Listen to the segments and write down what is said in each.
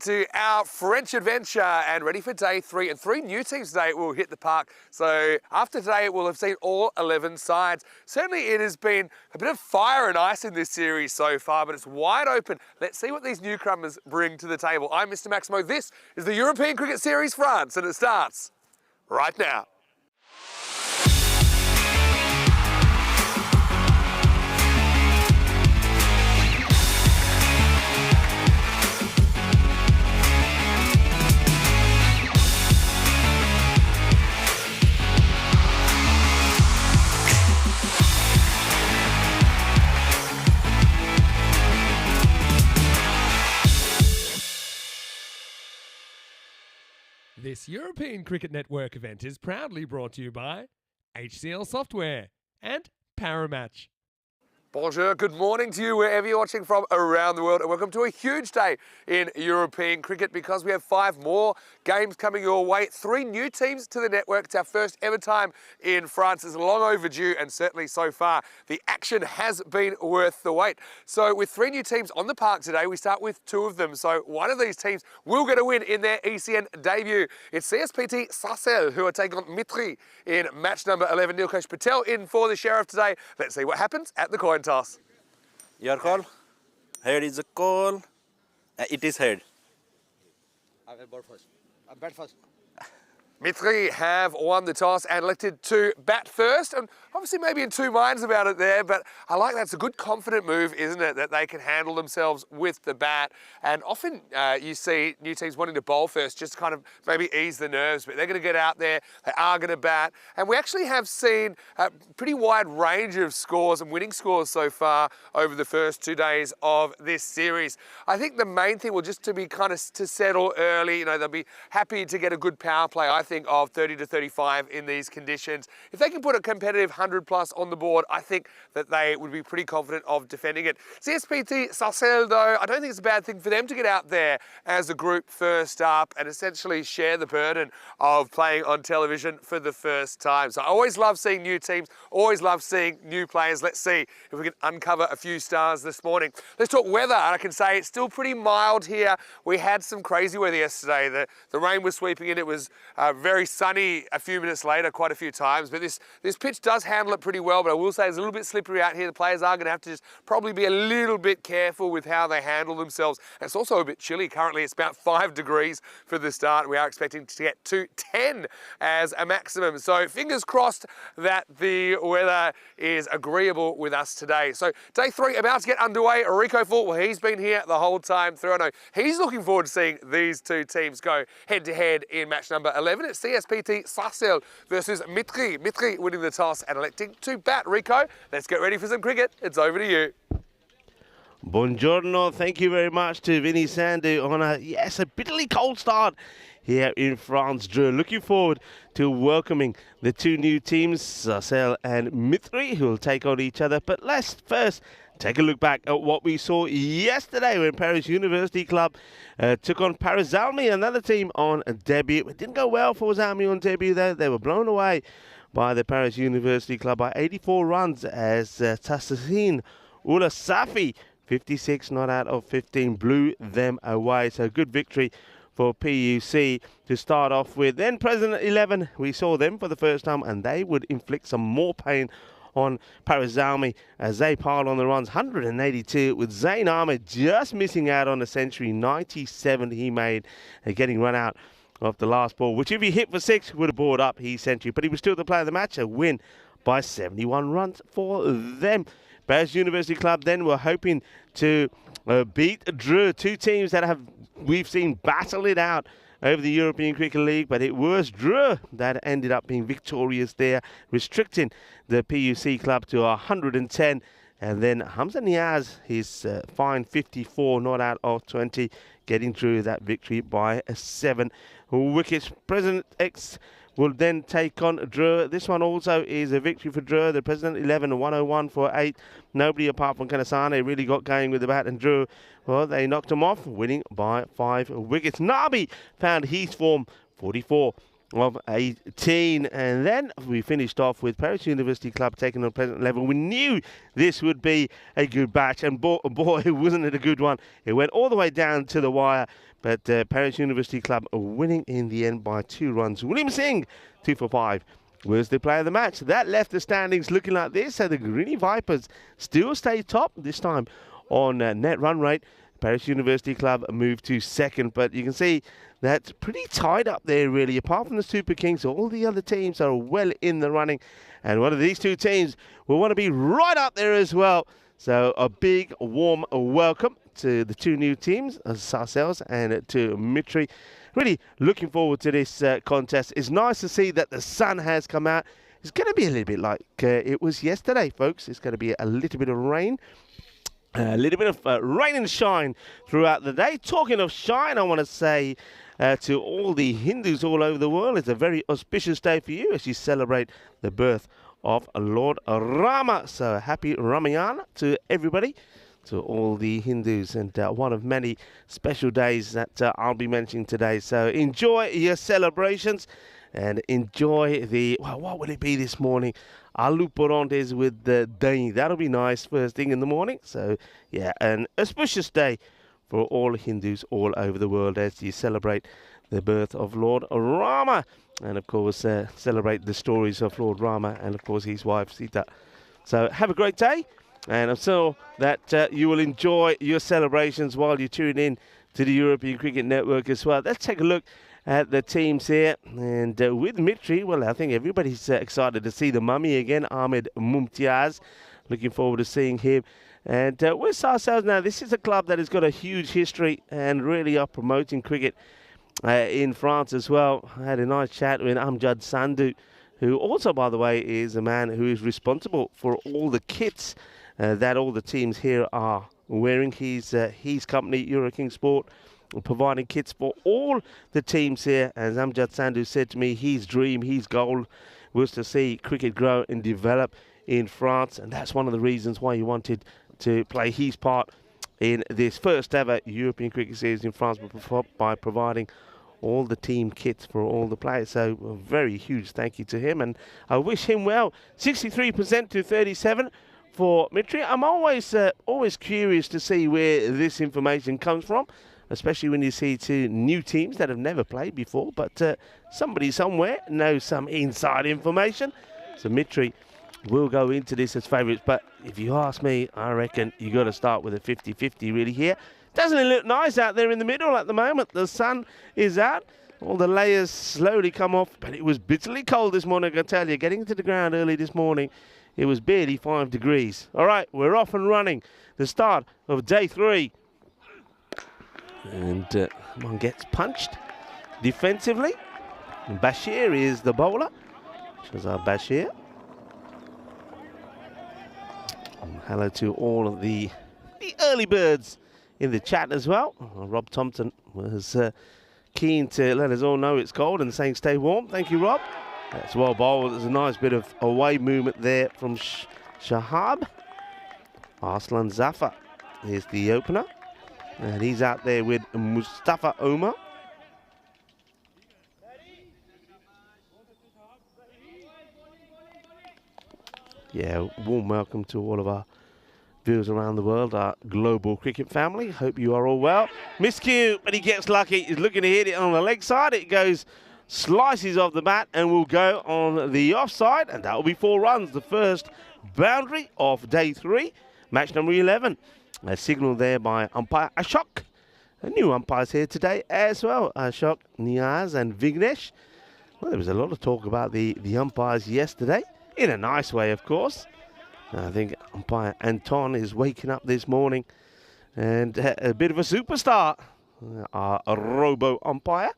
into our French adventure and ready for day 3. And 3 new teams today will hit the park. So after today, we'll have seen all 11 sides. Certainly it has been a bit of fire and ice in this series so far, but it's wide open. Let's see what these newcomers bring to the table. I'm Mr. Maximo. This is the European Cricket Series France, and it starts right now. This European Cricket Network event is proudly brought to you by HCL Software and Paramatch. Bonjour, good morning to you wherever you're watching from around the world, and welcome to a huge day in European cricket because we have 5 more games coming your way. 3 new teams to the network. It's our first ever time in France. It's long overdue, and certainly so far the action has been worth the wait. So with 3 new teams on the park today, we start with 2 of them. So one of these teams will get a win in their ECN debut. It's CSPT Sarcelles who are taking on Mitri in match number 11. Nilkesh Patel in for the Sheriff today. Let's see what happens at the coin toss. Your call. Head is a call. It is head. I will board first. Bat first. Mitri have won the toss and elected to bat first, and obviously maybe in 2 minds about it there, but I like that. It's a good confident move, isn't it, that they can handle themselves with the bat. And often you see new teams wanting to bowl first just to kind of maybe ease the nerves, but they're going to get out there, they are going to bat. And we actually have seen a pretty wide range of scores and winning scores so far over the first 2 days of this series. I think the main thing will just to be kind of to settle early. You know, they'll be happy to get a good power play, I think, of 30 to 35 in these conditions. If they can put a competitive 100 plus on the board, I think that they would be pretty confident of defending it. CSPT Sarcelles, though, I don't think it's a bad thing for them to get out there as a group first up and essentially share the burden of playing on television for the first time. So I always love seeing new teams, always love seeing new players. Let's see if we can uncover a few stars this morning. Let's talk weather, and I can say it's still pretty mild here. We had some crazy weather yesterday. The rain was sweeping in. It was very sunny a few minutes later, quite a few times, but this pitch does handle it pretty well. But I will say it's a little bit slippery out here. The players are going to have to just probably be a little bit careful with how they handle themselves. And it's also a bit chilly. Currently it's about 5 degrees for the start. We are expecting to get to 10 as a maximum. So fingers crossed that the weather is agreeable with us today. So day 3 about to get underway. Rico Full, well, he's been here the whole time through. I know he's looking forward to seeing these 2 teams go head to head in match number 11. It's CSPT Sarcelles versus Mitri. Mitri winning the toss and electing to bat. Rico, let's get ready for some cricket. It's over to you. Buongiorno. Thank you very much to Vinny Sandu on a bitterly cold start here in France. Drew, looking forward to welcoming the 2 new teams, Sarcelles and Mitri, who will take on each other. But let's first take a look back at what we saw yesterday when Paris University Club took on Paris Zalmi, another team on debut. It didn't go well for Zalmi on debut, though. They were blown away by the Paris University Club by 84 runs as Tassin Ula Safi, 56 not out of 15, blew them away. So good victory for PUC to start off with. Then President 11, we saw them for the first time, and they would inflict some more pain on Paris Zalmi as they piled on the runs, 182, with Zain Ahmed just missing out on a century, 97 he made, getting run out of the last ball, which if he hit for 6 would have brought up his century, but he was still the player of the match, a win by 71 runs for them. Paris University Club then were hoping to beat Drew, 2 teams that we've seen battle it out over the European Cricket League, but it was Drew that ended up being victorious there, restricting the PUC club to 110. And then Hamza Niaz, his fine 54 not out of 20, getting Drew that victory by 7 wickets. President X will then take on Drew. This one also is a victory for Drew. The President 11, 101 for 8. Nobody apart from Kanasane really got going with the bat, and Drew, well, they knocked him off, winning by 5 wickets. Nabi found his form, 44 of 18. And then we finished off with Paris University Club taking on Pleasant Level. We knew this would be a good batch, and boy, wasn't it a good one. It went all the way down to the wire, but Paris University Club winning in the end by 2 runs. William Singh, 2 for 5. Was the player of the match. That left the standings looking like this. So the Greeny Vipers still stay top, this time on net run rate. Paris University Club moved to second, but you can see that's pretty tied up there, really. Apart from the Super Kings, all the other teams are well in the running, and one of these two teams will want to be right up there as well. So a big, warm welcome to the 2 new teams, Sarcelles and to Mitri. Really looking forward to this contest. It's nice to see that the sun has come out. It's going to be a little bit like it was yesterday, folks. It's going to be a little bit of rain. A little bit of rain and shine throughout the day. Talking of shine, I want to say to all the Hindus all over the world, it's a very auspicious day for you as you celebrate the birth of Lord Rama. So happy Ramayana to everybody, to all the Hindus, and one of many special days that I'll be mentioning today. So enjoy your celebrations and enjoy the, well, what will it be this morning? Aloo paranthas with the dahi. That'll be nice first thing in the morning. So yeah, an auspicious day for all Hindus all over the world as you celebrate the birth of Lord Rama, and of course celebrate the stories of Lord Rama and of course his wife Sita. So have a great day, and I'm sure that you will enjoy your celebrations while you tune in to the European Cricket Network as well. Let's take a look at the teams here, and with Mitri, well, I think everybody's excited to see the mummy again, Ahmed Mumtiaz. Looking forward to seeing him. And with Sarcelles now, this is a club that has got a huge history and really are promoting cricket in France as well. I had a nice chat with Amjad Sandhu, who also, by the way, is a man who is responsible for all the kits that all the teams here are wearing. His company, Euroking Sport, providing kits for all the teams here. As Amjad Sandhu said to me, his dream, his goal was to see cricket grow and develop in France, and that's one of the reasons why he wanted to play his part in this first ever European Cricket Series in France by providing all the team kits for all the players. So a very huge thank you to him, and I wish him well. 63% to 37 for Mitri. I'm always curious to see where this information comes from, especially when you see 2 new teams that have never played before, but somebody somewhere knows some inside information. So Mitri will go into this as favourites, but if you ask me, I reckon you got to start with a 50-50 really here. Doesn't it look nice out there in the middle at the moment? The sun is out, all the layers slowly come off, but it was bitterly cold this morning, I can tell you. Getting into the ground early this morning, it was barely 5 degrees. All right, we're off and running. The start of day 3. And one gets punched defensively. And Bashir is the bowler. Shazad Bashir. And hello to all of the early birds in the chat as well. Rob Thompson was keen to let us all know it's cold and saying stay warm. Thank you, Rob. That's well bowled. There's a nice bit of away movement there from Shahab. Arslan Zafar is the opener. And he's out there with Mustafa Omar. Yeah, warm welcome to all of our viewers around the world, our global cricket family. Hope you are all well. Miscue, but he gets lucky. He's looking to hit it on the leg side. It goes, slices off the bat and will go on the offside. And that will be 4 runs. The first boundary of day 3, match number 11. A signal there by umpire Ashok. A new umpires here today as well. Ashok, Niaz and Vignesh. Well, there was a lot of talk about the umpires yesterday. In a nice way, of course. I think umpire Anton is waking up this morning. And a bit of a superstar. A robo umpire.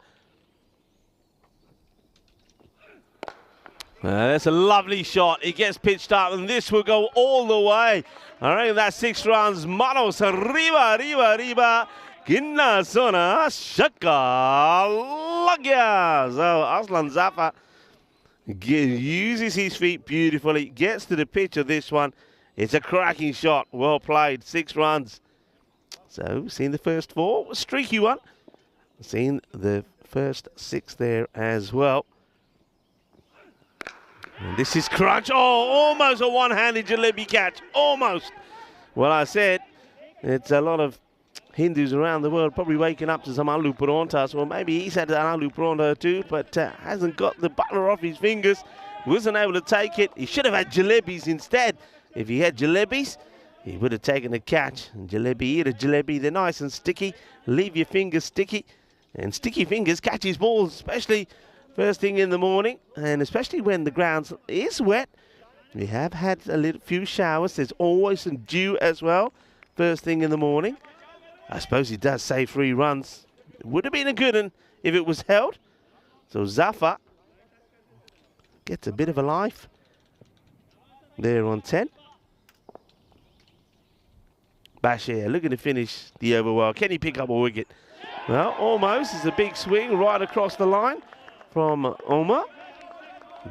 That's a lovely shot. It gets pitched up, and this will go all the way. All right, that's 6 runs. Manos, arriba. Ginna Sona, Shaka, Lagya. So Arslan Zafar uses his feet beautifully, gets to the pitch of this one. It's a cracking shot. Well played. 6 runs. So, seen the first 4. A streaky one. Seen the first 6 there as well. And this is crunch. Oh, almost a one-handed jalebi catch. Almost. Well, I said it's a lot of Hindus around the world probably waking up to some aloo paranthas. Well, maybe he's had an aloo parantha too, but hasn't got the butter off his fingers. Wasn't able to take it. He should have had jalebis instead. If he had jalebis, he would have taken the catch. And jalebi, eat a jalebi. They're nice and sticky. Leave your fingers sticky. And sticky fingers catches balls, especially first thing in the morning, and especially when the ground is wet. We have had a few showers. There's always some dew as well, first thing in the morning. I suppose he does save 3 runs. It would have been a good one if it was held. So Zafar gets a bit of a life there on 10. Bashir looking to finish the over well. Can he pick up a wicket? Well, almost. It's a big swing right across the line from Omar.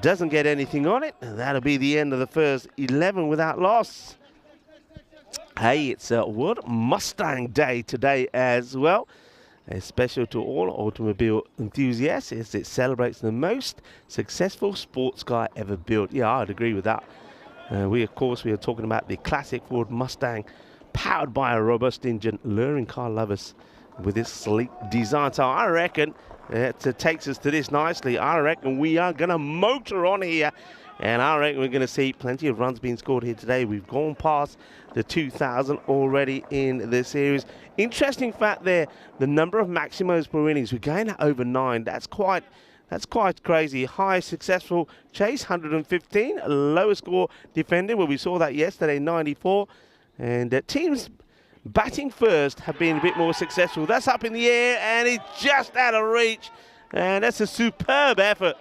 Doesn't get anything on it, and that'll be the end of the first 11 without loss. Hey, it's a World Mustang Day today as well. It's special to all automobile enthusiasts as it celebrates the most successful sports car ever built. Yeah, I'd agree with that. We are talking about the classic Ford Mustang, powered by a robust engine, luring car lovers with its sleek design. So I reckon it takes us to this nicely. I reckon we are going to motor on here, and I reckon we're going to see plenty of runs being scored here today. We've gone past the 2,000 already in the series. Interesting fact there, the number of maximos per innings. We're going at over 9. That's quite crazy. High successful chase, 115. Lowest score defended, well, we saw that yesterday, 94. And teams batting first have been a bit more successful. That's up in the air, and it's just out of reach. And that's a superb effort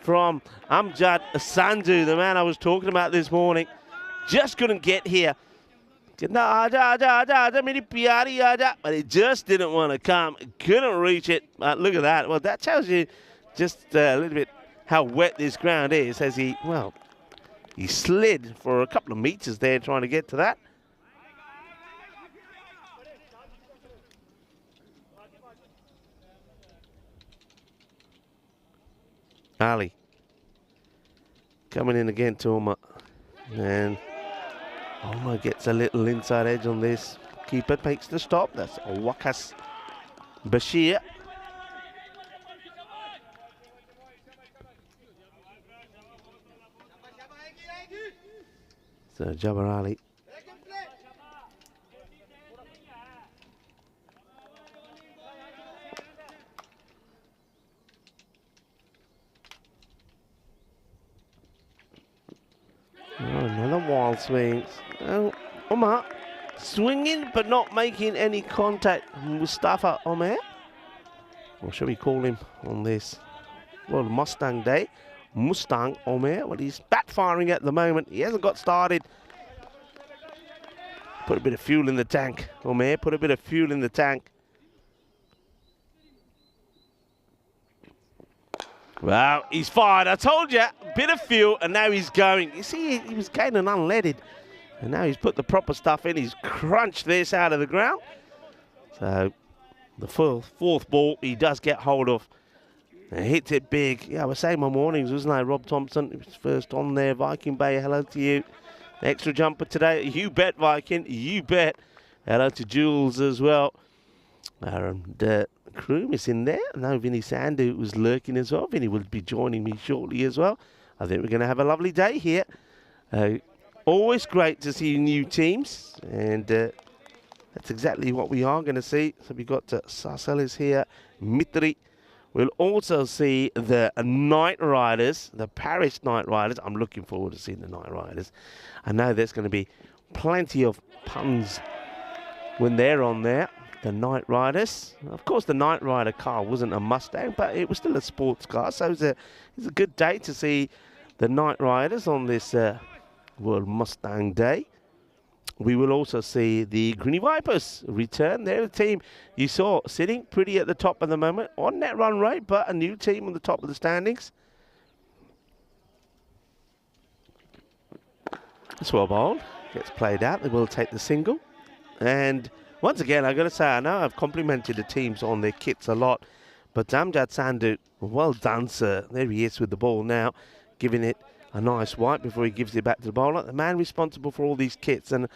from Amjad Sandhu, the man I was talking about this morning. Just couldn't get here. But it just didn't want to come. Couldn't reach it. Look at that. Well, that tells you just a little bit how wet this ground is, as he slid for a couple of meters there trying to get to that. Ali coming in again to Omar, and Omar gets a little inside edge on this. Keeper makes the stop. That's Wakas Bashir. So Jabbar Ali. Another wild swing. Oh, Omar swinging but not making any contact. Mustafa Omer. Or should we call him on this World Mustang Day? Mustang Omer. Well, he's bat firing at the moment. He hasn't got started. Put a bit of fuel in the tank, Omer. Put a bit of fuel in the tank. Well, he's fired. I told you, a bit of fuel, and now he's going. You see, he was gaining unleaded, and now he's put the proper stuff in. He's crunched this out of the ground. So the fourth ball he does get hold of and hits it big. Yeah, I was saying my mornings, wasn't I? Rob Thompson, he was first on there. Viking Bay, hello to you. Extra jumper today. You bet, Viking. You bet. Hello to Jules as well. And Kroom is in there. Now Vinny Sandhu was lurking as well. Vinny will be joining me shortly as well. I think we're going to have a lovely day here. Always great to see new teams, and that's exactly what we are going to see. So we've got Sasal is here, Mitri. We'll also see the Night Riders, the Paris Night Riders. I'm looking forward to seeing the Night Riders. I know there's going to be plenty of puns when they're on there. The Night Riders. Of course, the Night Rider car wasn't a Mustang, but it was still a sports car. So it's a good day to see the Night Riders on this World Mustang Day. We will also see the Greeny Vipers return. They're the team you saw sitting pretty at the top at the moment on net run rate, but a new team on the top of the standings. Swab ball gets played out. They will take the single. And once again, I've got to say, I know I've complimented the teams on their kits a lot, but Amjad Sandhu, well done, sir. There he is with the ball now, giving it a nice wipe before he gives it back to the bowler. The man responsible for all these kits, and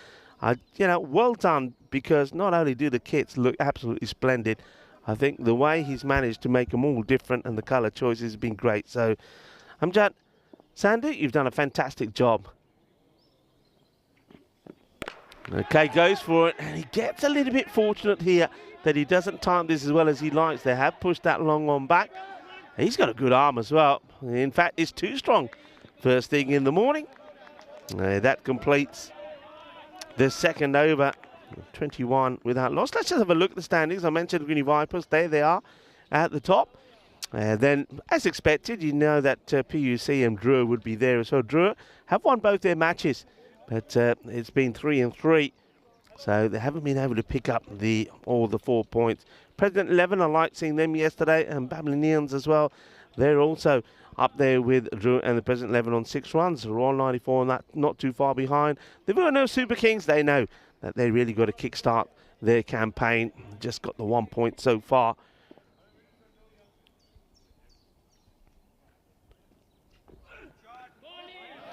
well done, because not only do the kits look absolutely splendid, I think the way he's managed to make them all different and the colour choices has been great. So, Amjad Sandhu, you've done a fantastic job. Okay, goes for it, and he gets a little bit fortunate here that he doesn't time this as well as he likes. They have pushed that long one back. He's got a good arm as well. In fact, it's too strong. First thing in the morning. That completes the second over. 21 without loss. Let's just have a look at the standings. I mentioned Greeny Vipers. There they are at the top. Then, as expected, you know that PUC and Drua would be there as well. Drua have won both their matches, but it's been 3-3. So they haven't been able to pick up all the 4 points. President 11, I liked seeing them yesterday, and Babylonians as well. They're also up there with Drew and the President 11 on 6 runs. Royal 94 and that not too far behind. They've got no Super Kings. They know that they really got to kickstart their campaign. Just got the 1 point so far.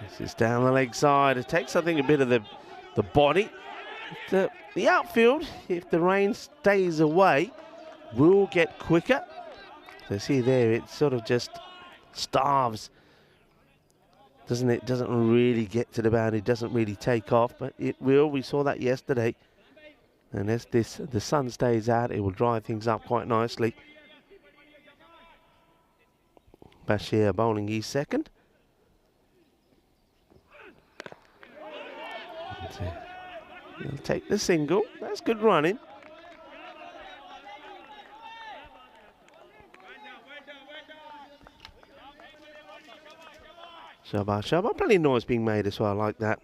This is down the leg side. It takes, I think, a bit of the body. The outfield, if the rain stays away, will get quicker. So see there, it sort of just starves, doesn't it? Doesn't really get to the boundary, doesn't really take off, but it will. We saw that yesterday. And as the sun stays out, it will dry things up quite nicely. Bashir bowling his second. He'll take the single. That's good running. Shabba. Plenty of noise being made as well, I like that.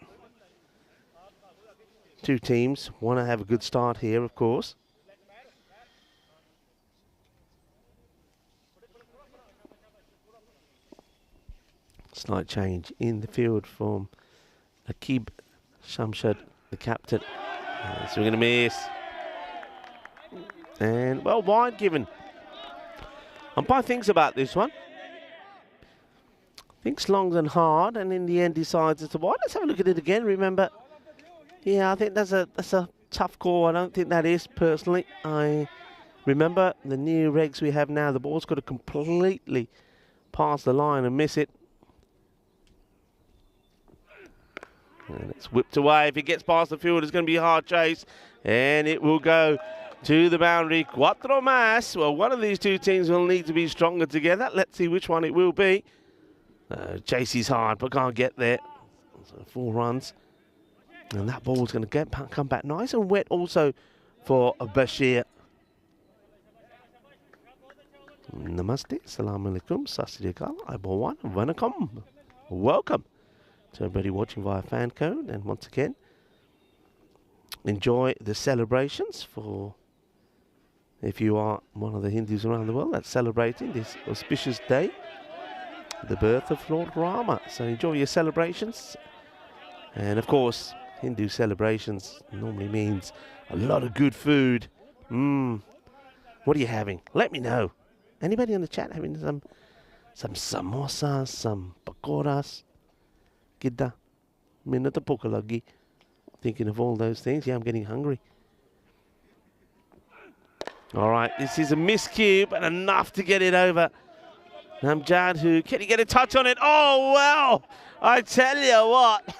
Two teams want to have a good start here, of course. Slight change in the field from Akib Shamshad, the captain. So we're going to miss. And, well, wide given. Umpire thinks about this one. Thinks long and hard, and in the end decides it's a wide. Let's have a look at it again. Remember, yeah, I think that's a tough call. I don't think that is, personally. I remember the new regs we have now. The ball's got to completely pass the line and miss it. And it's whipped away. If it gets past the field, it's going to be a hard chase. And it will go to the boundary. Cuatro más. Well, one of these two teams will need to be stronger together. Let's see which one it will be. Chase is hard, but can't get there. So 4 runs. And that ball's going to come back nice and wet also for Bashir. Namaste. Assalamu alaikum. Sasriyakal. Aibawan. Vanakkam. Welcome to everybody watching via fan code. And once again, enjoy the celebrations for, if you are one of the Hindus around the world that's celebrating this auspicious day, the birth of Lord Rama. So enjoy your celebrations. And of course, Hindu celebrations normally means a lot of good food. What are you having? Let me know. Anybody in the chat having some samosas, some pakoras? Gidda. Minata pokalagi. Thinking of all those things. Yeah, I'm getting hungry. All right, this is a miscue, but enough to get it over. Amjad, who can he get a touch on it? Oh, well, I tell you what.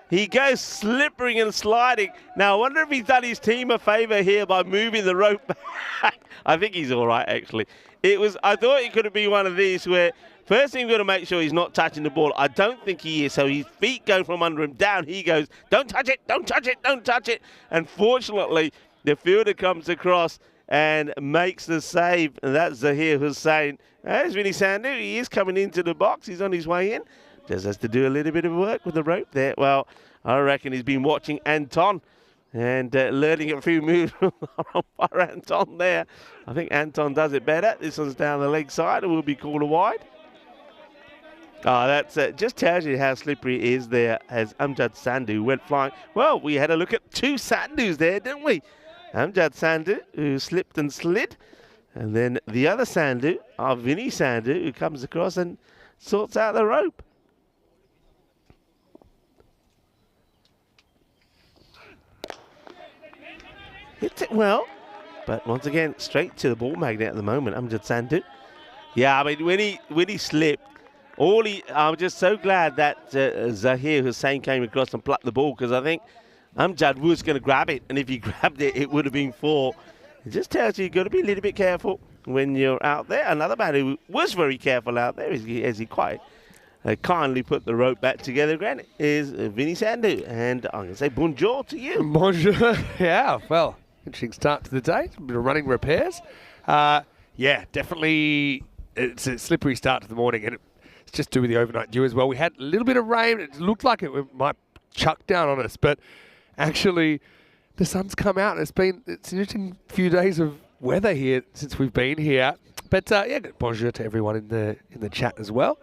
He goes slippering and sliding. Now, I wonder if he's done his team a favour here by moving the rope back. I think he's all right, actually. I thought it could have been one of these where first thing you've got to make sure he's not touching the ball. I don't think he is. So his feet go from under him down. He goes, don't touch it, don't touch it, don't touch it. And fortunately, the fielder comes across and makes the save. And that's Zahir Hussain. As Vinny Sandhu, he is coming into the box. He's on his way in. Just has to do a little bit of work with the rope there. Well, I reckon he's been watching Anton and learning a few moves from Anton there. I think Anton does it better. This one's down the leg side. It will be called a wide. Oh, that's just tells you how slippery it is there as Amjad Sandhu went flying. Well, we had a look at 2 Sandhus there, didn't we? Amjad Sandhu, who slipped and slid. And then the other Sandhu, our Vinny Sandhu, who comes across and sorts out the rope. hits it well. But once again, straight to the ball magnet at the moment, Amjad Sandhu. Yeah, I mean, when he slipped, I'm just so glad that Zahir Hussain came across and plucked the ball, because I think Amjad was going to grab it, and if he grabbed it, it would have been 4. It just tells you you've got to be a little bit careful when you're out there. Another man who was very careful out there, as he quite kindly put the rope back together, Granit, is Vinny Sandhu. And I'm going to say bonjour to you. Bonjour. Yeah, well, interesting start to the day. A bit of running repairs. Yeah, definitely it's a slippery start to the morning, and it's just due with the overnight dew as well. We had a little bit of rain. It looked like it might chuck down on us, but actually the sun's come out. It's an interesting few days of weather here since we've been here. But yeah, bonjour to everyone in the chat as well.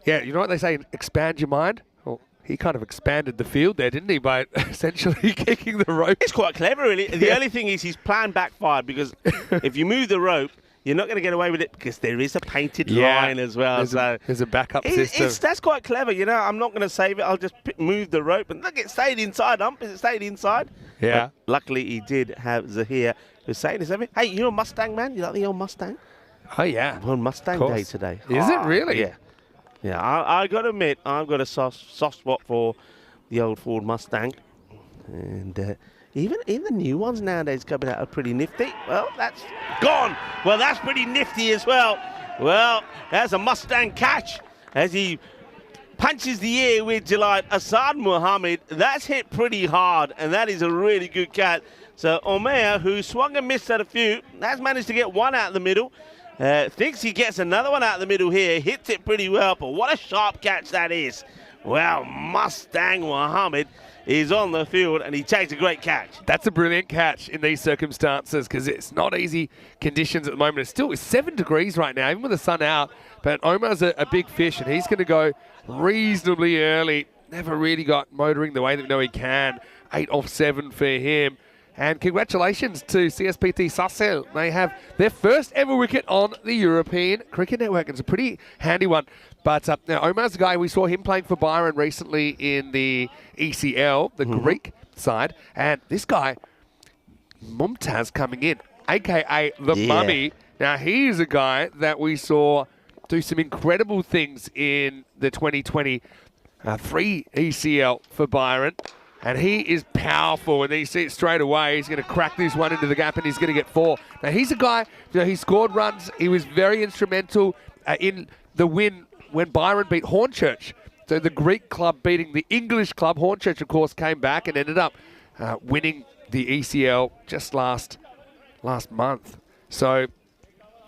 Yeah, you know what they say, expand your mind? Well, he kind of expanded the field there, didn't he, by essentially kicking the rope. It's quite clever, really. The only thing is his plan backfired, because if you move the rope, you're not going to get away with it, because there is a painted line as well. There's a backup system. That's quite clever, you know. I'm not going to save it. I'll just move the rope, and look, it stayed inside. It stayed inside. Yeah. But luckily, he did have Zahir Hussain. Hey, you're a Mustang man? You like the old Mustang? Oh, yeah. Well, Mustang Day today. Is it really? Yeah. Yeah, I got to admit, I've got a soft spot for the old Ford Mustang. And even the new ones nowadays coming out are pretty nifty. Well, that's gone. Well, that's pretty nifty as well. Well, that's a Mustang catch as he punches the air with delight. Asad Muhammad, that's hit pretty hard, and that is a really good catch. So Omer, who swung and missed at a few, has managed to get one out of the middle. Thinks he gets another one out of the middle here. Hits it pretty well, but what a sharp catch that is. Well, Mustang Muhammad is on the field, and he takes a great catch. That's a brilliant catch in these circumstances, because it's not easy conditions at the moment. It's 7 degrees right now, even with the sun out. But Omar's a big fish, and he's going to go reasonably early. Never really got motoring the way that we know he can. 8 off 7 for him. And congratulations to CSPT Sassel. They have their first ever wicket on the European Cricket Network. It's a pretty handy one. But now Omar's the guy, we saw him playing for Byron recently in the ECL, the Greek side. And this guy, Mumtaz, coming in, a.k.a. the Mummy. Now, he's a guy that we saw do some incredible things in the 2023 ECL for Byron. And he is powerful, and you see it straight away. He's going to crack this one into the gap, and he's going to get 4. Now, he's a guy, he scored runs. He was very instrumental in the win when Byron beat Hornchurch. So the Greek club beating the English club. Hornchurch, of course, came back and ended up winning the ECL just last month. So,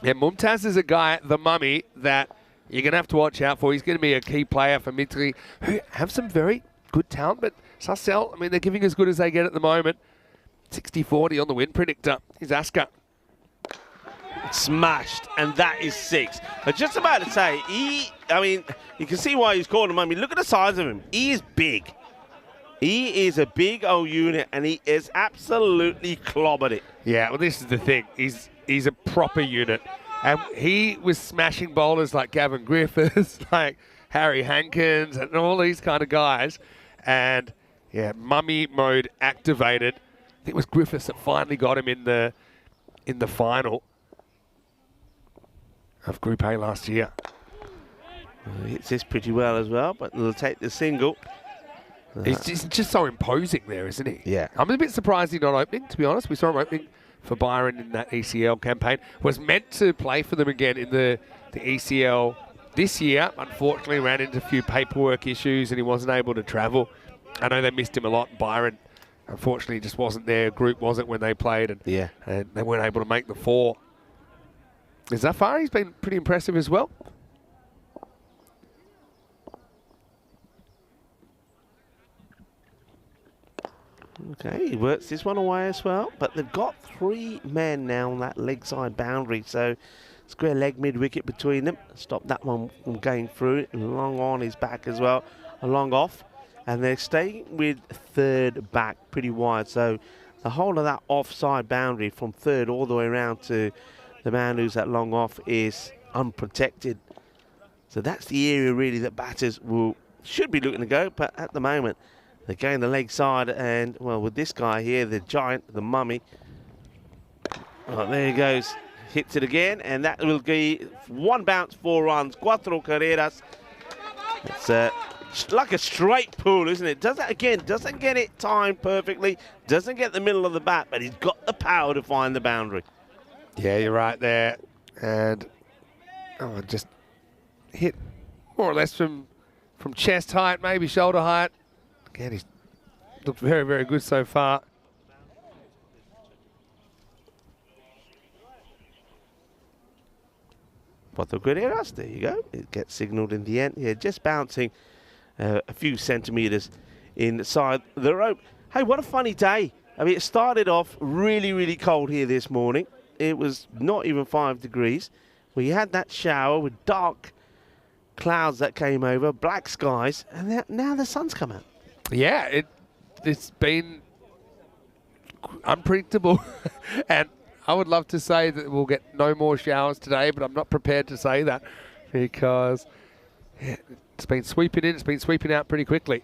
yeah, Mumtaz is a guy, the Mummy, that you're going to have to watch out for. He's going to be a key player for Mitri, who have some very good talent, but Sassel, I mean, they're giving as good as they get at the moment. 60-40 on the win predictor. Here's Asker. Smashed, and that is 6. I was just about to say, you can see why he's called him. I mean, look at the size of him. He is big. He is a big old unit, and he is absolutely clobbered it. Yeah, well, this is the thing. He's a proper unit. And he was smashing bowlers like Gavin Griffiths, like Harry Hankins, and all these kind of guys. And yeah, Mummy mode activated. I think it was Griffiths that finally got him in the final of Group A last year. Well, hits this pretty well as well, but they'll take the single. He's just so imposing there, isn't he? Yeah. I'm a bit surprised he's not opening, to be honest. We saw him opening for Byron in that ECL campaign. Was meant to play for them again in the ECL this year. Unfortunately, ran into a few paperwork issues and he wasn't able to travel. I know they missed him a lot. Byron, unfortunately, just wasn't there. Group wasn't when they played, and they weren't able to make the 4. Zafar, he's been pretty impressive as well. Okay, he works this one away as well, but they've got 3 men now on that leg side boundary, so square leg mid-wicket between them. Stop that one from going through it, and long on his back as well, a long off. And they're staying with third back pretty wide, so the whole of that offside boundary from third all the way around to the man who's that long off is unprotected. So that's the area really that batters should be looking to go, but at the moment They gain the leg side, and, well, with this guy here, the giant, the mummy. Oh, there he goes. Hits it again, and that will be 1 bounce, 4 runs. Cuatro carreras. It's like a straight pull, isn't it? Doesn't get it timed perfectly, doesn't get the middle of the bat, but he's got the power to find the boundary. Yeah, you're right there. And just hit more or less from chest height, maybe shoulder height. Again, he's looked very, very good so far. Cuatro carreras, there you go. It gets signalled in the end. Yeah, just bouncing a few centimetres inside the rope. Hey, what a funny day. I mean, it started off really, really cold here this morning. It was not even 5 degrees. We had that shower with dark clouds that came over, black skies, and now the sun's come out. Yeah, it's been unpredictable. And I would love to say that we'll get no more showers today, but I'm not prepared to say that because it's been sweeping in, it's been sweeping out pretty quickly.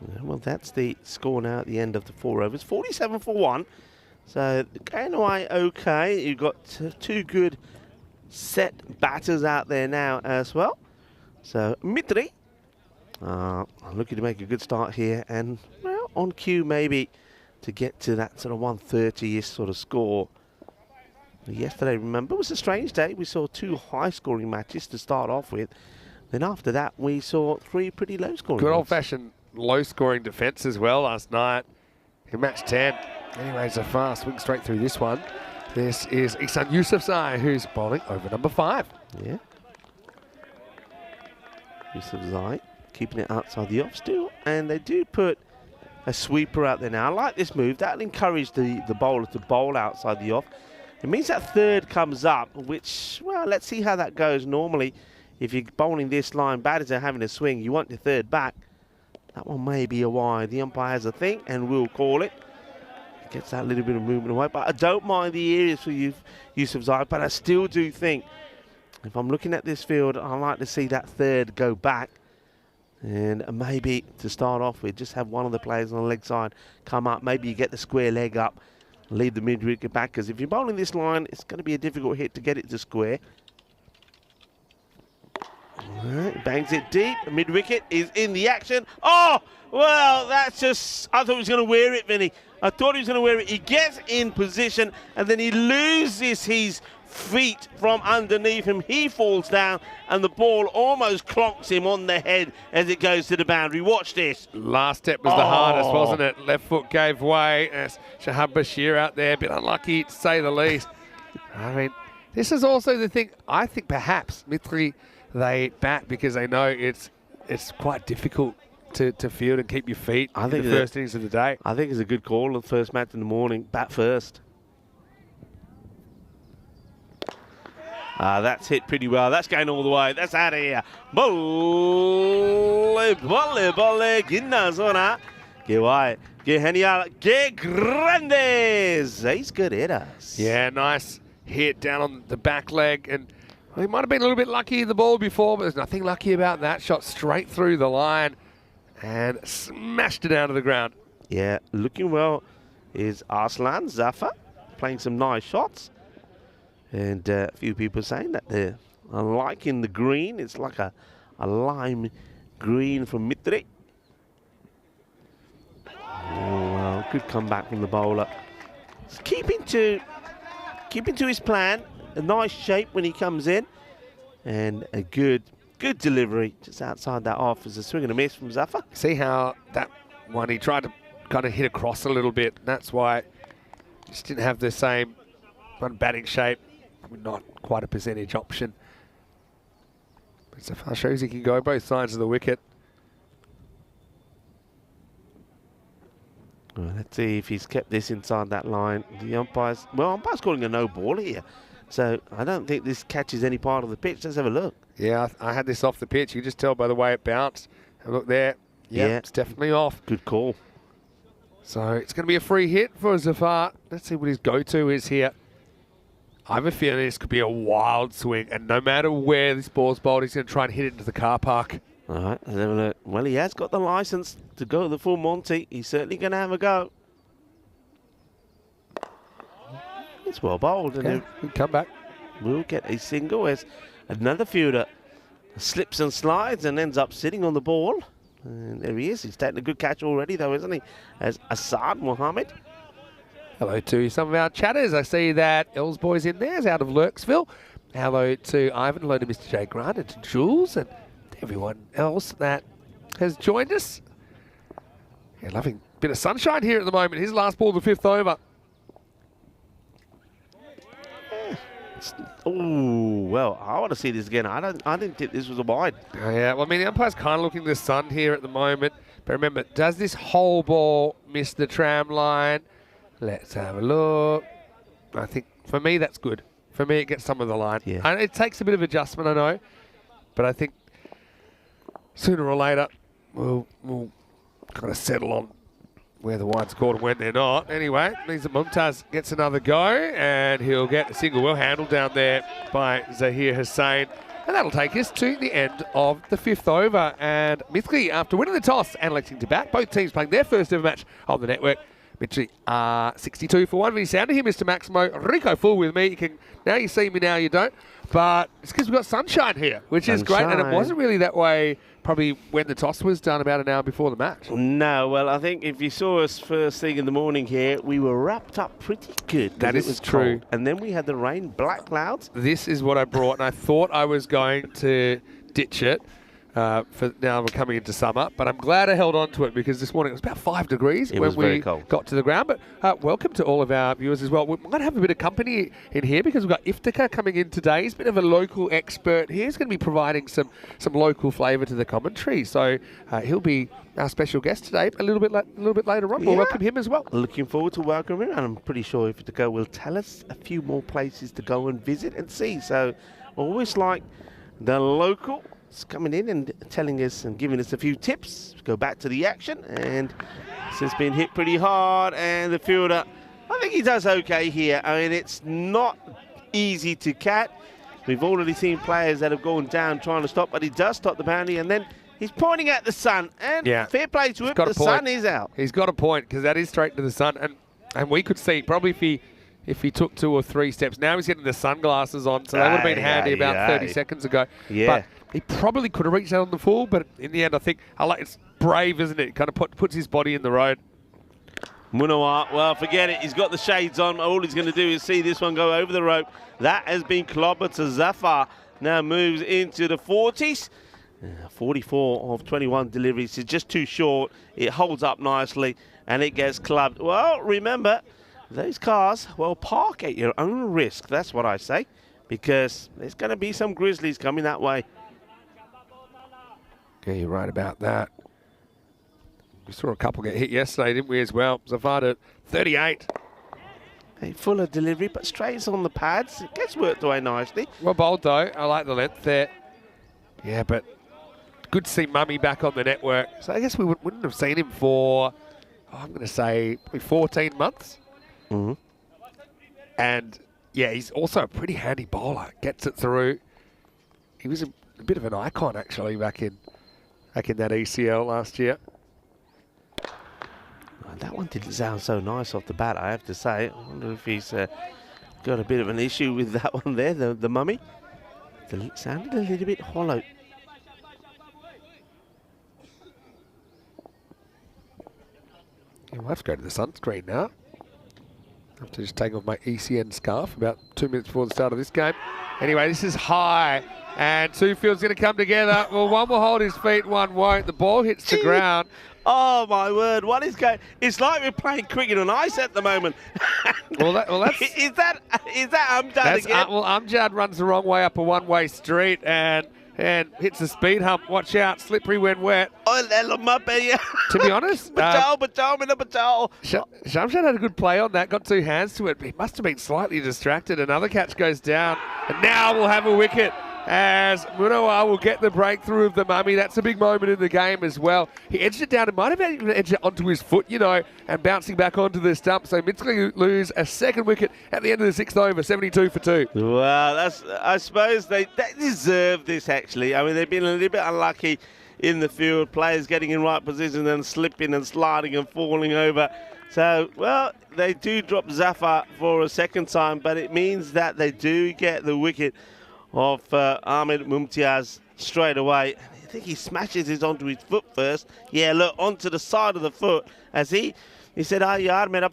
Yeah, well, that's the score now at the end of the 4 overs. 47 for 1. So going away okay. You've got 2 good set batters out there now as well. So Mitri looking to make a good start here, and well, on cue maybe to get to that sort of 130-ish sort of score. Yesterday, remember, was a strange day. We saw 2 high-scoring matches to start off with. Then after that, we saw 3 pretty low-scoring. Good old-fashioned low-scoring defence as well last night in match 10. Anyway, so far, swing straight through this one. This is Ihsan Yousafzai, who's bowling over number 5. Yeah. Yousafzai keeping it outside the off still, and they do put a sweeper out there now. I like this move. That'll encourage the bowler to bowl outside the off. It means that third comes up, which, well, let's see how that goes. Normally, if you're bowling this line, batters are having a swing, you want your third back. That one may be a wide. The umpire has a think and will call it. Gets that little bit of movement away, but I don't mind the areas for Yousafzai, but I still do think if I'm looking at this field, I like to see that third go back, and maybe to start off with, just have one of the players on the leg side come up. Maybe you get the square leg up, leave the mid-wicket back, because if you're bowling this line, it's going to be a difficult hit to get it to square. All right, bangs it deep. The mid-wicket is in the action. Oh, well, that's just, I thought he was going to wear it, Vinny. I thought he was going to wear it. He gets in position, and then he loses his feet from underneath him. He falls down, and the ball almost clonks him on the head as it goes to the boundary. Watch this. Last step was the hardest, wasn't it? Left foot gave way. That's Shahab Bashir out there, a bit unlucky to say the least. I mean, this is also the thing. I think perhaps Mitri, they bat because they know it's quite difficult to field and keep your feet in the first innings of the day. I think it's a good call. The first match in the morning, bat first. That's hit pretty well. That's going all the way. That's out of here. Bolle, bolle, bolle. Ginna zona. Que guay. Que genial. Que grandes. He's good hitters. Yeah, nice hit down on the back leg. And he might have been a little bit lucky in the ball before, but there's nothing lucky about that. Shot straight through the line and smashed it out of the ground. Yeah, looking well is Arslan Zafar, playing some nice shots. And a few people saying that they're liking the green. It's like a lime green from Mitri. Oh, well, good comeback from the bowler. He's keeping to his plan. A nice shape when he comes in. And a good delivery just outside that off as a swing and a miss from Zafar. See how that one, he tried to kind of hit across a little bit. That's why he just didn't have the same batting shape. Not quite a percentage option. But Zafar shows he can go both sides of the wicket. Well, let's see if he's kept this inside that line. The umpire's calling a no ball here. So I don't think this catches any part of the pitch. Let's have a look. Yeah, I had this off the pitch. You can just tell by the way it bounced. And look there. Yeah, it's definitely off. Good call. So it's going to be a free hit for Zafar. Let's see what his go-to is here. I have a feeling this could be a wild swing, and no matter where this ball's bowled, he's going to try and hit it into the car park. All right, let's have a look. Well, he has got the license to go the full Monty. He's certainly going to have a go. It's well bowled, and Good comeback. we'll get a single as another fielder slips and slides and ends up sitting on the ball. And there he is. He's taken a good catch already, though, isn't he? As Asad Mohammed. Hello to some of our chatters. I see that Els Boy's in there, is out of Lurksville. Hello to Ivan, hello to Mr. J. Grant and to Jules and everyone else that has joined us. Yeah, loving a bit of sunshine here at the moment. His last ball, the 5th over. Oh, well, I want to see this again. I didn't think this was a wide. Oh, yeah, well, I mean, the umpire's kind of looking at the sun here at the moment. But remember, does this whole ball miss the tram line? Let's have a look. I think, for me, that's good. For me, it gets some of the line. Yeah. And it takes a bit of adjustment, I know. But I think sooner or later, we'll kind of settle on where the wide's caught and when they're not. Anyway, means that Mumtaz gets another go, and he'll get a single well handled down there by Zahir Hussain. And that'll take us to the end of the 5th over. And Mithri, after winning the toss and electing to bat, both teams playing their first ever match on the network. Mithri, 62 for 1. Very sound to hear, Mr. Maximo. Rico full with me. Now you see me, now you don't. But it's because we've got sunshine here, which is great. And it wasn't really that way probably when the toss was done about an hour before the match. No, well, I think if you saw us first thing in the morning here, we were wrapped up pretty good. That is true. Cold. And then we had the rain, black clouds. This is what I brought, and I thought I was going to ditch it for now we're coming into summer, but I'm glad I held on to it because this morning it was about 5 degrees when we got to the ground. But welcome to all of our viewers as well. We might have a bit of company in here because we've got Iftikhar coming in today. He's a bit of a local expert here. He's going to be providing some local flavour to the commentary. So he'll be our special guest today a little bit later on. We'll welcome him as well. Looking forward to welcoming him, and I'm pretty sure Iftikhar will tell us a few more places to go and visit and see. So always like the local coming in and telling us and giving us a few tips. Go back to the action, and this has been hit pretty hard, and the fielder, I think he does okay here. I mean, it's not easy to catch. We've already seen players that have gone down trying to stop, but he does stop the boundary, and then he's pointing at the sun, and fair play to him, the sun is out. He's got a point, because that is straight to the sun, and we could see probably if he took 2 or 3 steps. Now he's getting the sunglasses on, so they would have been handy about 30 seconds ago. Yeah. But he probably could have reached out on the full, but in the end, I think it's brave, isn't it? Kind of puts his body in the road. Munawar, well, forget it. He's got the shades on. All he's going to do is see this one go over the rope. That has been clobbered to Zafar. Now moves into the 40s. 44 of 21 deliveries is just too short. It holds up nicely, and it gets clubbed. Well, remember, those cars, park at your own risk. That's what I say, because there's going to be some grizzlies coming that way. Yeah, you're right about that. We saw a couple get hit yesterday, didn't we, as well? Zafar at 38. A fuller delivery, but straight on the pads. It gets worked away nicely. Well bowled, though. I like the length there. Yeah, but good to see Mummy back on the network. So I guess we wouldn't have seen him for, I'm going to say, probably 14 months. Mm-hmm. And, yeah, he's also a pretty handy bowler. Gets it through. He was a bit of an icon, actually, back in that ECL last year. That one didn't sound so nice off the bat, I have to say. I wonder if he's got a bit of an issue with that one there, the Mummy. It sounded a little bit hollow. Yeah, we'll have to go to the sunscreen now. I have to just take off my ECN scarf about 2 minutes before the start of this game. Anyway, this is high, and 2 fields going to come together. Well, one will hold his feet, one won't. The ball hits the ground. Oh, my word. What is going... It's like we're playing cricket on ice at the moment. That's... Is that Amjad again? Amjad runs the wrong way up a one-way street and hits a speed hump. Watch out, slippery when wet. To be honest... Shamshad had a good play on that, got 2 hands to it, but he must have been slightly distracted. Another catch goes down, and now we'll have a wicket as Munawar will get the breakthrough of the Mummy. That's a big moment in the game as well. He edged it down and might have even edged it onto his foot, and bouncing back onto the stump. So Mitsuki lose a second wicket at the end of the 6th over, 72 for 2. Well, I suppose they deserve this, actually. I mean, they've been a little bit unlucky in the field, players getting in right position and slipping and sliding and falling over. So, well, they do drop Zafar for a second time, but it means that they do get the wicket of Ahmed Mumtiaz straight away. I think he smashes it onto his foot first. Yeah, look, onto the side of the foot as he said, yaar, mera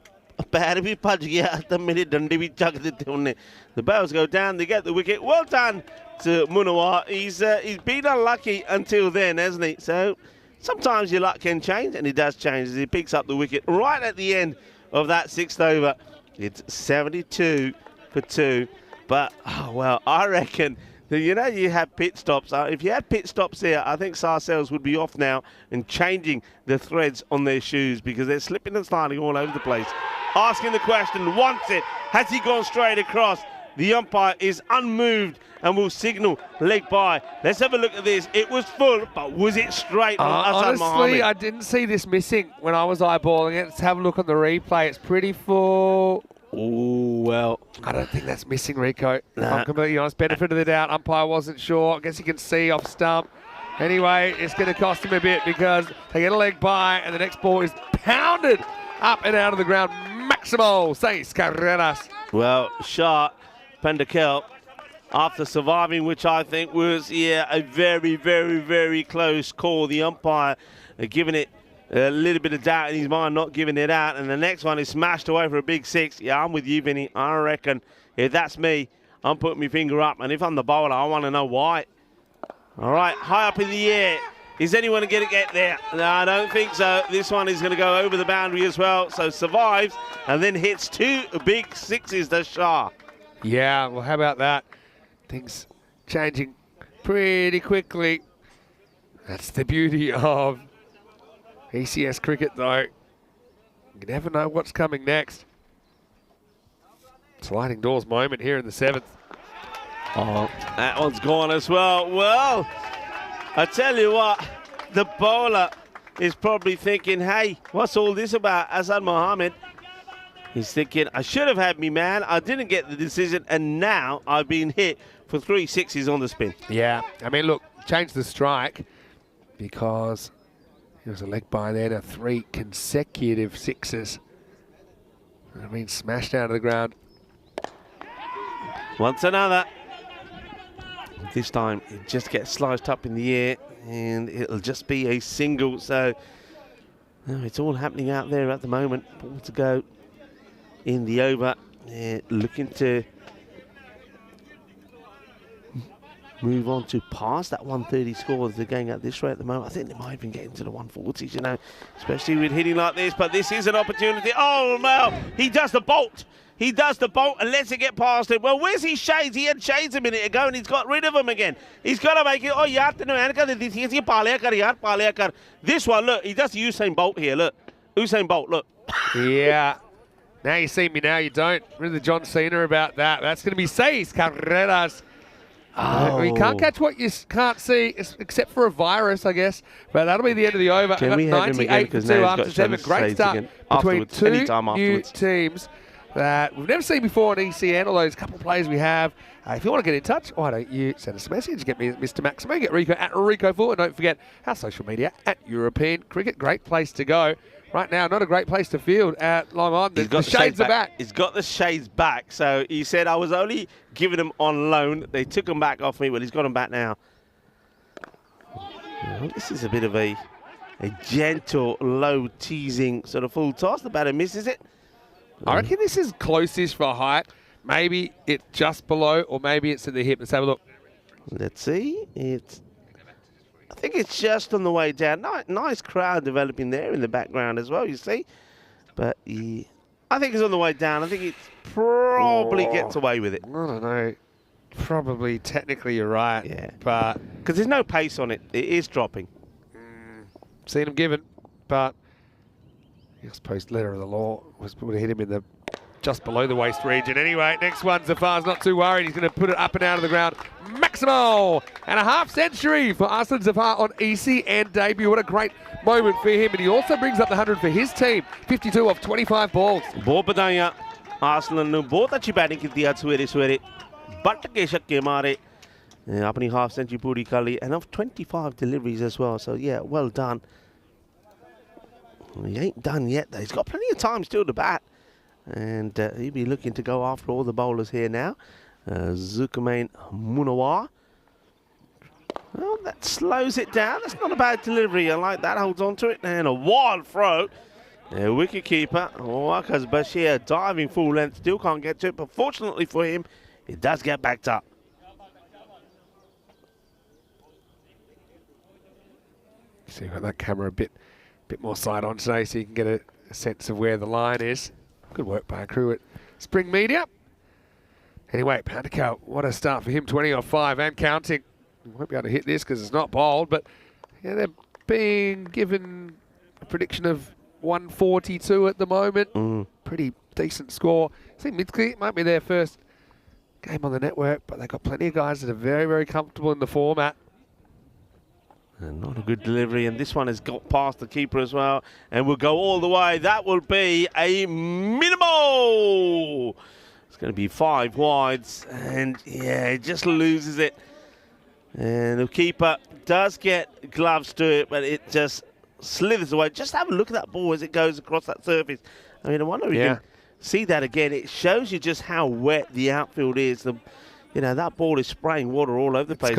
पैर भी फट गया तब मेरी डंडी भी चक देते उन्हें. The bells go down, they get the wicket. Well done to Munawar. He's been unlucky until then, hasn't he? So sometimes your luck can change, and it does change as he picks up the wicket right at the end of that 6th over. It's 72 for 2. But, oh, well, I reckon that, you know, you have pit stops. If you had pit stops here, I think Sarcelles would be off now and changing the threads on their shoes because they're slipping and sliding all over the place. Asking the question, wants it. Has he gone straight across? The umpire is unmoved and will signal leg by. Let's have a look at this. It was full, but was it straight on Azhar Honestly, Mohammed? I didn't see this missing when I was eyeballing it. Let's have a look on the replay. It's pretty full. Oh, well. I don't think that's missing, Rico. If Nah. I'm completely honest. Benefit of the doubt. Umpire wasn't sure. I guess he can see off stump. Anyway, it's going to cost him a bit because they get a leg by and the next ball is pounded up and out of the ground. Maximo 6 carreras. Well, Shah Pendakel, after surviving, which I think was, a very, very, very close call. The umpire giving it a little bit of doubt in his mind, not giving it out. And the next one is smashed away for a big 6. Yeah, I'm with you, Vinny. I reckon if that's me, I'm putting my finger up. And if I'm the bowler, I want to know why. All right, high up in the air. Is anyone going to get there? No, I don't think so. This one is going to go over the boundary as well. So survives and then hits 2 big 6s to Shah. Yeah, well, how about that? Things changing pretty quickly. That's the beauty of ECS cricket, though. You never know what's coming next. Sliding doors moment here in the 7th. Oh, that one's gone as well. Well, I tell you what, the bowler is probably thinking, hey, what's all this about? Azhar Mohammed. He's thinking, I should have had me man. I didn't get the decision, and now I've been hit for 3 6s on the spin. Yeah, I mean, look, change the strike because there was a leg by there to 3 consecutive 6s. I mean, smashed out of the ground. Once another. This time it just gets sliced up in the air and it'll just be a single. So it's all happening out there at the moment. Ball to go in the over. Looking to move on to pass that 130 score. They're going at this rate at the moment. I think they might even get into the 140s, you know, especially with hitting like this. But this is an opportunity. Oh, no, he does the bolt. He does the bolt and lets it get past him. Well, where's his shades? He had shades a minute ago and he's got rid of them again. He's got to make it. Oh, yaar, this one, look, he does the Usain Bolt here. Look, Usain Bolt, look. Yeah. Now you see me, now you don't. Really John Cena about that. That's going to be 6 carreras. Oh. You can't catch what you can't see, except for a virus, I guess. But that'll be the end of the over. Can we have him again? For 2 after 7. Great start between two new afterwards. teams that we've never seen before on ECN, although there's a couple of players we have. If you want to get in touch, why don't you send us a message, get me Mr. Maximo, get Rico at Rico4, and don't forget our social media at European Cricket. Great place to go. Right now, not a great place to field at Long Island. The shades are back. He's got the shades back. So he said, I was only giving them on loan. They took them back off me, but he's got them back now. Well, this is a bit of a gentle, low, teasing sort of full toss. The batter misses it. I reckon this is closest for height. Maybe it's just below, or maybe it's at the hip. Let's have a look. Let's see. I think it's just on the way down. Nice crowd developing there in the background as well, you see. But I think it's on the way down. I think it probably gets away with it. I don't know. Probably, technically, you're right. Yeah. But because there's no pace on it. It is dropping. Seen him given, but I suppose letter of the law would have hit him in the just below the waist region. Anyway, next one, Zafar's not too worried. He's going to put it up and out of the ground. Maximo! And a half century for Aslan Zafar on ECN debut. What a great moment for him. And he also brings up the 100 for his team. 52 off 25 balls. बहुत बताया आसलन ने बहुत अच्छी batting की थी आज सवेरे सवेरे बट के छक्के मारे Apni half century Puri Kali, and of 25 deliveries as well. So, yeah, well done. He ain't done yet, though. He's got plenty of time still to bat. And he'll be looking to go after all the bowlers here now. Zulkarnain Munawar. Well, that slows it down. That's not a bad delivery. I like that. Holds on to it. And a wild throw. Wicket keeper, Waqas Bashir, diving full length. Still can't get to it. But fortunately for him, it does get backed up. So you've got that camera a bit more side on today so you can get a sense of where the line is. Good work by our crew at Spring Media. Anyway, Pandikal, what a start for him. 20 off 5 and counting. He won't be able to hit this because it's not bowled, but yeah, they're being given a prediction of 142 at the moment. Pretty decent score. I think Midkey might be their first game on the network, but they've got plenty of guys that are very, very comfortable in the format. And not a good delivery, and this one has got past the keeper as well, and will go all the way. That will be a minimal. It's going to be 5 wides, and yeah, it just loses it. And the keeper does get gloves to it, but it just slithers away. Just have a look at that ball as it goes across that surface. I mean, I wonder if you can see that again. It shows you just how wet the outfield is. You know, that ball is spraying water all over the place.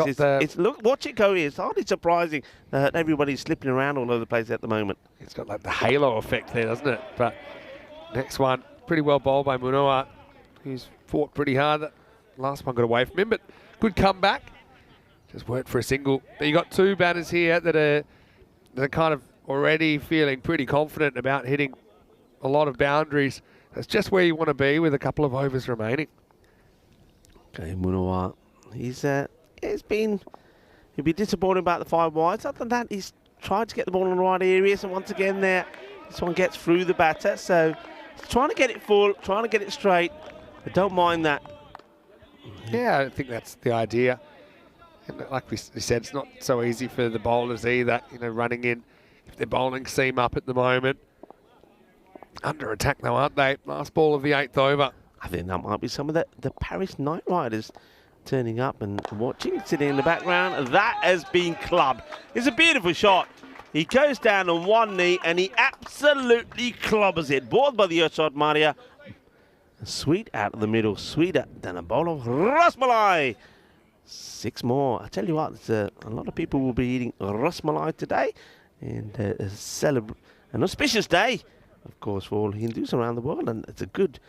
Look, watch it go here. It's hardly surprising that everybody's slipping around all over the place at the moment. It's got like the halo effect there, doesn't it? But next one, pretty well bowled by Munoa. He's fought pretty hard. That last one got away from him, but good comeback. Just worked for a single. But you got 2 batters here that are kind of already feeling pretty confident about hitting a lot of boundaries. That's just where you want to be with a couple of overs remaining. Okay, Munoa. He'll be disappointed about the 5 wides. Other than that, he's tried to get the ball in the right areas, and once again there, this one gets through the batter. So he's trying to get it full, trying to get it straight. I don't mind that. Yeah, I think that's the idea. And like we said, it's not so easy for the bowlers either, you know, running in. If their bowling seam up at the moment. Under attack though, aren't they? Last ball of the 8th over. I think that might be some of the Paris Knight Riders turning up and watching, sitting in the background. That has been clubbed. It's a beautiful shot. He goes down on one knee and he absolutely clubbers it. Balled by the Urshad Maria. Sweet out of the middle, sweeter than a bowl of rasmalai. 6 more. I tell you what, a lot of people will be eating rasmalai today, and an auspicious day, of course, for all Hindus around the world, and it's a good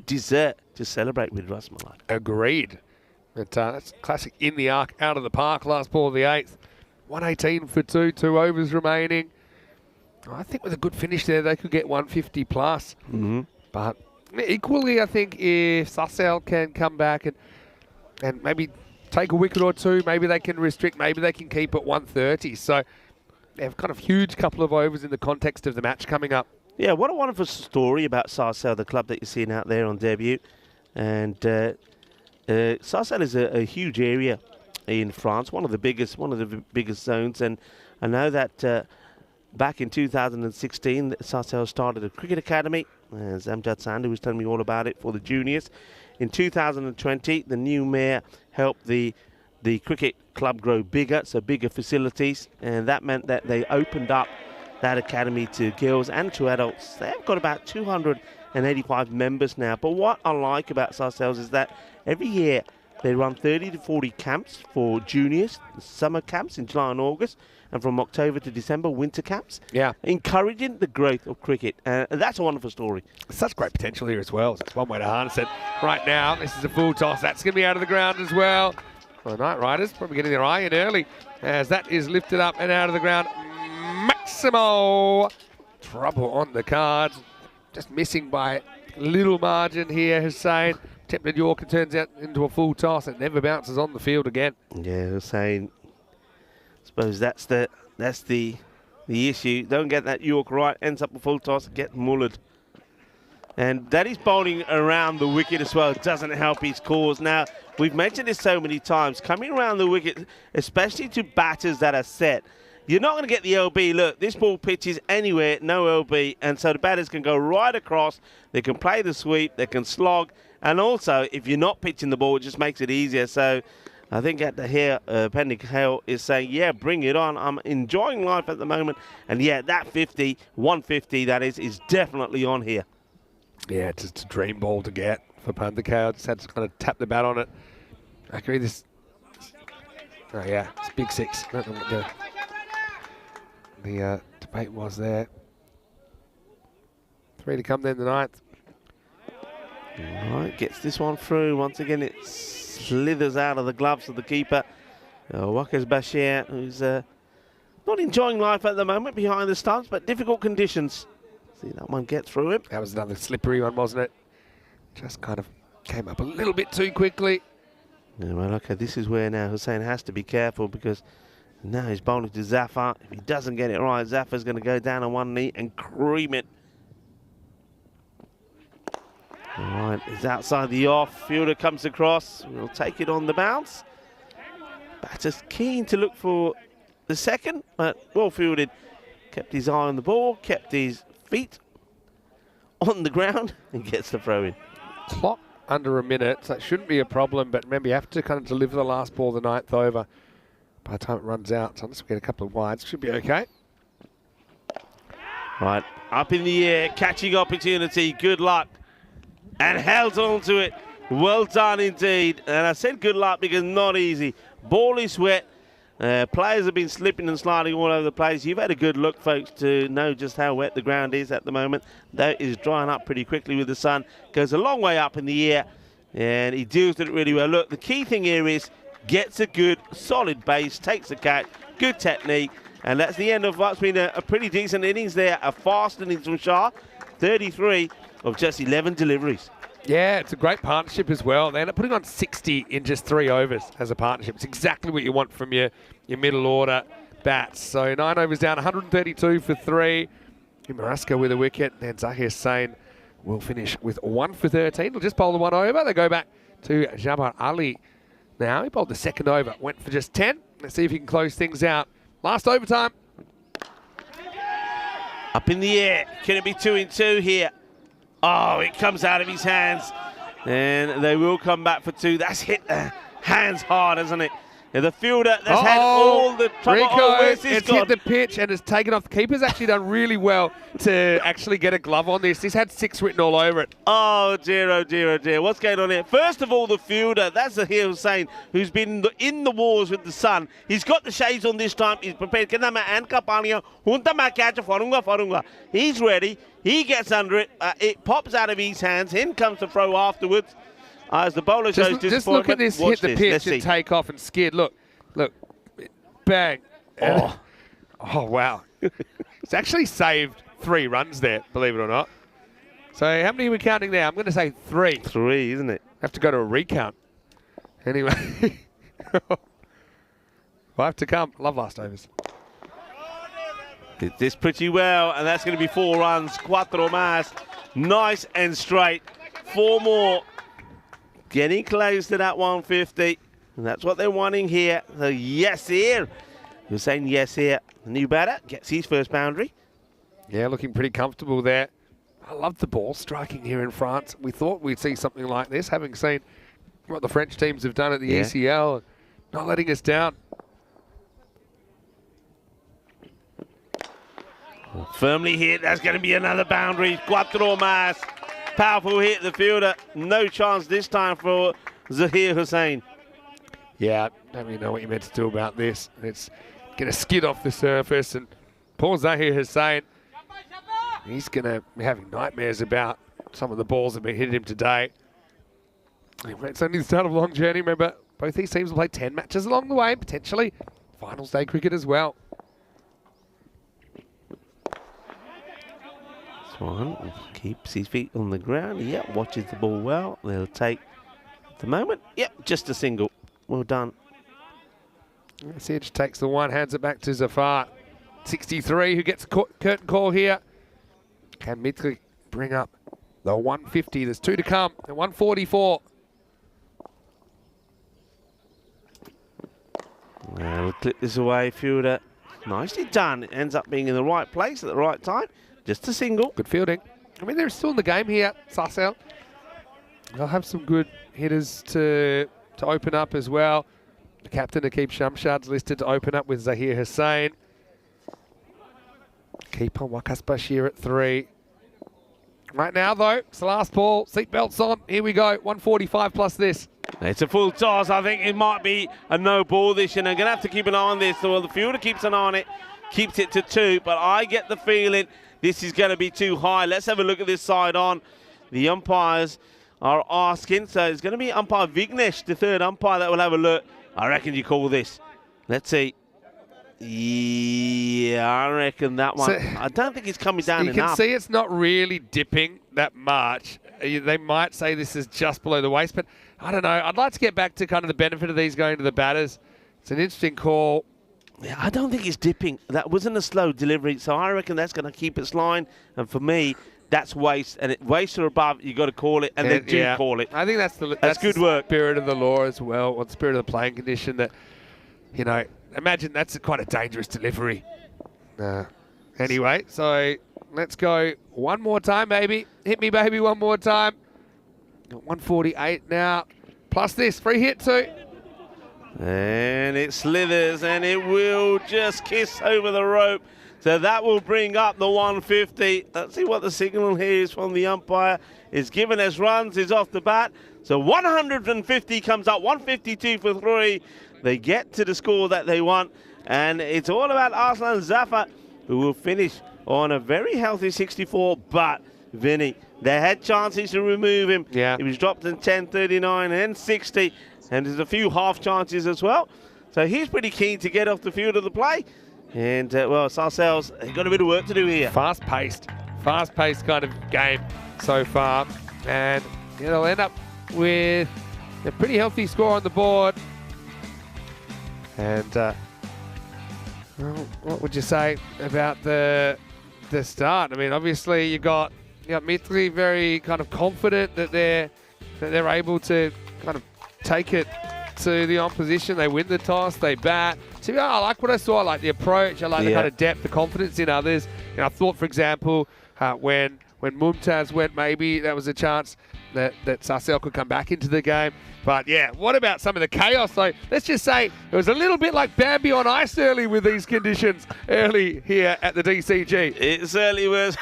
dessert to celebrate with rasmalai. Agreed. But that's classic in the arc, out of the park. Last ball of the 8th. 118 for 2 overs remaining. I think with a good finish there, they could get 150 plus. But equally, I think if Sassel can come back and maybe take a wicket or 2, maybe they can restrict, maybe they can keep at 130. So they've got a huge couple of overs in the context of the match coming up. Yeah, what a wonderful story about Sarcelles, the club that you're seeing out there on debut. And Sarcelles is a huge area in France, one of the biggest zones. And I know that back in 2016, Sarcelles started a cricket academy. Zamjad Sandhu was telling me all about it for the juniors. In 2020, the new mayor helped the cricket club grow bigger, so bigger facilities, and that meant that they opened up that academy to girls and to adults. They've got about 285 members now. But what I like about Sarcelles is that every year they run 30 to 40 camps for juniors, summer camps in July and August, and from October to December, winter camps. Yeah. Encouraging the growth of cricket. And that's a wonderful story. Such great potential here as well. So that's one way to harness it. Right now, this is a full toss. That's going to be out of the ground as well. Well, the Knight Riders probably getting their eye in early as that is lifted up and out of the ground. Maximo. Trouble on the cards. Just missing by little margin here, Hussain. Tempted Yorker turns out into a full toss and never bounces on the field again. Yeah, Hussain. I suppose that's the issue. Don't get that York right, ends up a full toss, get mullered. And that is bowling around the wicket as well. It doesn't help his cause. Now, we've mentioned this so many times. Coming around the wicket, especially to batters that are set, you're not going to get the LB. Look, this ball pitches anywhere, no LB. And so the batters can go right across. They can play the sweep. They can slog. And also, if you're not pitching the ball, it just makes it easier. So I think at the here, Penny Hale is saying, yeah, bring it on. I'm enjoying life at the moment. And yeah, that 50, 150 that is definitely on here. Yeah, it's just a dream ball to get for Pandakale. Just had to kind of tap the bat on it. I agree this. Oh yeah, it's big six. I don't know what the debate was there. 3 to come then the 9th. All right, gets this one through. Once again, it slithers out of the gloves of the keeper. Wakas Bashir, who's not enjoying life at the moment behind the stumps, but difficult conditions. See that one get through him. That was another slippery one, wasn't it? Just kind of came up a little bit too quickly. Yeah, well, okay, this is where now Hussein has to be careful because now he's bowling to Zafar. If he doesn't get it right, Zafar's going to go down on one knee and cream it. All right, he's outside the off. Fielder comes across. We'll take it on the bounce. Batter's keen to look for the second, but well fielded. Kept his eye on the ball, kept his feet on the ground, and gets the throw in. Clock under a minute, so it shouldn't be a problem, but remember you have to kind of deliver the last ball the 9th over by the time it runs out. So unless we get a couple of wides, should be okay. Right, up in the air, catching opportunity, good luck. And held on to it. Well done indeed. And I said good luck because not easy. Ball is wet. Players have been slipping and sliding all over the place. You've had a good look, folks, to know just how wet the ground is at the moment. That is drying up pretty quickly with the sun. Goes a long way up in the air. And he deals with it really well. Look, the key thing here is gets a good, solid base, takes the catch, good technique. And that's the end of what's been a pretty decent innings there. A fast innings from Shah. 33 of just 11 deliveries. Yeah, it's a great partnership as well. They end up putting on 60 in just 3 overs as a partnership. It's exactly what you want from your middle order bats. So 9 overs down, 132 for 3. Maraska with a wicket. Then Zahir Sain will finish with 1 for 13. He'll just bowl the 1 over. They go back to Jabbar Ali. Now he bowled the 2nd over. Went for just 10. Let's see if he can close things out. Last overtime. Up in the air. Can it be 2 in 2 here? Oh, it comes out of his hands. And they will come back for 2. That's hit the hands hard, isn't it? And the fielder that's had all the trouble. Rico, Where's it's gone? hit the pitch and it's taken off. The keeper's actually done really well to actually get a glove on this. He's had 6 written all over it. Oh, dear, oh, dear, oh, dear. What's going on here? First of all, the fielder, that's Zahir Hussain, who's been in the wars with the sun. He's got the shades on this time. He's prepared. He's ready. He gets under it. It pops out of his hands. In comes the throw afterwards. As the bowler shows Just look at this, hit the pitch and take off and skid. Look, bang. Oh, Oh, wow. It's actually saved 3 runs there, believe it or not. So how many are we counting now? I'm going to say 3. 3, isn't it? Have to go to a recount. Anyway. We'll have to come. Love last overs. Did this pretty well, and that's going to be 4 runs. 4 más. Nice and straight. 4 more. Getting close to that 150. And that's what they're wanting here. So yes here. You're saying yes here. The new batter gets his first boundary. Yeah, looking pretty comfortable there. I love the ball striking here in France. We thought we'd see something like this, having seen what the French teams have done at the ECL. Not letting us down. Firmly hit. That's going to be another boundary. 4 más. Powerful hit. The fielder. No chance this time for Zahir Hussain. Yeah, I don't really know what you meant to do about this. It's going to skid off the surface, and poor Zahir Hussain, he's going to be having nightmares about some of the balls that have been hitting him today. It's only the start of a long journey. Remember, both these teams will play 10 matches along the way, and potentially finals day cricket as well. Swan keeps his feet on the ground. Yep, watches the ball well. They'll take the moment. Yep, just a single. Well done. Sidge takes the 1, hands it back to Zafar. 63, who gets a curtain call here. Can Mitri bring up the 150? There's 2 to come, and 144. We'll clip this away, fielder. Nicely done. It ends up being in the right place at the right time. Just a single. Good fielding. I mean, they're still in the game here, Sassel. They'll have some good hitters to open up as well. The captain, Aqib Shamshad's listed to open up with Zahir Hussain. Keeper Wakas Bashir at 3. Right now, though, it's the last ball. Seatbelts on. Here we go. 145 plus this. It's a full toss. I think it might be a no ball this, and I'm going to have to keep an eye on this. Well, the fielder keeps an eye on it, keeps it to 2, but I get the feeling this is going to be too high. Let's have a look at this side on. The umpires are asking, so it's going to be umpire Vignesh, the third umpire, that will have a look. I reckon you call this. Let's see. Yeah, I reckon that one. So, I don't think it's coming down enough. You can see it's not really dipping that much. They might say this is just below the waist, but I don't know. I'd like to get back to kind of the benefit of these going to the batters. It's an interesting call. Yeah, I don't think it's dipping. That wasn't a slow delivery, so I reckon that's going to keep its line. And for me, that's waste. And waste or above, you got to call it, and they do call it. I think that's good the work. Spirit of the law as well, or the spirit of the playing condition. That, you know, imagine that's quite a dangerous delivery. Anyway, so let's go one more time, baby. Hit me, baby, one more time. Got 148 now. Plus this, free hit too. And it slithers, and it will just kiss over the rope. So that will bring up the 150. Let's see what the signal here is from the umpire. It's given as runs, is off the bat. So 150 comes up, 152 for 3. They get to the score that they want. And it's all about Arslan Zafar, who will finish on a very healthy 64. But, Vinny, they had chances to remove him. Yeah. He was dropped in 10, 39, and 60. And there's a few half chances as well. So he's pretty keen to get off the field of the play. And, well, Sarcelles, got a bit of work to do here. Fast-paced kind of game so far. And it'll end up with a pretty healthy score on the board. And well, what would you say about the start? I mean, obviously you got Mitri very kind of confident that they're able to kind of take it to the opposition. They win the toss, they bat. So I like what I saw. I like the approach. I like the kind of depth, the confidence in others. I thought, for example, when Mumtaz went, maybe that was a chance that Sarcelles could come back into the game. But yeah, what about some of the chaos though? Let's just say it was a little bit like Bambi on ice early with these conditions early here at the DCG. It certainly was.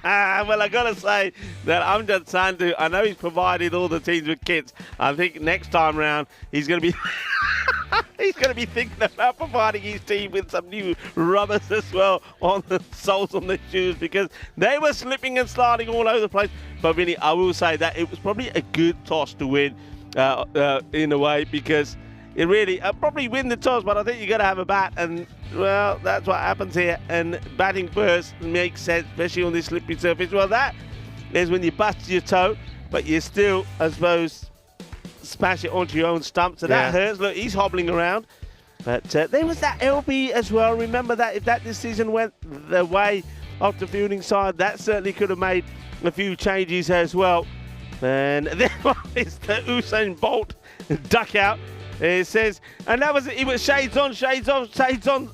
Well, I got to say that Amjad Sandhu, I know he's provided all the teams with kits. I think next time round he's going to be he's going to be thinking about providing his team with some new rubbers as well on the soles on the shoes, because they were slipping and sliding all over the place. But really, I will say that it was probably a good toss to win in a way, because it really probably win the toss, but I think you got to have a bat, and well, that's what happens here. And batting first makes sense, especially on this slippery surface. Well, that is when you bust your toe, but you still, I suppose, smash it onto your own stump. So that hurts. Look, he's hobbling around. But there was that LB as well. Remember that if that decision went the way of the fielding side, that certainly could have made a few changes as well. And then it's the Usain Bolt duck out. It says, and that was it. Was shades on, shades off, shades on,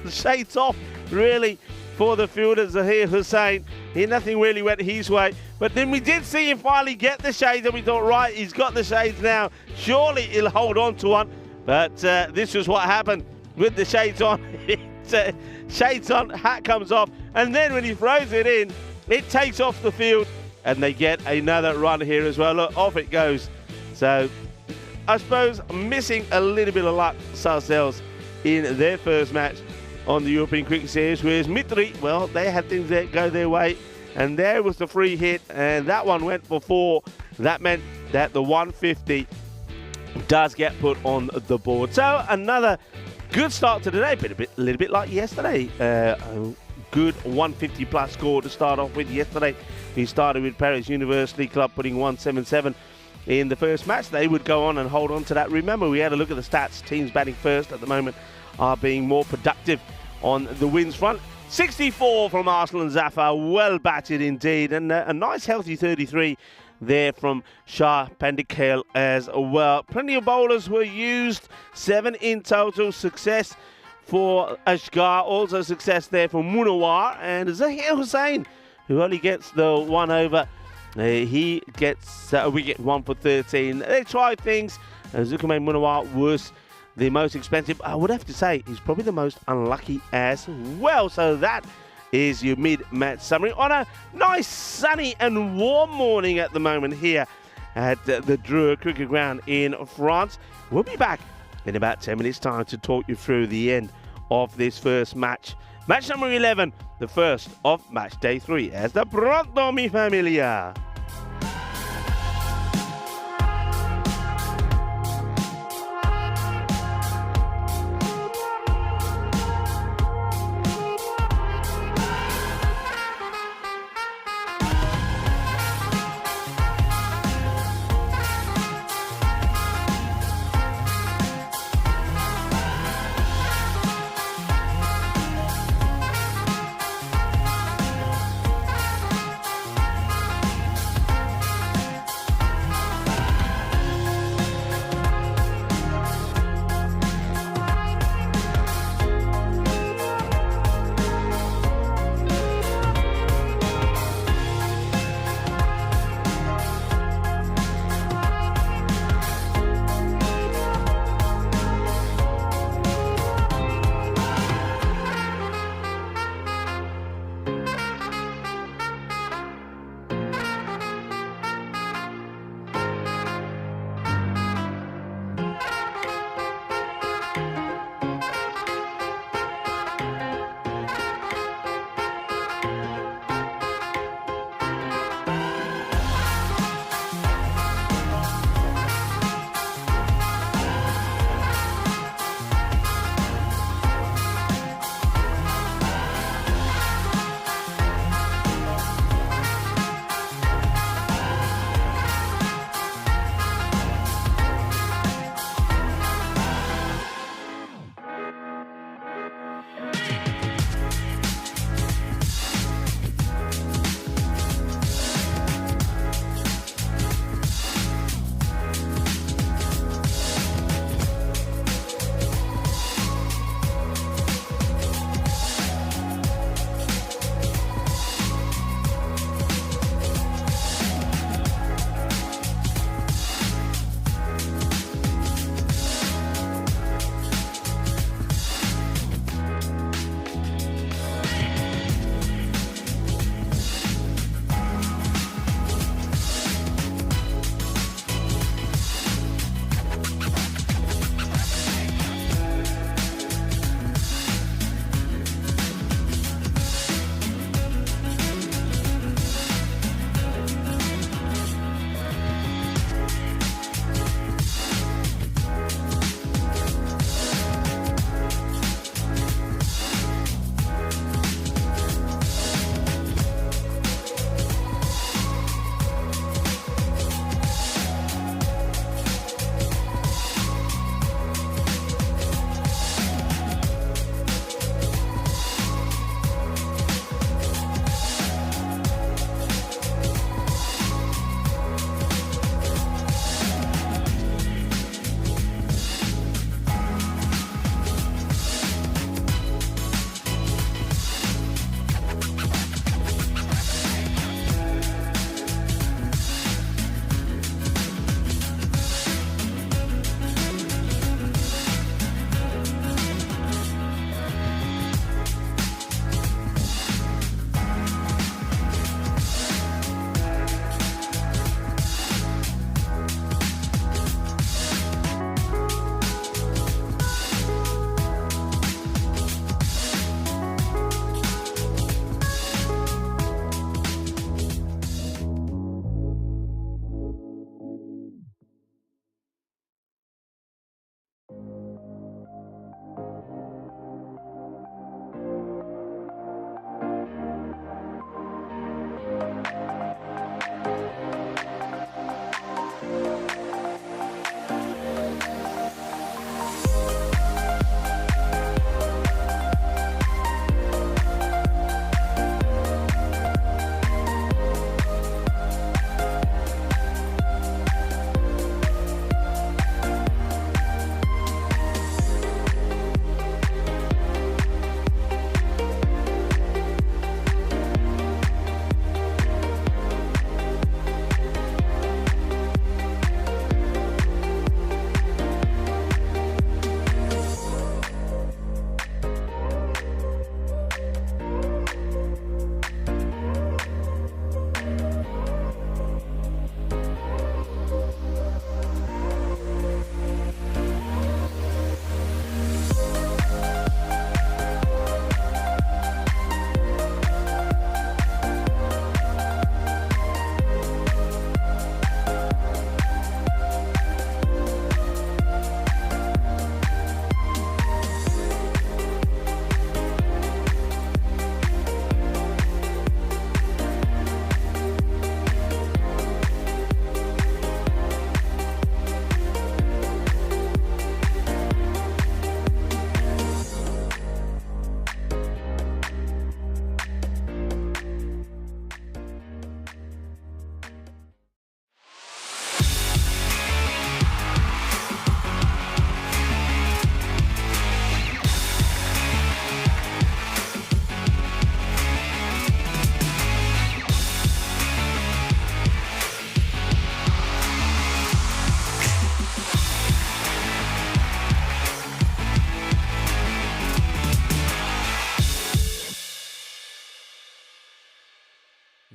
shades off, really, for the fielder Zahir Hussain. Nothing really went his way. But then we did see him finally get the shades, and we thought, right, he's got the shades now. Surely he'll hold on to one. But this was what happened with the shades on. Shades on, hat comes off, and then when he throws it in, it takes off the field, and they get another run here as well. Look, off it goes. So I suppose missing a little bit of luck, Sarcelles, in their first match on the European Cricket Series, whereas Mitri, well, they had things that go their way, and there was the free hit, and that one went for 4. That meant that the 150 does get put on the board. So another good start to the day, but a little bit like yesterday. A good 150 plus score to start off with yesterday. We started with Paris University Club putting 177 in the first match. They would go on and hold on to that. Remember, we had a look at the stats. Teams batting first at the moment are being more productive on the wins front. 64 from Arslan Zafar, well batted indeed, and a nice healthy 33 there from Shah Pandikale as well. Plenty of bowlers were used, 7 in total. Success for Ashgar, also success there for Munawar, and Zahir Hussain, who only gets the 1 over. We get 1 for 13. They tried things. Zulkarnain Munawar was the most expensive. I would have to say he's probably the most unlucky as well. So that is your mid-match summary on a nice sunny and warm morning at the moment here at the Dreux Cricket Ground in France. We'll be back in about 10 minutes time to talk you through the end of this first match. Match number 11, the first of match day 3 as the Pronto mi familia.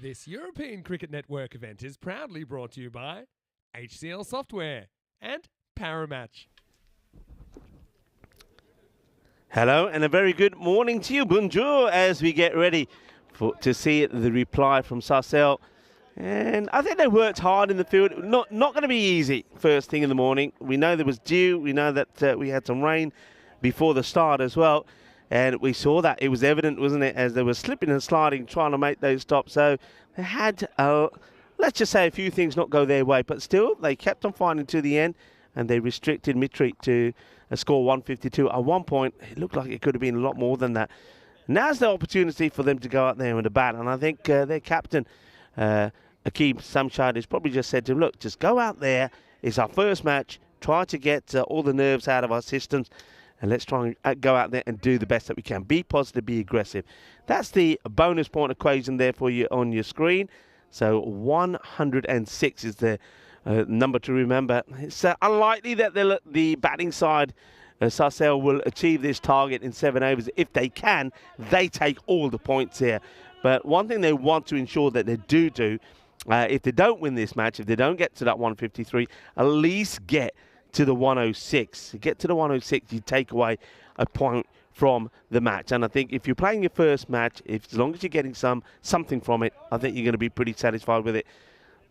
This European Cricket Network event is proudly brought to you by HCL Software and Paramatch. Hello and a very good morning to you, bonjour, as we get ready to see the reply from Sarcelle. And I think they worked hard in the field. Not going to be easy first thing in the morning. We know there was dew. We know that we had some rain before the start as well. And we saw that. It was evident, wasn't it, as they were slipping and sliding, trying to make those stops. So they had, let's just say, a few things not go their way. But still, they kept on fighting to the end, and they restricted Mitri to a score 152. At one point, it looked like it could have been a lot more than that. Now's the opportunity for them to go out there with a bat. And I think their captain, Aqib Samshad, has probably just said to him, look, just go out there. It's our first match. Try to get all the nerves out of our systems. And let's try and go out there and do the best that we can. Be positive, be aggressive. That's the bonus point equation there for you on your screen. So 106 is the number to remember. It's unlikely that the batting side, Sarcelle, will achieve this target in 7 overs. If they can, they take all the points here. But one thing they want to ensure that they do, if they don't win this match, if they don't get to that 153, at least get to the 106. Get to the 106, you take away a point from the match. And I think if you're playing your first match, as long as you're getting something from it, I think you're going to be pretty satisfied with it.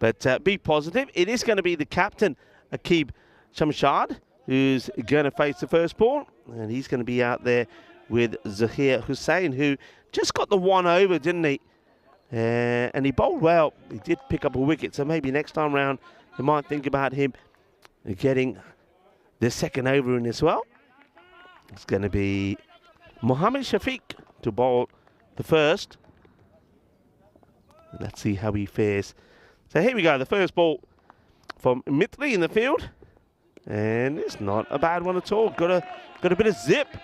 But be positive. It is going to be the captain, Aqib Shamshad, who's going to face the first ball. And he's going to be out there with Zahir Hussain, who just got the 1 over, didn't he? And he bowled well. He did pick up a wicket, so maybe next time round you might think about him getting the second over in as well. It's going to be Mohammad Shafiq to bowl the first. Let's see how he fares. So here we go, the first ball from Mitri in the field. And it's not a bad one at all. Got a bit of zip.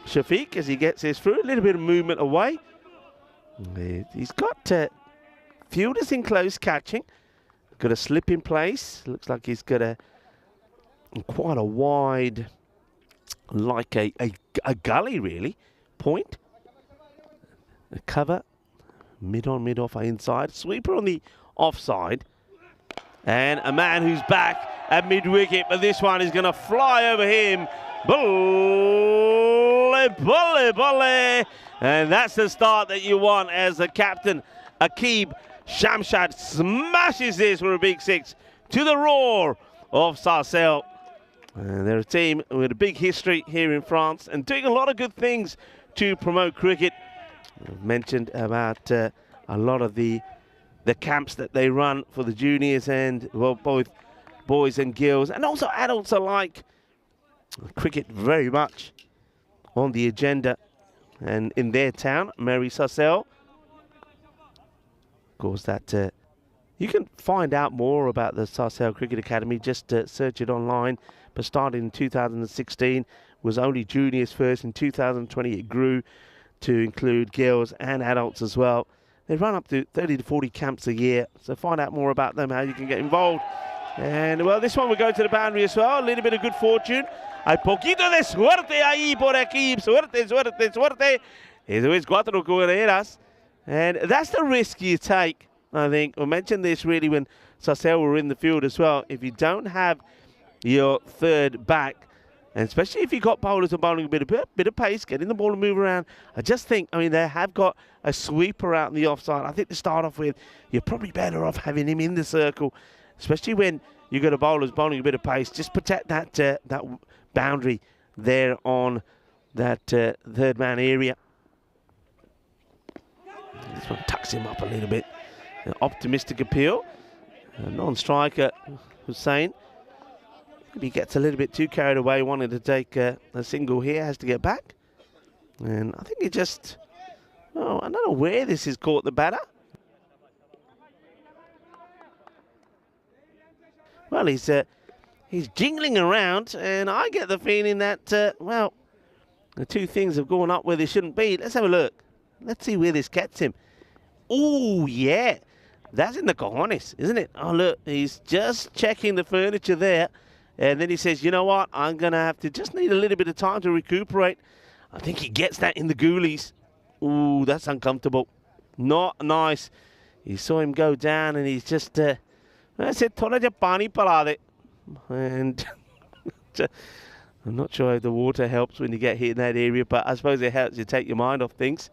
Shafiq, as he gets his through, a little bit of movement away. He's got fielders in close catching. Got a slip in place. Looks like he's got quite a wide, like a gully really, point. A cover, mid on, mid off, inside. Sweeper on the offside. And a man who's back at mid-wicket, but this one is going to fly over him. Bully, bully, bully. And that's the start that you want as the captain, Aqib Shamshad, smashes this for a big 6 to the roar of Sarcelle. And they're a team with a big history here in France and doing a lot of good things to promote cricket. I've mentioned about a lot of the camps that they run for the juniors and, well, both boys and girls and also adults alike. Cricket very much on the agenda. And in their town, Mary Sarcelle. Of course, that you can find out more about the Sarcelle Cricket Academy. Just search it online. But started in 2016, was only juniors first. In 2020, it grew to include girls and adults as well. They run up to 30 to 40 camps a year. So find out more about them, how you can get involved. And, well, this one will go to the boundary as well. A little bit of good fortune. Hay poquito de suerte ahí por aquí. Suerte, suerte, suerte. Eso es 4 carreras. And that's the risk you take, I think. I mentioned this really when Sarcelle were in the field as well. If you don't have your third back, and especially if you've got bowlers and bowling a bit of pace, getting the ball to move around, I just think, I mean, they have got a sweeper out in the offside. I think to start off with, you're probably better off having him in the circle, especially when you've got a bowler's bowling a bit of pace. Just protect that boundary there on that third man area. This one tucks him up a little bit. An optimistic appeal. A non-striker, Hussain. Maybe gets a little bit too carried away, wanting to take a single here, has to get back. And I think he just, I don't know where this has caught the batter. Well, he's jingling around, and I get the feeling that, well, the two things have gone up where they shouldn't be. Let's have a look. Let's see where this gets him. Oh, yeah. That's in the cojones, isn't it? Oh, look, he's just checking the furniture there. And then he says, you know what? I'm going to have to just need a little bit of time to recuperate. I think he gets that in the goolies. Ooh, that's uncomfortable. Not nice. You saw him go down, and he's just, I said, "Thoda ja pani pala de." And I'm not sure if the water helps when you get hit in that area, but I suppose it helps you take your mind off things.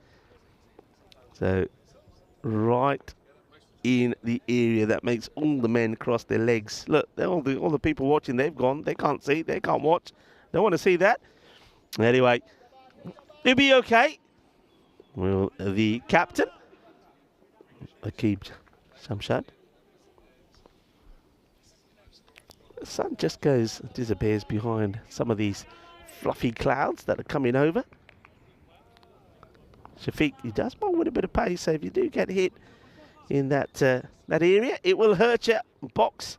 So, right in the area that makes all the men cross their legs. Look, all the people watching, they've gone. They can't see. They can't watch. They want to see that. Anyway, it'll be okay. Well, the captain, Akib Shamshad. The sun just disappears behind some of these fluffy clouds that are coming over. Shafiq, he does bowl with a bit of pace, so if you do get hit in that area, it will hurt you. Box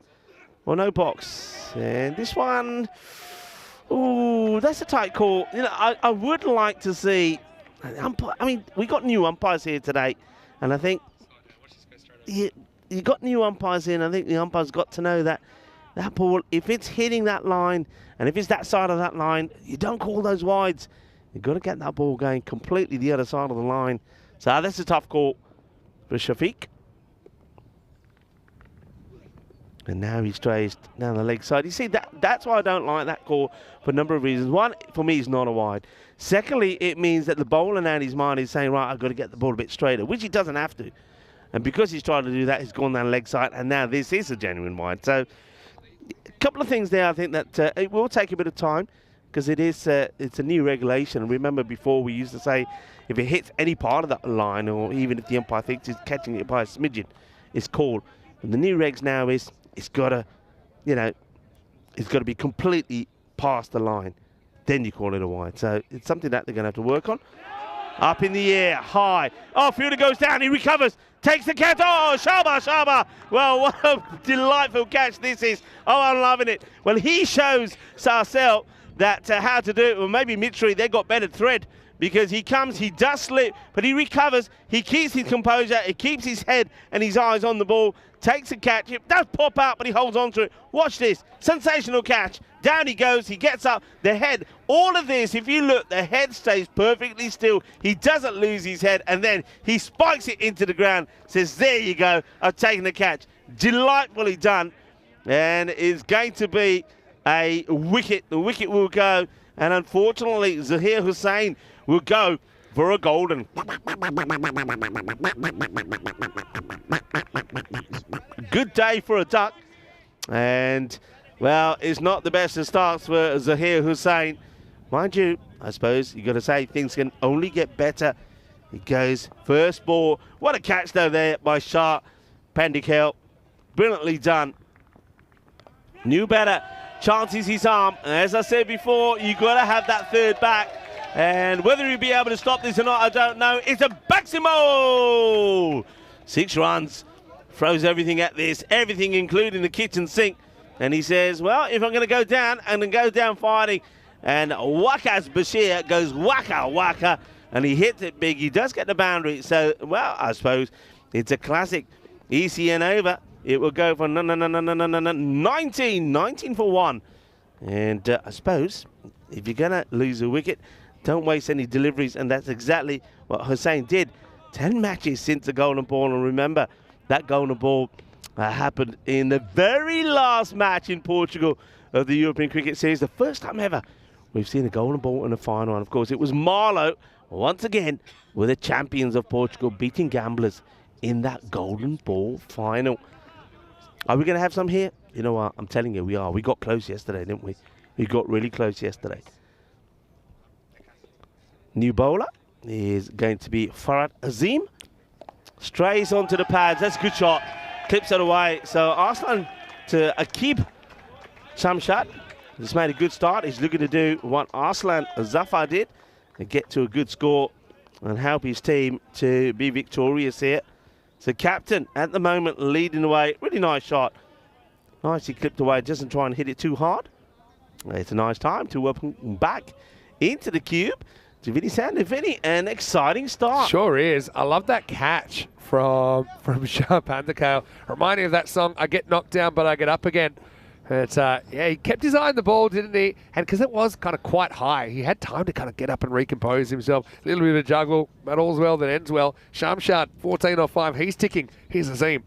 or no box. And this one, ooh, that's a tight call. You know, I would like to see. I mean, we got new umpires here today, and I think you got new umpires in. I think the umpires got to know that ball, if it's hitting that line, and if it's that side of that line, you don't call those wides. You've got to get that ball going completely the other side of the line. So that's a tough call for Shafiq. And now he's traced down the leg side. You see, that's why I don't like that call for a number of reasons. One, for me, it's not a wide. Secondly, it means that the bowler now in his mind is saying, right, I've got to get the ball a bit straighter, which he doesn't have to. And because he's trying to do that, he's gone down the leg side, and now this is a genuine wide. So a couple of things there. I think that it will take a bit of time because it's a new regulation. Remember before we used to say if it hits any part of that line, or even if the umpire thinks it's catching it by a smidgen, it's called. And the new regs now is it's got to, it's got to be completely past the line. Then you call it a wide. So it's something that they're going to have to work on. Up in the air, high. Oh, fielder goes down, he recovers, takes the catch. Oh, Shaba. Well, what a delightful catch this is. Oh, I'm loving it. Well, he shows Sarcel that how to do it. Well, maybe Mitri, they got better thread because he comes, he does slip, but he recovers. He keeps his composure, he keeps his head and his eyes on the ball, takes a catch. It does pop out, but he holds on to it. Watch this. Sensational catch. Down he goes. He gets up. The head. All of this, if you look, the head stays perfectly still. He doesn't lose his head. And then he spikes it into the ground. Says, there you go. I've taken the catch. Delightfully done. And it's going to be a wicket. The wicket will go. And unfortunately, Zahir Hussain will go for a golden. Good day for a duck. And, well, it's not the best of starts for Zahir Hussain. Mind you, I suppose you've got to say things can only get better. He goes first ball. What a catch, though, there by Shah Pandikal. Brilliantly done. Knew better. Chances his arm. As I said before, you've got to have that third back. And whether he'll be able to stop this or not, I don't know. It's a Baximo! 6 runs. Throws everything at this. Everything, including the kitchen sink. And he says, well, if I'm going to go down, I'm going to go down fighting. And Waka's Bashir goes waka. And he hits it big. He does get the boundary. So, well, I suppose it's a classic ECN over. It will go for 19 for 1. And I suppose if you're going to lose a wicket, don't waste any deliveries. And that's exactly what Hussain did. 10 matches since the golden ball. And remember, that golden ball happened in the very last match in Portugal of the European Cricket Series. The first time ever we've seen a golden ball in a final. And of course, it was Marlow, once again, were the champions of Portugal, beating gamblers in that golden ball final. Are we going to have some here? You know what? I'm telling you, we are. We got close yesterday, didn't we? We got really close yesterday. New bowler is going to be Farad Azim. Strays onto the pads. That's a good shot. Clips it away. So Arslan to Akib Shamshad. He's made a good start. He's looking to do what Arslan Zafar did and get to a good score and help his team to be victorious here. So captain at the moment leading the way. Really nice shot. Nicely clipped away. Doesn't try and hit it too hard. It's a nice time to welcome back into the cube to Vinny Sander. Vinny, an exciting start. Sure is. I love that catch from Shah Pandikal. Reminding of that song, I get knocked down, but I get up again. But, yeah, he kept his eye on the ball, didn't he? And because it was kind of quite high, he had time to kind of get up and recompose himself. A little bit of a juggle, but all's well that ends well. Shamshad, 14 off 5. He's ticking. Here's Azim.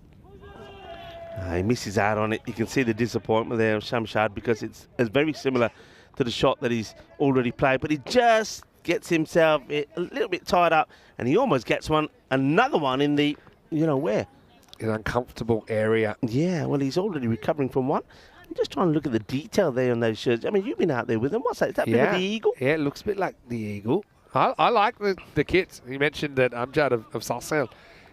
He misses out on it. You can see the disappointment there of Shamshad because it's very similar to the shot that he's already played. But he just gets himself a little bit tied up, and he almost gets another one in the, where? An uncomfortable area. Yeah, well, he's already recovering from one. I'm just trying to look at the detail there on those shirts. I mean, you've been out there with them. What's that? Is that a bit of the eagle? Yeah, it looks a bit like the eagle. I like the kits. He mentioned that Amjad of Sarcelles,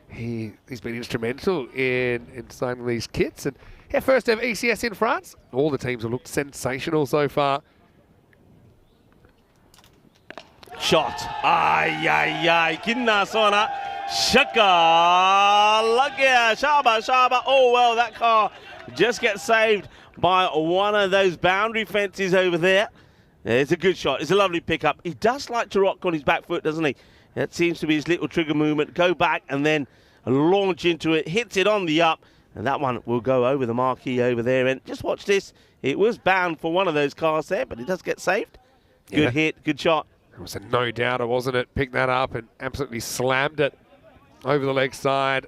he's been instrumental in signing these kits. And yeah, first ever ECS in France. All the teams have looked sensational so far. Shot. Ay. Kinnasona. Shaka. Shaba. Oh, well, that car just gets saved by one of those boundary fences over there. It's a good shot. It's a lovely pickup. He does like to rock on his back foot, doesn't he? That seems to be his little trigger movement. Go back and then launch into it. Hits it on the up. And that one will go over the marquee over there. And just watch this. It was bound for one of those cars there, but it does get saved. Good hit. Good shot. It was a no-doubter, wasn't it? Picked that up and absolutely slammed it over the leg side.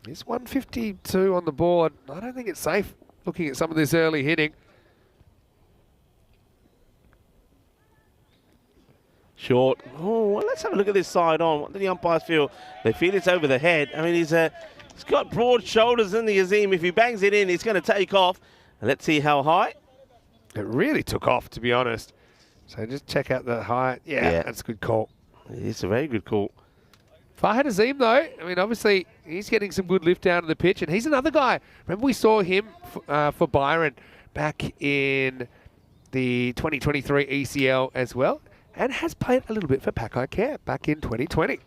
It's 152 on the board. I don't think it's safe looking at some of this early hitting. Short. Oh, well, let's have a look at this side on. What do the umpires feel? They feel it's over the head. I mean, he's got broad shoulders in the Azim. If he bangs it in, he's going to take off. And let's see how high. It really took off, to be honest. So just check out the height. Yeah, that's a good call. It's a very good call. Farhad Azim, though, I mean, obviously, he's getting some good lift down to the pitch, and he's another guy. Remember we saw him for Byron back in the 2023 ECL as well, and has played a little bit for Pakai Care back in 2020.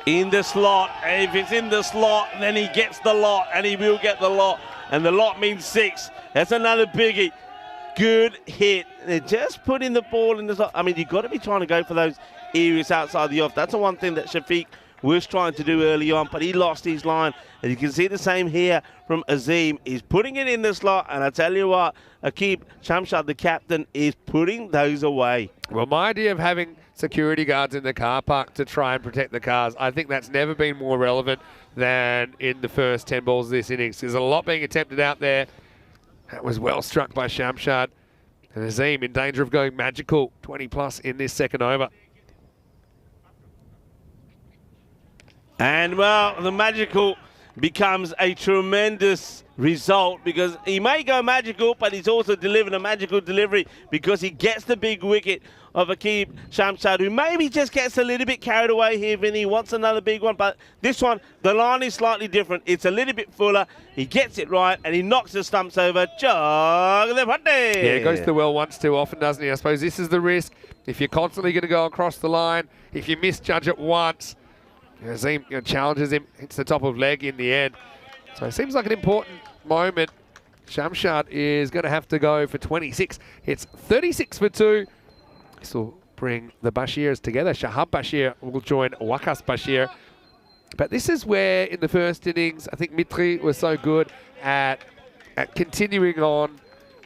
In the slot. If it's in the slot, then he gets the lot, and he will get the lot. And the lot means 6. That's another biggie. Good hit. They're just putting the ball in the slot. I mean, you've got to be trying to go for those areas outside the off. That's the one thing that Shafiq was trying to do early on, but he lost his line. And you can see the same here from Azim. He's putting it in the slot, and I tell you what, Aqib Shamshad, the captain, is putting those away. Well, my idea of having security guards in the car park to try and protect the cars, I think that's never been more relevant than in the first 10 balls of this innings. There's a lot being attempted out there. That was well struck by Shamshad. And Azim in danger of going magical, 20 plus in this second over. And, well, the magical becomes a tremendous result because he may go magical, but he's also delivered a magical delivery because he gets the big wicket of Aqib Shamshad, who maybe just gets a little bit carried away here, Vinny. Wants another big one, but this one, the line is slightly different. It's a little bit fuller. He gets it right, and he knocks the stumps over. Yeah, it goes to the well once too often, doesn't he? I suppose this is the risk. If you're constantly going to go across the line, if you misjudge it once, Azim challenges him, hits the top of leg in the end. So it seems like an important moment. Shamshad is going to have to go for 26. It's 36 for 2. This will bring the Bashirs together. Shahab Bashir will join Waqas Bashir. But this is where, in the first innings, I think Mitri was so good at continuing on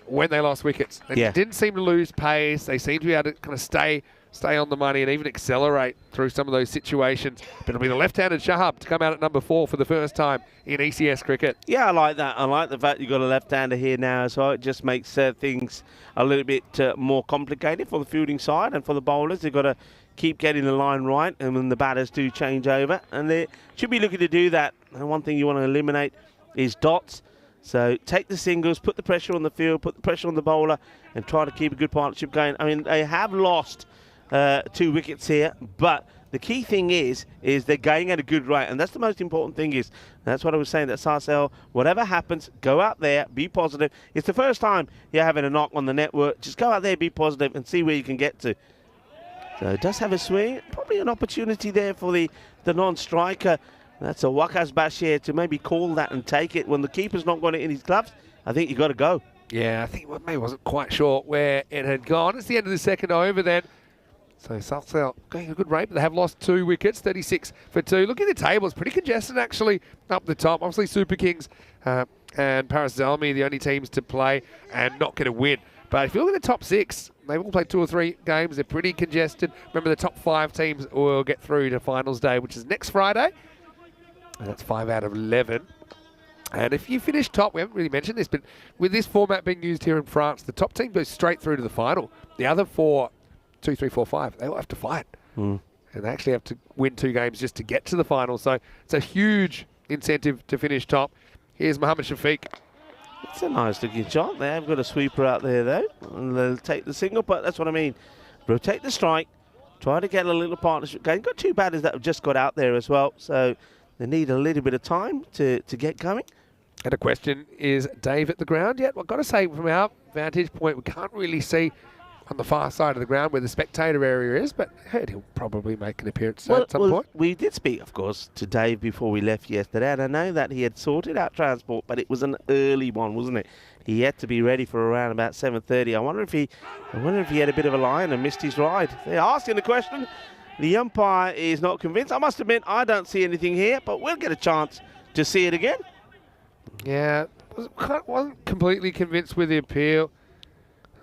when they lost wickets. They didn't seem to lose pace. They seemed to be able to kind of stay on the money and even accelerate through some of those situations. But it'll be the left-handed Shahab to come out at number 4 for the first time in ECS cricket. Yeah, I like that. I like the fact you've got a left-hander here now as well. It just makes things a little bit more complicated for the fielding side and for the bowlers. They've got to keep getting the line right, and when the batters do change over, and they should be looking to do that. And one thing you want to eliminate is dots. So take the singles, put the pressure on the field, put the pressure on the bowler, and try to keep a good partnership going. I mean, they have lost 2 wickets here, but the key thing is they're going at a good rate, and that's the most important thing. That's what I was saying, that Sarcelles, whatever happens, go out there, be positive. It's the first time you're having a knock on the network. Just go out there, be positive, and see where you can get to. So it does have a swing, probably an opportunity there for the non-striker. That's a Waqas Bashir to maybe call that and take it. When the keeper's not got it in his gloves, I think you've got to go. Yeah, I think maybe wasn't quite sure where it had gone. It's the end of the second over then. So Sarcelles going a good rate, but they have lost 2 wickets, 36 for 2. Look at the table, it's pretty congested actually up the top. Obviously Super Kings and Paris Zalmi the only teams to play and not going to win. But if you look at the top 6, they've all played 2 or 3 games. They're pretty congested. Remember, the top 5 teams will get through to finals day, which is next Friday. And that's 5 out of 11. And if you finish top, we haven't really mentioned this, but with this format being used here in France, the top team goes straight through to the final. The other 4, 2, 3, 4, 5, they all have to fight. And they actually have to win 2 games just to get to the final. So it's a huge incentive to finish top. Here's Mohammed Shafiq. It's a nice looking shot. They have got a sweeper out there though. And they'll take the single, but that's what I mean. Rotate the strike. Try to get a little partnership going. Got 2 batters that have just got out there as well. So they need a little bit of time to get going. And a question, is Dave at the ground yet? Well, I've got to say, from our vantage point, we can't really see on the far side of the ground where the spectator area is, but I heard he'll probably make an appearance at some point. We did speak, of course, to Dave before we left yesterday, and I know that he had sorted out transport, but it was an early one, wasn't it? He had to be ready for around about 7:30. I wonder if he had a bit of a line and missed his ride. They're asking the question. The umpire is not convinced. I must admit, I don't see anything here, but we'll get a chance to see it again. Yeah, wasn't completely convinced with the appeal.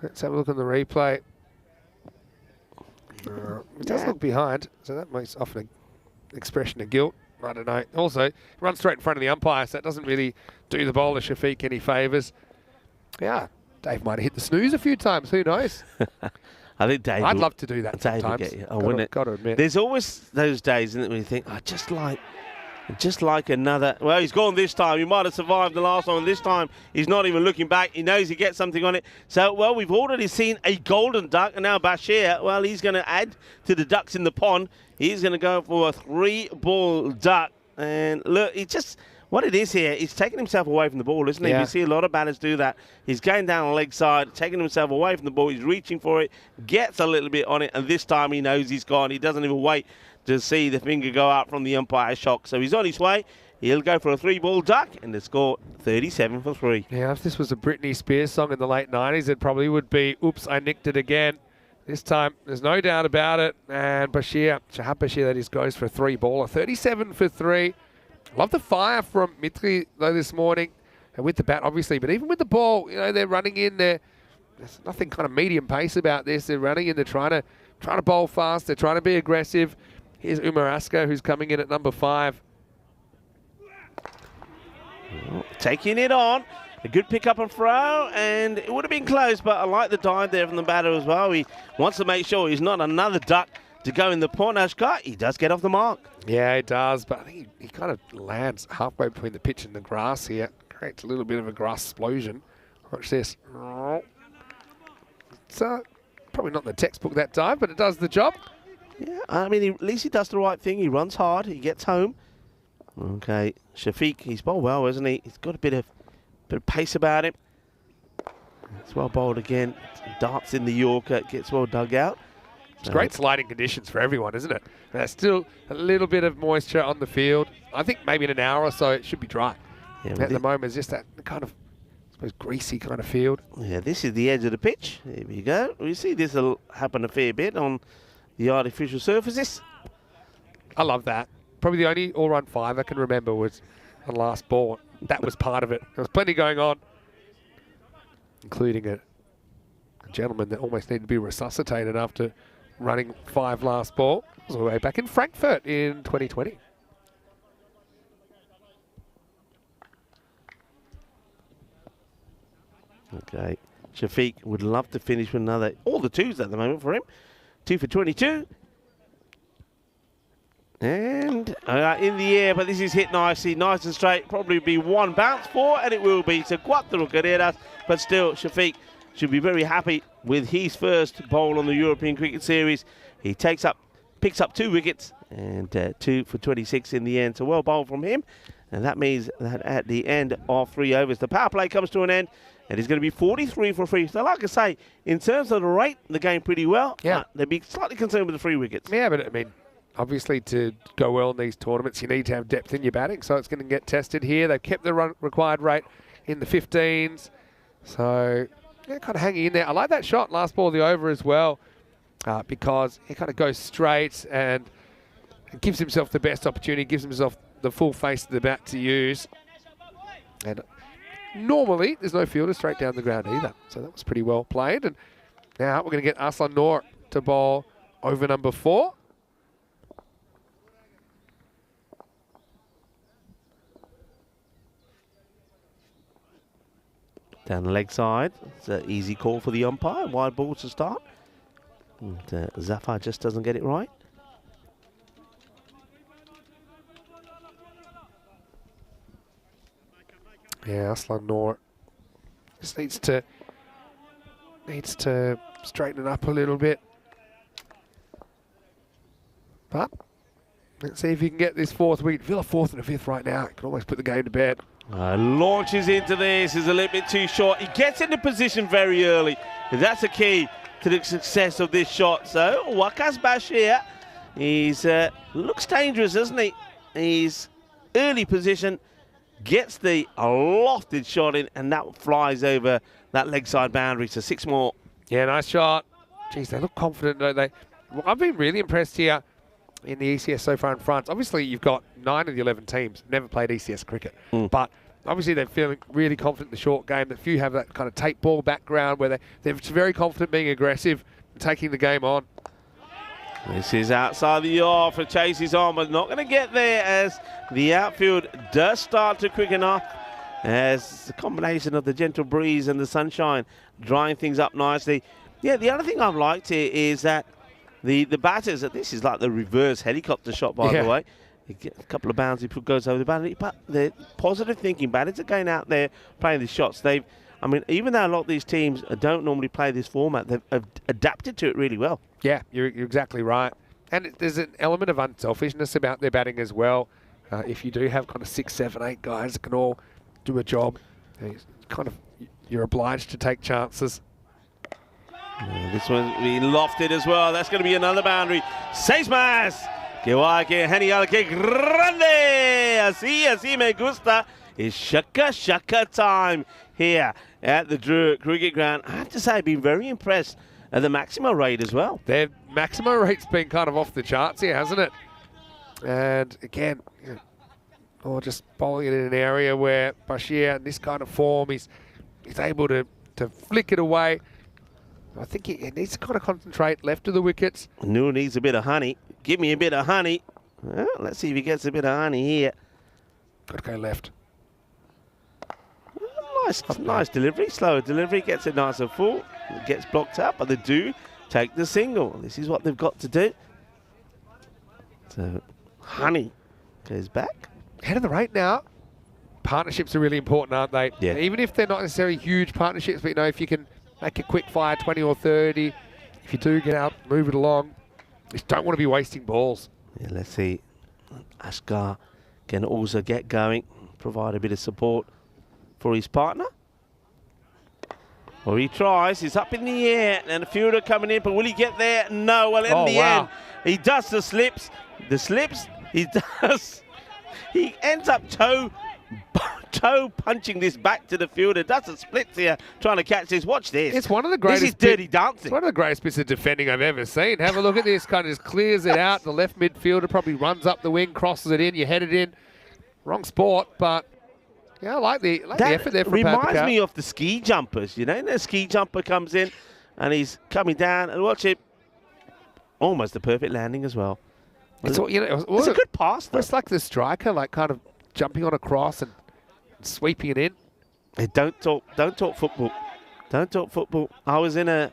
Let's have a look on the replay. It does look behind, so that makes often an expression of guilt. I don't know. Also, runs straight in front of the umpire, so that doesn't really do the bowler Shafiq any favours. Yeah, Dave might have hit the snooze a few times. Who knows? I think Dave. I'd love to do that Dave sometimes. Get you. Wouldn't it? Got to admit. There's always those days, isn't it, when you think, just like another. Well, he's gone this time. He might have survived the last one. This time, he's not even looking back. He knows he gets something on it. So, well, we've already seen a golden duck, and now Bashir, well, he's going to add to the ducks in the pond. He's going to go for a 3-ball duck. And look, he just. What it is here, he's taking himself away from the ball, isn't he? Yeah. You see a lot of batters do that. He's going down the leg side, taking himself away from the ball. He's reaching for it, gets a little bit on it, and this time he knows he's gone. He doesn't even wait to see the finger go out from the umpire's shock. So he's on his way. He'll go for a 3-ball duck, and the score 37 for 3. Yeah, if this was a Britney Spears song in the late 90s, it probably would be, oops, I nicked it again. This time, there's no doubt about it. And Shahab Bashir, that is, goes for a 3-baller. 37 for 3. Love the fire from Mitri, though, this morning. And with the bat, obviously. But even with the ball, you know, they're running in there. There's nothing kind of medium pace about this. They're running in. They're trying to bowl fast. They're trying to be aggressive. Here's Umar Asko, who's coming in at number 5. Taking it on. A good pick-up and throw, and it would have been close, but I like the dive there from the batter as well. He wants to make sure he's not another duck to go in the pond. Ashkar, he does get off the mark. Yeah, he does, but I think he kind of lands halfway between the pitch and the grass here. Creates a little bit of a grass explosion. Watch this. It's probably not the textbook, that dive, but it does the job. Yeah, I mean, at least he does the right thing. He runs hard. He gets home. Okay, Shafiq, he's bowled well, isn't he? He's got a bit of pace about him. It's well bowled again. Darts in the Yorker. Gets well dug out. It's great sliding conditions for everyone, isn't it? There's still a little bit of moisture on the field. I think maybe in an hour or so it should be dry. Yeah, at the moment, it's just that kind of, I suppose, greasy kind of field. Yeah, this is the edge of the pitch. There we go. We see this will happen a fair bit on the artificial surfaces. I love that. Probably the only all-run 5 I can remember was on last ball. That was part of it. There was plenty going on, including a gentleman that almost needed to be resuscitated after running 5 last ball. It was way back in Frankfurt in 2020. Okay, Shafiq would love to finish with another. All the 2s at the moment for him. 2 for 22. And in the air, but this is hit nicely, nice and straight. Probably be 1 bounce for, and it will be. So 4 carreras, but still Shafiq should be very happy with his first bowl on the European Cricket Series. He picks up 2 wickets and 2 for 26 in the end. So well bowled from him, and that means that at the end of 3 overs, the power play comes to an end, and it's going to be 43 for 3. So like I say, in terms of the rate, the game pretty well. Yeah, they'd be slightly concerned with the 3 wickets. Yeah, but I mean, obviously, to go well in these tournaments, you need to have depth in your batting, so it's going to get tested here. They've kept the required rate in the 15s, so yeah, kind of hanging in there. I like that shot, last ball of the over as well, because he kind of goes straight and gives himself the best opportunity, gives himself the full face of the bat to use. And normally there's no fielder straight down the ground either. So that was pretty well played. And now we're going to get Aslan Noor to bowl over number 4. Down the leg side. It's an easy call for the umpire. Wide ball to start. And, Zafar just doesn't get it right. Yeah, Aslan Noor just needs to straighten it up a little bit. But let's see if he can get this 4th wicket. Villa 4th and a 5th right now. He can almost put the game to bed. Launches into this, is a little bit too short. He gets into position very early. That's a key to the success of this shot. So Waqas Bashir, he's looks dangerous, doesn't he? He's early position, gets the lofted shot in, and that flies over that leg side boundary. So 6 more. Yeah, nice shot. Geez, they look confident, don't they? Well, I've been really impressed here in the ECS so far in France. Obviously, you've got 9 of the 11 teams never played ECS cricket, but obviously they're feeling really confident in the short game. A few have that kind of tape ball background where they're very confident being aggressive and taking the game on. This is outside the off, for chases on, but not going to get there as the outfield does start to quicken up, as the combination of the gentle breeze and the sunshine drying things up nicely. Yeah, the other thing I've liked here is that the batters, this is like the reverse helicopter shot, by the way. You get a couple of bounds, he goes over the boundary, but the positive thinking batters are going out there playing the shots. I mean, even though a lot of these teams don't normally play this format, they've adapted to it really well. Yeah, you're exactly right. And there's an element of unselfishness about their batting as well. If you do have kind of 6, 7, 8 guys that can all do a job, you're obliged to take chances. This one's been lofted as well. That's going to be another boundary. 6 más. Que va, que genial, que grande. Así me gusta. It's shaka time here at the Drew Cricket Ground. I have to say, I've been very impressed at the Maximo rate as well. Their Maximo rate's been kind of off the charts here, hasn't it? And again, just bowling it in an area where Bashir, in this kind of form, he's able to flick it away. I think he needs to kind of concentrate left of the wickets. Noor needs a bit of honey. Give me a bit of honey. Well, let's see if he gets a bit of honey here. Got to go left. Nice delivery. Slower delivery. Gets it nice and full. Gets blocked up, but they do take the single. This is what they've got to do. So, honey goes back. Head of the rate now. Partnerships are really important, aren't they? Yeah. Even if they're not necessarily huge partnerships, but if you can make a quick fire, 20 or 30. If you do get out, move it along. You just don't want to be wasting balls. Yeah, let's see. Ashgar can also get going, provide a bit of support for his partner. Well, he tries. He's up in the air, and the fielder coming in, but will he get there? No. Well, in the end, he does the slips. The slips, he does. He ends up toe punching this back to the fielder. Does a split here, trying to catch this. Watch this. It's one of the greatest. This is dirty dancing. It's one of the greatest bits of defending I've ever seen. Have a look at this. Kind of just clears it out. The left midfielder probably runs up the wing, crosses it in. You head it in. Wrong sport, but yeah, I like the effort there from reminds me of the ski jumpers. The ski jumper comes in, and he's coming down, and watch it. Almost a perfect landing as well. It's a good pass, though. It's like the striker, like kind of jumping on a cross and sweeping it in. Hey, don't talk football. Don't talk football. I was in I'll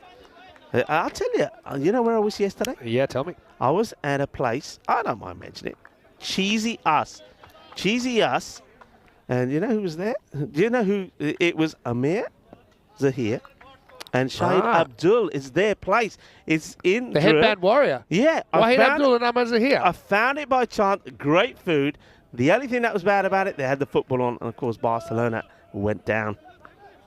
tell you, you know where I was yesterday? Yeah, tell me. I was at a place, I don't mind mentioning it, Cheesy Us. And you know who was there? Do you know who? It was Amir Zahir and Shahid Abdul. Is their place. It's in the Headband Warrior. Yeah. Wahid Abdul and Amir Zahir. I found it by chance. Great food. The only thing that was bad about it, they had the football on, and of course Barcelona went down.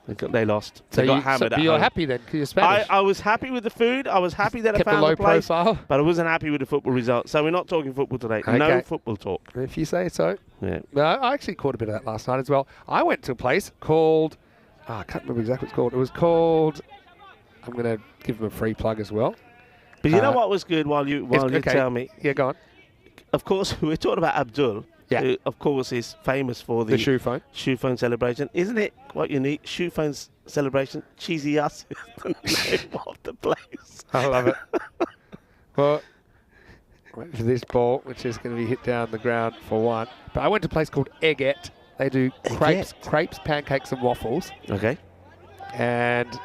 They lost. They got hammered. But you're happy then, because you're Spanish. I was happy with the food. I was happy that I found the place. Profile. But I wasn't happy with the football result. So we're not talking football today. Okay. No football talk. If you say so. Yeah. No, I actually caught a bit of that last night as well. I went to a place called, I can't remember exactly what it's called. It was called, I'm going to give them a free plug as well. But you know what was good while you tell me? Yeah, go on. Of course, we're talking about Abdul. Yeah. who, of course, is famous for the shoe phone. shoe phone celebration. Isn't it quite unique? Shoe phone celebration. Cheesy Us is the name of the place. I love it. Well, wait for this ball, which is going to be hit down the ground for one. But I went to a place called Eggette. They do crepes, pancakes, and waffles. Okay. And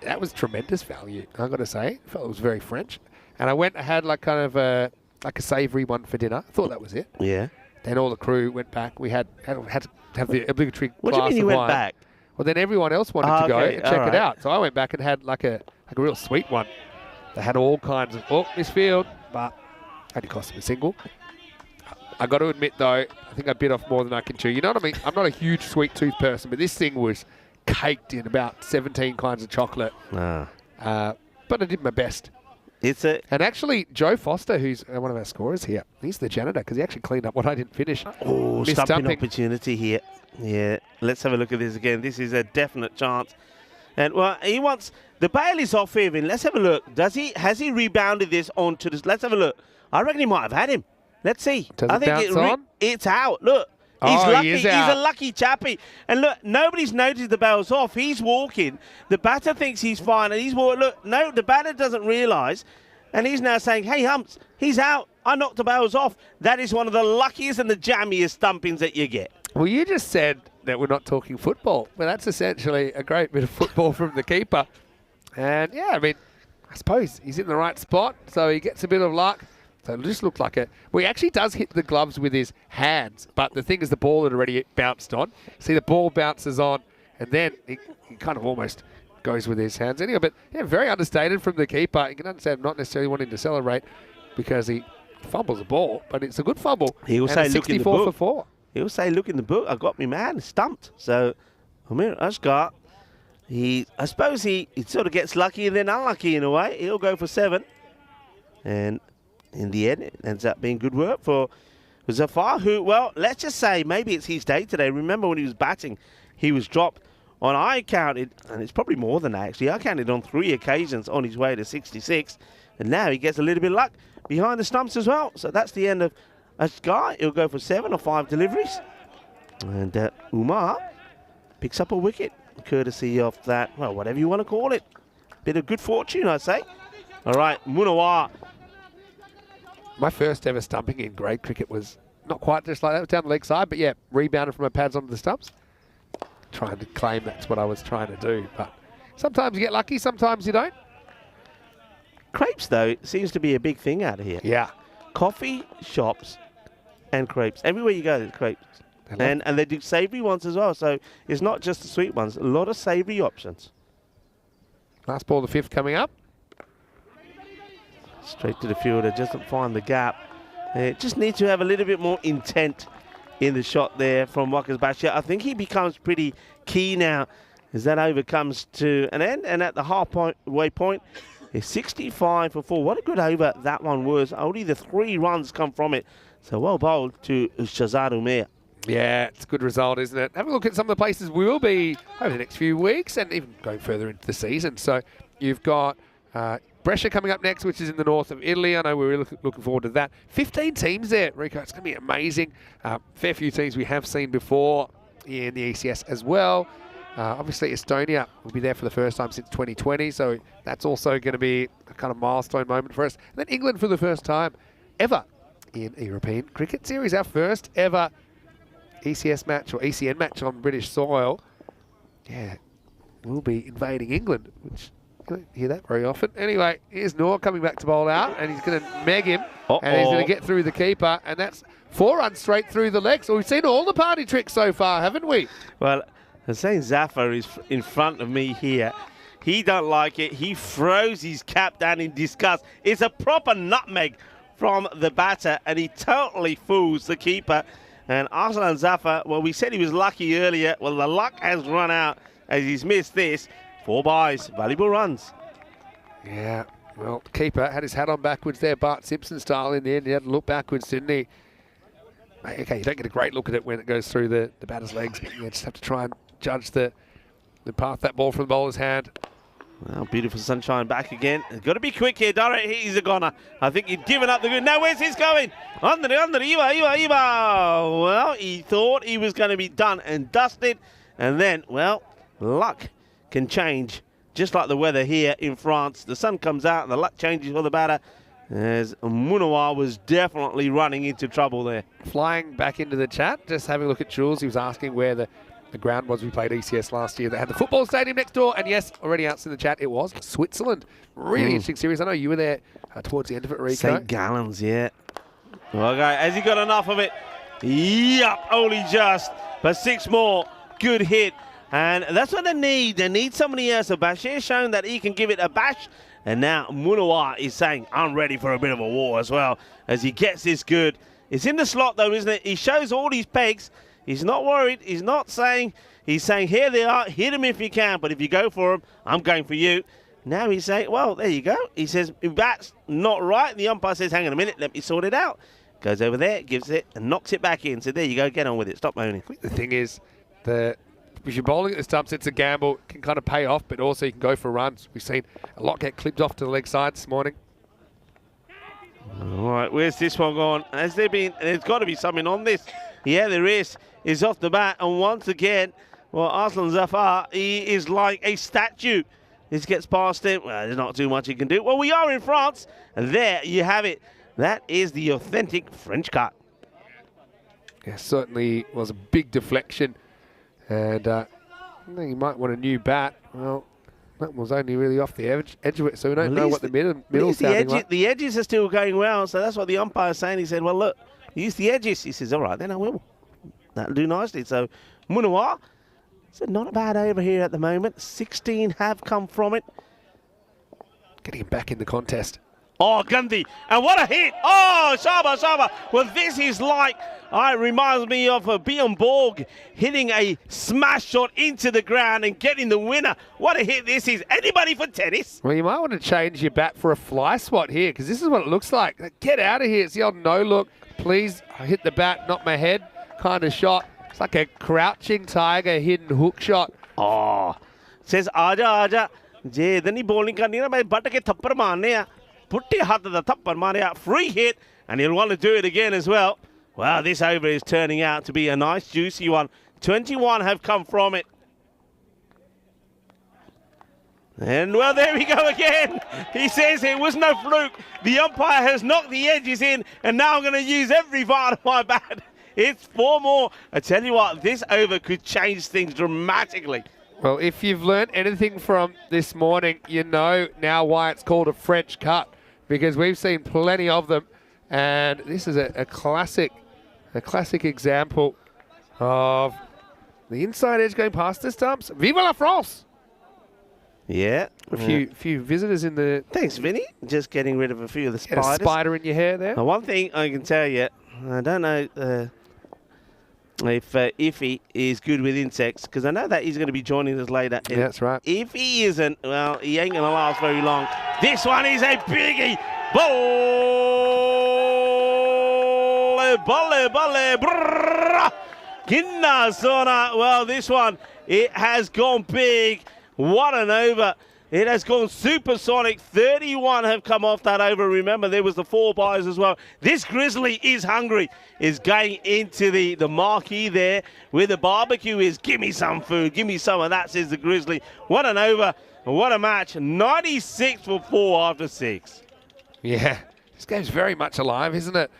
that was tremendous value, I've got to say. I felt it was very French. And I had like kind of a savoury one for dinner. I thought that was it. Yeah. Then all the crew went back. We had to have the obligatory What do you glass mean you of went wine. back? Well, then everyone else wanted to go okay, and check all it right. out. So I went back and had like a real sweet one. They had all kinds of, Miss Field, but had to cost them a single. I got to admit, though, I think I bit off more than I can chew. You know what I mean? I'm not a huge sweet tooth person, but this thing was caked in about 17 kinds of chocolate. Ah. But I did my best. And actually, Joe Foster, who's one of our scorers here, he's the janitor because he actually cleaned up what I didn't finish. Oh, stumping opportunity here. Yeah, let's have a look at this again. This is a definite chance. And, well, he wants the bail is off him. Let's have a look. Has he rebounded this onto this? Let's have a look. I reckon he might have had him. Let's see. Does I it think bounce on? It's out. Look. He's Oh, lucky. he is He's out. a lucky chappie. And look, nobody's noticed the bail's off. He's walking. The batter thinks he's fine, and he's walking. Look, no, the batter doesn't realise. And he's now saying, hey, Humps, he's out. I knocked the bails off. That is one of the luckiest and the jammiest stumpings that you get. Well, you just said that we're not talking football. Well, that's essentially a great bit of football from the keeper. And, yeah, I mean, I suppose he's in the right spot, so he gets a bit of luck. So it just looked like well, he actually does hit the gloves with his hands, but the thing is the ball had already bounced on. See, the ball bounces on, and then he kind of almost goes with his hands anyway. But, yeah, very understated from the keeper. You can understand not necessarily wanting to celebrate because he fumbles the ball, but it's a good fumble. He will say, look in the 64 book. for 4. He'll say, look in the book, I got me man stumped. So, Amir Ashgar, I suppose he sort of gets lucky and then unlucky in a way. He'll go for 7. And in the end, it ends up being good work for Zafar, who, well, let's just say maybe it's his day today. Remember when he was batting, he was dropped on, I counted, and it's probably more than that actually, I counted on 3 occasions on his way to 66. And now he gets a little bit of luck behind the stumps as well. So that's the end of Ashgar. He'll go for 7 or 5 deliveries. And Umar picks up a wicket, courtesy of that, well, whatever you want to call it. Bit of good fortune, I'd say. All right, Munawar. My first ever stumping in grade cricket was not quite just like that. It was down the leg side, but yeah, rebounded from my pads onto the stumps. Trying to claim that's what I was trying to do. But sometimes you get lucky, sometimes you don't. Crepes, though, seems to be a big thing out here. Yeah. Coffee shops and crepes. Everywhere you go, there's crepes. And they do savoury ones as well. So it's not just the sweet ones. A lot of savoury options. Last ball, the 5th coming up. Straight to the fielder, doesn't find the gap. Just needs to have a little bit more intent in the shot there from Wakas Bashir. I think he becomes pretty key now as that over comes to an end. And at the halfway point, it's 65 for 4. What a good over that one was. Only the 3 runs come from it. So well bowled to Shazad Umair. Yeah, it's a good result, isn't it? Have a look at some of the places we will be over the next few weeks and even going further into the season. So you've got Brescia coming up next, which is in the north of Italy. I know we're really looking forward to that. 15 teams there, Rico. It's going to be amazing. Fair few teams we have seen before in the ECS as well. Obviously, Estonia will be there for the first time since 2020, so that's also going to be a kind of milestone moment for us. And then England for the first time ever in a European Cricket Series, our first ever ECS match or ECN match on British soil. Yeah, we'll be invading England, which you don't hear that very often. Anyway, here's Noor coming back to bowl out, and he's going to meg him, and he's going to get through the keeper, and that's 4 runs straight through the legs. Well, we've seen all the party tricks so far, haven't we? Well, Hussain Zafar is in front of me here. He don't like it. He throws his cap down in disgust. It's a proper nutmeg from the batter, and he totally fools the keeper. And Arslan Zafar, well, we said he was lucky earlier. Well, the luck has run out as he's missed this. 4 byes, valuable runs. Yeah, well, the keeper had his hat on backwards there, Bart Simpson style in the end. He had to look backwards, didn't he? Okay, you don't get a great look at it when it goes through the batter's legs, but you just have to try and judge the path that ball from the bowler's hand. Well, beautiful sunshine back again. Got to be quick here. Direct hit, he's a goner. I think he'd given up the good. Now, where's this going? Under, Iva. Well, he thought he was going to be done and dusted. And then, well, luck can change. Just like the weather here in France. The sun comes out and the luck changes for the batter. As Munawa was definitely running into trouble there. Flying back into the chat, just having a look at Jules. He was asking where the ground was. We played ECS last year. They had the football stadium next door. And yes, already answered in the chat, it was Switzerland. Really interesting series. I know you were there towards the end of it, Rico. St. Gallen's, yeah. Okay, has he got enough of it? Yup, only just. But 6 more. Good hit. And that's what they need. They need somebody else. So Bashir's shown that he can give it a bash. And now Munawa is saying, I'm ready for a bit of a war as well. As he gets this good. It's in the slot though, isn't it? He shows all these pegs. He's not worried. He's not saying, he's saying, here they are. Hit them if you can. But if you go for them, I'm going for you. Now he's saying, well, there you go. He says, if that's not right, the umpire says, hang on a minute, let me sort it out. Goes over there, gives it, and knocks it back in. So there you go, get on with it. Stop moaning. I think the thing is, if you're bowling at the stumps, it's a gamble. It can kind of pay off, but also you can go for runs. We've seen a lot get clipped off to the leg side this morning. All right, where's this one going? Has there been, there's got to be something on this. Yeah, there is. He's off the bat, and once again, well, Arslan Zafar, he is like a statue. This gets past him. Well, there's not too much he can do. Well, we are in France, and there you have it. That is the authentic French cut. Yeah, certainly was a big deflection. And you might want a new bat. Well, that was only really off the edge of it, so we don't know what the middle's sounding like. The edges are still going well, so that's what the umpire's saying. He said, well, look, use the edges. He says, all right, then I will. That'll do nicely. So Munawa said, not a bad over here at the moment. 16 have come from it. Getting him back in the contest. Oh, Gandhi. And what a hit. Oh, Shaba. Well, this is like, it reminds me of Bjorn Borg hitting a smash shot into the ground and getting the winner. What a hit this is. Anybody for tennis? Well, you might want to change your bat for a fly swat here, because this is what it looks like. Get out of here. It's the old no look. Please hit the bat, not my head kind of shot. It's like a crouching tiger hidden hook shot. Oh, says, Aja. Je, then he bowling karni na, main bat ke thappar maarne hai. Putti hath the thappar maare, free hit, and he'll want to do it again as well. Wow, this over is turning out to be a nice, juicy one. 21 have come from it. And, well, there we go again. He says it was no fluke. The umpire has knocked the edges in, and now I'm going to use every part of my bat. It's 4 more. I tell you what, this over could change things dramatically. Well, if you've learned anything from this morning, you know now why it's called a French cut, because we've seen plenty of them, and this is a classic example of the inside edge going past the stumps. Vive la France! Yeah. A few visitors in the... Thanks, Vinny. Just getting rid of a few of the Get a spiders. spider in your hair there. Now, one thing I can tell you, I don't know if Iffy is good with insects, because I know that he's going to be joining us later. Yeah, that's right. If he isn't, well, he ain't going to last very long. This one is a biggie. Balle, brrrr. Kinna Sona. Well, this one, it has gone big. What an over. It has gone supersonic. 31 have come off that over. Remember, there was the 4 byes as well. This Grizzly is hungry. Is going into the marquee there where the barbecue is. Give me some food. Give me some of that, says the Grizzly. What an over. What a match. 96 for 4 after 6. Yeah, this game's very much alive, isn't it?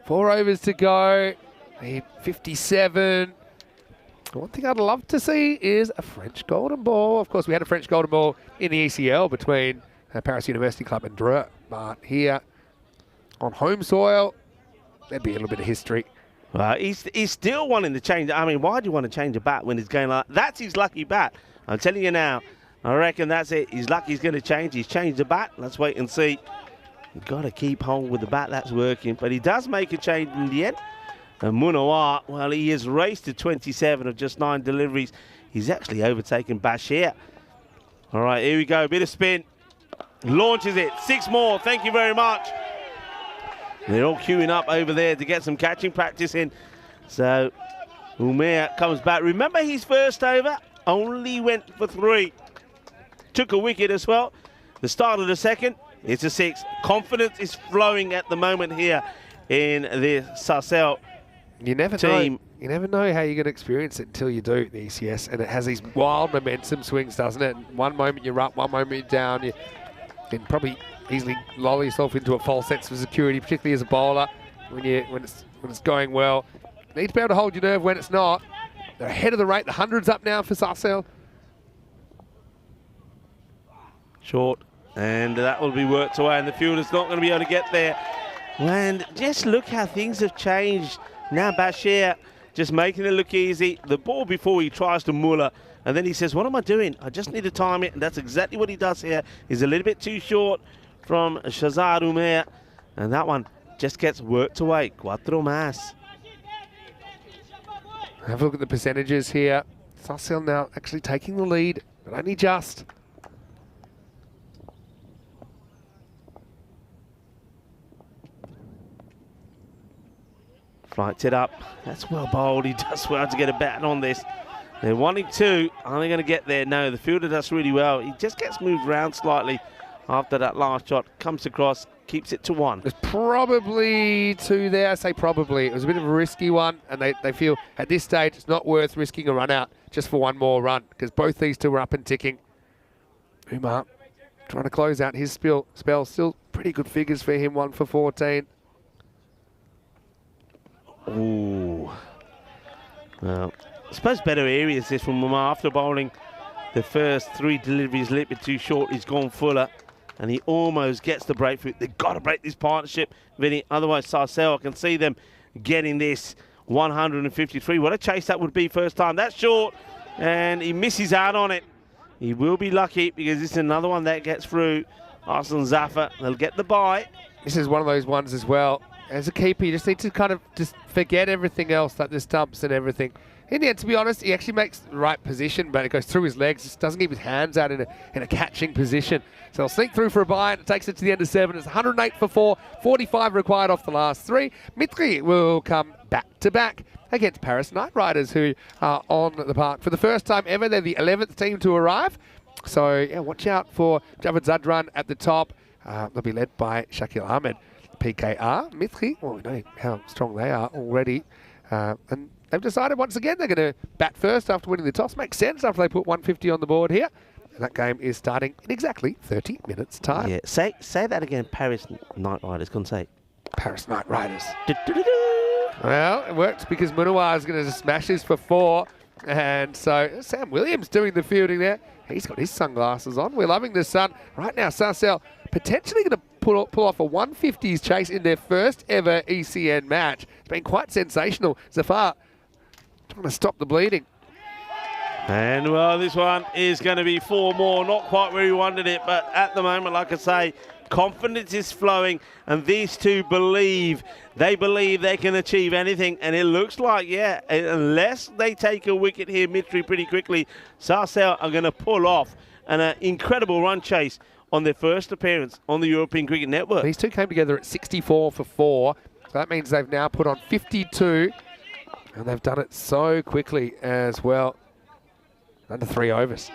4 overs to go. 57. One thing I'd love to see is a French golden ball. Of course, we had a French golden ball in the ECL between Paris University Club and Dreux. But here, on home soil, there'd be a little bit of history. He's still wanting to change. I mean, why do you want to change a bat when he's going like... That's his lucky bat. I'm telling you now. I reckon that's it. He's lucky he's going to change. He's changed the bat. Let's wait and see. You've got to keep hold with the bat. That's working. But he does make a change in the end. And Munawa, well, he has raced to 27 of just 9 deliveries. He's actually overtaken Bashir. All right, here we go. Bit of spin. Launches it. 6 more. Thank you very much. They're all queuing up over there to get some catching practice in. So, Umair comes back. Remember his first over? Only went for 3. took a wicket as well. The start of the second, it's a 6. Confidence is flowing at the moment here in the Sarcelle You never team. know. You never know how you're going to experience it until you do, the ECS. And it has these wild momentum swings, doesn't it? One moment you're up, one moment you're down. You can probably easily lull yourself into a false sense of security, particularly as a bowler when it's going well. You need to be able to hold your nerve when it's not. They're ahead of the rate. The 100's up now for Sarcelle. Short, and that will be worked away, and the fielder's not going to be able to get there. And just look how things have changed. Now Bashir just making it look easy. The ball before he tries to muller, and then he says, what am I doing? I just need to time it, and that's exactly what he does here. He's a little bit too short from Shazad Umair, and that one just gets worked away. Cuatro más. Have a look at the percentages here. Sarcelle now actually taking the lead, but only just. Flights it up. That's well bowled. He does well to get a bat on this. They're wanting 2. Are they going to get there? No, the fielder does really well. He just gets moved around slightly after that last shot. Comes across, keeps it to 1. There's probably 2 there. I say probably. It was a bit of a risky one, and they feel at this stage it's not worth risking a run out just for one more run, because both these two are up and ticking. Umar trying to close out his spell. Still pretty good figures for him, 1 for 14. Ooh. Well, I suppose better areas this from Umar. After bowling the first 3 deliveries a little bit too short, he's gone fuller, and he almost gets the breakthrough. They've got to break this partnership, Vinny. Otherwise, Sarcelle, I can see them getting this 153. What a chase that would be first time. That's short, and he misses out on it. He will be lucky because this is another one that gets through. Arslan Zafar, they'll get the bye. This is one of those ones as well. As a keeper, you just need to kind of just forget everything else, like the stumps and everything. In the end, to be honest, he actually makes the right position, but it goes through his legs. Just doesn't keep his hands out in a catching position. So he'll sneak through for a bye, and it takes it to the end of 7. It's 108 for 4, 45 required off the last 3. Mitri will come back to back against Paris Knight Riders, who are on the park for the first time ever. They're the 11th team to arrive. So yeah, watch out for Javed Zadran at the top. They'll be led by Shakil Ahmed. PKR, Mithri, well, we know how strong they are already. And they've decided once again they're going to bat first after winning the toss. Makes sense after they put 150 on the board here. And that game is starting in exactly 30 minutes' time. Yeah, say that again, Paris Knight Riders. Can say Paris Knight Riders. Well, it works because Munawar is going to smash this for 4. And so Sam Williams doing the fielding there. He's got his sunglasses on. We're loving the sun. Right now, Sarcelle potentially going to pull off a 150s chase in their first ever ECN match. It's been quite sensational. Zafar trying to stop the bleeding. And well, this one is going to be 4 more. Not quite where he wanted it, but at the moment, like I say, confidence is flowing, and these two believe they can achieve anything. And it looks like, yeah, unless they take a wicket here, Mitri, pretty quickly, Sarcelle are going to pull off an incredible run chase on their first appearance on the European Cricket Network. These two came together at 64 for 4. So that means they've now put on 52, and they've done it so quickly as well. Under 3 overs.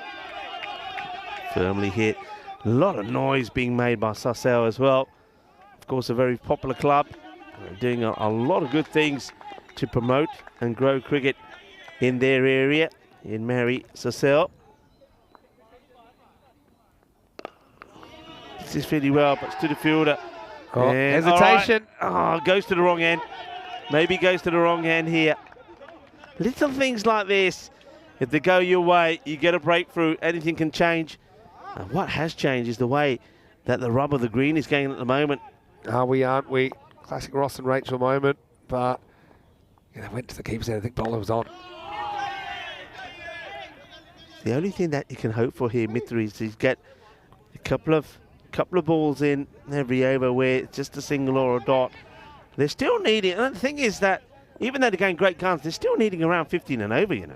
Firmly hit. A lot of noise being made by Sarcelle as well. Of course, a very popular club. Doing a lot of good things to promote and grow cricket in their area, in Mary Sarcelle. This is really well, but it's to the fielder. Oh, and hesitation. Right. Oh, goes to the wrong end. Maybe goes to the wrong end here. Little things like this, if they go your way, you get a breakthrough, anything can change. And what has changed is the way that the rub of the green is going at the moment. Are we, aren't we? Classic Ross and Rachel moment, but yeah, they went to the keeper's end. I think bowler was on. The only thing that you can hope for here, Mithri, is to get a couple of balls in every over where it's just a single or a dot. They're still needing, and the thing is that even though they're going great guns, they're still needing around 15 and over, you know.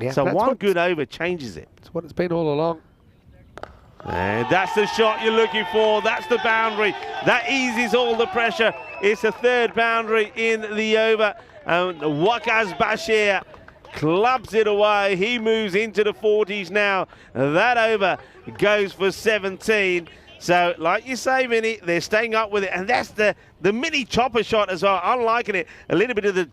Yeah, so one good over changes it. That's what it's been all along. And that's the shot you're looking for. That's the boundary. That eases all the pressure. It's a 3rd boundary in the over. Waqas Bashir clubs it away. He moves into the 40s now. That over goes for 17. So, like you say, Vinny, they're staying up with it. And that's the mini chopper shot as well. I'm liking it. A little bit of the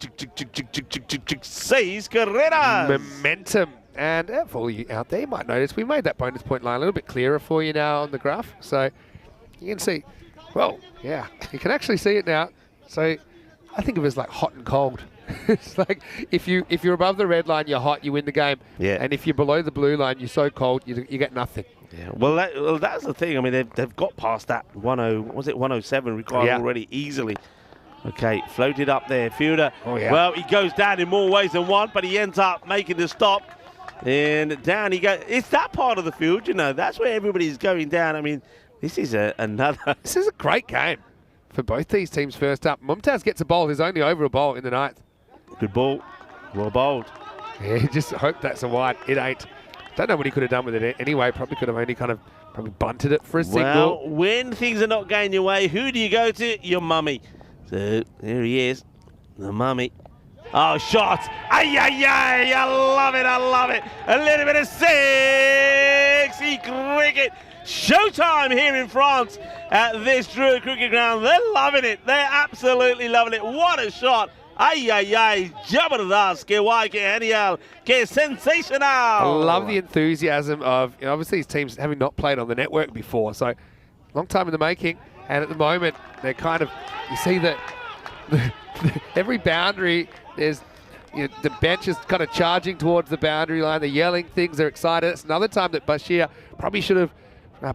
seis carreras. Momentum. And for all you out there, you might notice we made that bonus point line a little bit clearer for you now on the graph. So you can see, well, yeah, you can actually see it now. So I think of it as like hot and cold. It's like if you're above the red line, you're hot, you win the game. Yeah. And if you're below the blue line, you're so cold, you get nothing. Yeah. Well, that's the thing. I mean, they've got past that 107 required already easily. Okay, floated up there, fielder. Oh, yeah. Well, he goes down in more ways than one, but he ends up making the stop. And down he goes. It's that part of the field, you know. That's where everybody's going down. I mean, this is another. This is a great game for both these teams first up. Mumtaz gets a bowl. His only over a bowl in the ninth. Good ball. Well bowled. Yeah, just hope that's a wide. It ain't. Don't know what he could have done with it anyway. Probably could have only probably bunted it for a single. Well, when things are not going your way, who do you go to? Your mummy. So there he is, the mummy. Oh, shot. Ay, ay, ay. I love it. I love it. A little bit of sexy cricket. Showtime here in France at this Druid cricket ground. They're loving it. They're absolutely loving it. What a shot. Ay, ay, ay. Jabardast. Que guay, que genial. Que sensational. I love the enthusiasm of, obviously these teams having not played on the network before. So long time in the making. And at the moment, they're kind of, you see that every boundary, there's the bench is kind of charging towards the boundary line. They're yelling things. They're excited. It's another time that Bashir probably should have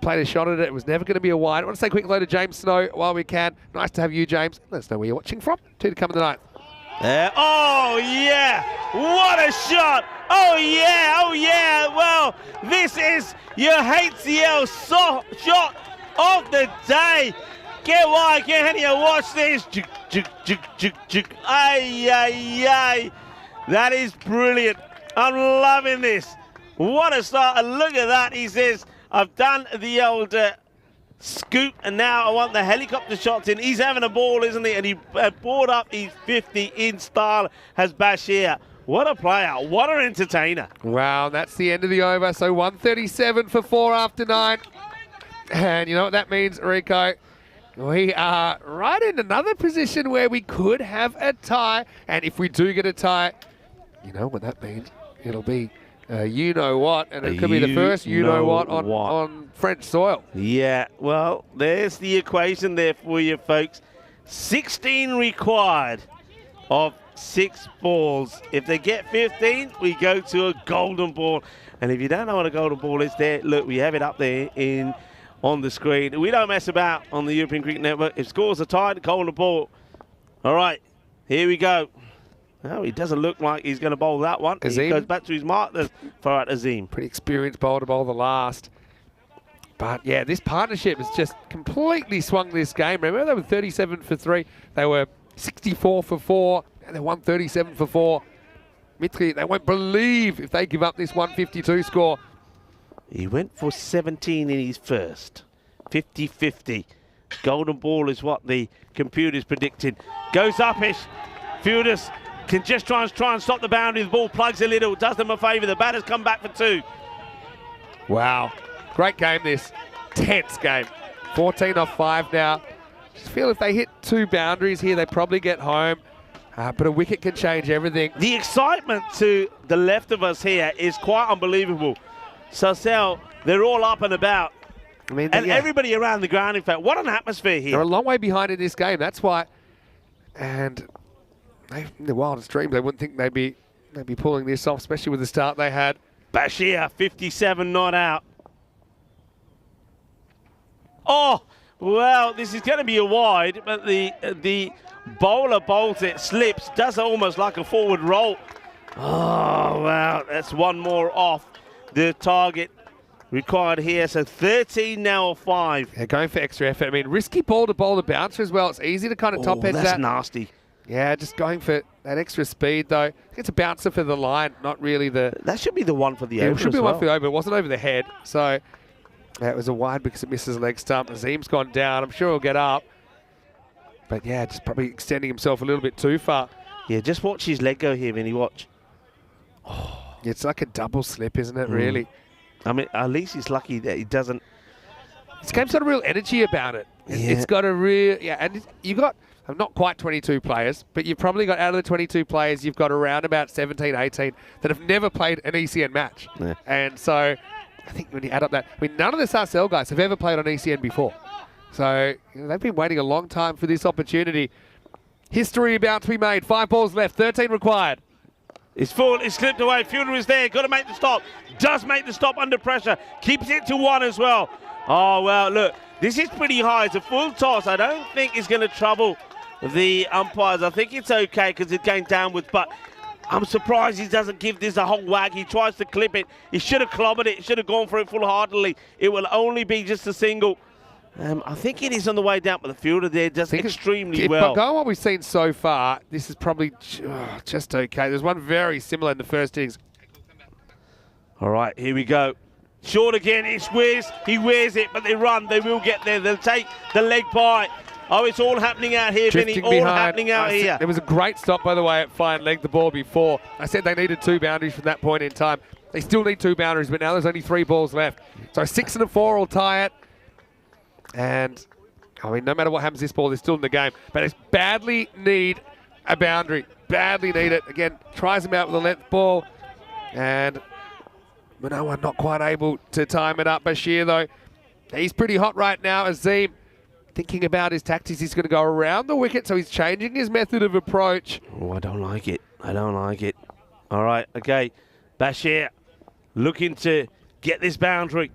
played a shot at it. It was never going to be a wide. I want to say a quick hello to James Snow while we can. Nice to have you, James. Let us know where you're watching from. 2 to come in the ninth. Oh, yeah. What a shot. Oh, yeah. Oh, yeah. Well, this is your HCL shot of the day. Get wide, get here, watch this. Ay, ay, ay. That is brilliant. I'm loving this. What a start. And look at that. He says, I've done the old scoop, and now I want the helicopter shots in. He's having a ball, isn't he? And he brought up his 50 in style, has Bashir. What a player. What an entertainer. Wow, that's the end of the over. So 137 for 4 after 9. And you know what that means, Rico? We are right in another position where we could have a tie. And if we do get a tie, you know what that means. It'll be you-know-what. And it could be the first you-know-what on French soil. Yeah, well, there's the equation there for you, folks. 16 required of 6 balls. If they get 15, we go to a golden ball. And if you don't know what a golden ball is, there, look, we have it up there on the screen. We don't mess about on the European Cricket Network. If scores are tied, golden ball. All right, here we go. No, he doesn't look like he's going to bowl that one. Azim. He goes back to his mark. For Azim. Pretty experienced bowler to bowl the last. But, yeah, this partnership has just completely swung this game. Remember, they were 37 for 3. They were 64 for 4. And they won 37 for 4. Mitri, they won't believe if they give up this 152 score. He went for 17 in his first. 50-50. Golden ball is what the computer's predicted. Goes upish. Fielders can just try and stop the boundary. The ball plugs a little. Does them a favour. The batters come back for 2. Wow. Great game this. Tense game. 14 off 5 now. Just feel if they hit 2 boundaries here, they probably get home. But a wicket can change everything. The excitement to the left of us here is quite unbelievable. Sarcelle, they're all up and about. I mean, and everybody around the ground, in fact. What an atmosphere here. They're a long way behind in this game. That's why. And in the wildest dreams, they wouldn't think they'd be pulling this off, especially with the start they had. Bashir, 57 not out. Oh, well, this is going to be a wide, but the bowler bowls it, slips, does almost like a forward roll. Oh, wow, that's one more off the target required here. So 13 now or 5. They're going for extra effort. I mean, risky ball to bowl the bouncer as well. It's easy to kind of top edge that. That's nasty. Yeah, just going for that extra speed, though. It's a bouncer for the line, not really the... That should be the one for the over. It should be one for the over. It wasn't over the head. So that was a wide because it misses a leg stump. Azim's gone down. I'm sure he'll get up. But yeah, just probably extending himself a little bit too far. Yeah, just watch his leg go here, Vinny. Watch. It's like a double slip, isn't it, really? I mean, at least he's lucky that he doesn't. This game's got a real energy about it. It's got a real, and you got, not quite 22 players, but you've probably got, out of the 22 players, you've got around about 17, 18 that have never played an ECN match. Yeah. And so I think when you add up that, I mean, none of the Sarcell guys have ever played on ECN before. So they've been waiting a long time for this opportunity. History about to be made. 5 balls left, 13 required. It's full, it's slipped away. Fielder is there, got to make the stop. Does make the stop under pressure. Keeps it to 1 as well. Oh, well, look, this is pretty high. It's a full toss. I don't think it's going to trouble the umpires. I think it's okay because it's going downwards, but I'm surprised he doesn't give this a whole whack. He tries to clip it. He should have clobbered it. He should have gone for it full-heartedly. It will only be just a single. I think it is on the way down, but the fielder there does extremely well. But going on what we've seen so far, this is probably just okay. There's one very similar in the first innings. All right, here we go. Short again, it's Wiz. He wears it, but they run. They will get there. They'll take the leg by. Oh, it's all happening out here, Vinny. All happening out here. There was a great stop, by the way, at fine leg the ball before. I said they needed 2 boundaries from that point in time. They still need 2 boundaries, but now there's only 3 balls left. So 6 and a 4 will tie it. And, I mean, no matter what happens this ball, they're still in the game. But it's badly need a boundary. Badly need it. Again, tries him out with a length ball. And Manoa not quite able to time it up. Bashir, though, he's pretty hot right now. Azim thinking about his tactics. He's going to go around the wicket, so he's changing his method of approach. Oh, I don't like it. I don't like it. All right, okay. Bashir looking to get this boundary.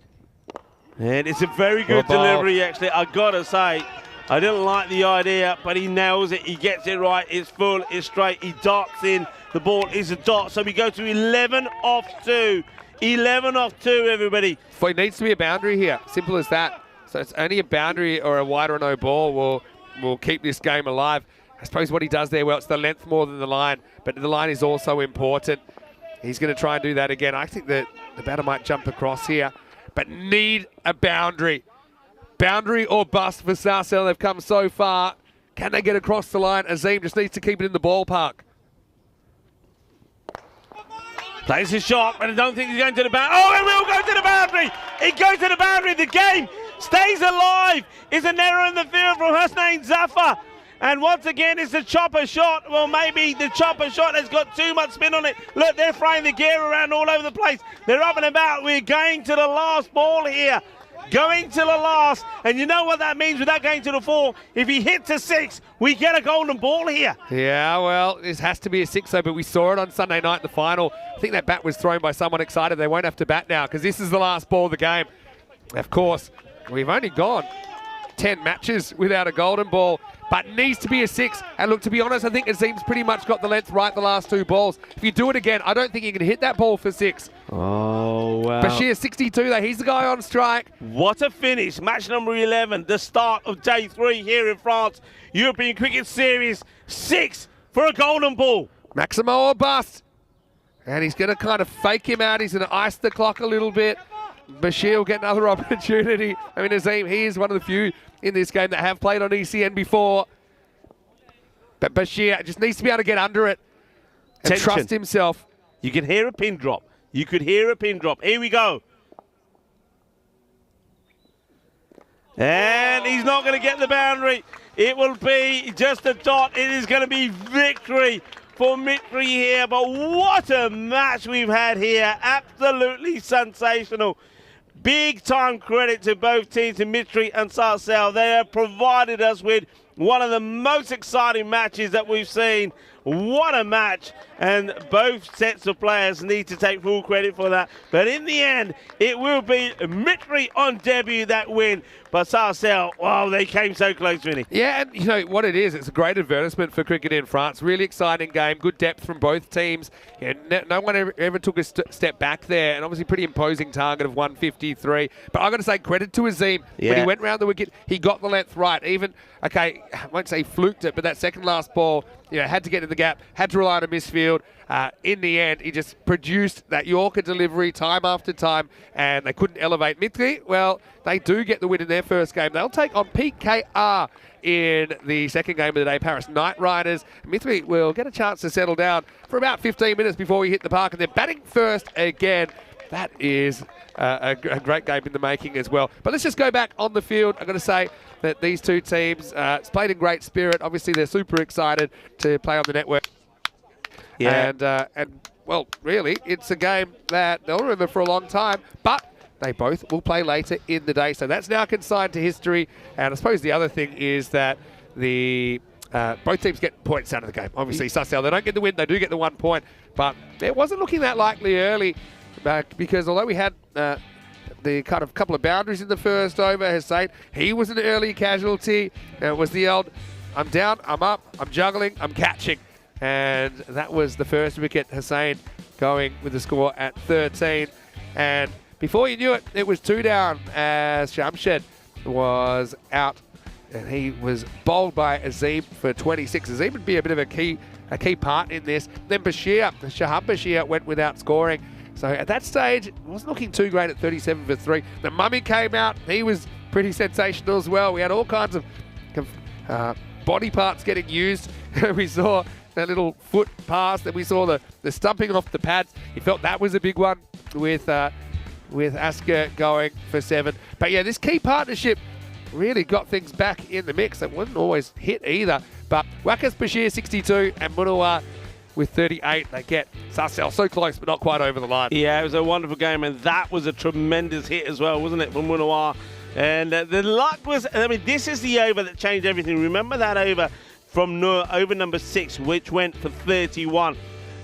And it's a very good delivery, actually. I got to say, I didn't like the idea, but he nails it. He gets it right. It's full. It's straight. He darts in. The ball is a dot. So we go to 11 off 2. 11 off 2, everybody. So it needs to be a boundary here. Simple as that. So it's only a boundary or a wide or no ball will keep this game alive. I suppose what he does there, well, it's the length more than the line, but the line is also important. He's going to try and do that again. I think that the batter might jump across here, but need a boundary. Boundary or bust for Sarcell. They've come so far. Can they get across the line? Azim just needs to keep it in the ballpark. Plays his shot, but I don't think he's going to the boundary. Oh, it will go to the boundary. It goes to the boundary. The game stays alive. It's an error in the field from Husnain Zafar. And once again, it's a chopper shot. Well, maybe the chopper shot has got too much spin on it. Look, they're throwing the gear around all over the place. They're up and about. We're going to the last ball here. Going to the last. And you know what that means without going to the 4? If he hits a 6, we get a golden ball here. Yeah, well, this has to be a 6, though, but we saw it on Sunday night in the final. I think that bat was thrown by someone excited. They won't have to bat now because this is the last ball of the game. Of course, we've only gone 10 matches without a golden ball, but needs to be a 6. And look, to be honest, I think Azim's pretty much got the length right the last 2 balls. If you do it again, I don't think you can hit that ball for 6. Oh, wow. Bashir, 62, though. He's the guy on strike. What a finish. Match number 11, the start of day 3 here in France. European Cricket Series, 6 for a golden ball. Maximo or bust. And he's going to kind of fake him out. He's going to ice the clock a little bit. Bashir will get another opportunity. I mean, Azim, he is one of the few in this game that have played on ECN before. But Bashir just needs to be able to get under it and trust himself. You can hear a pin drop. You could hear a pin drop. Here we go. And he's not going to get the boundary. It will be just a dot. It is going to be victory for Mitri here. But what a match we've had here. Absolutely sensational. Big time credit to both teams, to Mitri and Sarcell. They have provided us with one of the most exciting matches that we've seen. What a match. And both sets of players need to take full credit for that. But in the end, it will be Mitri on debut that win. But Sarcell, wow, they came so close, Vinny. Yeah, and you know what it is? It's a great advertisement for cricket in France. Really exciting game. Good depth from both teams. Yeah, no one ever took a step back there. And obviously pretty imposing target of 153. But I've got to say credit to Azim. Yeah. When he went round the wicket, he got the length right. Even, okay, I won't say he fluked it, but that second last ball, you know, had to get in the gap, had to rely on a misfield. field. In the end, he just produced that Yorker delivery time after time, and they couldn't elevate. Mithri, well, they do get the win in their first game. They'll take on PKR in the second game of the day, Paris Knight Riders. Mithri will get a chance to settle down for about 15 minutes before we hit the park, and they're batting first again. That is a great game in the making as well. But let's just go back on the field. I've got to say that these two teams played in great spirit. Obviously, they're super excited to play on the network. Yeah. And well, really, it's a game that they'll remember for a long time, but they both will play later in the day. So that's now consigned to history. And I suppose the other thing is that both teams get points out of the game. Obviously, Sussel, they don't get the win, they do get the 1 point. But it wasn't looking that likely early because although we had the kind of couple of boundaries in the first over, Hussein, he was an early casualty. It was the old, I'm down, I'm up, I'm juggling, I'm catching. And that was the first wicket, Hussein going with the score at 13. And before you knew it, it was 2 down as Shamshed was out. And he was bowled by Azim for 26. Azim would be a bit of a key part in this. Then Shahab Bashir went without scoring. So at that stage, it wasn't looking too great at 37 for 3. The Mummy came out. He was pretty sensational as well. We had all kinds of body parts getting used. We saw that little foot pass. Then we saw the stumping off the pads. He felt that was a big one with Asker going for 7. But yeah, this key partnership really got things back in the mix. It wasn't always hit either. But Wakas Bashir 62 and Munawar with 38. They get Sussel so close, but not quite over the line. Yeah, it was a wonderful game, and that was a tremendous hit as well, wasn't it, from Munawar? And the luck was, I mean, this is the over that changed everything. Remember that over from Noor, over number 6, which went for 31.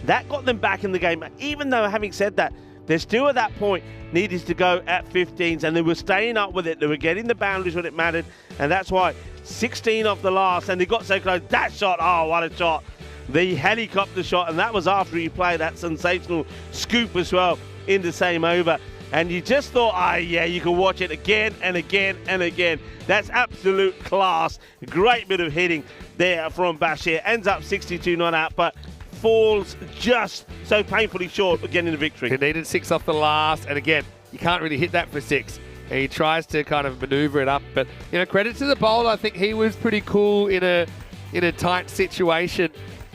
That got them back in the game. Even though, having said that, they still at that point needed to go at 15s, and they were staying up with it. They were getting the boundaries when it mattered, and that's why 16 off the last, and they got so close. That shot, oh, what a shot. The helicopter shot, and that was after he played that sensational scoop as well in the same over. And you just thought, yeah, you can watch it again and again and again. That's absolute class. Great bit of hitting there from Bashir. Ends up 62 not out, but falls just so painfully short of getting the victory. He needed 6 off the last, and again, you can't really hit that for 6. He tries to kind of maneuver it up, but credit to the bowler. I think he was pretty cool in a tight situation.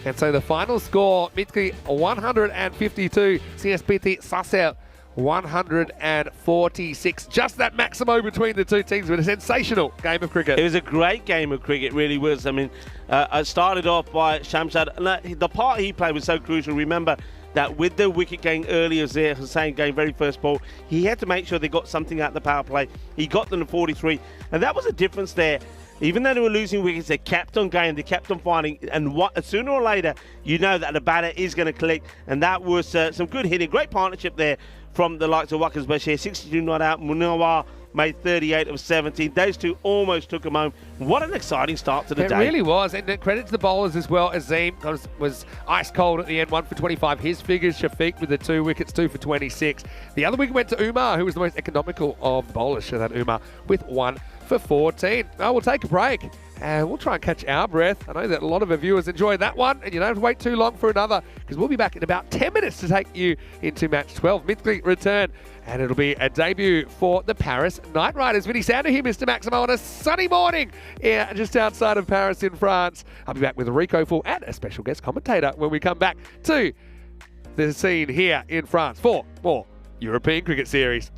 And so the final score, Mithri 152, CSPT Sussel 146. Just that maximo between the two teams with a sensational game of cricket. It was a great game of cricket, it really was. I mean, I started off by Shamshad. The part he played was so crucial. Remember that with the wicket going earlier there, Hussein going very first ball, he had to make sure they got something out the power play. He got them to 43, and that was a difference there. Even though they were losing wickets, they kept on going, they kept on finding, and sooner or later, you know that the batter is going to click, and that was some good hitting. Great partnership there from the likes of Wakas Bashir, 62 not out. Munawar made 38 of 17. Those two almost took him home. What an exciting start to the day. It really was, and credit to the bowlers as well. Azim was ice cold at the end, 1 for 25. His figures, Shafiq with the 2 wickets, 2 for 26. The other wicket went to Umar, who was the most economical of the bowlers, Shahzad Umar, with 1 for 14. Now we'll take a break and we'll try and catch our breath. I know that a lot of our viewers enjoyed that one, and you don't have to wait too long for another, because we'll be back in about 10 minutes to take you into match 12. Mithri return, and it'll be a debut for the Paris Knight Riders. Vinny Sander here, Mr. Maximo, on a sunny morning here just outside of Paris in France. I'll be back with Rico Full and a special guest commentator when we come back to the scene here in France for more European Cricket Series.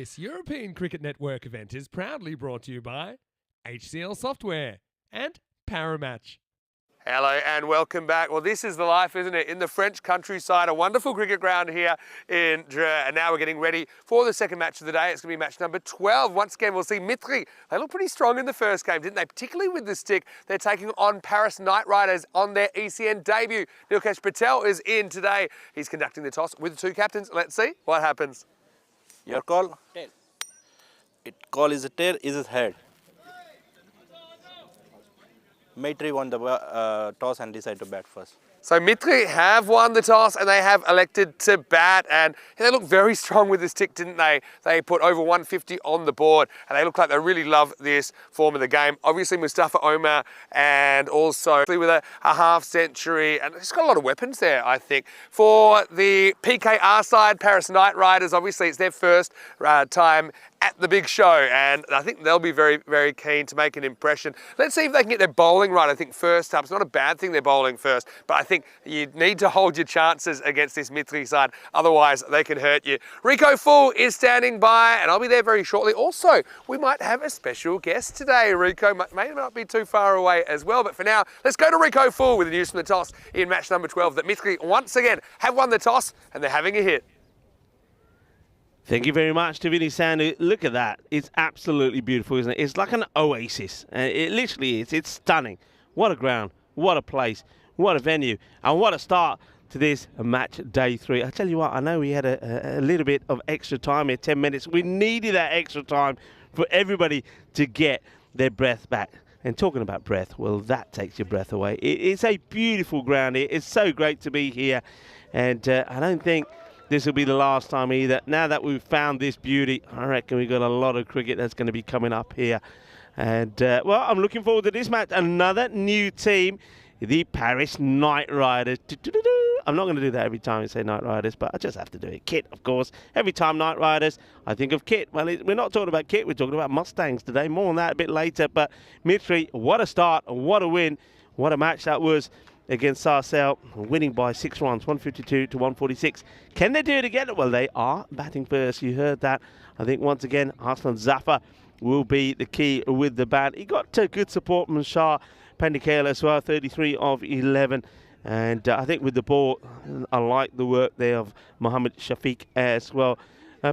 This European Cricket Network event is proudly brought to you by HCL Software and Paramatch. Hello and welcome back. Well, this is the life, isn't it? In the French countryside, a wonderful cricket ground here in Dreux. And now we're getting ready for the second match of the day. It's going to be match number 12. Once again, we'll see Mitri. They looked pretty strong in the first game, didn't they? Particularly with the stick. They're taking on Paris Knight Riders on their ECN debut. Nilkesh Patel is in today. He's conducting the toss with the two captains. Let's see what happens. Your call? Tail. It call is a tail, is his head. Maitri won the toss and decided to bat first. So Mitri have won the toss and they have elected to bat, and they look very strong with the stick, didn't they? They put over 150 on the board and they look like they really love this form of the game. Obviously Mustafa Omar, and also with a half century, and he's got a lot of weapons there, I think. For the PKR side, Paris Knight Riders, obviously it's their first time at the big show, and I think they'll be very, very keen to make an impression. Let's see if they can get their bowling right, I think, first up. It's not a bad thing they're bowling first, but I think you need to hold your chances against this Mitri side, otherwise they can hurt you. Rico Full is standing by, and I'll be there very shortly. Also, we might have a special guest today. Rico may not be too far away as well, but for now, let's go to Rico Full with the news from the toss in match number 12, that Mitri once again have won the toss, and they're having a hit. Thank you very much to Vinny Sandu. Look at that. It's absolutely beautiful, isn't it? It's like an oasis. It literally is. It's stunning. What a ground. What a place. What a venue. And what a start to this match day 3. I tell you what, I know we had a little bit of extra time here, 10 minutes. We needed that extra time for everybody to get their breath back. And talking about breath, well, that takes your breath away. It's a beautiful ground here. It's so great to be here. And I don't think this will be the last time either. Now that we've found this beauty, I reckon we've got a lot of cricket that's going to be coming up here. And, well, I'm looking forward to this match. Another new team, the Paris Knight Riders. I'm not going to do that every time I say Knight Riders, but I just have to do it. Kit, of course. Every time Knight Riders, I think of Kit. Well, we're not talking about Kit. We're talking about Mustangs today. More on that a bit later. But Mitri, what a start. What a win. What a match that was against Sarcelle, winning by 6 runs, 152 to 146. Can they do it again? Well, they are batting first. You heard that. I think once again, Arslan Zafar will be the key with the bat. He got good support from Shah Pandikale as well, 33 of 11. And I think with the ball, I like the work there of Mohammad Shafiq as well.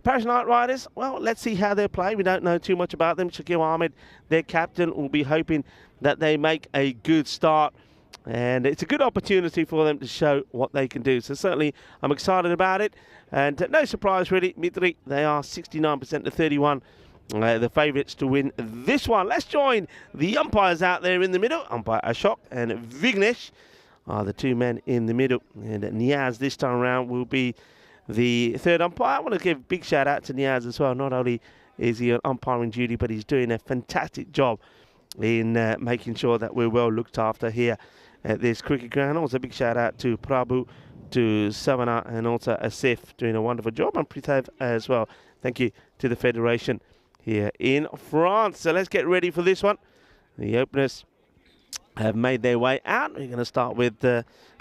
Paris Knight Riders, well, let's see how they play. We don't know too much about them. Shakil Ahmed, their captain, will be hoping that they make a good start. And it's a good opportunity for them to show what they can do. So certainly I'm excited about it. And no surprise really, Mitri, they are 69% to 31. The favourites to win this one. Let's join the umpires out there in the middle. Umpire Ashok and Vignesh are the two men in the middle. And Niaz this time around will be the third umpire. I want to give a big shout out to Niaz as well. Not only is he on umpiring duty, but he's doing a fantastic job in making sure that we're well looked after here at this cricket ground. Also a big shout out to Prabhu, to Savana, and also Asif doing a wonderful job, and Pritev as well. Thank you to the Federation here in France. So let's get ready for this one. The openers have made their way out. We're going to start with,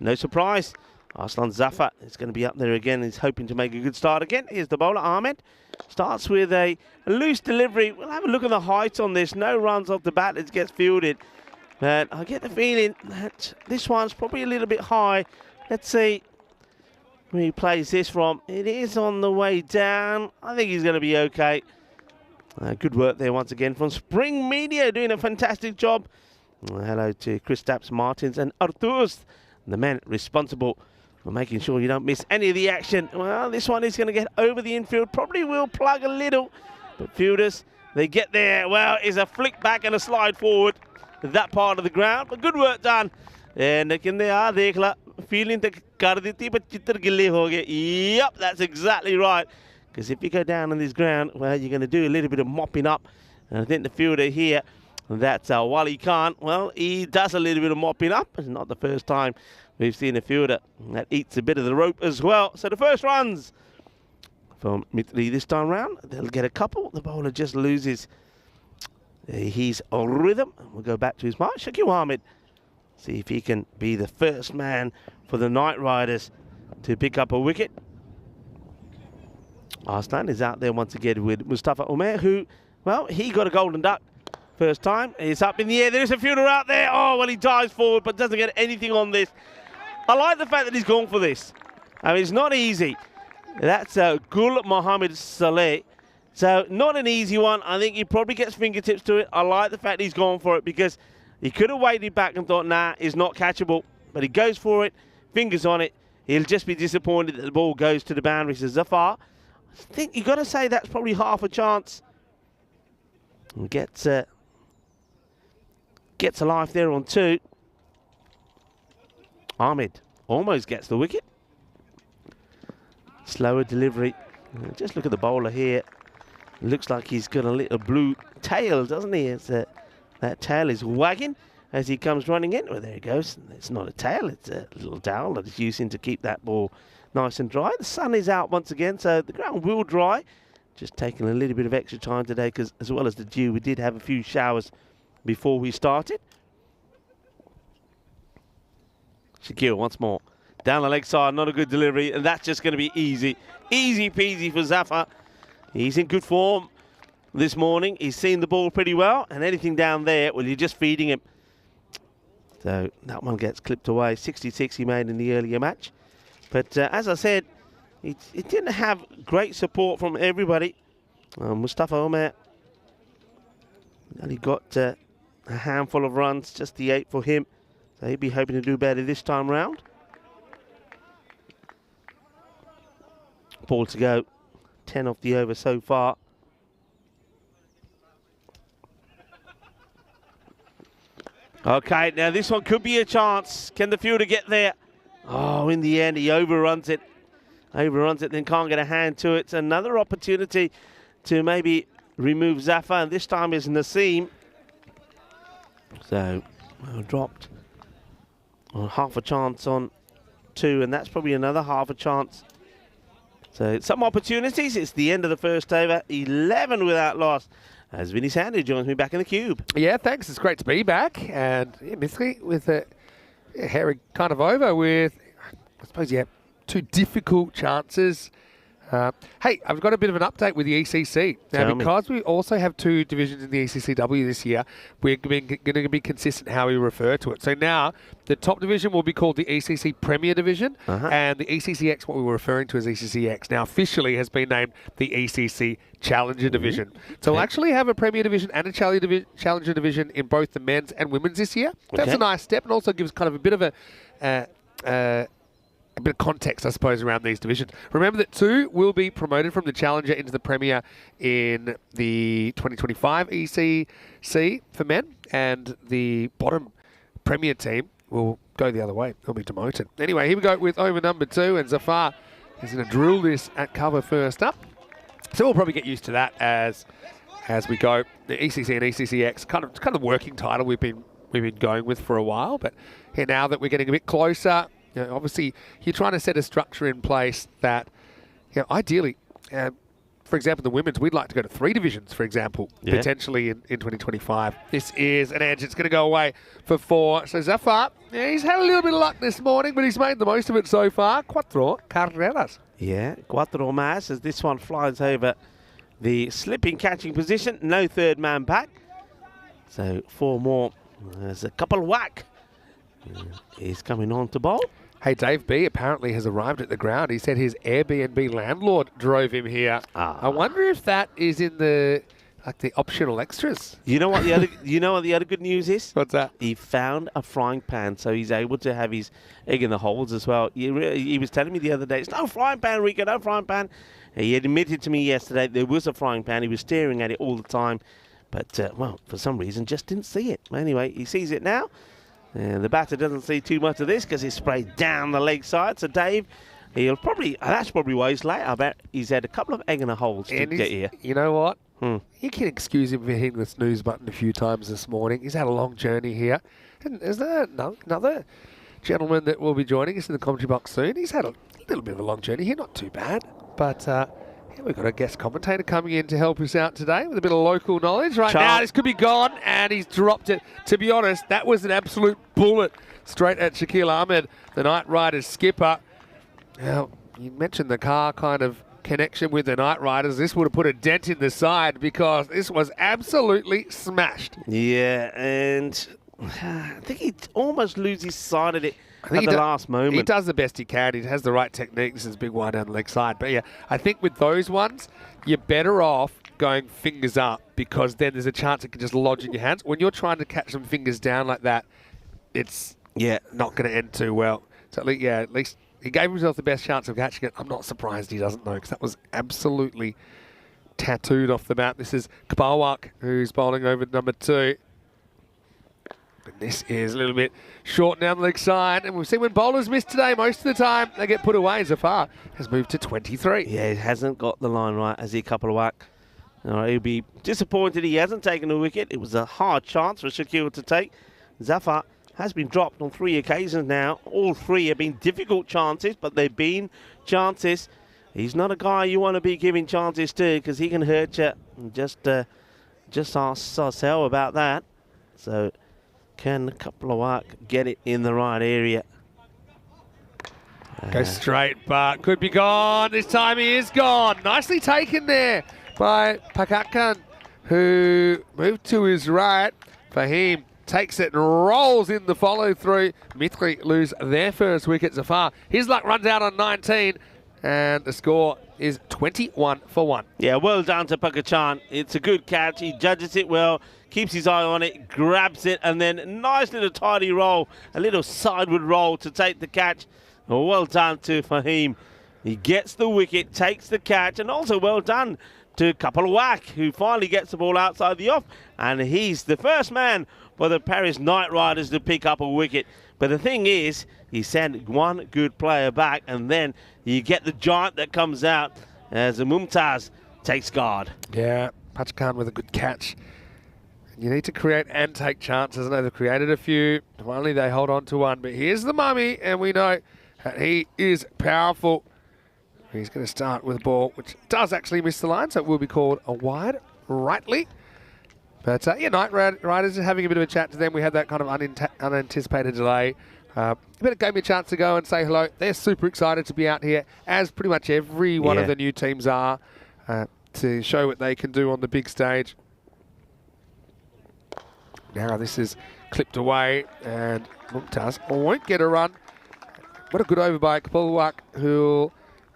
no surprise, Arslan Zafar is going to be up there again. He's hoping to make a good start again. Here's the bowler, Ahmed. Starts with a loose delivery. We'll have a look at the height on this. No runs off the bat. It gets fielded. But I get the feeling that this one's probably a little bit high. Let's see where he plays this from. It is on the way down. I think he's going to be okay. Good work there once again from Spring Media, doing a fantastic job. Hello to Chris Stapps Martins and Arturs, the men responsible for making sure you don't miss any of the action. Well, this one is going to get over the infield. Probably will plug a little. But fielders, they get there. Well, it's a flick back and a slide forward. That part of the ground, but good work done. And feeling the karditi but chittar gille ho gaye. Yep, that's exactly right. Because if you go down on this ground, well, you're going to do a little bit of mopping up. And I think the fielder here, that's Wali Khan. Well, he does a little bit of mopping up. It's not the first time we've seen a fielder that eats a bit of the rope as well. So the first runs from Mitri this time round. They'll get a couple. The bowler just loses his rhythm. We'll go back to his mark. Shakil Ahmed. See if he can be the first man for the Knight Riders to pick up a wicket. Arslan is out there once again with Mustafa Omer, who, well, he got a golden duck first time. He's up in the air. There's a fielder out there. Oh, well, he dives forward, but doesn't get anything on this. I like the fact that he's gone for this. I mean, it's not easy. That's Gul Mohammed Saleh. So, not an easy one. I think he probably gets fingertips to it. I like the fact he's gone for it because he could have waited back and thought, nah, it's not catchable. But he goes for it, fingers on it. He'll just be disappointed that the ball goes to the boundary. So, Zafar, I think you've got to say that's probably half a chance. And gets a life there on 2. Ahmed almost gets the wicket. Slower delivery. Just look at the bowler here. Looks like he's got a little blue tail, doesn't he? It's, that tail is wagging as he comes running in. Well, there he goes. It's not a tail, it's a little towel that he's using to keep that ball nice and dry. The sun is out once again, so the ground will dry. Just taking a little bit of extra time today because as well as the dew, we did have a few showers before we started. Shakir once more. Down the leg side, not a good delivery, and that's just going to be easy. Easy peasy for Zafar. He's in good form this morning. He's seen the ball pretty well, and anything down there, well, you're just feeding him. So that one gets clipped away. 66 he made in the earlier match. But as I said, it didn't have great support from everybody. Mustafa Omer only got a handful of runs, just the 8 for him. So he'll be hoping to do better this time round. Ball to go. 10 off the over so far. Okay, now this one could be a chance. Can the fielder get there? Oh, in the end, he overruns it. Overruns it, then can't get a hand to it. It's another opportunity to maybe remove Zafar, and this time is Naseem. So, well, dropped on half a chance on 2, and that's probably another half a chance. So, some opportunities. It's the end of the first over. 11 without loss. As Vinny Sandu joins me back in the cube. Yeah, thanks. It's great to be back. And yeah, Mithri with a hairy kind of over with, I suppose, yeah, 2 difficult chances. Hey, I've got a bit of an update with the ECC. Now, because we also have 2 divisions in the ECCW this year, we're going to be consistent how we refer to it. So now, the top division will be called the ECC Premier Division, and the ECCX, what we were referring to as ECCX, now officially has been named the ECC Challenger Division. So we'll actually have a Premier Division and a Challenger Division in both the men's and women's this year. That's a nice step, and also gives kind of a bit of a bit of context, I suppose, around these divisions. Remember that 2 will be promoted from the Challenger into the Premier in the 2025 ECC for men, and the bottom Premier team will go the other way. They'll be demoted. Anyway, here we go with over number 2, and Zafar is going to drill this at cover first up. So we'll probably get used to that as we go. The ECC and ECCX, kind of working title we've been going with for a while, but here now that we're getting a bit closer. You know, obviously, you're trying to set a structure in place that, you know, ideally, for example, the women's, we'd like to go to 3 divisions, for example, potentially in 2025. This is an edge. It's going to go away for 4. So Zafar, yeah, he's had a little bit of luck this morning, but he's made the most of it so far. 4 carreras. Yeah, 4 más as this one flies over the slipping catching position. No third man back. So 4 more. There's a couple whack. He's coming on to bowl. Hey, Dave B apparently has arrived at the ground. He said his Airbnb landlord drove him here. I wonder if that is in the optional extras. You know what the other good news is? What's that? He found a frying pan, so he's able to have his egg in the holes as well. He was telling me the other day, "It's no frying pan, Rico, no frying pan." He admitted to me yesterday there was a frying pan. He was staring at it all the time, but well, for some reason, just didn't see it. Anyway, he sees it now. And the batter doesn't see too much of this because he's sprayed down the leg side. So Dave, that's probably why he's late. I bet he's had a couple of egg in the holes to get here. You know what? You can excuse him for hitting the snooze button a few times this morning. He's had a long journey here. And is there another gentleman that will be joining us in the commentary box soon? He's had a little bit of a long journey here, not too bad. But here we've got a guest commentator coming in to help us out today with a bit of local knowledge. Right now, this could be gone, and he's dropped it. To be honest, that was an absolute bullet straight at Shaquille Ahmed, the Knight Riders skipper. Now, you mentioned the car kind of connection with the Knight Riders, this would have put a dent in the side because this was absolutely smashed. Yeah, and I think he almost loses sight of it I think at the last moment. He does the best he can. He has the right technique. This is a big one down the leg side. But yeah, I think with those ones, you're better off going fingers up because then there's a chance it can just lodge in your hands. When you're trying to catch some fingers down like that, it's not going to end too well. So at least he gave himself the best chance of catching it. I'm not surprised he doesn't know because that was absolutely tattooed off the map. This is Kabawak who's bowling over number 2. And this is a little bit short down the leg side. And we've seen when bowlers miss today, most of the time they get put away. Zafar has moved to 23. Yeah, he hasn't got the line right, has he, Kapalawak? He'll be disappointed he hasn't taken a wicket. It was a hard chance for Shakil to take. Zafar has been dropped on 3 occasions now. All 3 have been difficult chances, but they've been chances. He's not a guy you want to be giving chances to because he can hurt you. Just ask Sarcel about that. So can Kapalawak get it in the right area? Go straight, but could be gone. This time he is gone. Nicely taken there by Pakakan, who moved to his right. Fahim takes it and rolls in the follow-through. Mithri lose their first wicket. Zafar, his luck runs out on 19, and the score is 21 for 1. Yeah, well done to Pakachan. It's a good catch. He judges it well, keeps his eye on it, grabs it, and then nice little tidy roll, a little sideward roll to take the catch. Well done to Fahim. He gets the wicket, takes the catch, and also well done to Kapalawak, who finally gets the ball outside the off, and he's the first man for the Paris Knight Riders to pick up a wicket. But the thing is, he sent one good player back, and then you get the giant that comes out as Mumtaz takes guard. Yeah, Pachkan with a good catch. You need to create and take chances. I know they've created a few. Finally, they hold on to one. But here's the mummy, and we know that he is powerful. He's going to start with a ball, which does actually miss the line, so it will be called a wide rightly. But Knight Riders are having a bit of a chat to them. We had that kind of unanticipated delay. But it gave me a chance to go and say hello. They're super excited to be out here, as pretty much every one of the new teams are, to show what they can do on the big stage. Now this is clipped away, and Mumtaz won't get a run. What a good over by Kapalawak, who'll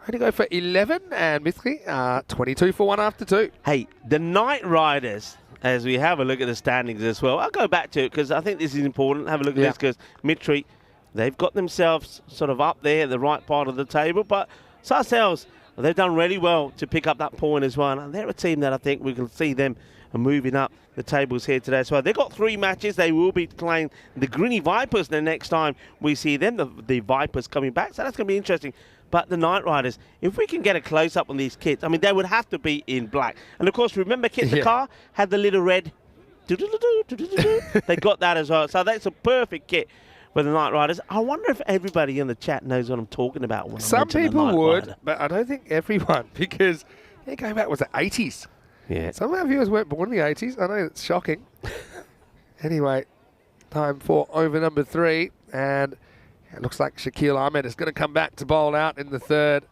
only go for 11, and Mithri 22 for 1 after 2. Hey, the Knight Riders, as we have a look at the standings as well, I'll go back to it because I think this is important. Have a look at this because Mithri, they've got themselves sort of up there at the right part of the table, but Sarcels, they've done really well to pick up that point as well. And they're a team that I think we can see them moving up the tables here today as well. They've got 3 matches. They will be playing the Greeny Vipers the next time we see them, the Vipers coming back. So that's going to be interesting. But the Knight Riders, if we can get a close-up on these kits, I mean, they would have to be in black. And, of course, remember Kit the car had the little red... They got that as well. So that's a perfect kit for the Knight Riders. I wonder if everybody in the chat knows what I'm talking about. When Some people would, but I don't think everyone, because going back was the 80s. Yeah. Some of our viewers weren't born in the 80s. I know it's shocking. Anyway, time for over number 3. And it looks like Shakil Ahmed is going to come back to bowl out in the 3rd.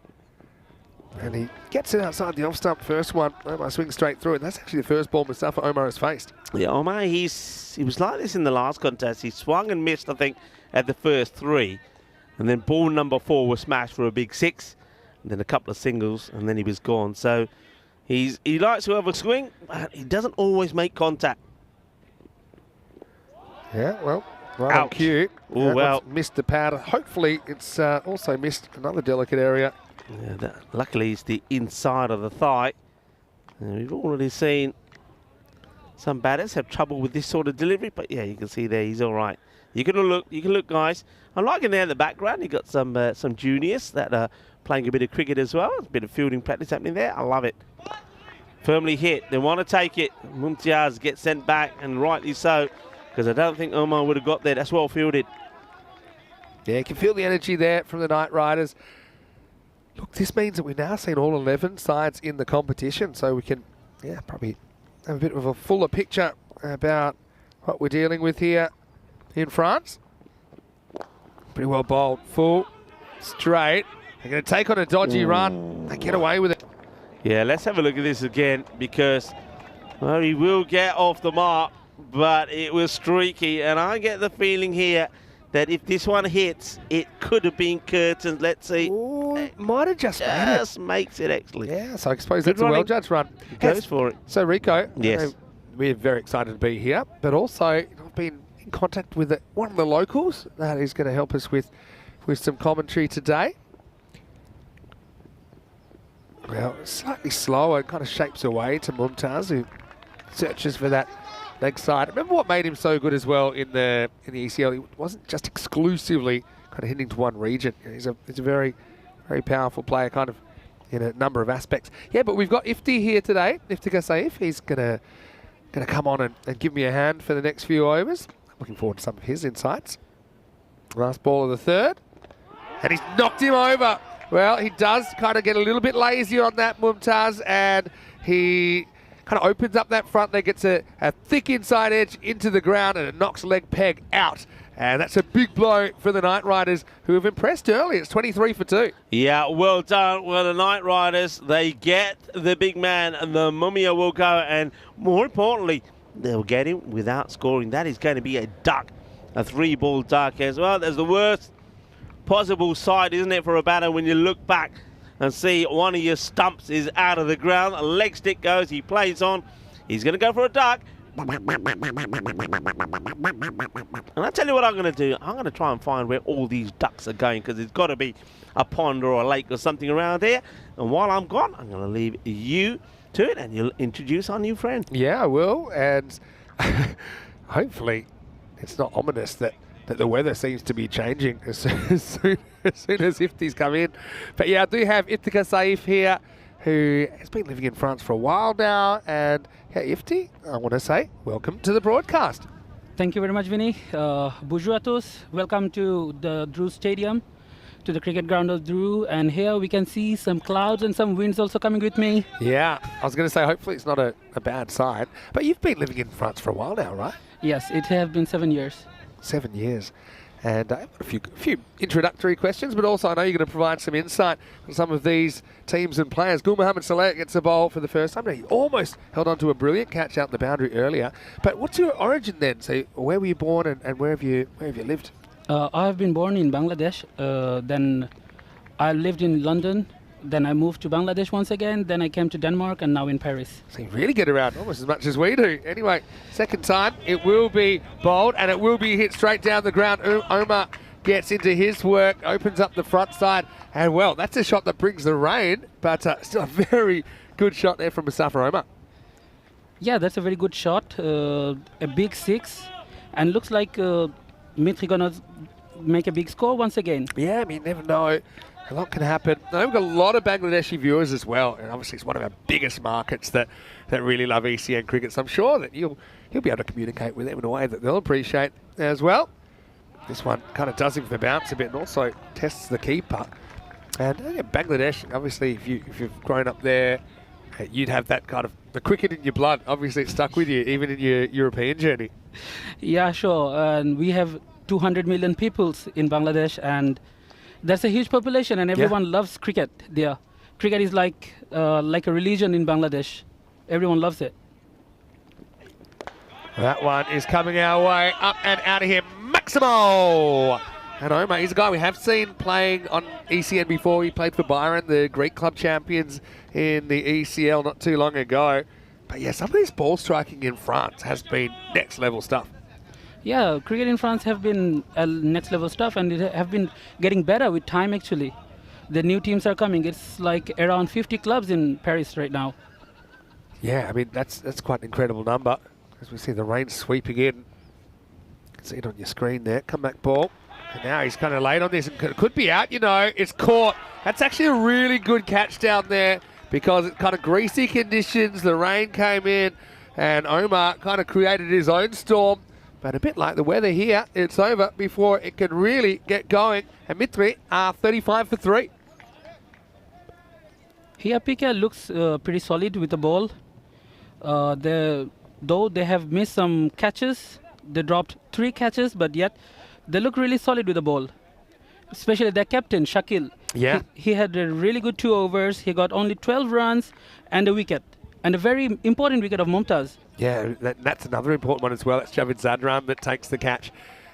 And he gets it outside the off-stump, first one. Omar swings straight through it. That's actually the first ball Mustafa Omar has faced. Yeah, Omar, he was like this in the last contest. He swung and missed, I think, at the first 3. And then ball number 4 was smashed for a big 6. And then a couple of singles, and then he was gone. So he likes to have a swing, but he doesn't always make contact. Yeah, well, right on cue. Oh, well. Missed the pad. Hopefully, it's also missed another delicate area. Yeah, luckily, it's the inside of the thigh. And we've already seen some batters have trouble with this sort of delivery, but yeah, you can see there he's all right. You can look, guys. I'm liking there in the background. You got some juniors that are playing a bit of cricket as well. A bit of fielding practice happening there. I love it. Firmly hit. They want to take it. Mumtaz gets sent back, and rightly so, because I don't think Omar would have got there. That's well fielded. Yeah, you can feel the energy there from the Knight Riders. Look, this means that we've now seen all 11 sides in the competition, so we can, probably have a bit of a fuller picture about what we're dealing with here in France. Pretty well bowled. Full, straight, They're going to take on a dodgy run. They get away with it. Yeah, let's have a look at this again because, well, he will get off the mark, but it was streaky. And I get the feeling here that if this one hits, it could have been curtains. Let's see. Ooh, it might have just made it. Just makes it actually. Yeah, so I suppose Good that's a running. well-judged run. Goes for it. So, Rico, Yes. We're very excited to be here, but also I've been in contact with one of the locals that is going to help us with some commentary today. Well, slightly slower, kind of shapes away to Mumtaz, who searches for that leg side. Remember what made him so good as well in the ECL? He wasn't just exclusively kind of hitting to one region. He's a very, very powerful player, kind of in a number of aspects. Yeah, but we've got Ifti here today. Ifti Saif, he's gonna come on and give me a hand for the next few overs. I'm looking forward to some of his insights. Last ball of the third, and he's knocked him over. Well, he does kind of get a little bit lazy on that, Mumtaz, and he kind of opens up that front leg, gets a thick inside edge into the ground, and it knocks leg peg out. And that's a big blow for the Knight Riders, who have impressed early. It's 23 for 2. Yeah, well done. Well, the Knight Riders, they get the big man, and the Mumia will go, and more importantly, they'll get him without scoring. That is going to be a duck, a 3-ball duck as well. That's the worst possible side, isn't it, for a batter when you look back and see one of your stumps is out of the ground. A leg stick goes, he plays on. He's going to go for a duck. And I tell you what I'm going to do. I'm going to try and find where all these ducks are going, because there's got to be a pond or a lake or something around here. And while I'm gone, I'm going to leave you to it, and you'll introduce our new friend. Yeah, I will. And hopefully it's not ominous that the weather seems to be changing as soon as Ifti's come in. But yeah, I do have Iftika Saif here, who has been living in France for a while now. And yeah, Ifti, I want to say welcome to the broadcast. Thank you very much, Vinny. Bonjour à tous. Welcome to the Drew Stadium, to the cricket ground of Drew. And here we can see some clouds and some winds also coming with me. Yeah, I was going to say hopefully it's not a bad sign. But you've been living in France for a while now, right? Yes, it has been 7 years. 7 years. And I've got a few introductory questions, but also I know you're going to provide some insight on some of these teams and players. Gul Mohamed Saleh gets the bowl for the first time. Now, he almost held on to a brilliant catch out the boundary earlier. But what's your origin then? So where were you born and where have you lived? I have been born in Bangladesh. Then I lived in London. Then I moved to Bangladesh once again. Then I came to Denmark and now in Paris. So you really get around almost as much as we do. Anyway, second time, it will be bowled and it will be hit straight down the ground. Omar gets into his work, opens up the front side. And well, that's a shot that brings the rain, but still a very good shot there from Mustafa Omar. Yeah, that's a very good shot. A big 6. And looks like Mitri gonna make a big score once again. Yeah, I mean, you never know. A lot can happen. Now, we've got a lot of Bangladeshi viewers as well, and obviously it's one of our biggest markets that really love ECN cricket. So I'm sure that you'll be able to communicate with them in a way that they'll appreciate as well. This one kind of does him for bounce a bit and also tests the keeper. And Bangladesh, obviously, if you've grown up there, you'd have that kind of the cricket in your blood. Obviously, it's stuck with you even in your European journey. Yeah, sure. And we have 200 million people in Bangladesh, and that's a huge population, and everyone loves cricket there. Cricket is like a religion in Bangladesh. Everyone loves it. That one is coming our way, up and out of here, Maximo! And Omar, he's a guy we have seen playing on ECN before. He played for Byron, the Greek club champions in the ECL not too long ago. But yeah, some of this ball striking in France has been next level stuff. Yeah, cricket in France have been next level stuff, and it have been getting better with time actually. The new teams are coming. It's like around 50 clubs in Paris right now. Yeah, I mean, that's quite an incredible number. As we see the rain sweeping in. You can see it on your screen there. Comeback ball. And now he's kind of late on this and could be out, it's caught. That's actually a really good catch down there because it's kind of greasy conditions. The rain came in and Omar kind of created his own storm. But a bit like the weather here, it's over before it can really get going. And Mitri are 35 for 3. Here Pika looks pretty solid with the ball. Though they have missed some catches, they dropped 3 catches, but yet they look really solid with the ball. Especially their captain, Shakil. Yeah. He had a really good 2 overs. He got only 12 runs and a wicket. And a very important wicket of Mumtaz. Yeah, that's another important one as well. That's Javed Zadran that takes the catch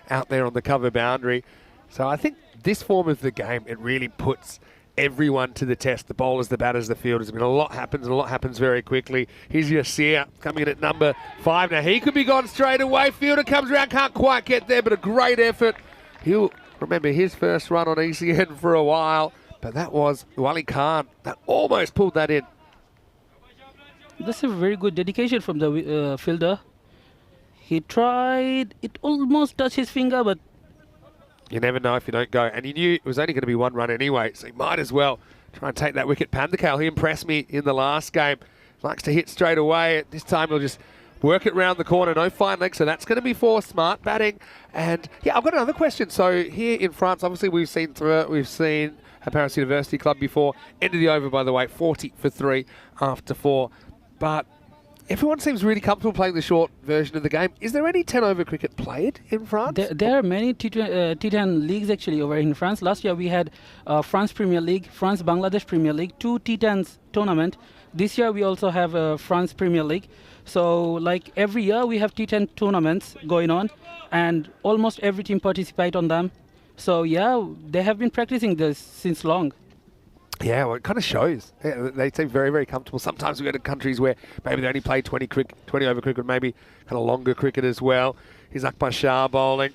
out there on the cover boundary. So I think this form of the game, it really puts everyone to the test. The bowlers, the batters, the fielders. I mean, a lot happens, and a lot happens very quickly. Here's Yasir coming in at number 5. Now, he could be gone straight away. Fielder comes around, can't quite get there, but a great effort. He'll remember his first run on ECN for a while, but that was Wali Khan that almost pulled that in. That's a very good dedication from the fielder. He tried, it almost touched his finger, but You never know if you don't go. And he knew it was only going to be 1 run anyway, so he might as well try and take that wicket. Pandakal, he impressed me in the last game. Likes to hit straight away. This time he'll just work it round the corner. No fine leg, so that's going to be 4. Smart batting. And yeah, I've got another question. So here in France, obviously we've seen Paris University Club before. End of the over, by the way, 40 for 3 after 4. But everyone seems really comfortable playing the short version of the game. Is there any 10-over cricket played in France? there are many T10 leagues actually over in France. Last year we had France Premier League, France Bangladesh Premier League, 2 T10s tournament. This year we also have France Premier League. So like every year we have T10 tournaments going on, and almost every team participate on them. So yeah, they have been practicing this since long. Yeah, well, it kind of shows. Yeah, they seem very, very comfortable. Sometimes we go to countries where maybe they only play 20 over cricket, maybe kind of longer cricket as well. Here's Akbar Shah bowling.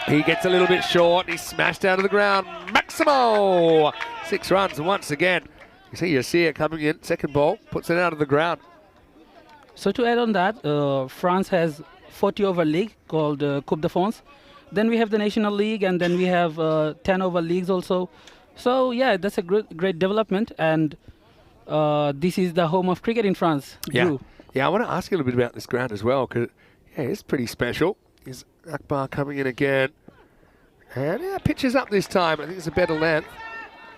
He gets a little bit short. He's smashed down to the ground. Maximo! 6 runs once again. You see Yasir coming in, second ball, puts it out of the ground. So to add on that, France has 40-over league called Coupe de France. Then we have the National League, and then we have 10-over leagues also. So yeah, that's a great development, and this is the home of cricket in France. Yeah, Drew. yeah. I want to ask you a little bit about this ground as well, because yeah, it's pretty special. Is Akbar coming in again? And yeah, pitches up this time. I think it's a better length.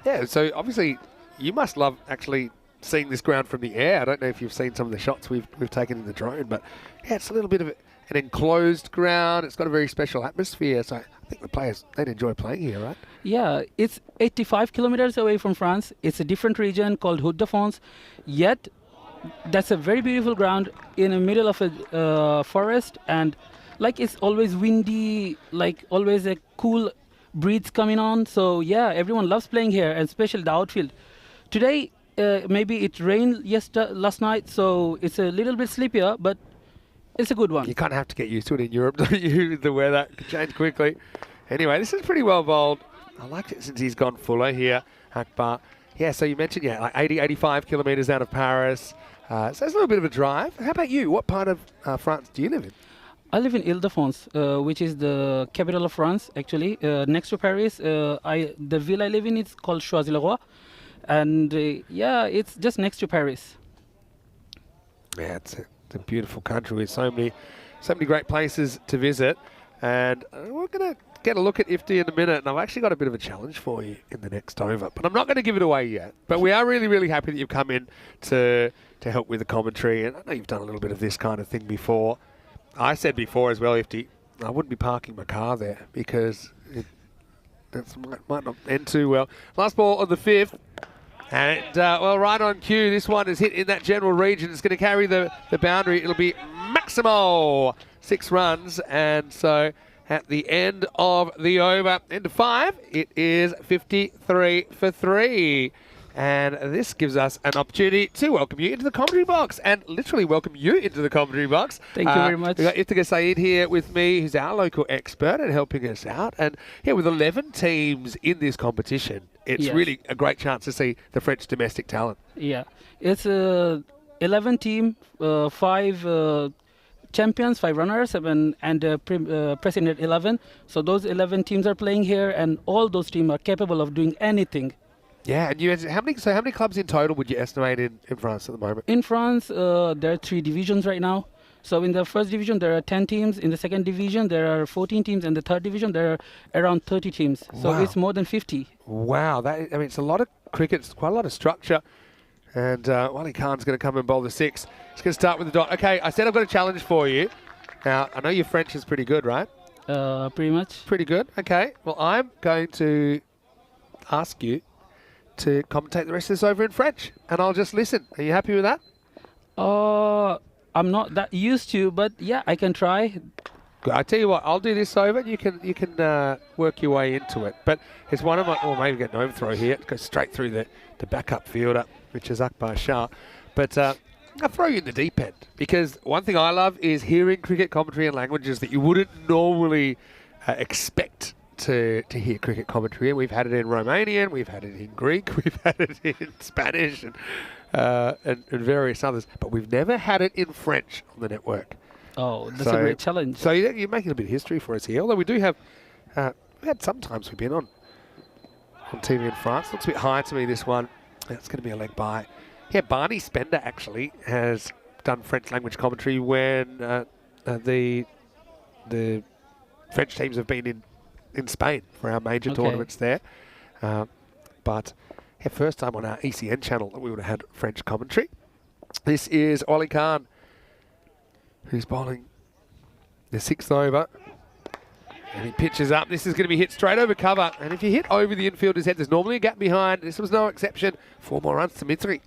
Yeah, so obviously you must love actually seeing this ground from the air. I don't know if you've seen some of the shots we've taken in the drone, but yeah, it's a little bit of an enclosed ground. It's got a very special atmosphere, so I think the players, they'd enjoy playing here, right? Yeah, it's 85 kilometers away from France. It's a different region called Hauts de France. Yet, that's a very beautiful ground in the middle of a forest, and like it's always windy, like always a cool breeze coming on. So yeah, everyone loves playing here, and especially the outfield. Today, maybe it rained last night, so it's a little bit sleepier, but it's a good one. You kind of have to get used to it in Europe, don't you? The weather can change quickly. Anyway, this is pretty well bowled. I liked it since he's gone fuller here, Akbar. Yeah, so you mentioned, yeah, like 80, 85 kilometres out of Paris. So it's a little bit of a drive. How about you? What part of France do you live in? I live in Ile-de-France, which is the capital of France, actually, next to Paris. The ville I live in is called Choisy-le-Roi. And yeah, it's just next to Paris. Yeah, it's a beautiful country with so many great places to visit. And we're going to get a look at Ifti in a minute. And I've actually got a bit of a challenge for you in the next over. But I'm not going to give it away yet. But we are really, really happy that you've come in to help with the commentary. And I know you've done a little bit of this kind of thing before. I said before as well, Ifti, I wouldn't be parking my car there because that might not end too well. Last ball on the 5th. And, well, right on cue, this one is hit in that general region. It's going to carry the boundary. It'll be Maximo. 6 runs. And so at the end of the over, end of 5, it is 53 for 3. And this gives us an opportunity to welcome you into the commentary box, and literally welcome you into the commentary box. Thank you very much. We've got Iftikhar Saeed here with me, who's our local expert and helping us out. And yeah, with 11 teams in this competition, it's really a great chance to see the French domestic talent. Yeah, it's 11 team, 5 champions, 5 runners, and president 11. So those 11 teams are playing here, and all those teams are capable of doing anything. Yeah, and how many clubs in total would you estimate in France at the moment? In France, there are 3 divisions right now. So in the first division, there are 10 teams. In the second division, there are 14 teams. In the third division, there are around 30 teams. So it's more than 50. Wow, it's a lot of cricket. It's quite a lot of structure. And Wali Khan's going to come and bowl the 6. He's going to start with the dot. Okay, I said I've got a challenge for you. Now, I know your French is pretty good, right? Pretty much. Pretty good. Okay, well, I'm going to ask you to commentate the rest of this over in French, and I'll just listen. Are you happy with that? I'm not that used to, but yeah, I can try. I tell you what, I'll do this over. You can work your way into it. But it's one of my, or maybe get an overthrow here. It goes straight through the backup fielder, which is Akbar Shah. But I'll throw you in the deep end, because one thing I love is hearing cricket commentary in languages that you wouldn't normally expect to hear cricket commentary in. We've had it in Romanian, we've had it in Greek, we've had it in Spanish, and various others, but we've never had it in French on the network. Oh, that's a great challenge. So you're making a bit of history for us here. Although we do have, we had sometimes we've been on TV in France. Looks a bit high to me, this one. It's going to be a leg by. Yeah, Barney Spender actually has done French language commentary when the French teams have been in Spain for our major tournaments there. But yeah, first time on our ECN channel that we would have had French commentary. This is Ollie Khan, who's bowling the 6th over. And he pitches up. This is going to be hit straight over cover. And if you hit over the infielder's head, there's normally a gap behind. This was no exception. 4 more runs to Mithri.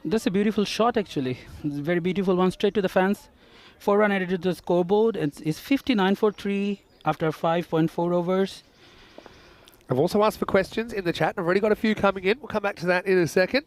That's a beautiful shot, actually. It's a very beautiful one, straight to the fence. 4-run added to the scoreboard. It's 59 for 3 after 5.4 overs. I've also asked for questions in the chat. I've already got a few coming in. We'll come back to that in a second.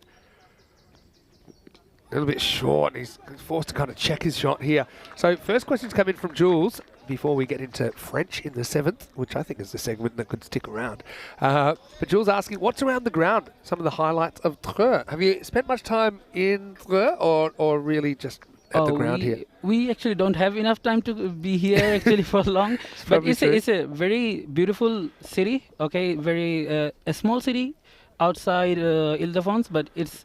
A little bit short. He's forced to kind of check his shot here. So first questions come in from Jules before we get into French in the 7th, which I think is the segment that could stick around. But Jules asking, what's around the ground? Some of the highlights of Dreux. Have you spent much time in Dreux or really just at the ground here? We actually don't have enough time to be here actually for long. But it's a very beautiful city. Okay, very a small city outside Ile-de-France, but it's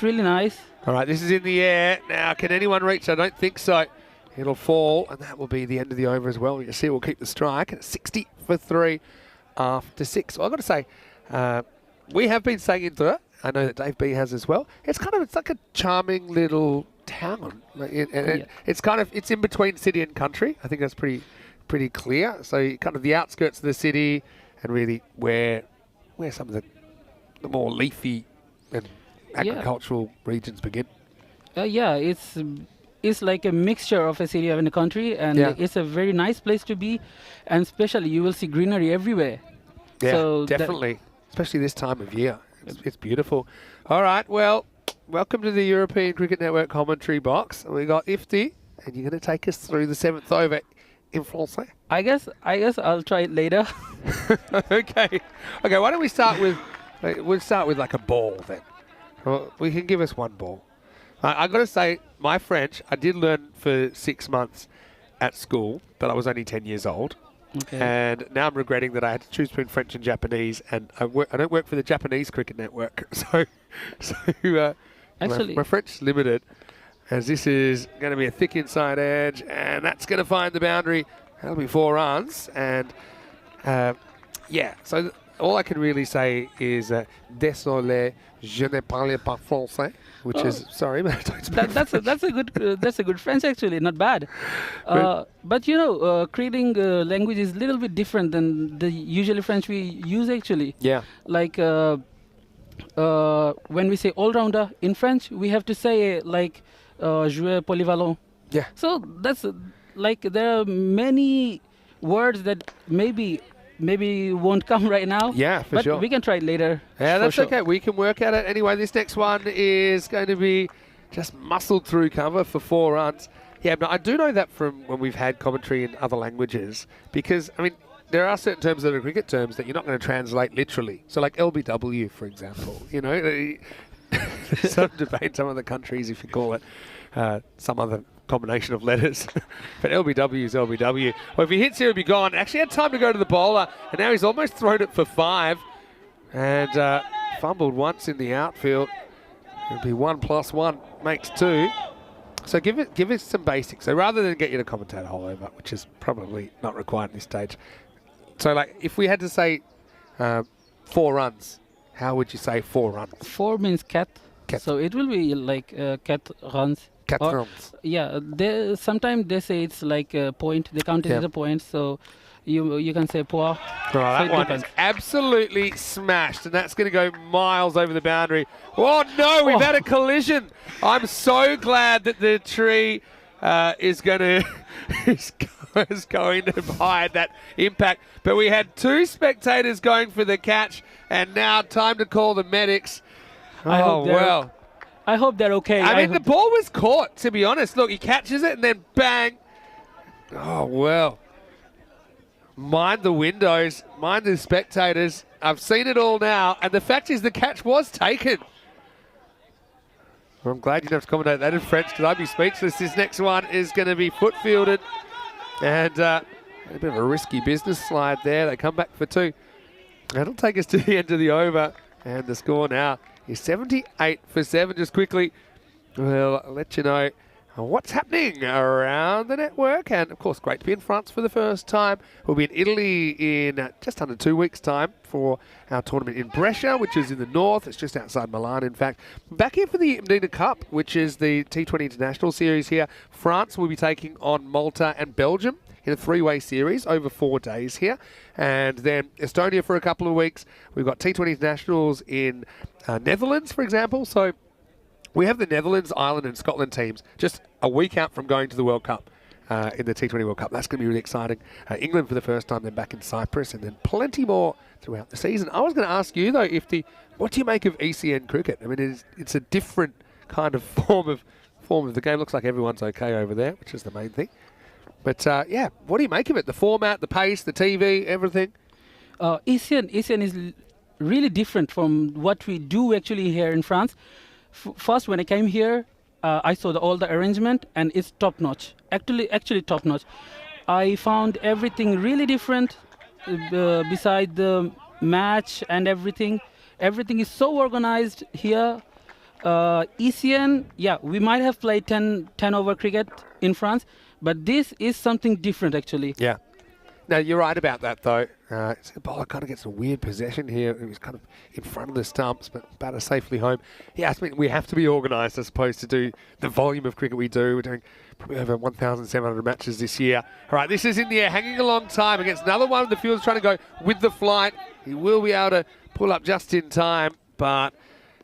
really nice. All right, this is in the air. Now, can anyone reach? I don't think so. It'll fall, and that will be the end of the over as well. You see, we'll keep the strike at 60 for 3 after 6. Well, I've got to say, we have been staying in Dreux. I know that Dave B has as well. It's like a charming little town. It's in between city and country. I think that's pretty clear. So kind of the outskirts of the city, and really where some of the more leafy and agricultural regions begin. It's like a mixture of a city and a country, and it's a very nice place to be, and especially you will see greenery everywhere. Yeah, so definitely, especially this time of year. It's beautiful. All right, well, welcome to the European Cricket Network commentary box. We got Ifti, and you're going to take us through the 7th over in Francais. I guess I'll try it later. Okay. Why don't we start with? We'll start with like a ball then. Well, we can give us one ball. I've got to say, my French, I did learn for 6 months at school, but I was only 10 years old. Okay. And now I'm regretting that I had to choose between French and Japanese, and I don't work for the Japanese Cricket Network. So Actually, my French limited, as this is going to be a thick inside edge, and that's going to find the boundary. That'll be 4 runs. And so all I can really say is désolé, je ne parle pas français, which is sorry, but I don't speak that's a good French actually, not bad. But you know, creating language is a little bit different than the usually French we use actually. Yeah. Like when we say all-rounder in French, we have to say like joueur polyvalent. Yeah. So that's like there are many words that maybe won't come right now. Yeah, for but sure. We can try it later. Yeah, that's sure. okay. We can work at it. Anyway, this next one is going to be just muscled through cover for 4 runs. Yeah, but I do know that from when we've had commentary in other languages, because, I mean, there are certain terms that are cricket terms that you're not going to translate literally. So like LBW, for example, you know, there's some debate in some other countries if you call it some other combination of letters. But LBW is LBW. Well, if he hits here, he'll be gone. Actually had time to go to the bowler, and now he's almost thrown it for 5 and fumbled once in the outfield. It'll be 1 + 1 makes 2. So give it some basics. So rather than get you to commentate a whole over, which is probably not required at this stage. So like if we had to say 4 runs, how would you say 4 runs? 4 means cat. Cat. So it will be like cat runs. 4 Or- runs. Yeah, sometimes they say it's like a point. They count it Yeah. as a point, so you can say poor. Oh, So that it one is depends. absolutely smashed, and that's going to go miles over the boundary. Oh no, we've had a collision. I'm so glad that the tree is going to is going to hide that impact. But we had 2 spectators going for the catch, and now time to call the medics. I Oh hope they're- well. I hope they're okay. I mean, the hope- ball was caught, to be honest. Look, he catches it and then bang. Oh, well. Mind the windows, mind the spectators. I've seen it all now. And the fact is the catch was taken. Well, I'm glad you didn't have to commentate that in French because I'd be speechless. This next one is going to be foot fielded. And a bit of a risky business slide there. They come back for 2. That'll take us to the end of the over. And the score now is 78 for 7. Just quickly, we'll let you know what's happening around the network. And, of course, great to be in France for the first time. We'll be in Italy in just under 2 weeks' time for our tournament in Brescia, which is in the north. It's just outside Milan, in fact. Back here for the Medina Cup, which is the T20 International Series here. France will be taking on Malta and Belgium in a 3-way series over 4 days here. And then Estonia for a couple of weeks. We've got T20 Internationals in Netherlands, for example. So we have the Netherlands, Ireland and Scotland teams just a week out from going to the World Cup in the T20 World Cup. That's going to be really exciting. England for the first time, then back in Cyprus, and then plenty more throughout the season. I was going to ask you, though, what do you make of ECN cricket? I mean, it's a different kind of form of the game. Looks like everyone's okay over there, which is the main thing. But, yeah, what do you make of it? The format, the pace, the TV, everything? ECN is really different from what we do actually here in France. First, when I came here, I saw all the arrangement, and it's top notch. Actually top notch. I found everything really different. Beside the match and everything is so organized here. ECN, yeah, we might have played 10 over cricket in France, but this is something different actually. Yeah. No, you're right about that, though. The bowler kind of gets a weird possession here. He was kind of in front of the stumps, but batter safely home. Yeah, I mean, we have to be organised, I suppose, to do the volume of cricket we do. We're doing probably over 1,700 matches this year. All right, this is in the air, hanging a long time against another one of the fielders trying to go with the flight. He will be able to pull up just in time, but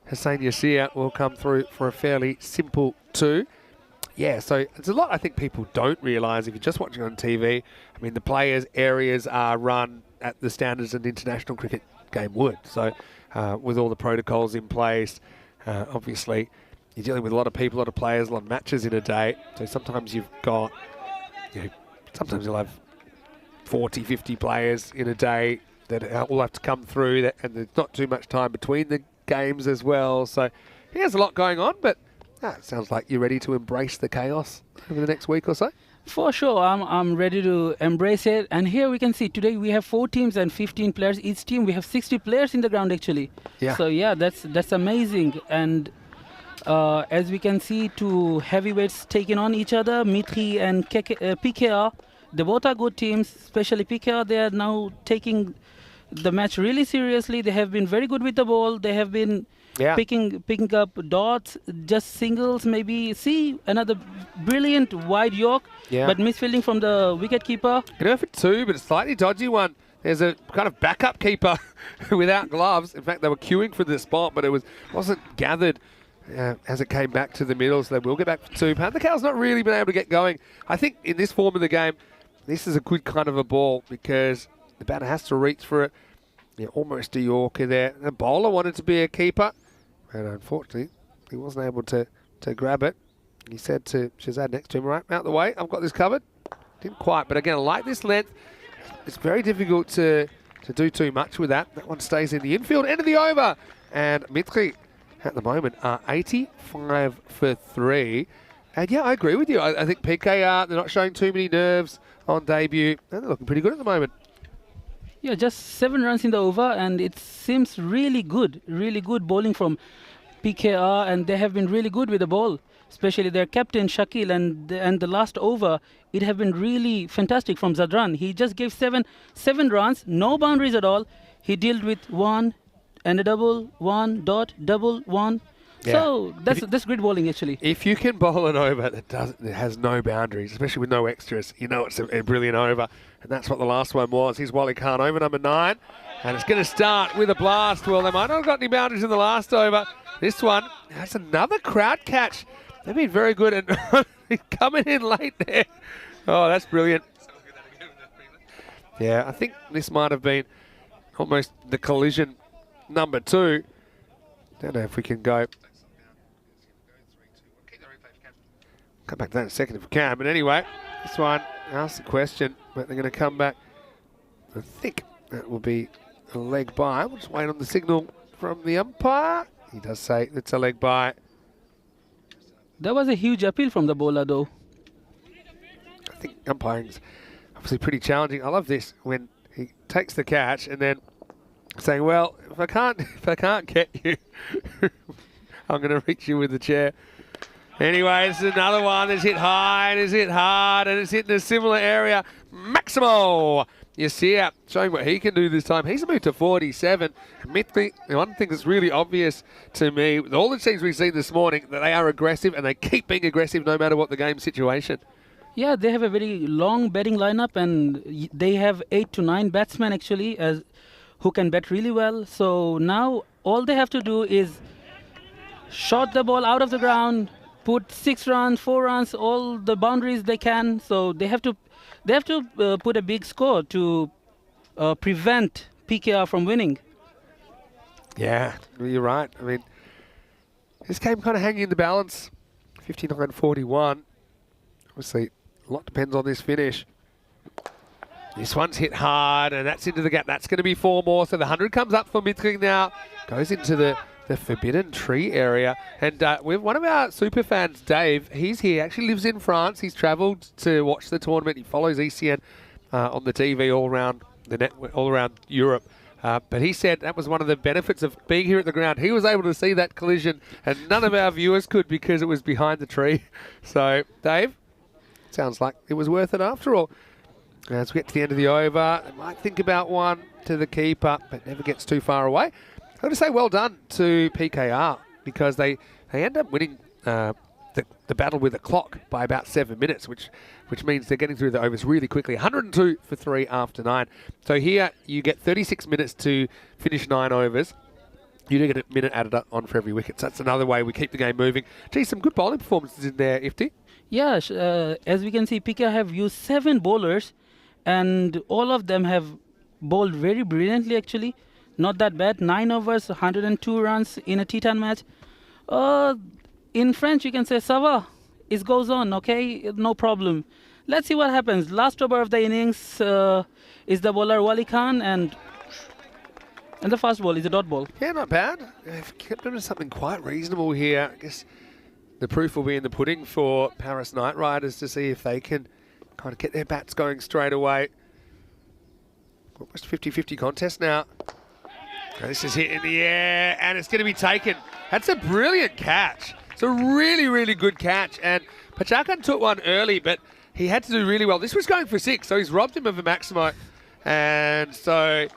Hussain Yassir will come through for a fairly simple 2. Yeah, so it's a lot I think people don't realise if you're just watching on TV. I mean, the players' areas are run at the standards an international cricket game would. So with all the protocols in place, obviously you're dealing with a lot of people, a lot of players, a lot of matches in a day. So sometimes you've got, sometimes you'll have 40, 50 players in a day that all have to come through, and there's not too much time between the games as well. So there's a lot going on, but it sounds like you're ready to embrace the chaos over the next week or so. For sure, I'm ready to embrace it. And here we can see today we have 4 teams and 15 players each team. We have 60 players in the ground actually. Yeah. So yeah, that's amazing. And as we can see, 2 heavyweights taking on each other, Mitri and PKR. They both are good teams, especially PKR. They are now taking the match really seriously. They have been very good with the ball. They have been picking up dots, just singles maybe. See, another brilliant wide york, but misfielding from the wicket-keeper. Going to go for 2, but a slightly dodgy one. There's a kind of backup keeper without gloves. In fact, they were queuing for the spot, but it wasn't gathered as it came back to the middle, so they will get back for 2. Panther Cow's not really been able to get going. I think in this form of the game, this is a good kind of a ball because the batter has to reach for it. Yeah, almost a Yorker there. The bowler wanted to be a keeper, and unfortunately, he wasn't able to grab it. He said to Shazad next to him, right, out the way, I've got this covered. Didn't quite, but again, I like this length. It's very difficult to do too much with that. That one stays in the infield. End of the over. And Mitri, at the moment, are 85 for 3. And yeah, I agree with you. I think PKR, they're not showing too many nerves on debut. And they're looking pretty good at the moment. Yeah, just 7 runs in the over, and it seems really good bowling from PKR, and they have been really good with the ball, especially their captain Shakil, and the last over, it have been really fantastic from Zadran. He just gave seven runs, no boundaries at all. He dealt with 1 and a double, 1 dot, double, 1. So that's grid bowling actually. If you can bowl an over that has no boundaries, especially with no extras, you know it's a brilliant over. And that's what the last one was. Here's Wally Khan, over number 9. And it's going to start with a blast. Well, they might not have got any boundaries in the last over. This one has another crowd catch. They've been very good and coming in late there. Oh, that's brilliant. Yeah, I think this might have been almost the collision number 2. Don't know if we can go. Come back to that in a second if we can. But anyway, this one, ask the question, but they're going to come back. I think that will be a leg by. We'll just wait on the signal from the umpire. He does say it's a leg by. That was a huge appeal from the bowler though. I think umpiring's obviously pretty challenging. I love this when he takes the catch and then saying, well, if I can't get you, I'm going to reach you with the chair. Anyway, this is another one that's hit high and it's hit hard and it's hit in a similar area. Maximo Yasir showing what he can do this time. He's moved to 47. Mithri, one thing that's really obvious to me, with all the teams we've seen this morning, that they are aggressive and they keep being aggressive no matter what the game situation. Yeah, they have a very long batting lineup and they have 8 to 9 batsmen actually who can bat really well. So now all they have to do is shot the ball out of the ground, put 6 runs, 4 runs, all the boundaries they can. So they have to put a big score to prevent PKR from winning. Yeah, you're right. I mean, this game kind of hanging in the balance, 59-41. Obviously, a lot depends on this finish. This one's hit hard, and that's into the gap. That's going to be 4 more. So the 100 comes up for Mithri now. Goes into the forbidden tree area. And with one of our super fans, Dave, he's here. Actually lives in France. He's travelled to watch the tournament. He follows ECN on the TV all around the net, all around Europe. But he said that was one of the benefits of being here at the ground. He was able to see that collision, and none of our viewers could because it was behind the tree. So, Dave, sounds like it was worth it after all. As we get to the end of the over, they might think about one to the keeper, but never gets too far away. I've got to say well done to PKR because they end up winning the battle with the clock by about 7 minutes, which means they're getting through the overs really quickly. 102 for 3 after 9. So here you get 36 minutes to finish 9 overs. You do get a minute added on for every wicket. So that's another way we keep the game moving. Gee, some good bowling performances in there, Ifti. Yeah, as we can see, PKR have used 7 bowlers, and all of them have bowled very brilliantly actually. Not that bad. 9 overs, 102 runs in a T10 match. In French, you can say, ça va. It goes on, okay? No problem. Let's see what happens. Last over of the innings is the bowler Wali Khan, and the first ball is a dot ball. Yeah, not bad. They've kept them to something quite reasonable here. I guess the proof will be in the pudding for Paris Knight Riders to see if they can kind of get their bats going straight away. Almost 50-50 contest now. This is hit in the air, and it's going to be taken. That's a brilliant catch. It's a really, really good catch. And Pachakan took one early, but he had to do really well. This was going for 6, so he's robbed him of a Maximo. And so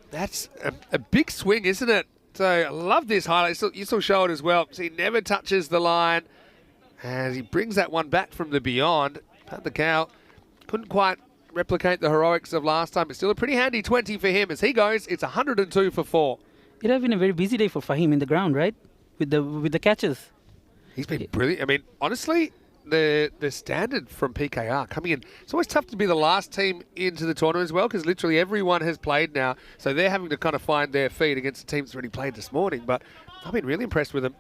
that's a big swing, isn't it? So I love this highlight. You saw show it as well. So he never touches the line. And he brings that one back from the beyond. Pat the cow couldn't quite replicate the heroics of last time, but still a pretty handy 20 for him. As he goes, it's 102 for 4. It has been a very busy day for Fahim in the ground, right? With the catches. He's been brilliant. I mean, honestly, the standard from PKR coming in, it's always tough to be the last team into the tournament as well, because literally everyone has played now, so they're having to kind of find their feet against the teams that already played this morning. But I've been really impressed with them.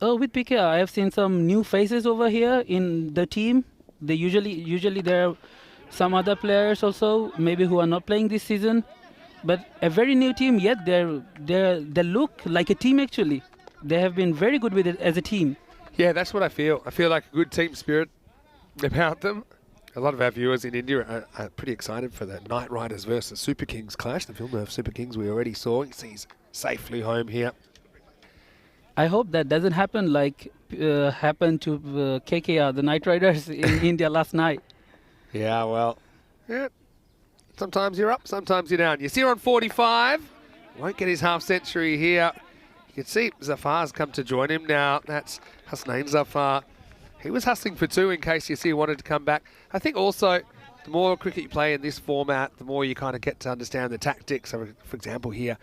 With PKR, I have seen some new faces over here in the team. They usually there are some other players also, maybe who are not playing this season, but a very new team. Yet they look like a team actually. They have been very good with it as a team. Yeah, that's what I feel. I feel like a good team spirit about them. A lot of our viewers in India are pretty excited for the Knight Riders versus Super Kings clash. The Villeneuve Super Kings we already saw. He's safely home here. I hope that doesn't happen like happened to KKR, the Knight Riders in India last night. Yeah, well, yeah. Sometimes you're up, sometimes you're down. Yasir on 45. Won't get his half century here. can see Zafar's come to join him now. That's Hasnain Zafar. He was hustling for 2 in case you see he wanted to come back. I think also the more cricket you play in this format, the more you kind of get to understand the tactics. So, for example, here,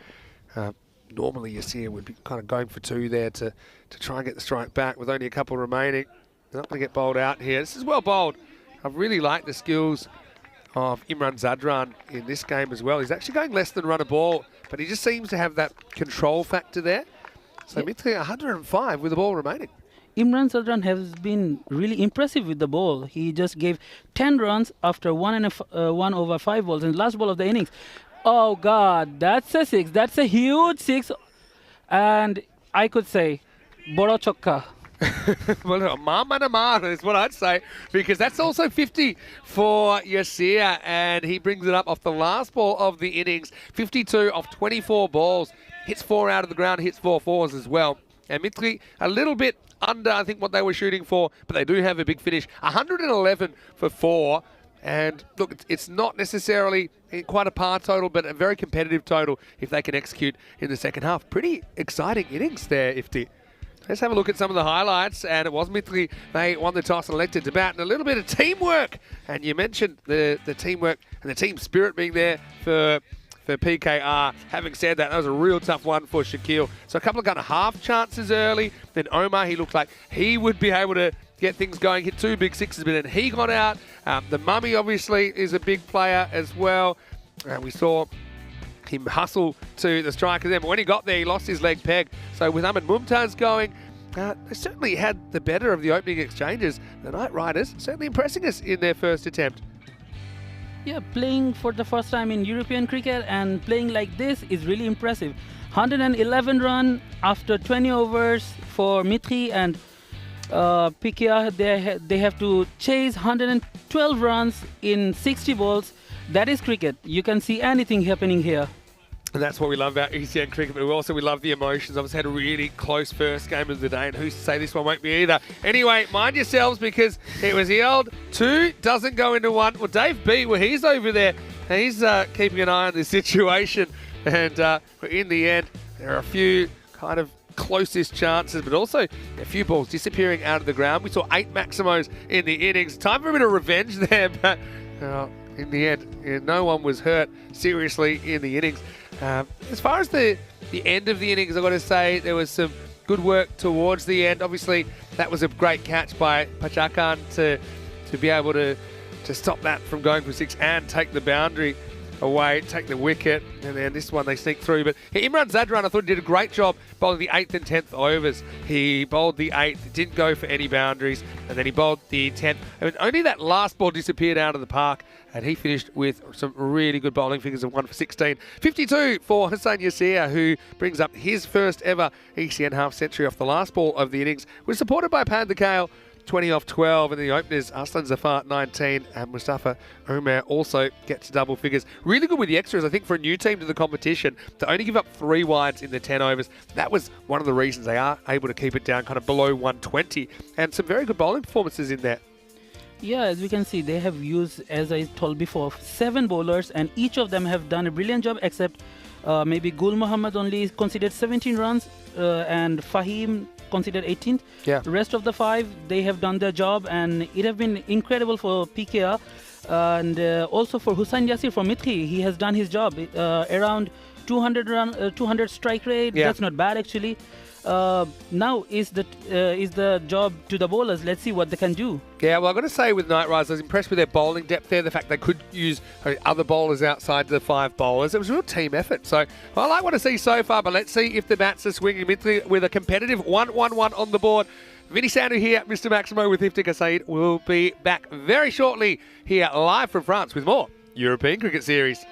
normally you see would be kind of going for 2 there to try and get the strike back with only a couple remaining. They're not going to get bowled out here. This is well bowled. I really like the skills of Imran Zadran in this game as well. He's actually going less than run a ball, but he just seems to have that control factor there. So Mithri 105 with the ball remaining. Imran Zadran has been really impressive with the ball. He just gave 10 runs after 1 over 5 balls in the last ball of the innings. Oh God, that's a 6. That's a huge 6. And I could say, Boro Chokka. Well, Mamana is what I'd say, because that's also 50 for Yasir, and he brings it up off the last ball of the innings. 52 off 24 balls. Hits 4 out of the ground, hits 4 fours as well. And Mithri a little bit under, I think, what they were shooting for, but they do have a big finish. 111 for 4. And look, it's not necessarily quite a par total, but a very competitive total if they can execute in the second half. Pretty exciting innings there, Ifti. Let's have a look at some of the highlights, and it was Mithri. They won the toss and elected to bat, and a little bit of teamwork. And you mentioned the teamwork and the team spirit being there for PKR. Having said that, that was a real tough one for Shaquille. So a couple of kind of half chances early. Then Omar, he looked like he would be able to get things going, hit 2 big sixes, but then he got out. The Mummy obviously is a big player as well. We saw him hustle to the striker then, but when he got there, he lost his leg peg. So with Ahmed Mumtaz going, they certainly had the better of the opening exchanges. The Knight Riders certainly impressing us in their first attempt. Yeah, playing for the first time in European cricket and playing like this is really impressive. 111 run after 20 overs for Mithri, and PKR, they have to chase 112 runs in 60 balls. That is cricket. You can see anything happening here. And that's what we love about ECN cricket, but we love the emotions. Obviously had a really close first game of the day, and who's to say this one won't be either. Anyway, mind yourselves, because it was the old 2 doesn't go into 1. Well, Dave B, well, he's over there. He's keeping an eye on this situation. And in the end, there are a few kind of closest chances, but also a few balls disappearing out of the ground. We saw 8 Maximos in the innings. Time for a bit of revenge there, but in the end, no one was hurt seriously in the innings. As far as the end of the innings, I've got to say there was some good work towards the end. Obviously, that was a great catch by Pachakan to be able to stop that from going for 6 and take the boundary away, take the wicket, and then this one they sneak through. But Imran Zadran, I thought, did a great job bowling the 8th and 10th overs. He bowled the 8th, didn't go for any boundaries, and then he bowled the 10th. And only that last ball disappeared out of the park, and he finished with some really good bowling figures of 1 for 16. 52 for Hussain Yasir, who brings up his first ever ECN half century off the last ball of the innings. Was supported by Panda Kale, 20 off 12, and the openers, Aslan Zafar, 19, and Mustafa Umar also gets double figures. Really good with the extras, I think, for a new team to the competition, to only give up 3 wides in the 10 overs. That was one of the reasons they are able to keep it down kind of below 120, and some very good bowling performances in there. Yeah, as we can see, they have used, as I told before, 7 bowlers, and each of them have done a brilliant job, except maybe Gul Muhammad only considered 17 runs, and Fahim considered 18th. Yeah. The rest of the 5, they have done their job, and it has been incredible for PKR, and also for Hussain Yasir from Mithri. He has done his job. Around 200 strike rate. Yeah. That's not bad actually. Now is the job to the bowlers. Let's see what they can do. Yeah, well, I've got to say with Knight Riders, I was impressed with their bowling depth there, the fact they could use other bowlers outside the 5 bowlers. It was a real team effort. So I like what I see so far, but let's see if the bats are swinging with a competitive 1-1-1 on the board. Vinny Sandhu here, Mr. Maximo with Iftikhar Saeed. We'll be back very shortly here live from France with more European Cricket Series.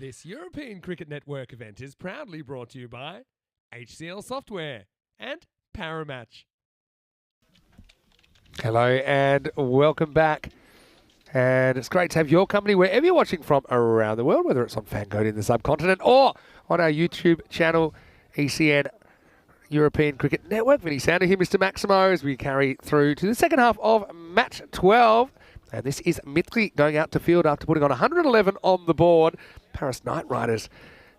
This European Cricket Network event is proudly brought to you by HCL Software and Paramatch. Hello and welcome back. And it's great to have your company wherever you're watching from around the world, whether it's on Fangode in the subcontinent or on our YouTube channel, ECN European Cricket Network. Vinny Sander here, Mr. Maximo, as we carry through to the second half of match 12. And this is Mitri going out to field after putting on 111 on the board. Paris Knight Riders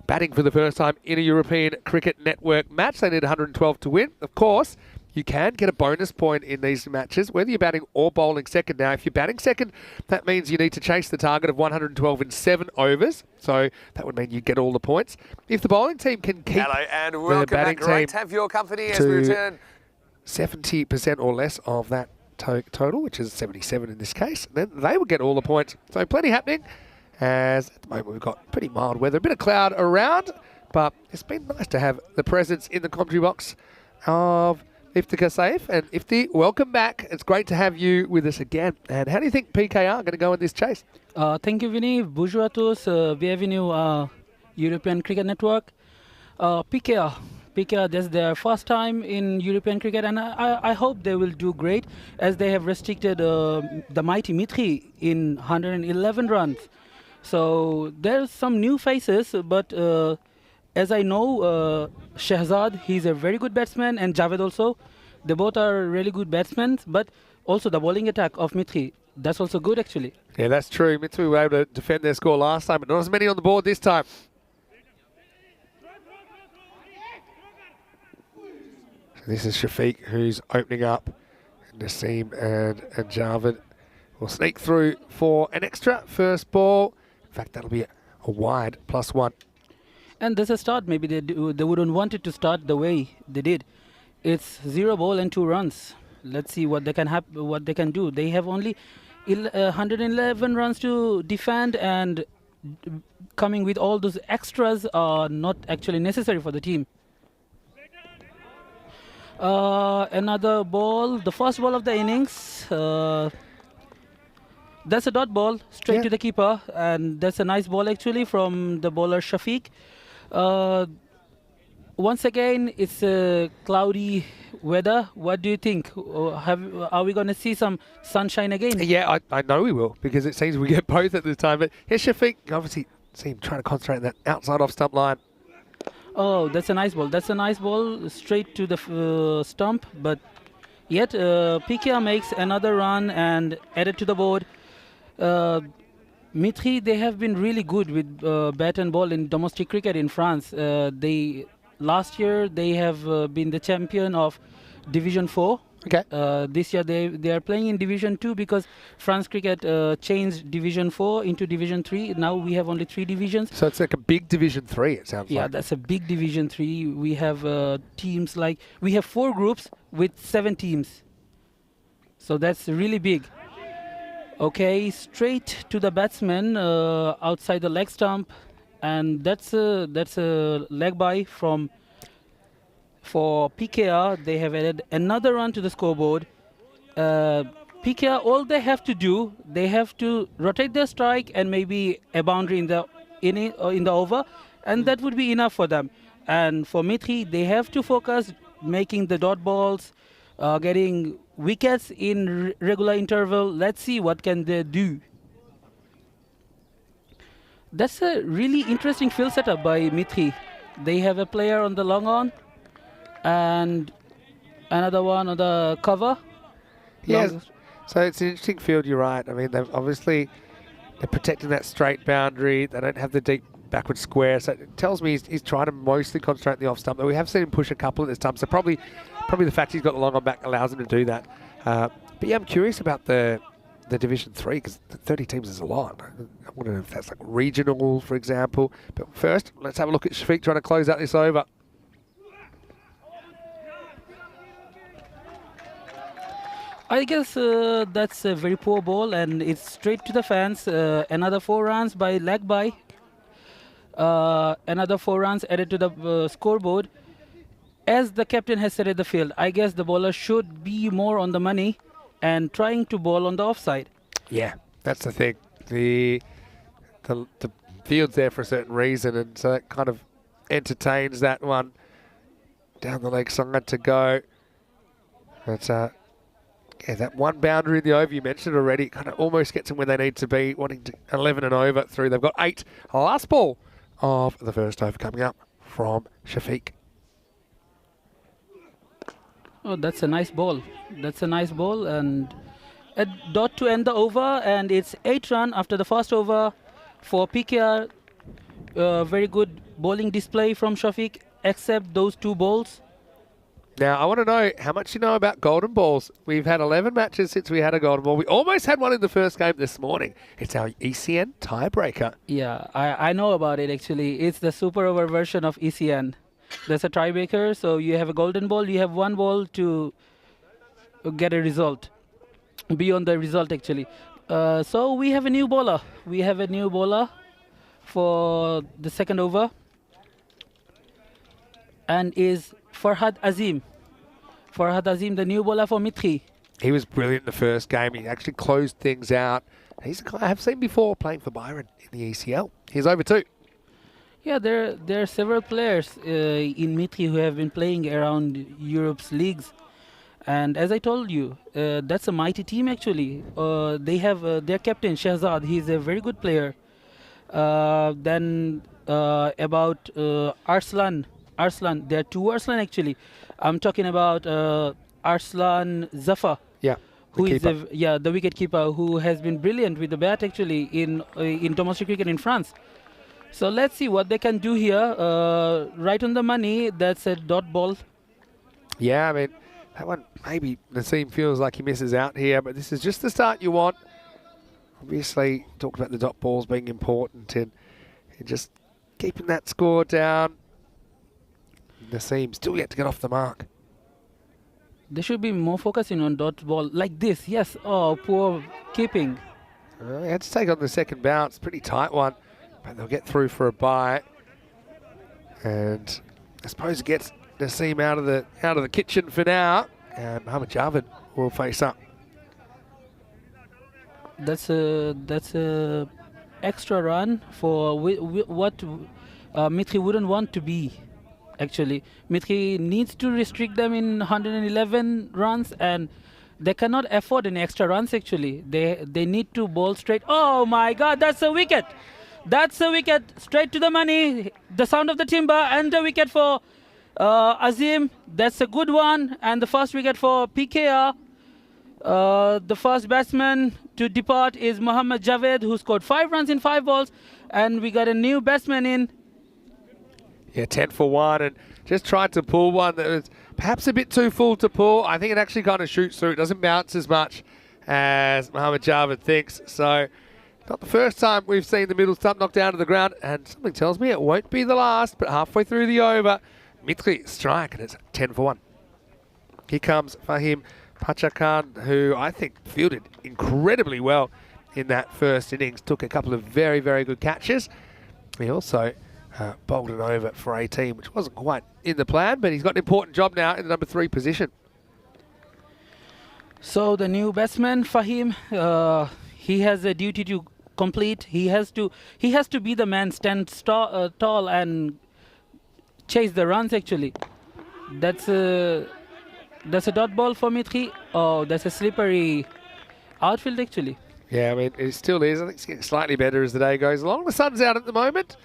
batting for the first time in a European Cricket Network match. They need 112 to win. Of course, you can get a bonus point in these matches, whether you're batting or bowling second. Now, if you're batting second, that means you need to chase the target of 112 in 7 overs. So that would mean you get all the points. If the bowling team can keep Hello and welcome batting back. Great team to have your company as we return. 70% or less of that total, which is 77 in this case, then they would get all the points. So plenty happening, as at the moment we've got pretty mild weather, a bit of cloud around, but it's been nice to have the presence in the commentary box of Iftikhar Saif. And Ifti, welcome back. It's great to have you with us again. And how do you think PKR are going to go in this chase? Thank you, Vinny. Bonjour à tous. Bienvenue European Cricket Network. PKR, that's their first time in European cricket, and I hope they will do great, as they have restricted the mighty Mitri in 111 runs. So there's some new faces, but as I know, Shehzad, he's a very good batsman, and Javed also. They both are really good batsmen, but also the bowling attack of Mitri, that's also good actually. Yeah, that's true. Mitri were able to defend their score last time, but not as many on the board this time. This is Shafiq who's opening up. Naseem and Javed will sneak through for an extra first ball. In fact, that'll be a wide +1. And there's a start. Maybe they wouldn't want it to start the way they did. It's 0 ball and 2 runs. Let's see what they can do. They have only 111 runs to defend, and coming with all those extras are not actually necessary for the team. Another ball, the first ball of the innings. That's a dot ball straight to the keeper, and that's a nice ball actually from the bowler Shafiq. Once again, it's a cloudy weather. What do you think? Are we going to see some sunshine again? Yeah, I know we will, because it seems we get both at this time. But here's Shafiq. Obviously, see him trying to concentrate on that outside off stump line. Oh, that's a nice ball. That's a nice ball straight to the stump. But yet, PKR makes another run and added to the board. Mitri, they have been really good with bat and ball in domestic cricket in France. Last year they have been the champion of Division 4. Okay. This year they are playing in Division 2 because France cricket changed Division 4 into Division 3. Now we have only 3 divisions. So it's like a big Division 3, it sounds like. Yeah, that's a big Division 3. We have teams we have 4 groups with 7 teams. So that's really big. Okay, straight to the batsman outside the leg stump, and that's a leg by for PKR. They have added another run to the scoreboard. PKR, all they have to do, they have to rotate their strike and maybe a boundary in the over, and that would be enough for them. And for Mitri, they have to focus making the dot balls, getting wickets in regular interval. Let's see what can they do. That's a really interesting field setup by Mitri. They have a player on the long on and another one on the cover. Yes. So it's an interesting field, you're right. I mean, they're protecting that straight boundary. They don't have the deep backward square. So it tells me he's trying to mostly concentrate on the off stump. But we have seen him push a couple at this time. So probably the fact he's got the long on back allows him to do that. But yeah, I'm curious about the Division 3, because 30 teams is a lot. I wonder if that's like regional, for example. But first, let's have a look at Shafiq trying to close out this over. I guess that's a very poor ball, and it's straight to the fans. Another 4 runs by leg by. Another 4 runs added to the scoreboard. As the captain has said at the field, I guess the bowler should be more on the money and trying to bowl on the offside. Yeah, that's the thing. The field's there for a certain reason, and so that kind of entertains that one down the leg side to go. But yeah, that one boundary in the over you mentioned already kind of almost gets them where they need to be, wanting to 11 and over through. They've got 8. Last ball of the first over coming up from Shafiq. Oh, that's a nice ball. That's a nice ball, and a dot to end the over, and it's 8 run after the first over for PKR. Very good bowling display from Shafiq, except those 2 balls. Now, I want to know how much you know about golden balls. We've had 11 matches since we had a golden ball. We almost had one in the first game this morning. It's our ECN tiebreaker. Yeah, I know about it actually. It's the super over version of ECN. There's a tiebreaker, so you have a golden ball. You have 1 ball to get a result, beyond the result actually. So we have a new bowler. We have a new bowler for the second over, and is Farhad Azim. Farhad Azim, the new bowler for Mitri. He was brilliant in the first game. He actually closed things out. He's a guy I have seen before playing for Byron in the ECL. He's over 2. Yeah, there are several players in Mitri who have been playing around Europe's leagues. And as I told you, that's a mighty team actually. They have their captain, Shahzad. He's a very good player. Then about Arslan. Arslan, there are 2 Arslan actually. I'm talking about Arslan Zafar. Yeah. Who is the wicket keeper who has been brilliant with the bat actually in domestic cricket in France. So let's see what they can do here. Right on the money, that's a dot ball. Yeah, I mean, that one, maybe Naseem feels like he misses out here, but this is just the start you want. Obviously, talked about the dot balls being important and just keeping that score down. Naseem still yet to get off the mark. They should be more focusing on dot ball like this. Yes. Oh, poor keeping. He had to take on the second bounce. Pretty tight one, but they'll get through for a bye. And I suppose it gets Naseem out of the kitchen for now. And Mohammad Javed will face up. That's a extra run for what Mitri wouldn't want to be. Actually, Mitri needs to restrict them in 111 runs, and they cannot afford any extra runs. Actually, they need to bowl straight. Oh my God, that's a wicket! That's a wicket straight to the money. The sound of the timber, and the wicket for Azim. That's a good one, and the first wicket for PKR. The first batsman to depart is Mohammad Javed, who scored 5 runs in 5 balls, and we got a new batsman in. Yeah, 10 for 1, and just tried to pull one that was perhaps a bit too full to pull. I think it actually kind of shoots through. It doesn't bounce as much as Mohammad Javed thinks. So, not the first time we've seen the middle stump knocked down to the ground, and something tells me it won't be the last, but halfway through the over, Mitri strike, and it's 10 for 1. Here comes Fahim Pachakan, who I think fielded incredibly well in that first innings. Took a couple of very, very good catches. He also bowled an over for 18, which wasn't quite in the plan, but he's got an important job now in the number 3 position. So the new batsman Fahim, he has a duty to complete. He has to be the man, stand tall and chase the runs. Actually, that's a dot ball for Mitri. Oh, that's a slippery outfield actually. Yeah, I mean it still is. I think it's getting slightly better as the day goes along. The sun's out at the moment.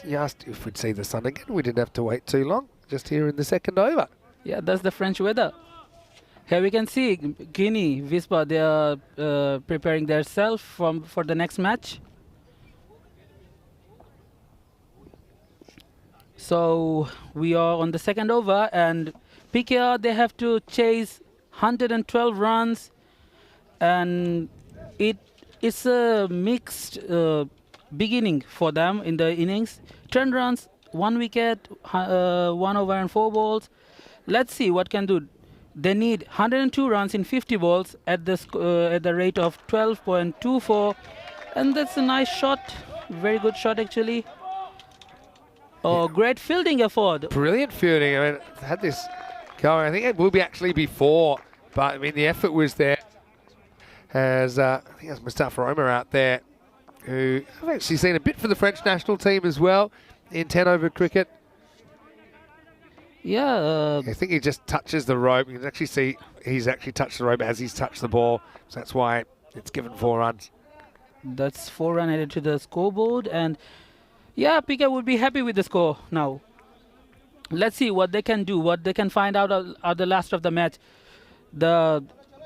You asked if we'd see the sun again. We didn't have to wait too long, just here in the second over. Yeah, that's the French weather. Here we can see Guinea, Vispa, they are preparing themselves for the next match. So we are on the second over, and PKR, they have to chase 112 runs, and it's a mixed beginning for them in the innings. 10 runs, 1 wicket, 1 over and 4 balls. Let's see what can do. They need 102 runs in 50 balls at the rate of 12.24, and that's a nice shot. Very good shot actually. Oh, yeah. Great fielding effort. Brilliant fielding. I mean, had this going. I think it will be actually before, but I mean the effort was there. As I think that's Mustafa Omar out there who I've actually seen a bit for the French national team as well in 10 over cricket. Yeah, I think he just touches the rope. You can actually see he's actually touched the rope as he's touched the ball. So that's why it's given 4 runs. that's 4 runs added to the scoreboard. And yeah, PK would be happy with the score now. Let's see what they can do, what they can find out at the last of the match.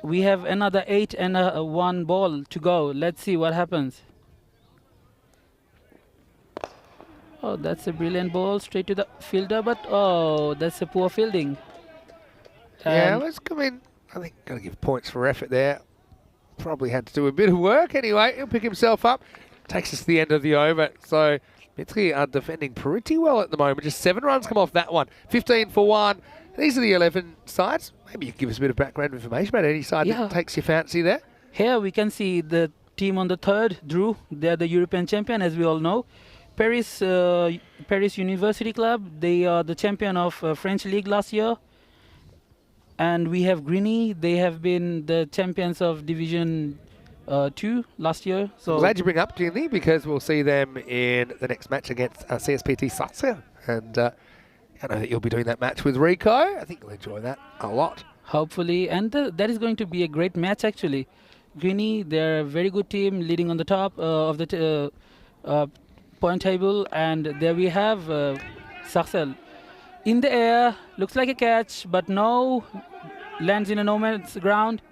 We have another 8 and 1 ball to go. Let's see what happens. Oh, that's a brilliant ball straight to the fielder, but oh, that's a poor fielding. Yeah, And let's come in. I think got to give points for effort there. Probably had to do a bit of work anyway. He'll pick himself up. Takes us to the end of the over. So Mitri are defending pretty well at the moment. Just 7 runs come off that one. 15 for 1. These are the 11 sides. Maybe you can give us a bit of background information about any side that takes your fancy there. here we can see the team on the third, Drew. They're the European champion, as we all know. Paris University Club, they are the champion of French League last year. And we have Greeny, they have been the champions of Division 2 last year. So Glad you bring up Ginley because we'll see them in the next match against CSPT Sassia. And I know that you'll be doing that match with Rico. I think you'll enjoy that a lot. hopefully, and that is going to be a great match actually. Greeny, they're a very good team leading on the top of the point table. And there we have Sarcel. In the air, looks like a catch, but no, lands in a no man's ground.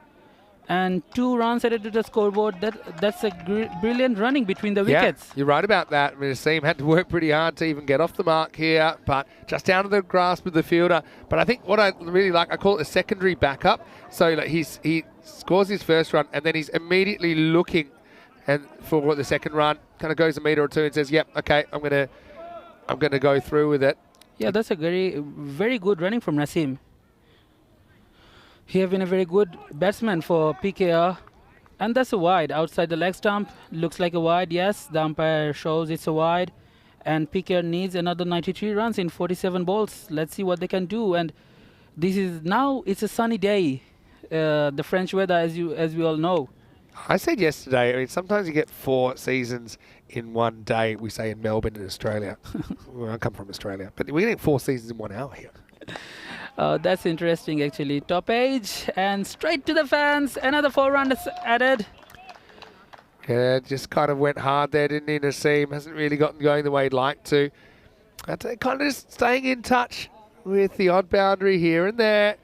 And 2 runs added to the scoreboard. That's a brilliant running between the wickets. Yeah, you're right about that. I mean, the team had to work pretty hard to even get off the mark here, but just down to the grasp of the fielder. But I think what I really like, I call it a secondary backup. So like he scores his first run, and then he's immediately looking and for the second run. Kind of goes a metre or two and says, "Yep, okay, I'm gonna go through with it." Yeah, that's a very good running from Nasim. He have been a very good batsman for PKR. And that's a wide outside the leg stump. Looks like a wide, yes. The umpire shows it's a wide. And PKR needs another 93 runs in 47 balls. Let's see what they can do. And this is now, it's a sunny day. The French weather, as we all know. I said yesterday, I mean, sometimes you get 4 seasons in one day, we say in Melbourne in Australia. Well, I come from Australia. But we're getting 4 seasons in 1 hour here. That's interesting, actually. Top age and straight to the fans. Another 4 runs added. Yeah, just kind of went hard there, didn't he, Nasim? Hasn't really gotten going the way he'd like to. But kind of just staying in touch with the odd boundary here and there.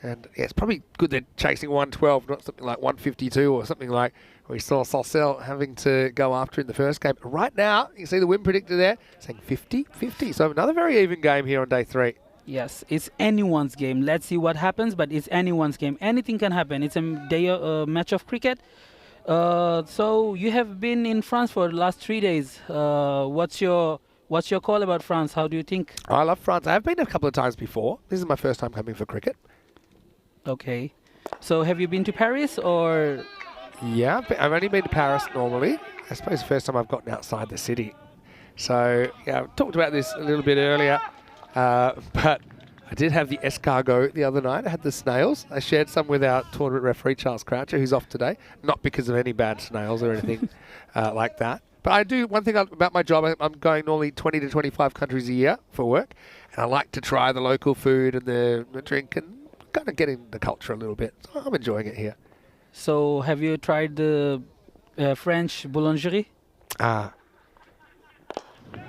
And yeah, it's probably good they're chasing 112, not something like 152 or something like we saw Sarcel having to go after in the first game. Right now, you can see the win predictor there saying 50-50. So another very even game here on day 3. Yes, it's anyone's game. Let's see what happens, but it's anyone's game. Anything can happen. It's a match of cricket. So you have been in France for the last 3 days. What's your call about France? How do you think? I love France. I've been a couple of times before. This is my first time coming for cricket. Okay. So have you been to Paris or? Yeah, I've only been to Paris normally. I suppose the first time I've gotten outside the city. So yeah, I talked about this a little bit earlier. But I did have the escargot the other night. I had the snails. I shared some with our tournament referee, Charles Croucher, who's off today. Not because of any bad snails or anything like that. But I do, one thing about my job, I'm going normally 20 to 25 countries a year for work. And I like to try the local food and the drink and kind of get in the culture a little bit. So I'm enjoying it here. So have you tried the French boulangerie?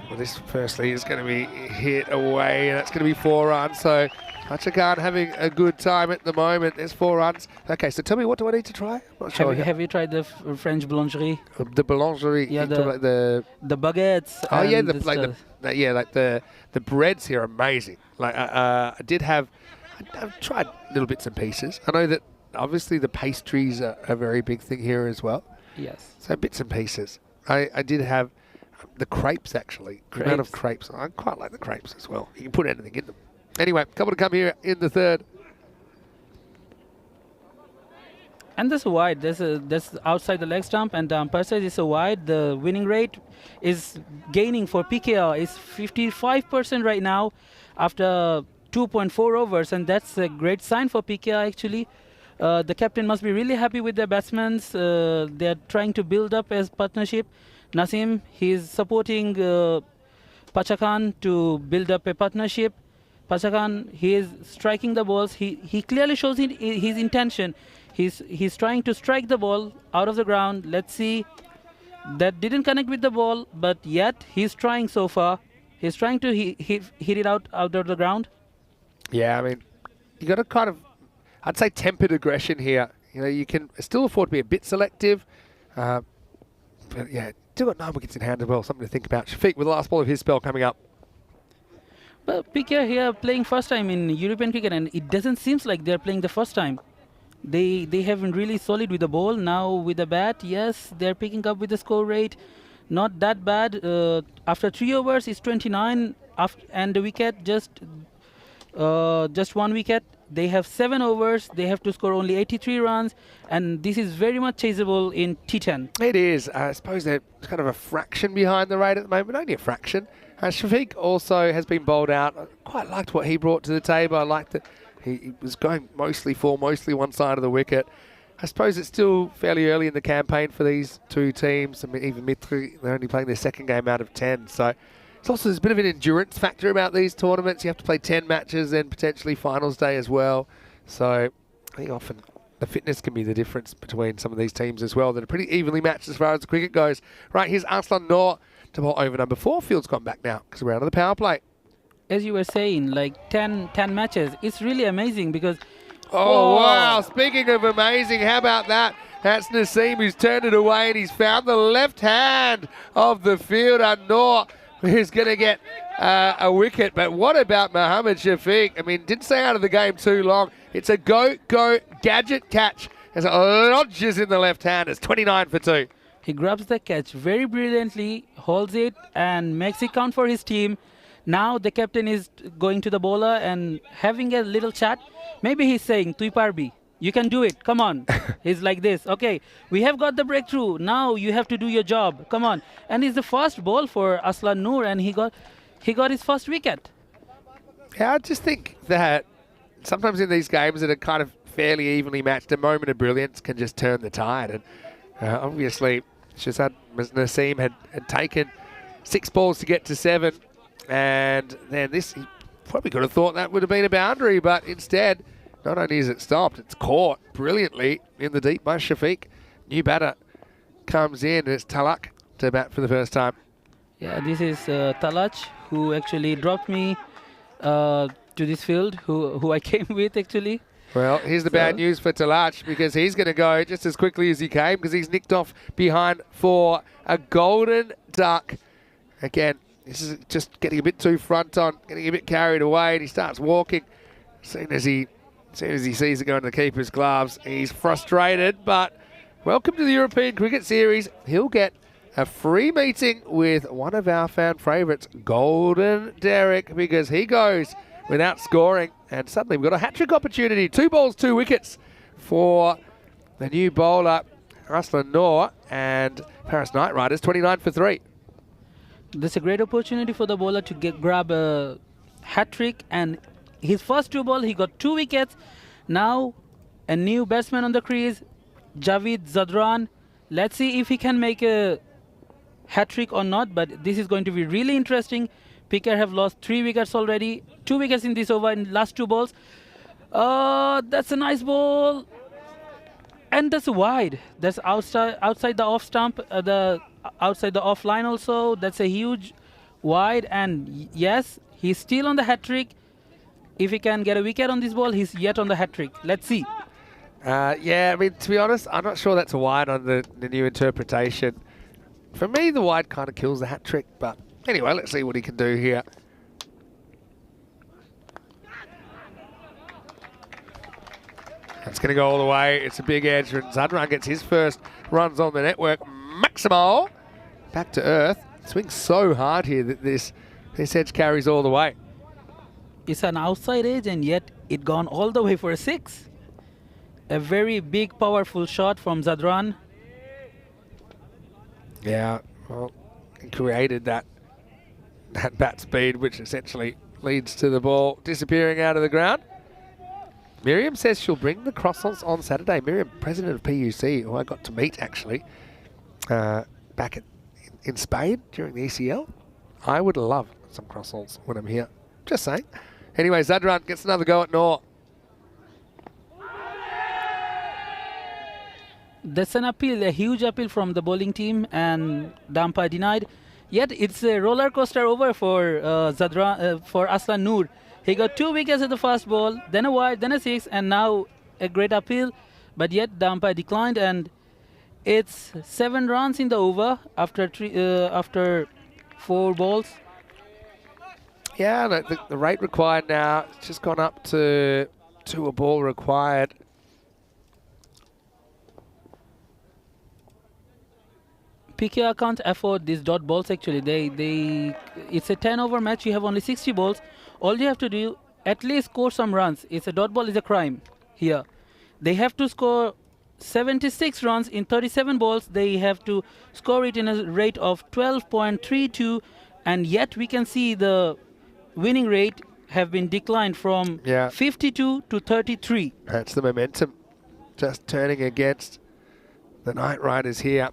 Well, this firstly is going to be hit away, and that's going to be 4 runs. So Hachakan having a good time at the moment. There's 4 runs. Okay, so tell me, what do I need to try? I'm not sure. Have you tried the French boulangerie? The boulangerie. Yeah, like the baguettes. Oh yeah, the breads here are amazing. Like I've tried little bits and pieces. I know that obviously the pastries are a very big thing here as well. Yes. So bits and pieces. I did have the crepes, actually. The amount of crepes. I quite like the crepes as well. You can put anything in them. Anyway, couple to come here in the third. And this wide, that's outside the leg stump, and the umpire says it's a wide. The winning rate is gaining for PKR. It's 55% right now after 2.4 overs, and that's a great sign for PKR actually. The captain must be really happy with their batsmen. They're trying to build up as partnership. Nasim, he's supporting Pachakan to build up a partnership. Pachakan, he is striking the balls. He clearly shows his intention. He's trying to strike the ball out of the ground. Let's see. That didn't connect with the ball, but yet he's trying so far. He's trying to hit it out of the ground. Yeah, I mean, you got to kind of, I'd say, tempered aggression here. You know, you can still afford to be a bit selective. But yeah, still got 9 wickets in hand as well. Something to think about. Shafiq with the last ball of his spell coming up. But Piquet here playing first time in European cricket, and it doesn't seem like they're playing the first time. They haven't really solid with the ball. Now with the bat, yes, they're picking up with the score rate. Not that bad. After 3 overs, it's 29, and the wicket just 1 wicket. They have 7 overs. They have to score only 83 runs, and this is very much chaseable in T10. It is. I suppose they're kind of a fraction behind the rate at the moment, only a fraction. Shafiq also has been bowled out. I quite liked what he brought to the table. I liked that he was going mostly one side of the wicket. I suppose it's still fairly early in the campaign for these two teams. I mean, even Mitri, they're only playing their second game out of 10. So it's also there's a bit of an endurance factor about these tournaments. You have to play 10 matches and potentially finals day as well. So I think often the fitness can be the difference between some of these teams as well that are pretty evenly matched as far as the cricket goes. Right, here's Arslan Noor to bowl over number 4. Field's gone back now because we're out of the power play. As you were saying, like 10 matches, it's really amazing because... Oh, wow. Speaking of amazing, how about that? That's Nasim who's turned it away and he's found the left hand of the fielder, Noor, who's going to get a wicket. But what about Mohammad Shafiq? I mean, didn't stay out of the game too long. It's a go gadget catch as it lodges in the left hand. It's 29 for 2. He grabs the catch very brilliantly, holds it and makes it count for his team. Now the captain is going to the bowler and having a little chat. Maybe he's saying, "Tui parbi, you can do it, come on." He's like this, okay, we have got the breakthrough, now you have to do your job, come on. And it's the first ball for Arslan Noor and he got his first wicket. Yeah, I just think that sometimes in these games that are kind of fairly evenly matched, a moment of brilliance can just turn the tide. And obviously, Shazad Nasim had taken 6 balls to get to 7. And then this, he probably could have thought that would have been a boundary, but instead, not only is it stopped, it's caught brilliantly in the deep by Shafiq. New batter comes in, and it's Talak to bat for the first time. Yeah, this is Talach, who actually dropped me to this field, who I came with actually. Well, here's the bad news for Talach because he's going to go just as quickly as he came because he's nicked off behind for a golden duck. Again, this is just getting a bit too front on, getting a bit carried away, and he starts walking. As soon as he sees it go into the keeper's gloves, he's frustrated, but welcome to the European Cricket Series. He'll get a free meeting with one of our fan favourites, Golden Derek, because he goes without scoring, and suddenly we've got a hat-trick opportunity. 2 balls, 2 wickets for the new bowler, Arslan Noor, and Paris Knight Riders, 29 for 3. That's a great opportunity for the bowler to grab a hat-trick, and his first 2 balls, he got 2 wickets. Now, a new batsman on the crease, Javed Zadran. Let's see if he can make a hat-trick or not, but this is going to be really interesting. Piquet have lost 3 wickets already, 2 wickets in this over in last 2 balls. That's a nice ball. And that's wide. That's outside the off stump, outside the off line also. That's a huge wide, and yes, he's still on the hat trick. If he can get a wicket on this ball, he's yet on the hat trick. Let's see. Yeah, I mean, to be honest, I'm not sure that's a wide on the new interpretation. For me, the wide kind of kills the hat trick, but anyway, let's see what he can do here. That's going to go all the way. It's a big edge, and Zadran gets his first runs on the network. Maximo back to earth. Swings so hard here that this edge carries all the way. It's an outside edge, and yet it gone all the way for a 6. A very big, powerful shot from Zadran. Yeah, well, he created that bat speed, which essentially leads to the ball disappearing out of the ground. Miriam says she'll bring the croissants on Saturday. Miriam, president of PUC, who I got to meet actually back in Spain during the ECL. I would love some crossholds when I'm here. Just saying. Anyway, Zadran gets another go at Noor. That's an appeal, a huge appeal from the bowling team, and the umpire denied. Yet it's a roller coaster over for for Aslan Noor. He got 2 wickets at the first ball, then a wide, then a 6, and now a great appeal. But yet the umpire declined, and it's 7 runs in the over after 4 balls. Yeah, the rate required now, it's just gone up to a ball required. PKR can't afford these dot balls actually. It's a 10-over match. You have only 60 balls. All you have to do, at least score some runs. It's a dot ball is a crime here. They have to score 76 runs in 37 balls. They have to score it in a rate of 12.32, and yet we can see the winning rate have been declined from 52 to 33. That's the momentum just turning against the Knight Riders here.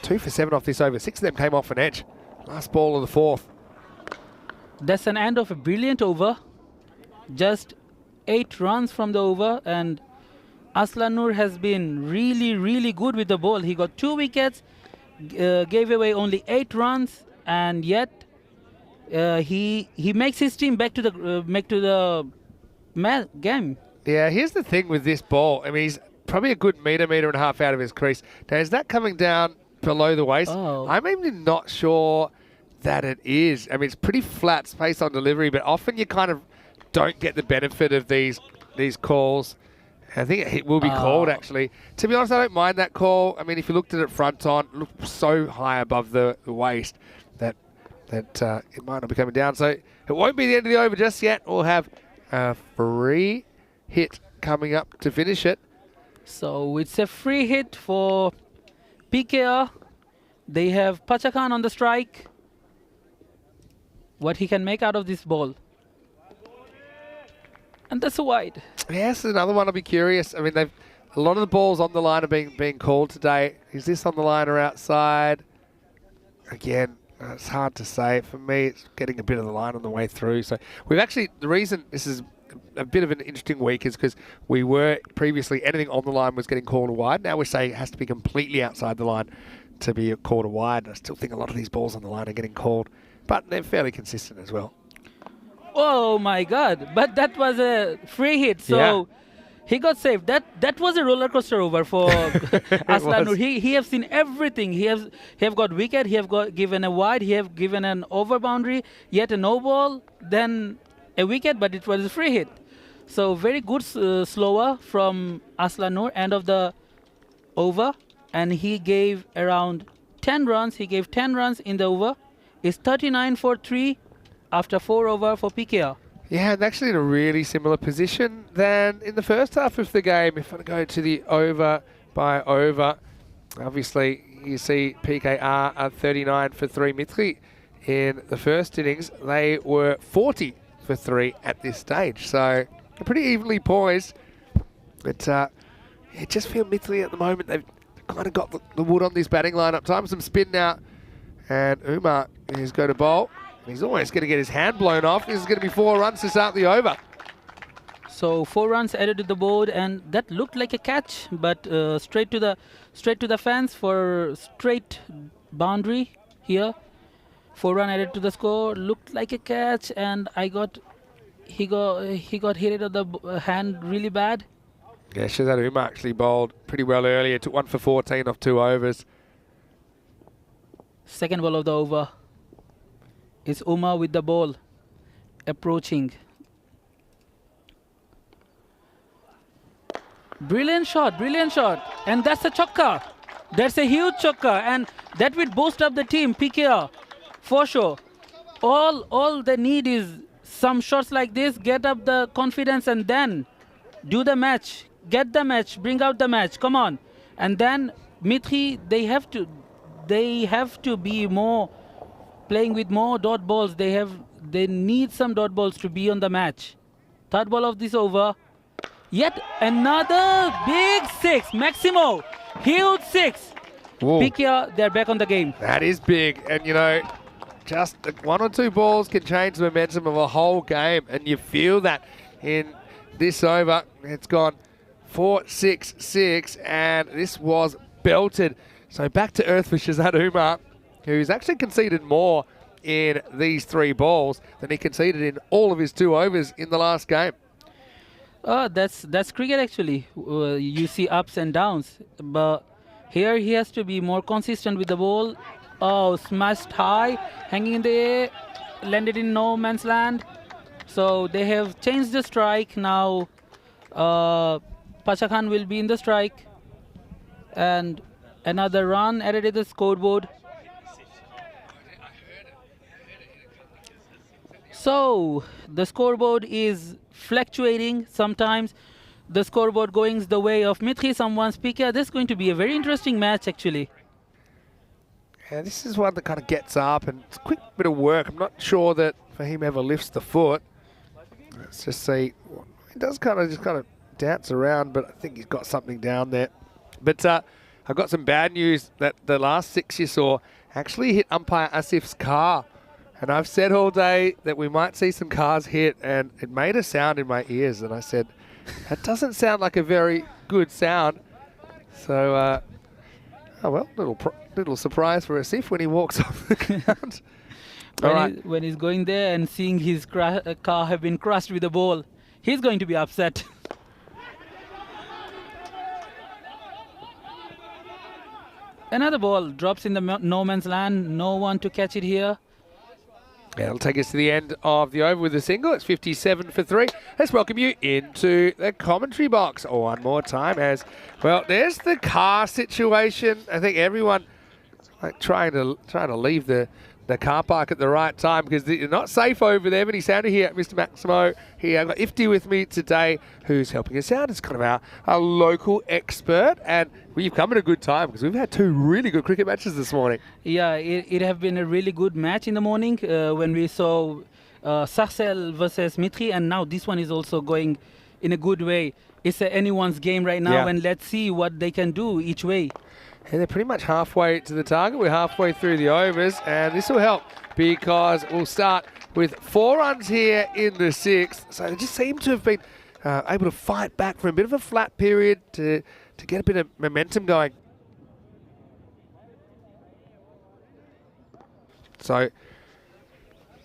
2 for 7 off this over. 6 of them came off an edge. Last ball of the 4th. That's an end of a brilliant over. Just 8 runs from the over, and Aslan Noor has been really, really good with the ball. He got 2 wickets, gave away only 8 runs, and yet he makes his team back to the game. Yeah, here's the thing with this ball. I mean, he's probably a good metre and a half out of his crease. Now, is that coming down below the waist? Oh. I'm even not sure that it is. I mean, it's pretty flat space on delivery, but often you kind of don't get the benefit of these calls. I think it will be called, actually. To be honest, I don't mind that call. I mean, if you looked at it front on, it looked so high above the waist that it might not be coming down. So it won't be the end of the over just yet. We'll have a free hit coming up to finish it. So it's a free hit for PKR. They have Pachakan on the strike. What he can make out of this ball. And that's a wide. Yes, another one. I'll be curious. I mean, a lot of the balls on the line are being called today. Is this on the line or outside? Again, it's hard to say. For me, it's getting a bit of the line on the way through. So we've actually, the reason this is a bit of an interesting week is because we were previously, anything on the line was getting called a wide. Now we're saying it has to be completely outside the line to be called a wide. I still think a lot of these balls on the line are getting called, but they're fairly consistent as well. Oh my God! But that was a free hit, so he got saved. That was a roller coaster over for Aslan Noor. He have seen everything. He have got wicket. He have got given a wide. He have given an over boundary. Yet a no ball. Then a wicket, but it was a free hit. So very good slower from Aslan Noor, end of the over, and he gave around 10 runs. He gave 10 runs in the over. It's 39 for 3 after 4 over for PKR. Yeah, and actually in a really similar position than in the first half of the game. If I go to the over by over, obviously you see PKR are 39 for 3. Mithri in the first innings, they were 40 for 3 at this stage. So they're pretty evenly poised. But you just feel Mithri at the moment, they've kind of got the wood on this batting lineup. Time for some spin now. And Umar is going to bowl. He's always going to get his hand blown off. This is going to be 4 runs to start the over. So 4 runs added to the board, and that looked like a catch, but straight to the fence for straight boundary here. 4 run added to the score, looked like a catch, and he got hit on the hand really bad. Yeah, Shazad Umar actually bowled pretty well earlier. Took 1 for 14 off 2 overs. Second ball of the over. It's Umar with the ball, approaching. Brilliant shot, and that's a chokka. That's a huge chokka, and that will boost up the team, PKR, for sure. All they need is some shots like this, get up the confidence, and then do the match, get the match, bring out the match. Come on, and then Mithri, they have to be more. Playing with more dot balls, they need some dot balls to be on the match. Third ball of this over. Yet another big 6, Maximo, huge 6. Whoa. Pikia, they're back on the game. That is big. And, you know, just one or two balls can change the momentum of a whole game. And you feel that in this over. It's gone 4-6-6, and this was belted. So back to earth for Shazad Umar, who's actually conceded more in these 3 balls than he conceded in all of his 2 overs in the last game. That's cricket actually. You see ups and downs, but here he has to be more consistent with the ball. Oh, smashed high, hanging in the air, landed in no man's land. So they have changed the strike now. Pacha Khan will be in the strike, and another run added to the scoreboard. So the scoreboard is fluctuating. Sometimes the scoreboard going the way of Mitri, someone's Pika. This is going to be a very interesting match actually. Yeah, this is one that kind of gets up, and it's a quick bit of work. I'm not sure that Fahim ever lifts the foot. Let's just see. He does kind of dance around, but I think he's got something down there. But I've got some bad news that the last 6 you saw actually hit umpire Asif's car. And I've said all day that we might see some cars hit, and it made a sound in my ears. And I said, that doesn't sound like a very good sound. So, oh well, little surprise for Asif when he walks off the ground. When he's going there and seeing his car have been crushed with a ball, he's going to be upset. Another ball drops in the no man's land. No one to catch it here. Yeah, it'll take us to the end of the over with a single. It's 57 for 3. Let's welcome you into the commentary box one more time. As well, there's the car situation. I think everyone like trying to leave the car park at the right time because they're not safe over there. But he's sounding here, Mr. Maximo. I've got Ifti with me today, who's helping us out. It's kind of our local expert, and we've come at a good time because we've had 2 really good cricket matches this morning. Yeah, it have been a really good match in the morning when we saw Sarcelles versus Mitri, and now this one is also going in a good way. It's anyone's game right now, and let's see what they can do each way. And they're pretty much halfway to the target. We're halfway through the overs, and this will help because we'll start with 4 runs here in the 6th. So they just seem to have been able to fight back from a bit of a flat period to get a bit of momentum going. So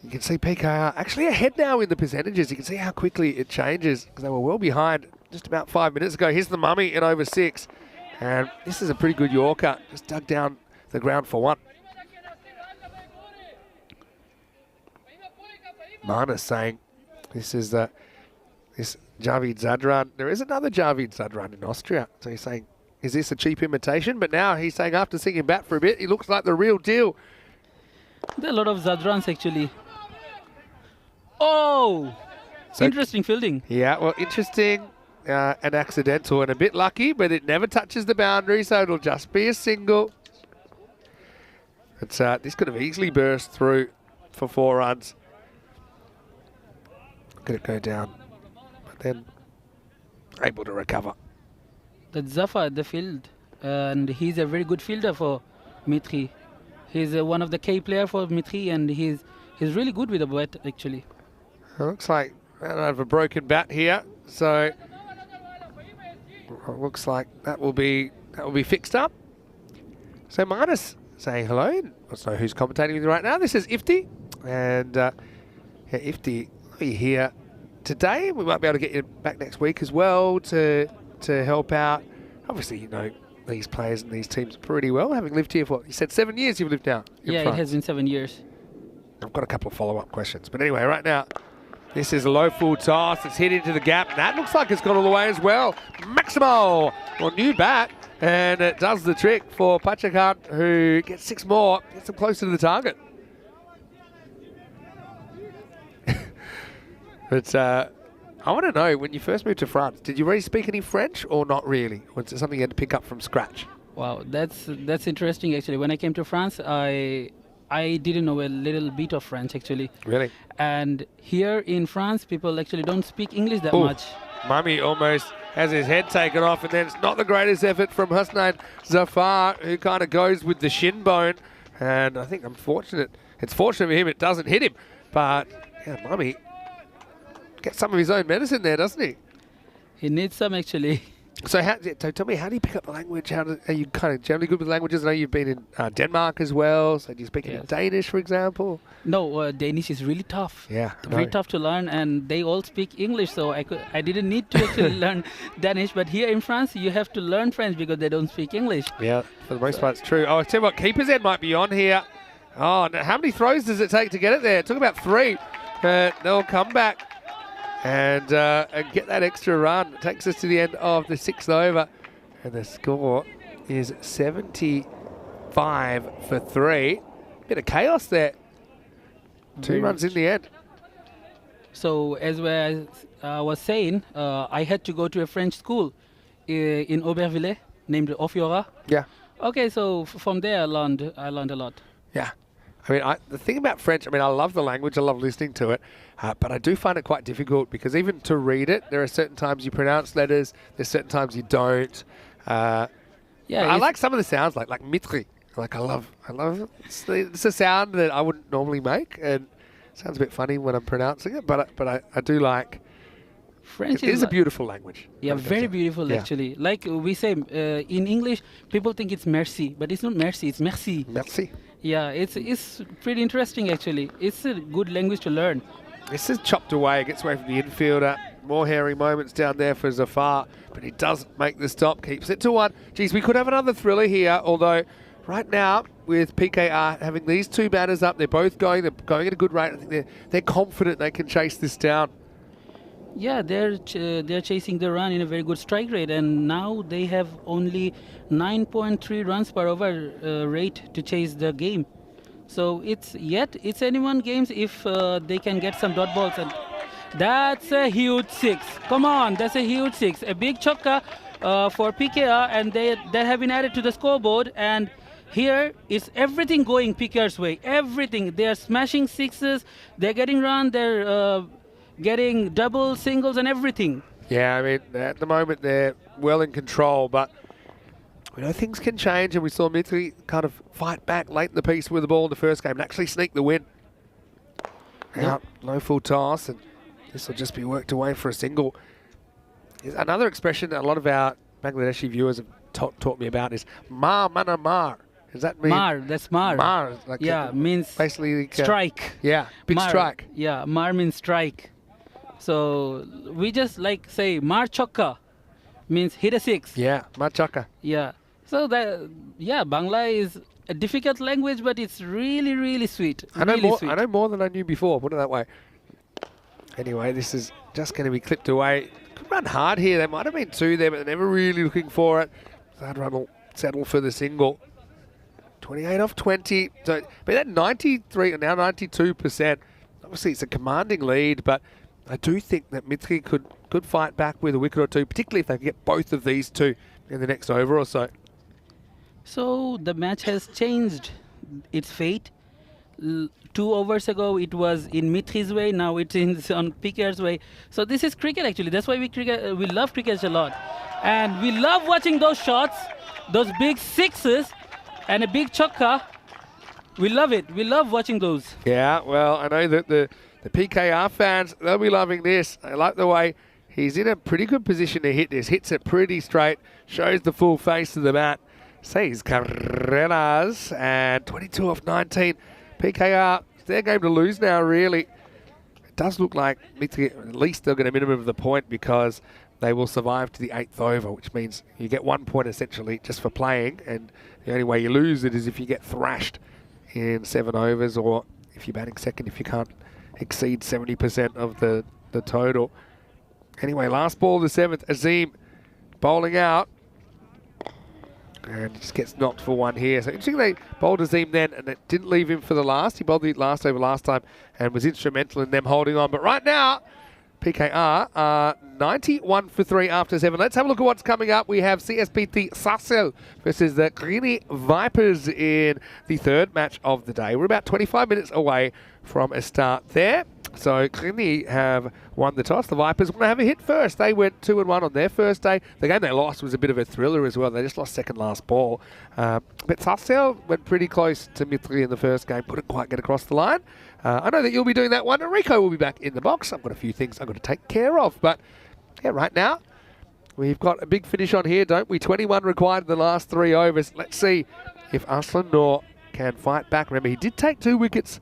you can see PKR actually ahead now in the percentages. You can see how quickly it changes because they were well behind just about 5 minutes ago. Here's the Mummy in over 6. And this is a pretty good Yorker. Just dug down the ground for 1. Mana's saying this is this Javid Zadran. There is another Javid Zadran in Austria. So he's saying, is this a cheap imitation? But now he's saying after seeing him bat for a bit, he looks like the real deal. There are a lot of Zadrans actually. Oh! So interesting fielding. Yeah, well, interesting. And accidental and a bit lucky, but it never touches the boundary, so it'll just be a single. It's this could have easily burst through for 4 runs. Could it go down, but then able to recover. That's Zafar at the field, and he's a very good fielder for Mitri. He's one of the key players for Mitri, and he's really good with the bat actually. It looks like I don't have a broken bat here, so. It looks like that will be fixed up. So Marnus saying hello. I don't know who's commentating with you right now. This is Ifti, and Ifti, are you here today? We might be able to get you back next week as well to help out. Obviously, you know these players and these teams pretty well, having lived here for what you said 7 years. You've lived now. Yeah, France. It has been 7 years. I've got a couple of follow-up questions, but anyway, right now. This is a low full toss. It's hit into the gap. That looks like it's gone all the way as well. Maximo on new bat. And it does the trick for Pacha Khan, who gets 6 more. Gets them closer to the target. But I want to know, when you first moved to France, did you already speak any French or not really? Or was it something you had to pick up from scratch? Wow, that's interesting actually. When I came to France, I didn't know a little bit of French actually. Really? And here in France, people actually don't speak English that much. Mummy almost has his head taken off, and then it's not the greatest effort from Husnain Zafar, who kind of goes with the shin bone. And I think it's fortunate for him it doesn't hit him. But, yeah, Mummy gets some of his own medicine there, doesn't he? He needs some, actually. So tell me, how do you pick up the language? Are you kind of generally good with languages? I know you've been in Denmark as well. So do you speak in Danish, for example? No, Danish is really tough. Yeah. Very tough to learn, and they all speak English, so I didn't need to actually learn Danish. But here in France, you have to learn French because they don't speak English. Yeah, for the most part, it's true. Oh, I tell you what, keeper's end might be on here. Oh, now how many throws does it take to get it there? It took about 3, but they'll come back and get that extra run. It takes us to the end of the 6th over, and the score is 75 for 3. Bit of chaos there. 2 runs in the end. So as I was saying, I had to go to a French school in Aubervilliers named Ophiora. Yeah. Okay, so from there I learned a lot. Yeah. I mean, the thing about French, I mean, I love the language, I love listening to it, but I do find it quite difficult because even to read it, there are certain times you pronounce letters, there's certain times you don't. I like some of the sounds, like mitri. Like I love it's a sound that I wouldn't normally make, and it sounds a bit funny when I'm pronouncing it, but I do like. French is a beautiful language. Yeah, very beautiful actually. Like we say in English, people think it's merci, but it's not merci, it's merci. Merci. Yeah, it's pretty interesting actually. It's a good language to learn. This is chopped away, gets away from the infielder. More hairy moments down there for Zafar, but he does make the stop, keeps it to 1. Geez, we could have another thriller here, although right now with PKR having these 2 batters up, they're both going at a good rate. I think they're confident they can chase this down. Yeah, they're chasing the run in a very good strike rate, and now they have only 9.3 runs per over rate to chase the game. So it's anyone games if they can get some dot balls, and that's a huge 6. Come on, that's a huge 6. A big chokka for PKR, and they have been added to the scoreboard. And here is everything going PKR's way. Everything. They are smashing 6s. They're getting run. They're getting doubles, singles, and everything. Yeah, I mean, at the moment they're well in control, but we know things can change, and we saw Mitri kind of fight back late in the piece with the ball in the first game and actually sneak the win. Out, no full toss, and this will just be worked away for a single. Another expression that a lot of our Bangladeshi viewers have taught me about is mar mana mar. Does that mean? Mar, that's mar. Mar, like means basically strike. Yeah, big mar, strike. Yeah, mar means strike. So we just say mar chokka means hit a 6. Yeah, mar chokka. Yeah. So Bangla is a difficult language, but it's really, really sweet. I know more than I knew before, put it that way. Anyway, this is just going to be clipped away. Could run hard here. There might have been 2 there, but they're never really looking for it. Third run will settle for the single. 28 off 20. So, but that 93 and now 92%. Obviously, it's a commanding lead, but I do think that Mitri could fight back with a wicket or 2, particularly if they can get both of these 2 in the next over or so. So the match has changed its fate. 2 overs ago, it was in Mitri's way. Now it's on PKR's way. So this is cricket actually. That's why we love cricket a lot, and we love watching those shots, those big 6s, and a big chokka. We love it. We love watching those. Yeah, well, I know that the PKR fans, they'll be loving this. I like the way he's in a pretty good position to hit this. Hits it pretty straight, shows the full face of the bat. Says Carreras, and 22 off 19. PKR, it's their game to lose now, really. It does look like at least they'll get a minimum of the point because they will survive to the 8th over, which means you get 1 point essentially just for playing, and the only way you lose it is if you get thrashed in 7 overs, or if you're batting second, if you can't exceed 70% of the total. Anyway, last ball of the 7th, Azim bowling out. And just gets knocked for 1 here. So interesting they bowled Azim then, and it didn't leave him for the last. He bowled the last over last time and was instrumental in them holding on. But right now, PKR are 91 for 3 after 7. Let's have a look at what's coming up. We have CSPT Sarsel versus the Grini Vipers in the 3rd match of the day. We're about 25 minutes away from a start there. So clearly have won the toss. The Vipers want to have a hit first. They went 2-1 on their first day. The game they lost was a bit of a thriller as well. They just lost second last ball. But Sarsell went pretty close to Mithri in the first game. Couldn't quite get across the line. I know that you'll be doing that one. Rico will be back in the box. I've got a few things I've got to take care of. But yeah, right now, we've got a big finish on here, don't we? 21 required in the last 3 overs. Let's see if Aslan Noor can fight back. Remember, he did take 2 wickets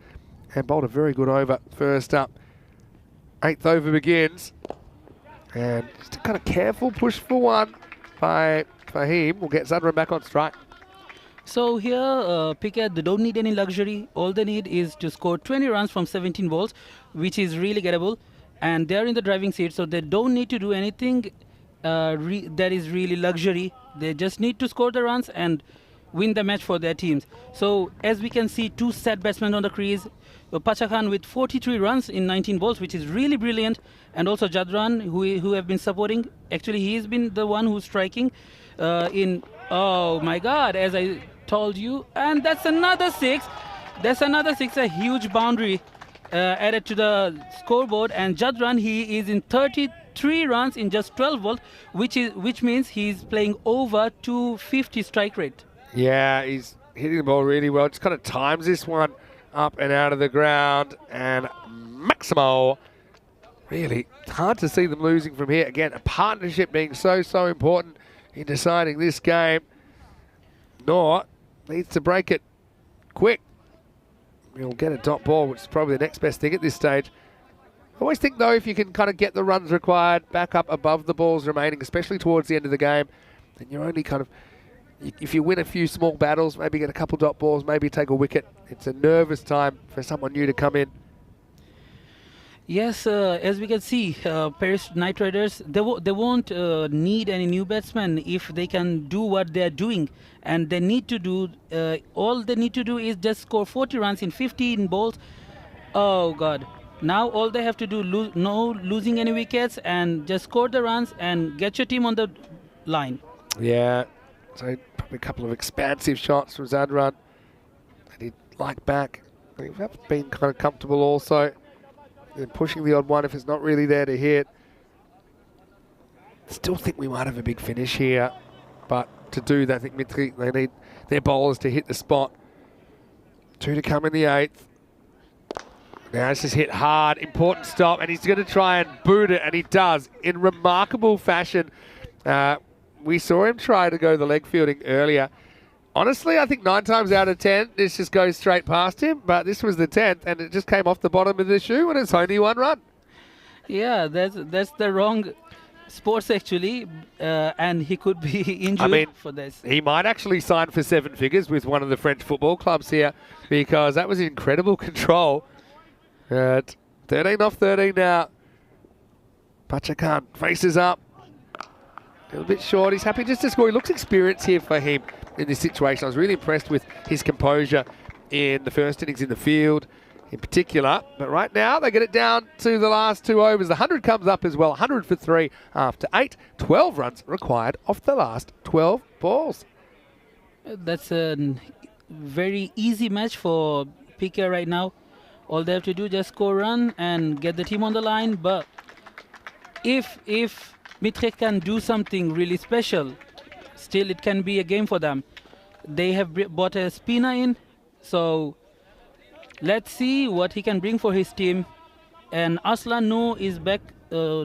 and bowled a very good over first up. 8th over begins. And just a kind of careful push for one by Fahim. Will get Zadran back on strike. So here, Pickett, they don't need any luxury. All they need is to score 20 runs from 17 balls, which is really gettable. And they're in the driving seat, so they don't need to do anything that is really luxury. They just need to score the runs and win the match for their teams. So as we can see, 2 set batsmen on the crease. Pacha Khan with 43 runs in 19 balls, which is really brilliant. And also Jadran, who have been supporting. Actually, he's been the one who's striking oh my God, as I told you. And that's another 6. That's another 6, a huge boundary added to the scoreboard. And Jadran, he is in 33 runs in just 12 balls, which means he's playing over 250 strike rate. Yeah, he's hitting the ball really well. Just kind of times this one up and out of the ground. And Maximo, really hard to see them losing from here. Again, a partnership being so important in deciding this game. Noor needs to break it quick. He'll get a dot ball, which is probably the next best thing at this stage. I always think, though, if you can kind of get the runs required back up above the balls remaining, especially towards the end of the game, then you're only kind of, if you win a few small battles, maybe get a couple dot balls, maybe take a wicket, it's a nervous time for someone new to come in. Yes, as we can see, Paris Knight Riders, they won't need any new batsmen if they can do what they're doing. And they need to do, all they need to do is just score 40 runs in 15 balls. Oh, God. Now all they have to do, no losing any wickets, and just score the runs and get your team on the line. Yeah, so probably a couple of expansive shots from Zadran that he'd like back. They've been kind of comfortable also. And pushing the odd one if it's not really there to hit. Still think we might have a big finish here, but to do that, I think Mithri, they need their bowlers to hit the spot. 2 to come in the 8th. Now it's just hit hard, important stop, and he's going to try and boot it, and he does in remarkable fashion. We saw him try to go the leg fielding earlier. Honestly, I think 9 times out of 10, this just goes straight past him. But this was the 10th, and it just came off the bottom of the shoe, and it's only 1 run. Yeah, that's the wrong sports, actually. And he could be injured for this. He might actually sign for 7 figures with one of the French football clubs here, because that was incredible control. 13 off 13 now. Pacha Khan faces up. A little bit short. He's happy just to score. He looks experienced here for him in this situation. I was really impressed with his composure in the first innings in the field in particular. But right now, they get it down to the last 2 overs. The 100 comes up as well. 100 for 3 after 8. 12 runs required off the last 12 balls. That's a very easy match for PK right now. All they have to do is just score run and get the team on the line. But if Mitre can do something really special, still it can be a game for them. They have bought a spinner in, so let's see what he can bring for his team. And Aslan Noor is back. Yeah,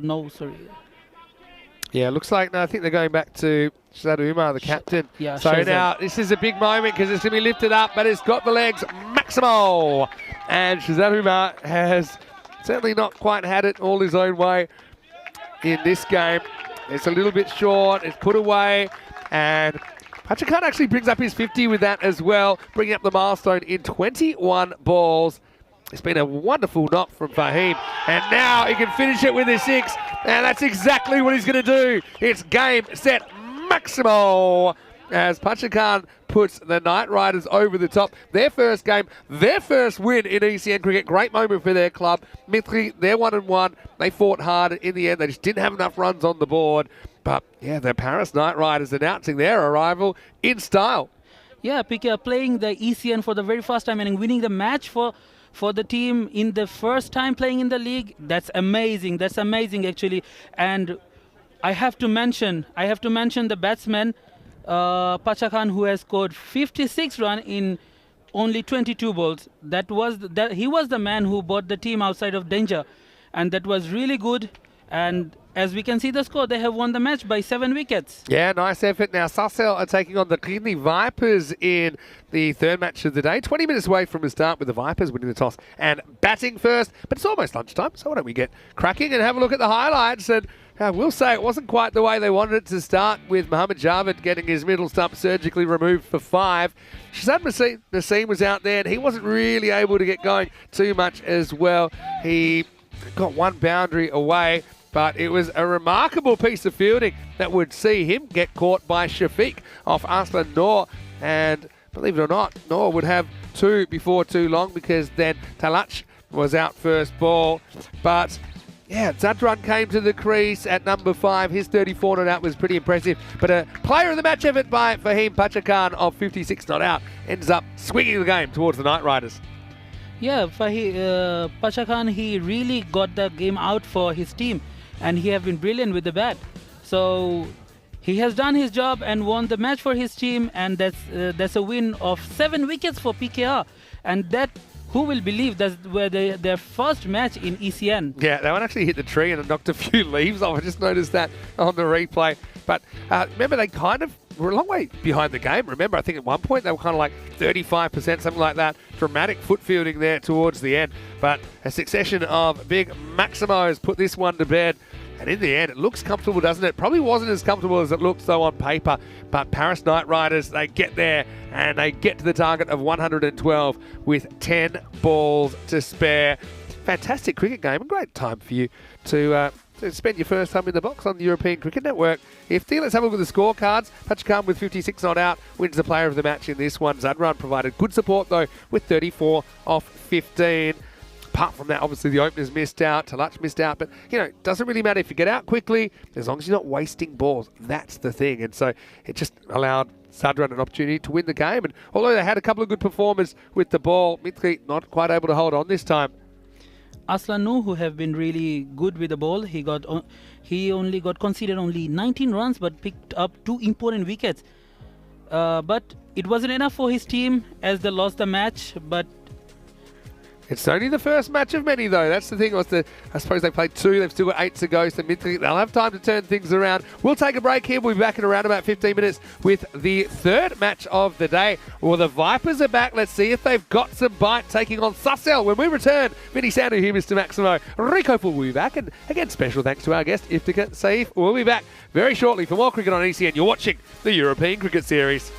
looks like, no, I think they're going back to Shazad Umar, the captain. Yeah, so Shazad. now this is a big moment because it's going to be lifted up, but it's got the legs. Maximo! And Shazad Umar has certainly not quite had it all his own way in this game. It's a little bit short, it's put away, and Pacha Khan actually brings up his 50 with that as well, bringing up the milestone in 21 balls. It's been a wonderful knock from Fahim, and now he can finish it with his 6, and that's exactly what he's going to do. It's game, set, Maximo, as Pacha Khan puts the Knight Riders over the top. Their first game, their first win in ECN cricket. Great moment for their club. Mithri, they're 1-1. They fought hard in the end. They just didn't have enough runs on the board. But yeah, the Paris Knight Riders announcing their arrival in style. Yeah, PK are playing the ECN for the very first time and winning the match for for the team in the first time playing in the league. That's amazing. That's amazing actually. And I have to mention the batsman Pachakan, who has scored 56 runs in only 22 balls. He was the man who brought the team outside of danger, and that was really good. And as we can see the score, they have won the match by 7 wickets. Yeah, nice effort. Now, Sassel are taking on the Kidney Vipers in the third match of the day. 20 minutes away from the start with the Vipers winning the toss and batting first. But it's almost lunchtime, so why don't we get cracking and have a look at the highlights. And I will say it wasn't quite the way they wanted it to start, with Mohammad Javed getting his middle stump surgically removed for 5. Shazad Naseem was out there, and he wasn't really able to get going too much as well. He got one boundary away, but it was a remarkable piece of fielding that would see him get caught by Shafiq off Aslan Noor. And believe it or not, Noor would have 2 before too long, because then Talach was out first ball. But yeah, Zadran came to the crease at number 5. His 34 not out was pretty impressive. But a player of the match effort by Fahim Pachakan of 56 not out ends up swinging the game towards the Night Riders. Yeah, Pachakan, he really got the game out for his team, and he have been brilliant with the bat. So he has done his job and won the match for his team, and that's a win of 7 wickets for PKR. And that, who will believe, that's where their first match in ECN. Yeah, that one actually hit the tree and it knocked a few leaves off. I just noticed that on the replay. But remember, they kind of were a long way behind the game. Remember, I think at one point they were kind of like 35%, something like that. Dramatic foot fielding there towards the end. But a succession of big Maximos put this one to bed. And in the end, it looks comfortable, doesn't it? Probably wasn't as comfortable as it looks, though, on paper. But Paris Night Riders, they get there and they get to the target of 112 with 10 balls to spare. Fantastic cricket game. A great time for you to spend your first time in the box on the European Cricket Network. Let's have a look at the scorecards. Pachakan with 56 not out wins the player of the match in this one. Zadran provided good support, though, with 34 off 15. Apart from that, obviously the openers missed out, Talach missed out, but it doesn't really matter if you get out quickly, as long as you're not wasting balls. That's the thing. And so it just allowed Zadran an opportunity to win the game. And although they had a couple of good performers with the ball, Mitri not quite able to hold on this time. Aslan Noor, who have been really good with the ball, he only got conceded only 19 runs, but picked up 2 important wickets. But it wasn't enough for his team as they lost the match. But it's only the first match of many, though. That's the thing. I suppose they played 2. They've still got 8 to go, so they'll have time to turn things around. We'll take a break here. We'll be back in around about 15 minutes with the third match of the day. Well, the Vipers are back. Let's see if they've got some bite, taking on Sassel. When we return, Vinny Sandu here, Mr. Maximo. Rico will be back. And again, special thanks to our guest, Iftika Saif. We'll be back very shortly for more cricket on ECN. You're watching the European Cricket Series.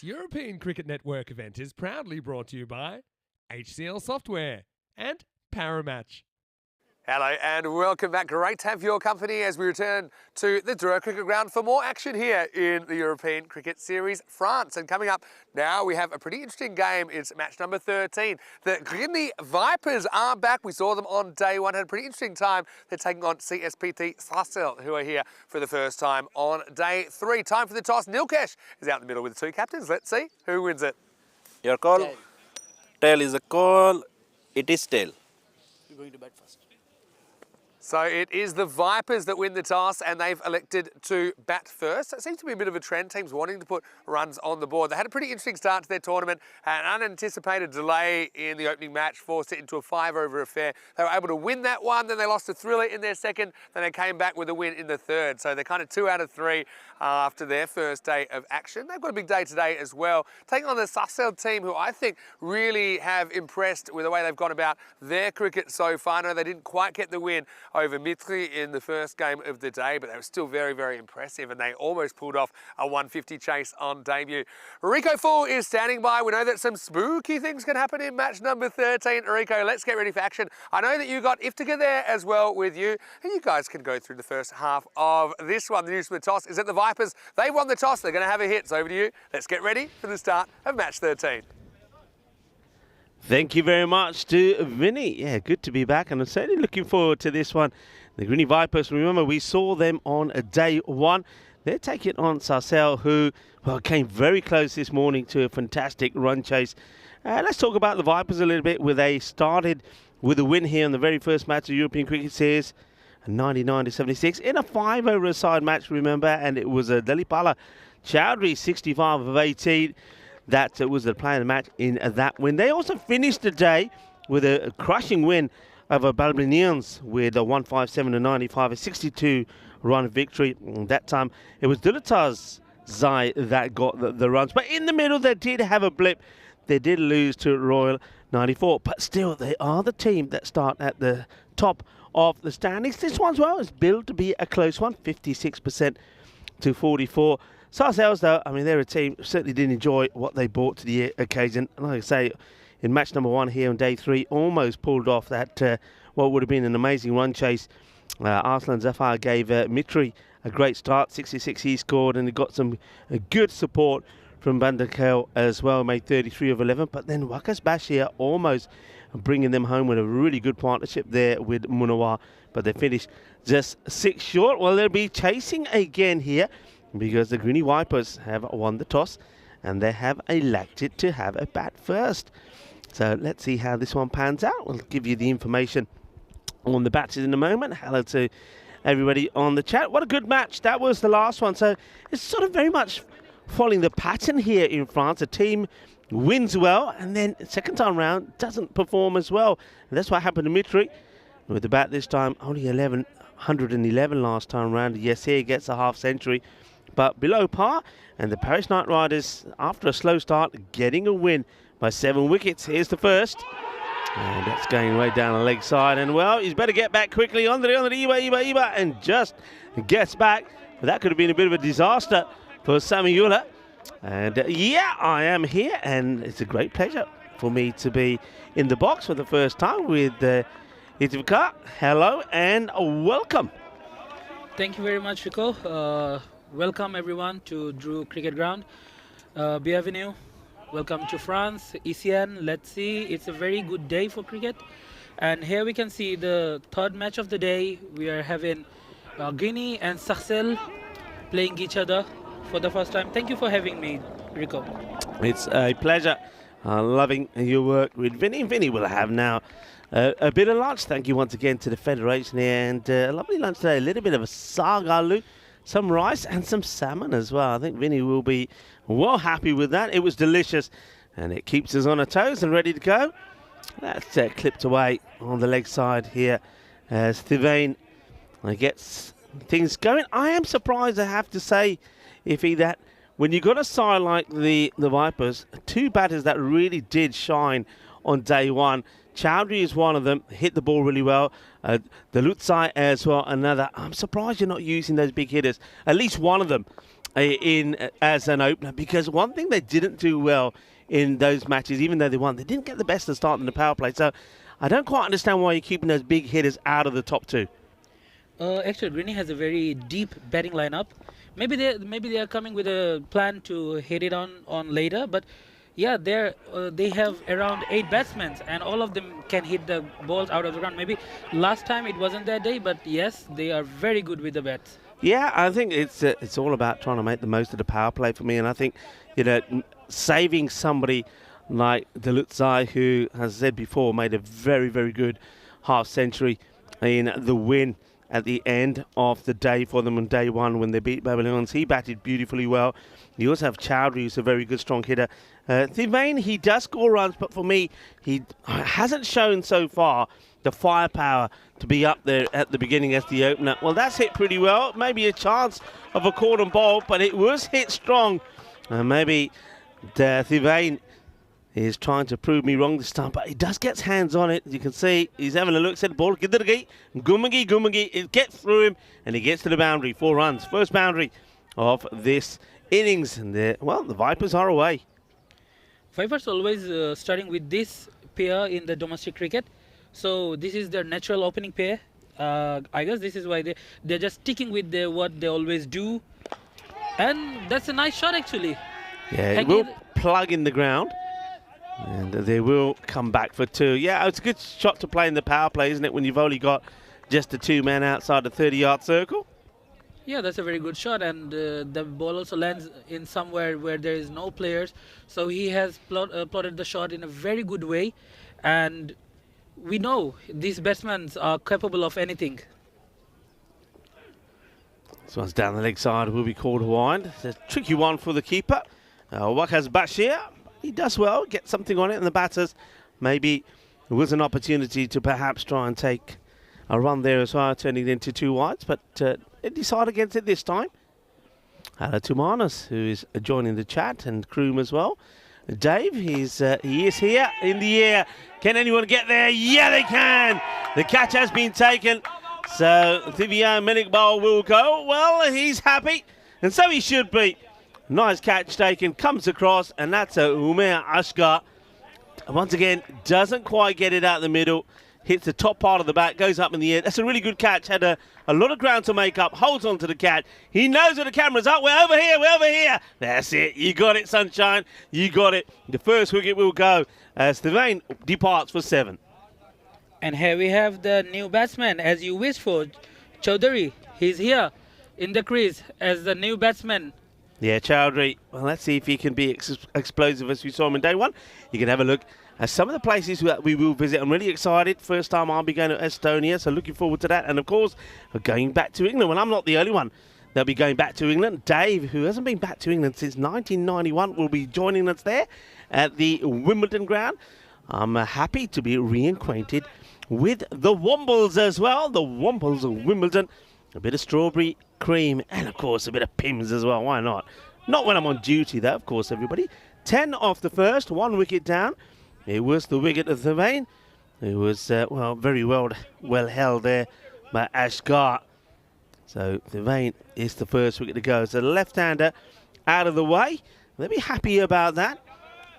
This European Cricket Network event is proudly brought to you by HCL Software and Paramatch. Hello and welcome back. Great to have your company as we return to the Douro Cricket Ground for more action here in the European Cricket Series France. And coming up now, we have a pretty interesting game. It's match number 13. The Guinea Vipers are back. We saw them on day one. Had a pretty interesting time. They're taking on CSPT Sarcelles, who are here for the first time on day 3. Time for the toss. Nilkesh is out in the middle with the 2 captains. Let's see who wins it. Your call. Tail is a call. It is tail. You're going to bat first. So it is the Vipers that win the toss and they've elected to bat first. It seems to be a bit of a trend, teams wanting to put runs on the board. They had a pretty interesting start to their tournament. An unanticipated delay in the opening match forced it into a 5-over affair. They were able to win that one, then they lost a thriller in their second, then they came back with a win in the third. So they're kind of 2 out of 3 after their first day of action. They've got a big day today as well, taking on the Sarcelles team, who I think really have impressed with the way they've gone about their cricket so far. No, they didn't quite get the win over Mitri in the first game of the day, but they were still very, very impressive and they almost pulled off a 150 chase on debut. Rico Full is standing by. We know that some spooky things can happen in match number 13. Rico, let's get ready for action. I know that you got Iftika there as well with you, and you guys can go through the first half of this one. The news from the toss is that the Vipers, they won the toss. They're going to have a hit. So over to you. Let's get ready for the start of match 13. Thank you very much to Vinny. Yeah, good to be back, and I'm certainly looking forward to this one. The Guinea Vipers, remember, we saw them on day 1. They're taking on Sarcelles, who, well, came very close this morning to a fantastic run chase. Let's talk about the Vipers a little bit, where they started with a win here in the very first match of the European Cricket Series, 99-76, in a 5-over-a-side match, remember, and it was a Dalipala Chowdhury 65 of 18. That was the player of the match in that win. They also finished the day with a crushing win over Balbinians with a 157-95, a 62-run victory. And that time it was Dulatas Zai that got the runs. But in the middle, they did have a blip. They did lose to Royal 94. But still, they are the team that start at the top of the standings. This one's, well, is billed to be a close one, 56% to 44%. Sarcelles, though, I mean, they're a team who certainly did enjoy what they brought to the occasion. And like I say, in match number 1 here on day 3, almost pulled off that, what would have been an amazing run chase. Arslan Zafar gave Mitri a great start, 66 he scored, and he got some good support from Bandakel as well, made 33 of 11. But then Wakas Bashir almost bringing them home with a really good partnership there with Munawar. But they finished just 6 short. Well, they'll be chasing again here, because the Guinea Vipers have won the toss and they have elected to have a bat first. So let's see how this one pans out. We'll give you the information on the bats in a moment. Hello to everybody on the chat. What a good match. That was the last one. So it's sort of very much following the pattern here in France. A team wins well and then second time round doesn't perform as well. And that's what happened to Mitri. With the bat this time, only 111 last time round. Yes, here he gets a half century, but below par. And the Paris Knight Riders, after a slow start, getting a win by 7 wickets. Here's the first. And that's going way down the leg side. And, well, he's better get back quickly on the Iba, and just gets back. But that could have been a bit of a disaster for Samiula. And, yeah, I am here. And it's a great pleasure for me to be in the box for the first time with Itivka. Hello and welcome. Thank you very much, Rico. Welcome everyone to Douro Cricket Ground. Bienvenue. Welcome to France, ECN. Let's see, it's a very good day for cricket. And here we can see the third match of the day. We are having Guinea and Sarcelles playing each other for the first time. Thank you for having me, Rico. It's a pleasure. Loving your work with Vinny. Vinny will have now a bit of lunch. Thank you once again to the Federation here. And a lovely lunch today. A little bit of a sagalu, some rice and some salmon as well. I think Vinny will be well happy with that. It was delicious and it keeps us on our toes and ready to go. That's clipped away on the leg side here as Thivane gets things going. I am surprised, I have to say, Iffy, that when you got a side like the Vipers, 2 batters that really did shine on day 1. Chowdhury is one of them, hit the ball really well. The Lutsai as well, another. I'm surprised you're not using those big hitters. At least one of them as an opener, because one thing they didn't do well in those matches, even though they won, they didn't get the best of start in the power play. So I don't quite understand why you're keeping those big hitters out of the top two. Actually, Greeny has a very deep batting lineup. Maybe they are coming with a plan to hit it on later, but yeah, they have around 8 batsmen, and all of them can hit the balls out of the ground. Maybe last time it wasn't that day, but yes, they are very good with the bats. Yeah, I think it's all about trying to make the most of the power play for me, and I think, you know, saving somebody like Dalutzai, who, as I said before, made a very, very good half century in the win at the end of the day for them on day one when they beat Babylons. He batted beautifully well. You also have Chowdhury, who's a very good, strong hitter. Thivain, he does score runs, but for me, he hasn't shown so far the firepower to be up there at the beginning as the opener. Well, that's hit pretty well. Maybe a chance of a cordon ball, but it was hit strong. Maybe Thivain is trying to prove me wrong this time, but he does get his hands on it. You can see he's having a look, said the ball, Gumagi, it gets through him, and he gets to the boundary. 4 runs, first boundary of this innings, and the Vipers are away. Vipers always starting with this pair in the domestic cricket, so this is their natural opening pair. I guess this is why they're just sticking with what they always do, and that's a nice shot actually. Yeah, it will plug in the ground. And they will come back for 2. Yeah, it's a good shot to play in the power play, isn't it, when you've only got just the 2 men outside the 30-yard circle? Yeah, that's a very good shot, and the ball also lands in somewhere where there is no players. So he has plotted the shot in a very good way, and we know these batsmen are capable of anything. This one's down the leg side, will be called wide. It's a tricky one for the keeper. Waqas Bashir. He does well, get something on it, and the batters, maybe it was an opportunity to perhaps try and take a run there as well, turning it into 2 wides, but they decide against it this time. Hello to Manus, who is joining the chat, and Kroom as well. Dave, he is here in the air. Can anyone get there? Yeah, they can. The catch has been taken, so Thivian Minikbal will go. Well, he's happy, and so he should be. Nice catch taken, comes across, and that's a Umair Ashgar. Once again, doesn't quite get it out the middle. Hits the top part of the bat, goes up in the air. That's a really good catch. Had a lot of ground to make up. Holds on to the catch. He knows where the camera's up. We're over here. That's it. You got it, Sunshine. You got it. The first wicket will go as Thivain departs for 7. And here we have the new batsman, as you wished for, Chowdhury. He's here in the crease as the new batsman. Yeah, Chowdhury. Well, let's see if he can be explosive as we saw him in day one. You can have a look at some of the places that we will visit. I'm really excited. First time I'll be going to Estonia, so looking forward to that. And, of course, we're going back to England. Well, I'm not the only one that'll be going back to England. Dave, who hasn't been back to England since 1991, will be joining us there at the Wimbledon ground. I'm happy to be reacquainted with the Wombles as well. The Wombles of Wimbledon. A bit of strawberry cream, and of course a bit of Pims as well. Why not? Not when I'm on duty though, of course, everybody. 10 off the first, 1 wicket down. It was the wicket of Thivain. It was very well held there by Ashgar. So Thivain is the first wicket to go. So the left-hander out of the way. They'll be happy about that.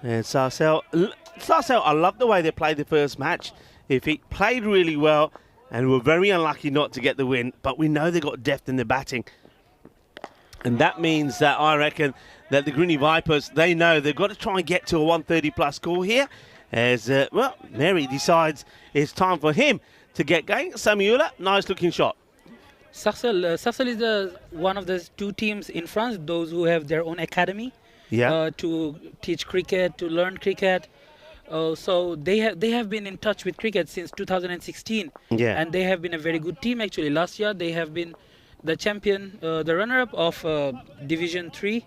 And Sarcel, I love the way they played the first match. If he played really well, and were very unlucky not to get the win, but we know they've got depth in their batting. And that means that I reckon that the Greeny Vipers, they know they've got to try and get to a 130-plus score here. As, Mary decides it's time for him to get going. Samiula, nice-looking shot. Sarcel is one of the 2 teams in France, those who have their own academy to teach cricket, to learn cricket. So they have been in touch with cricket since 2016, and they have been a very good team actually. Last year they have been the champion, the runner-up of Division 3.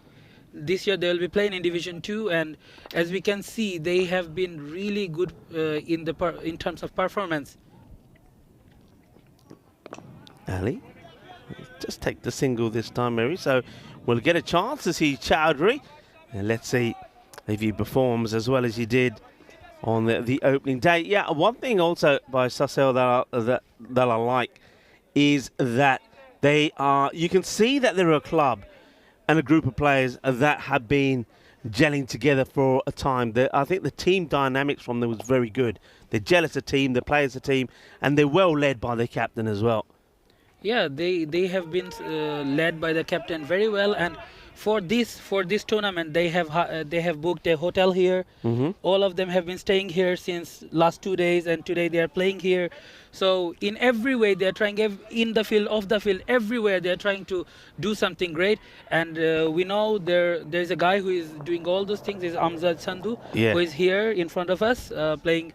This year they will be playing in Division 2, and as we can see, they have been really good in terms of performance. Ali, just take the single this time, Mary. So we'll get a chance to see Chowdhury, and let's see if he performs as well as he did on the opening day. Yeah, one thing also by Sarcel that I like is that they are, you can see that they're a club and a group of players that have been gelling together for a time. I think the team dynamics from them was very good. They gel as a team, they play as a team, and they're well led by their captain as well. Yeah, they have been led by the captain very well, and for this tournament they have booked a hotel here. All of them have been staying here since last 2 days, and today they are playing here. So in every way they are trying, in the field, off the field, everywhere they are trying to do something great. And we know there's a guy who is doing all those things, is Amjad Sandhu, who is here in front of us playing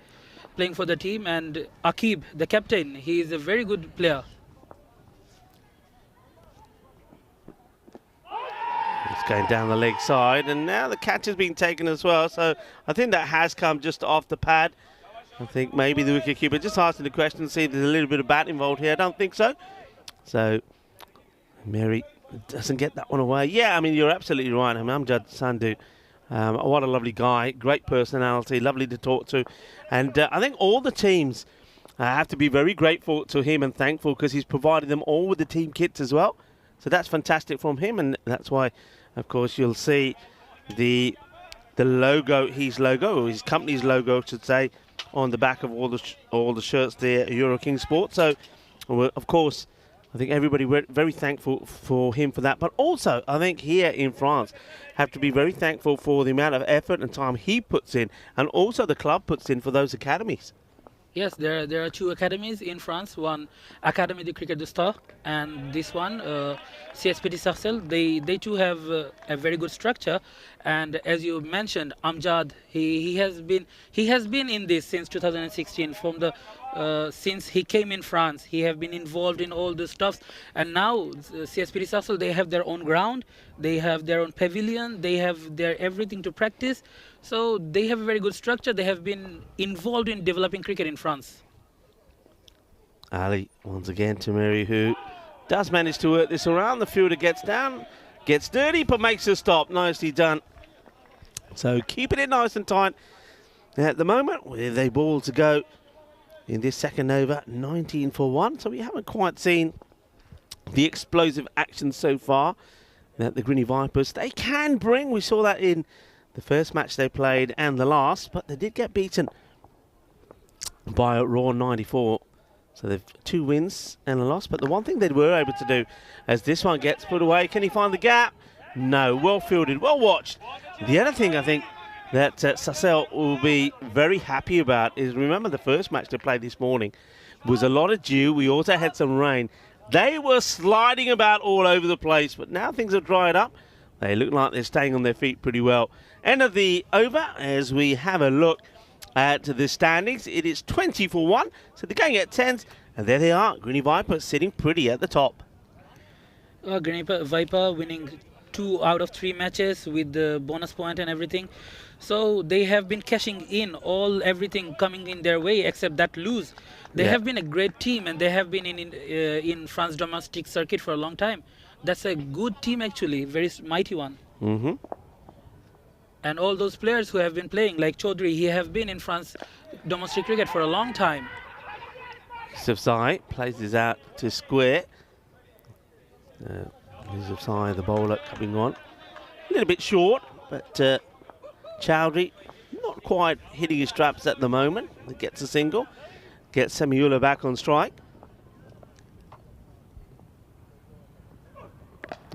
for the team, and Akib, the captain, he is a very good player. It's going down the leg side, and now the catch has been taken as well. So I think that has come just off the pad. I think maybe the wicketkeeper just asking the question to see if there's a little bit of bat involved here. I don't think so. So Mary doesn't get that one away. Yeah, I mean, you're absolutely right. I mean, Amjad Sandhu, what a lovely guy, great personality, lovely to talk to. And I think all the teams have to be very grateful to him and thankful, because he's provided them all with the team kits as well. So that's fantastic from him, and that's why, of course, you'll see the logo, his company's logo, I should say, on the back of all the shirts there, Euro King Sport. So, of course, I think everybody very thankful for him for that. But also, I think here in France, have to be very thankful for the amount of effort and time he puts in, and also the club puts in for those academies. Yes, there are 2 academies in France. One, Académie de Cricket du Stade, and this one, CSPT Sarcelles. They too have a very good structure. And as you mentioned, Amjad, he has been in this since 2016. From the since he came in France, he have been involved in all the stuff. And now CSPT Sarcelles, they have their own ground, they have their own pavilion, they have their everything to practice. So they have a very good structure. They have been involved in developing cricket in France. Ali, once again, to Mary, who does manage to work this around. The fielder gets down, gets dirty, but makes a stop. Nicely done. So keeping it nice and tight. At the moment, with a ball to go in this second over, 19 for 1. So we haven't quite seen the explosive action so far that the Greeny Vipers, they can bring. We saw that in the first match they played and the last, but they did get beaten by a raw 94. So they've 2 wins and a loss. But the one thing they were able to do, as this one gets put away, can he find the gap? No. Well fielded, well watched. The other thing I think that Sarcelles will be very happy about is, remember the first match they played this morning was a lot of dew. We also had some rain. They were sliding about all over the place, but now things have dried up. They look like they're staying on their feet pretty well. End of the over as we have a look at the standings. It is 20 for 1, so they're going at 10s, and there they are. Greeny Viper sitting pretty at the top. Greeny Viper winning 2 out of 3 matches with the bonus point and everything. So they have been cashing in everything coming in their way except that lose. They have been a great team, and they have been in France domestic circuit for a long time. That's a good team actually, very mighty one. And all those players who have been playing, like Chaudhry, he have been in France domestic cricket for a long time. Safsai plays this out to square. Safsai, the bowler, coming on. A little bit short, but Chaudhry not quite hitting his straps at the moment. He gets a single, gets Semiula back on strike.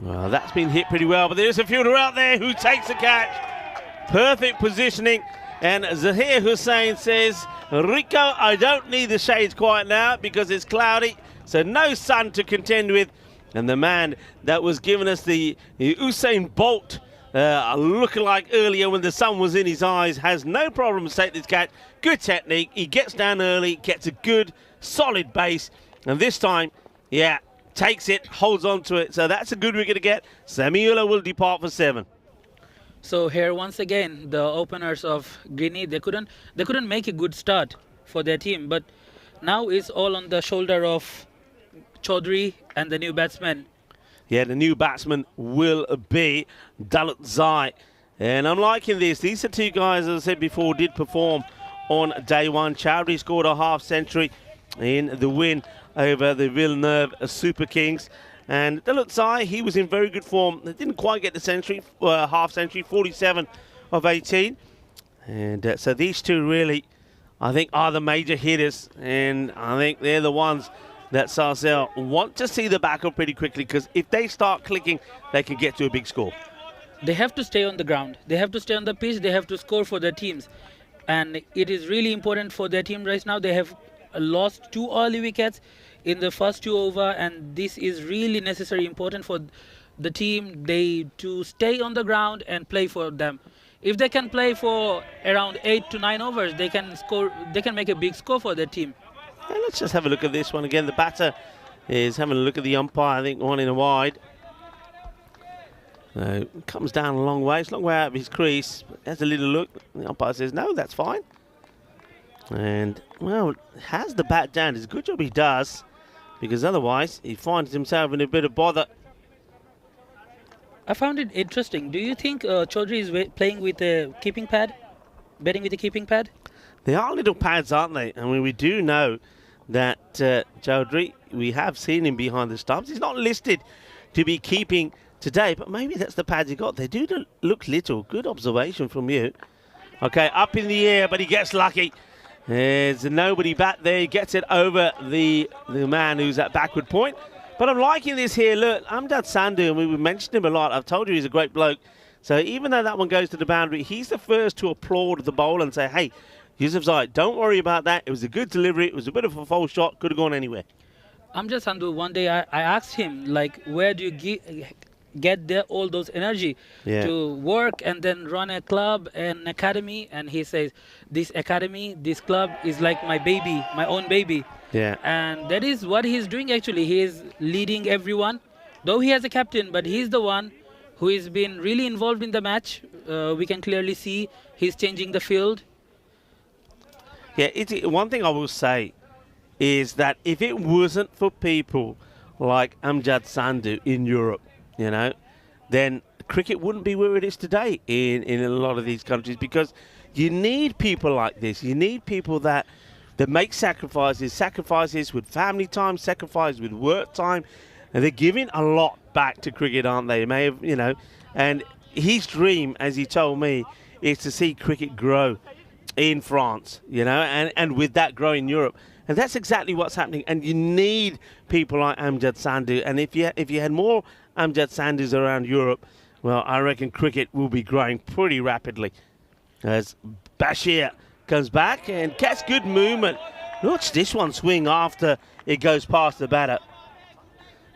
Well, that's been hit pretty well, but there's a fielder out there who takes the catch. Perfect positioning, and Zahir Hussain says, Rico, I don't need the shades quite now because it's cloudy, so no sun to contend with. And the man that was giving us the Usain Bolt lookalike earlier when the sun was in his eyes has no problem to take this catch. Good technique. He gets down early, gets a good, solid base, and this time, takes it, holds on to it. So that's a good wicket to get. Semiula will depart for 7. So here once again, the openers of Greeny, they couldn't make a good start for their team, but now it's all on the shoulder of Chaudhry and the new batsman. Yeah, the new batsman will be Dalit Zai. And I'm liking this. These are 2 guys, as I said before, did perform on day 1. Chaudhry scored a half century in the win over the Villeneuve Super Kings. And Dalutzai, he was in very good form. They didn't quite get the century, half century, 47 of 18. And so these two really, I think, are the major hitters. And I think they're the ones that Sarcelle want to see the back of pretty quickly, because if they start clicking, they can get to a big score. They have to stay on the ground. They have to stay on the pitch. They have to score for their teams. And it is really important for their team right now. They have lost 2 early wickets in the first 2 over, and this is really necessary, important for the team to stay on the ground and play for them. If they can play for around 8 to 9 overs, they can score. They can make a big score for their team. And let's just have a look at this one again. The batter is having a look at the umpire. I think one in a wide. Comes down a long way. It's a long way out of his crease. Has a little look. The umpire says, no, that's fine. And, well, has the bat down. It's a good job he does, because otherwise he finds himself in a bit of bother. I found it interesting. Do you think Chaudhary is playing with a keeping pad? Betting with a keeping pad? They are little pads, aren't they? I mean, we do know that Chaudhary, we have seen him behind the stumps. He's not listed to be keeping today, but maybe that's the pads he got. They do look little. Good observation from you. Okay, up in the air, but he gets lucky. There's nobody back there. He gets it over the man who's at backward point. But I'm liking this here. Look, Amjad Sandhu, and we mentioned him a lot. I've told you he's a great bloke. So even though that one goes to the boundary, he's the first to applaud the bowler and say, hey, Yusuf Zai, don't worry about that. It was a good delivery. It was a bit of a false shot. Could have gone anywhere. Amjad Sandhu, one day I asked him, like, where do you get all those energy to work and then run a club and academy? And he says, this academy, this club is like my baby, my own baby. Yeah. And that is what he's doing actually. He is leading everyone. Though he has a captain, but he's the one who has been really involved in the match. We can clearly see he's changing the field. Yeah, one thing I will say is that if it wasn't for people like Amjad Sandhu in Europe, you know, then cricket wouldn't be where it is today in a lot of these countries, because you need people like this. You need people that make sacrifices with family time, sacrifices with work time, and they're giving a lot back to cricket, aren't they? May have, you know, and his dream, as he told me, is to see cricket grow in France, you know, and with that grow in Europe. And that's exactly what's happening. And you need people like Amjad Sandhu. And if you had more Amjad Sandhus around Europe, well, I reckon cricket will be growing pretty rapidly. As Bashir comes back and gets good movement. Watch this one swing after it goes past the batter.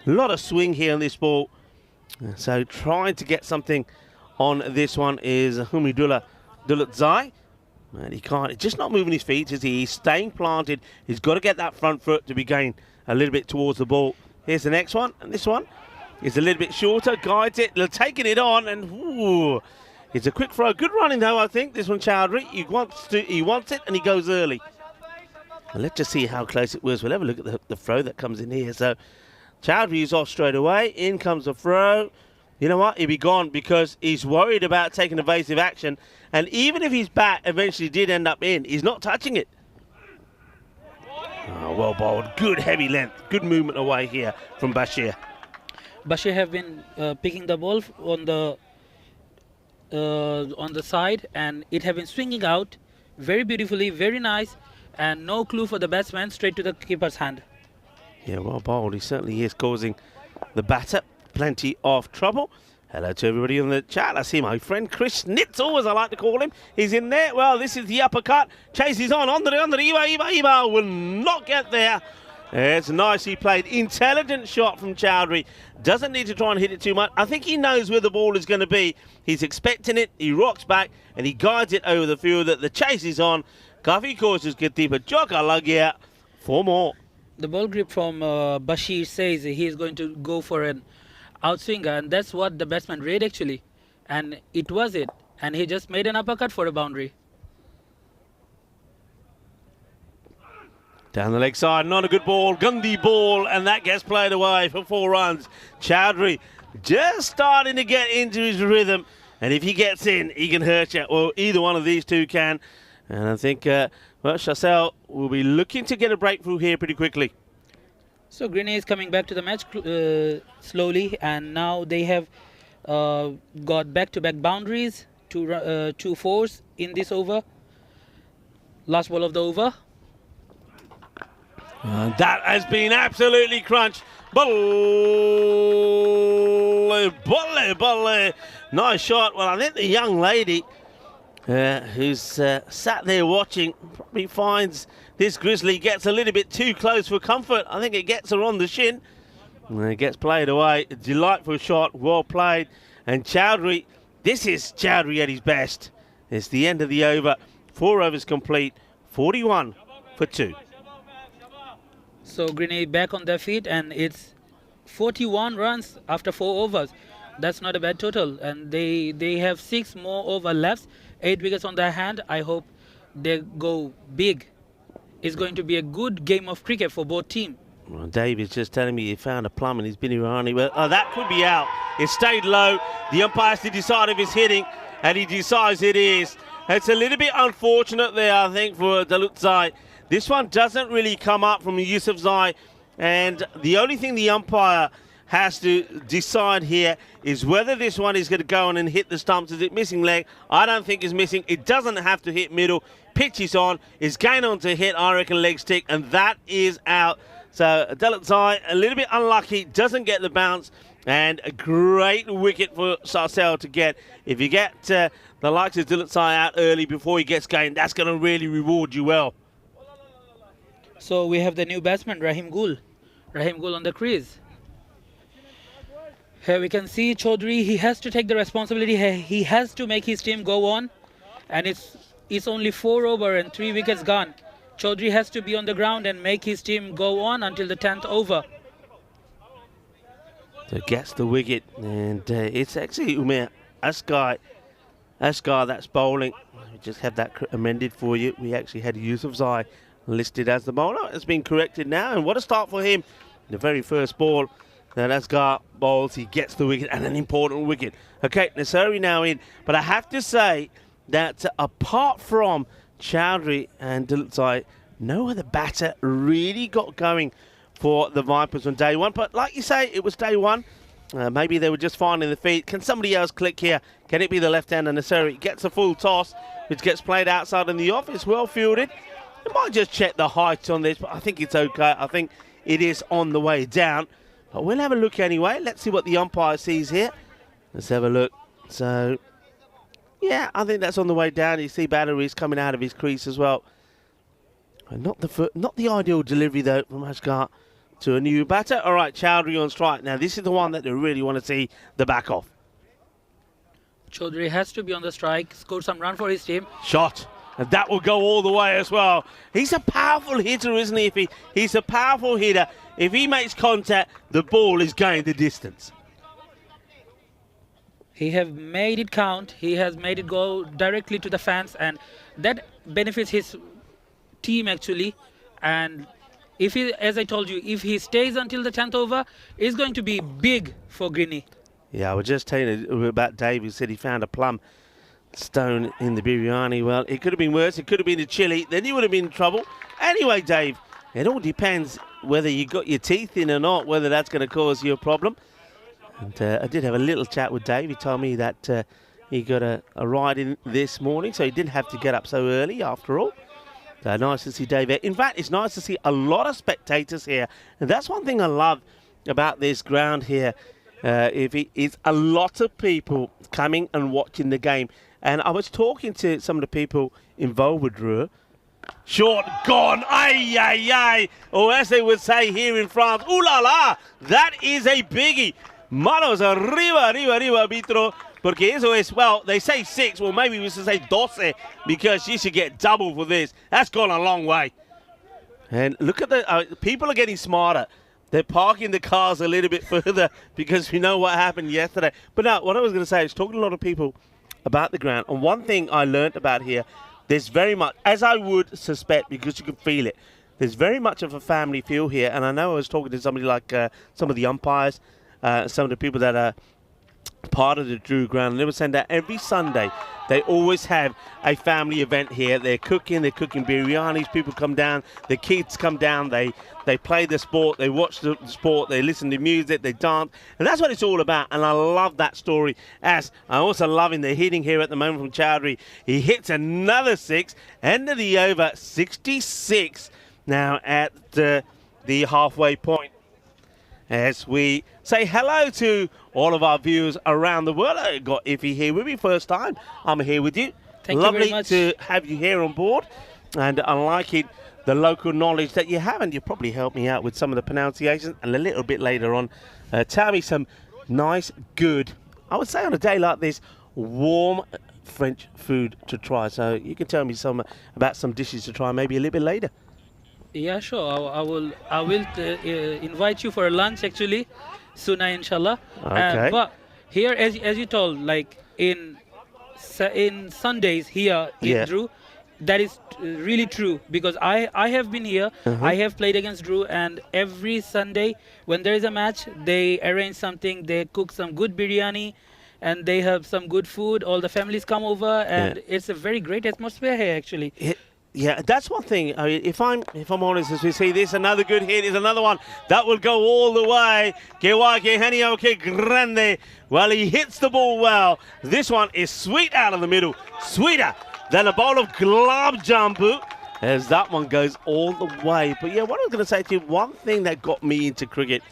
A lot of swing here on this ball. So trying to get something on this one is Humidullah Dulutzai. And he can't, just not moving his feet, is he? He's staying planted. He's got to get that front foot to be going a little bit towards the ball. Here's the next one, and this one is a little bit shorter, guides it, taking it on, and ooh, it's a quick throw. Good running though, I think, this one, Chowdhury. He wants it, and he goes early. And let's just see how close it was. We'll have a look at the throw that comes in here. So Chowdhury is off straight away. In comes the throw. You know what? He'll be gone because he's worried about taking evasive action. And even if his bat eventually did end up in, he's not touching it. Oh, well bowled. Good heavy length. Good movement away here from Bashir. Bashir have been picking the ball on the side, and it have been swinging out very beautifully, very nice, and no clue for the batsman, straight to the keeper's hand. Yeah, well bowled. He certainly is causing the batter plenty of trouble. Hello to everybody in the chat. I see my friend Chris Schnitzel, as I like to call him. He's in there. Well, this is the uppercut. Chases on the Iba will not get there. It's nicely played. Intelligent shot from Chowdhury. Doesn't need to try and hit it too much. I think he knows where the ball is going to be. He's expecting it. He rocks back and he guides it over the field. The chase is on. Kafi courses Katipa Joka Lagia for more. The ball grip from Bashir says he is going to go for an outswinger, and that's what the batsman read actually, and it was it, and he just made an uppercut for a boundary. Down the leg side, not a good ball, Gandhi ball, and that gets played away for 4 runs. Chowdhury just starting to get into his rhythm, and if he gets in, he can hurt you. Well, either one of these two can, and I think Chassel will be looking to get a breakthrough here pretty quickly. So Green is coming back to the match slowly, and now they have got back-to-back boundaries, two fours in this over. Last ball of the over. That has been absolutely crunched. Volley, volley, volley. Nice shot. Well, I think the young lady who's sat there watching probably finds this Grizzly gets a little bit too close for comfort. I think it gets her on the shin. And it gets played away. A delightful shot. Well played. And Chowdhury, this is Chowdhury at his best. It's the end of the over. 4 overs complete. 41 for 2. So Green back on their feet, and it's 41 runs after 4 overs. That's not a bad total, and they have 6 more over left, 8 wickets on their hand. I hope they go big. It's going to be a good game of cricket for both teams. Well, Dave is just telling me he found a plum and he's been Irani. Well, that could be out. It stayed low. The umpire has to decide if it's hitting, and he decides it is. It's a little bit unfortunate there, I think, for Dalutzai. This one doesn't really come up from Yusufzai, and the only thing the umpire has to decide here is whether this one is going to go on and hit the stumps. Is it missing leg? I don't think it's missing. It doesn't have to hit middle. Pitch is on. It's going on to hit, I reckon, leg stick, and that is out. So Dalutzai, a little bit unlucky, doesn't get the bounce, and a great wicket for Sarcel to get. If you get the likes of Dalutzai out early before he gets going, that's going to really reward you well. So we have the new batsman, Rahim Gul. Rahim Gul on the crease. Here we can see Chaudhary. He has to take the responsibility. He has to make his team go on. And it's only 4 over and 3 wickets gone. Chaudhary has to be on the ground and make his team go on until the 10th over. So gets the wicket, and it's actually Umair Asghar that's bowling. We just have that amended for you. We actually had Yusufzai listed as the bowler. It's been corrected now, and what a start for him. The very first ball that Asghar bowls, he gets the wicket, and an important wicket. Okay, Nasari now in, but I have to say that apart from Chowdhury and Dalutzai, no other batter really got going for the Vipers on day one. But like you say, it was day one. Maybe they were just finding the feet. Can somebody else click here? Can it be the left-hander Nasari? Gets a full toss, which gets played outside in the off. It's well fielded. They might just check the heights on this, but I think it's okay. I think it is on the way down. But we'll have a look anyway. Let's see what the umpire sees here. Let's have a look. So, yeah, I think that's on the way down. You see batteries coming out of his crease as well. Not the ideal delivery, though, from Asghar to a new batter. All right, Chowdhury on strike. Now, this is the one that they really want to see the back off. Chaudhary has to be on the strike, score some run for his team. Shot. And that will go all the way as well. He's a powerful hitter, isn't he? He's a powerful hitter. If he makes contact, the ball is going the distance. He has made it count. He has made it go directly to the fans, and that benefits his team actually. And if he, as I told you, if he stays until the 10th over, it's going to be big for Greeny. Yeah, I was just telling you about Dave, who said he found a plum stone in the biryani. Well, it could have been worse. It could have been a chili. Then you would have been in trouble. Anyway, Dave, it all depends whether you got your teeth in or not, whether that's going to cause you a problem. And I did have a little chat with Dave. He told me that he got a ride in this morning, so he didn't have to get up so early after all. So nice to see Dave. In fact, it's nice to see a lot of spectators here. And that's one thing I love about this ground here. It's a lot of people coming and watching the game. And I was talking to some of the people involved with Drew. Short, gone, ay, ay, ay. Or as they would say here in France, ooh la la, that is a biggie. Manos arriba, arriba, arriba, arbitro. Porque eso es, well, they say 6, well, maybe we should say 12, because you should get double for this. That's gone a long way. And look at the, people are getting smarter. They're parking the cars a little bit further because we know what happened yesterday. But now, what I was going to say is talking to a lot of people about the ground. And one thing I learnt about here, there's very much, as I would suspect, because you can feel it, there's very much of a family feel here. And I know I was talking to somebody like some of the umpires, some of the people that are part of the Drew ground. And they were saying that every Sunday they always have a family event here. They're cooking biryanis. People come down, the kids come down, they play the sport, they watch the sport, they listen to music, they dance, and that's what it's all about. And I love that story. As I'm also loving the hitting here at the moment from Chowdhury. He hits another 6, end of the over, 66 now at the halfway point. As we say hello to all of our viewers around the world. I got Iffy here with me first time. I'm here with you. Thank you Lovely very much. to have you here on board. And I like it, the local knowledge that you have. And you probably help me out with some of the pronunciations. And a little bit later on, tell me some nice, good, I would say on a day like this, warm French food to try. So you can tell me some about some dishes to try maybe a little bit later. Yeah, sure. I will invite you for a lunch actually, soon, inshallah. Okay. But here, as you told, like in Sundays here in Yeah. Drew, that is really true because I have been here. I have played against Drew, and every Sunday when there is a match, they arrange something. They cook some good biryani, and they have some good food. All the families come over, and it's a very great atmosphere here actually. Yeah, that's one thing. I mean, if I'm honest, as we see this, another good hit is another one that will go all the way. Grande. Well, he hits the ball well. This one is sweet out of the middle, sweeter than a bowl of gulab jambu, as that one goes all the way. But yeah, what I was going to say to you, one thing that got me into cricket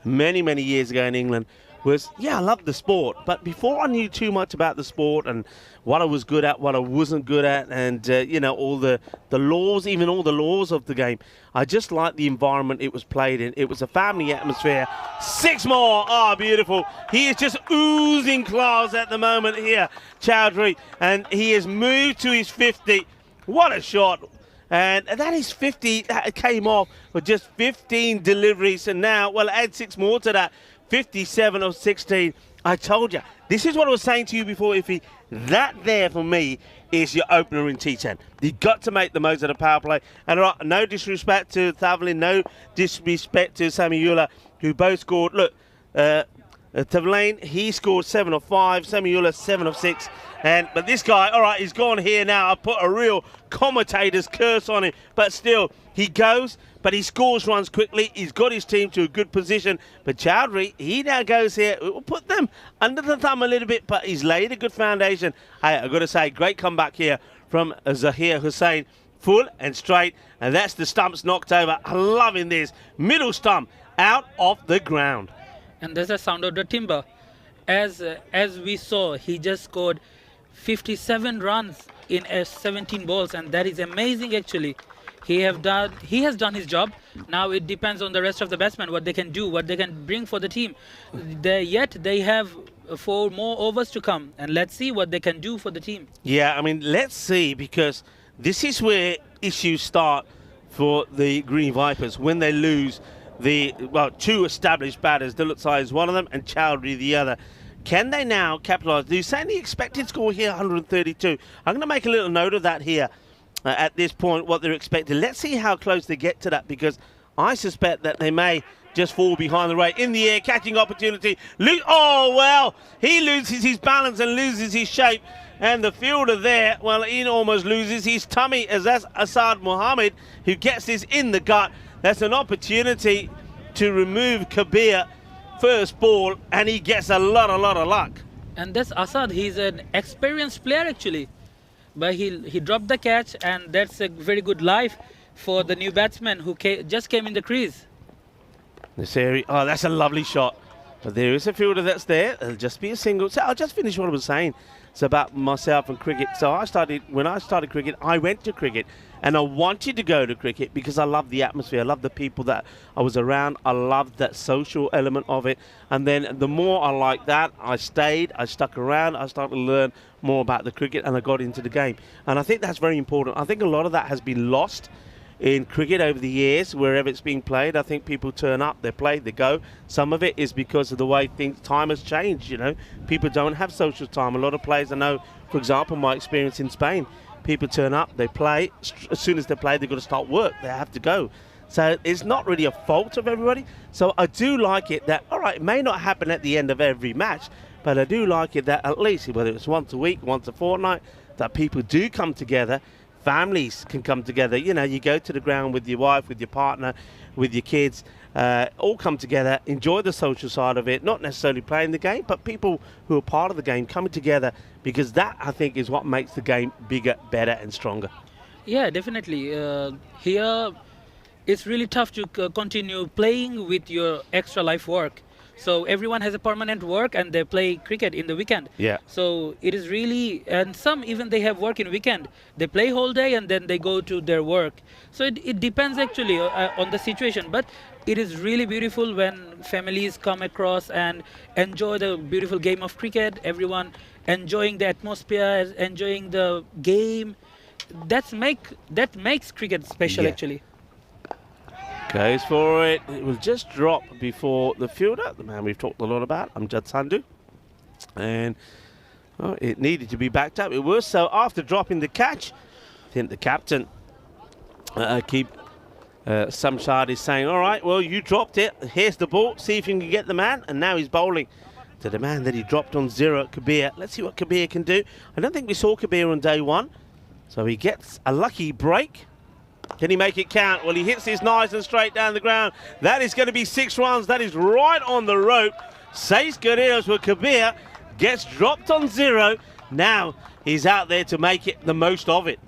many years ago in England was, yeah, I loved the sport. But before I knew too much about the sport and what I was good at, what I wasn't good at, and, you know, all the laws, even all the laws of the game, I just liked the environment it was played in. It was a family atmosphere. 6 more. Oh, beautiful. He is just oozing class at the moment here, Chowdhury. And he has moved to his 50. What a shot. And that is 50. That came off with just 15 deliveries. And now, well, add 6 more to that. 57 of 16. I told you. This is what I was saying to you before, Iffy. That there for me is your opener in T10. You've got to make the most of the power play. And no disrespect to Thavlin, no disrespect to Samiula, who both scored. Look, Thavlin, he scored 7 of 5. Samiula, 7 of 6. But this guy, all right, he's gone here now. I put a real commentator's curse on him. But still, he goes, but he scores runs quickly. He's got his team to a good position. But Chowdhury, he now goes here. It will put them under the thumb a little bit, but he's laid a good foundation. I've got to say, great comeback here from Zahir Hussain. Full and straight, and that's the stumps knocked over. I'm loving this. Middle stump out of the ground. And there's a sound of the timber. As we saw, he just scored 57 runs in 17 balls, and that is amazing actually. He has done his job. Now it depends on the rest of the batsmen, what they can do, what they can bring for the team. Yet they have 4 more overs to come, and let's see what they can do for the team. Yeah, I mean, let's see, because this is where issues start for the Green Vipers when they lose the 2 established batters. Dulutsai is one of them and Chowdhury the other. Can they now capitalise? They're saying the expected score here, 132. I'm going to make a little note of that here at this point, what they're expecting. Let's see how close they get to that, because I suspect that they may just fall behind the rate. In the air, catching opportunity. Oh, well, he loses his balance and loses his shape. And the fielder there, well, he almost loses his tummy, as that's Asad Mohammed, who gets this in the gut. That's an opportunity to remove Kabir first ball, and he gets a lot of luck. And that's Asad. He's an experienced player actually, but he dropped the catch, and that's a very good life for the new batsman who just came in the crease. This area, oh, that's a lovely shot. But there is a fielder that's there. It'll just be a single. So I'll just finish what I was saying. It's about myself and cricket. So when I started cricket, I went to cricket, and I wanted to go to cricket because I love the atmosphere. I love the people that I was around. I loved that social element of it. And then the more I liked that, I stayed, I stuck around, I started to learn more about the cricket, and I got into the game. And I think that's very important. I think a lot of that has been lost in cricket over the years, wherever it's being played. I think people turn up, they play, they go. Some of it is because of the way time has changed, you know. People don't have social time. A lot of players, I know, for example, my experience in Spain, people turn up, they play. As soon as they play, they've got to start work. They have to go. So it's not really a fault of everybody. So I do like it that, all right, it may not happen at the end of every match, but I do like it that at least, whether it's once a week, once a fortnight, that people do come together. Families can come together. You know, you go to the ground with your wife, with your partner, with your kids, all come together, enjoy the social side of it, not necessarily playing the game, but people who are part of the game coming together, because that, I think, is what makes the game bigger, better and stronger. Yeah, definitely. Here, it's really tough to continue playing with your extra life work. So everyone has a permanent work and they play cricket in the weekend. Yeah. So it is really, and some even they have work in weekend. They play whole day and then they go to their work. So it depends actually on the situation. But it is really beautiful when families come across and enjoy the beautiful game of cricket. Everyone enjoying the atmosphere, enjoying the game. That makes cricket special actually. Goes for it. It will just drop before the fielder, the man we've talked a lot about, Amjad Sandhu. And it needed to be backed up. It was, so after dropping the catch, I think the captain, Samshad, is saying, all right, well, you dropped it. Here's the ball. See if you can get the man. And now he's bowling to the man that he dropped on 0, Kabir. Let's see what Kabir can do. I don't think we saw Kabir on day 1. So he gets a lucky break. Can he make it count? Well, he hits this nice and straight down the ground. That is going to be 6 runs. That is right on the rope. 6 Guerreros for Kabir. Gets dropped on 0. Now he's out there to make it the most of it.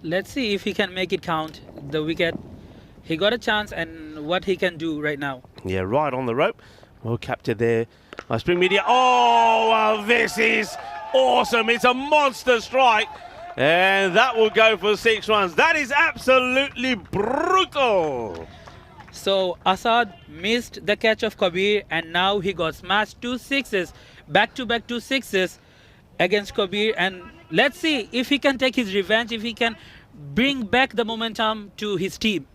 Let's see if he can make it count, the wicket. He got a chance and what he can do right now. Yeah, right on the rope. Well captured there by Spring Media. Oh, well, this is awesome. It's a monster strike. And that will go for 6 runs. That is absolutely brutal. So Asad missed the catch of Kabir and now he got smashed 2 sixes, back-to-back 2 sixes against Kabir. And let's see if he can take his revenge, if he can bring back the momentum to his team.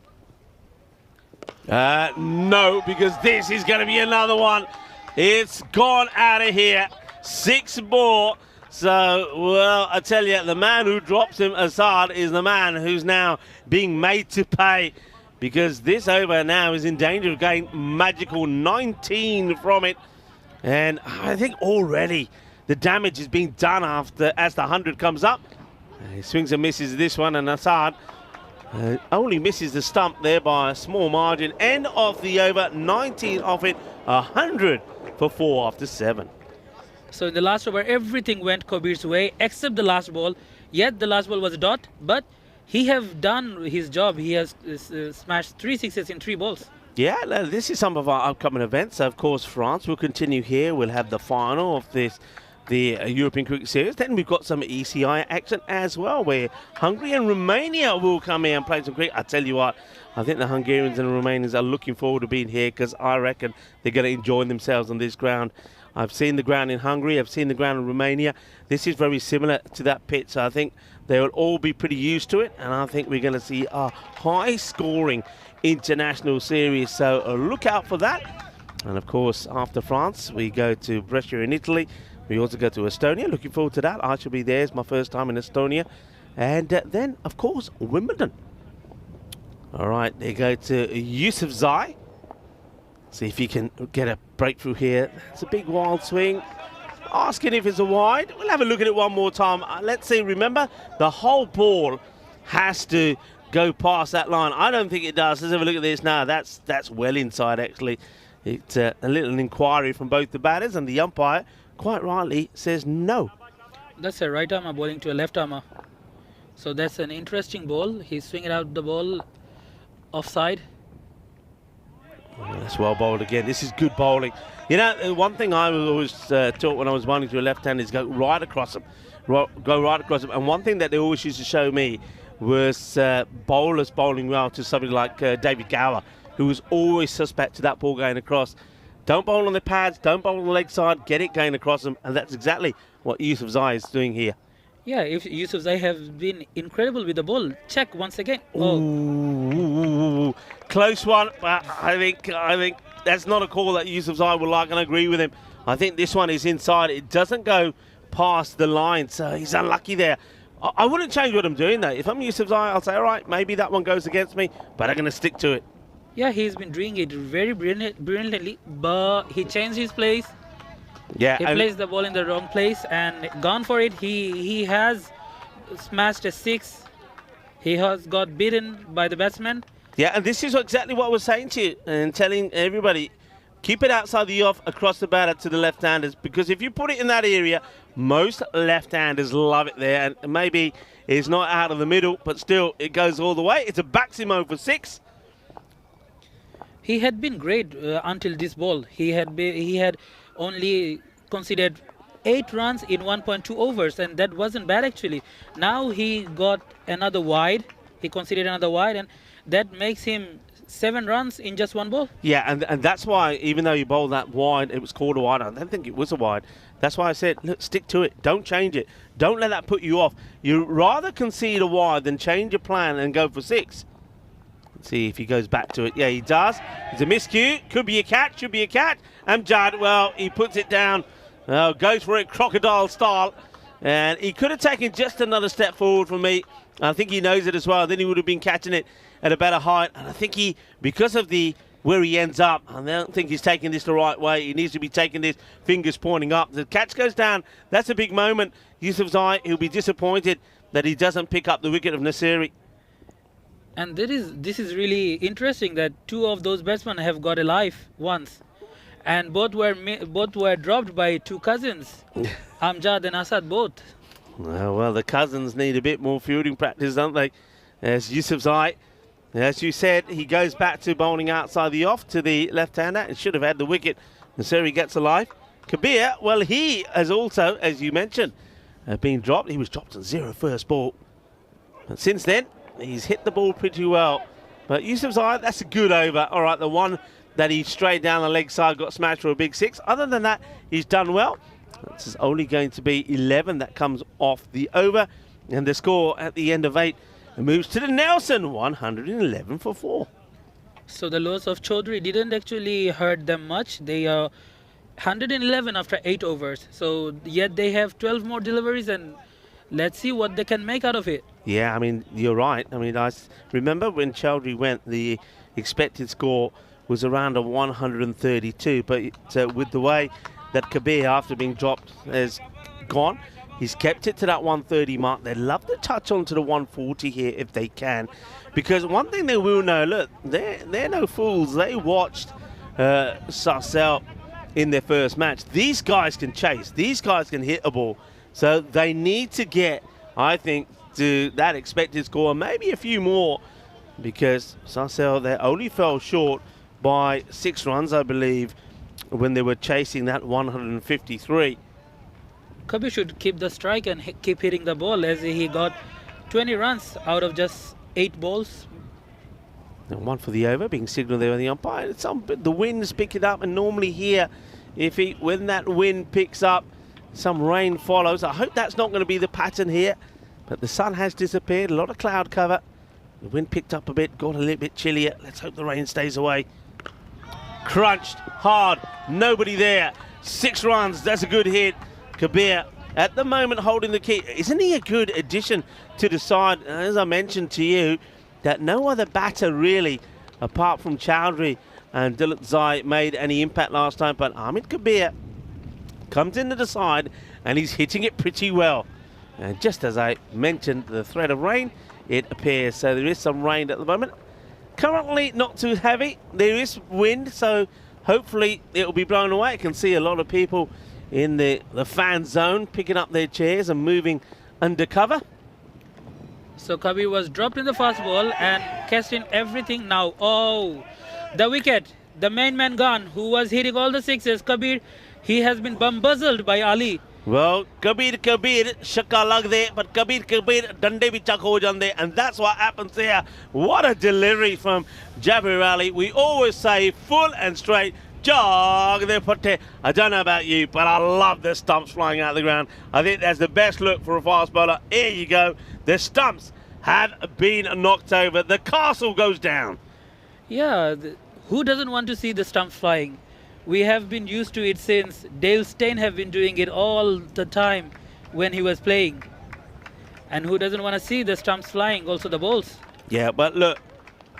No, because this is going to be another one. It's gone out of here. 6 more. So, well, I tell you, the man who drops him, Assad, is the man who's now being made to pay, because this over now is in danger of getting magical 19 from it. And I think already the damage is being done as the 100 comes up. He swings and misses this one, and Assad only misses the stump there by a small margin. End of the over, 19 off it, 100 for 4 after 7. So in the last over, everything went Kabir's way except the last ball. Yet the last ball was a dot, but he have done his job. He has smashed 3 sixes in 3 balls. Yeah, this is some of our upcoming events. Of course, France will continue here. We'll have the final of the European Cricket Series. Then we've got some ECI action as well, where Hungary and Romania will come here and play some cricket. I tell you what, I think the Hungarians and Romanians are looking forward to being here, because I reckon they're going to enjoy themselves on this ground. I've seen the ground in Hungary, I've seen the ground in Romania. This is very similar to that pitch, so I think they will all be pretty used to it, and I think we're going to see a high-scoring international series, so look out for that. And of course, after France, we go to Brescia in Italy. We also go to Estonia. Looking forward to that. I shall be there. It's my first time in Estonia. And then, of course, Wimbledon. All right, they go to Yusufzai. See if he can get a breakthrough here. It's a big wild swing. Asking if it's a wide. We'll have a look at it one more time. Let's see, remember, the whole ball has to go past that line. I don't think it does. Let's have a look at this now. That's well inside, actually. It's a little inquiry from both the batters, and the umpire, quite rightly, says no. That's a right armer bowling to a left armer. So that's an interesting ball. He's swinging out the ball offside. That's well bowled again. This is good bowling. You know, one thing I was always taught when I was bowling to a left hand is go right across them. Go right across them. And one thing that they always used to show me was bowlers bowling well to somebody like David Gower, who was always suspect to that ball going across. Don't bowl on the pads, don't bowl on the leg side, get it going across them. And that's exactly what Yusufzai is doing here. Yeah, if Yusufzai have been incredible with the ball. Check once again. Ooh, close one, but I think that's not a call that Yusufzai will like, and I agree with him. I think this one is inside. It doesn't go past the line, so he's unlucky there. I wouldn't change what I'm doing, though. If I'm Yusufzai, I'll say, all right, maybe that one goes against me, but I'm going to stick to it. Yeah, he's been doing it very brilliantly, but he changed his place. Yeah, He plays the ball in the wrong place and gone for it. He has smashed a 6. He has got beaten by the batsman. yeah, and this is exactly what I was saying to you and telling everybody. Keep it outside the off, across the batter to the left-handers, because if you put it in that area, most left-handers love it there, and maybe it's not out of the middle, but still, it goes all the way. It's a Baximo for 6. He had been great until this ball. He had only conceded 8 runs in 1.2 overs, and that wasn't bad actually. Now he got another wide. He conceded another wide, and that makes him 7 runs in just 1 ball. Yeah, and that's why, even though you bowled that wide, it was called a wide. I don't think it was a wide. That's why I said, look, stick to it. Don't change it. Don't let that put you off. You'd rather concede a wide than change your plan and go for 6. Let's see if he goes back to it. Yeah, he does. It's a miscue. Could be a catch. Should be a catch. Amjad, well, he puts it down. Goes for it crocodile style. And he could have taken just another step forward from me. I think he knows it as well. Then he would have been catching it at a better height. And I think he, because of where he ends up, I don't think he's taking this the right way. He needs to be taking this fingers pointing up. The catch goes down. That's a big moment. Yusuf Zai, he'll be disappointed that he doesn't pick up the wicket of Nasiri. And this is really interesting that 2 of those batsmen have got a life once, and both were dropped by 2 cousins, Amjad and Asad both. Well, the cousins need a bit more fielding practice, don't they? As Yusuf Zai, as you said, he goes back to bowling outside the off to the left-hander and should have had the wicket. Nasiri gets a life. Kabir, well, he has also, as you mentioned, been dropped. He was dropped on 0 first ball. But since then, he's hit the ball pretty well. But Yusuf Zai, that's a good over. All right, the one that he strayed down the leg side got smashed for a big 6. Other than that, he's done well. This is only going to be 11 that comes off the over. And the score at the end of 8 moves to the Nelson, 111 for 4. So the loss of Chaudhary didn't actually hurt them much. They are 111 after 8 overs. So yet they have 12 more deliveries, and let's see what they can make out of it. Yeah, I mean, you're right. I mean, I remember when Chaudhary went, the expected score was around a 132. But with the way that Kabir, after being dropped, has gone, he's kept it to that 130 mark. They'd love to touch on to the 140 here if they can. Because one thing they will know, look, they're no fools. They watched Sarcel in their first match. These guys can chase. These guys can hit a ball. So they need to get, I think, to that expected score, maybe a few more, because Sarcel, they only fell short by 6 runs, I believe, when they were chasing that 153. Kabir should keep the strike and keep hitting the ball, as he got 20 runs out of just 8 balls. And 1 for the over, being signalled there on the umpire. The wind's picking up, and normally here, when that wind picks up, some rain follows. I hope that's not going to be the pattern here, but the sun has disappeared. A lot of cloud cover. The wind picked up a bit, got a little bit chillier. Let's hope the rain stays away. Crunched hard, nobody there. 6 runs, that's a good hit. Kabir at the moment holding the key. Isn't he a good addition to the side? As I mentioned to you, that no other batter really, apart from Chaudhary and Dilip Zai, made any impact last time. But Ahmed Kabir comes into the side and he's hitting it pretty well. And just as I mentioned, the threat of rain, it appears. So there is some rain at the moment. Currently not too heavy. There is wind, so hopefully it will be blown away. I can see a lot of people in the fan zone picking up their chairs and moving undercover. So Kabir was dropped in the fast ball and cast in everything now. Oh, the wicket. The main man gone, who was hitting all the 6s. Kabir, he has been bamboozled by Ali. Well, Kabir, shakka lag de, but Kabir, dande bhi chak ho jande, and that's what happens here. What a delivery from Jabir Ali. We always say full and straight, jog de putte. I don't know about you, but I love the stumps flying out of the ground. I think that's the best look for a fast bowler. Here you go. The stumps have been knocked over. The castle goes down. Yeah, who doesn't want to see the stumps flying? We have been used to it since Dale Steyn have been doing it all the time when he was playing. And who doesn't want to see the stumps flying, also the balls? Yeah, but look,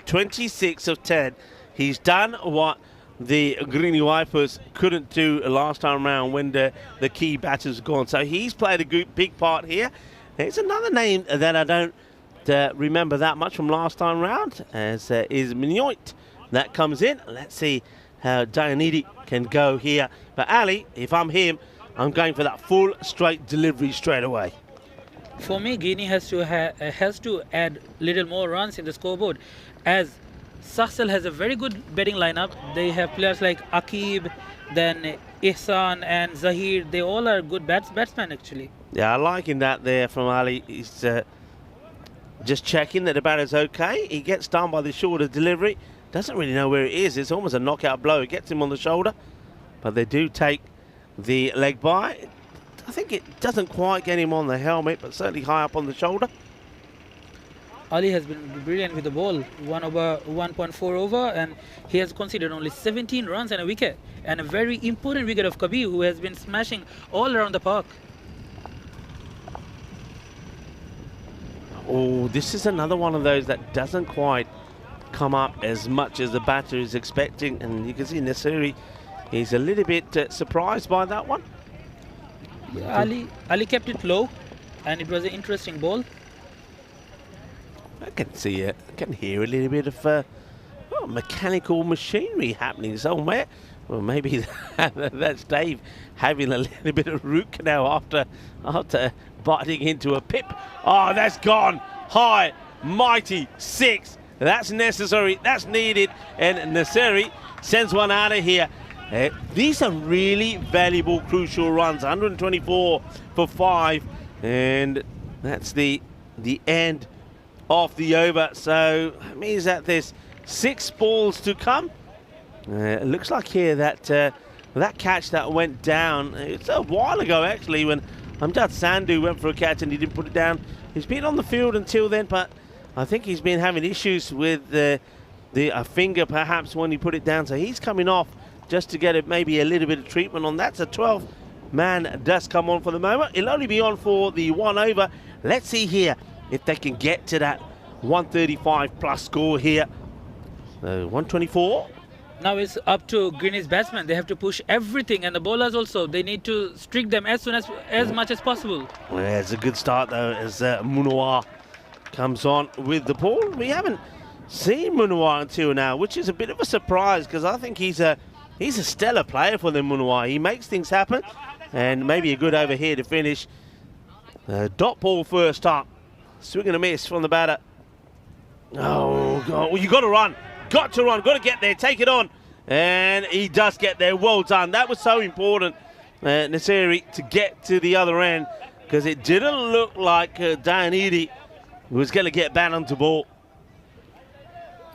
26 of 10. He's done what the Greeny Wipers couldn't do last time around when the key batters were gone. So he's played a good, big part here. There's another name that I don't remember that much from last time round, as is Mignoit. That comes in. Let's see how Dianidi can go here. But Ali, if I'm him, I'm going for that full straight delivery straight away. For me, Guinea has to add little more runs in the scoreboard, as Sahsel has a very good batting lineup. They have players like Akib, then Ihsan and Zahir. They all are good batsmen actually. Yeah, I liking that there from Ali. He's just checking that the batter's okay. He gets done by the shorter delivery. Doesn't really know where it is. It's almost a knockout blow. It gets him on the shoulder, but they do take the leg by. I think it doesn't quite get him on the helmet, but certainly high up on the shoulder. Ali has been brilliant with the ball, 1.4 over, and he has conceded only 17 runs and a wicket, and a very important wicket of Kabir, who has been smashing all around the park. Oh, this is another one of those that doesn't quite come up as much as the batter is expecting, and you can see Nasiri, he's a little bit surprised by that one. Ali kept it low, and it was an interesting ball. I can see it. I can hear a little bit of mechanical machinery happening somewhere. Well, maybe that's Dave having a little bit of root canal after biting into a pip. Oh, that's gone. High, mighty, 6. That's necessary. That's needed. And Nasiri sends one out of here. These are really valuable, crucial runs. 124 for 5. And that's the end of the over. So it means that there's 6 balls to come. It looks like here that that catch that went down, it's a while ago actually, when Amjad Sandhu went for a catch and he didn't put it down. He's been on the field until then, but I think he's been having issues with a finger perhaps when he put it down. So he's coming off just to get maybe a little bit of treatment on that. So 12-man does come on for the moment. It'll only be on for the 1 over. Let's see here if they can get to that 135 plus score here. 124. Now it's up to Green's batsmen. They have to push everything, and the bowlers also. They need to streak them as much as possible. Well, it's a good start though, as Munawar comes on with the ball. We haven't seen Munawar until now, which is a bit of a surprise, because I think he's a stellar player for them, Munawar. He makes things happen, and maybe a good over here to finish. Dot ball first up. Swing and a miss from the batter. Oh, God. Well, you got to run. Got to run. Got to get there. Take it on. And he does get there. Well done. That was so important, Nasiri, to get to the other end, because it didn't look like Dianidi was going to get back onto ball.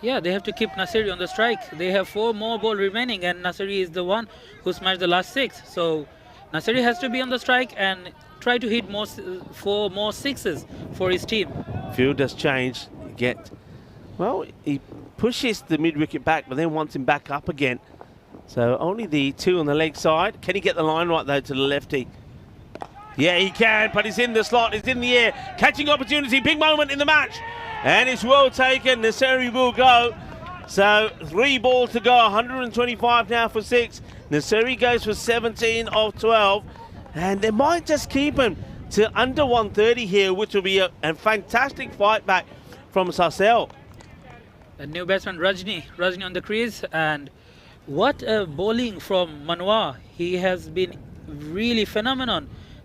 Yeah, they have to keep Nasiri on the strike. They have 4 more balls remaining, and Nasiri is the one who smashed the last 6. So Nasiri has to be on the strike and try to hit 4 more 6s for his team. Field does change. Well, he pushes the mid-wicket back, but then wants him back up again. So only the 2 on the leg side. Can he get the line right, though, to the lefty? Yeah, he can, but he's in the slot. He's in the air. Catching opportunity. Big moment in the match. And it's well taken. Nasiri will go. So 3 balls to go. 125 now for 6. Nasiri goes for 17 of 12. And they might just keep him to under 130 here, which will be a fantastic fight back from Sahsel. The new batsman Rajni on the crease, and what a bowling from Manwar. He has been really phenomenal.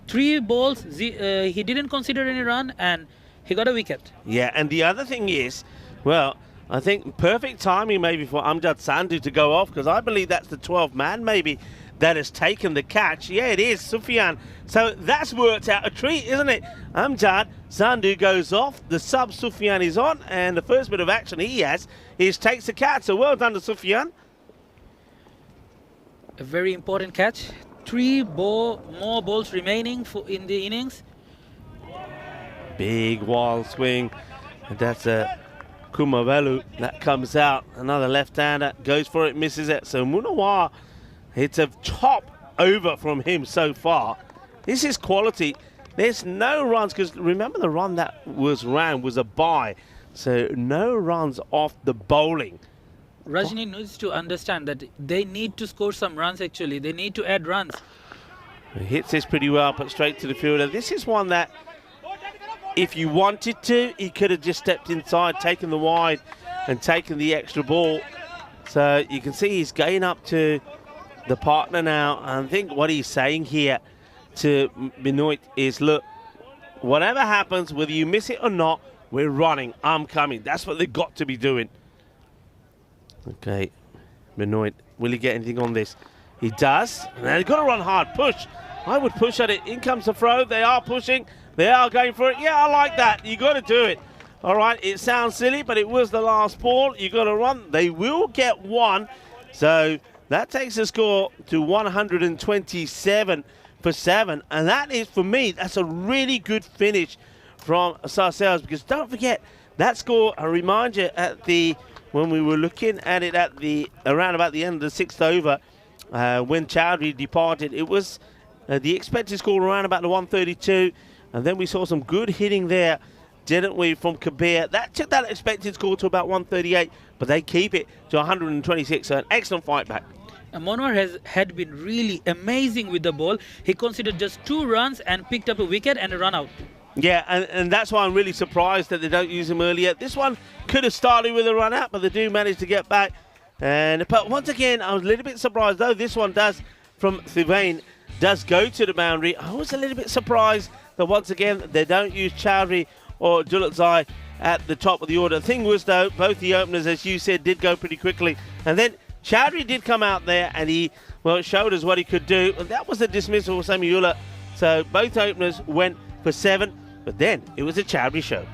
3 balls, he didn't consider any run, and he got a wicket. Yeah, and the other thing is, well, I think perfect timing maybe for Amjad Sandhu to go off, because I believe that's the 12th man maybe that has taken the catch. Yeah, it is, Sufyan. So that's worked out a treat, isn't it? Amjad Sandhu goes off, the sub Sufyan is on, and the first bit of action he has is takes the catch. So well done to Sufyan. A very important catch. 3 more balls remaining in the innings. Big wild swing, and that's a Kumavelu that comes out. Another left-hander goes for it, misses it. So Munawar, it's a top over from him so far. This is quality. There's no runs, because remember the run that was ran was a bye. So no runs off the bowling Rajni needs to understand that they need to score some runs actually. They need to add runs. He hits this pretty well, put straight to the fielder. This is one that, if you wanted to, he could have just stepped inside, taken the wide and taken the extra ball. So you can see he's going up to the partner now. And I think what he's saying here to Benoit is, look, whatever happens, whether you miss it or not, we're running. I'm coming. That's what they've got to be doing. Okay, Benoit, will he get anything on this? He does. And they've got to run hard. Push. I would push at it. In comes the throw. They are pushing. They are going for it. Yeah, I like that. You got to do it. All right, it sounds silly, but it was the last ball. You got to run. They will get one. So that takes the score to 127 for 7. And that is, for me, that's a really good finish from Sarcelles, because don't forget, that score, I remind you, when we were looking at it around about the end of the 6th over, when Chowdhury departed, it was the expected score around about the 132, and then we saw some good hitting there, didn't we, from Kabir. That took that expected score to about 138, but they keep it to 126, so an excellent fight back. Monwar had been really amazing with the ball. He considered just 2 runs and picked up a wicket and a run out. Yeah, and that's why I'm really surprised that they don't use him earlier. This one could have started with a run out, but they do manage to get back. But once again, I was a little bit surprised, though this one does, from Thivain, does go to the boundary. I was a little bit surprised that once again they don't use Chowdhury or Dulatzai at the top of the order. The thing was, though, both the openers, as you said, did go pretty quickly. And then Chowdhury did come out there and he, well, showed us what he could do. And that was the dismissal of Samuela. So both openers went for 7, but then it was a Chowdhury show.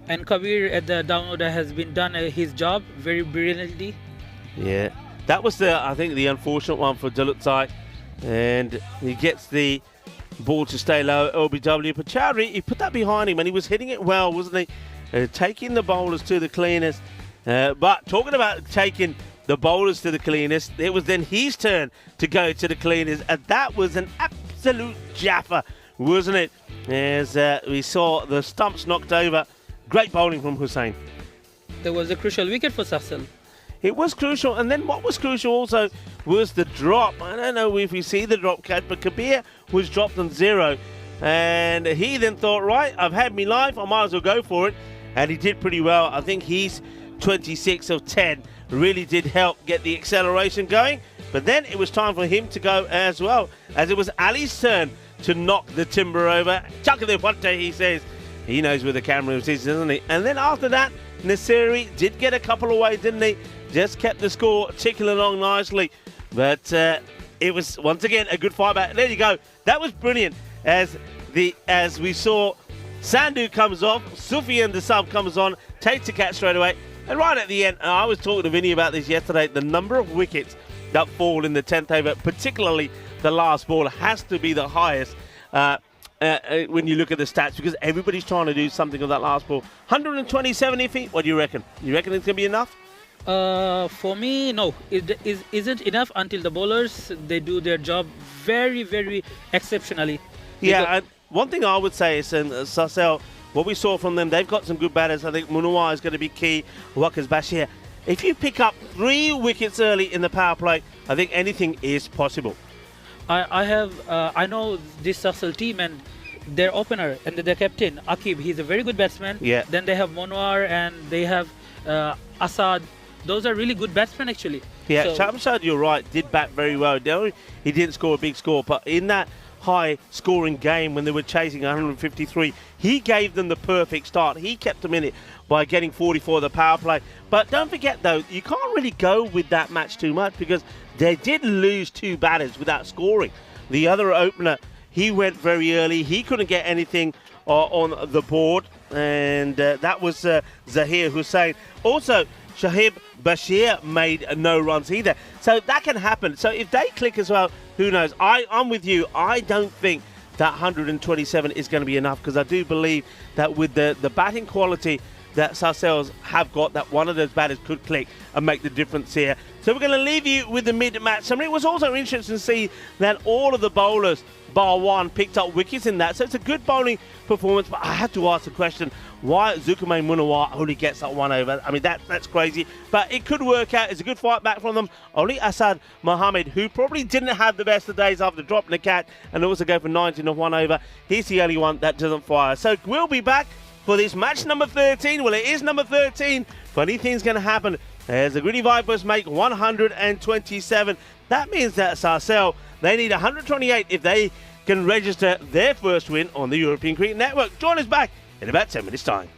And Kabir at the down order has been done his job very brilliantly. Yeah, that was I think the unfortunate one for Dulatzai, and he gets the ball to stay low, LBW. But Chowdhury, he put that behind him and he was hitting it well, wasn't he? Taking the bowlers to the cleaners. But talking about taking the bowlers to the cleaners, it was then his turn to go to the cleaners, and that was an absolute jaffa, wasn't it? As we saw the stumps knocked over. Great bowling from Hussain. There was a crucial wicket for Sarcelles. It was crucial, and then what was crucial also was the drop. I don't know if you see the drop catch, but Kabir was dropped on 0, and he then thought, right, I've had me life, I might as well go for it, and he did pretty well. I think he's 26 of 10 really did help get the acceleration going, but then it was time for him to go as well, as it was Ali's turn to knock the timber over. Chuck the one day, he says. He knows where the camera is, doesn't he? And then after that, Nasiri did get a couple away, didn't he? Just kept the score ticking along nicely. But it was, once again, a good fight back. There you go. That was brilliant. As we saw, Sandhu comes off, Sufyan the sub comes on, takes the catch straight away. And right at the end, I was talking to Vinny about this yesterday, the number of wickets that fall in the 10th over, particularly the last ball, has to be the highest when you look at the stats, because everybody's trying to do something on that last ball. 127 iffy, what do you reckon? You reckon it's going to be enough? For me, no. It isn't enough until the bowlers, they do their job very, very exceptionally. Yeah, and one thing I would say is, Sarcelles, what we saw from them, they've got some good batters. I think Munawar is going to be key. Wakas Bashir. If you pick up 3 wickets early in the power play, I think anything is possible. I know this Sarcelles team and their opener and their captain, Akib, he's a very good batsman. Yeah. Then they have Monwar and they have Asad. Those are really good batsmen, actually. Yeah, so, Shamshad, you're right, did bat very well. He didn't score a big score, but in that high-scoring game when they were chasing 153, he gave them the perfect start. He kept them in it by getting 44 the power play. But don't forget, though, you can't really go with that match too much, because they did lose 2 batters without scoring. The other opener, he went very early. He couldn't get anything on the board, and that was Zahir Hussain. Also, Shahib Bashir made no runs either. So that can happen. So if they click as well, who knows? I'm with you. I don't think that 127 is going to be enough, because I do believe that with the batting quality that Sarcelles have got, that one of those batters could click and make the difference here. So we're going to leave you with the mid-match summary. It was also interesting to see that all of the bowlers bar one, picked up wickets in that. So it's a good bowling performance, but I have to ask the question, why Zulkarnain Munawar only gets that 1 over? I mean, that's crazy, but it could work out. It's a good fight back from them. Only Asad Mohammed, who probably didn't have the best of days after dropping the cat and also go for 19 of 1 over. He's the only one that doesn't fire. So we'll be back for this match number 13. Well, it is number 13. Funny things can happen. As the Gritty Vipers make 127. That means that Sarcelle, they need 128 if they can register their first win on the European Cricket Network. Join us back in about 10 minutes' time.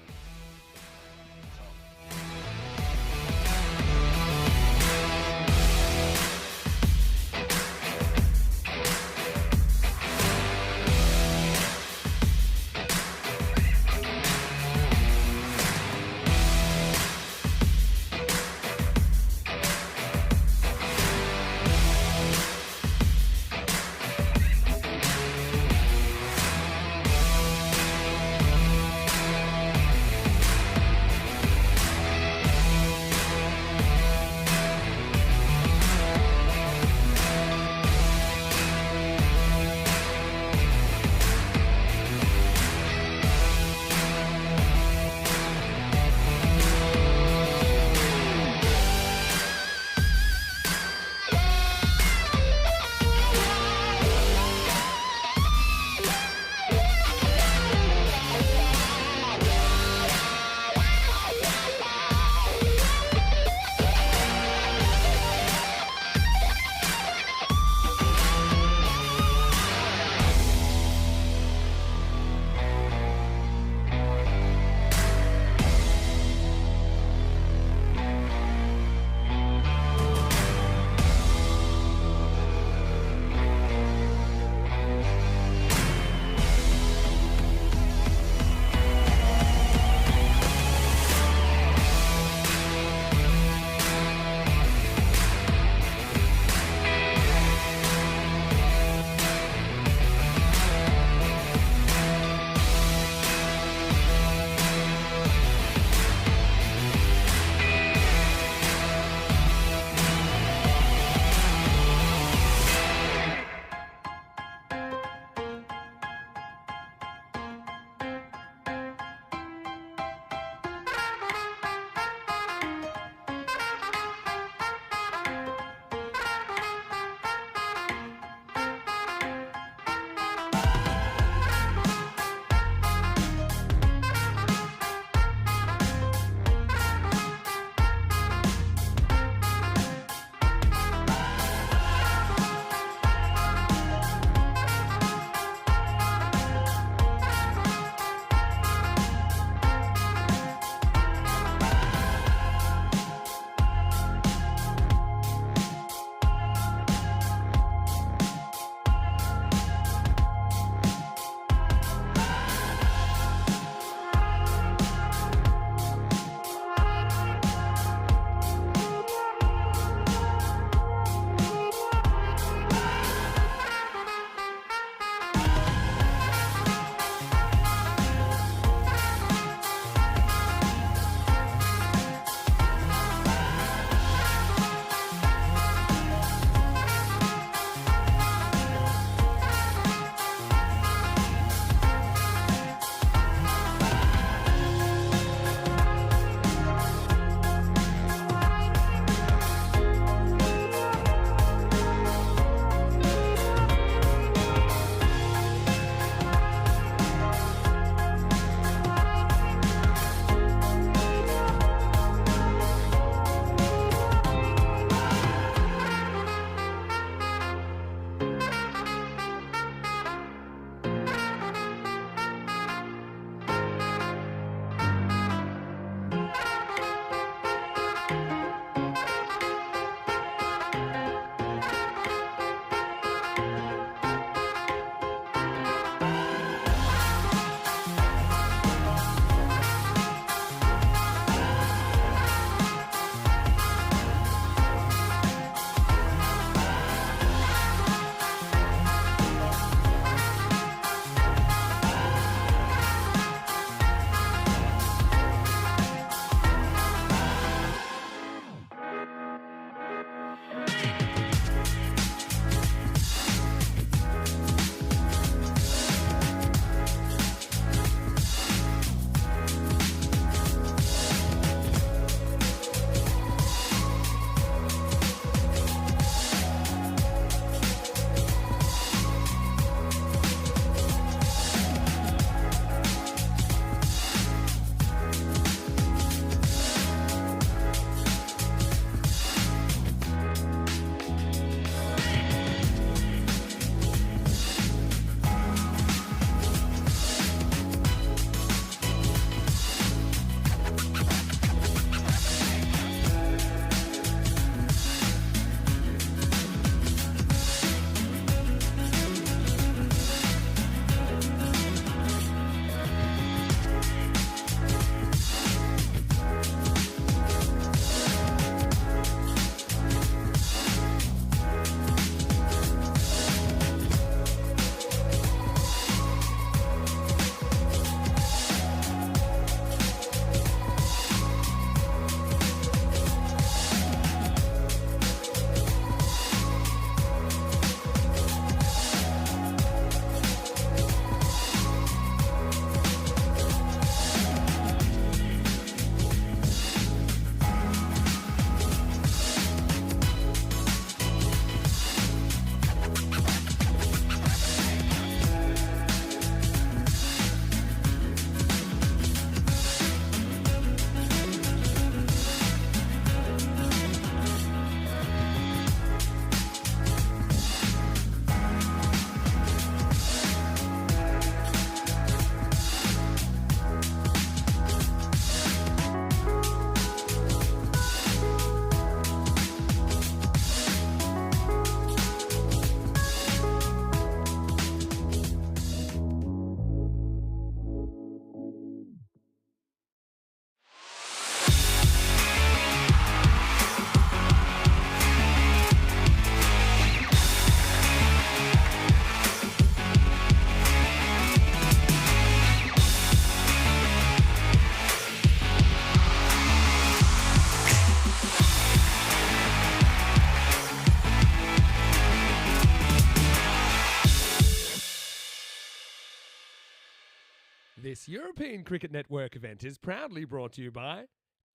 European Cricket Network event is proudly brought to you by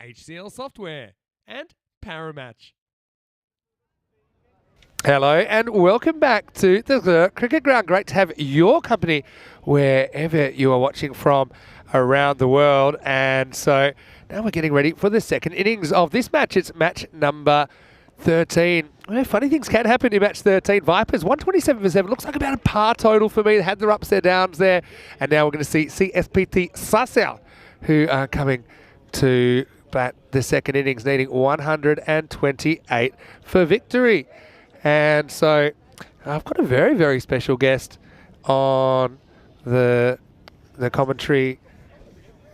HCL Software and Paramatch. Hello and welcome back to the Cricket Ground. Great to have your company wherever you are watching from around the world. And so now we're getting ready for the second innings of this match. It's match number 13. Well, funny things can happen in match 13. Vipers 127 for 7. Looks like about a par total for me. They had their ups, their downs there. And now we're going to see CSPT Sasel, who are coming to bat the second innings, needing 128 for victory. And so I've got a very, very special guest on the commentary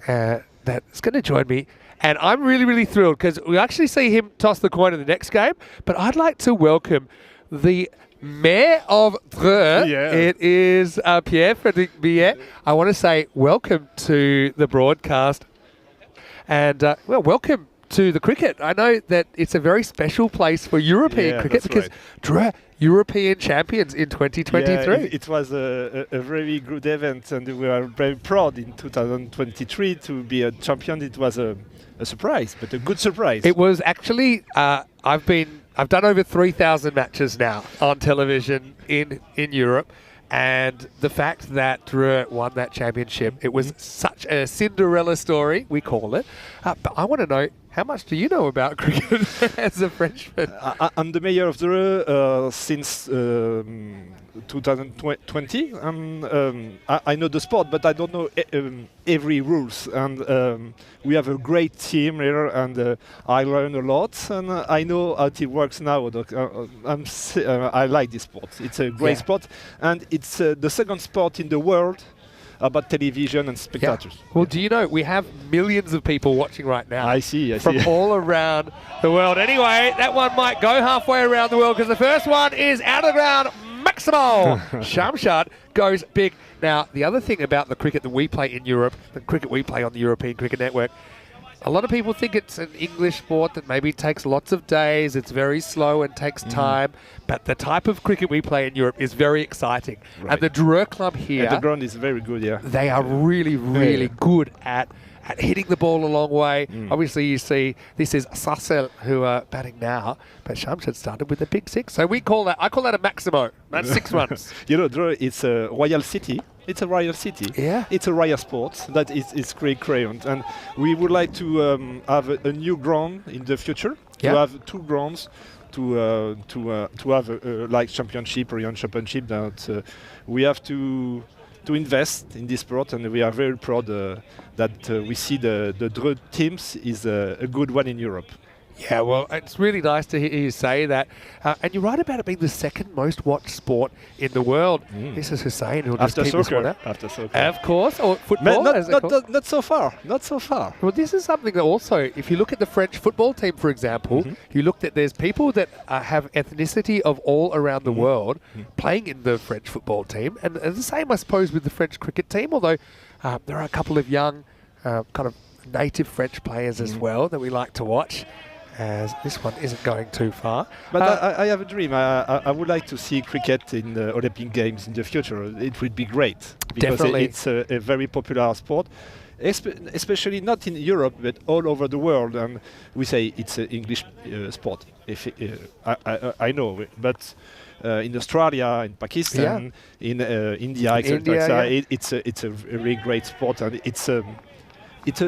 that's going to join me. And I'm really, really thrilled because we actually see him toss the coin in the next game. But I'd like to welcome the Mayor of Dreux. Yeah. It is Pierre-Frédéric Billet. I want to say welcome to the broadcast. And, well, welcome to the cricket. I know that it's a very special place for European cricket because Dreux European champions in 2023. Yeah, it was a very good event, and we are very proud in 2023 to be a champion. It was a surprise, but a good surprise. It was actually, I've done over 3,000 matches now on television in Europe. And the fact that Dreux won that championship, it was such a Cinderella story, we call it. But I want to know, how much do you know about cricket as a Frenchman? I'm the mayor of Dreux since 2020. I know the sport, but I don't know every rules. And we have a great team here, and I learn a lot, and I know how it works now. I like this sport. It's a great sport, and it's the second sport in the world about television and spectators. Yeah. Well, do you know, we have millions of people watching right now. I see. From all around the world. Anyway, that one might go halfway around the world because the first one is out of the ground. Maximal Shamshad goes big. Now, the other thing about the cricket that we play in Europe, the cricket we play on the European Cricket Network, a lot of people think it's an English sport that maybe takes lots of days, it's very slow and takes time, but the type of cricket we play in Europe is very exciting. Right. And the Dreux club here, the ground is very good, yeah. they are really, really good at hitting the ball a long way. Obviously, you see, this is Sasel who are batting now, but Shamshad started with a big six. So I call that a Maximo. That's 6 runs. You know, Dreux, it's a royal city. It's a royal city. Yeah. It's a royal sport that is great crayon. And we would like to have a new ground in the future, to have 2 grounds, to have like championship or young championship. That we have to invest in this sport, and we are very proud that we see the Dreux teams is a good one in Europe. Yeah, well, it's really nice to hear you say that. And you're right about it being the second most watched sport in the world. This is Hussein who'll just After keep this one soccer. out. After soccer. Of course, or football. as they call it. Not so far. Not so far. Well, this is something that also, if you look at the French football team, for example, you looked at there's people that have ethnicity of all around the world playing in the French football team. And the same, I suppose, with the French cricket team, although there are a couple of young kind of native French players as well that we like to watch, as this one isn't going too far. But I have a dream. I would like to see cricket in the Olympic Games in the future. It would be great. Because Definitely. it's a very popular sport, especially not in Europe, but all over the world. And we say it's an English sport. I know, but in Australia, in Pakistan, in India, etc. It's a really great sport, and it's a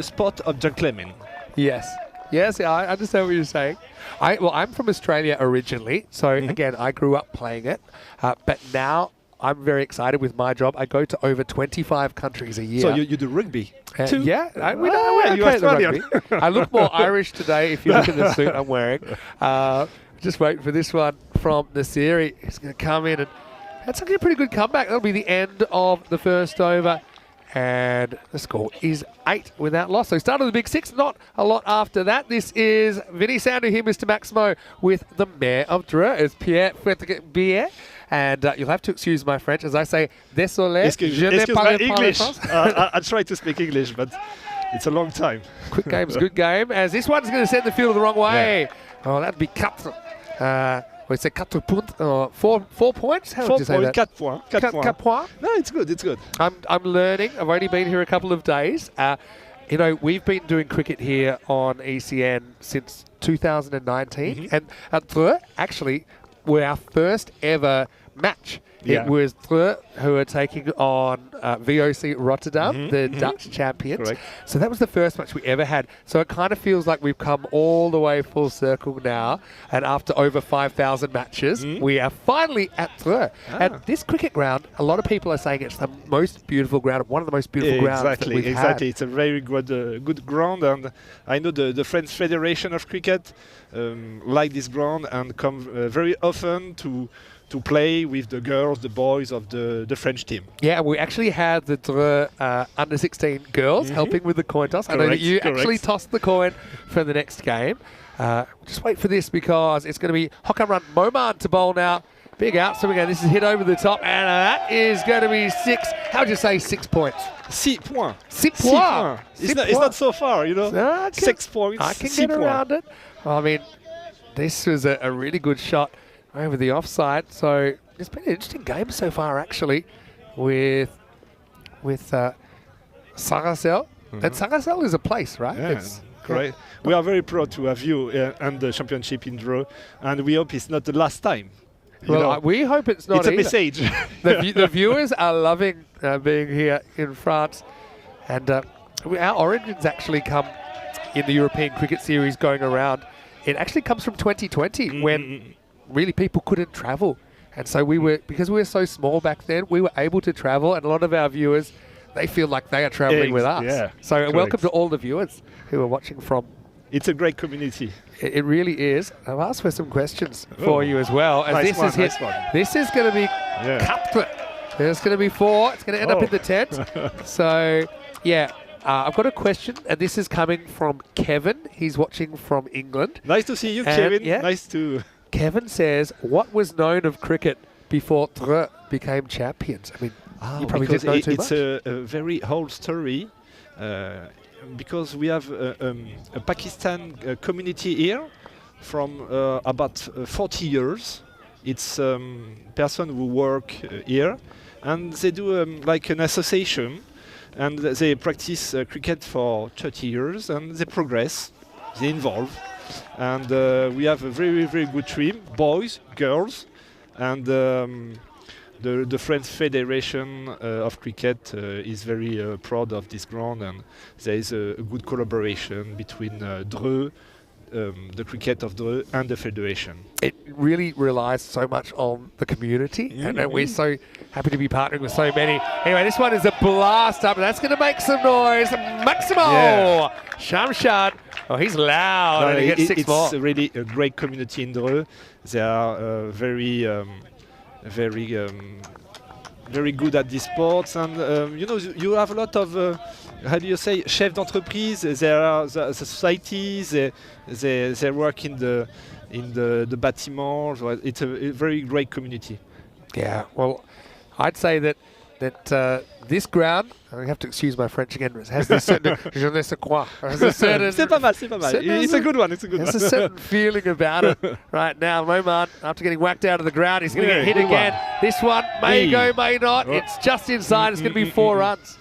sport of gentlemen. Yes. Yes, yeah, I understand what you're saying. I'm from Australia originally, so again, I grew up playing it, but now I'm very excited with my job. I go to over 25 countries a year. So you do rugby too? Yeah, we're okay at the rugby. I look more Irish today if you look at the suit I'm wearing. Just waiting for this one from Nasiri. He's going to come in, and that's actually a pretty good comeback. That'll be the end of the first over. And the score is 8 without loss. So started with the big 6, not a lot after that. This is Vinny Sandu here, Mr. Maximo, with the Mayor of Dreux, as Pierre-Frédéric Billet. And you'll have to excuse my French as I say, désolé, je n'ai pas le English. français. I try to speak English, but it's a long time. Quick game's good game, as this one's going to send the field the wrong way. Oh, that'd be cut. we say 4 points, 4 points? How would you say that? 4 points. 4 points. No, it's good. It's good. I'm learning. I've only been here a couple of days. You know, we've been doing cricket here on ECN since 2019, and at Dreux, actually, were our first ever match. Yeah. It was Dreux who are taking on VOC Rotterdam, the Dutch champions. Correct. So that was the first match we ever had. So it kind of feels like we've come all the way full circle now. And after over 5,000 matches, we are finally at Dreux. And this cricket ground, a lot of people are saying it's the most beautiful ground, one of the most beautiful grounds that we've had. It's a very good ground, and I know the French Federation of Cricket like this ground and come very often to play with the girls, the boys of the French team. Yeah, we actually had the Dreux under 16 girls helping with the coin toss. I know that you actually tossed the coin for the next game. Just wait for this because it's going to be Hokamran Moman to bowl now. Big outswing, and this is hit over the top, and that is going to be 6. How would you say 6 points? 6 points. 6 points. It's not so far, you know. 6 points. I can get around it. I mean, this was a really good shot over the offside. So it's been an interesting game so far, actually, with Saracel. And Saracel is a place, right? Yeah, great. We are very proud to have you and the championship in Dreux, and we hope it's not the last time. Well, we hope it's not. It's a message. The viewers are loving being here in France, and our origins actually come in the European Cricket Series going around. It actually comes from 2020 when really people couldn't travel, and so because we were so small back then, we were able to travel, and a lot of our viewers, they feel like they are traveling with us. Yeah, so correct. Welcome to all the viewers who are watching from. It's a great community. It really is. I've asked for some questions for you as well. And nice this one, is hit. nice one. This is going to be Captain. There's going to be 4. It's going to end up in the 10th. So, yeah. I've got a question, and this is coming from Kevin. He's watching from England. Nice to see you, And, Kevin. yeah. Nice to... Kevin says, what was known of cricket before Dreux became champions? I mean, you probably didn't know too much. It's a very old story. Because we have a Pakistan community here from about 40 years. It's person who work here, and they do like an association, and they practice cricket for 30 years, and they progress, they involve, and we have a very good team, boys, girls, and the French Federation of Cricket is very proud of this ground, and there is a good collaboration between Dreux, the cricket of Dreux, and the Federation. It really relies so much on the community, and we're so happy to be partnering with so many. Anyway, this one is a blast up, and that's going to make some noise. Maximo Shamshad. Oh, he's loud, and he gets 6 more. It's really a great community in Dreux. They are very good at these sports, and you know, you have a lot of how do you say, chefs d'entreprise. There are the societies. They work in the bâtiments. It's a very great community. Yeah, well, I'd say that this ground, I have to excuse my French again, has this certain je ne sais quoi. C'est pas mal. It's a good one. There's a certain feeling about it right now. Moman, after getting whacked out of the ground, he's going to get hit again. This one may go, may not. It's just inside. It's going to be 4 runs.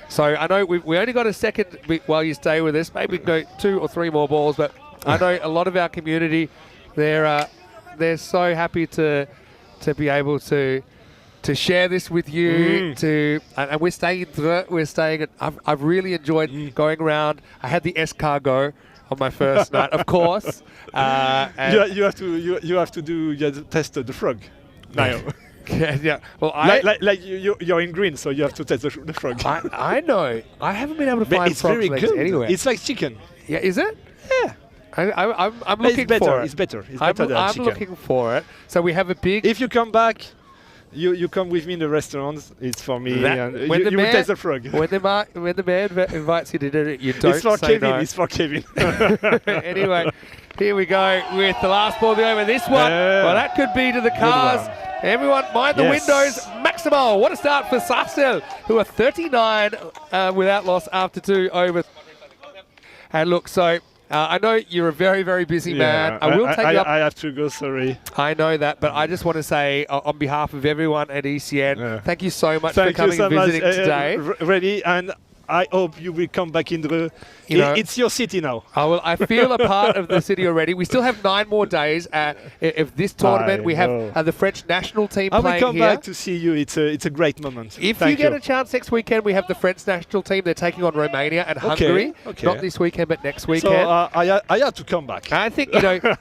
So I know we only got a second while you stay with us. Maybe we can go 2 or 3 more balls, but I know a lot of our community, they're so happy to be able to share this with you. And we're staying in Dreux. We're staying. I've really enjoyed going around. I had the escargot on my first night, of course. And you have to test the frog. Now. Yeah. Well, you're in green, so you have to test the frog. I know. I haven't been able to find it's frog very legs good. anywhere. It's like chicken. Yeah, is it? Yeah. I'm looking for it. It's better. It's better than I'm chicken. looking for it. So we have a big. If you come back, you come with me in the restaurant. It's for me. And you will taste the frog. When the man invites you to dinner, you don't it's for say Kevin. no. It's for Kevin. Anyway, here we go with the last ball of the over. This one, well, that could be to the cars. Everyone, mind the windows. Maximo, what a start for Sarcel, who are 39 without loss after 2 overs. And look, so I know you're a very, very busy man. I will take you up. I have to go, sorry. I know that, but I just want to say, on behalf of everyone at ECN, thank you so much for coming and visiting today. Ready, and I hope you will come back in the... it's your city now. I feel a part of the city already. We still have 9 more days of this tournament. We have the French national team playing here. I will come back to see you. It's a great moment. If you get a chance next weekend, we have the French national team. They're taking on Romania and Hungary. Okay. Not this weekend, but next weekend. So I have to come back. I think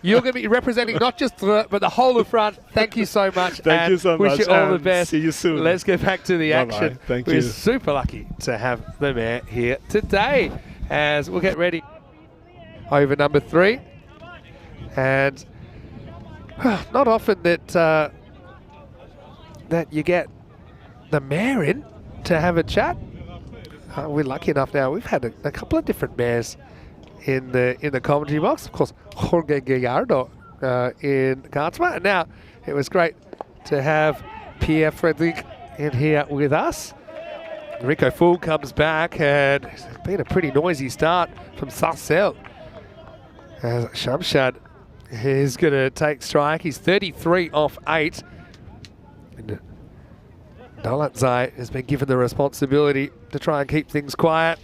you're going to be representing not just Dreux, but the whole of France. Thank you so much. Thank you so much. Wish you all the best. See you soon. Let's get back to the action. Thank you. We're super lucky to have the mayor here today. As we'll get ready over number 3, and not often that that you get the mayor in to have a chat. We're lucky enough now. We've had a couple of different mayors in the commentary box. Of course, Jorge Gallardo in Kartsma, and now it was great to have Pierre Frederic in here with us. Rico Fool comes back, and it's been a pretty noisy start from Sarcelles. As Shamshad is going to take strike. He's 33 off 8. And Dolatzai has been given the responsibility to try and keep things quiet.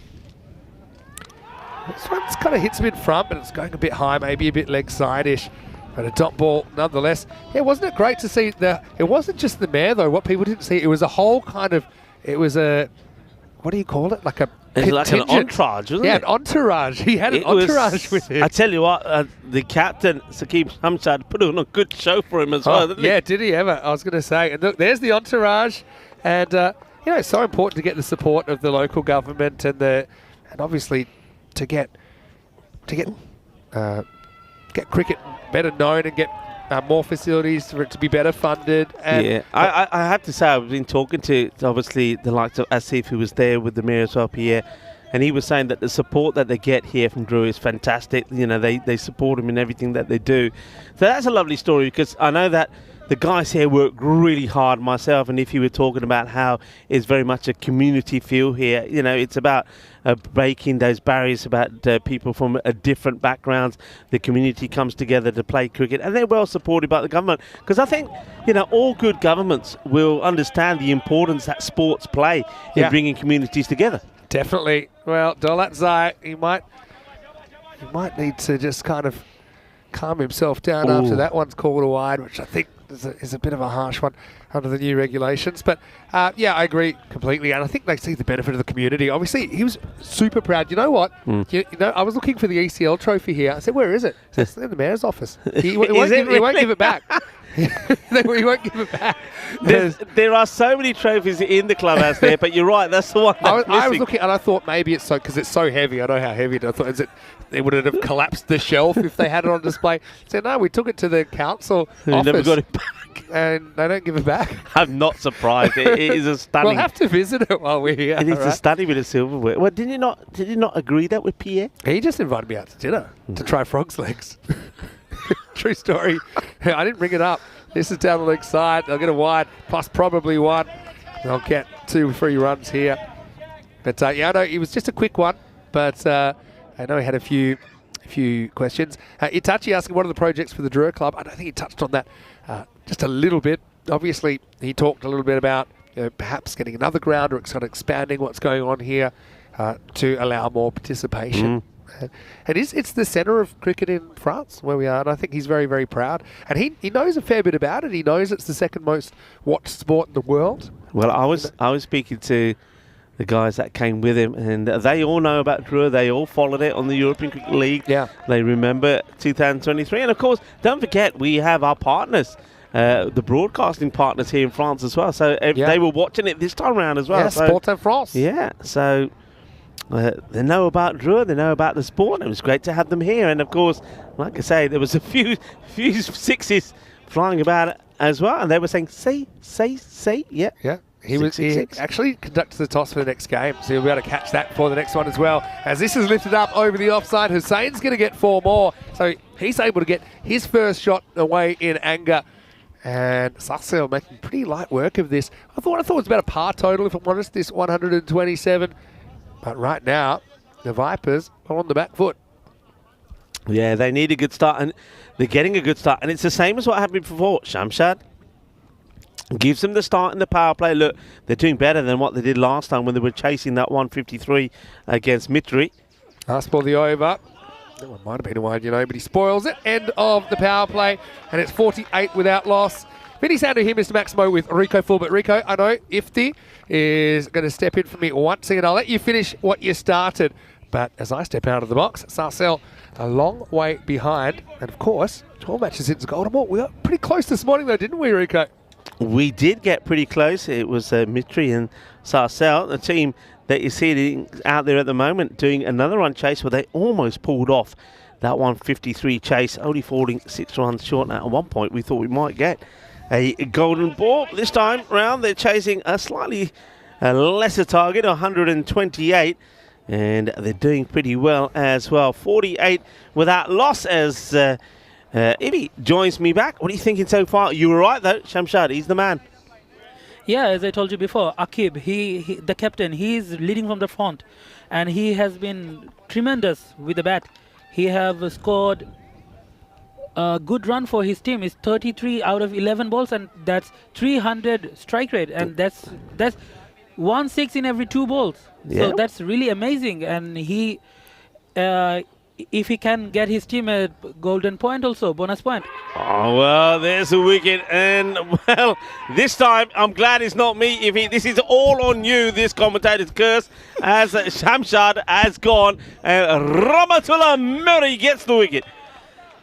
This one's kind of hits him in front, but it's going a bit high, maybe a bit leg side-ish. But a dot ball nonetheless. Yeah, wasn't it great to see it wasn't just the mare though, what people didn't see, it was a whole kind of, it was a, what do you call it? Like a It's like an entourage, wasn't it? Yeah, an entourage. He had an entourage with him. I tell you what, the captain, Saqib Shamshad, put on a good show for him as well, didn't he? Yeah, did he ever? I was going to say. And look, there's the entourage. And, it's so important to get the support of the local government and obviously to get cricket better known and get more facilities for it to be better funded. And yeah, I have to say, I've been talking to obviously the likes of Asif, who was there with the mayor as well, Pierre, and he was saying that the support that they get here from Dreux is fantastic. You know, they support him in everything that they do. So that's a lovely story, because I know that the guys here work really hard myself, and if you were talking about how it's very much a community feel here, you know, it's about breaking those barriers, about people from different backgrounds. The community comes together to play cricket, and they're well supported by the government, because I think, you know, all good governments will understand the importance that sports play in bringing communities together. Definitely. Well, Dolatzai, he might need to just kind of calm himself down after that one's called a wide, which I think is a bit of a harsh one under the new regulations. But yeah, I agree completely, and I think they see the benefit of the community. Obviously, he was super proud. You know what? You know, I was looking for the ECL trophy here. I said, where is it? It's in the mayor's office. He won't give it back. He won't give it back. There are so many trophies in the clubhouse there, but you're right, that's the one that's I was looking, and I thought maybe it's because it's so heavy. I know how heavy it is. I thought, it would have collapsed the shelf if they had it on display. So no, we took it to the council office. Never got it back. And they don't give it back. I'm not surprised. It is a stunning. We'll have to visit it while we're here. It is a stunning with a silverware. Well, did you not agree that with Pierre? He just invited me out to dinner to try frog's legs. True story. I didn't bring it up. This is down the leg side. They'll get a wide, plus probably one. They'll get 2 free runs here. But yeah, I know it was just a quick one. But I know he had a few questions. Itachi asking what are the projects for the Dreux Club. I don't think he touched on that just a little bit. Obviously, he talked a little bit about perhaps getting another ground or sort of expanding what's going on here to allow more participation. And it's the centre of cricket in France where we are, and I think he's very, very proud. And he knows a fair bit about it. He knows it's the second most watched sport in the world. Well, I was speaking to the guys that came with him, and they all know about Dreux. They all followed it on the European Cricket League. Yeah. They remember 2023. And, of course, don't forget, we have our partners, the broadcasting partners here in France as well. So they were watching it this time around as well. Yeah, Sport en France. Yeah, so they know about Dreux, they know about the sport. It was great to have them here. And, of course, like I say, there was a few sixes flying about as well. And they were saying, say, yeah. Yeah. He actually conducted the toss for the next game, so he'll be able to catch that for the next one as well. As this is lifted up over the offside, Hussein's going to get 4 more, so he's able to get his first shot away in anger. And Sarcelles making pretty light work of this. I thought it was about a par total, if I'm honest, this 127. But right now, the Vipers are on the back foot. Yeah, they need a good start, and they're getting a good start. And it's the same as what happened before. Shamshad gives them the start in the power play. Look, they're doing better than what they did last time when they were chasing that 153 against Mitri. Asked for the over. That one might have been a wide, but he spoils it. End of the power play, and it's 48 without loss. Vinny Sandu here, Mr. Maximo, with Rico full. But Rico, I know Ifti is going to step in for me once again. I'll let you finish what you started. But as I step out of the box, Sarcelle a long way behind. And of course, 12 matches since Golden Ball. We got pretty close this morning though, didn't we, Rico? We did get pretty close. It was Mitri and Sarcelle, the team that you're seeing out there at the moment, doing another run chase where they almost pulled off that 153 chase, only falling 6 runs short. At one point, we thought we might get a golden ball. This time round, they're chasing a slightly lesser target, 128, and they're doing pretty well as well. 48 without loss as Ivy joins me back. What are you thinking so far? You were right, though. Shamshad, he's the man. Yeah, as I told you before, Akib, he the captain, he's leading from the front, and he has been tremendous with the bat. He have scored a good run for his team. It's 33 out of 11 balls, and that's 300 strike rate, and that's 1/6 in every 2 balls. Yeah. So that's really amazing, and he. If he can get his team a golden point also, bonus point. Oh, well, there's a wicket. And, well, this time, I'm glad it's not me. This is all on you, this commentator's curse, as Shamshad has gone. And Rahmatullah Murray gets the wicket.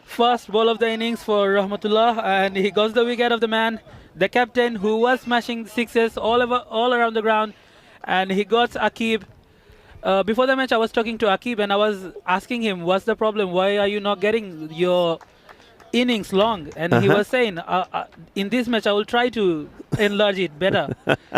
First ball of the innings for Rahmatullah, and he got the wicket of the man, the captain, who was smashing sixes all around the ground. And he got Akib. Before the match, I was talking to Akib and I was asking him, what's the problem? Why are you not getting your innings long? And he was saying, in this match, I will try to enlarge it better.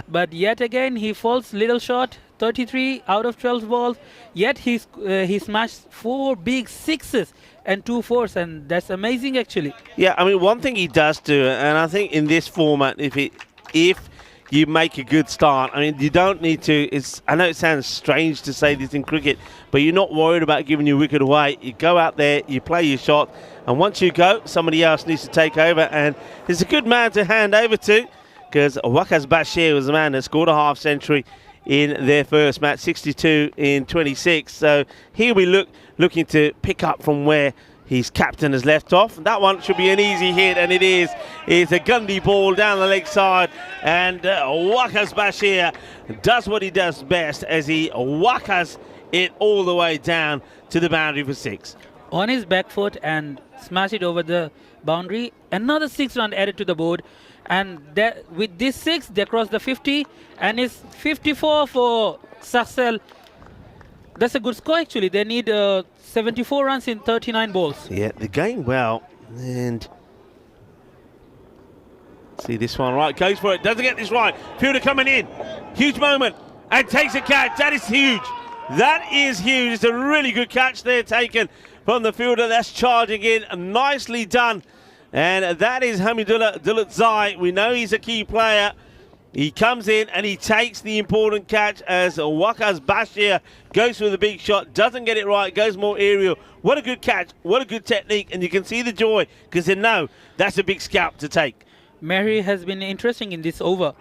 But yet again, he falls little short, 33 out of 12 balls. Yet he smashed 4 big sixes and 2 fours, and that's amazing, actually. Yeah, I mean, one thing he does do, and I think in this format, if you make a good start. I mean, you don't need to. I know it sounds strange to say this in cricket, but you're not worried about giving your wicket away. You go out there, you play your shot, and once you go, somebody else needs to take over. And he's a good man to hand over to, because Waqas Bashir was the man that scored a half century in their first match, 62 in 26. So here we looking to pick up from where his captain has left off. That one should be an easy hit, and it is. It's a gundy ball down the leg side, and Waqas Bashir does what he does best as he whackers it all the way down to the boundary for 6. On his back foot and smash it over the boundary. Another 6 run added to the board, and with this 6, they cross the 50, and it's 54 for Sarcelle. That's a good score, actually. They need 74 runs in 39 balls. Yeah, they're going well. And see this one right. Goes for it. Doesn't get this right. Fielder coming in. Huge moment. And takes a catch. That is huge. That is huge. It's a really good catch there taken from the fielder. That's charging in. Nicely done. And that is Hamidullah Dulutzai. We know he's a key player. He comes in and he takes the important catch as Waqas Bashir goes for the big shot, doesn't get it right, goes more aerial. What a good catch, what a good technique, and you can see the joy because they know that's a big scalp to take. Mary has been interesting in this over.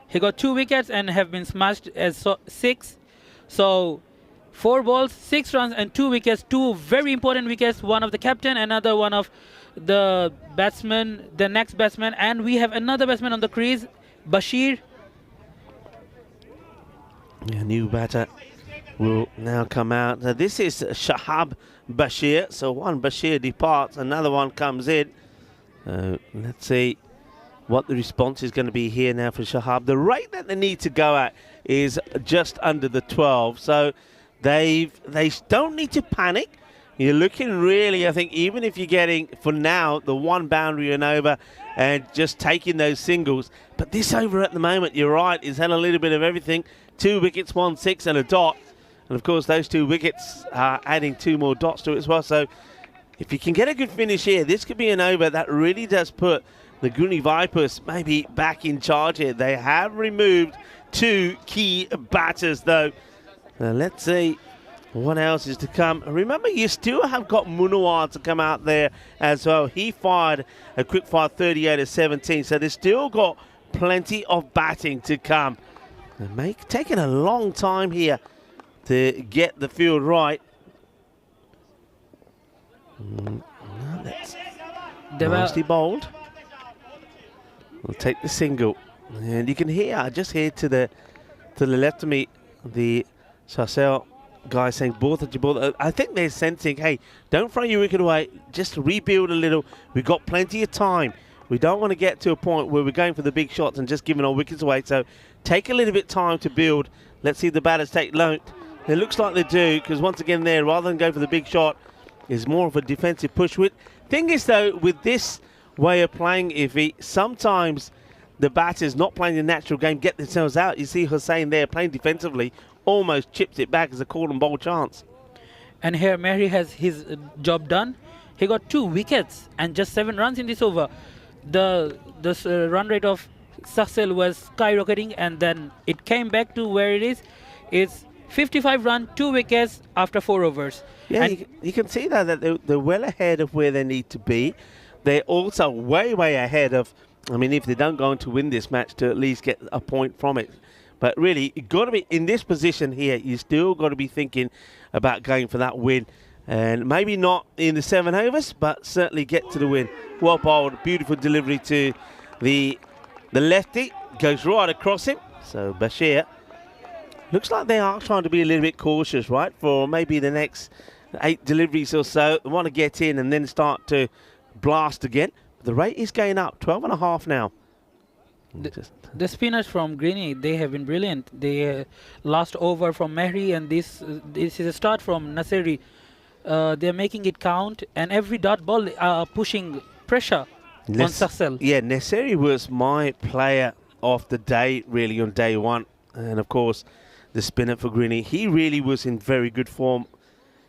He got 2 wickets and have been smashed as 6. So 4 balls, 6 runs and 2 wickets, 2 very important wickets, one of the captain, another one of the batsman, the next batsman, and we have another batsman on the crease, Bashir. A new batter will now come out. Now this is Shahab Bashir. So one Bashir departs, another one comes in. Let's see what the response is going to be here now for Shahab. The rate that they need to go at is just under the 12. So they don't need to panic. You're looking really, I think, even if you're getting, for now, the 1 boundary and over and just taking those singles. But this over at the moment, you're right, is had a little bit of everything. 2 wickets, 1 6 and a dot. And, of course, those 2 wickets are adding 2 more dots to it as well. So if you can get a good finish here, this could be an over that really does put the Goonie Vipers maybe back in charge here. They have removed 2 key batters, though. Now, let's see what else is to come? Remember, you still have got Munawar to come out there as well. He fired a quick fire 38 of 17, so they've still got plenty of batting to come. Taking a long time here to get the field right. That's nicely bowled. We'll take the single, and you can hear, I just hear to the left of me, the Sarcelle guy saying, I think they're sensing, hey, don't throw your wicket away, just rebuild a little. We've got plenty of time. We don't want to get to a point where we're going for the big shots and just giving our wickets away. So take a little bit of time to build. Let's see if the batters take note. It looks like they do, because once again there, rather than go for the big shot, is more of a defensive push. Thing is, though, with this way of playing, Iffy, sometimes the batters not playing the natural game get themselves out. You see Hussain there playing defensively, almost chips it back as a call and bowl chance. And here Mehri has his job done. He got 2 wickets and just 7 runs in this over. The run rate of Sarcelle was skyrocketing, and then it came back to where it is. It's 55 runs, 2 wickets after 4 overs. Yeah, you can see that they're well ahead of where they need to be. They're also way ahead of, I mean, if they don't go on to win this match, to at least get a point from it. But really, you've got to be in this position here. You still got to be thinking about going for that win. And maybe not in the 7 overs, but certainly get to the win. Well bowled, beautiful delivery to the lefty. Goes right across him. So Bashir, looks like they are trying to be a little bit cautious, right? For maybe the next 8 deliveries or so. They want to get in and then start to blast again. The rate is going up, 12.5 now. The spinners from Greeny, they have been brilliant. They last over from Mehri, and this is a start from Naseri. They're making it count, and every dot ball pushing pressure on Sarcelle. Yeah, Naseri was my player of the day, really, on day one. And, of course, the spinner for Greeny. He really was in very good form.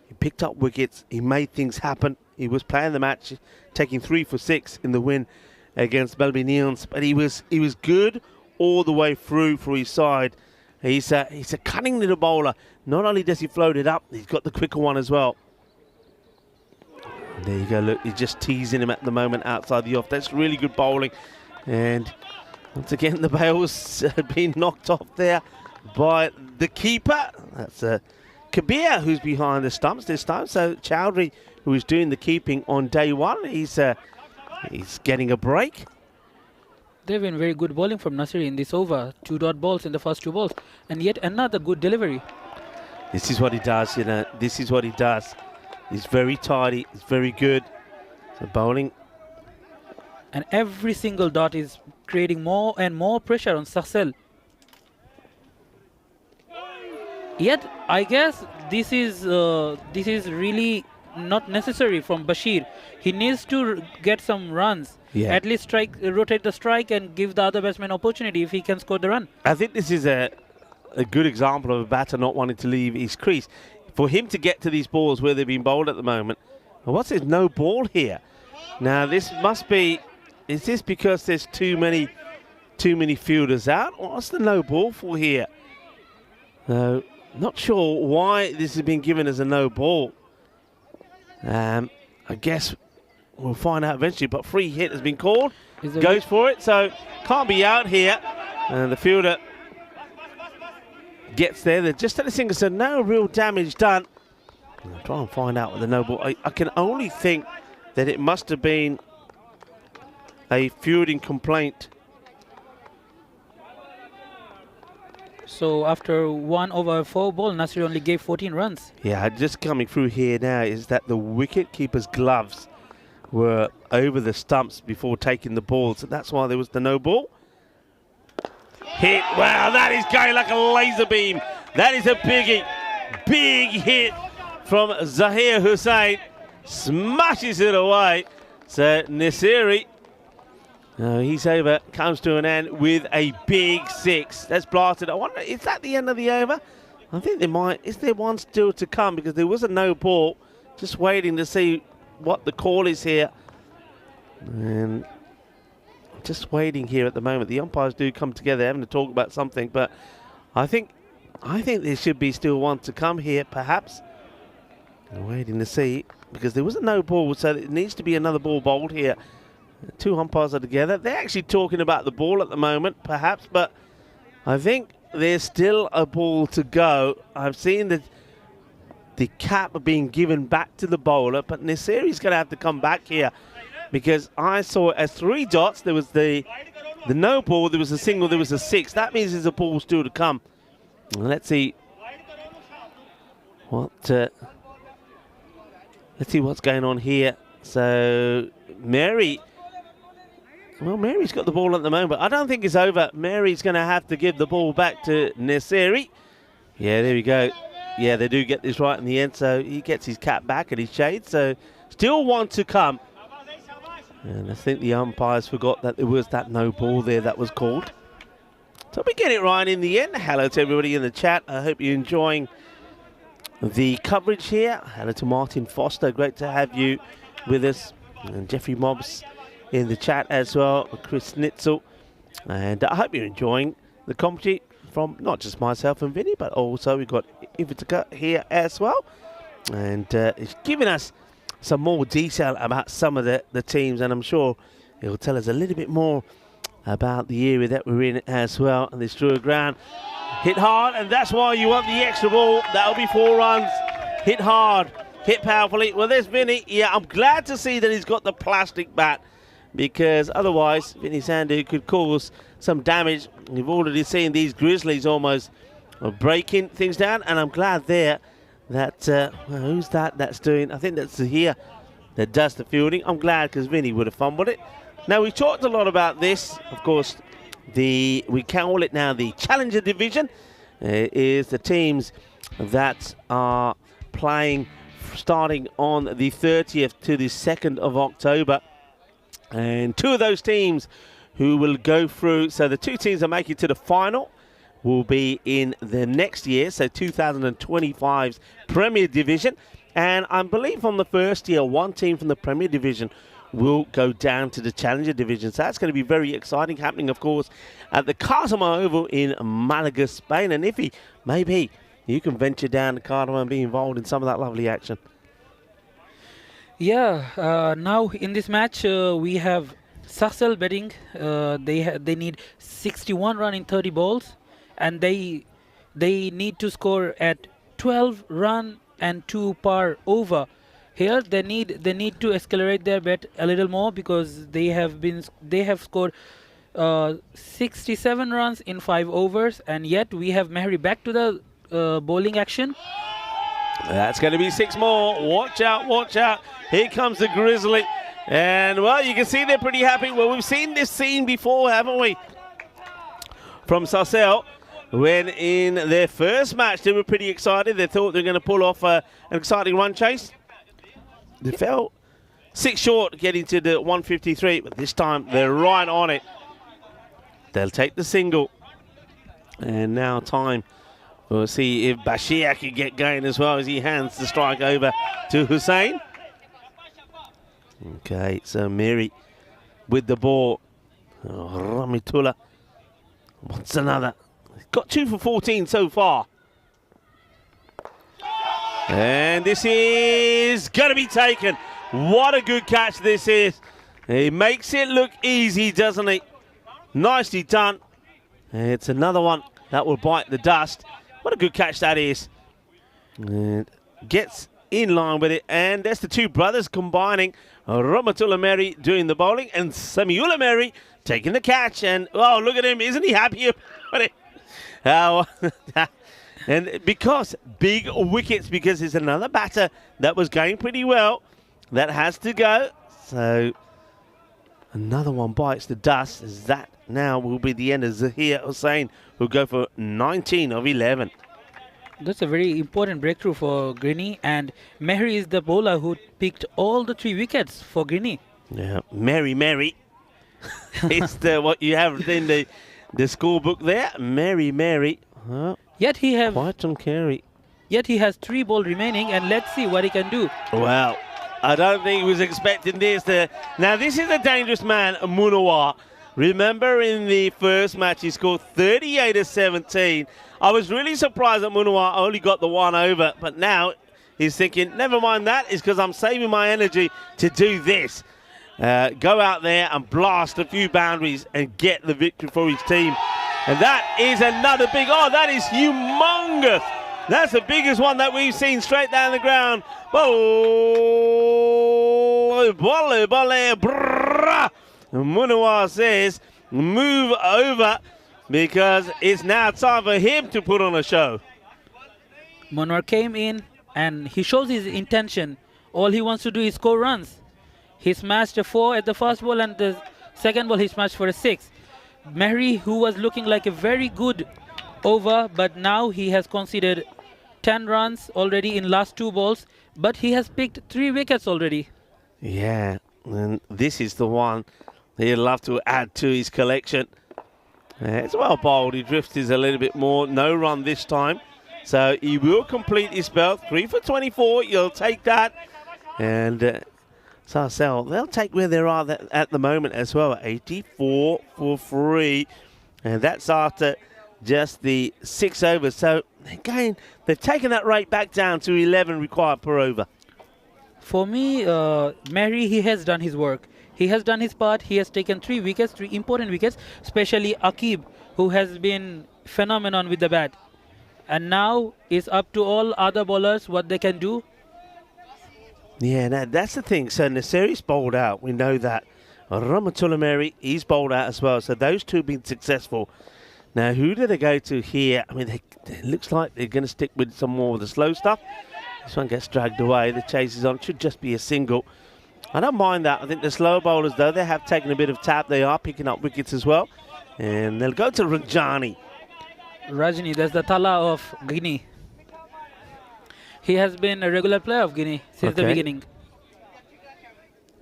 He picked up wickets. He made things happen. He was playing the match, taking 3 for 6 in the win against Balbinians. But he was good all the way through for his side. He's a cunning little bowler. Not only does he float it up, he's got the quicker one as well. There you go, look, he's just teasing him at the moment outside the off. That's really good bowling. And once again, the bail's been knocked off there by the keeper. That's Kabir, who's behind the stumps this time. So Chowdhury, who is doing the keeping on day one, he's getting a break. They've been very good bowling from Nasiri in this over. 2 dot balls in the first 2 balls. And yet another good delivery. This is what he does, you know. This is what he does. He's very tidy. He's very good. So bowling. And every single dot is creating more and more pressure on Sarcelle. Yet, I guess this is really not necessary from Bashir. He needs to get some runs. Yeah. At least rotate the strike and give the other batsman opportunity if he can score the run. I think this is a good example of a batter not wanting to leave his crease. For him to get to these balls where they've been bowled at the moment. Well, what's this? No ball here. Now this must be. Is this because there's too many fielders out? Or what's the no ball for here? Not sure why this has been given as a no ball. I guess we'll find out eventually. But free hit has been called. Goes for it. So can't be out here. And the fielder gets there. They're just at the single, so no real damage done. I'll try and find out with the no ball. I can only think that it must have been a fielding complaint. So after 1 over 4 ball, Nasri only gave 14 runs. Yeah, just coming through here now is that the wicket keeper's gloves were over the stumps before taking the ball, so that's why there was the no ball. Hit, wow, that is going like a laser beam. That is a biggie. Big hit from Zahir Hussain. Smashes it away. So Nasiri, he's over, comes to an end with a big 6. That's blasted. I wonder, is that the end of the over? I think there might. Is there one still to come? Because there was a no ball. Just waiting to see what the call is here. And just waiting here at the moment. The umpires do come together, having to talk about something, but I think there should be still one to come here, perhaps. Waiting to see, because there was a no ball, so it needs to be another ball bowled here. Two umpires are together. They're actually talking about the ball at the moment, perhaps, but I think there's still a ball to go. I've seen the cap being given back to the bowler, but Nasiri's going to have to come back here, because I saw as 3 dots. There was the no ball, there was a single, there was a 6. That means there's a ball still to come. Let's see what. Let's see what's going on here. So Mary's got the ball at the moment. I don't think it's over. Mary's going to have to give the ball back to Nasiri. Yeah, there we go. Yeah, they do get this right in the end. So he gets his cap back and his shade. So still 1 to come. And I think the umpires forgot that there was that no ball there that was called. So we get it right in the end. Hello to everybody in the chat. I hope you're enjoying the coverage here. Hello to Martin Foster. Great to have you with us. And Jeffrey Mobbs in the chat as well. Chris Nitzel. And I hope you're enjoying the commentary from not just myself and Vinny, but also we've got Ivica here as well. And it's giving us some more detail about some of the teams, and I'm sure he'll tell us a little bit more about the area that we're in as well. And this drew a ground, hit hard, and that's why you want the extra ball. That'll be 4 runs. Hit hard, hit powerfully. Well, there's Vinny. Yeah, I'm glad to see that he's got the plastic bat, because otherwise Vinny Sandhu could cause some damage. We've already seen these Grizzlies almost breaking things down, and I'm glad there that, well, who's that's doing? I think that's here that does the fielding. I'm glad, because Vinny would have fumbled it. Now, we talked a lot about this. Of course, we call it now the Challenger Division. Is the teams that are playing starting on the 30th to the 2nd of October. And 2 of those teams who will go through, so the 2 teams that make it to the final will be in the next year, so 2025's Premier Division. And I believe on the first year, 1 team from the Premier Division will go down to the Challenger Division. So that's going to be very exciting, happening, of course, at the Cartama Oval in Malaga, Spain. And if maybe you can venture down to Cartama and be involved in some of that lovely action. Yeah, now in this match, we have Saxel betting. They need 61 run in 30 balls. And they need to score at 12 run and 2 per over. Here they need to accelerate their bet a little more, because they have scored 67 runs in 5 overs, and yet we have Mehri back to the bowling action. That's going to be 6 more. Watch out, watch out. Here comes the Grizzly. And, well, you can see they're pretty happy. Well, we've seen this scene before, haven't we? From Sarcelle. When in their first match, they were pretty excited. They thought they were going to pull off an exciting run chase. They fell 6 short getting to the 153, but this time they're right on it. They'll take the single. And now time. We'll see if Bashir can get going as well, as he hands the strike over to Hussain. Okay, so Mary with the ball. Oh, Ramitullah wants another. Got 2 for 14 so far. And this is going to be taken. What a good catch this is. He makes it look easy, doesn't he? Nicely done. It's another one that will bite the dust. What a good catch that is. And gets in line with it. And there's the 2 brothers combining. Ramatullah Mary doing the bowling and Samiullah Mary taking the catch. And, oh, look at him. Isn't he happy about it? And because big wickets, because there's another batter that was going pretty well that has to go. So another one bites the dust, as that now will be the end of Zahir Hussain, who'll go for 19 of 11. That's a very important breakthrough for Guinea, and Mehri is the bowler who picked all the 3 wickets for Guinea. Yeah, Mary. It's what you have in the school book there. Mary. Yet he have quite on carry. Yet he has 3 balls remaining, and let's see what he can do. Well, I don't think he was expecting this. Now, this is a dangerous man, Munawar. Remember in the first match, he scored 38 of 17. I was really surprised that Munawar only got the 1 over, but now he's thinking, never mind that, it's because I'm saving my energy to do this. Go out there and blast a few boundaries and get the victory for his team. And that is another big, that is humongous. That's the biggest one that we've seen straight down the ground. Munawar says, move over, because it's now time for him to put on a show. Munawar came in and he shows his intention. All he wants to do is score runs. He smashed a 4 at the first ball, and the second ball he smashed for a 6. Mehri, who was looking like a very good over, but now he has conceded 10 runs already in last 2 balls, but he has picked 3 wickets already. Yeah, and this is the one he'd love to add to his collection. It's well bowled. He drifted a little bit more. No run this time. So he will complete his spell. 3 for 24. You'll take that. And Sarcelle, they'll take where they are at the moment as well. 84 for 3. And that's after just the 6 overs. So again, they've taken that rate back down to 11 required per over. For me, Mehri, he has done his work. He has done his part. He has taken 3 wickets, 3 important wickets, especially Aqib, who has been phenomenon with the bat. And now it's up to all other bowlers what they can do. Yeah, no, that's the thing. So Naseri's bowled out. We know that. Ramatullah Mehri, he's bowled out as well. So those two have been successful. Now, who do they go to here? I mean, it looks like they're going to stick with some more of the slow stuff. This one gets dragged away. The chase is on. It should just be a single. I don't mind that. I think the slow bowlers, though, they have taken a bit of tap. They are picking up wickets as well. And they'll go to Rajani. Rajani, that's the Tala of Guinea. He has been a regular player of Guinea since the beginning.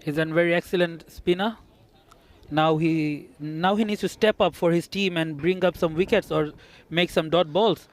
He's a very excellent spinner. Now he needs to step up for his team and bring up some wickets or make some dot balls.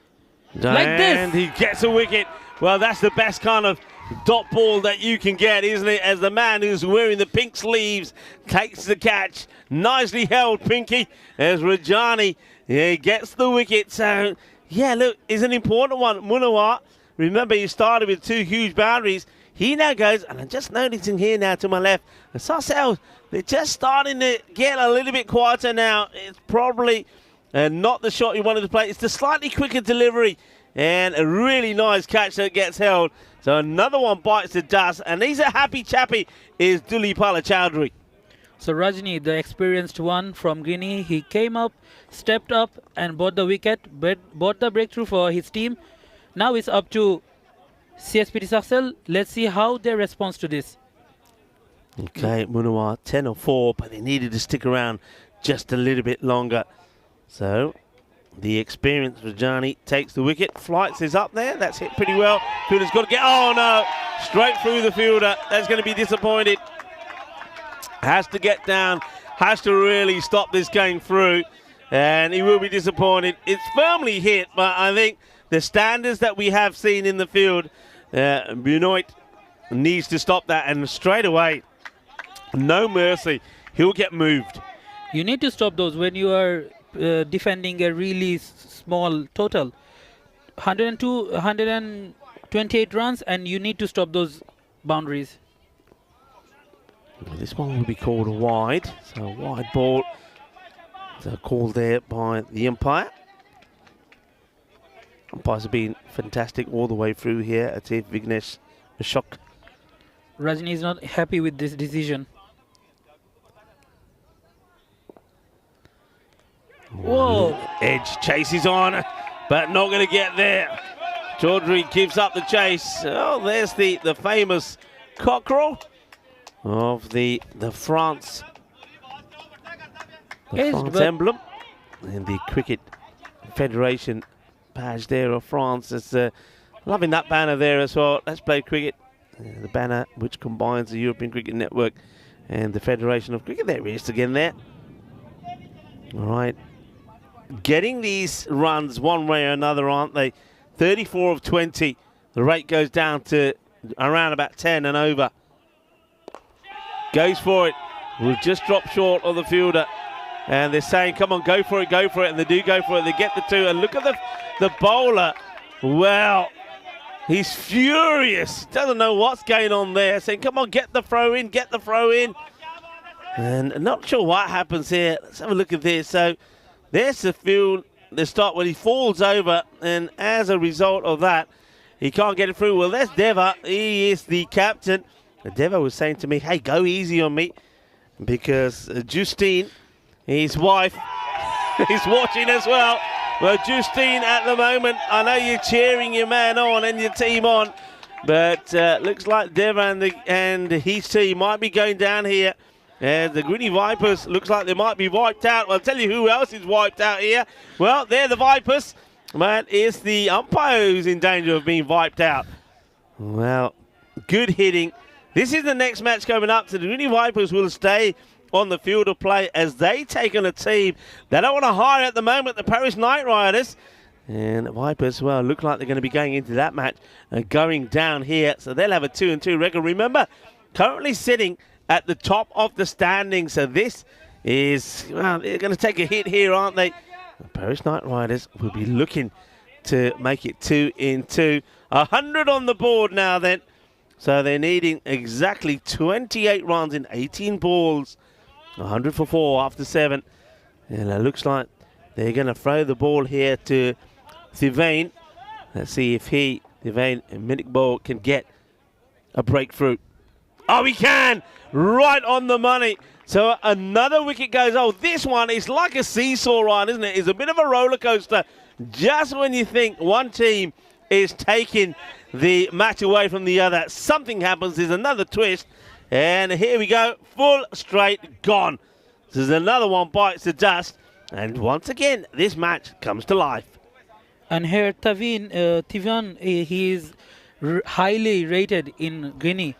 Like this. And he gets a wicket. Well, that's the best kind of dot ball that you can get, isn't it? As the man who's wearing the pink sleeves takes the catch. Nicely held, Pinky, as Rajani gets the wicket. So, yeah, look, it's an important one. Munawar, remember, he started with 2 huge boundaries. He now goes, and I'm just noticing here now to my left, the Sarcelle, they're just starting to get a little bit quieter now. It's probably not the shot you wanted to play. It's the slightly quicker delivery and a really nice catch that gets held. So another one bites the dust, and he's a happy chappy, is Dulipala Chowdhury. So Rajani, the experienced one from Guinea, he came up, stepped up and bought the wicket, bought the breakthrough for his team. Now it's up to CSPT Sarcelle. Let's see how they respond to this. Okay, Munawar 10 or 4, but they needed to stick around just a little bit longer. So the experienced Rajani takes the wicket. Flights is up there. That's hit pretty well. Fielder's got to get... Oh, no. Straight through the fielder. That's going to be disappointed. Has to get down. Has to really stop this game through. And he will be disappointed. It's firmly hit, but I think the standards that we have seen in the field, Benoit needs to stop that. And straight away, no mercy. He'll get moved. You need to stop those when you are defending a really small total. 128 runs, and you need to stop those boundaries. This one will be called a wide. So a wide ball. So called there by the umpire. Umpires have been fantastic all the way through here at Vignesh Ashok. Rajani is not happy with this decision. Whoa! Edge chases on, but not going to get there. Chaudhry gives up the chase. Oh, there's the famous cockerel of the France, France emblem, and the Cricket Federation badge there of France. It's loving that banner there as well. Let's play cricket. The banner which combines the European Cricket Network and the Federation of Cricket. There he is again there. All right. Getting these runs one way or another, aren't they? 34 of 20. The rate goes down to around about 10 and over. Goes for it. We've just dropped short of the fielder. And they're saying, come on, go for it, and they do go for it. They get the 2. And look at the bowler. Well, He's furious. Doesn't know what's going on there. Saying, come on, get the throw in, get the throw in. And I'm not sure what happens here. Let's have a look at this. So there's the field, the start when he falls over. And as a result of that, he can't get it through. Well, there's Deva. He is the captain. Deva was saying to me, hey, go easy on me. Because Justine, his wife, is watching as well. Well, Justine, at the moment, I know you're cheering your man on and your team on, but looks like Deva and his team might be going down here. And the Greeny Vipers looks like they might be wiped out. Well, I'll tell you who else is wiped out here. Well, they're the Vipers, but it's the umpire who's in danger of being wiped out. Well, good hitting. This is the next match coming up, so the Greeny Vipers will stay on the field of play as they take on a team they don't want to hire at the moment, the Paris Knight Riders. And the Vipers, well, look like they're going to be going into that match and going down here. So they'll have a 2-2 record. Remember, currently sitting at the top of the standings. So this is, well, they're going to take a hit here, aren't they? The Paris Knight Riders will be looking to make it 2-2. 100 on the board now then. So they're needing exactly 28 runs in 18 balls. 100 for 4 after 7. And it looks like they're going to throw the ball here to Thivane. Let's see if Thivane and Minikbo can get a breakthrough. Oh, he can! Right on the money. So another wicket goes. Oh, this one is like a seesaw ride, isn't it? It's a bit of a roller coaster. Just when you think one team is taking the match away from the other, something happens. There's another twist. And here we go, full straight gone. This is another one, bites the dust. And once again, this match comes to life. And here Tivan, he is highly rated in Guinea.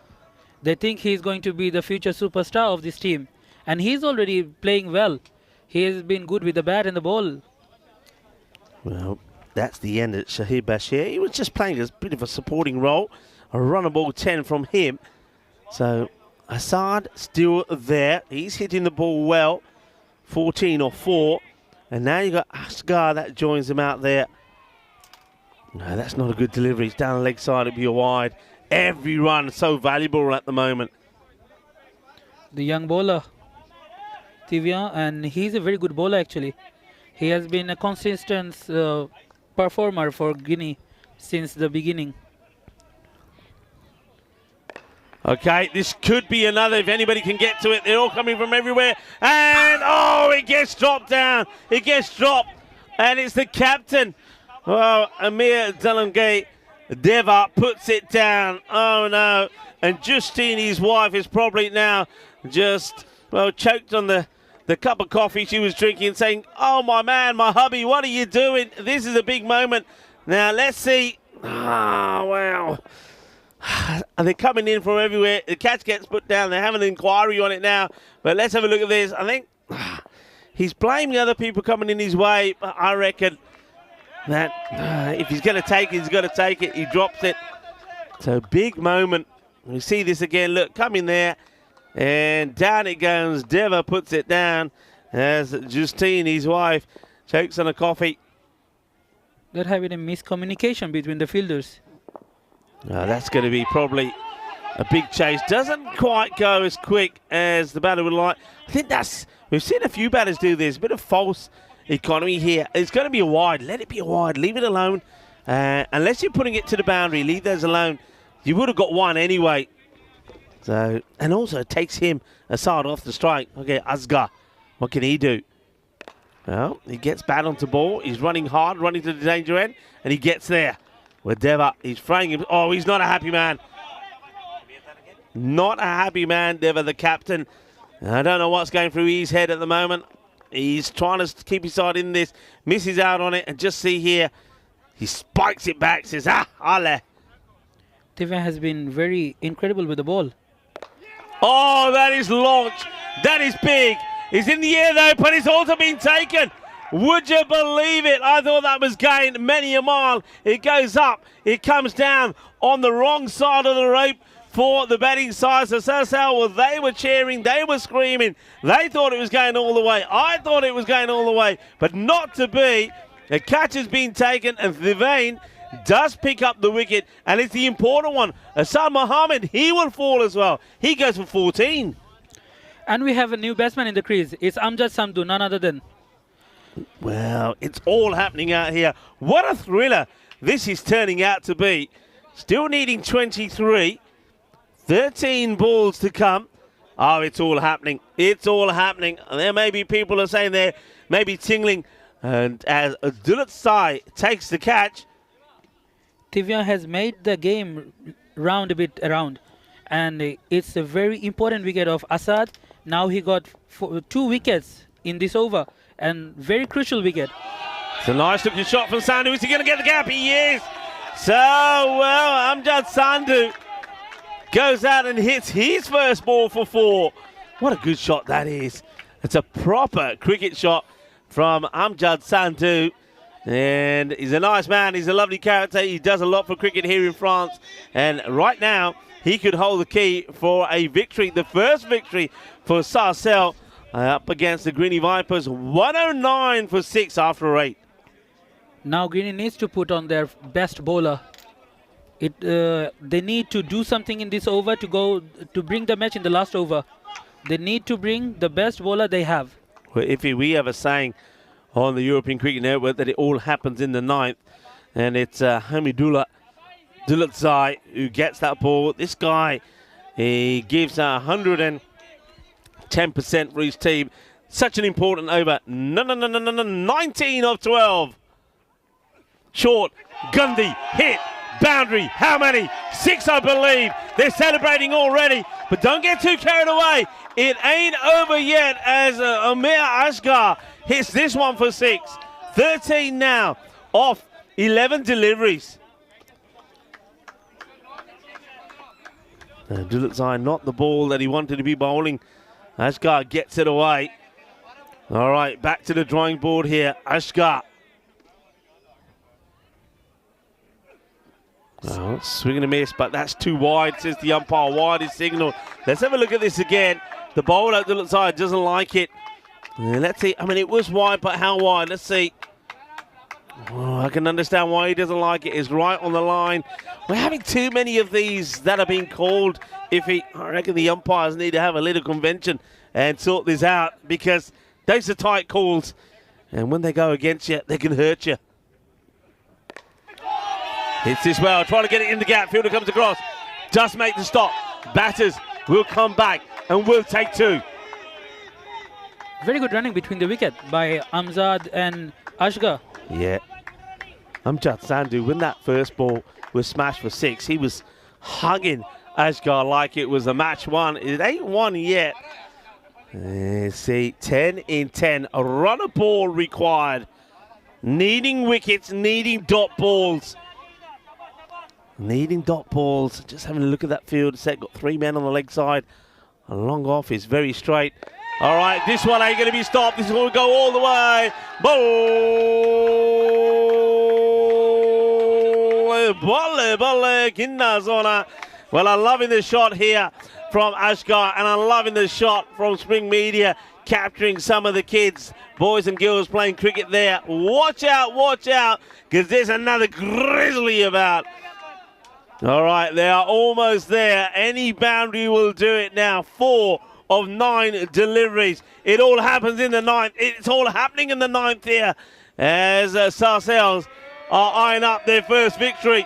They think he's going to be the future superstar of this team. And he's already playing well. He has been good with the bat and the ball. Well, that's the end of Shahid Bashir. He was just playing a bit of a supporting role. A run of ball 10 from him. So Assad still there. He's hitting the ball well. 14 or 4. And now you've got Asghar that joins him out there. No, that's not a good delivery. It's down the leg side. It'll be a wide. Every run so valuable at the moment. The young bowler, Tivian, and he's a very good bowler actually. He has been a consistent performer for Guinea since the beginning. Okay, this could be another, if anybody can get to it. They're all coming from everywhere. And, oh, it gets dropped down. It gets dropped. And it's the captain. Oh, Amir Dalamgay Deva puts it down. Oh, no. And Justine, his wife, is probably now just, well, choked on the cup of coffee she was drinking, saying, oh, my man, my hubby, what are you doing? This is a big moment. Now, let's see. Oh, wow. And they're coming in from everywhere. The catch gets put down. They have an inquiry on it now. But let's have a look at this. I think he's blaming other people coming in his way. But I reckon that if he's going to take it, he's got to take it. He drops it. So big moment. We see this again. Look, coming there. And down it goes. Deva puts it down as Justine, his wife, chokes on a coffee. They're having a miscommunication between the fielders. That's going to be probably a big chase. Doesn't quite go as quick as the batter would like. I think we've seen a few batters do this. A bit of false economy here. It's going to be a wide. Let it be a wide. Leave it alone. Unless you're putting it to the boundary, leave those alone. You would have got one anyway. So, and also it takes him Assad off the strike. Okay, Asghar. What can he do? Well, he gets bat onto ball. He's running hard, running to the danger end, and he gets there. With Deva, he's throwing him. Oh, he's not a happy man. Not a happy man, Deva, the captain. I don't know what's going through his head at the moment. He's trying to keep his side in this. Misses out on it. And just see here, he spikes it back. Says, ale. Tivan has been very incredible with the ball. Oh, that is launched. That is big. He's in the air, though, but it's also been taken. Would you believe it? I thought that was going many a mile. It goes up. It comes down on the wrong side of the rope for the batting side. So well, they were cheering. They were screaming. They thought it was going all the way. I thought it was going all the way, but not to be. The catch has been taken, and Thivane does pick up the wicket, and it's the important one. Asad Mohammed, he will fall as well. He goes for 14. And we have a new batsman in the crease. It's Amjad Samdu, none other than. Well, it's all happening out here. What a thriller this is turning out to be. Still needing 23. 13 balls to come. Oh, it's all happening. It's all happening. And there may be people are saying they're maybe tingling. And as Dulat Sai takes the catch. T10 has made the game round a bit around. And it's a very important wicket of Asad. Now he got 2 wickets in this over. And very crucial wicket. It's a nice looking shot from Sandhu. Is he going to get the gap? He is. So, well, Amjad Sandhu goes out and hits his first ball for 4. What a good shot that is. It's a proper cricket shot from Amjad Sandhu. And he's a nice man. He's a lovely character. He does a lot for cricket here in France. And right now, he could hold the key for a victory. The first victory for Sarcelles up against the Greeny Vipers. 109 for 6 after 8. Now Greeny needs to put on their best bowler. They need to do something in this over to bring the match in the last over. They need to bring the best bowler they have. Well, we have a saying on the European Cricket Network that it all happens in the 9th, and it's Hamidullah Dulatzai who gets that ball. This guy, he gives 110% for his team. Such an important over. No, 19 of 12. Short, Gundy, hit, boundary. How many? 6, I believe. They're celebrating already, but don't get too carried away. It ain't over yet as Amir Asghar hits this one for 6. 13 now off 11 deliveries. Dulatzai not the ball that he wanted to be bowling. Asghar gets it away. All right, back to the drawing board here. Asghar. Oh, swing and a miss, but that's too wide, says the umpire. Wide is signal. Let's have a look at this again. The bowler at the side doesn't like it. Let's see. I mean, it was wide, but how wide? Let's see. Oh, I can understand why he doesn't like it. It's right on the line. We're having too many of these that are being called. I reckon the umpires need to have a little convention and sort this out, because those are tight calls. And when they go against you, they can hurt you. Hits this well, trying to get it in the gap. Fielder comes across, just make the stop. Batters will come back and will take 2. Very good running between the wicket by Amjad and Asghar. Yeah. Amjad Sandhu, when that first ball was smashed for 6, he was hugging Asghar like it was a match won. It ain't won yet. See, 10 in 10. A runner ball required. Needing wickets, needing dot balls. Needing dot balls. Just having a look at that field set. Got 3 men on the leg side. A long off is very straight. All right, this one ain't going to be stopped. This is going to go all the way. Well, I'm loving the shot here from Asghar, and I'm loving the shot from Spring Media, capturing some of the kids, boys and girls playing cricket there. Watch out, because there's another grizzly about. All right, they are almost there. Any boundary will do it now. 4 of 9 deliveries. It all happens in the 9th. It's all happening in the 9th here as Sarcelles are eyeing up their first victory.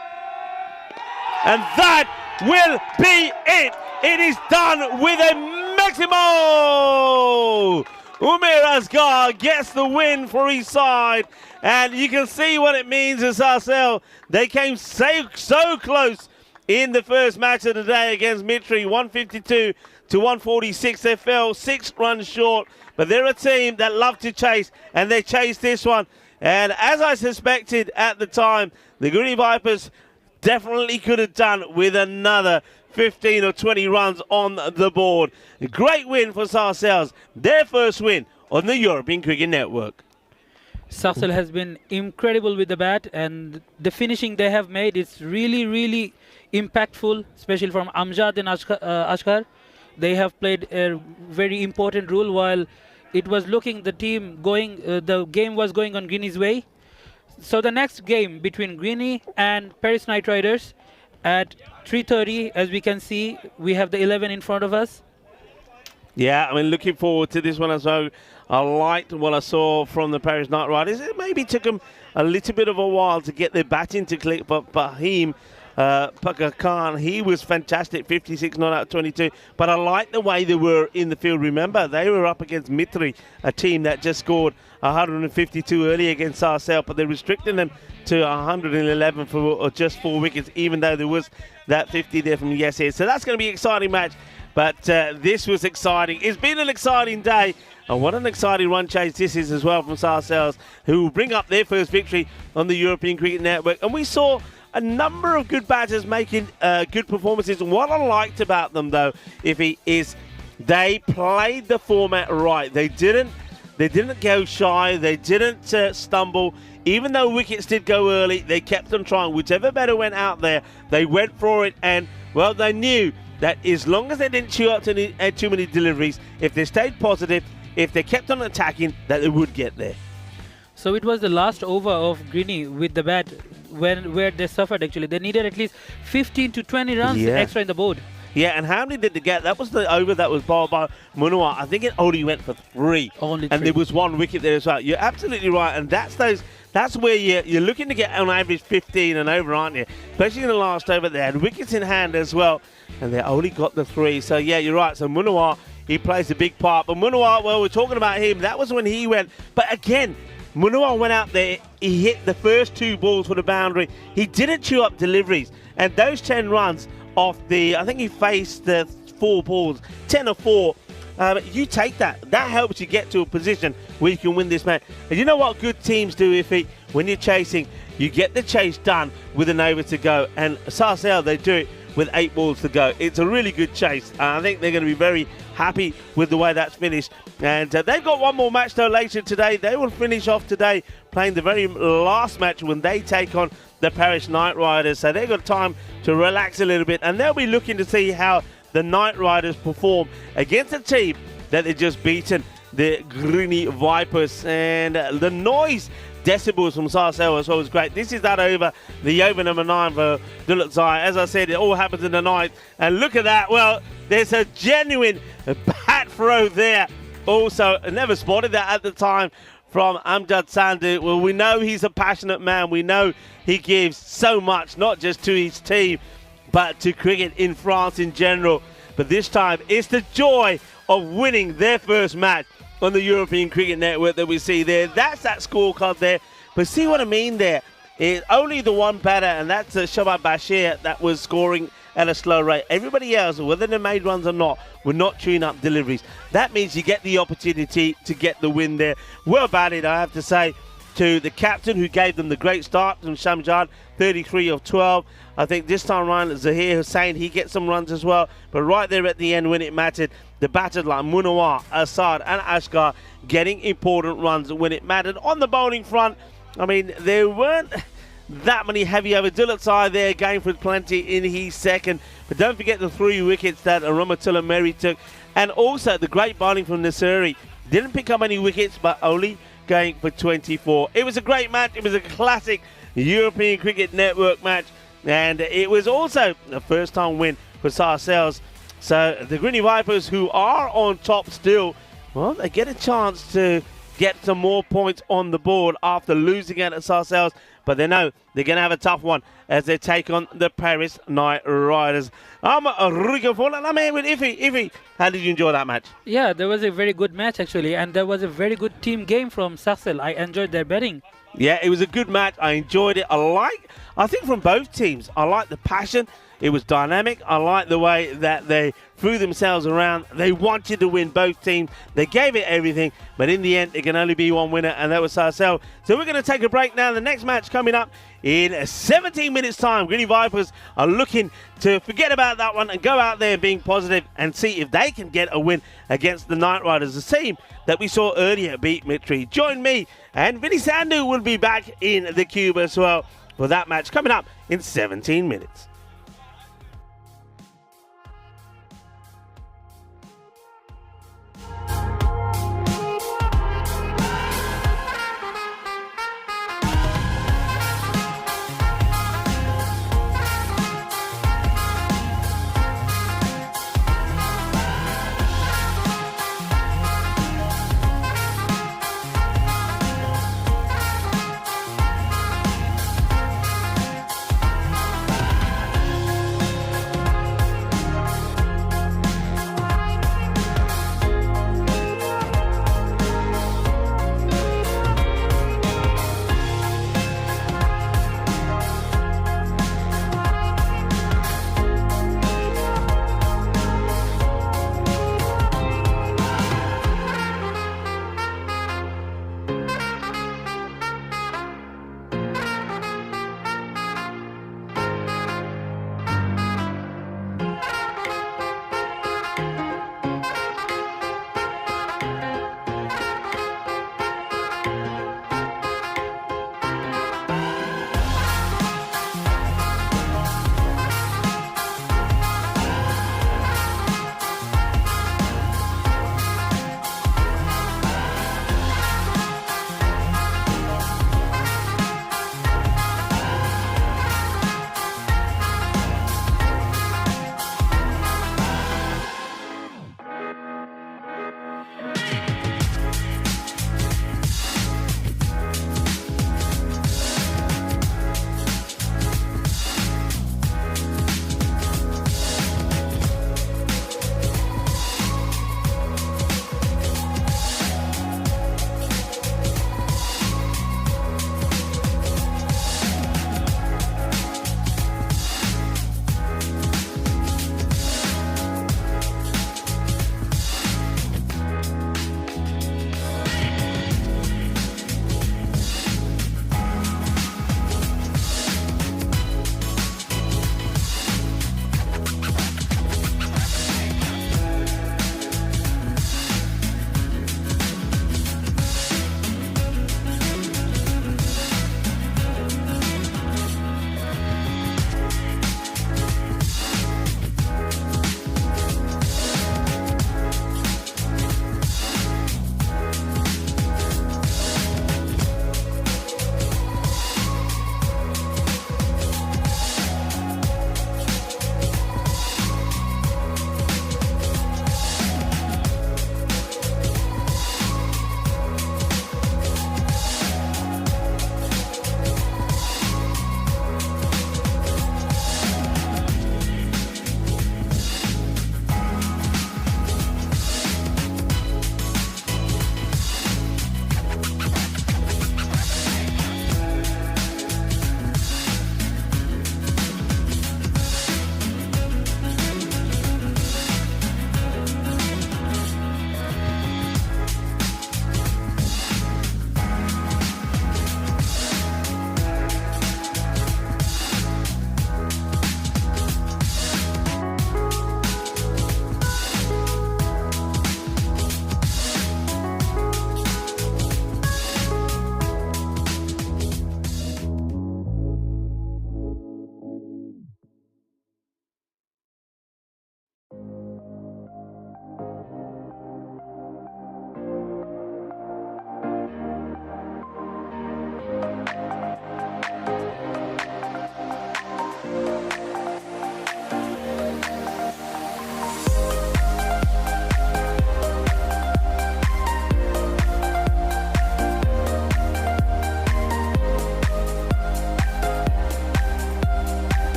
And that will be it. It is done with a maximo. Umir Asghar gets the win for his side. And you can see what it means to Sarcelles. They came so close in the first match of the day against Mitri, 152 to 146. They fell 6 runs short, but they're a team that love to chase, and they chased this one. And as I suspected at the time, the Greeny Vipers definitely could have done with another 15 or 20 runs on the board. A great win for Sarcelles, their first win on the European Cricket Network. Sarcelles has been incredible with the bat, and the finishing they have made is really impactful, especially from Amjad and Asghar. They have played a very important role while it was looking the game was going on Greeny's way. So the next game between Greeny and Paris Knight Riders at 3:30, as we can see, we have the 11 in front of us. Yeah, I mean, looking forward to this one as well. I liked what I saw from the Paris Knight Riders. It maybe took them a little bit of a while to get their batting to click, but Bahim Pakar Khan, he was fantastic, 56 not out of 22. But I like the way they were in the field. Remember, they were up against Mitri, a team that just scored 152 early against Sarcelle, but they're restricting them to 111 for just 4 wickets, even though there was that 50 there from the ECS. So that's going to be an exciting match. But this was exciting. It's been an exciting day. And what an exciting run chase this is as well from Sarcelles, who will bring up their first victory on the European Cricket Network. And we saw a number of good batters making good performances. What I liked about them, though, Iffy, is they played the format right. They didn't go shy. They didn't stumble. Even though wickets did go early, they kept on trying. Whichever batter went out there, they went for it. And, well, they knew that as long as they didn't chew up too many deliveries, if they stayed positive, if they kept on attacking, that they would get there. So it was the last over of Greeny with the bat where they suffered actually. They needed at least 15 to 20 runs extra in the board. Yeah, and how many did they get? That was the over that was bowled by Munawar. I think it only went for 3. Only 3. And there was 1 wicket there as well. You're absolutely right. And that's where you're looking to get on average 15 and over, aren't you? Especially in the last over. They had wickets in hand as well. And they only got the 3. So, yeah, you're right. So Munawar, he plays a big part. But Munawar, well, we're talking about him. That was when he went. But again, Munawar went out there. He hit the first 2 balls for the boundary. He didn't chew up deliveries. And those 10 runs off I think he faced the 4 balls, 10 or 4. You take that. That helps you get to a position where you can win this match. And you know what good teams do, Iffy? When you're chasing, you get the chase done with an over to go. And Sarcelle, they do it with 8 balls to go. It's a really good chase. I think they're going to be very happy with the way that's finished. And they've got one more match, though, later today. They will finish off today playing the very last match when they take on the Paris Knight Riders. So they've got time to relax a little bit. And they'll be looking to see how the Knight Riders perform against a team that they've just beaten, the Greeny Vipers. And the noise decibels from Sarcelle as well was great. This is that over, the over number 9 for Dulat Zai. As I said, it all happens in the night. And look at that. Well, there's a genuine bat throw there. Also, I never spotted that at the time from Amjad Sandhu. Well, we know he's a passionate man. We know he gives so much, not just to his team, but to cricket in France in general. But this time, it's the joy of winning their first match on the European Cricket Network that we see there. That's that scorecard there. But see what I mean there? It's only the one batter, and that's Shabab Bashir, that was scoring at a slow rate. Everybody else, whether they made runs or not, were not chewing up deliveries. That means you get the opportunity to get the win there. Well batted, I have to say, to the captain who gave them the great start, from Shamjad, 33 of 12. I think this time around, Zahir Hussain, he gets some runs as well. But right there at the end when it mattered, the batters like Munawar, Assad and Ashgar getting important runs when it mattered. On the bowling front, I mean, there weren't that many heavy overs. Dulat Zai there going for plenty in his second. But don't forget the 3 wickets that Rahmatullah Mary took. And also the great bowling from Nasiri. Didn't pick up any wickets, but only going for 24. It was a great match. It was a classic European Cricket Network match. And it was also a first-time win for Sarcelles. So the Greeny Vipers, who are on top still, well, they get a chance to get some more points on the board after losing out at Sarcelles. But they know they're going to have a tough one as they take on the Paris Knight Riders. I'm Rico Fallen. I'm here with Iffy. How did you enjoy that match? Yeah, there was a very good match actually, and there was a very good team game from Sarcelle. I enjoyed their batting. Yeah, it was a good match. I enjoyed it. I think from both teams, I like the passion. It was dynamic. I like the way that they threw themselves around. They wanted to win, both teams. They gave it everything. But in the end, it can only be one winner, and that was Sarcelle. So we're going to take a break now. The next match coming up in 17 minutes' time. Greeny Vipers are looking to forget about that one and go out there being positive and see if they can get a win against the Knight Riders, the team that we saw earlier beat Mitri. Join me, and Vinny Sandhu will be back in the cube as well for that match coming up in 17 minutes.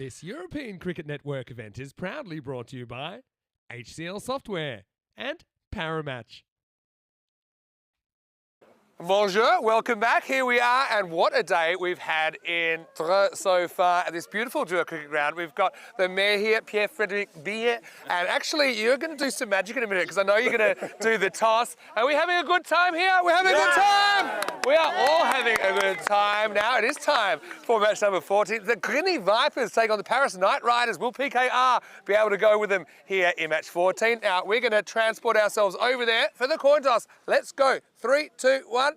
This European Cricket Network event is proudly brought to you by HCL Software and Paramatch. Bonjour, welcome back. Here we are, and what a day we've had in Dreux so far at this beautiful Dreux cricket ground. We've got the mayor here, Pierre-Frédéric Billet, and actually you're going to do some magic in a minute because I know you're going to do the toss. Are we having a good time here? We're having a good time! We are all having a good time now. It is time for match number 14. The Grigny Vipers take on the Paris Knight Riders. Will PKR be able to go with them here in match 14? Now, we're going to transport ourselves over there for the coin toss. Let's go. 3, 2, 1.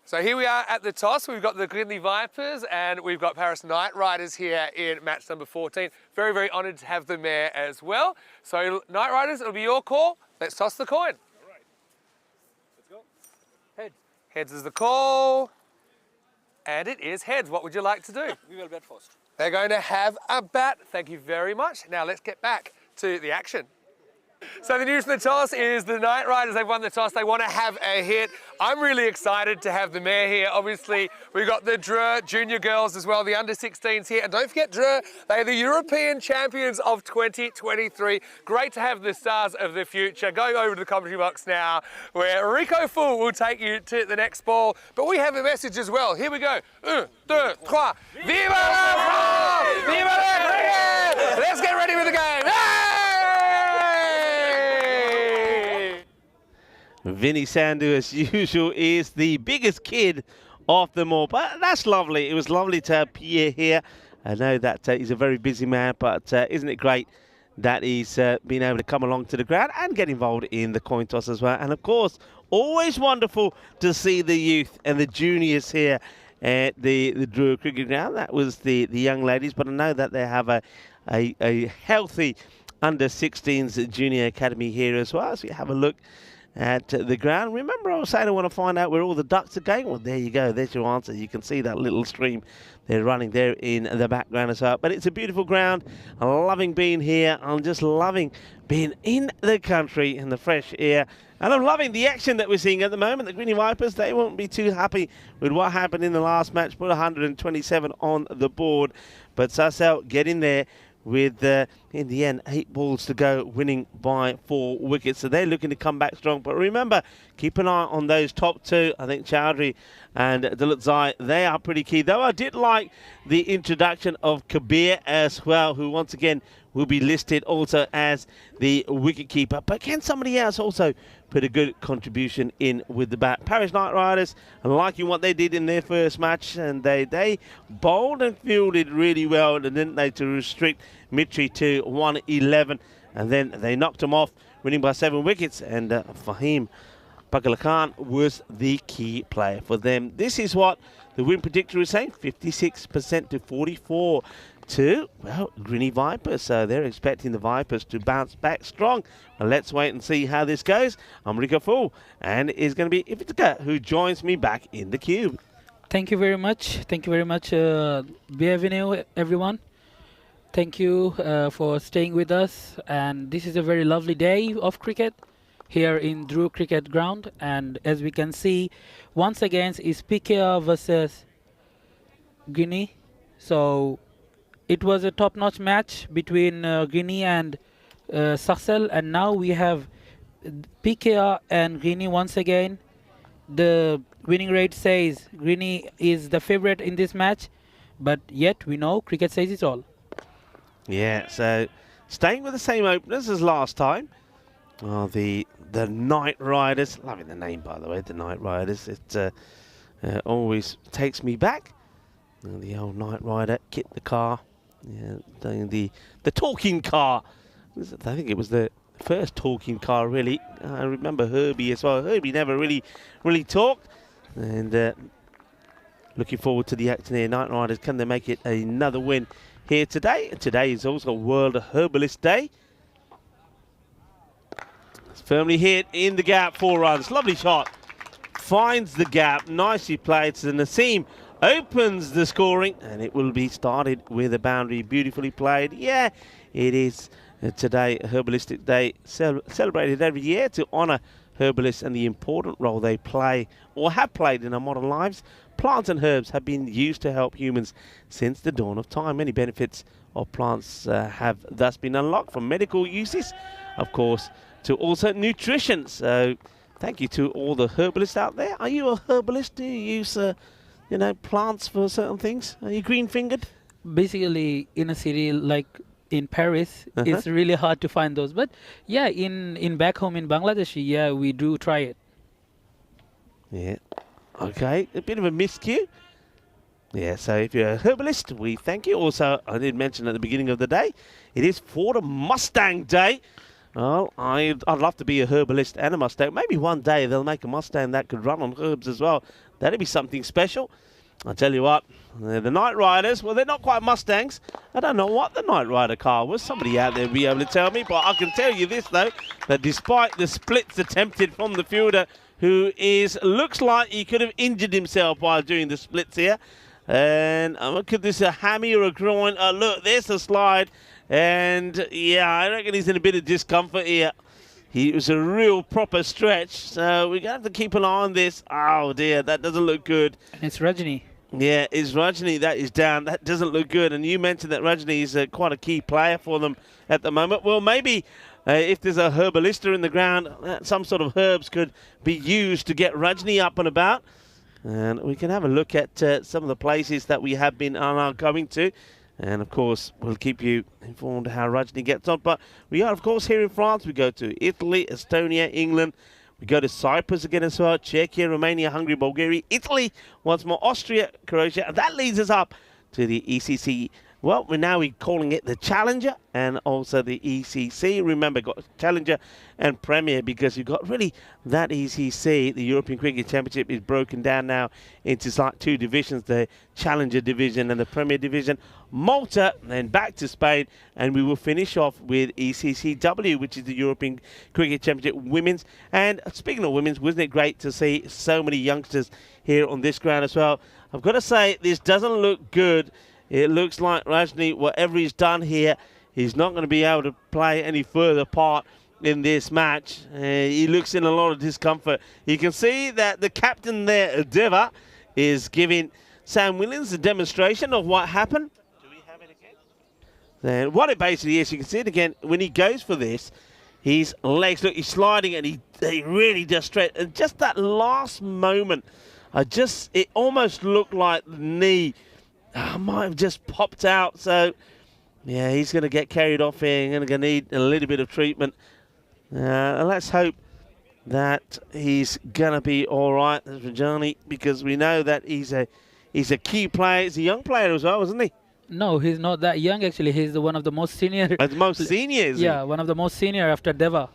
So here we are at the toss. We've got the Grigny Vipers and we've got Paris Knight Riders here in match number 14. Very, very honoured to have them there as well. So Knight Riders, it'll be your call. Let's toss the coin. All right. Let's go. Heads. Heads is the call. And it is heads. What would you like to do? We will bet first. They're going to have a bat. Thank you very much. Now let's get back to the action. So the news from the toss is the Knight Riders, they've won the toss. They want to have a hit. I'm really excited to have the mayor here. Obviously, we've got the Dreux junior girls as well, the under-16s here. And don't forget Dreux, they are the European champions of 2023. Great to have the stars of the future. Going over to the commentary box now, where Rico Fool will take you to the next ball. But we have a message as well. Here we go. 1, 2, 3. Viva la France! Viva la cricket! Let's get ready for the game. Vinny Sandhu, as usual, is the biggest kid of them all. But that's lovely. It was lovely to have Pierre here. I know that he's a very busy man, but isn't it great that he's been able to come along to the ground and get involved in the coin toss as well. And, of course, always wonderful to see the youth and the juniors here at the Dreux Cricket Ground. That was the young ladies, but I know that they have a healthy under-16s junior academy here as well. So you have a look at the ground. Remember, I was saying I want to find out where all the ducks are going. Well, there you go. There's your answer. You can see that little stream they're running there in the background as well. But it's a beautiful ground. I'm loving being here. I'm just loving being in the country in the fresh air. And I'm loving the action that we're seeing at the moment. The Grigny Vipers, they won't be too happy with what happened in the last match. Put 127 on the board. But Sassel getting there with, in the end, 8 balls to go, winning by 4 wickets. So they're looking to come back strong. But remember, keep an eye on those top 2. I think Chowdhury and Dalutzai, they are pretty key. Though I did like the introduction of Kabir as well, who once again will be listed also as the wicketkeeper. But can somebody else also put a good contribution in with the bat? Paris Knight Riders, liking what they did in their first match, and they bowled and fielded really well, didn't they, to restrict Mitri to 111, and then they knocked him off, winning by 7 wickets, and Fahim Pakalakan was the key player for them. This is what the win predictor is saying, 56% to 44 to, well, Grigny Vipers. So they're expecting the Vipers to bounce back strong. Well, let's wait and see how this goes. I'm Rico Fool, and it's going to be Ivitka who joins me back in the cube. Thank you very much. Thank you very much. Bienvenue, everyone. Thank you for staying with us. And this is a very lovely day of cricket here in Dreux Cricket Ground. And as we can see, once again, is PKR versus Guinea. So it was a top-notch match between Guinea and Sarcelles, and now we have PKR and Guinea once again. The winning rate says Guinea is the favorite in this match, but yet we know cricket says it all. Yeah, so staying with the same openers as last time. Oh, the Knight Riders, loving the name by the way, the Knight Riders. It always takes me back. The old Knight Rider, Kit the car. Yeah, the talking car. I think it was the first talking car, really. I remember Herbie as well. Herbie never really talked. And looking forward to the action here. Knight Riders, can they make it another win here today? Today is also World Herbalist Day. It's firmly hit in the gap, 4 runs. Lovely shot. Finds the gap. Nicely played to Naseem. Opens the scoring, and it will be started with a boundary. Beautifully played. Yeah, it is today Herbalistic Day, celebrated every year to honour herbalists and the important role they play or have played in our modern lives. Plants and herbs have been used to help humans since the dawn of time. Many benefits of plants have thus been unlocked, from medical uses, of course, to also nutrition. So thank you to all the herbalists out there. Are you a herbalist? Do you use plants for certain things? Are you green-fingered? Basically, in a city like in Paris, it's really hard to find those. But yeah, in back home in Bangladesh, yeah, we do try it. Yeah. Okay, a bit of a miscue. Yeah, so if you're a herbalist, we thank you. Also, I did mention at the beginning of the day, it is Ford Mustang Day. Well, I'd love to be a herbalist and a Mustang. Maybe one day they'll make a Mustang that could run on herbs as well. That'd be something special. I'll tell you what, the Night Riders, well, they're not quite Mustangs. I don't know what the Night Rider car was. Somebody out there will be able to tell me. But I can tell you this, though, that despite the splits attempted from the fielder, who looks like he could have injured himself while doing the splits here. And could this a hammy or a groin? Look, there's a slide. And, yeah, I reckon he's in a bit of discomfort here. It was a real proper stretch. So we're going to have to keep an eye on this. Oh, dear, that doesn't look good. And it's Rajni. Yeah, it's Rajni that is down. That doesn't look good. And you mentioned that Rajni is quite a key player for them at the moment. Well, maybe if there's a herbalista in the ground, some sort of herbs could be used to get Rajni up and about. And we can have a look at some of the places that we have been going to. And, of course, we'll keep you informed how Rajni gets on. But we are, of course, here in France. We go to Italy, Estonia, England. We go to Cyprus again as well. Czechia, Romania, Hungary, Bulgaria, Italy, once more Austria, Croatia. And that leads us up to the ECC. Well, we're calling it the Challenger and also the ECC. Remember, got Challenger and Premier, because you've got really that ECC, the European Cricket Championship, is broken down now into like two divisions, the Challenger division and the Premier division. Malta, then back to Spain, and we will finish off with ECCW, which is the European Cricket Championship Women's. And speaking of women's, wasn't it great to see so many youngsters here on this ground as well? I've got to say, this doesn't look good. It looks like Rajni, whatever he's done here, he's not going to be able to play any further part in this match. He looks in a lot of discomfort. You can see that the captain there, Deva, is giving Sam Williams a demonstration of what happened. Do we have it again? Then what it basically is, you can see it again, when he goes for this, his legs, look, he's sliding and he really does straight. And just that last moment, it almost looked like the knee might have just popped out. So, yeah, he's going to get carried off here. Going to need a little bit of treatment. Let's hope that he's going to be all right, Rajani, because we know that he's a key player. He's a young player as well, isn't he? No, he's not that young, actually. He's one of the most senior. The most senior, is he? Yeah, one of the most senior after Deva.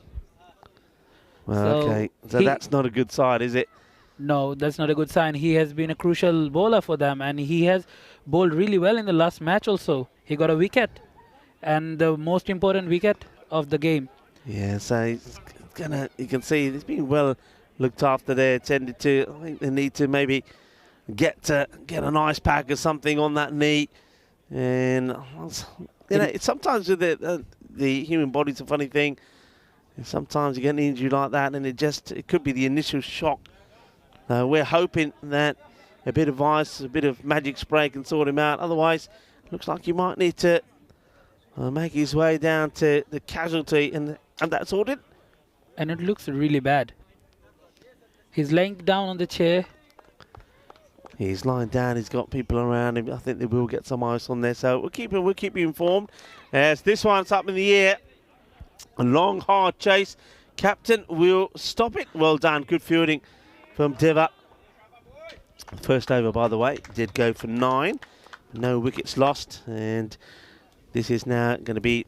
Well, okay, so that's not a good sign, is it? No, that's not a good sign. He has been a crucial bowler for them, and he has bowled really well in the last match also. He got a wicket, and the most important wicket of the game. Yeah, so he's you can see he's been well looked after there, tended to. I think they need to maybe get an ice pack or something on that knee. And, sometimes with the human body's a funny thing. Sometimes you get an injury like that, and it could be the initial shock. We're hoping that a bit of ice, a bit of magic spray can sort him out. Otherwise, looks like you might need to make his way down to the casualty and that sorted. And it looks really bad. He's laying down on the chair. He's lying down. He's got people around him. I think they will get some ice on there. So we'll keep you informed. As this one's up in the air, a long, hard chase. Captain will stop it. Well done. Good fielding from Deva. First over, by the way, did go for 9. No wickets lost. And this is now going to be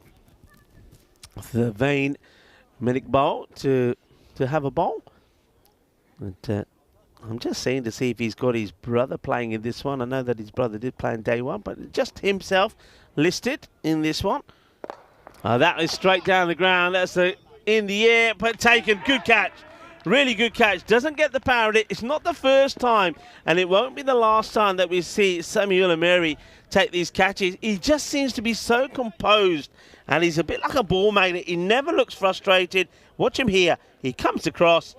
the Vane Milik bowl to have a bowl. And I'm just seeing to see if he's got his brother playing in this one. I know that his brother did play in day one, but just himself listed in this one. That is straight down the ground. That's in the air, but taken. Good catch. Really good catch. Doesn't get the power of it. It's not the first time, and it won't be the last time that we see Samuel Emery take these catches. He just seems to be so composed, and he's a bit like a ball magnet. He never looks frustrated. Watch him here. He comes across,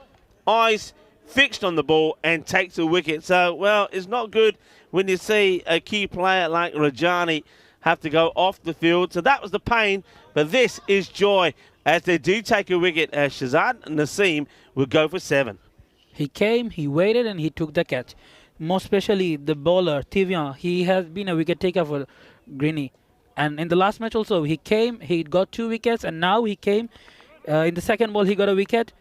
eyes fixed on the ball and takes a wicket. So, well, it's not good when you see a key player like Rajani have to go off the field. So that was the pain, but this is joy as they do take a wicket as Shazad Naseem will go for 7. He came, he waited, and he took the catch. Most especially the bowler, Tivian. He has been a wicket taker for Greeny. And in the last match also, he came, he got 2 wickets, and now he came. In the second ball, he got a wicket.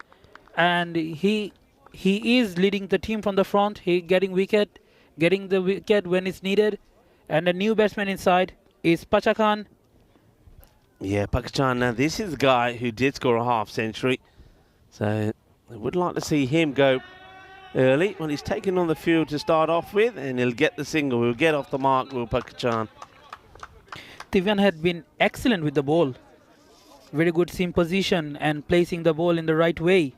And he is leading the team from the front. He getting the wicket when it's needed. And the new batsman inside is Pachakhan. Yeah, Pakistan. Now, this is the guy who did score a half century. So I would like to see him go early. Well, he's taken on the field to start off with, and he'll get the single. He'll get off the mark with Pakistan. Tivian had been excellent with the ball. Very good seam position and placing the ball in the right way.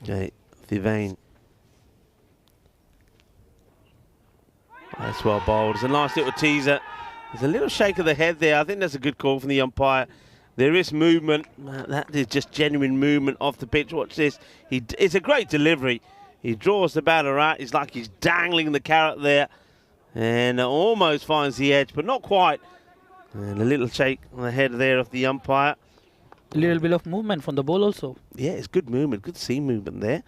Okay, Thivane. That's well bowled. It's a nice little teaser. There's a little shake of the head there. I think that's a good call from the umpire. There is movement. That is just genuine movement off the pitch. Watch this. It's a great delivery. He draws the batter out. It's like he's dangling the carrot there. And almost finds the edge, but not quite. And a little shake on the head there of the umpire. A little bit of movement from the ball also. Yeah, it's good movement. Good seam movement there.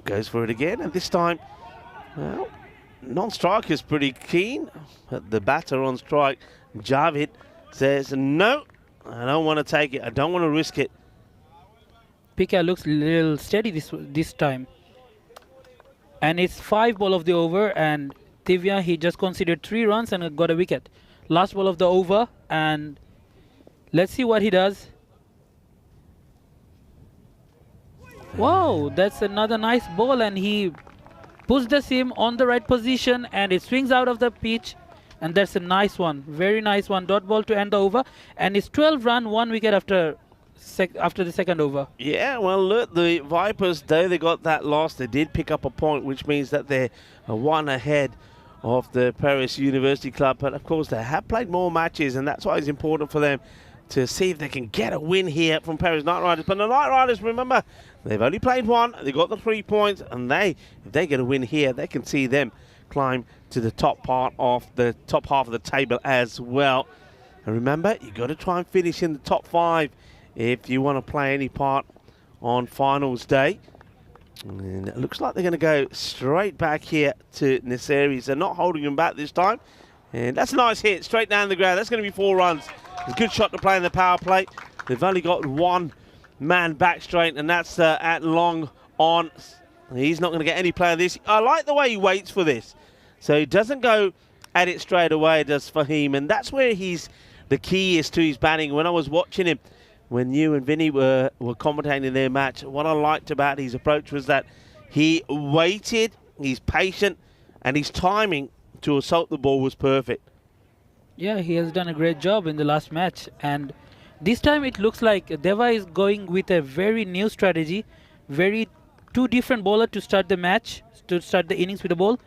Goes for it again, and this time, well, non-striker's pretty keen. But the batter on strike, Javid, says, no, I don't want to take it. I don't want to risk it. Pika looks a little steady this time. And it's 5 ball of the over, and Tivian, he just conceded 3 runs and got a wicket. Last ball of the over, and let's see what he does. Wow, that's another nice ball, and he puts the seam on the right position, and it swings out of the pitch, and that's a nice one, very nice one. Dot ball to end the over, and it's 12 run, 1 wicket after the second over. Yeah, well, look, the Vipers, though they got that loss, they did pick up a point, which means that they're 1 ahead of the Paris University Club. But of course, they have played more matches, and that's why it's important for them to see if they can get a win here from Paris Knight Riders. But the Knight Riders, remember, they've only played 1. They got the 3 points, and if they get a win here, they can see them climb to the top half of the table as well. And remember, you got to try and finish in the top 5 if you want to play any part on finals day. And it looks like they're going to go straight back here to Naseris. They're not holding him back this time. And that's a nice hit, straight down the ground. That's going to be 4 runs. It's a good shot to play in the power play. They've only got 1 man back straight, and that's at long on. He's not going to get any play on this. I like the way he waits for this. So he doesn't go at it straight away, does Fahim. And that's where the key is to his batting. When I was watching him, when you and Vinny were commentating their match, what I liked about his approach was that he waited, he's patient, and his timing to assault the ball was perfect. Yeah, he has done a great job in the last match, and this time it looks like Deva is going with a very new strategy, 2 different bowlers to start the match, to start the innings with the ball.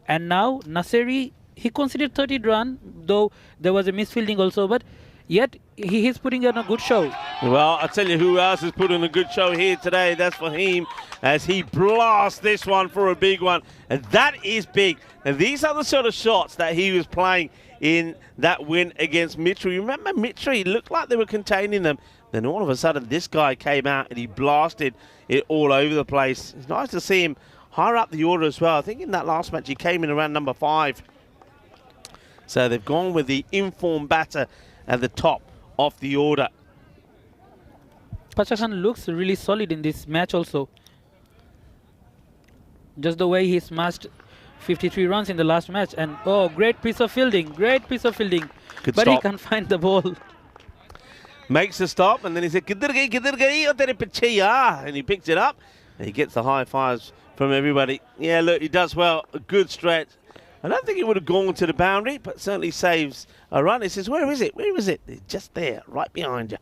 And now Naseri, he considered 30 run, though there was a misfielding also, but yet he is putting on a good show. Well, I'll tell you who else is putting a good show here today. That's Fahim, as he blasts this one for a big one. And that is big. And these are the sort of shots that he was playing in that win against Mitri. Remember, Mitri looked like they were containing them. Then all of a sudden, this guy came out and he blasted it all over the place. It's nice to see him higher up the order as well. I think in that last match, he came in around number 5. So they've gone with the informed batter at the top of the order. Pachakhan looks really solid in this match also. Just the way he smashed 53 runs in the last match. And oh, great piece of fielding. Great piece of fielding. Good but stop. He can't find the ball. Makes a stop, and then he said, "Kidhar gayi, oh tere piche ya," and he picks it up, and he gets the high fives from everybody. Yeah, look, he does well. A good stretch. I don't think he would have gone to the boundary, but certainly saves a run. He says, "Where is it? Where is it?" It's just there, right behind you.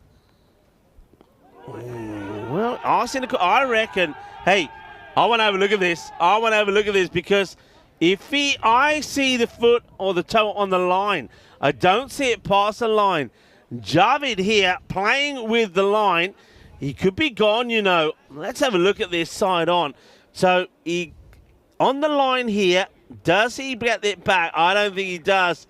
Well, I reckon, hey, I want to have a look at this. I want to have a look at this because if I see the foot or the toe on the line, I don't see it pass the line. Javid here playing with the line. He could be gone, you know. Let's have a look at this side on. So he on the line here. Does he get it back? I don't think he does.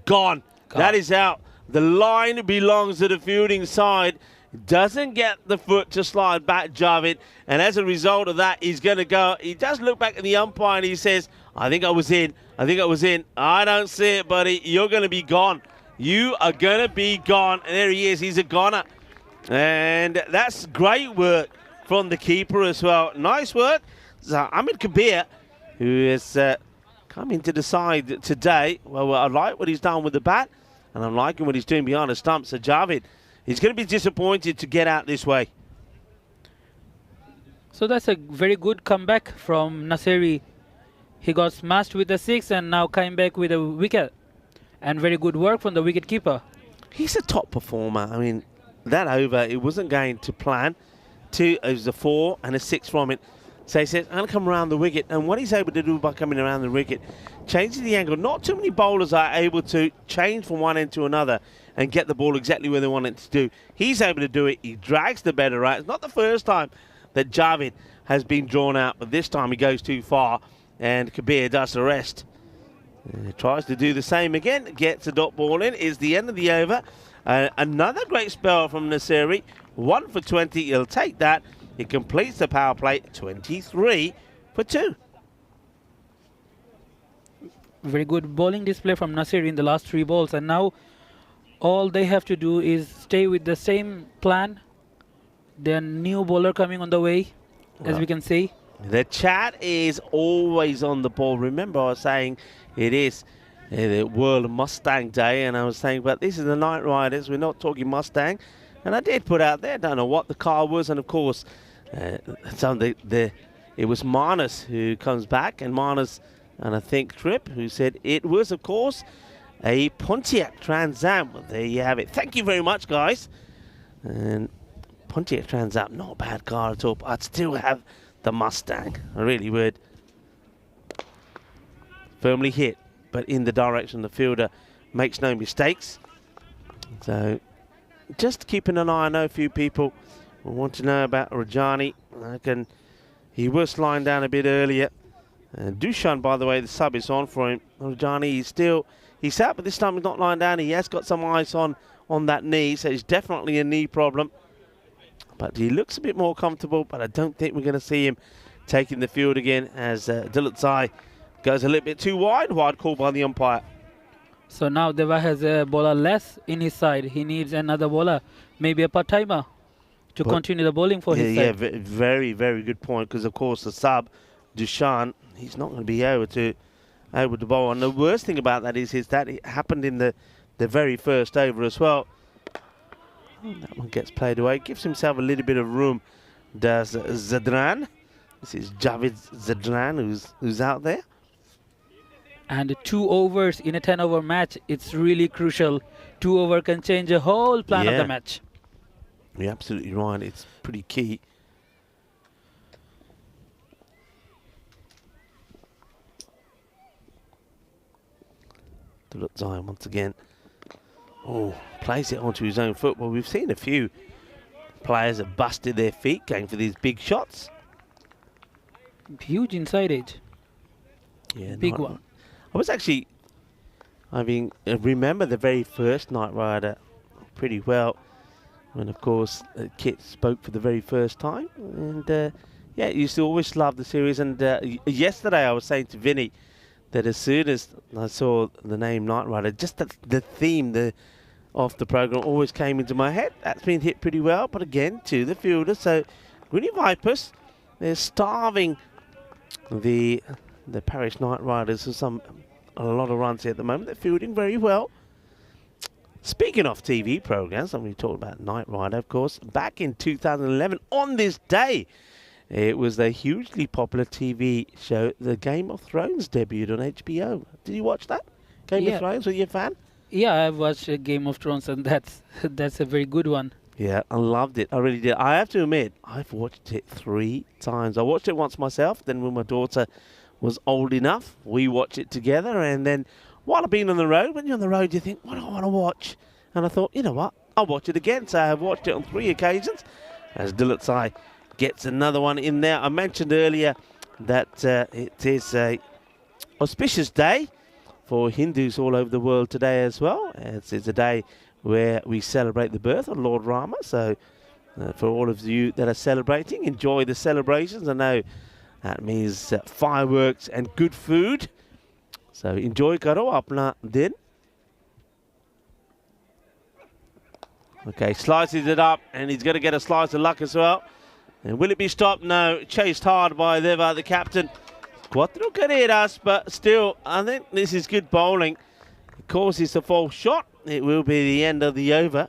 Gone. That is out. The line belongs to the fielding side. Doesn't get the foot to slide back, Javid. And as a result of that, he's going to go. He does look back at the umpire and he says, I think I was in. I think I was in. I don't see it, buddy. You're going to be gone. You are going to be gone. And there he is. He's a goner. And that's great work from the keeper as well. Nice work. So Ahmed Kabir, who has come into the side today. Well, I like what he's done with the bat, and I'm liking what he's doing behind the stump. So Javid, he's going to be disappointed to get out this way. So that's a very good comeback from Naseri. He got smashed with the 6 and now came back with a wicket. And very good work from the wicket keeper. He's a top performer. I mean, that over, it wasn't going to plan. It was a 4 and a 6 from it. So he says, I'm going to come around the wicket. And what he's able to do by coming around the wicket, changing the angle. Not too many bowlers are able to change from one end to another and get the ball exactly where they want it to do. He's able to do it. He drags the batter right. It's not the first time that Javid has been drawn out, but this time he goes too far and Kabir does the rest. Tries to do the same again, gets a dot ball in. Is the end of the over. Another great spell from Naseri. 1 for 20. He'll take that. He completes the power play. 23 for 2. Very good bowling display from Naseri in the last 3 balls. And now all they have to do is stay with the same plan. Their new bowler coming on the way, as we can see. The chat is always on the ball. Remember, I was saying it is the World Mustang Day, and I was saying, but this is the Night Riders. We're not talking Mustang. And I did put out there, don't know what the car was, and of course, it was Marnus who comes back, and Marnus, and I think Tripp, who said it was, of course, a Pontiac Trans Am. Well, there you have it. Thank you very much, guys. And Pontiac Trans Am, not a bad car at all, but I'd still have the Mustang. I really would. Firmly hit, but in the direction the fielder makes no mistakes. So just keeping an eye. I know a few people will want to know about Rajani. I reckon he was lying down a bit earlier. And Dushan, by the way, the sub is on for him. Rajani, he's out, but this time he's not lying down. He has got some ice on that knee, so it's definitely a knee problem. But he looks a bit more comfortable, but I don't think we're going to see him taking the field again as Dilutzai goes a little bit too wide. Wide call by the umpire. So now Deva has a bowler less in his side. He needs another bowler, maybe a part-timer, to continue the bowling for his side. Yeah, very, very good point, because, of course, the sub, Dushan, he's not going to be able to bowl. And the worst thing about that is that it happened in the very first over as well. That one gets played away. Gives himself a little bit of room. Does Zadran. This is Javid Zadran who's out there. And 2 overs in a 10-over match, it's really crucial. 2 overs can change the whole plan of the match. You're absolutely right. It's pretty key. To look Zion once again. Oh, plays it onto his own foot. Well, we've seen a few players have busted their feet going for these big shots. Huge inside edge. Yeah, big one. I was actually, I remember the very first Night Rider pretty well. When, of course, Kit spoke for the very first time. And, yeah, used to always love the series. And yesterday I was saying to Vinny that as soon as I saw the name Night Rider, just the theme of the program always came into my head. That's been hit pretty well, but again, to the fielder. So, Gwynny Vipers, they're starving the Parish Night Riders with a lot of runs here at the moment. They're fielding very well. Speaking of TV programs, I'm going to talk about Night Rider, of course. Back in 2011, on this day, it was a hugely popular TV show. The Game of Thrones debuted on HBO. Did you watch that? Game of Thrones? Were you a fan? Yeah, I've watched Game of Thrones, and that's a very good one. Yeah, I loved it. I really did. I have to admit, I've watched it 3 times. I watched it once myself. Then when my daughter was old enough, we watched it together. And then while I've been on the road, when you're on the road, you think, what do I want to watch? And I thought, you know what, I'll watch it again. So I've watched it on 3 occasions as Dulutsai gets another one in there. I mentioned earlier that it is a auspicious day for Hindus all over the world today as well. It's a day where we celebrate the birth of Lord Rama. So for all of you that are celebrating, enjoy the celebrations. I know that means fireworks and good food. So enjoy karo apna din. Okay, slices it up, and he's going to get a slice of luck as well. And will it be stopped? No. Chased hard by Deva, the captain. Cuatro carreras, but still, I think this is good bowling. Of course, it's a false shot. It will be the end of the over.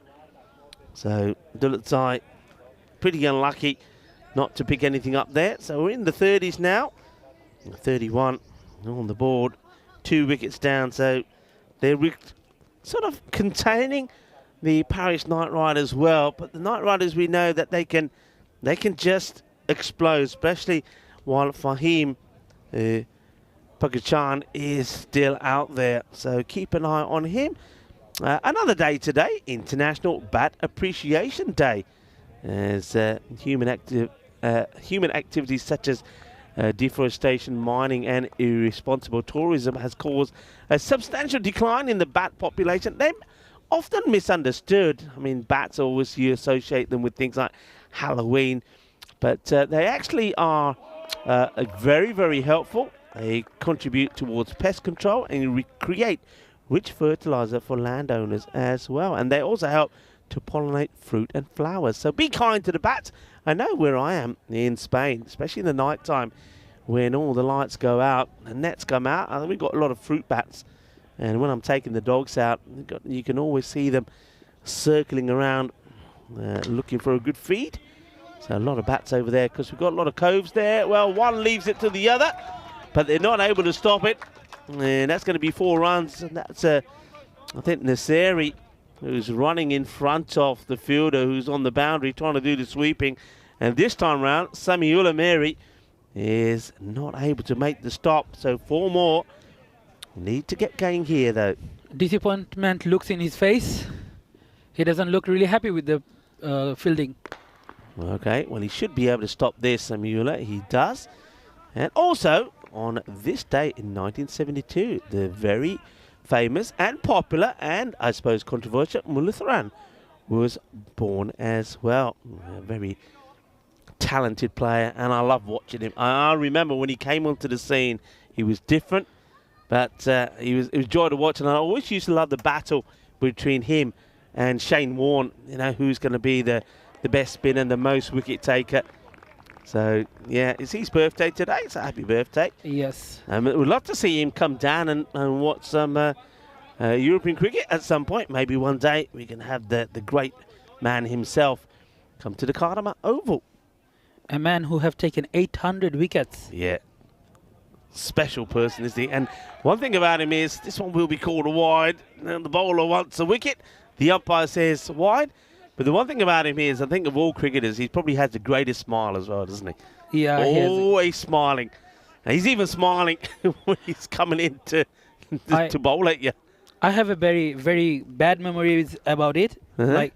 So, Dulutsai, pretty unlucky not to pick anything up there. So, we're in the 30s now. 31 on the board. 2 wickets down. So, they're sort of containing the Paris Knight Riders well. But the Knight Riders, we know that they can just explode, especially while Fahim Pakistan is still out there. So keep an eye on him. Another day today, International Bat Appreciation Day, as human activities such as deforestation, mining and irresponsible tourism has caused a substantial decline in the bat population. They're often misunderstood. I mean, bats, always you associate them with things like Halloween, but they actually are very, very helpful. They contribute towards pest control and create rich fertilizer for landowners as well. And they also help to pollinate fruit and flowers. So be kind to the bats. I know where I am in Spain, especially in the night time when all the lights go out, the nets come out. We've got a lot of fruit bats. And when I'm taking the dogs out, you can always see them circling around looking for a good feed. So a lot of bats over there because we've got a lot of coves there. Well, one leaves it to the other, but they're not able to stop it. And that's going to be 4 runs. And that's, I think, Naseri, who's running in front of the fielder who's on the boundary trying to do the sweeping. And this time round, Samiula Mary is not able to make the stop. So 4 more. Need to get going here, though. Disappointment looks in his face. He doesn't look really happy with the fielding. Okay, well, he should be able to stop this, Samula. He does. And also, on this day in 1972, the very famous and popular and, I suppose, controversial Mulatharan was born as well. A very talented player, and I love watching him. I remember when he came onto the scene, he was different, but it was joy to watch, and I always used to love the battle between him and Shane Warne, you know, who's going to be the best spinner and the most wicket taker. So, yeah, it's his birthday today, so happy birthday. Yes. We'd love to see him come down and watch some European cricket at some point. Maybe one day we can have the great man himself come to the Karama Oval. A man who have taken 800 wickets. Yeah. Special person, isn't he? And one thing about him is this one will be called a wide. And the bowler wants a wicket. The umpire says wide. But the one thing about him is, I think of all cricketers, he probably has the greatest smile as well, doesn't he? Yeah, always smiling. And he's even smiling when he's coming in to bowl at you. I have a very, very bad memories about it. Like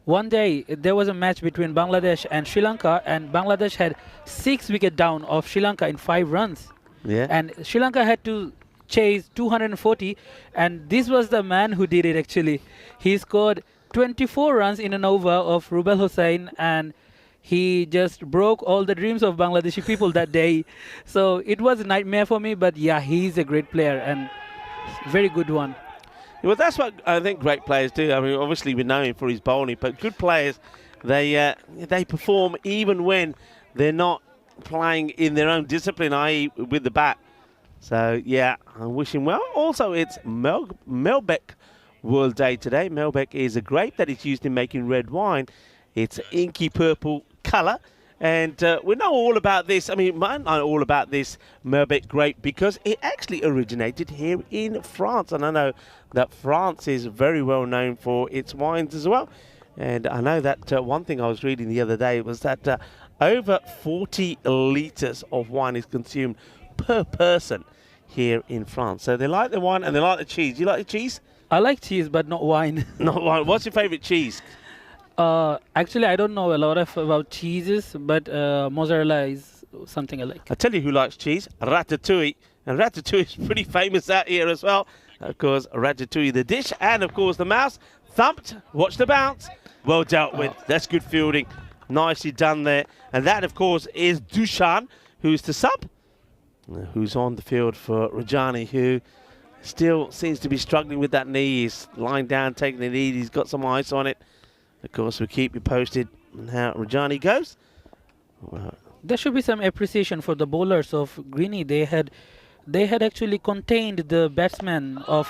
one day, there was a match between Bangladesh and Sri Lanka, and Bangladesh had 6 wickets down of Sri Lanka in 5 runs. Yeah. And Sri Lanka had to chase 240, and this was the man who did it actually. He scored 24 runs in an over of Rubel Hossain, and he just broke all the dreams of Bangladeshi people that day. So it was a nightmare for me, but yeah, he's a great player and very good one. Well, that's what I think great players do. I mean, obviously we know him for his bowling, but good players, they perform even when they're not playing in their own discipline, i.e. with the bat. So, yeah, I wish him well. Also, it's Melbeck World Day today. Melbeck is a grape that is used in making red wine. It's inky purple colour. And we know all about this. I mean, I know all about this Melbeck grape because it actually originated here in France. And I know that France is very well known for its wines as well. And I know that one thing I was reading the other day was that over 40 litres of wine is consumed per person here in France. So they like the wine and they like the cheese. You like the cheese? I like cheese, but not wine. Not wine. What's your favorite cheese? Actually, I don't know a lot about cheeses, but mozzarella is something I like. I tell you who likes cheese, ratatouille. And ratatouille is pretty famous out here as well. Of course, ratatouille, the dish, and of course the mouse. Thumped, watch the bounce. Well dealt with. That's good fielding. Nicely done there. And that, of course, is Dushan, who's the sub, who's on the field for Rajani, who still seems to be struggling with that knee. He's lying down, taking the knee. He's got some ice on it. Of course, we'll keep you posted on how Rajani goes. There should be some appreciation for the bowlers of Greeny. They had actually contained the batsmen of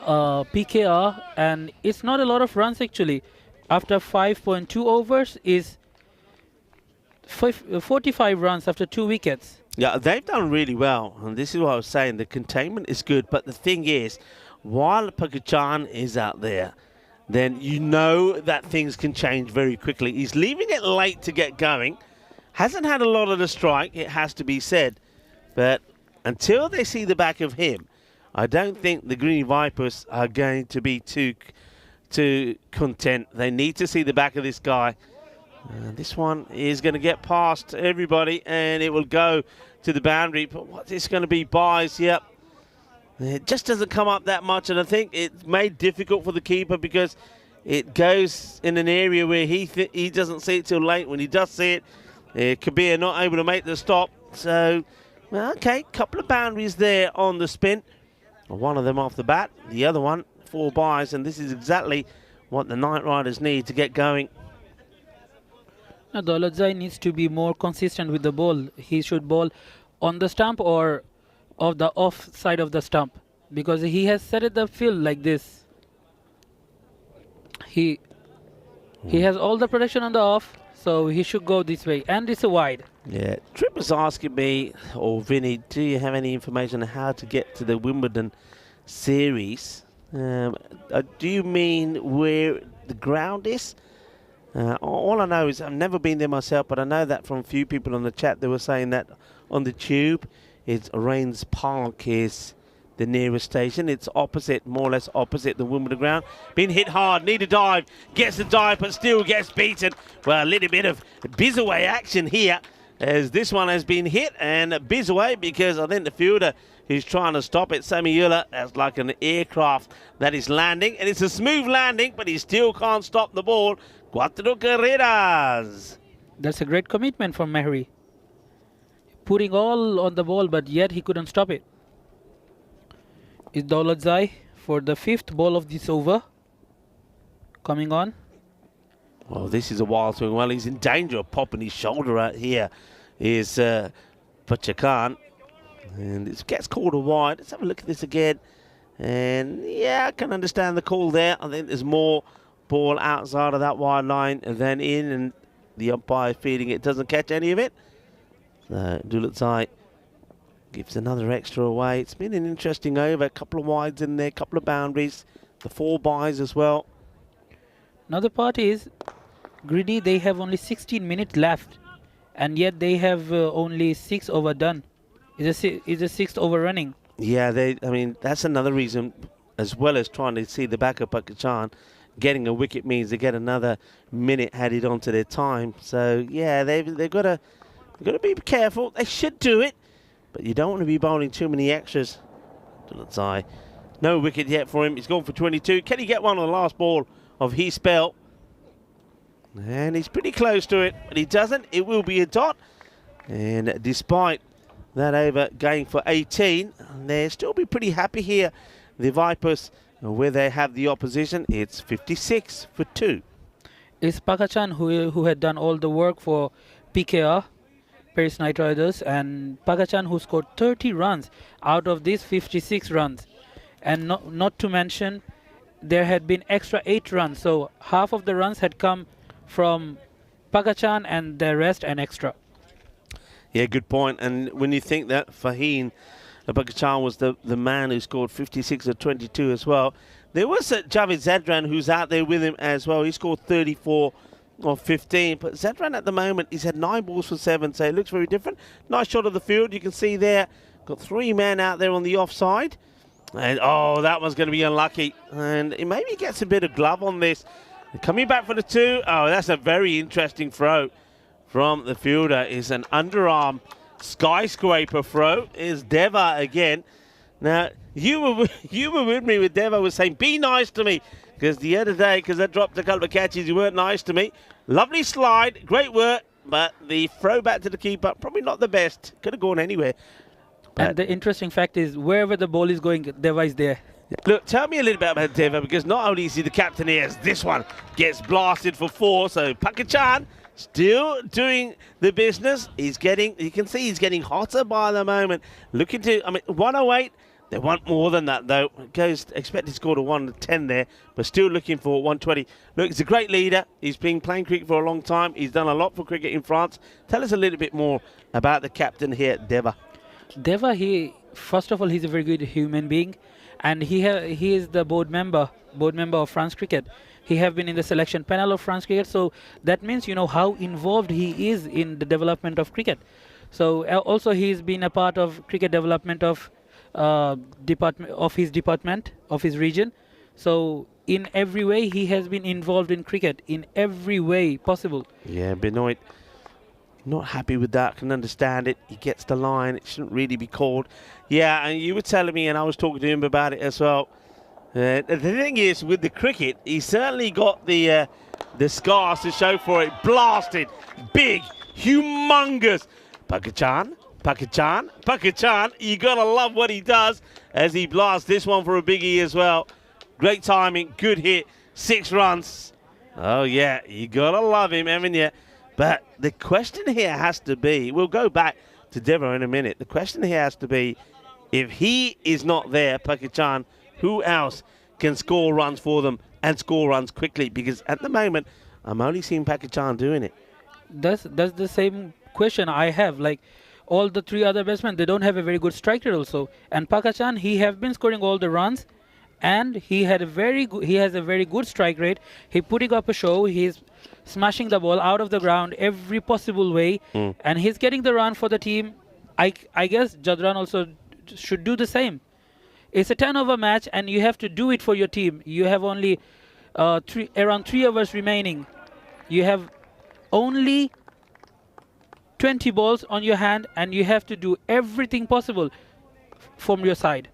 PKR, and it's not a lot of runs actually. After 5.2 overs is 45 runs after 2 wickets. Yeah, they've done really well, and this is what I was saying. The containment is good, but the thing is, while Pakistan is out there, then you know that things can change very quickly. He's leaving it late to get going. Hasn't had a lot of the strike, it has to be said. But until they see the back of him, I don't think the Green Vipers are going to be too content. They need to see the back of this guy. This one is going to get past everybody, and it will go to the boundary. But what's this going to be? Buys, yep. It just doesn't come up that much, and I think it's made difficult for the keeper because it goes in an area where he doesn't see it till late. When he does see it, Kabir not able to make the stop. So, well, okay, couple of boundaries there on the spin. One of them off the bat, the other one 4 buys, and this is exactly what the Knight Riders need to get going. Now, Dolodzai needs to be more consistent with the ball. He should bowl on the stump or of the off side of the stump, because he has set it the field like this. He has all the protection on the off, so he should go this way, and it's a wide. Yeah, Trip was asking me, or Vinny, do you have any information on how to get to the Wimbledon series? Do you mean where the ground is? All I know is I've never been there myself, but I know that from a few people on the chat, they were saying that on the tube, it's Rains Park is the nearest station. It's opposite, more or less opposite the Wimbledon ground. Been hit hard, need a dive, gets the dive, but still gets beaten. Well, a little bit of Bizaway action here, as this one has been hit, and Bizaway, because I think the fielder who's trying to stop it, Samiula, that's like an aircraft that is landing, and it's a smooth landing, but he still can't stop the ball. Cuatro carreras. That's a great commitment from Mehri. Putting all on the ball, but yet he couldn't stop it. Is Dolodzai for the 5th ball of this over coming on? Well, this is a wild swing. Well, he's in danger of popping his shoulder out here. Is Pachakan. And it gets called a wide. Let's have a look at this again. And yeah, I can understand the call there. I think there's more ball outside of that wide line than in, and the umpire feeling it doesn't catch any of it. So Dolodzai gives another extra away. It's been an interesting over. A couple of wides in there, a couple of boundaries. The 4 buys as well. Another part is Greedy, they have only 16 minutes left, and yet they have only 6 over done. Is a 6th over running. Yeah, I mean, that's another reason, as well as trying to see the back of Pakistan. Getting a wicket means they get another minute added onto their time. So yeah, they've got to be careful. They should do it, but you don't want to be bowling too many extras. Dolodzai, no wicket yet for him. He's gone for 22. Can he get one on the last ball of his spell? And he's pretty close to it, but he doesn't. It will be a dot. And despite that over going for 18, they'll still be pretty happy here. The Vipers, where they have the opposition, it's 56 for 2. It's Pakistan who had done all the work for PKR, Paris Knight Riders, and Pakistan who scored 30 runs out of these 56 runs. And not to mention, there had been extra 8 runs, so half of the runs had come from Pakistan and the rest an extra. Yeah, good point. And when you think that Faheen Pakistan was the man who scored 56 or 22 as well, there was Javed Zadran who's out there with him as well. He scored 34 or 15. But Zadran at the moment, he's had 9 balls for 7, so it looks very different. Nice shot of the field. You can see there, got 3 men out there on the offside. And, oh, that one's going to be unlucky. And he maybe gets a bit of glove on this. Coming back for the 2. Oh, that's a very interesting throw from the fielder. Is an underarm skyscraper throw. Is Deva again. Now, you were with me with Deva was saying, be nice to me. Because the other day, because I dropped a couple of catches, you weren't nice to me. Lovely slide, great work. But the throw back to the keeper, probably not the best. Could have gone anywhere. But And the interesting fact is, wherever the ball is going, Deva is there. look, tell me a little bit about Deva, because not only is he the captain here, as this one gets blasted for 4. So Pakachan still doing the business. You can see he's getting hotter by the moment. Looking to, 108. They want more than that, though. Expected to score to 110 there, but still looking for 120. Look, he's a great leader. He's been playing cricket for a long time. He's done a lot for cricket in France. Tell us a little bit more about the captain here, Deva. Deva, first of all, he's a very good human being, and he is the board member of France Cricket. He have been in the selection panel of France Cricket, so that means how involved he is in the development of cricket. So also he's been a part of cricket development of his department, of his region. So in every way he has been involved in cricket in every way possible. Yeah, Benoit not happy with that. Can understand it. He gets the line. It shouldn't really be called. Yeah, and you were telling me, and I was talking to him about it as well. The thing is, with the cricket, he certainly got the scars to show for it. Blasted, big, humongous. Pakachan, you gotta love what he does as he blasts this one for a biggie as well. Great timing, good hit, 6 runs. Oh yeah, you gotta love him, haven't you? But the question here has to be, we'll go back to Deva in a minute. The question here has to be, if he is not there, Pakachan, who else can score runs for them and score runs quickly? Because at the moment, I'm only seeing Pakachan doing it. That's the same question I have. Like, all the 3 other batsmen, they don't have a very good strike rate also. And Pakachan, he have been scoring all the runs, and he has a very good strike rate. He putting up a show. He's smashing the ball out of the ground every possible way, and he's getting the run for the team. I guess Jadran also should do the same. It's a 10-over match, and you have to do it for your team. You have only around 3 overs remaining. You have only 20 balls on your hand, and you have to do everything possible from your side.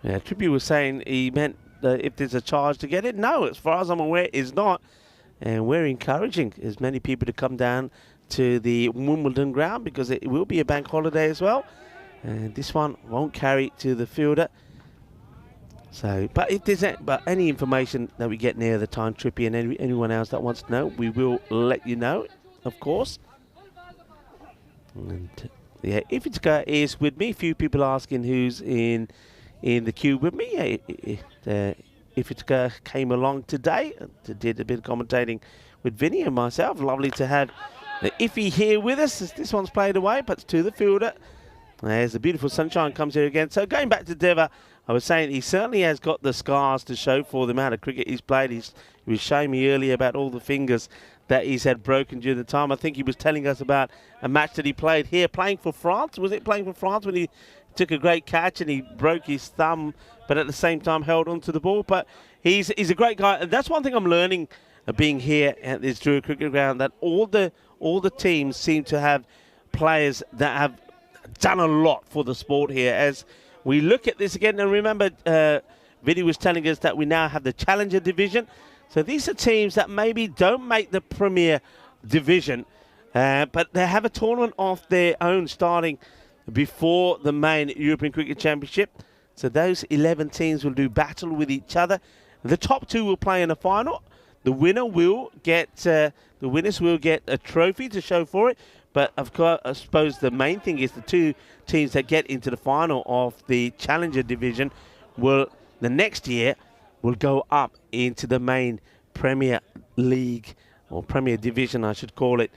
Yeah, Tribute was saying he meant if there's a charge to get it. No, as far as I'm aware, it's not. And we're encouraging as many people to come down to the Wimbledon ground, because it will be a bank holiday as well. And this one won't carry to the fielder. So, but if there's any information that we get near the time, Trippy and anyone else that wants to know, we will let you know, of course. And yeah, Ifitka is with me. A few people asking who's in the queue with me. Ifitka came along today, did a bit of commentating with Vinny and myself. Lovely to have Iffy here with us as this one's played away, but to the fielder. There's the beautiful sunshine comes here again. So going back to Deva, I was saying he certainly has got the scars to show for the amount of cricket he's played. He was showing me earlier about all the fingers that he's had broken during the time. I think he was telling us about a match that he played here, playing for France. Was it playing for France when he took a great catch and he broke his thumb, but at the same time held onto the ball? But he's a great guy, and that's one thing I'm learning being here at this Drury Cricket Ground, that all the teams seem to have players that have done a lot for the sport here. As we look at this again, and remember, Vinny was telling us that we now have the Challenger Division. So these are teams that maybe don't make the Premier Division, but they have a tournament of their own starting before the main European Cricket Championship. So those 11 teams will do battle with each other. The top 2 will play in a final. The winner will get the winners will get a trophy to show for it. But of course, I suppose the main thing is the 2 teams that get into the final of the Challenger Division will the next year will go up into the main Premier League, or Premier Division I should call it.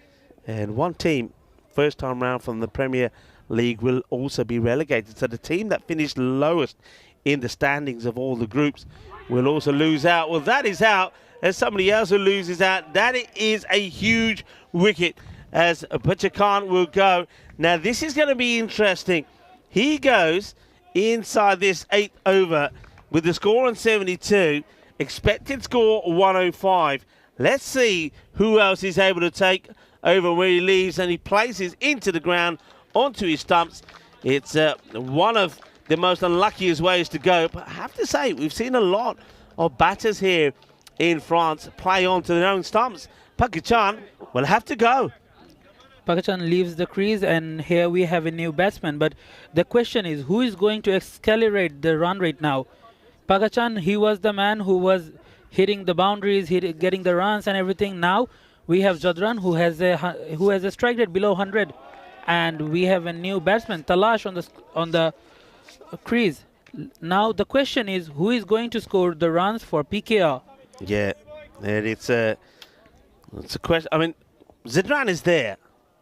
And one team, first time round from the Premier League, will also be relegated. So the team that finished lowest in the standings of all the groups will also lose out. Well, that is out. There's somebody else who loses out. That is a huge wicket, as Pachakan will go. Now this is going to be interesting. He goes inside this 8th over with the score on 72, expected score 105. Let's see who else is able to take over where he leaves, and he places into the ground onto his stumps. It's one of the most unluckiest ways to go, but I have to say we've seen a lot of batters here in France play onto their own stumps. Pakistan will have to go. Pakistan leaves the crease, and here we have a new batsman. But the question is, who is going to accelerate the run rate now? Pakistan, he was the man who was hitting the boundaries, getting the runs and everything. Now we have Jadran, who has a strike rate below 100, and we have a new batsman, Talash, on the crease. Now the question is, who is going to score the runs for PKR? Yeah, and it's a question. I mean, Jadran is there.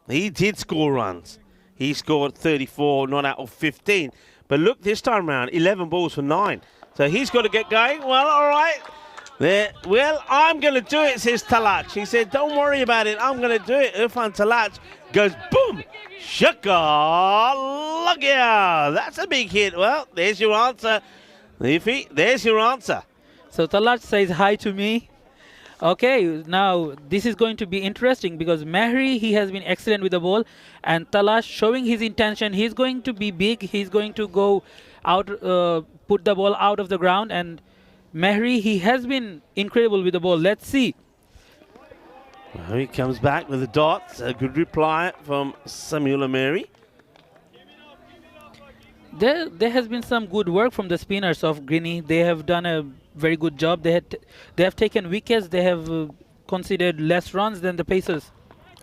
He did score runs. He scored 34, not out of 15. But look, this time around, 11 balls for 9. So he's got to get going. Well, all right. There. Well, I'm going to do it, says Talach. He said, don't worry about it. I'm going to do it. Irfan Talach goes, boom, shaka, look out. That's a big hit. Well, there's your answer. Iffy, there's your answer. So Talach says hi to me. Okay, now this is going to be interesting because Mahri, he has been excellent with the ball, and Talash showing his intention. He's going to be big. He's going to go out, put the ball out of the ground, and Mahri, he has been incredible with the ball. Let's see. Well, he comes back with the dots. A good reply from Samuel Ameri. There has been some good work from the spinners of Guinea. They have done a very good job. They have taken wickets. They have conceded less runs than the Pacers.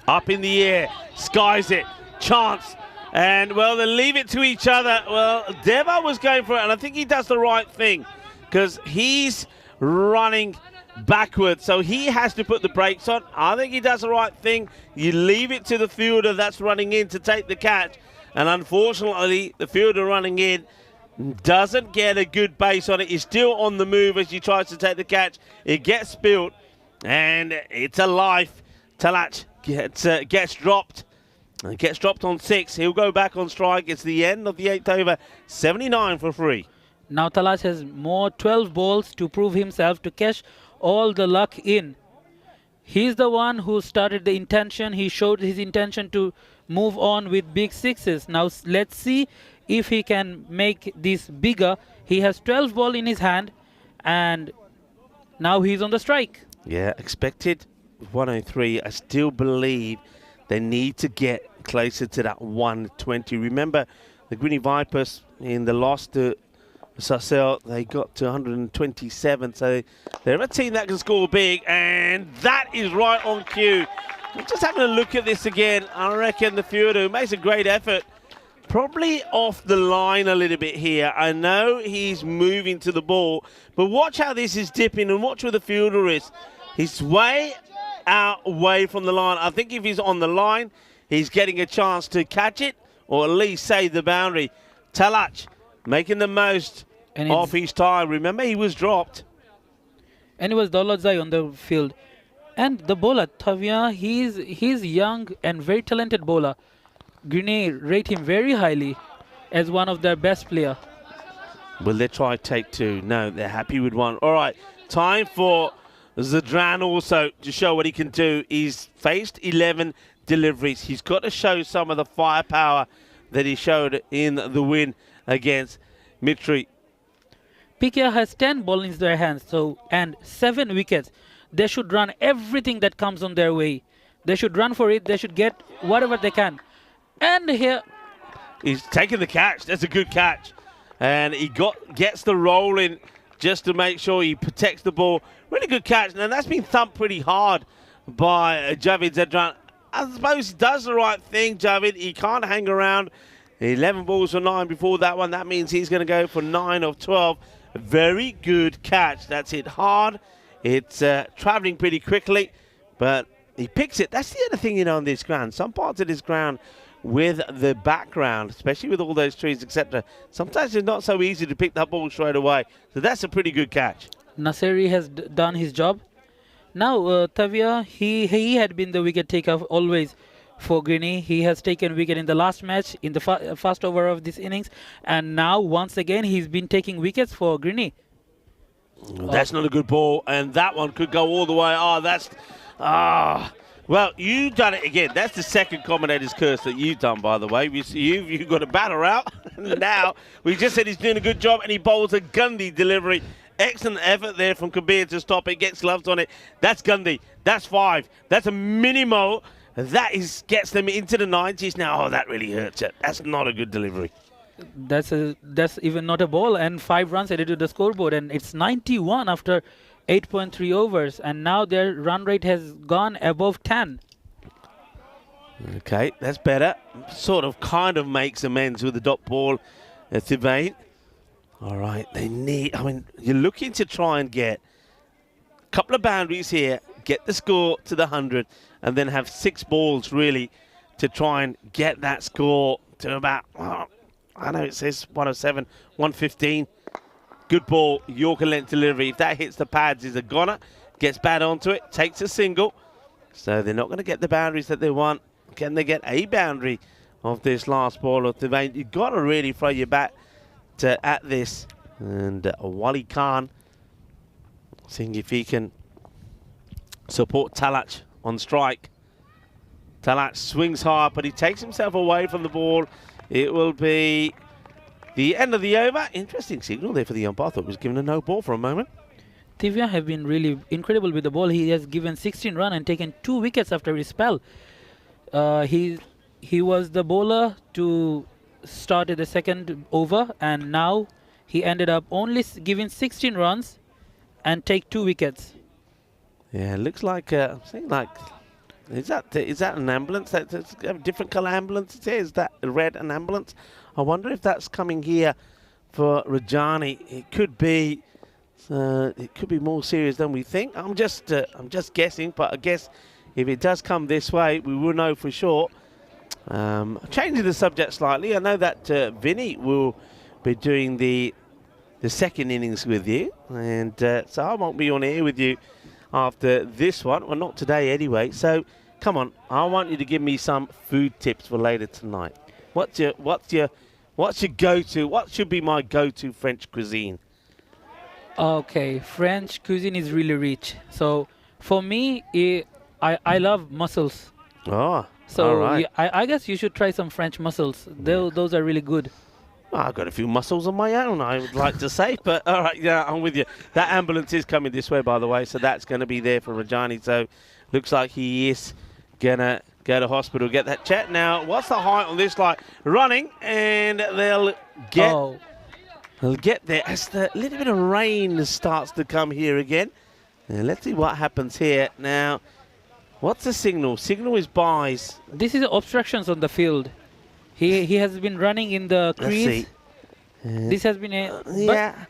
Up in the air, skies it, chance, and well, they leave it to each other. Well, Deva was going for it, and I think he does the right thing because he's running backwards, so he has to put the brakes on. I think he does the right thing. You leave it to the fielder that's running in to take the catch, and unfortunately, the fielder running in doesn't get a good base on it. He's still on the move as he tries to take the catch. It gets spilled, and it's a life. Talach gets dropped. Gets dropped on 6. He'll go back on strike. It's the end of the 8th over. 79 for 3. Now Talach has more 12 balls to prove himself, to cash all the luck in. He's the one who started the intention. He showed his intention to move on with big sixes. Now let's see if he can make this bigger. He has 12 ball in his hand, and now he's on the strike. Yeah, expected 103. I still believe they need to get closer to that 120. Remember, the Guinea Vipers in the loss to Sarcelles, they got to 127. So they're a team that can score big, and that is right on cue. I'm just having a look at this again. I reckon the fielder makes a great effort. Probably off the line a little bit here. I know he's moving to the ball, but watch how this is dipping and watch where the fielder is. He's way out away from the line. I think if he's on the line, he's getting a chance to catch it or at least save the boundary. Talach making the most of his time. Remember, he was dropped. And it was Dolodzai on the field. And the bowler, Tavia, he's young and very talented bowler. Guinea rate him very highly as one of their best player. Will they try take 2? No, they're happy with 1. All right, time for Jadran also to show what he can do. He's faced 11 deliveries. He's got to show some of the firepower that he showed in the win against Mitri. PKR has 10 balls in their hands, and 7 wickets. They should run everything that comes on their way. They should run for it. They should get whatever they can. And here, he's taking the catch. That's a good catch. And he gets the roll in just to make sure he protects the ball. Really good catch. Now, that's been thumped pretty hard by Javid Jadran. I suppose he does the right thing, Javid. He can't hang around. 11 balls for 9 before that one. That means he's going to go for 9 of 12. A very good catch. That's hit hard. It's traveling pretty quickly, but he picks it. That's the other thing, on this ground. Some parts of this ground with the background, especially with all those trees, etc., sometimes it's not so easy to pick that ball straight away. So that's a pretty good catch. Naseri has done his job. Now, Tavia, he had been the wicket taker always for Greeny. He has taken wicket in the last match in the first over of this innings, and now once again he's been taking wickets for Greeny. That's not a good ball, and that one could go all the way. Well, you've done it again. That's the second commentator's curse that you've done, by the way. You've got a batter out. Now, we just said he's doing a good job, and he bowls a Gundy delivery. Excellent effort there from Kabir to stop it. Gets gloves on it. That's Gundy. That's 5. That's a minimal. That gets them into the 90s now. Oh, that really hurts it. That's not a good delivery. That's even not a ball, and 5 runs added to the scoreboard, and it's 91 after 8.3 overs, and now their run rate has gone above 10. Okay, that's better. Sort of kind of makes amends with the dot ball at T10. All right, you're looking to try and get a couple of boundaries here, get the score to the 100, and then have 6 balls really to try and get that score to about, I know it says 107, 115. Good ball, Yorker length delivery. If that hits the pads, is a goner. Gets bad onto it, takes a single. So they're not going to get the boundaries that they want. Can they get a boundary of this last ball? You've got to really throw your bat at this. And Wali Khan, seeing if he can support Talach on strike. Talach swings hard, but he takes himself away from the ball. It will be the end of the over. Interesting signal there for the umpire. I thought it was given a no ball for a moment. Divya have been really incredible with the ball. He has given 16 runs and taken 2 wickets after his spell. He was the bowler to start at the second over, and now he ended up only giving 16 runs and take 2 wickets. Yeah, it looks like is that an ambulance? That's a different colour ambulance. It is that red an ambulance. I wonder if that's coming here for Rajani. It could be. It could be more serious than we think. I'm just guessing, but I guess if it does come this way, we will know for sure. Changing the subject slightly, I know that Vinny will be doing the second innings with you, and so I won't be on air with you after this one. Well, not today anyway. So come on, I want you to give me some food tips for later tonight. What's your go-to? What should be my go-to French cuisine? Okay, French cuisine is really rich. So for me, I love mussels. Oh, so all right. I guess you should try some French mussels. Those are really good. Well, I've got a few mussels on my own, I would like to say. But all right, yeah, I'm with you. That ambulance is coming this way, by the way. So that's going to be there for Rajani. So looks like he is going to go to hospital, get that checked. Now, what's the height on this? Like running, and they'll get... Oh. They'll get there as the little bit of rain starts to come here again. Now, let's see what happens here. Now, what's the signal? Signal is buys. This is obstructions on the field. He has been running in the crease. This has been a... yeah.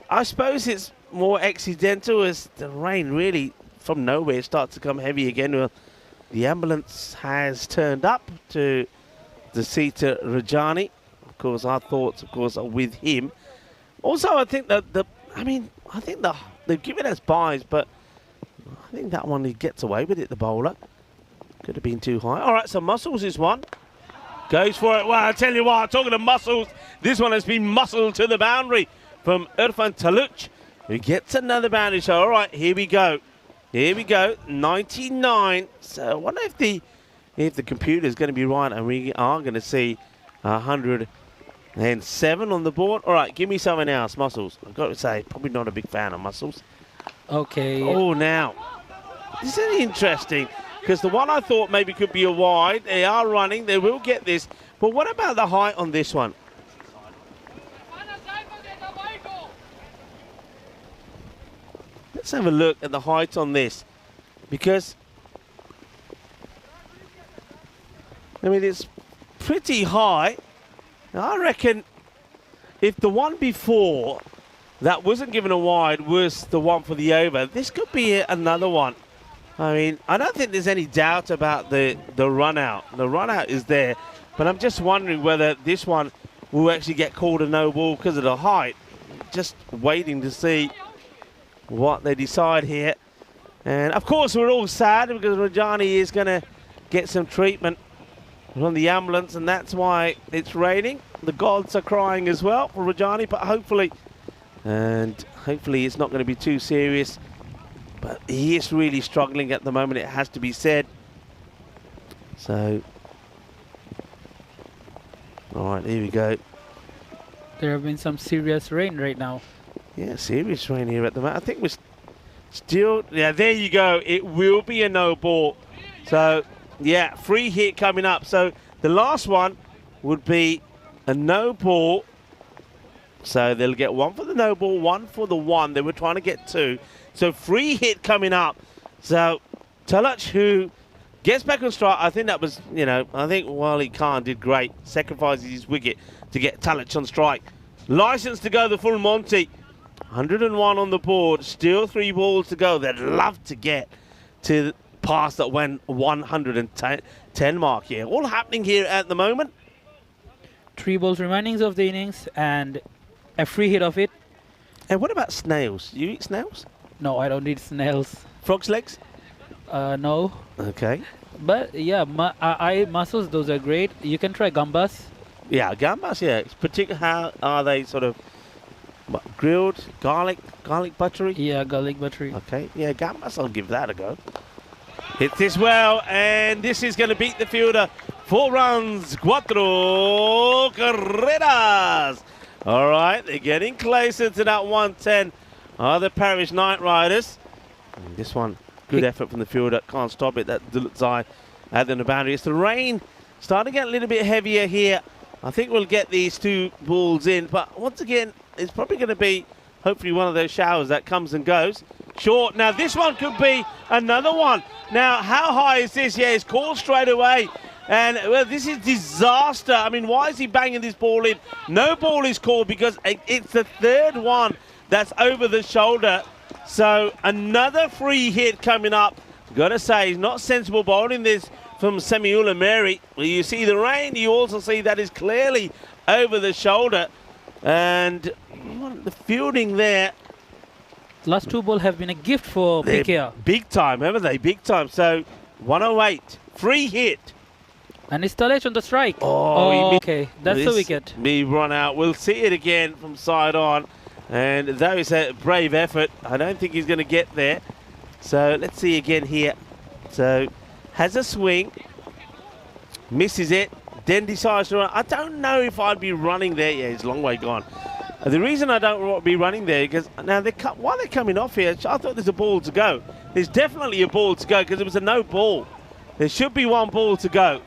I suppose it's more accidental as the rain really from nowhere starts to come heavy again. Well, the ambulance has turned up to see to Rajani. Of course, our thoughts, of course, are with him. Also, I think that they've given us buys, but I think that one he gets away with it, the bowler. Could have been too high. All right, so Muscles is one. Goes for it. Well, I tell you what, talking of Muscles, this one has been muscled to the boundary from Irfan Taluch, who gets another boundary. So, all right, here we go. Here we go, 99. So I wonder if the computer is going to be right and we are going to see 107 on the board. All right, give me something else, Muscles. I've got to say, probably not a big fan of Muscles. Okay. Oh, now, this is interesting because the one I thought maybe could be a wide, they are running, they will get this. But what about the height on this one? Let's have a look at the height on this, because I mean it's pretty high. Now, I reckon if the one before that wasn't given a wide was the one for the over, this could be another one. I mean, I don't think there's any doubt about the run out. The run out is there, but I'm just wondering whether this one will actually get called a no ball because of the height. Just waiting to see what they decide here. And of course we're all sad because Rajani is going to get some treatment from the ambulance, and that's why it's raining. The gods are crying as well for Rajani, but hopefully it's not going to be too serious. But he is really struggling at the moment, it has to be said. So, all right, here we go. There have been some serious rain right now. Yeah, serious rain here at the moment. I think we're still, yeah, there you go. It will be a no ball. So, yeah, free hit coming up. So, the last one would be a no ball. So, they'll get one for the no ball, one for the one. They were trying to get two. So, free hit coming up. So, Talach, who gets back on strike, I think that was, you know, I think Wali Khan did great. Sacrifices his wicket to get Talach on strike. License to go the full Monty. 101 on the board, still 3 balls to go. They'd love to get to past that 110 mark here. All happening here at the moment. 3 balls remaining of the innings and a free hit of it. And what about snails? You eat snails? No, I don't need snails. Frog's legs? No. Okay. But yeah, mussels, those are great. You can try gambas. Yeah, gambas, yeah. It's particular, how are they sort of grilled, garlic buttery? Yeah, garlic buttery. Okay, yeah, gambas, I'll give that a go. Hits this well, and this is going to beat the fielder. 4 runs, 4 carreras. All right, they're getting closer to that 110. Are the Parish Knight Riders. And this one, good effort from the fielder. Can't stop it. That Dulutzai out in the boundary. It's the rain starting to get a little bit heavier here. I think we'll get these 2 balls in, but once again, it's probably going to be hopefully one of those showers that comes and goes. Short. Now this one could be another one. Now how high is this? Yeah, it's called straight away. And well, this is disaster. I mean, why is he banging this ball in? No ball is called because it's the 3rd one that's over the shoulder. So another free hit coming up. Got to say, he's not sensible bowling this from Semiula Mary. Well, you see the rain. You also see that is clearly over the shoulder. And the fielding there. Last 2 balls have been a gift for PKR. Big time, haven't they? Big time. So 108, free hit. And it's Talach on the strike. Oh, okay. That's the wicket. Me run out. We'll see it again from side on. And that is a brave effort. I don't think he's going to get there. So let's see again here. So has a swing. Misses it. Then decides to run. I don't know if I'd be running there. Yeah, he's a long way gone. The reason I don't want to be running there because now while they're coming off here, I thought there's a ball to go. There's definitely a ball to go because it was a no ball. There should be 1 ball to go.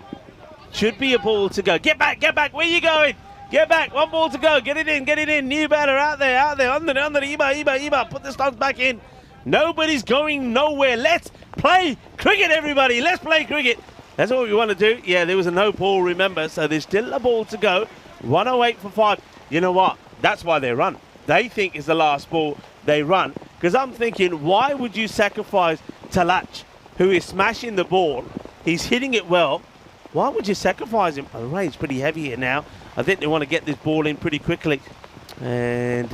Should be a ball to go. Get back, where you going? Get back, 1 ball to go, get it in. New batter out there, under Iba, put the stumps back in. Nobody's going nowhere. Let's play cricket, everybody, let's play cricket. That's what we want to do. Yeah, there was a no ball, remember, so there's still a ball to go. 108 for 5. You know what? That's why they run. They think it's the last ball, they run. Because I'm thinking, why would you sacrifice Talach, who is smashing the ball? He's hitting it well. Why would you sacrifice him? Oh, the rain's pretty heavy here now. I think they want to get this ball in pretty quickly. And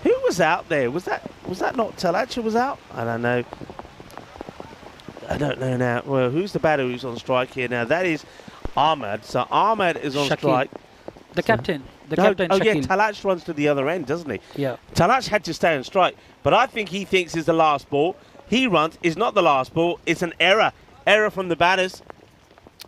who was out there? Was that not Talach who was out? I don't know. I don't know now. Well, who's the batter who's on strike here now? That is Ahmed. So Ahmed is on strike. The captain. The captain, oh, Shakil. yeah, Talach runs to the other end, doesn't he? Yeah. Talach had to stay on strike. But I think he thinks it's the last ball. He runs. It's not the last ball. It's an error. Error from the batters.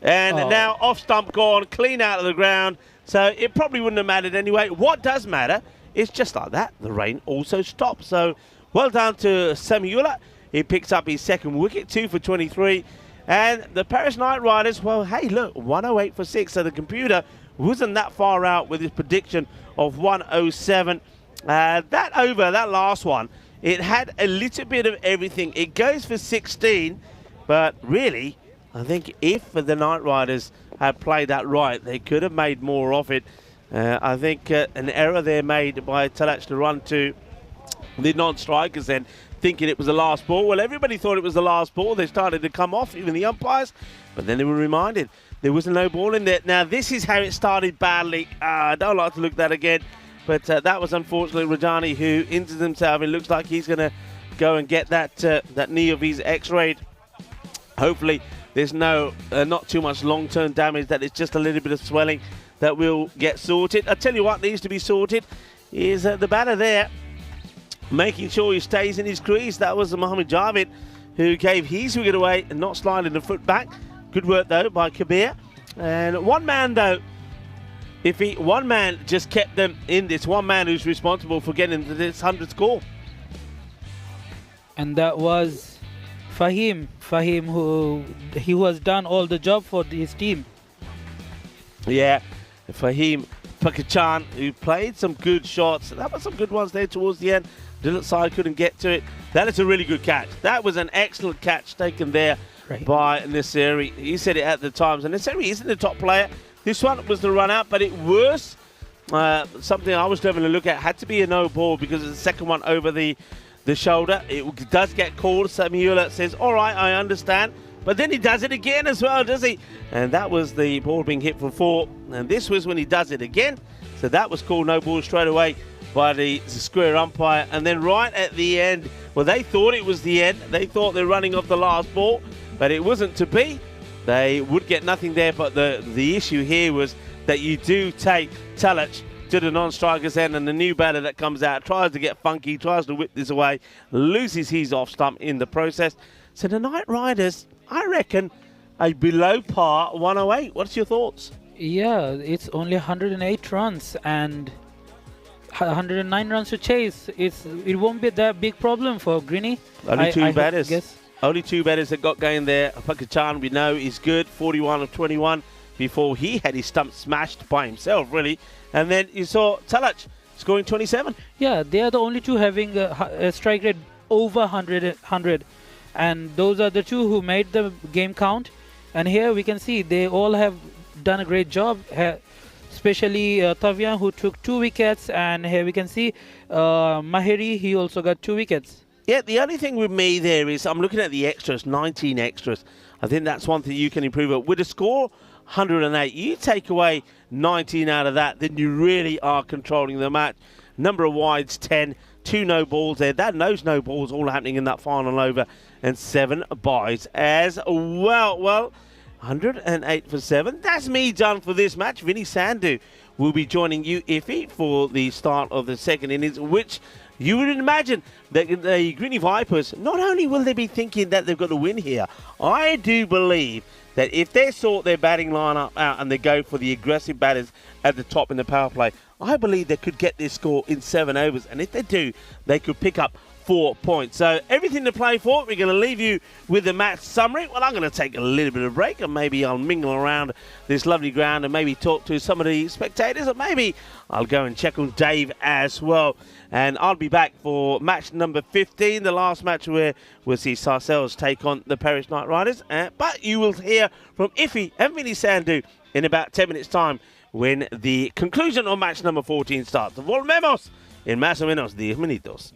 And now off stump gone, clean out of the ground. So it probably wouldn't have mattered anyway. What does matter is just like that, the rain also stops. So well done to Semiula. He picks up his 2nd wicket, 2 for 23. And the Parish Knight Riders, well, hey, look, 108 for 6. So the computer wasn't that far out with his prediction of 107. That over, that last one, it had a little bit of everything. It goes for 16, but really, I think if the Knight Riders had played that right, they could have made more of it. I think an error there made by Talach to run to the non-strikers then, thinking it was the last ball. Well, everybody thought it was the last ball. They started to come off, even the umpires, but then they were reminded there was no ball in there. Now, this is how it started badly. I don't like to look at that again, but that was unfortunately Rajani who injured himself. It looks like he's going to go and get that knee of his x-rayed. Hopefully there's not too much long-term damage, that it's just a little bit of swelling that will get sorted. I tell you what needs to be sorted is the batter there, making sure he stays in his crease. That was Mohamed Javed who gave his wicket away and not sliding the foot back. Good work though by Kabir. And one man though, one man just kept them in this, one man who's responsible for getting to this 100 score. And that was Fahim, who he was done all the job for his team. Yeah, Fahim Pakachan, who played some good shots. That was some good ones there towards the end. Dilip side couldn't get to it. That is a really good catch. That was an excellent catch taken there by Nasiri. He said it at the times. And Nasiri isn't the top player. This one was the run out, but it was something I was having a look at. Had to be a no ball because it's the second one over the shoulder. It does get called. Samuela says, all right, I understand. But then he does it again as well, does he? And that was the ball being hit for 4. And this was when he does it again. So that was called no ball straight away by the square umpire. And then right at the end, well, they thought it was the end. They thought they're running off the last ball, but it wasn't to be. They would get nothing there, but the issue here was that you do take Talach to the non-striker's end, and the new batter that comes out tries to get funky, tries to whip this away, loses his off stump in the process. So the Knight Riders, I reckon, a below par 108. What's your thoughts? Yeah, it's only 108 runs and 109 runs to chase. It won't be that big problem for Greeny. Only two batters. Only two batters that got going there. Pakachan, we know, is good. 41 of 21 before he had his stump smashed by himself, really. And then you saw Talach scoring 27. Yeah, they are the only two having a strike rate over 100. And those are the two who made the game count. And here we can see they all have done a great job. Especially Tavian, who took 2 wickets. And here we can see Mahiri, he also got 2 wickets. Yeah, the only thing with me there is I'm looking at the extras, 19 extras. I think that's one thing you can improve on. With a score 108, you take away 19 out of that, then you really are controlling the match. Number of wides, 10, 2 no balls there. Those no balls all happening in that final over, and 7 byes as well. Well, 108 for 7. That's me done for this match. Vinny Sandhu will be joining you, Iffy, for the start of the second innings, which you would imagine that the Greeny Vipers, not only will they be thinking that they've got to win here, I do believe that if they sort their batting lineup out and they go for the aggressive batters at the top in the power play, I believe they could get this score in 7 overs. And if they do, they could pick up 4 points. So everything to play for. We're going to leave you with the match summary. Well, I'm going to take a little bit of a break, and maybe I'll mingle around this lovely ground and maybe talk to some of the spectators, or maybe I'll go and check on Dave as well. And I'll be back for match number 15, the last match where we'll see Sarcelles take on the Paris Knight Riders. But you will hear from Iffy and Vinny Sandhu in about 10 minutes' time when the conclusion of match number 14 starts. Volvemos en más o menos 10 minutos.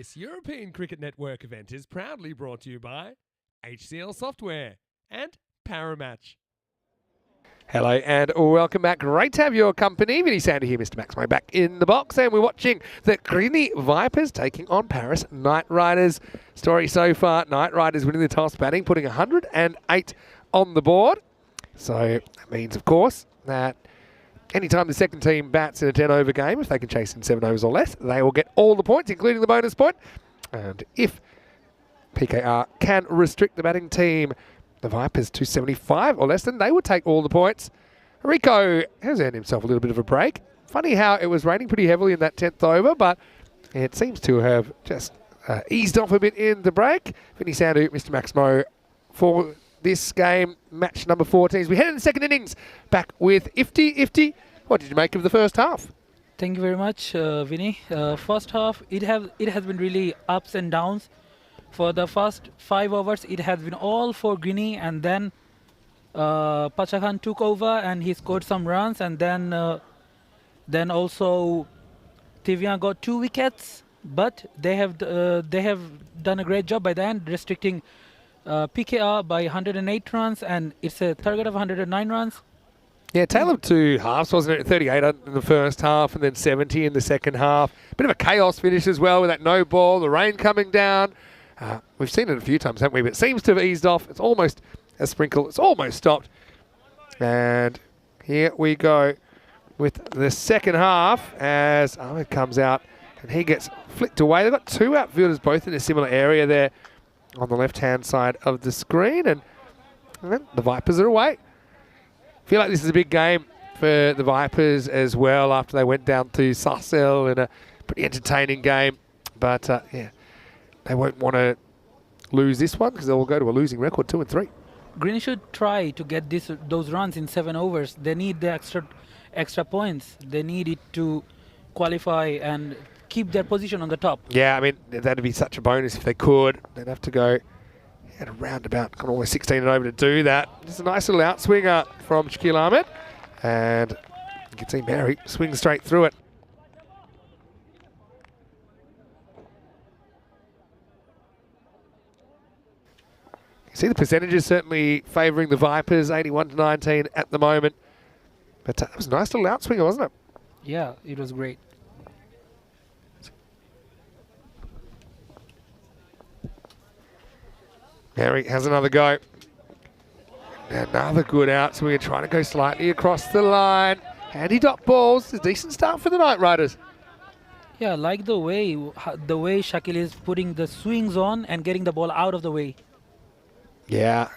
This European Cricket Network event is proudly brought to you by HCL Software and Paramatch. Hello and welcome back. Great to have your company. Vinny Sandy here, Mr. Maximo back in the box, and we're watching the Greeny Vipers taking on Paris Knight Riders. Story so far, Knight Riders winning the toss batting, putting 108 on the board. So that means, of course, that anytime the second team bats in a 10-over game, if they can chase in 7 overs or less, they will get all the points, including the bonus point. And if PKR can restrict the batting team, the Vipers to 75 or less, then they would take all the points. Rico has earned himself a little bit of a break. Funny how it was raining pretty heavily in that 10th over, but it seems to have just eased off a bit in the break. Vinny Sandu, Mr. Maximo, for this game, match number 14. We head in the second innings, back with Ifty. Ifty, what did you make of the first half? Thank you very much, Vinny. First half, it has been really ups and downs. For the first 5 overs, it has been all for Greeny, and then Pachakhan took over and he scored some runs, and then also Tivian got 2 wickets, but they have done a great job by the end, restricting PKR by 108 runs, and it's a target of 109 runs. Yeah, tale of two halves, wasn't it? 38 in the first half and then 70 in the second half. Bit of a chaos finish as well with that no ball, the rain coming down. We've seen it a few times, haven't we? But it seems to have eased off. It's almost a sprinkle. It's almost stopped. And here we go with the second half as Ahmed comes out and he gets flicked away. They've got 2 outfielders both in a similar area there on the left-hand side of the screen. And then the Vipers are away. Feel like this is a big game for the Vipers as well after they went down to Sarsell in a pretty entertaining game. But, yeah. They won't want to lose this one because they'll go to a losing record, 2 and 3. Green should try to get those runs in 7 overs. They need the extra points. They need it to qualify and keep their position on the top. Yeah, I mean, that'd be such a bonus if they could. They'd have to go at a roundabout, got almost 16 and over to do that. Just a nice little outswinger from Shaquille Ahmed. And you can see Mary swing straight through it. You see the percentages certainly favouring the Vipers, 81 to 19 at the moment. But that was a nice little outswinger, wasn't it? Yeah, it was great. Mary has another go. Another good outswinger, trying to go slightly across the line. Handy dot balls, a decent start for the Knight Riders. Yeah, I like the way Shakil is putting the swings on and getting the ball out of the way. Yeah,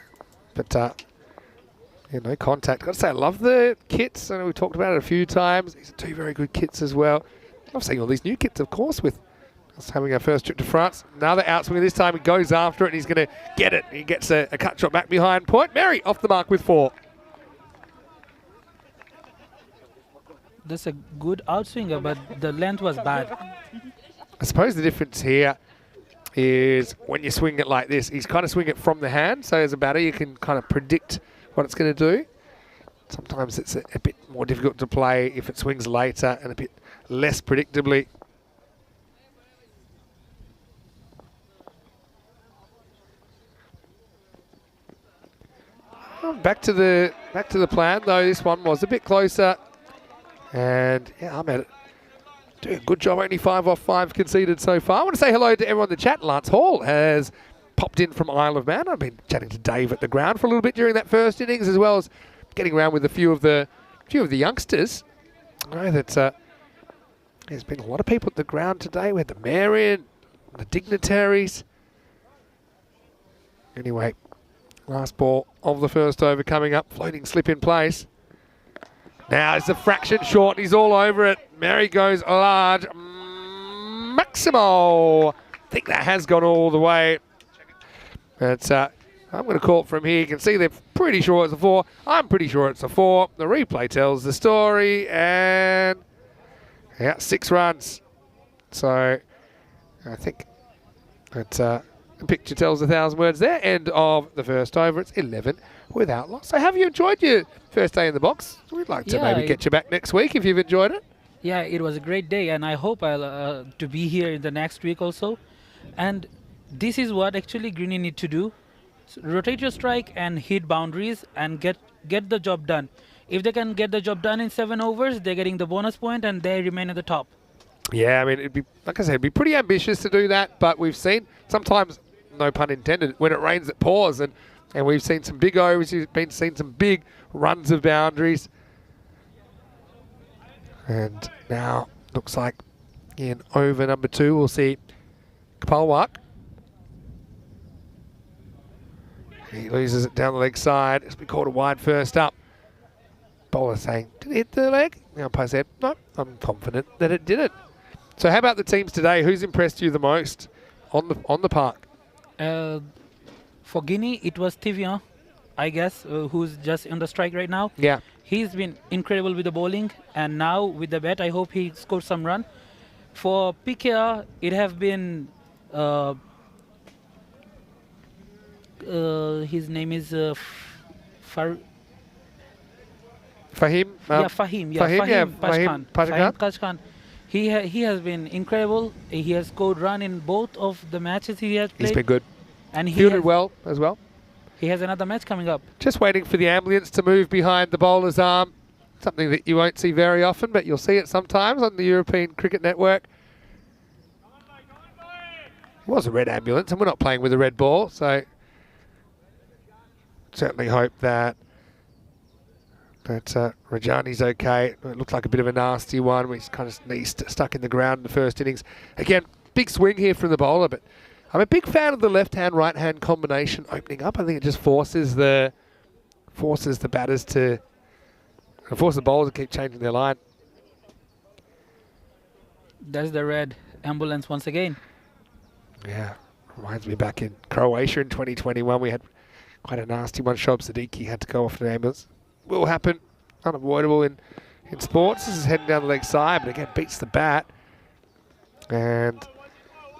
but yeah, no contact. Got to say, I love the kits. I know we've talked about it a few times. These are 2 very good kits as well. I love seeing all these new kits, of course, with us having our first trip to France. Another outswinger this time. He goes after it and he's going to get it. He gets a cut shot back behind point. Mary off the mark with 4. That's a good outswinger, but the length was bad. I suppose the difference here is when you swing it like this, he's kind of swinging it from the hand. So as a batter, you can kind of predict what it's going to do. Sometimes it's a bit more difficult to play if it swings later and a bit less predictably. Back to the plan though. This one was a bit closer, and yeah, I'm at it. Doing a good job, only 5 off 5 conceded so far. I want to say hello to everyone in the chat. Lance Hall has popped in from Isle of Man. I've been chatting to Dave at the ground for a little bit during that first innings, as well as getting around with a few of the youngsters. I know that there's been a lot of people at the ground today. We had the mayor in, the dignitaries. Anyway, last ball of the first over coming up. Floating slip in place. Now it's a fraction short. He's all over it. Mary goes large. Maximo. I think that has gone all the way. But I'm going to call it from here. You can see they're pretty sure it's a 4. I'm pretty sure it's a 4. The replay tells the story. And yeah, 6 runs. So I think that the picture tells 1,000 words there. End of the first over. It's 11 without loss. So have you enjoyed your first day in the box? We'd like to maybe get you back next week if you've enjoyed it. Yeah, it was a great day, and I hope I'll to be here in the next week also. And this is what actually Greeny need to do. Rotate your strike and hit boundaries and get the job done. If they can get the job done in 7 overs, they're getting the bonus point and they remain at the top. Yeah, I mean, it'd be, like I said, it'd be pretty ambitious to do that, but we've seen sometimes, no pun intended, when it rains it pours, and we've seen some big overs, we've seen some big runs of boundaries. And now looks like in over number 2 we'll see Kapalwak. He loses it down the leg side. It's been called a wide first up. Bowler saying, did it hit the leg? The umpire said, no, I'm confident that it didn't. So how about the teams today? Who's impressed you the most on the park? For Guinea, it was T10, I guess, who's just on the strike right now. Yeah. He's been incredible with the bowling, and now with the bat, I hope he scores some run. For PKR, it have been his name is Fahim? Fahim Kashkan. He has been incredible. He has scored run in both of the matches he has played. He's been good. And he fielded well as well. He has another match coming up. Just waiting for the ambulance to move behind the bowler's arm. Something that you won't see very often, but you'll see it sometimes on the European Cricket Network. It was a red ambulance, and we're not playing with a red ball, so certainly hope that Rajani's okay. It looked like a bit of a nasty one. He's kind of stuck in the ground in the first innings. Again, big swing here from the bowler, but I'm a big fan of the left-hand, right-hand combination opening up. I think it just forces the batters to, force the bowlers to keep changing their line. There's the red ambulance once again. Yeah, reminds me back in Croatia in 2021, we had quite a nasty one. Shoaib Siddiqui had to go off an ambulance. Will happen, unavoidable in sports. This is heading down the leg side, but again beats the bat. And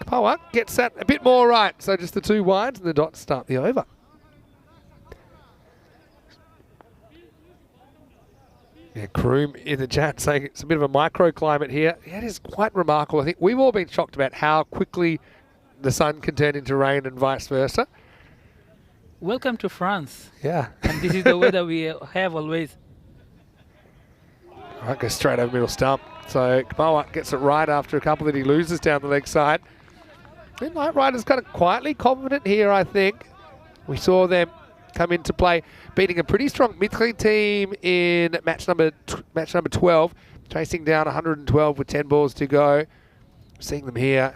Kapalwak gets that a bit more right. So just the 2 wides and the dots start the over. Yeah, Kroom in the chat saying it's a bit of a microclimate here. Yeah, it is quite remarkable. I think we've all been shocked about how quickly the sun can turn into rain and vice versa. Welcome to France. Yeah. And this is the weather we have always. All right, goes straight over middle stump. So Kapalwak gets it right after a couple that he loses down the leg side. The Knight Riders kind of quietly confident here, I think. We saw them come into play, beating a pretty strong Mitri team in match number 12, chasing down 112 with 10 balls to go. Seeing them here,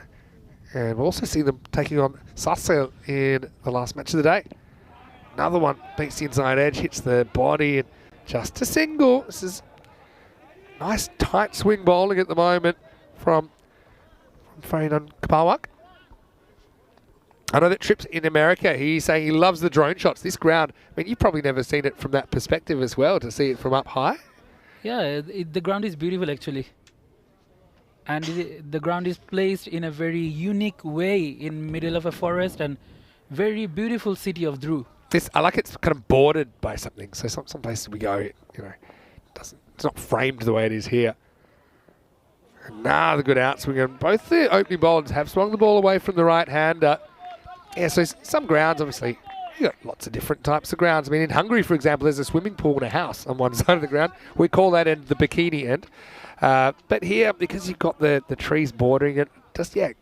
and we'll also see them taking on Sassel in the last match of the day. Another one beats the inside edge, hits the body, and just a single. This is nice tight swing bowling at the moment from Ferdinand Kapalwak. I know that Tripp's in America. He's saying he loves the drone shots. This ground, I mean, you've probably never seen it from that perspective as well, to see it from up high. Yeah, the ground is beautiful actually. And the ground is placed in a very unique way in middle of a forest and very beautiful city of Drew. I like it's kind of bordered by something. So some places we go, it's not framed the way it is here. Another good outswing, and both the opening bowlers have swung the ball away from the right-hander. Yeah, so some grounds, obviously, you got lots of different types of grounds. I mean, in Hungary, for example, there's a swimming pool and a house on one side of the ground. We call that end the bikini end. But here, because you've got the trees bordering it,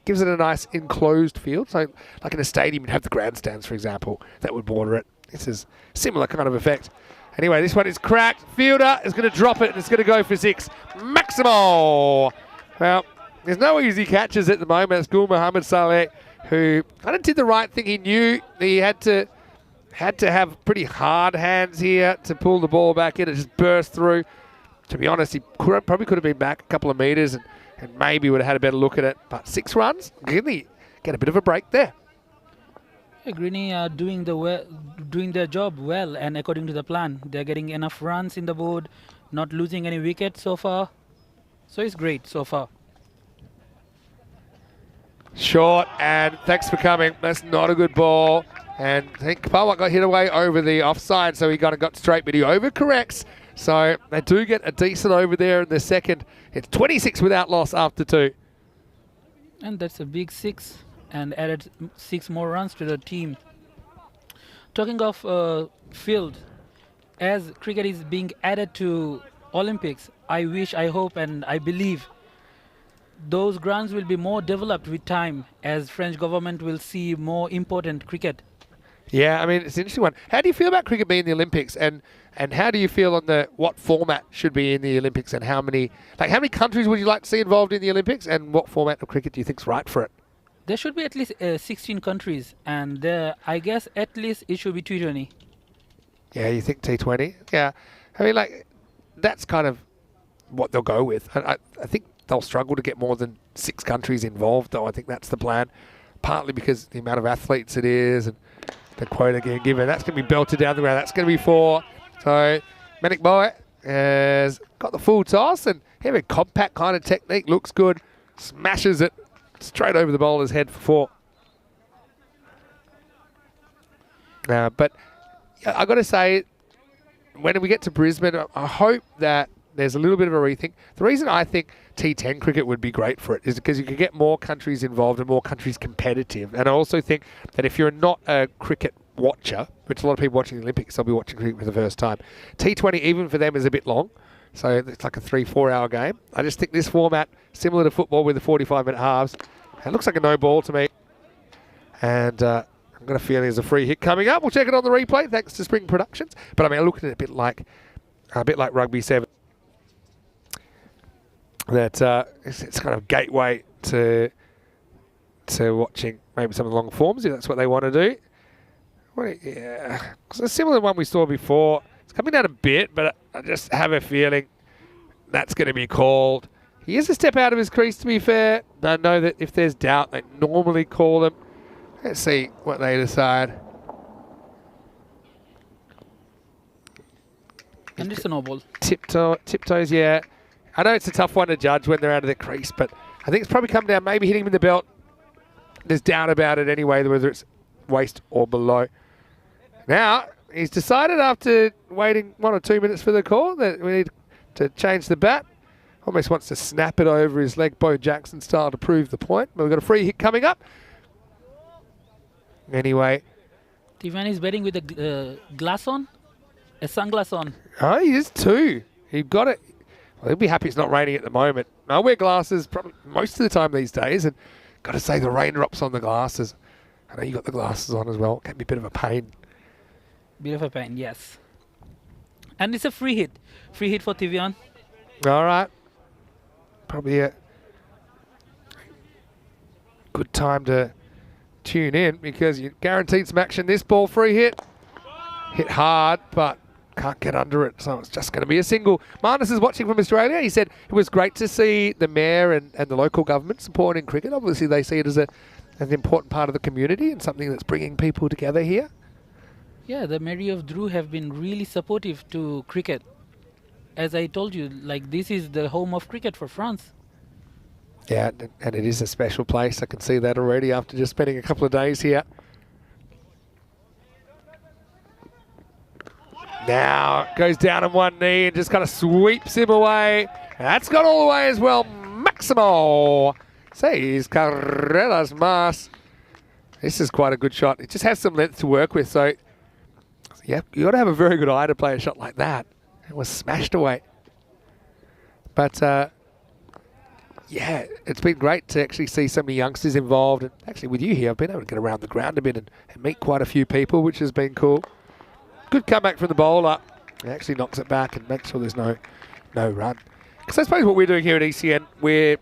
gives it a nice enclosed field. So like in a stadium, you'd have the grandstands, for example, that would border it. This is similar kind of effect. Anyway, this one is cracked. Fielder is going to drop it, and it's going to go for 6. Maximo! Well, there's no easy catches at the moment. It's Gul Muhammad Saleh, who kind of did the right thing. He knew that he had to have pretty hard hands here to pull the ball back in. It just burst through. To be honest, he probably could have been back a couple of metres and maybe would have had a better look at it. But 6 runs, Guinea get a bit of a break there. Yeah, Greeny are doing their job well and according to the plan. They're getting enough runs in the board, not losing any wickets so far. So it's great so far. Short, and thanks for coming. That's not a good ball. And I think Kapalwak got hit away over the offside, so he kind of got straight, but he overcorrects. So they do get a decent over there in the second. It's 26 without loss after 2. And that's a big 6. and added 6 more runs to the team. Talking of field, as cricket is being added to Olympics, I wish, I hope, and I believe those grounds will be more developed with time, as French government will see more important cricket. Yeah, I mean, it's an interesting one. How do you feel about cricket being in the Olympics, and how do you feel on the what format should be in the Olympics, and how many countries would you like to see involved in the Olympics, and what format of cricket do you think's right for it? There should be at least 16 countries, and I guess at least it should be T20. Yeah, you think T20? Yeah, I mean, like, that's kind of what they'll go with. I think they'll struggle to get more than 6 countries involved, though. I think that's the plan, partly because the amount of athletes it is and the quota getting given. That's going to be belted down the ground. That's going to be 4. So Manic Boy has got the full toss, and having a compact kind of technique, looks good, smashes it straight over the bowler's head for 4. But I got to say, when we get to Brisbane, I hope that there's a little bit of a rethink. The reason I think T10 cricket would be great for it is because you could get more countries involved and more countries competitive. And I also think that if you're not a cricket watcher, which a lot of people watching the Olympics, they'll be watching cricket for the first time. T20, even for them, is a bit long. So it's like a 3-4 hour game. I just think this format, similar to football with the 45-minute halves, it looks like a no ball to me. And I've got a feeling there's a free hit coming up. We'll check it on the replay, thanks to Spring Productions. But I mean, I look at it a bit like Rugby 7. That it's kind of gateway to watching maybe some of the long forms, if that's what they want to do. Yeah, it's a similar one we saw before. It's coming down a bit, but I just have a feeling that's going to be called. He is a step out of his crease, to be fair. I know that if there's doubt, they normally call them. Let's see what they decide. And it's a no ball. Tiptoes, yeah. I know it's a tough one to judge when they're out of the crease, but I think it's probably come down, maybe hitting him in the belt. There's doubt about it anyway, whether it's waist or below. Now, he's decided after waiting 1 or 2 minutes for the call that we need to change the bat. Almost wants to snap it over his leg, Bo Jackson style, to prove the point. But we've got a free hit coming up. Anyway. T10 is betting with a glass on? A sunglass on. Oh, he is too. He got it. Well, he'll be happy it's not raining at the moment. I wear glasses probably most of the time these days, and got to say the raindrops on the glasses. I know you got the glasses on as well. It can be a bit of a pain. Bit of a pain, yes. And it's a free hit. Free hit for T10. All right. Probably a good time to tune in because you're guaranteed some action. This ball, free hit. Hit hard, but can't get under it, so it's just going to be a single. Marnus is watching from Australia. He said it was great to see the mayor and the local government supporting cricket. Obviously, they see it as an important part of the community and something that's bringing people together here. Yeah, the Mary of Drew have been really supportive to cricket. As I told you, like, this is the home of cricket for France. Yeah, and it is a special place. I can see that already after just spending a couple of days here. Now goes down on one knee and just kind of sweeps him away. That's gone all the way as well. Maximo sees Carreras Mas. This is quite a good shot. It just has some length to work with. So, yeah, you got to have a very good eye to play a shot like that. It was smashed away. But, yeah, it's been great to actually see so many youngsters involved. And actually, with you here, I've been able to get around the ground a bit and meet quite a few people, which has been cool. Good comeback from the bowler. He actually knocks it back and makes sure there's no run. Because I suppose what we're doing here at ECN, we're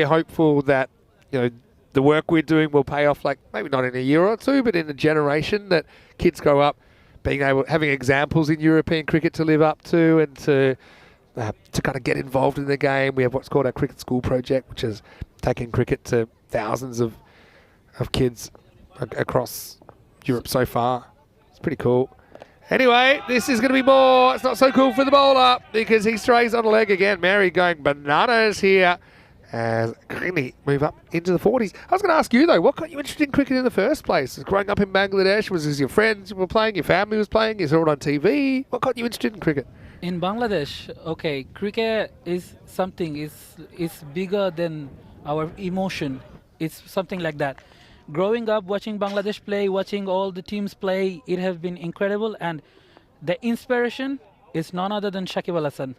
hopeful that, you know, the work we're doing will pay off, like maybe not in a year or two, but in a generation, that kids grow up having examples in European cricket to live up to and to kind of get involved in the game. We have what's called our Cricket School Project, which is taking cricket to thousands of kids across Europe so far. It's pretty cool. Anyway, this is going to be more. It's not so cool for the bowler because he strays on a leg again. Mary going bananas here as Greeny move up into the 40s. I was going to ask you, though, what got you interested in cricket in the first place? Growing up in Bangladesh, was this your friends were playing, your family was playing, you saw it on TV? What got you interested in cricket? In Bangladesh, okay, cricket is something, is bigger than our emotion. It's something like that. growing up watching Bangladesh play, watching all the teams play, it has been incredible. And the inspiration is none other than Shakib Al Hasan.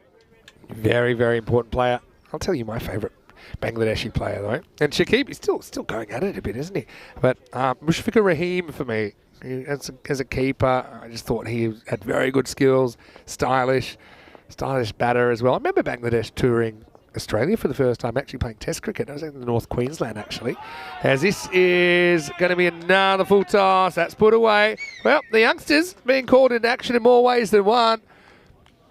Very, very important player. I'll tell you my favourite Bangladeshi player though. And Shakib is still going at it a bit, isn't he? But Mushfiqur Rahim for me, as a keeper, I just thought he had very good skills, stylish batter as well. I remember Bangladesh touring Australia for the first time, actually playing Test cricket. I was in the North Queensland actually. As this is going to be another full toss. That's put away. Well, the youngsters being called into action in more ways than one.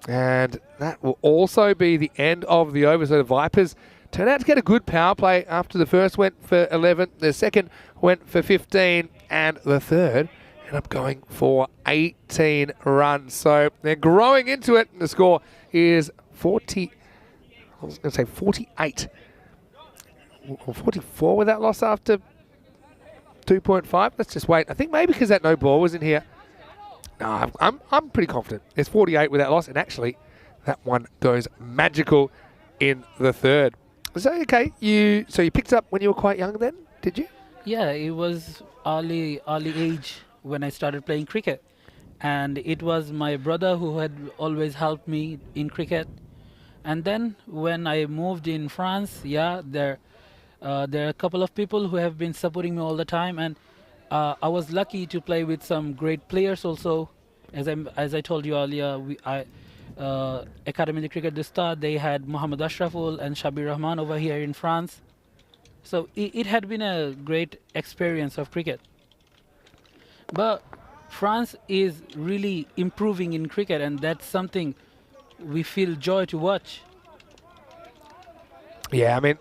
And that will also be the end of the over. So the Vipers turn out to get a good power play after the first went for 11, the second went for 15, and the third ended up going for 18 runs. So they're growing into it. The score is 48 or 44 with that loss after 2.5. Let's just wait. I think maybe because that no ball was in here. No, I'm pretty confident. It's 48 with that loss, and actually that one goes magical in the third. So okay, you picked up when you were quite young then, did you? Yeah, it was early age when I started playing cricket, and it was my brother who had always helped me in cricket. And then when I moved in France, there are a couple of people who have been supporting me all the time, and I was lucky to play with some great players also. As I told you earlier, Academy Cricket the start, they had Mohammad Ashraful and Shabir Rahman over here in France. So it had been a great experience of cricket. But France is really improving in cricket, and that's something we feel joy to watch. Yeah, I mean,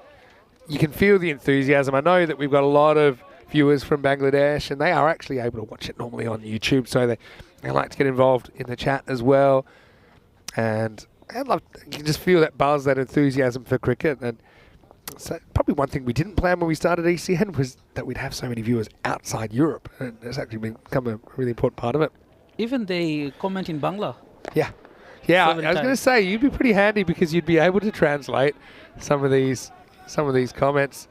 you can feel the enthusiasm. I know that we've got a lot of viewers from Bangladesh, and they are actually able to watch it normally on YouTube, so they like to get involved in the chat as well. And you can just feel that buzz, that enthusiasm for cricket. And so probably one thing we didn't plan when we started ECN was that we'd have so many viewers outside Europe, and it's actually become a really important part of it. Even they comment in Bangla. Yeah, I was going to say you'd be pretty handy because you'd be able to translate some of these comments.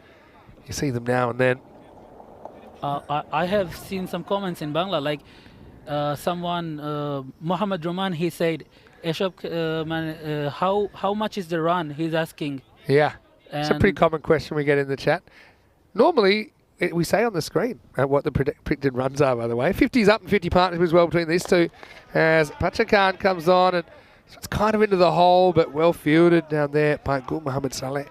You see them now and then. I have seen some comments in Bangla, like someone, Mohammad Roman, he said, how much is the run? He's asking. Yeah, it's a pretty common question we get in the chat. Normally, we say on the screen what the predicted runs are, by the way. 50's up and 50 partners as well between these two. As Pachakan comes on, and it's kind of into the hole, but well fielded down there by Gul Muhammad Saleh.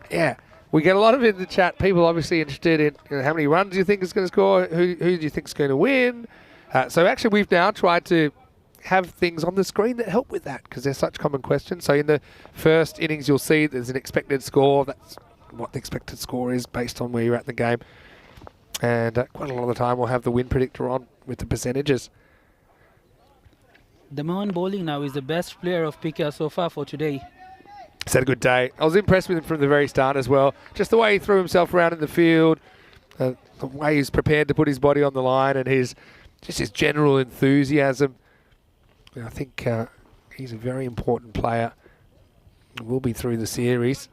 Yeah. We get a lot of it in the chat. People obviously interested in how many runs do you think is going to score, who do you think is going to win. So actually we've now tried to have things on the screen that help with that because they're such common questions. So in the first innings you'll see there's an expected score. That's what the expected score is based on where you're at in the game. And quite a lot of the time we'll have the win predictor on with the percentages. The man bowling now is the best player of PKR so far for today. He's had a good day. I was impressed with him from the very start as well. Just the way he threw himself around in the field, the way he's prepared to put his body on the line, and his general enthusiasm. I think he's a very important player. Will be through the series.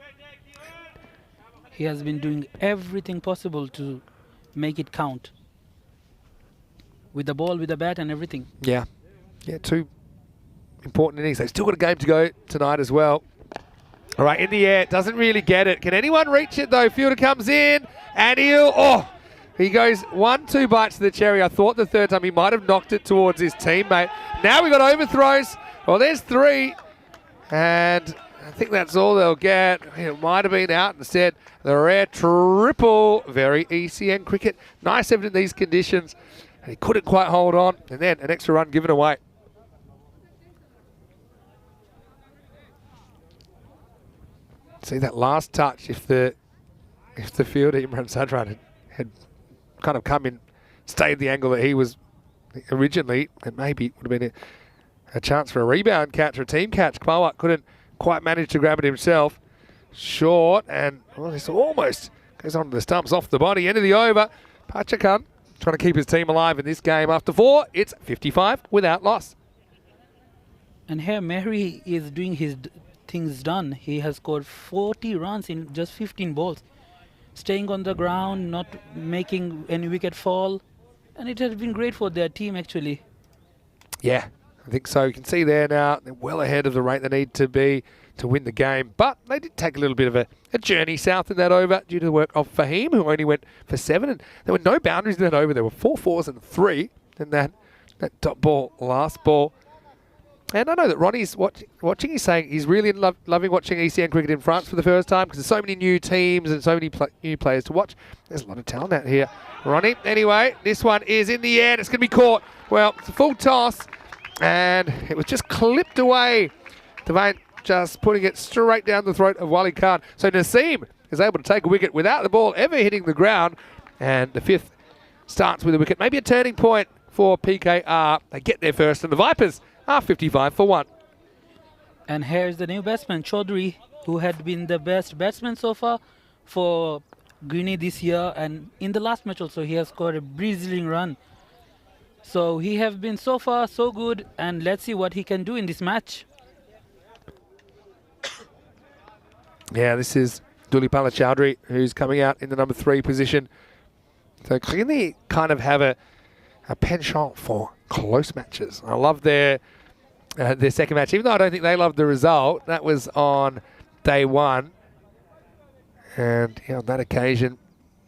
He has been doing everything possible to make it count. With the ball, with the bat and everything. Yeah, two important innings. They've still got a game to go tonight as well. All right, in the air, doesn't really get it. Can anyone reach it though? Fielder comes in and he goes 1-2 bites to the cherry. I thought the third time he might have knocked it towards his teammate. Now we got overthrows. Well, there's 3. And I think that's all they'll get. It might have been out instead. The rare triple. Very ECN cricket. Nice effort in these conditions. And he couldn't quite hold on. And then an extra run given away. See that last touch, if the fielder Imran Sadran had kind of come in, stayed the angle that he was originally, and maybe it would have been a chance for a rebound catch or a team catch. Kwawat couldn't quite manage to grab it himself. Short, and this almost goes onto the stumps off the body. End of the over. Pachakan trying to keep his team alive in this game. After 4, it's 55 without loss. And here Mehri is doing his things done. He has scored 40 runs in just 15 balls. staying on the ground, not making any wicket fall. And it has been great for their team, actually. Yeah, I think so. You can see there now, they're well ahead of the rate they need to be to win the game. But they did take a little bit of a journey south in that over due to the work of Fahim, who only went for 7. And there were no boundaries in that over. There were 4 fours and 3 in that top ball, last ball. And I know that Ronnie's watching. He's saying he's really loving watching ECN cricket in France for the first time because there's so many new teams and so many new players to watch. There's a lot of talent out here. Ronnie, anyway, this one is in the air. And it's going to be caught. Well, it's a full toss. And it was just clipped away. Devane just putting it straight down the throat of Wali Khan. So Naseem is able to take a wicket without the ball ever hitting the ground. And the 5th starts with a wicket. Maybe a turning point for PKR. They get there first. And the Vipers are 55 for 1. And here's the new batsman, Chaudhary, who had been the best batsman so far for Guinea this year. And in the last match also, he has scored a bristling run. So he has been so far so good. And let's see what he can do in this match. Yeah, this is Dulipala Chaudhary, who's coming out in the number 3 position. So clearly kind of have a penchant for close matches. I love their second match, even though I don't think they loved the result. That was on day 1. And on that occasion,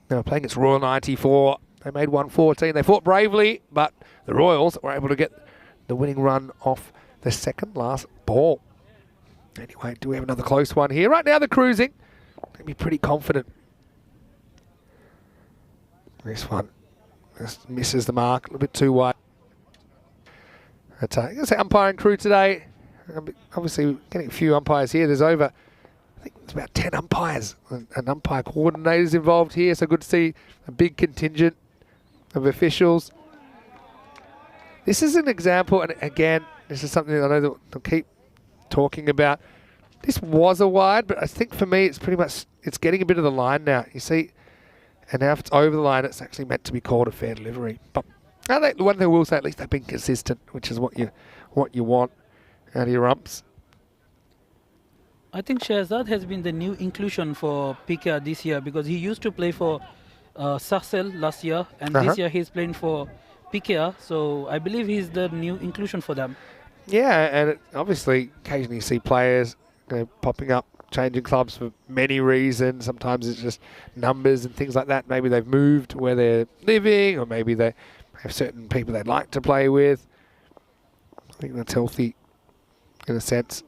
they were playing against Royal 94. They made 114. They fought bravely, but the Royals were able to get the winning run off the second last ball. Anyway, do we have another close one here? Right now they're cruising. They'll be pretty confident. This one just misses the mark, a little bit too wide. But, I'm going to say umpiring crew today. Obviously, getting a few umpires here. There's over, I think there's about 10 umpires and umpire coordinators involved here. So good to see a big contingent of officials. This is an example, and again, this is something that I know that they'll keep talking about. This was a wide, but I think for me, it's pretty much, it's getting a bit of the line now. You see, and now if it's over the line, it's actually meant to be called a fair delivery. But the one thing I will say, at least they've been consistent, which is what you want out of your umps. I think Shahzad has been the new inclusion for PKR this year because he used to play for Sarcelles last year, and this year he's playing for PKR. So I believe he's the new inclusion for them. Yeah, and obviously occasionally you see players popping up, changing clubs for many reasons. Sometimes it's just numbers and things like that. Maybe they've moved where they're living, or maybe they have certain people they'd like to play with. I think that's healthy in a sense.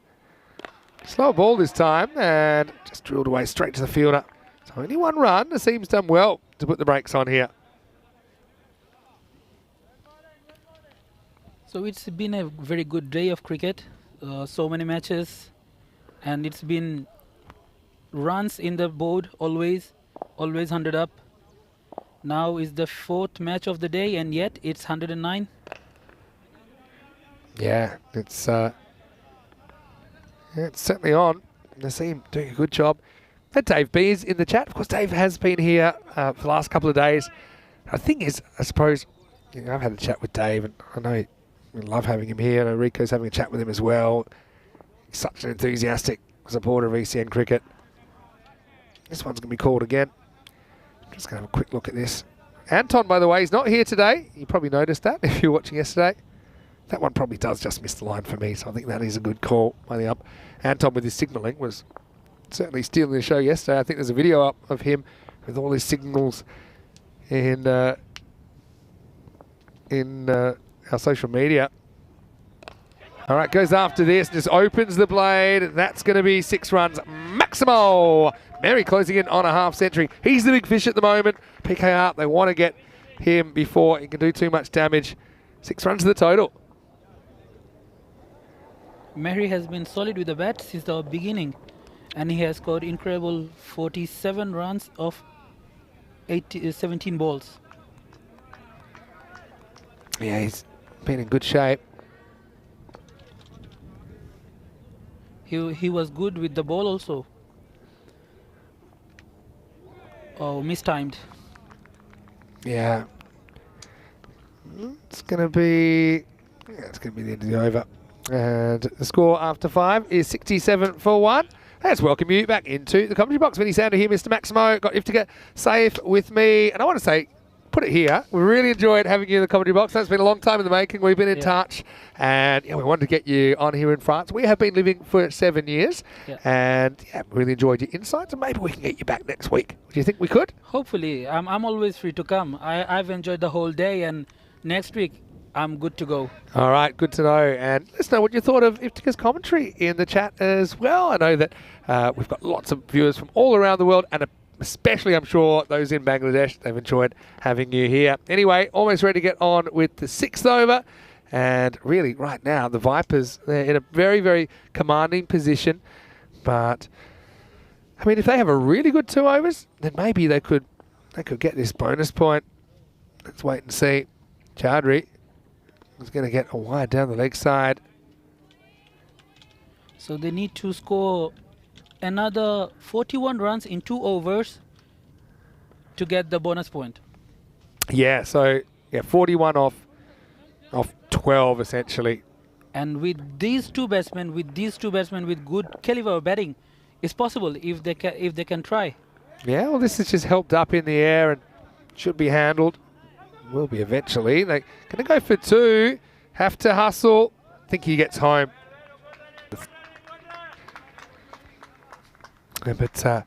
Slow ball this time, and just drilled away straight to the fielder. So only 1 run. The team's done well to put the brakes on here. So it's been a very good day of cricket. So many matches, and it's been runs in the board always 100 up. Now is the 4th match of the day, and yet it's 109. Yeah, it's certainly on. Naseem doing a good job. And Dave B is in the chat. Of course, Dave has been here for the last couple of days. The thing is, I suppose, I've had a chat with Dave, and I know we love having him here. I know Rico's having a chat with him as well. He's such an enthusiastic supporter of ECN cricket. This one's going to be called again. I'm just going to have a quick look at this. Anton, by the way, is not here today. You probably noticed that if you were watching yesterday. That one probably does just miss the line for me, so I think that is a good call by the ump. Anton with his signalling was certainly stealing the show yesterday. I think there's a video up of him with all his signals in our social media. All right, goes after this, just opens the blade. That's going to be 6 runs. Maximo! Mary closing in on a half century. He's the big fish at the moment. PKR, they want to get him before he can do too much damage. 6 runs to the total. Mary has been solid with the bat since the beginning, and he has scored incredible 47 runs of 17 balls. Yeah, he's been in good shape. He was good with the ball also. Oh, mistimed. Yeah. It's going to be the end of the over. And the score after 5 is 67 for 1. Let's welcome you back into the commentary box. Vinny Sander here, Mr. Maximo. Got Iftika safe with me. And I want to say, put it here, we really enjoyed having you in the commentary box. That's been a long time in the making. We've been in touch. And we wanted to get you on here in France. We have been living for 7 years. And really enjoyed your insights. And maybe we can get you back next week. Do you think we could? Hopefully. I'm always free to come. I've enjoyed the whole day. And next week, I'm good to go. All right, good to know. And let us know what you thought of Iftika's commentary in the chat as well. I know that we've got lots of viewers from all around the world, and especially, I'm sure, those in Bangladesh. They've enjoyed having you here. Anyway, almost ready to get on with the 6th over. And really, right now, the Vipers, they're in a very, very commanding position. But, I mean, if they have a really good 2 overs, then maybe they could get this bonus point. Let's wait and see. Chaudhry is going to get a wide down the leg side. So they need to score another 41 runs in 2 overs to get the bonus point. Yeah, so 41 off 12 essentially. And with these two batsmen with good caliber batting, it's possible if they can try. Yeah, well, this is just helped up in the air and should be handled. Will be eventually. They're going to go for 2. Have to hustle. I think he gets home. But,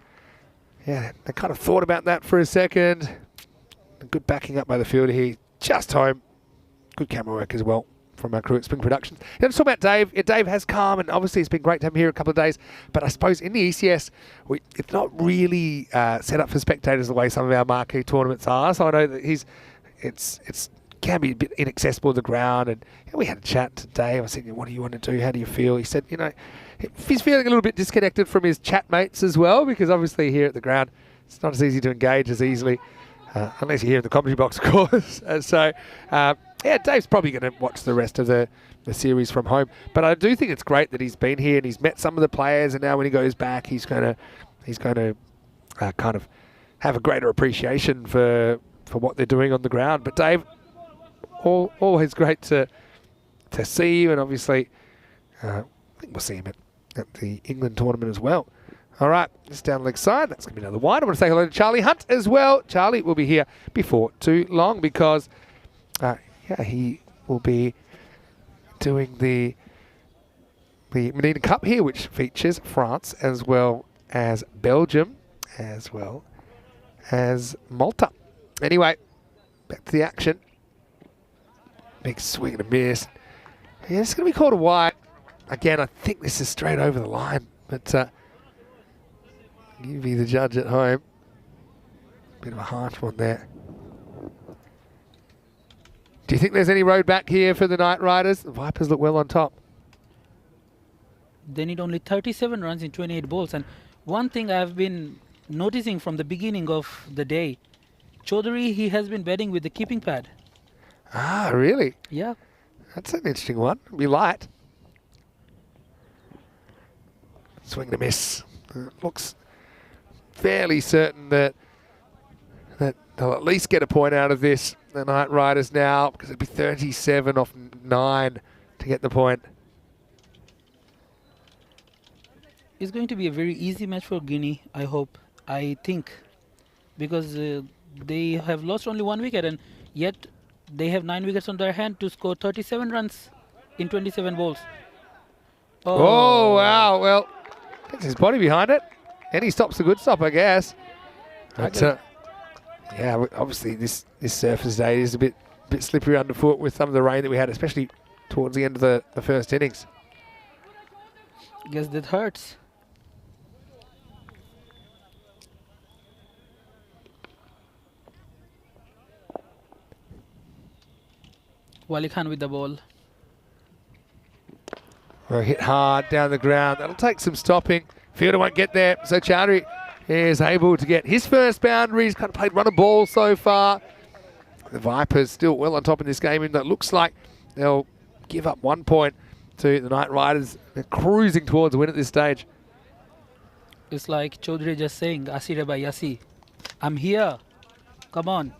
yeah, they kind of thought about that for a second. Good backing up by the fielder here. Just home. Good camera work as well from our crew at Spring Productions. Yeah, let's talk about Dave. Yeah, Dave has come, and obviously it's been great to have him here a couple of days. But I suppose in the ECS, it's not really set up for spectators the way some of our marquee tournaments are. So I know that it's can be a bit inaccessible to the ground. And we had a chat today. I was thinking, what do you want to do? How do you feel? He said, he's feeling a little bit disconnected from his chat mates as well, because obviously here at the ground, it's not as easy to engage as easily, unless you're here in the commentary box, of course. So, Dave's probably going to watch the rest of the series from home. But I do think it's great that he's been here and he's met some of the players, and now when he goes back, he's going to kind of have a greater appreciation for what they're doing on the ground. But Dave, always great to see you, and obviously I think we'll see him at the England tournament as well. All right, just down the leg side. That's going to be another wide. I want to say hello to Charlie Hunt as well. Charlie will be here before too long because he will be doing the Medina Cup here, which features France as well as Belgium as well as Malta. Anyway, back to the action. Big swing and a miss. Yeah, it's going to be called a wide. Again, I think this is straight over the line, but you be the judge at home. Bit of a harsh one there. Do you think there's any road back here for the Knight Riders? The Vipers look well on top. They need only 37 runs in 28 balls. And one thing I've been noticing from the beginning of the day, Chaudhry, he has been batting with the keeping pad. Ah, really? Yeah. That's an interesting one. It'll be light. Swing and a miss. Looks fairly certain that they'll at least get a point out of this, the Knight Riders now, because it'd be 37 off 9 to get the point. It's going to be a very easy match for Guinea, I hope. I think. Because they have lost only 1 wicket, and yet they have 9 wickets on their hand to score 37 runs in 27 balls. Oh, wow. Well, gets his body behind it. And he stops a good stop, I guess. But, yeah, obviously this surface day is a bit slippery underfoot with some of the rain that we had, especially towards the end of the first innings. Guess that hurts. Wali Khan with the ball. Well, hit hard down the ground. That'll take some stopping. Fielder won't get there. So Chaudhry is able to get his first boundary. He's kind of played run a ball so far. The Vipers still well on top in this game, and it looks like they'll give up 1 point to the Knight Riders. They're cruising towards a win at this stage. It's like Chaudhry just saying, Asi Reba Yasi, I'm here. Come on.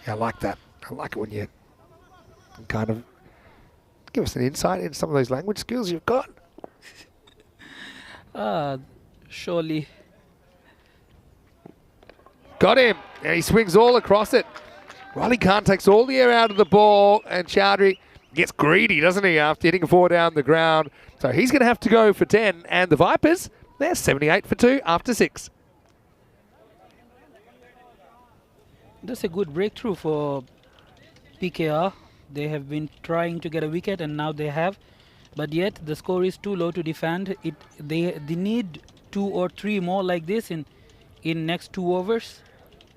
Yeah, I like that. I like it when you kind of give us an insight into some of those language skills you've got. Surely. Got him. And he swings all across it. Riley Khan takes all the air out of the ball, and Chowdhury gets greedy, doesn't he, after hitting 4 down the ground. So he's going to have to go for 10. And the Vipers, they're 78 for 2 after 6. That's a good breakthrough for PKR. They have been trying to get a wicket, and now they have. But yet, the score is too low to defend. They need 2 or 3 more like this in next 2 overs.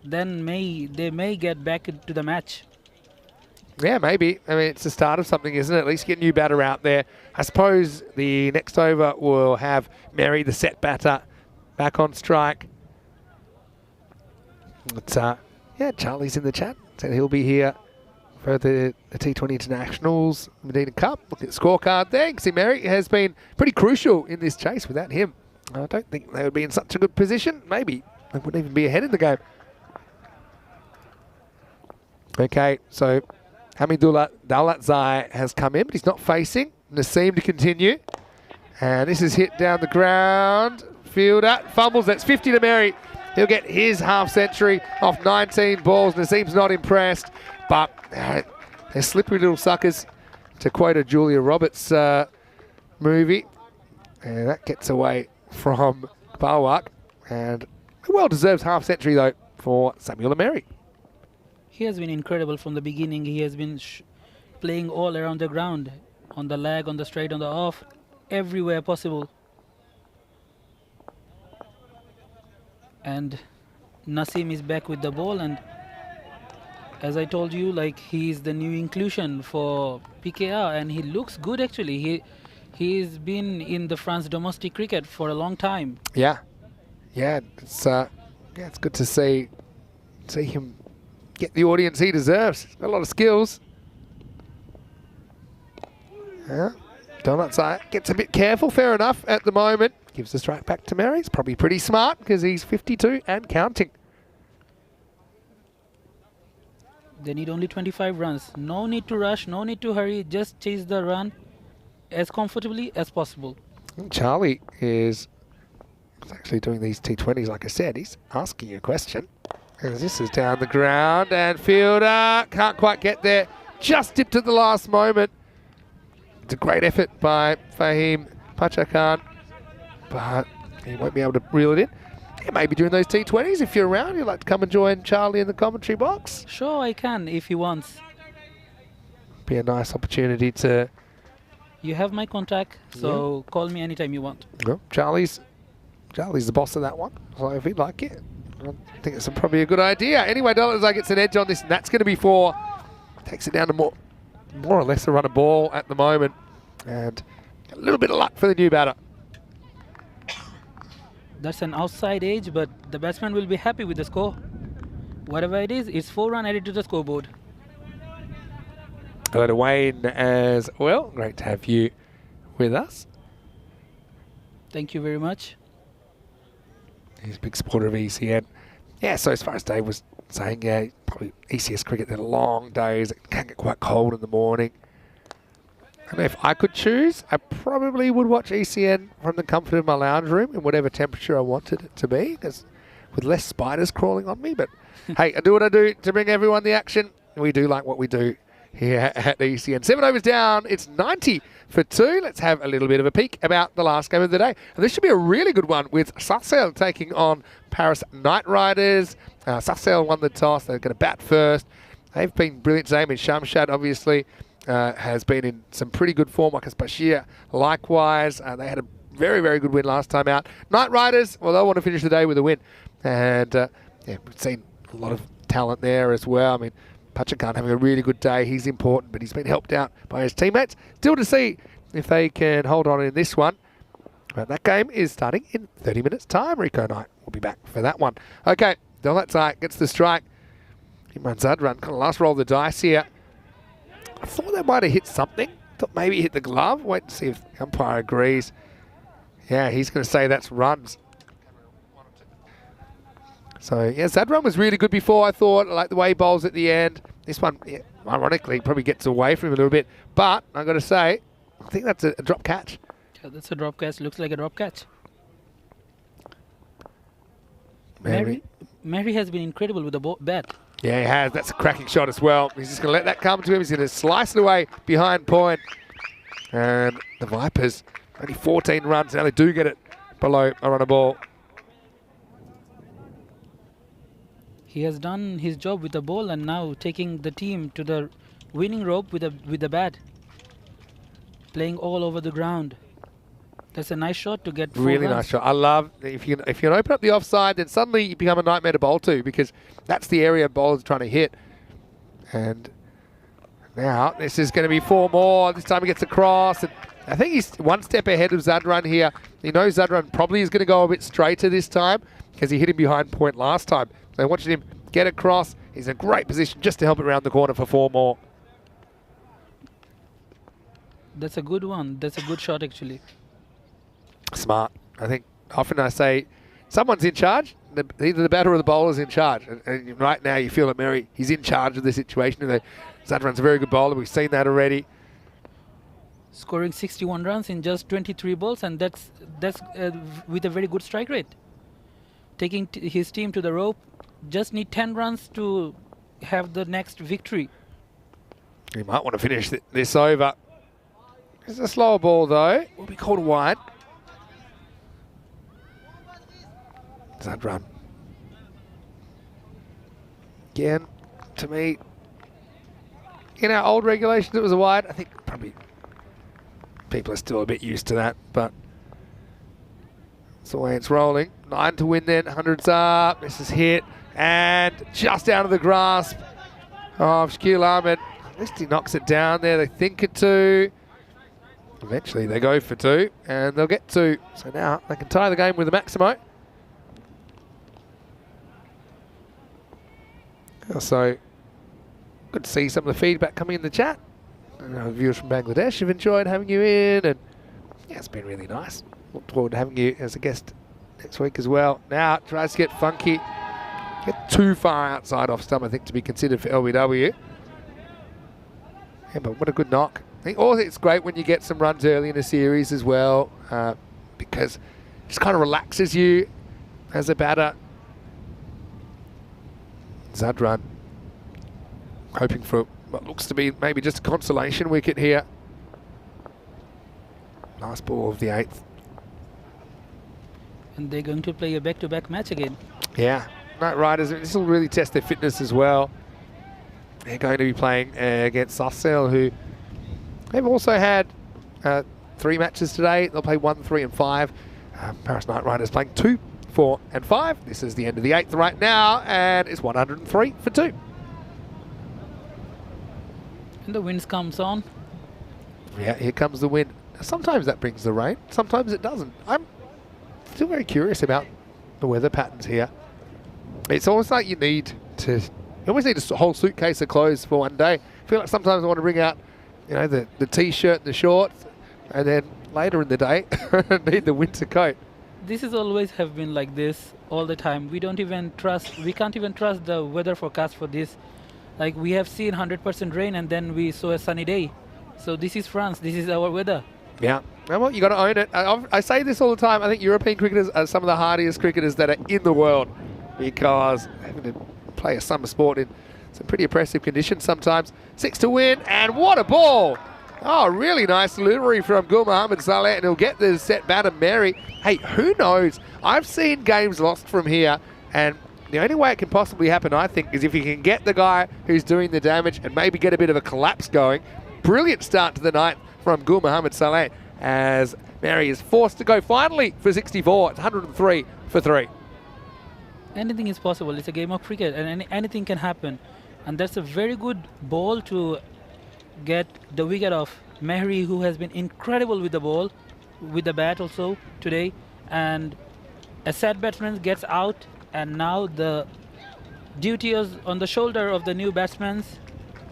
Then they may get back into the match. Yeah, maybe. I mean, it's the start of something, isn't it? At least get a new batter out there. I suppose the next over will have Mary, the set batter, back on strike. But, yeah, Charlie's in the chat. Said he'll be here for the T20 Internationals, Medina Cup. Look at the scorecard there. You can see Mary has been pretty crucial in this chase. Without him, I don't think they would be in such a good position. Maybe they wouldn't even be ahead in the game. Okay, so Hamidullah Dalatzai has come in, but he's not facing. Naseem to continue. And this is hit down the ground. Fielder fumbles. That's 50 to Mary. He'll get his half century off 19 balls. Naseem's not impressed, but they're slippery little suckers, to quote a Julia Roberts movie. And that gets away from Balwak. And a well-deserved half century, though, for Samuel Mary. He has been incredible from the beginning. He has been playing all around the ground, on the leg, on the straight, on the off, everywhere possible. And Naseem is back with the ball, and as I told you, like, he's the new inclusion for PKR, and he looks good actually. He's been in the France domestic cricket for a long time. Yeah, it's good to see him get the audience he deserves. He's got a lot of skills. Yeah, Donut gets a bit careful, fair enough, at the moment. Gives the strike back to Mary. He's probably pretty smart because he's 52 and counting. They need only 25 runs. No need to rush, no need to hurry. Just chase the run as comfortably as possible. And Charlie is actually doing these T20s, like I said. He's asking you a question. As this is down the ground, and fielder can't quite get there. Just dipped at the last moment. It's a great effort by Fahim Pachakan, but he won't be able to reel it in. Yeah, maybe during those T20s, if you're around, you'd like to come and join Charlie in the commentary box. Sure, I can if he wants. Be a nice opportunity to... You have my contact, so call me anytime you want. Well, Charlie's the boss of that one, so if he'd like it, I think it's probably a good idea. Anyway, Dollar gets an edge on this, and that's going to be 4. Takes it down to more or less a run of ball at the moment, and a little bit of luck for the new batter. That's an outside edge, but the batsman will be happy with the score. Whatever it is, it's 4 runs added to the scoreboard. Hello to Wayne as well. Great to have you with us. Thank you very much. He's a big supporter of ECN. Yeah, so as far as Dave was saying, yeah, probably ECS cricket, they're long days. It can get quite cold in the morning. And if I could choose, I probably would watch ECN from the comfort of my lounge room in whatever temperature I wanted it to be, because with less spiders crawling on me. But hey, I do what I do to bring everyone the action. We do like what we do here at ECN. 7 overs down, it's 90 for 2. Let's have a little bit of a peek about the last game of the day. And this should be a really good one with Sarcelles taking on Paris Knight Riders. Sarcelles won the toss. They're going to bat first. They've been brilliant today. I mean, Shamshad obviously has been in some pretty good form. Marcus Bashir likewise. They had a very, very good win last time out. Knight Riders, well, they'll want to finish the day with a win. And yeah, we've seen a lot of talent there as well. I mean, Pachakan having a really good day. He's important, but he's been helped out by his teammates. Still to see if they can hold on in this one. But that game is starting in 30 minutes' time. Rico Knight will be back for that one. Okay, Dolatzai gets the strike. Imran Zadran, kind of last roll of the dice here. I thought they might have hit something. Thought maybe hit the glove. Wait and see if the umpire agrees. Yeah, he's going to say that's runs. So, yeah, Zadran was really good before, I thought. I like the way he bowls at the end. This one, yeah, ironically, probably gets away from him a little bit. But, I've got to say, I think that's a drop catch. Yeah, that's a drop catch. Looks like a drop catch. Mary has been incredible with the bat. Yeah, he has. That's a cracking shot as well. He's just going to let that come to him. He's going to slice it away behind point. And the Vipers, only 14 runs. Now they do get it below a run a ball. He has done his job with the ball and now taking the team to the winning rope with the bat. Playing all over the ground. That's a nice shot to get 4 Really runs. nice shot. I love if you can open up the offside, then suddenly you become a nightmare to bowl to because that's the area bowlers are trying to hit. And now this is going to be 4 more. This time he gets across. And I think he's 1 step ahead of Zadran here. He knows Zadran probably is going to go a bit straighter this time because he hit him behind point last time. So watching him get across, he's in a great position just to help it around the corner for 4 more. That's a good one. That's a good shot actually. Smart. I think often I say someone's in charge. Either the batter or the bowler's in charge. And right now you feel that Mary, he's in charge of the situation. Zadran's a very good bowler. We've seen that already. Scoring 61 runs in just 23 balls, and that's with a very good strike rate. Taking his team to the rope, just need 10 runs to have the next victory. He might want to finish this over. It's a slower ball though. Will be called wide. Zadran. Again, to me, in our old regulations it was a wide. I think probably people are still a bit used to that, but that's the way it's rolling. 9 to win then, 100's up. This is hit and just out of the grasp of Shaquille Ahmed. At least he knocks it down there. They think it 2. Eventually they go for 2 and they'll get 2. So now they can tie the game with a Maximo. So good to see some of the feedback coming in the chat. Viewers from Bangladesh have enjoyed having you in, and yeah, it's been really nice. Look forward to having you as a guest next week as well. Now tries to get funky. Get too far outside off stump, I think, to be considered for LBW. Yeah, but what a good knock. I think also it's great when you get some runs early in a series as well, because it just kind of relaxes you as a batter. Zadran hoping for what looks to be maybe just a consolation wicket here. Nice ball of the 8th. And they're going to play a back-to-back match again. Yeah, Knight Riders, this will really test their fitness as well. They're going to be playing against Sussex, who they've also had 3 matches today. They'll play 1, 3 and 5. Paris Knight Riders playing 2, 4 and 5. This is the end of the 8th right now, and it's 103 for 2. And the wind comes on. Yeah, here comes the wind. Sometimes that brings the rain, sometimes it doesn't. I'm still very curious about the weather patterns here. It's almost like you always need a whole suitcase of clothes for one day. I feel like sometimes I want to bring out, you know, the t-shirt and the shorts, and then later in the day, I need the winter coat. This is always have been like this all the time. We can't even trust the weather forecast for this. Like, we have seen 100% rain and then we saw a sunny day. So this is France, this is our weather. Yeah, well, you got to own it. I say this all the time. I think European cricketers are some of the hardiest cricketers that are in the world, because having to play a summer sport in some pretty oppressive conditions sometimes. 6 to win, and what a ball! Oh, really nice delivery from Gul Mohamed Saleh, and he'll get the set batter Mary. Hey, who knows? I've seen games lost from here, and the only way it can possibly happen, I think, is if you can get the guy who's doing the damage and maybe get a bit of a collapse going. Brilliant start to the night from Gul Mohamed Saleh, as Mary is forced to go finally for 64. It's 103 for 3. Anything is possible. It's a game of cricket, and anything can happen. And that's a very good ball to get the wicket of Mehri, who has been incredible with the ball, with the bat also today. And a sad batsman gets out, and now the duty is on the shoulder of the new batsmen.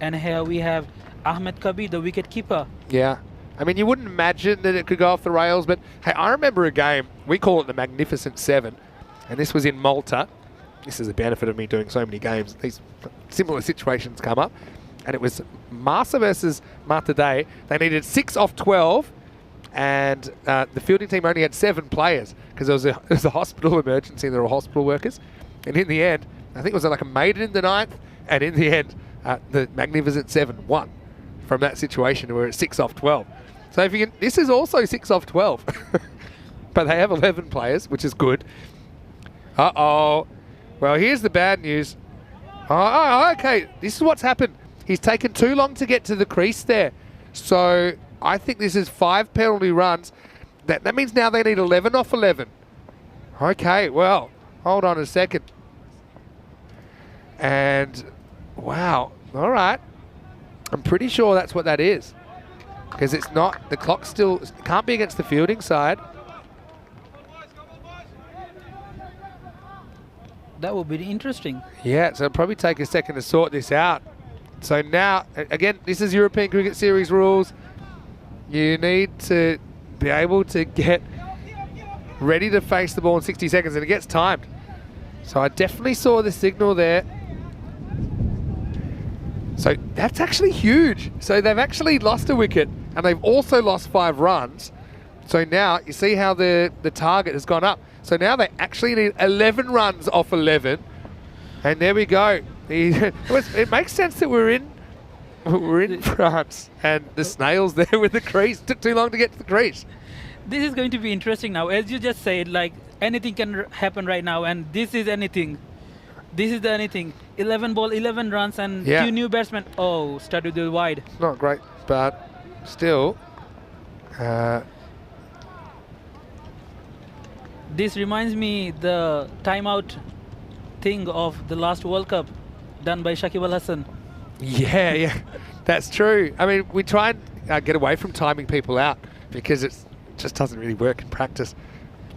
And here we have Ahmed Kabir, the wicket keeper. Yeah. I mean, you wouldn't imagine that it could go off the rails, but hey, I remember a game, we call it the Magnificent 7, and this was in Malta. This is the benefit of me doing so many games. These similar situations come up, and it was Massa versus Mata Day. They needed 6 off 12, and the fielding team only had 7 players because it was a hospital emergency and there were hospital workers. And in the end, I think it was like a maiden in the 9th, and in the end, the magnificent 7 won from that situation where it's 6 off 12. So if you can, this is also 6 off 12. But they have 11 players, which is good. Uh-oh. Well, here's the bad news. Oh, okay. This is what's happened. He's taken too long to get to the crease there. So I think this is 5 penalty runs. That means now they need 11 off 11. Okay, well, hold on a second. And, wow. All right. I'm pretty sure that's what that is. Because it's not, the clock still can't be against the fielding side. That would be interesting. Yeah, so it'll probably take a second to sort this out. So now, again, this is European Cricket Series rules. You need to be able to get ready to face the ball in 60 seconds, and it gets timed. So I definitely saw the signal there. So that's actually huge. So they've actually lost a wicket, and they've also lost 5 runs. So now you see how the target has gone up. So now they actually need 11 runs off 11. And there we go. It makes sense that we're in France, and the snail's there with the crease. Took too long to get to the crease. This is going to be interesting now. As you just said, like anything can happen right now, and this is anything. This is the anything. 11 ball, 11 runs, and 2 new batsmen. Oh, started with wide. Not great, but still. This reminds me the timeout thing of the last World Cup done by Shakib Al Hasan. Yeah, that's true. I mean, we try and get away from timing people out because it just doesn't really work in practice.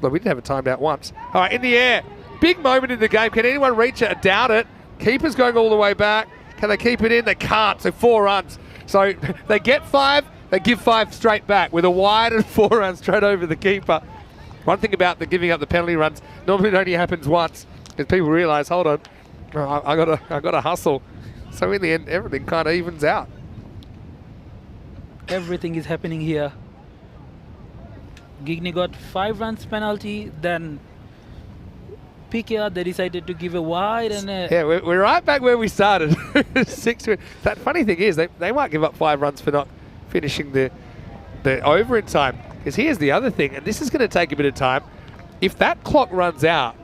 Look, we did have a timed out once. All right, in the air. Big moment in the game. Can anyone reach it? I doubt it. Keeper's going all the way back. Can they keep it in? They can't. So 4 runs. So they get 5. They give 5 straight back with a wide and 4 runs straight over the keeper. One thing about the giving up the penalty runs, normally it only happens once because people realise, hold on, I got to hustle. So in the end, everything kind of evens out. Everything is happening here. Gigni got 5 runs penalty, then PKR, they decided to give a wide and a... Yeah, we're right back where we started. 6 win. That funny thing is, they might give up 5 runs for not finishing the over in time. Because here's the other thing, and this is going to take a bit of time. If that clock runs out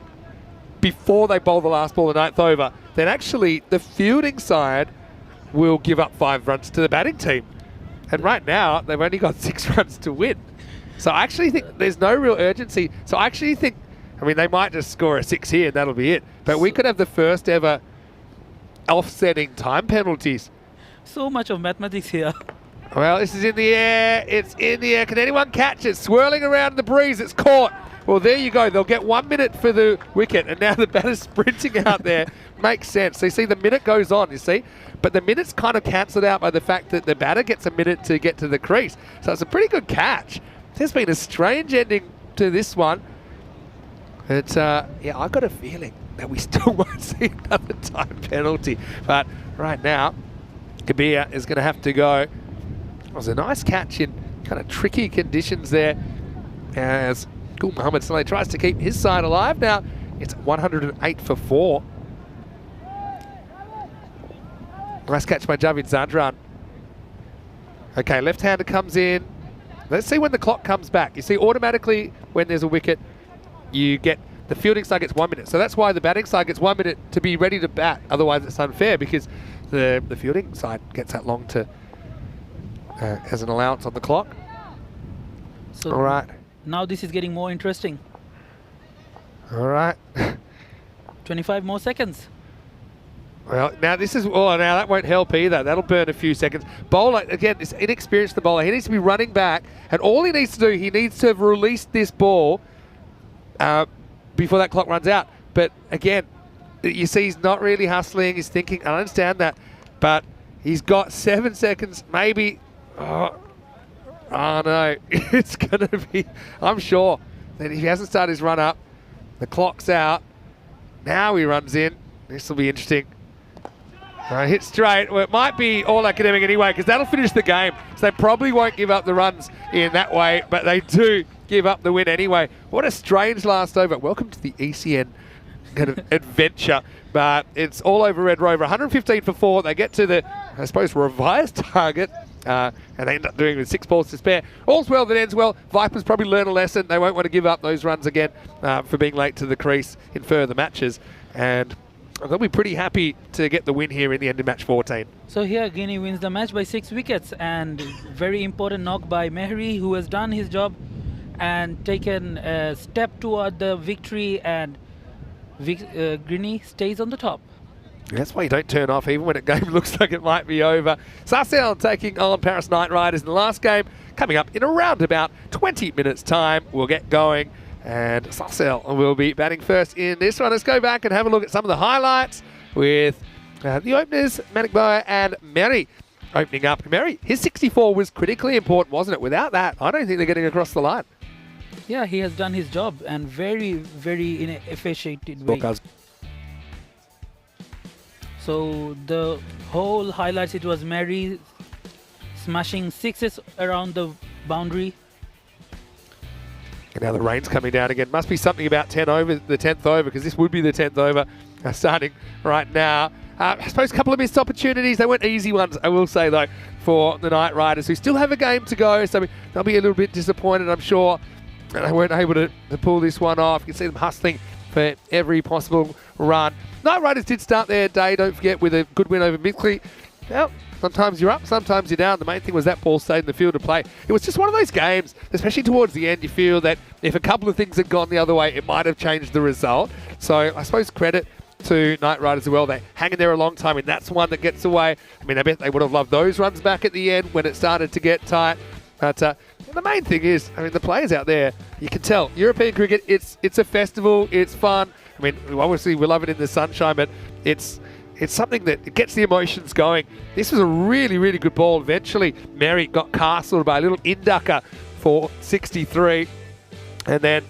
before they bowl the last ball the 9th over, then actually the fielding side will give up 5 runs to the batting team. And right now, they've only got 6 runs to win. So I actually think there's no real urgency. So I actually think, I mean, they might just score a 6 here and that'll be it. But we could have the first ever offsetting time penalties. So much of mathematics here. Well, this is in the air. It's in the air. Can anyone catch it? Swirling around in the breeze. It's caught. Well, there you go. They'll get 1 minute for the wicket. And now the batter's sprinting out there. Makes sense. So you see the minute goes on, you see. But the minute's kind of cancelled out by the fact that the batter gets a minute to get to the crease. So it's a pretty good catch. There's been a strange ending to this one. But, yeah, I got a feeling that we still won't see another time penalty. But right now, Kabir is going to have to go. It was a nice catch in kind of tricky conditions there as Gul Mohamed Saleh tries to keep his side alive. Now it's 108 for 4. Nice catch by Javid Zadran. Okay, left-hander comes in. Let's see when the clock comes back. You see, automatically when there's a wicket, you get the fielding side gets 1 minute. So that's why the batting side gets 1 minute to be ready to bat. Otherwise it's unfair because the fielding side gets that long to as an allowance on the clock. So all right. Now this is getting more interesting. All right. 25 more seconds. Well, now this is, oh, now that won't help either. That'll burn a few seconds. Bowler, again, is inexperienced, the bowler. He needs to be running back, and all he needs to do, he needs to have released this ball before that clock runs out. But again, you see he's not really hustling. He's thinking, I understand that, but he's got 7 seconds, maybe. Oh no, it's going to be, I'm sure that if he hasn't started his run up, the clock's out. Now he runs in. This will be interesting. Hit straight. Well, it might be all academic anyway because that'll finish the game. So they probably won't give up the runs in that way, but they do give up the win anyway. What a strange last over. Welcome to the ECN kind of adventure. But it's all over Red Rover. 115 for 4. They get to the, I suppose, revised target. And they end up doing it with 6 balls to spare. All's well that ends well. Vipers probably learn a lesson. They won't want to give up those runs again for being late to the crease in further matches. And they'll be pretty happy to get the win here in the end of match 14. So here Guinea wins the match by 6 wickets, and very important knock by Mehri, who has done his job and taken a step toward the victory, and Guinea stays on the top. That's why you don't turn off even when a game looks like it might be over. Sarcelle taking on Paris Knight Riders in the last game. Coming up in around about 20 minutes time, we'll get going. And Sarcelle will be batting first in this one. Let's go back and have a look at some of the highlights with the openers, Manikboa and Meri opening up. Meri, his 64 was critically important, wasn't it? Without that, I don't think they're getting across the line. Yeah, he has done his job, and very, very in an efficient way. So the whole highlights, it was Meri smashing 6s around the boundary. And now the rain's coming down again. Must be something about 10 over, the 10th over, because this would be the 10th over starting right now. I suppose a couple of missed opportunities. They weren't easy ones, I will say, though, for the Knight Riders, who still have a game to go. So they'll be a little bit disappointed, I'm sure. And they weren't able to pull this one off. You can see them hustling for every possible run. Knight Riders did start their day, don't forget, with a good win over Midgley. Well, sometimes you're up, sometimes you're down. The main thing was that ball stayed in the field to play. It was just one of those games, especially towards the end, you feel that if a couple of things had gone the other way, it might have changed the result. So I suppose credit to Knight Riders as well. They hang in there a long time, and that's one that gets away. I mean, I bet they would have loved those runs back at the end when it started to get tight. But the main thing is, I mean, the players out there, you can tell, European cricket, it's a festival, it's fun. I mean, obviously we love it in the sunshine, but it's something that it gets the emotions going. This was a really, really good ball. Eventually, Meri got castled by a little inducker for 63. And then,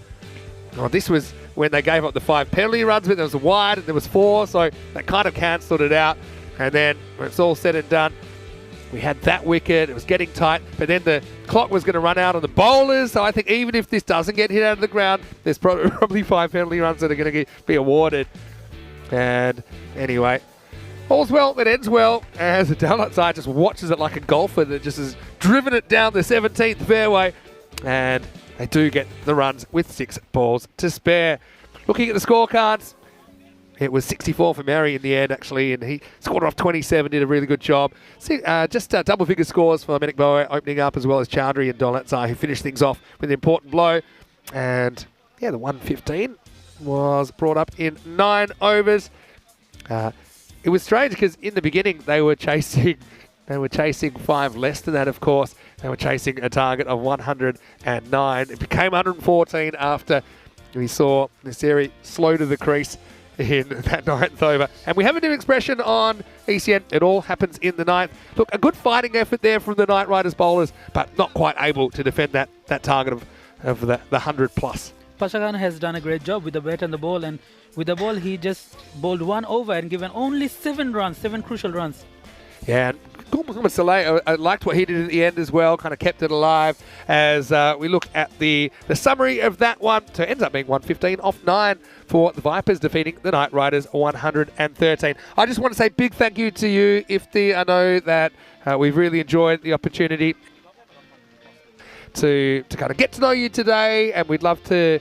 this was when they gave up the 5 penalty runs, but there was a wide and there was 4, so that kind of cancelled it out. And then, when it's all said and done, we had that wicket. It was getting tight, but then the clock was going to run out on the bowlers. So I think even if this doesn't get hit out of the ground, there's probably 5 penalty runs that are going to be awarded. And anyway, all's well that ends well, as the downlight side just watches it like a golfer that just has driven it down the 17th fairway. And they do get the runs with 6 balls to spare. Looking at the scorecards, it was 64 for Meri in the end, actually, and he scored off 27, did a really good job. Just double-figure scores for Manikboa opening up, as well as Chowdhury and Dolatzai, who finished things off with an important blow. And, yeah, the 115 was brought up in 9 overs. It was strange because in the beginning they were chasing 5 less than that, of course. They were chasing a target of 109. It became 114 after we saw Nasiri slow to the crease in that 9th over. And we have a new expression on ECN. It all happens in the 9th. Look, a good fighting effort there from the Knight Riders bowlers, but not quite able to defend that target of the 100 plus. Pashagan has done a great job with the bat and the ball, and with the ball he just bowled 1 over and given only 7 runs, 7 crucial runs. Yeah, and Muhammad Saleh, I liked what he did at the end as well, kind of kept it alive as we look at the summary of that one. So it ends up being 115 off 9 for the Vipers, defeating the Knight Riders 113. I just want to say big thank you to you, Ifti. I know that we've really enjoyed the opportunity to kind of get to know you today, and I'd love to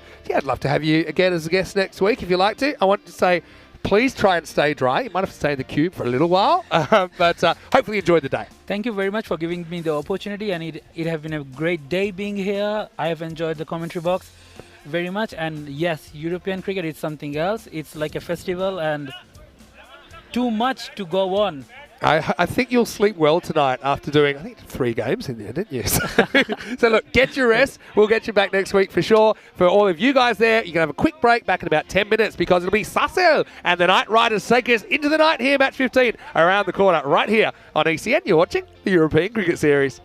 have you again as a guest next week if you like to. I want to say, please try and stay dry. You might have to stay in the cube for a little while, but hopefully enjoy the day. Thank you very much for giving me the opportunity, and it has been a great day being here. I have enjoyed the commentary box very much, and yes, European cricket is something else. It's like a festival and too much to go on. I think you'll sleep well tonight after doing, I think, 3 games in there, didn't you? So look, get your rest. We'll get you back next week for sure. For all of you guys there, you can have a quick break back in about 10 minutes because it'll be Sarcelle and the Knight Riders take us into the night here, match 15, around the corner, right here on ECN. You're watching the European Cricket Series.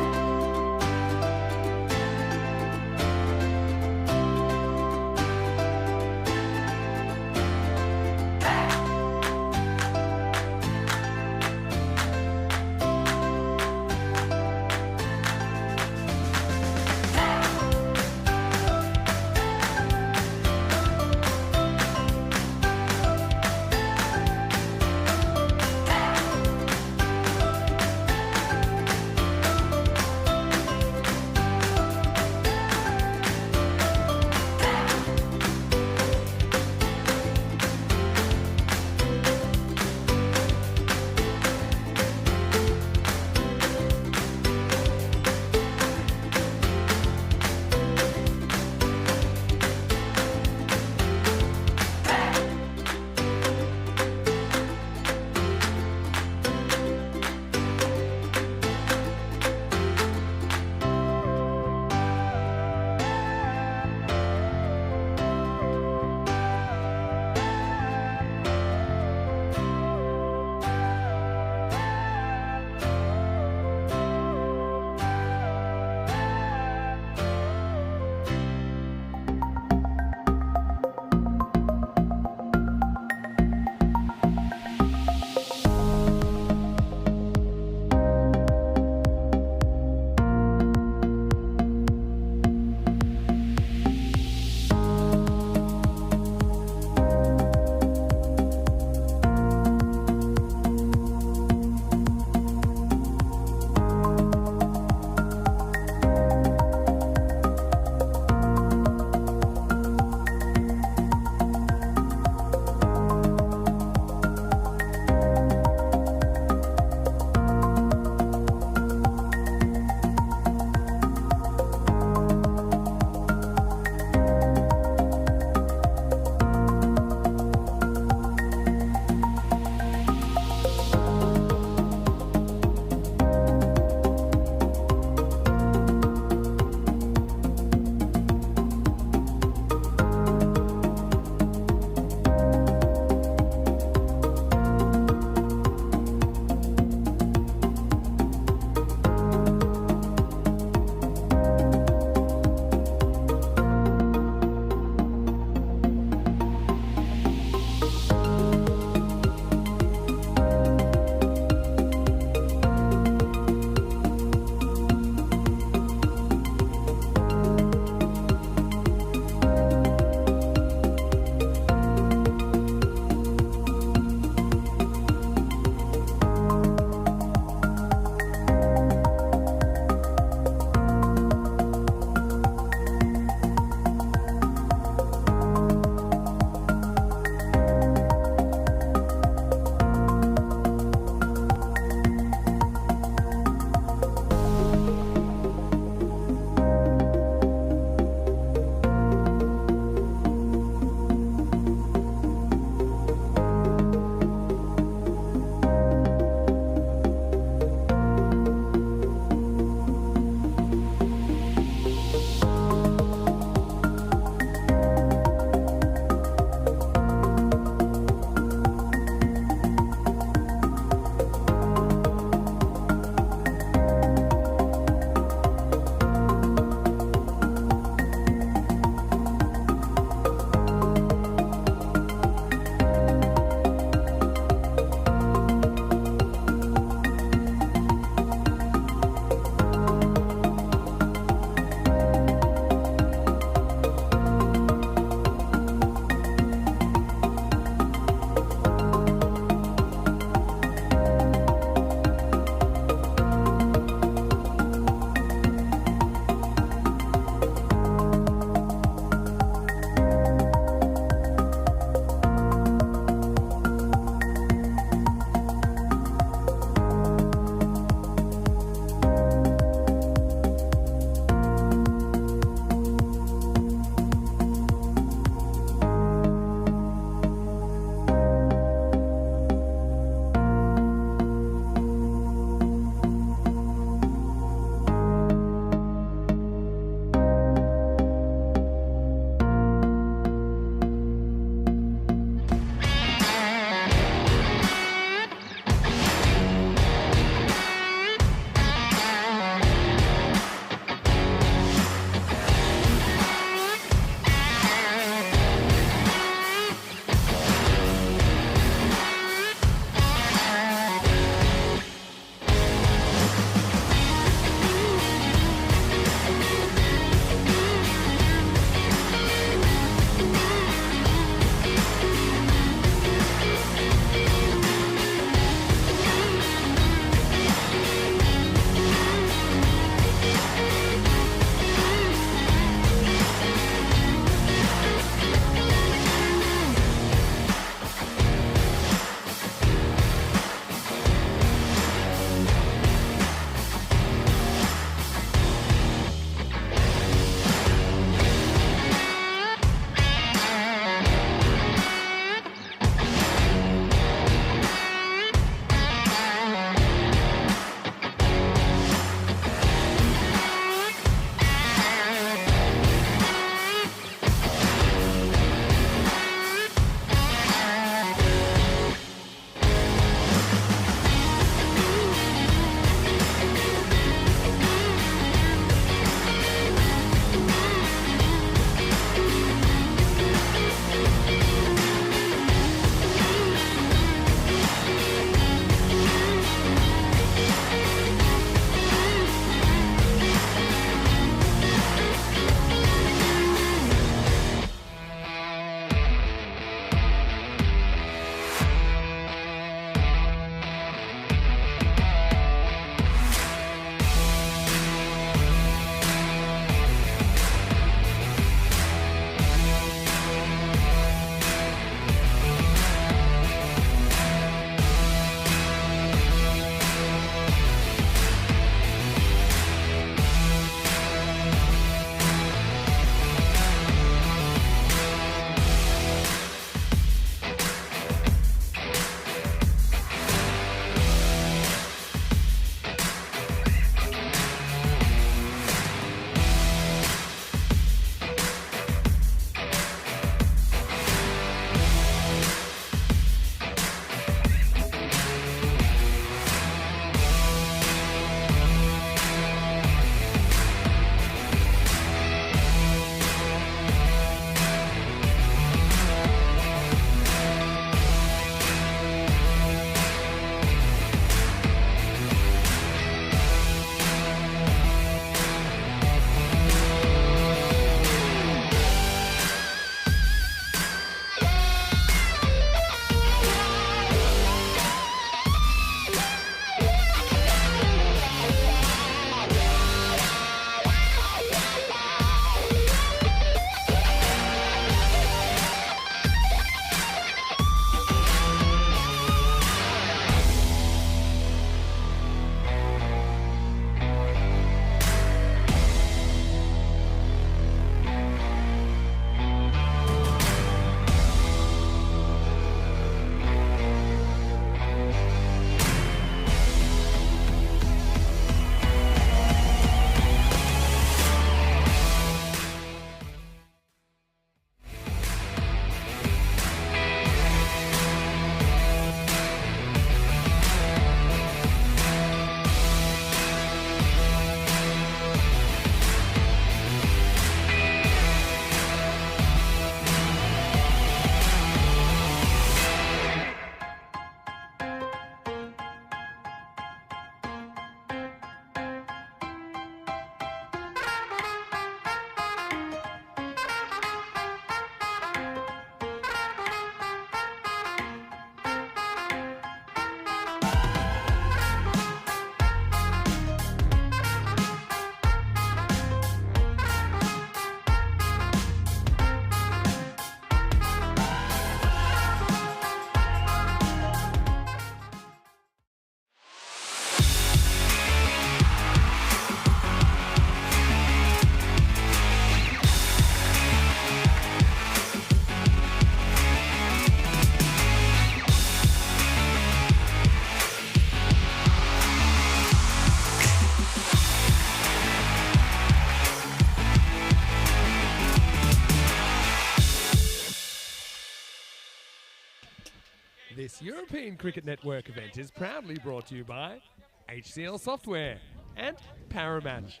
This European Cricket Network event is proudly brought to you by HCL Software and Paramatch.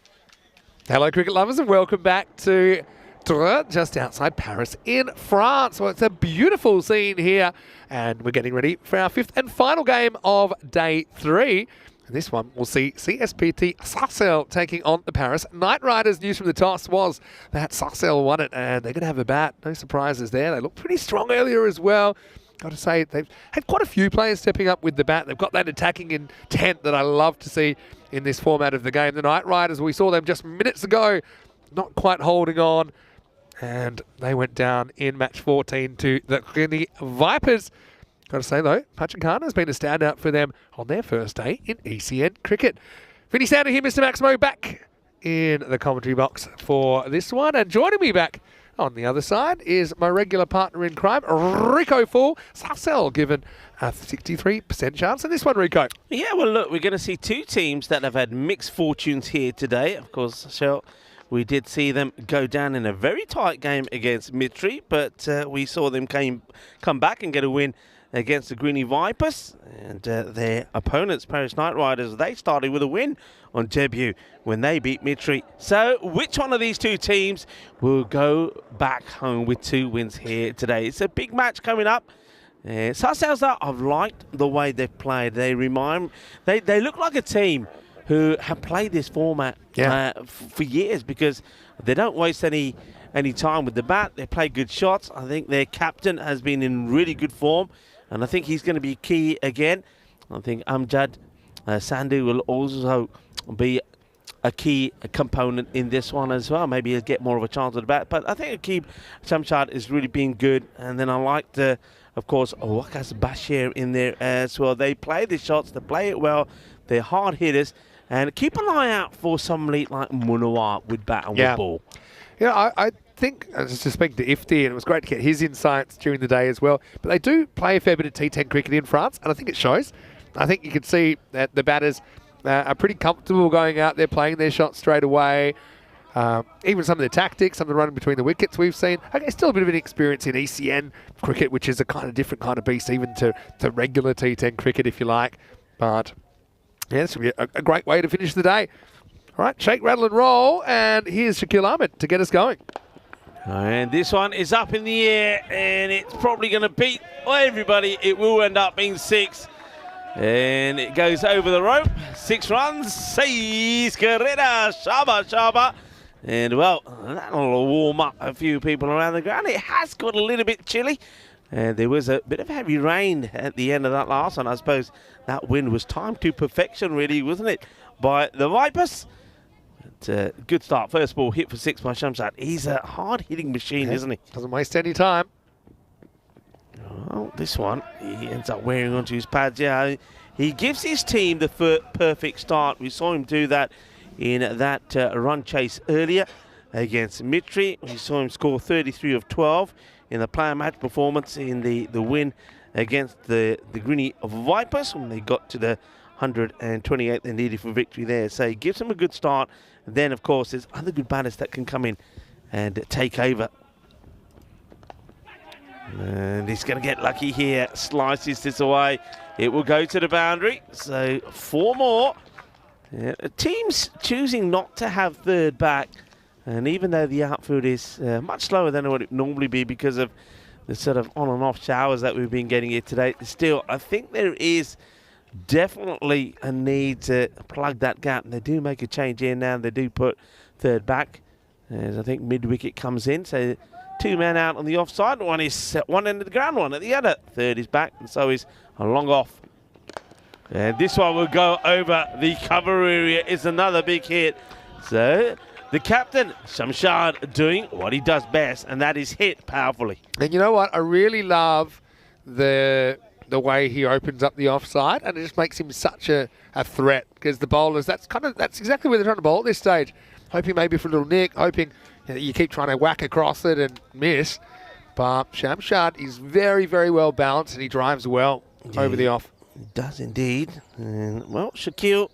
Hello, cricket lovers, and welcome back to Dreux, just outside Paris in France. Well, it's a beautiful scene here, and we're getting ready for our fifth and final game of day 3. And this one will see CSPT Sarcelles taking on the Paris Knight Riders. News from the toss was that Sarcelles won it, and they're going to have a bat. No surprises there. They looked pretty strong earlier as well. Got to say, they've had quite a few players stepping up with the bat. They've got that attacking intent that I love to see in this format of the game. The Knight Riders, we saw them just minutes ago, not quite holding on. And they went down in match 14 to the Guinea Vipers. Got to say, though, Pachacana has been a standout for them on their first day in ECN cricket. Vinny Sander here, Mr. Maximo, back in the commentary box for this one. And joining me back on the other side is my regular partner in crime, Rico Fall. Sarcelles given a 63% chance in this one, Rico. Yeah, well, look, we're going to see two teams that have had mixed fortunes here today. Of course, Sarcelles, we did see them go down in a very tight game against Mitri, but we saw them come back and get a win against the Guinea Vipers. And their opponents, Paris Knight Riders, they started with a win on debut when they beat Mitri. So which one of these two teams will go back home with 2 wins here today? It's a big match coming up. Sarcelles, I've liked the way they've played. They look like a team who have played this format for years, because they don't waste any time with the bat. They play good shots. I think their captain has been in really good form, and I think he's going to be key again. I think Amjad Sandhu will also be a key component in this one as well. Maybe he'll get more of a chance at the bat. But I think Akib Shamshad is really being good. And then I liked, of course, Wakas Bashir in there as well. They play the shots. They play it well. They're hard hitters. And keep an eye out for somebody like Munawar with bat and with ball. Yeah, I think, I was just speaking to Ifti, and it was great to get his insights during the day as well. But they do play a fair bit of T10 cricket in France, and I think it shows. I think you can see that the batters are pretty comfortable going out there, playing their shots straight away. Even some of the tactics, some of the running between the wickets we've seen. Okay, still a bit of an experience in ECN cricket, which is a kind of different kind of beast, even to regular T10 cricket, if you like. But yeah, this will be a great way to finish the day. All right, shake, rattle and roll, and here's Shakil Ahmed to get us going. And this one is up in the air, and it's probably going to beat everybody. It will end up being 6. And it goes over the rope. 6 runs. 6 carreras. Shaba, shaba. And, well, that'll warm up a few people around the ground. It has got a little bit chilly. And there was a bit of heavy rain at the end of that last one. I suppose that wind was timed to perfection, really, wasn't it, by the Vipers? But, good start. First ball hit for 6 by Shamshad. He's a hard-hitting machine, isn't he? Doesn't waste any time. Well, this one, he ends up wearing onto his pads. Yeah, he gives his team the perfect start. We saw him do that in that run chase earlier against Mitri. We saw him score 33 of 12 in the player match performance in the win against the Guinea Vipers when they got to the 128th they needed for victory there. So he gives them a good start. And then, of course, there's other good batters that can come in and take over. And he's going to get lucky here. Slices this away. It will go to the boundary. So 4 more. Yeah, teams choosing not to have third back. And even though the outfield is much slower than it would normally be because of the sort of on and off showers that we've been getting here today, still, I think there is definitely a need to plug that gap. And they do make a change here now. They do put third back as I think mid-wicket comes in. So 2 men out on the offside. One is at one end of the ground, one at the other. Third is back, and so is a long off. And this one will go over the cover area. It's another big hit. So the captain, Shamshad, doing what he does best, and that is hit powerfully. And you know what? I really love the way he opens up the offside, and it just makes him such a threat, because the bowlers, that's exactly where they're trying to bowl at this stage. Hoping maybe for a little nick, hoping you keep trying to whack across it and miss. But Shamshad is very, very well balanced, and he drives well over the off. He does indeed. And, well, Shakil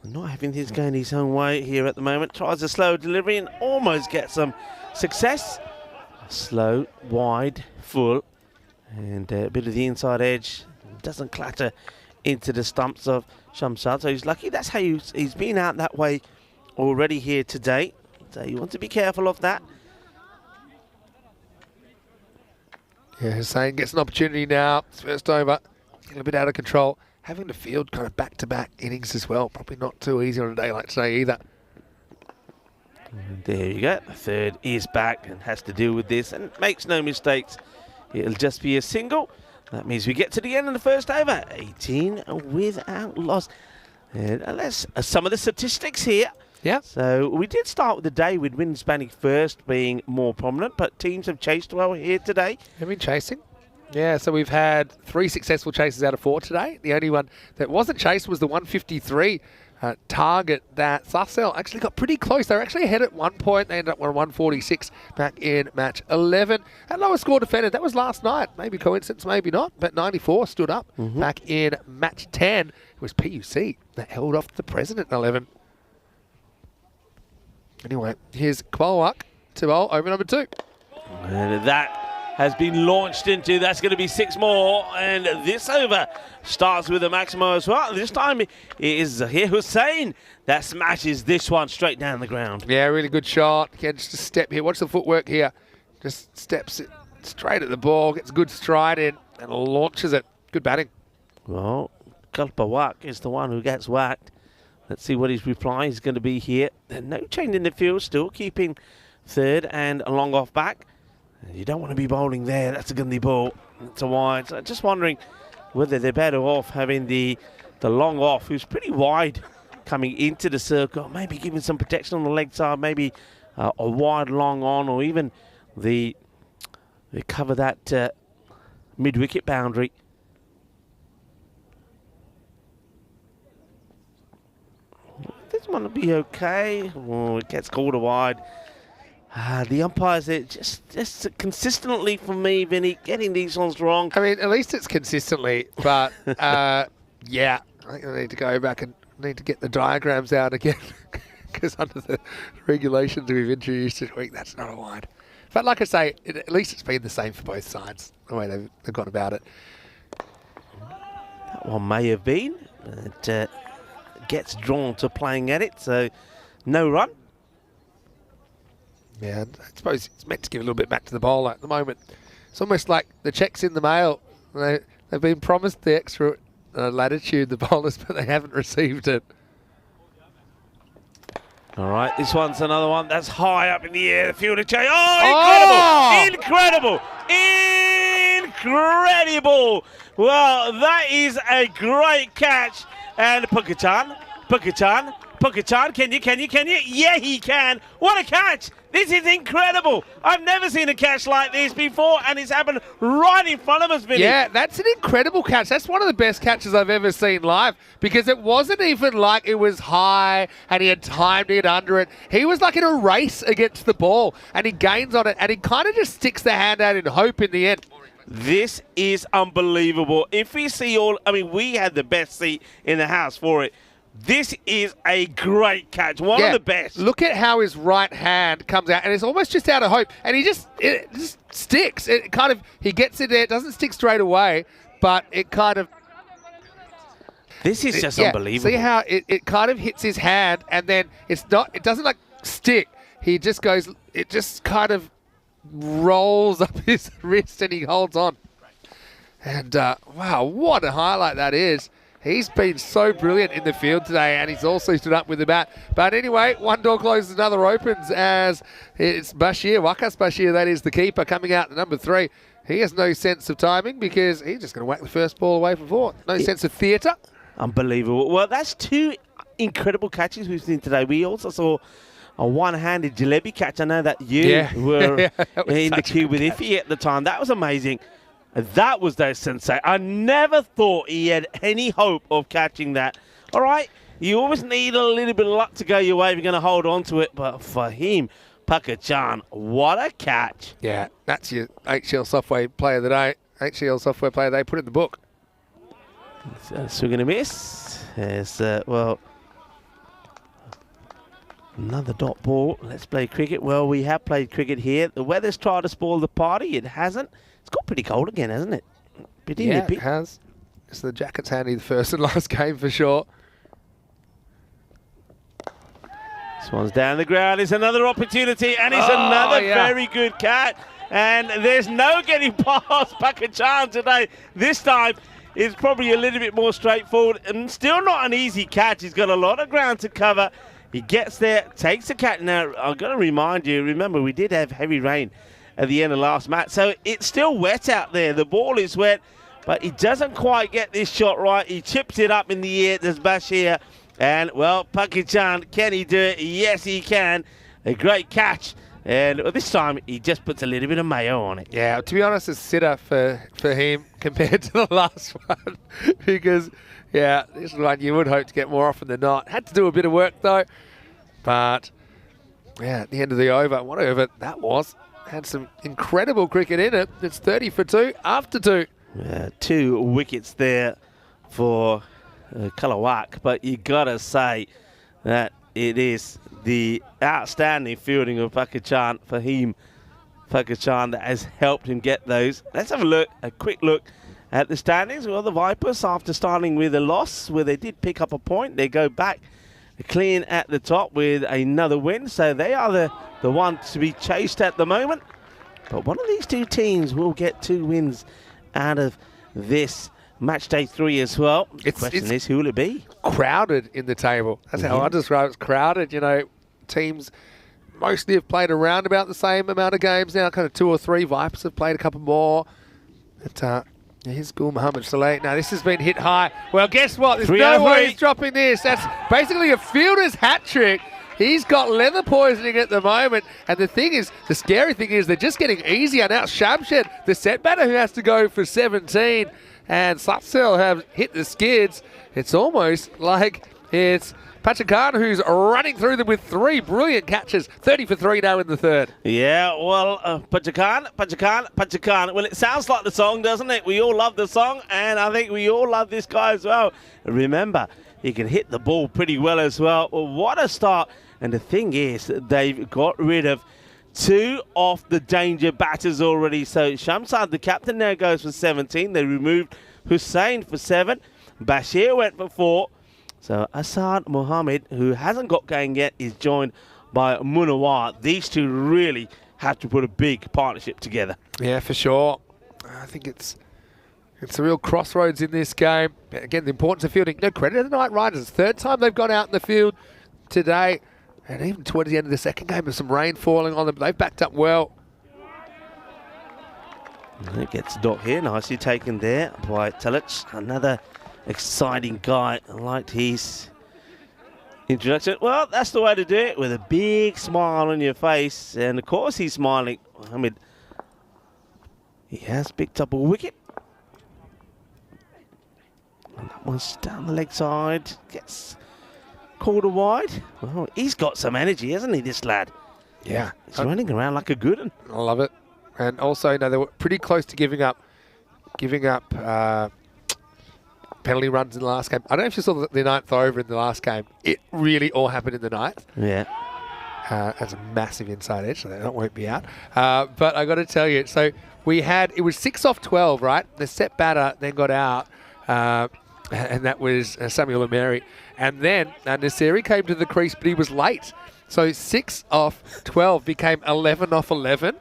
not having things going his own way here at the moment. Tries a slow delivery and almost gets some success. Slow, wide, full. And a bit of the inside edge. Doesn't clatter into the stumps of Shamsad. So he's lucky. That's how he's been out that way already here today. So you want to be careful of that. Yeah, Hussein gets an opportunity now. It's first over. Getting a bit out of control. Having to field kind of back-to-back innings as well. Probably not too easy on a day like today either. And there you go. The third is back and has to deal with this and makes no mistakes. It'll just be a single. That means we get to the end of the first over. 18 without loss. And let's some of the statistics here. Yeah. So we did start with the day with wins batting first being more prominent, but teams have chased well here today. Have been chasing. Yeah, so we've had 3 successful chases out of 4 today. The only one that wasn't chased was the 153 target that Sassel actually got pretty close. They were actually ahead at one point. They ended up on 146 back in match 11. That lowest score defended, that was last night. Maybe coincidence, maybe not. But 94 stood up back in match 10. It was PUC that held off the President in 11. Anyway, here's Kwalwak to bowl over number 2. And that has been launched into, that's going to be 6 more. And this over starts with a Maximo as well. This time it is Zahir Hussain that smashes this one straight down the ground. Yeah, really good shot. Again, just a step here. Watch the footwork here. Just steps it straight at the ball, gets a good stride in and launches it. Good batting. Well, Kalpawak is the one who gets whacked. Let's see what his reply is going to be here. No change in the field, still keeping third and a long off back. You don't want to be bowling there. That's a gundy ball. It's a wide. So just wondering whether they're better off having the long off, who's pretty wide coming into the circle. Maybe giving some protection on the leg side. Maybe a wide long on, or even they cover that mid-wicket boundary. This one will be okay. Oh, it gets called a wide. The umpires, just consistently for me, Vinny, getting these ones wrong. I mean, at least it's consistently, but yeah, I think I need to go back and need to get the diagrams out again because under the regulations we've introduced this week, that's not a wide. But like I say, at least it's been the same for both sides, the way they've gone about it. That one may have been, but gets drawn to playing at it, so no run. Yeah, I suppose it's meant to give a little bit back to the bowler at the moment. It's almost like the check's in the mail. They've been promised the extra latitude, the bowlers, but they haven't received it. All right, this one's another one that's high up in the air. The fielder change. Oh, incredible! Incredible! Well, that is a great catch. And Pukachan, can you? Yeah, he can. What a catch! This is incredible. I've never seen a catch like this before, and it's happened right in front of us, Vinny. Yeah, that's an incredible catch. That's one of the best catches I've ever seen live, because it wasn't even like it was high and he had time to get under it. He was like in a race against the ball, and he gains on it, and he kind of just sticks the hand out in hope in the end. This is unbelievable. If we see we had the best seat in the house for it. This is a great catch, one of the best. Look at how his right hand comes out, and it's almost just out of hope, and it just sticks. It kind of, he gets it there, it doesn't stick straight away, but it kind of... This is just unbelievable. See how it kind of hits his hand, and then it doesn't like stick. He just goes, it just kind of rolls up his wrist, and he holds on. And wow, what a highlight that is. He's been so brilliant in the field today, and he's also stood up with the bat. But anyway, one door closes, another opens, as it's Bashir, Wakas Bashir, that is the keeper, coming out at number 3. He has no sense of timing because he's just going to whack the first ball away from 4. No sense of theatre. Unbelievable. Well, that's 2 incredible catches we've seen today. We also saw a one-handed jalebi catch. I know that you were in the queue with Iffy at the time. That was amazing. That was their sensei. I never thought he had any hope of catching that. All right, you always need a little bit of luck to go your way if you're going to hold on to it. But for him, Pakachan, what a catch. Yeah, that's your HCL Software Player of the Day. HCL Software Player of the Day, put it in the book. Swing and a miss. Yes, well, Another dot ball. Let's play cricket. Well, we have played cricket here. The weather's tried to spoil the party. It hasn't. It's got pretty cold again, hasn't it? Pretty nippy. It has. So the jacket's handy the first and last game for sure. This one's down the ground. It's another opportunity, and it's another very good cat. And there's no getting past Pakachan today. This time, it's probably a little bit more straightforward, and still not an easy catch. He's got a lot of ground to cover. He gets there, takes the cat. Now, I've got to remind you, remember, we did have heavy rain at the end of last match, so it's still wet out there. The ball is wet, but he doesn't quite get this shot right. He chips it up in the air. There's Bashir. And, well, Pakichan, can he do it? Yes, he can. A great catch. And this time, he just puts a little bit of mayo on it. Yeah, to be honest, a sitter for him compared to the last one. Because, yeah, this one you would hope to get more often than not. Had to do a bit of work, though. But, yeah, at the end of the over, what over that was, had some incredible cricket in it. It's 30 for 2 after 2. 2 wickets there for Kalawak, but you gotta say that it is the outstanding fielding of Pakichan, Fahim Pakichan, that has helped him get those. Let's have a quick look at the standings. Well, the Vipers, after starting with a loss where they did pick up a point, they go back clean at the top with another win, so they are the one to be chased at the moment. But one of these two teams will get 2 wins out of this match day 3 as well. The question is, who will it be? Crowded in the table. That's how I describe it. It's crowded. You know, teams mostly have played around about the same amount of games now, kind of 2 or 3. Vipers have played a couple more. But, here's Gul Mohammed Saleh. Now, this has been hit high. Well, guess what? There's no way he's dropping this. That's basically a fielder's hat trick. He's got leather poisoning at the moment. And the scary thing is they're just getting easier. Now, Shamshed, the set batter who has to go for 17, and Satsel have hit the skids. It's almost like it's Pachakan who's running through them with 3 brilliant catches. 30 for 3 now in the third. Yeah, well, Pachakan. Well, it sounds like the song, doesn't it? We all love the song, and I think we all love this guy as well. Remember, he can hit the ball pretty well as well. Well, what a start. And the thing is, they've got rid of 2 of the danger batters already. So Shamsad, the captain, now goes for 17. They removed Hussain for 7. Bashir went for 4. So Asad Mohammed, who hasn't got going yet, is joined by Munawar. These two really have to put a big partnership together. Yeah, for sure. I think it's a real crossroads in this game. Again, the importance of fielding. No credit to the Knight Riders. 3rd time they've gone out in the field today. And even towards the end of the second game, there's some rain falling on them. They've backed up well. It gets dot here. Nicely taken there by Telic. Another exciting guy. I liked his introduction. Well, that's the way to do it, with a big smile on your face. And, of course, he's smiling. Mohammed, he has picked up a wicket. And that one's down the leg side. Gets called a wide. Well, he's got some energy, hasn't he, this lad? Yeah. He's running around like a good one. I love it. And also, they were pretty close to giving up penalty runs in the last game. I don't know if you saw the 9th over in the last game. It really all happened in the 9th. Yeah. That's a massive inside edge, so that won't be out. But I got to tell you, so it was 6 off 12, right? The set batter then got out, and that was Samuel Ameri. And then Nasiri came to the crease, but he was late. So 6 off 12 became 11 off 11.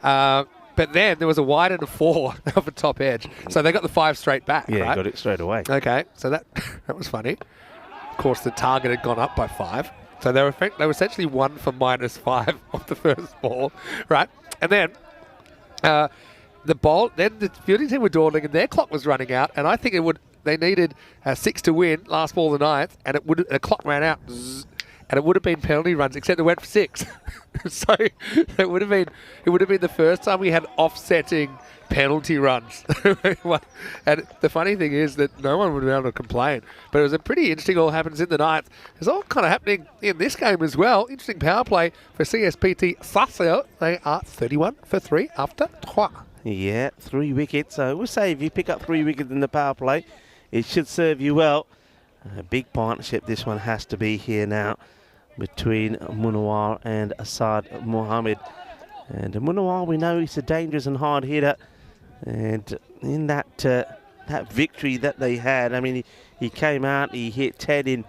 But then there was a wide and a 4 off a top edge. So they got the 5 straight back, yeah, right? got it straight away. Okay, so that was funny. Of course, the target had gone up by 5. So they were essentially 1 for -5 off the first ball, right? And then then the fielding team were dawdling and their clock was running out. And I think they needed 6 to win, last ball of the 9th, and the clock ran out. And it would have been penalty runs, except it went for 6. So it would have been the first time we had offsetting penalty runs. And the funny thing is that no one would be able to complain. But it was a pretty interesting all happens in the 9th. It's all kind of happening in this game as well. Interesting power play for CSPT Sassel. They are 31 for 3 after 3. Yeah, 3 wickets. So we'll say if you pick up 3 wickets in the power play, it should serve you well. A big partnership this one has to be here now between Munawar and Asad Mohammed. And Munawar, we know he's a dangerous and hard hitter. And in that that victory that they had, I mean, he came out, he hit 10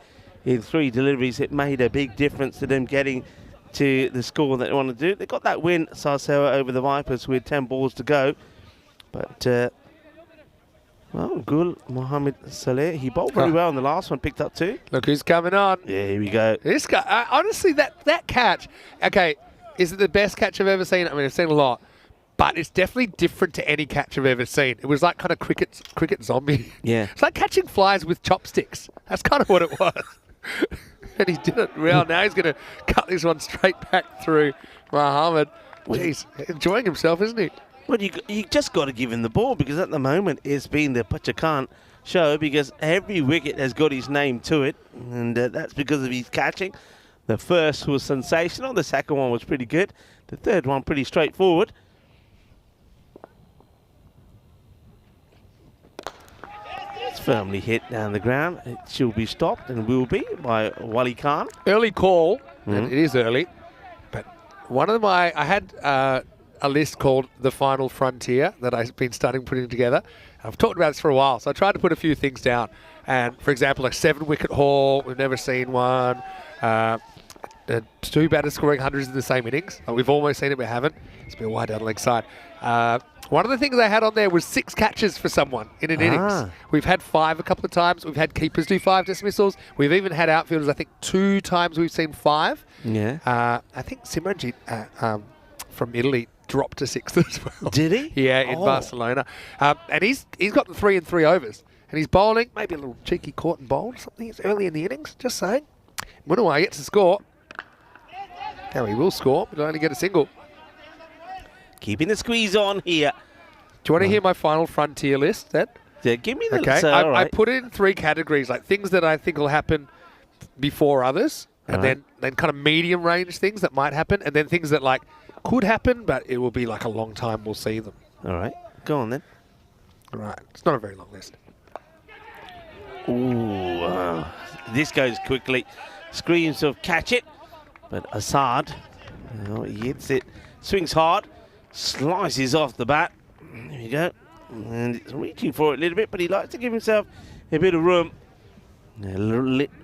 in 3 deliveries. It made a big difference to them getting to the score that they want to do. They got that win, Sarsoa, over the Vipers with 10 balls to go. But, well, Gul Mohammed Saleh, he bowled very well in the last one, picked up 2. Look who's coming on. Yeah, here we go. This guy, honestly, that catch, okay, is it the best catch I've ever seen? I mean, I've seen a lot. But it's definitely different to any catch I've ever seen. It was like kind of cricket zombie. Yeah. It's like catching flies with chopsticks. That's kind of what it was. And he did it well. Now he's going to cut this one straight back through Mohammed. Jeez, enjoying himself, isn't he? Well, you just got to give him the ball, because at the moment it's been the Pachakan show, because every wicket has got his name to it, and that's because of his catching. The first was sensational. The second one was pretty good. The third one pretty straightforward. It's firmly hit down the ground. It shall be stopped, and will be, by Wali Khan. Early call, and it is early. But one of I had a list called The Final Frontier that I've been starting putting together. I've talked about this for a while, so I tried to put a few things down. And, for example, a 7-wicket haul, we've never seen one. 2 batters scoring hundreds in the same innings. We've almost seen it, we haven't. It's been a wide down leg side. One of the things I had on there was 6 catches for someone in an innings. We've had 5 a couple of times. We've had keepers do 5 dismissals. We've even had outfielders, I think 2 times we've seen 5. Yeah. I think Simranjit from Italy dropped to 6 as well. Did he? Yeah, in Barcelona. And he's got the 3 in 3 overs. And he's bowling, maybe a little cheeky caught and bowled or something. It's early in the innings, just saying. Munawar gets a score. Now he will score, but only get a single. Keeping the squeeze on here. Do you want to hear my final frontier list then? Yeah, give me the Okay, list. I put it in 3 categories, like things that I think will happen before others, and then kind of medium range things that might happen, and then things that like could happen, but it will be like a long time we'll see them. All right, go on then. All right, it's not a very long list. Ooh, this goes quickly. Screams of catch it, but Assad, he hits it, swings hard, slices off the bat. There you go. And it's reaching for it a little bit, but he likes to give himself a bit of room.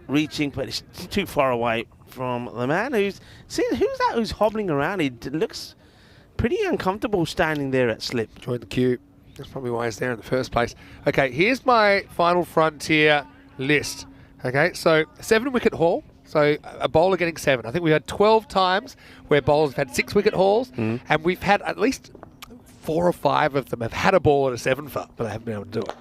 Reaching, but it's too far away from the man who's that who's hobbling around. He looks pretty uncomfortable standing there at slip. Join the queue. That's probably why he's there in the first place. Okay, here's my final frontier list. Okay, so 7-wicket haul. So a bowler getting 7. I think we had 12 times where bowlers have had 6-wicket hauls, and we've had at least 4 or 5 of them have had a ball at a 7 for, but they haven't been able to do it.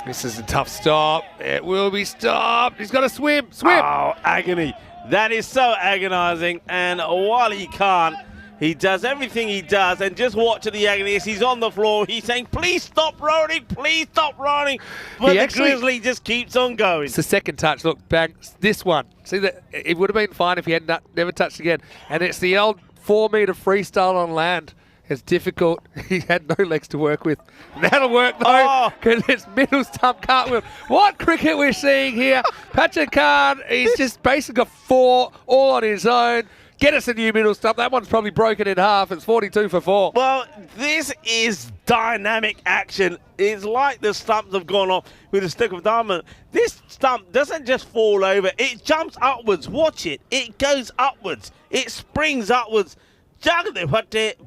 This is a tough stop. It will be stopped. He's got to swim. Swim. Oh, agony. That is so agonizing. And Wali Khan, he does everything he does, and just watch the agony as he's on the floor. He's saying, please stop rolling, please stop rolling. But the Grizzly just keeps on going. It's the second touch. Look, bang, this one. See, that it would have been fine if he had never touched again. And it's the old 4-metre freestyle on land. It's difficult. He had no legs to work with. That'll work, though, because it's middle stump cartwheel. What cricket we're seeing here. Patrick Khan, he's just basically got 4 all on his own. Get us a new middle stump. That one's probably broken in half. It's 42 for 4. Well, this is dynamic action. It's like the stumps have gone off with a stick of diamond. This stump doesn't just fall over. It jumps upwards. Watch it. It goes upwards. It springs upwards.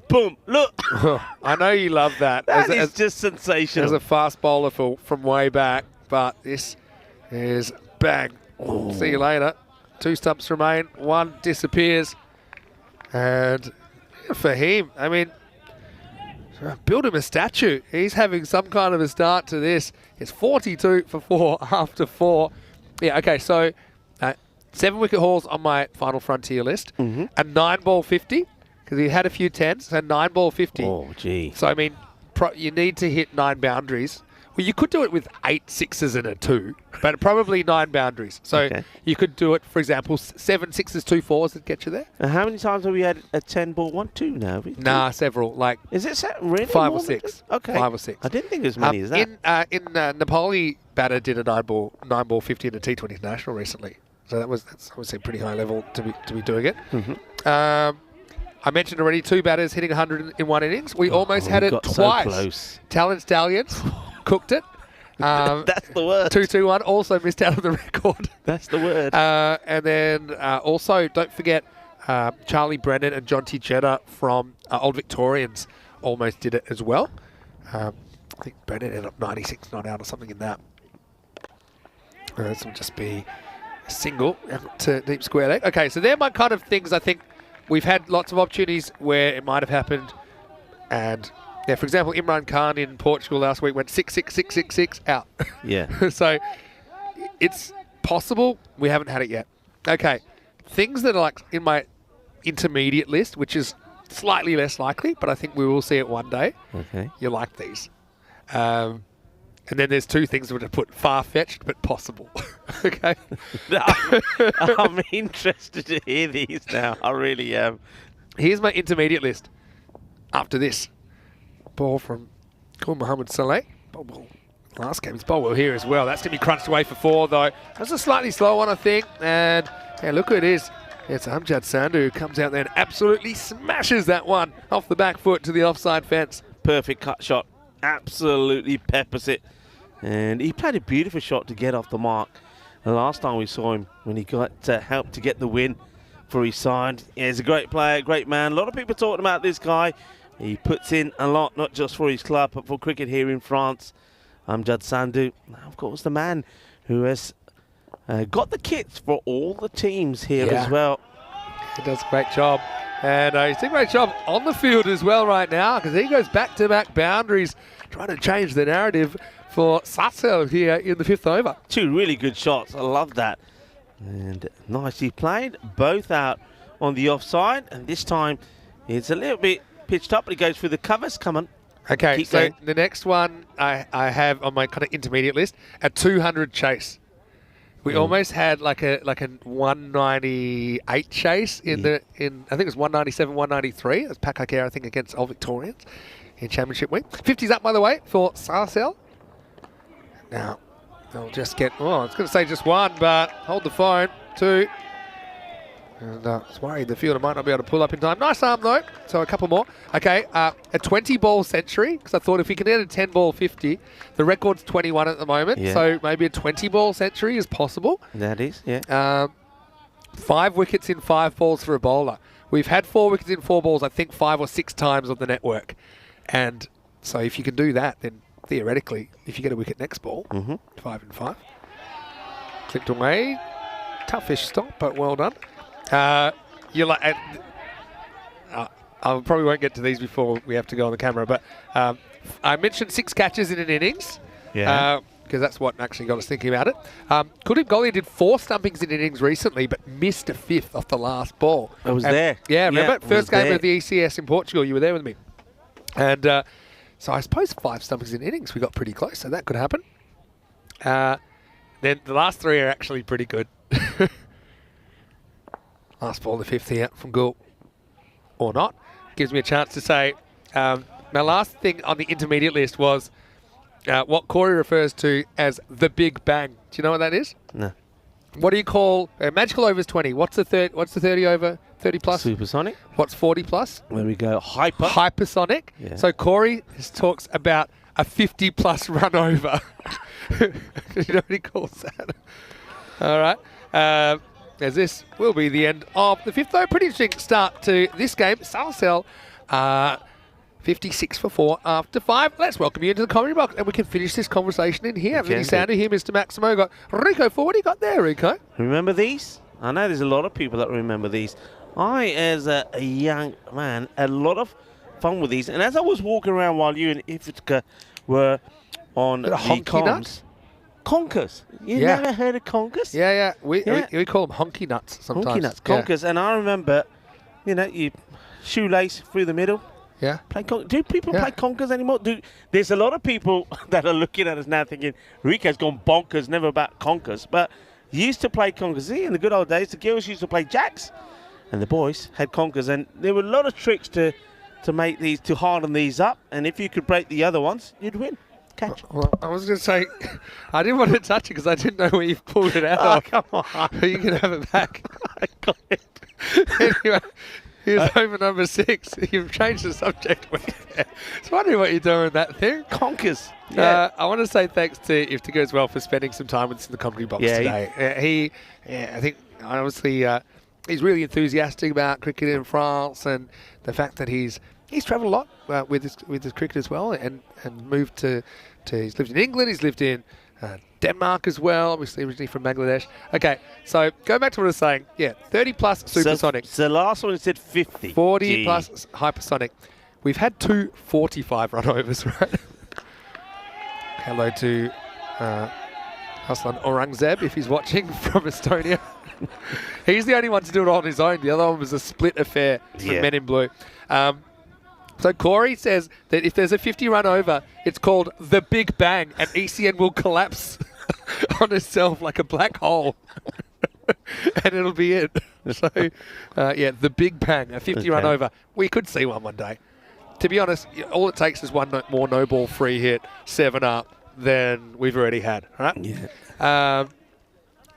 Boom. Look. I know you love that. That is just sensational. As a fast bowler from way back, but this is bang. Ooh. See you later. 2 stumps remain. 1 disappears. And for him, I mean, build him a statue. He's having some kind of a start to this. It's 42 for 4 after 4. Yeah, okay, so 7-wicket hauls on my final frontier list. A 9-ball 50. Because he had a few 10s, so 9-ball 50. Oh, gee. So, I mean, you need to hit 9 boundaries. Well, you could do it with 8 6s and a 2, but probably 9 boundaries. So you could do it, for example, 7 6s, 2 4s that get you there. And how many times have we had a 10-ball 1 2 now? Nah, several. Like, is it really 5 or 6? Okay. 5 or 6. I didn't think as many as that. In Nepali batter did a 9-ball 50 in a T20 International recently. So that's obviously pretty high level to be doing it. I mentioned already 2 batters hitting 100 in one innings. We almost had it got twice. so close. Talent Stallions cooked it. That's the word. 2-2-1 also missed out on the record. That's the word. And then also, don't forget, Charlie Brennan and John T. Cheddar from Old Victorians almost did it as well. I think Brennan ended up 96 not out or something in that. This will just be a single out to deep square leg. Okay, so they're my kind of things I think we've had lots of opportunities where it might have happened. And, yeah, for example, Imran Khan in Portugal last week went 6-6-6-6-6 out. Yeah. So it's possible. We haven't had it yet. Okay, things that are like in my intermediate list, which is slightly less likely, but I think we will see it one day. Okay. You like these. And then there's 2 things that I put far-fetched but possible. Okay. I'm interested to hear these now. I really am. Here's my intermediate list. After this, ball from Mohamed Saleh. Ball. Last game, it's Bolwell here as well. That's going to be crunched away for 4, though. That's a slightly slow one, I think. And yeah, look who it is. It's Amjad Sandhu who comes out there and absolutely smashes that one off the back foot to the offside fence. Perfect cut shot. Absolutely peppers it. And he played a beautiful shot to get off the mark. The last time we saw him, when he got help to get the win for his side. Yeah, he's a great player, great man. A lot of people talking about this guy. He puts in a lot, not just for his club, but for cricket here in France. Amjad Sandhu, of course, the man who has got the kits for all the teams here as well. He does a great job. And he's doing a great job on the field as well right now, because he goes back-to-back boundaries, trying to change the narrative for Sassel here in the 5th over. 2 really good shots. I love that. And nicely played. Both out on the offside. And this time it's a little bit pitched up, but he goes through the covers. Come on. Okay, Keep so going. the next one I have on my kind of intermediate list, a 200 chase. We almost had like a 198 chase in I think it was 197, 193. That's Pakakera, I think, against Old Victorians in Championship week. 50's up, by the way, for Sarsell. Now, they'll just get, I was going to say just 1, but hold the phone, 2. And I was worried the fielder might not be able to pull up in time. Nice arm, though. So a couple more. Okay, a 20-ball century, because I thought if he can hit a 10-ball 50, the record's 21 at the moment, so maybe a 20-ball century is possible. That is, yeah. 5 wickets in 5 balls for a bowler. We've had 4 wickets in 4 balls, I think 5 or 6 times on the network. And so if you can do that, then theoretically, if you get a wicket next ball, 5 and 5. Clipped away. Toughish stop, but well done. You're like, I probably won't get to these before we have to go on the camera, but I mentioned 6 catches in an innings. Yeah. Because that's what actually got us thinking about it. Kulim Goli did 4 stumpings in innings recently, but missed a 5th off the last ball. I was there. Yeah, remember? Yeah, First game there. of the ECS in Portugal, you were there with me. And so I suppose 5 stumpings in innings, we got pretty close, so that could happen. Then the last 3 are actually pretty good. Last ball, the 5th here from Gould. Or not. Gives me a chance to say, my last thing on the intermediate list was what Corey refers to as the Big Bang. Do you know what that is? No. What do you call magical overs 20? What's the 30 over 30 plus? Supersonic. What's 40 plus? There we go. Hyper. Hypersonic. Yeah. So Corey talks about a 50 plus run over. You know what he calls that? All right. As this will be the end of the 5th, though. Pretty interesting start to this game. Salcel, 56 for 4 after 5. Let's welcome you into the commentary box, and we can finish this conversation in here. Vinny Sandu here, Mr. Maximo. Got Rico for what do you got there, Rico? Remember these? I know there's a lot of people that remember these. I, as a young man, had a lot of fun with these. And as I was walking around while you and Ivica were on the honky nuts? Conkers. You never heard of conkers? Yeah. We call them honky nuts sometimes. Honky nuts, conkers. And I remember, you shoelace through the middle. Yeah. Play do people play conkers anymore? There's a lot of people that are looking at us now thinking, Rico's gone bonkers, never about conkers. But you used to play conkers. See, in the good old days, the girls used to play jacks. And the boys had conkers. And there were a lot of tricks to make these, to harden these up. And if you could break the other ones, you'd win. catch? Well, I was going to say, I didn't want to touch it because I didn't know where you pulled it out of. Come on. You can have it back. I got it. Anyway, here's over number 6. You've changed the subject. I was wondering what you're doing with that thing. Conkers. Yeah. I want to say thanks to Iftikhar as well for spending some time with us in the commentary box today. I think, honestly, he's really enthusiastic about cricket in France and the fact that he's travelled a lot with his cricket as well and moved to he's lived in England, he's lived in Denmark as well, obviously originally from Bangladesh. Okay, so go back to what I was saying. Yeah, 30 plus supersonic. So the last one said 50. 40 plus hypersonic. We've had 2 45 runovers, right? Hello to Aslan Aurangzeb, if he's watching, from Estonia. He's the only one to do it on his own. The other one was a split affair from Men in Blue. So Corey says that if there's a 50 run over, it's called the Big Bang, and ECN will collapse on itself like a black hole. And it'll be it. So, the Big Bang, a 50 run over. We could see one day. To be honest, all it takes is one more no ball free hit, 7 up, than we've already had, right? Yeah.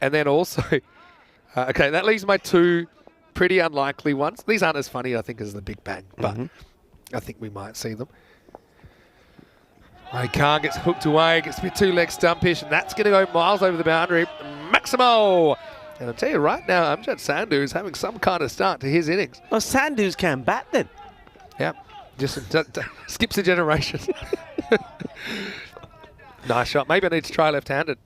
And then also, okay, that leaves my 2 pretty unlikely ones. These aren't as funny, I think, as the Big Bang, but I think we might see them. Khan gets hooked away, gets a bit too leg stumpish, and that's going to go miles over the boundary. Maximo! And I'll tell you right now, Amjad Sandhu is having some kind of start to his innings. Well, Sandhu's can bat then. Yeah, just skips a generation. Nice shot. Maybe I need to try left-handed.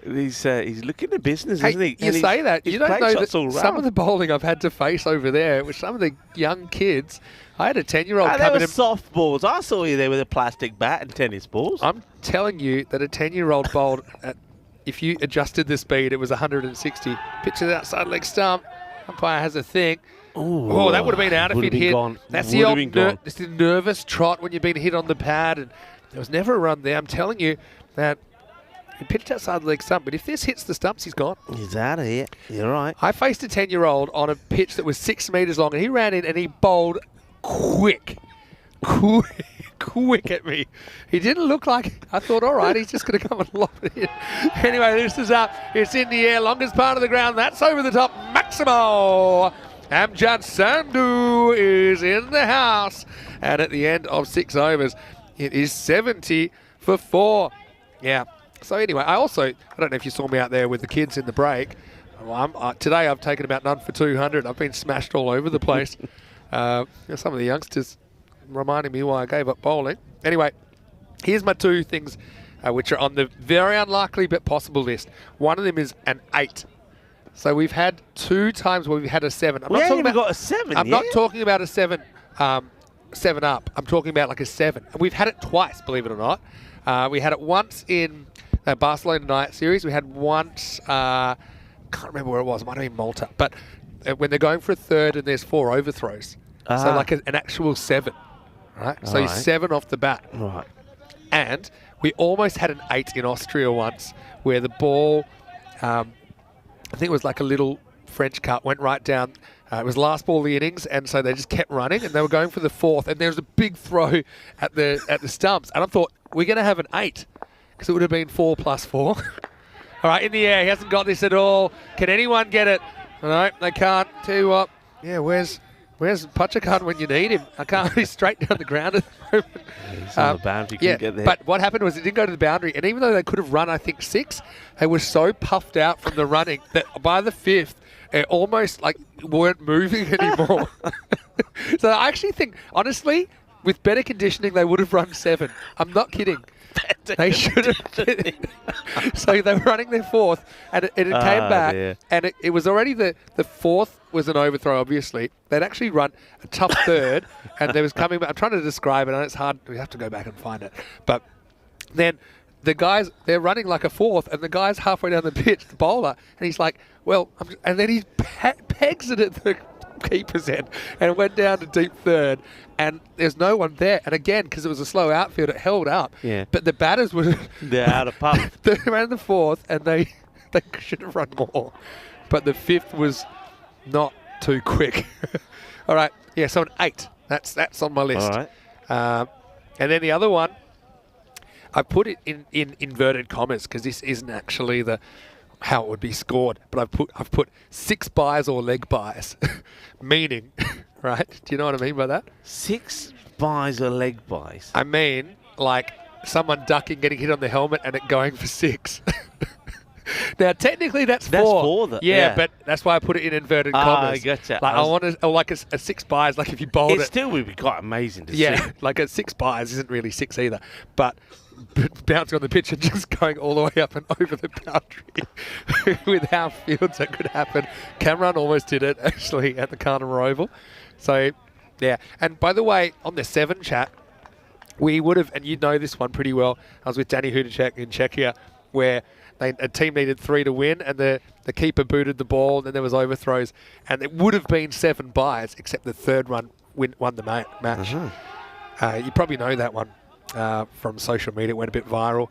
He's looking at business, isn't he? You say that. You don't know that some round. of the bowling I've had to face over there with some of the young kids. I had a 10-year-old They come were in. softballs. I saw you there with a plastic bat and tennis balls. I'm telling you that a 10-year-old bowled at, if you adjusted the speed, it was 160. Pitch to the outside leg stump. Umpire has a think. Oh, that would have been out if he'd hit. Gone. That's the old it's the nervous trot when you've been hit on the pad, and there was never a run there. I'm telling you that he pitched outside the leg stump, but if this hits the stumps, he's gone. He's out of here. You're right. I faced a 10-year-old on a pitch that was 6 metres long, and he ran in and he bowled quick at me. He didn't look like, I thought, all right, he's just going to come and lob it in. Anyway, this is up. It's in the air, longest part of the ground. That's over the top. Maximo. Amjad Sandhu is in the house. And at the end of 6 overs, it is 70 for 4. Yeah. So anyway, I don't know if you saw me out there with the kids in the break. Today I've taken about none for 200. I've been smashed all over the place. Some of the youngsters reminding me why I gave up bowling. Anyway, here's my 2 things which are on the very unlikely but possible list. One of them is an 8. So we've had 2 times where we've had a 7. We haven't even got a 7 I'm not talking about a 7 up. I'm talking about like a 7. And we've had it twice, believe it or not. We had it once in Barcelona night series. We had once, can't remember where it was. It might have been Malta. But when they're going for a third and there's 4 overthrows. So like an actual 7. Right? So All right. 7 off the bat. Right. And we almost had an 8 in Austria once where the ball, I think it was like a little French cut, went right down. It was last ball of the innings, and so they just kept running, and they were going for the 4th, and there was a big throw at the stumps. And I thought, we're going to have an 8, because it would have been 4 plus 4. All right, in the air. He hasn't got this at all. Can anyone get it? No, they can't. Tell you what, yeah, where's Pachakhan when you need him? I can't. He's straight down the ground at the moment. He's on the boundary. Couldn't get there. But what happened was it didn't go to the boundary, and even though they could have run, I think 6, they were so puffed out from the running that by the 5th, it almost like weren't moving anymore. So I actually think, honestly, with better conditioning, they would have run 7. I'm not kidding. They should have. So they were running their 4th, and it came back, dear. and it was already the 4th was an overthrow, obviously. They'd actually run a tough 3rd, and there was coming back. I'm trying to describe it, and it's hard. We have to go back and find it. But then the guys, they're running like a 4th, and the guy's halfway down the pitch, the bowler, and he's like, well, and then he pegs it at the keeper's end and went down to deep 3rd, and there's no one there. And again, because it was a slow outfield, it held up. Yeah. But the batters were They're out of puff. they ran the 4th, and they should have run more. But the 5th was not too quick. All right. Yeah, so an 8. That's on my list. All right. And then the other one, I put it in inverted commas because this isn't actually how it would be scored. But I've put 6 buys or leg buys, meaning, right? Do you know what I mean by that? 6 buys or leg buys? I mean, like someone ducking, getting hit on the helmet, and it going for 6. Now, technically, that's 4. That's 4. Yeah, but that's why I put it in inverted commas. I gotcha. Like I want to, like a 6 buys, like if you bowled It it. still would be quite amazing to see. Yeah, like a 6 buys isn't really 6 either. But bouncing on the pitch and just going all the way up and over the boundary with how fields that could happen. Cameron almost did it, actually, at the Carnival Oval. So, yeah. And by the way, on the 7 chat, we would have, and you know this one pretty well, I was with Danny Hudacek in Czechia, where a team needed 3 to win, and the keeper booted the ball, and then there was overthrows, and it would have been 7 buys, except the third one won the match. You probably know that one from social media. It went a bit viral.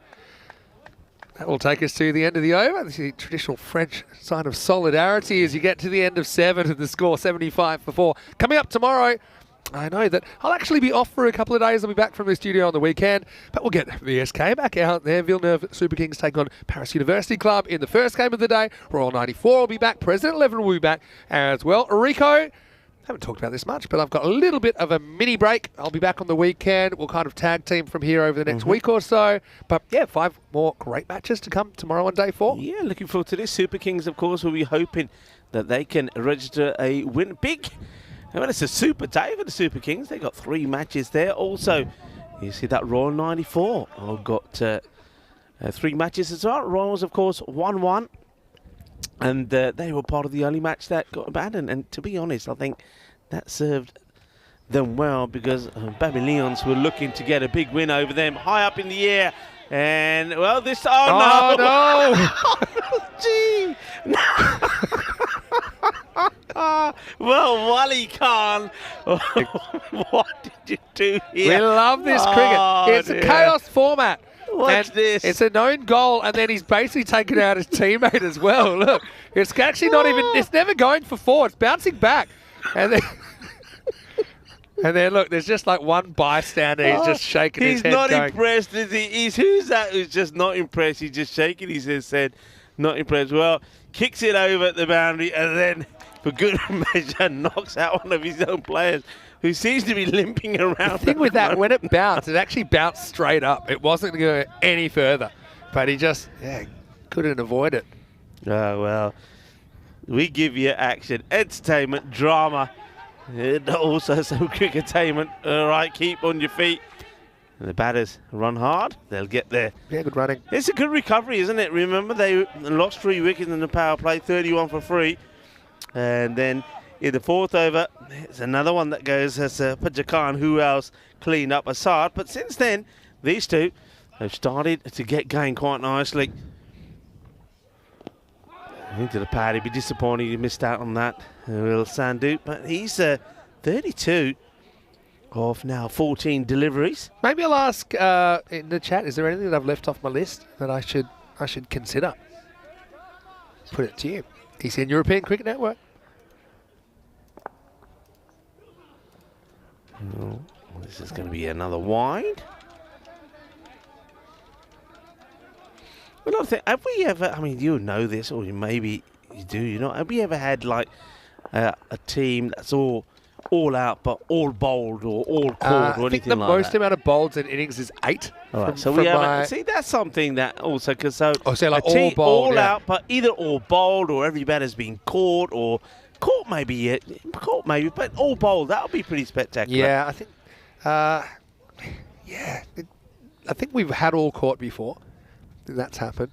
That will take us to the end of the over. The traditional French sign of solidarity as you get to the end of 7 and the score 75-4. Coming up tomorrow, I know that I'll actually be off for a couple of days. I'll be back from the studio on the weekend, but we'll get VSK back out there. Villeneuve Super Kings take on Paris University Club in the first game of the day. Royal 94 will be back. President 11 will be back as well. Rico, haven't talked about this much, but I've got a little bit of a mini break. I'll be back on the weekend. We'll kind of tag team from here over the next week or so. But yeah, 5 more great matches to come tomorrow on day 4. Yeah, looking forward to this. Super Kings, of course, will be hoping that they can register a win big. Well, it's a super day for the Super Kings. They got 3 matches there. Also, you see that Royal 94. I've got 3 matches as well. Royals, of course, 1-1. And they were part of the only match that got abandoned. And to be honest, I think that served them well because Babylons were looking to get a big win over them high up in the air. And, well, this... Oh, no! Gee! Well, Wally Khan, what did you do here? We love this cricket. It's a chaos format. What's this? It's a known goal, and then he's basically taken out his teammate as well. Look, it's actually not even, it's never going for 4. It's bouncing back. And then, and then look, there's just like one bystander. He's just shaking his head. He's not going, impressed, is he? Who's that who's just not impressed? He's just shaking his head, not impressed. Well, kicks it over at the boundary, and then, for good measure, knocks out one of his own players who seems to be limping around. The thing with that, when it bounced, it actually bounced straight up. It wasn't going to go any further. But he just couldn't avoid it. Oh, well, we give you action, entertainment, drama, and also some cricketainment. All right, keep on your feet. And the batters run hard. They'll get there. Yeah, good running. It's a good recovery, isn't it? Remember, they lost 3 wickets in the power play, 31 for 3. And then in the 4th over, there's another one that goes as Pajakan, who else cleaned up Assad. But since then, these two have started to get going quite nicely. Into the pad, he'd be disappointed he missed out on that, Will Sandhu. But he's 32 of now 14 deliveries. Maybe I'll ask in the chat, is there anything that I've left off my list that I should consider? Put it to you. ECN European Cricket Network. Oh, this is going to be another wide. Well, I think, have we ever, I mean, you know this, or maybe you do, you know, have we ever had like a team that's all out but all bowled or all caught or anything like that? I think the most amount of bowls in innings is 8. All right, so we haven't, see, that's something that also, because so like a team all bowled, all out, but either all bowled or every batter's been caught or caught maybe, but all bowled, that would be pretty spectacular. Yeah, I think, I think we've had all caught before. I think that's happened.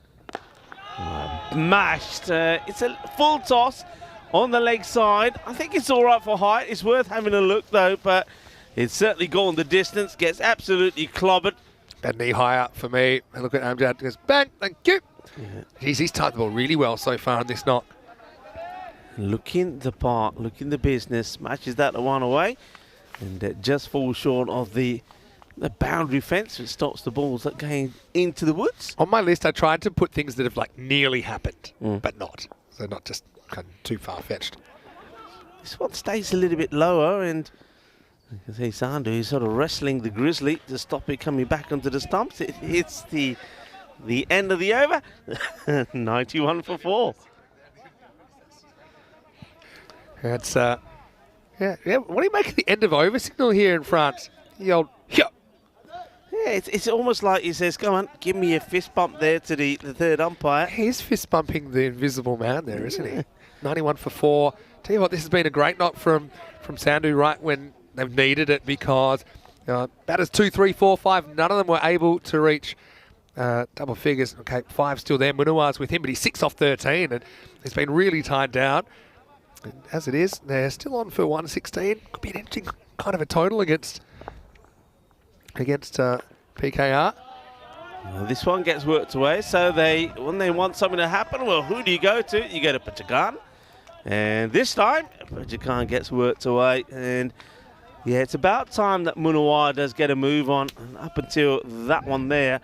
Mashed. It's a full toss on the leg side. I think it's all right for height. It's worth having a look, though, but it's certainly gone the distance. Gets absolutely clobbered. A knee high up for me. And look at Amjad. Goes, bang, thank you. Yeah. Jeez, he's timed the ball really well so far in this knock. Looking the part, looking the business. Smashes that one away. And just falls short of the boundary fence, which stops the balls that going into the woods. On my list, I tried to put things that have like nearly happened, but not. So not just kind of too far-fetched. This one stays a little bit lower, and You can see Sandu is sort of wrestling the Grizzly to stop it coming back onto the stumps. It's the end of the over. 91 for 4. That's yeah. What do you make of the end of over signal here in France? The old yeah. Yeah, it's almost like he says, "Come on, give me a fist bump there to the third umpire." He's fist bumping the invisible man there, isn't he? 91 for 4. Tell you what, this has been a great knock from Sandu right when they've needed it, because batters 2, 3, 4, 5, none of them were able to reach double figures. Okay, 5 still there. Munawar's with him, but he's 6 off 13, and he's been really tied down. And as it is, they're still on for 116. Could be an interesting kind of a total against PKR. Well, this one gets worked away, so when they want something to happen, well, who do you go to? You go to Pachakan. And this time, Pachakan gets worked away. And yeah, it's about time that Munawar does get a move on. And up until that one there,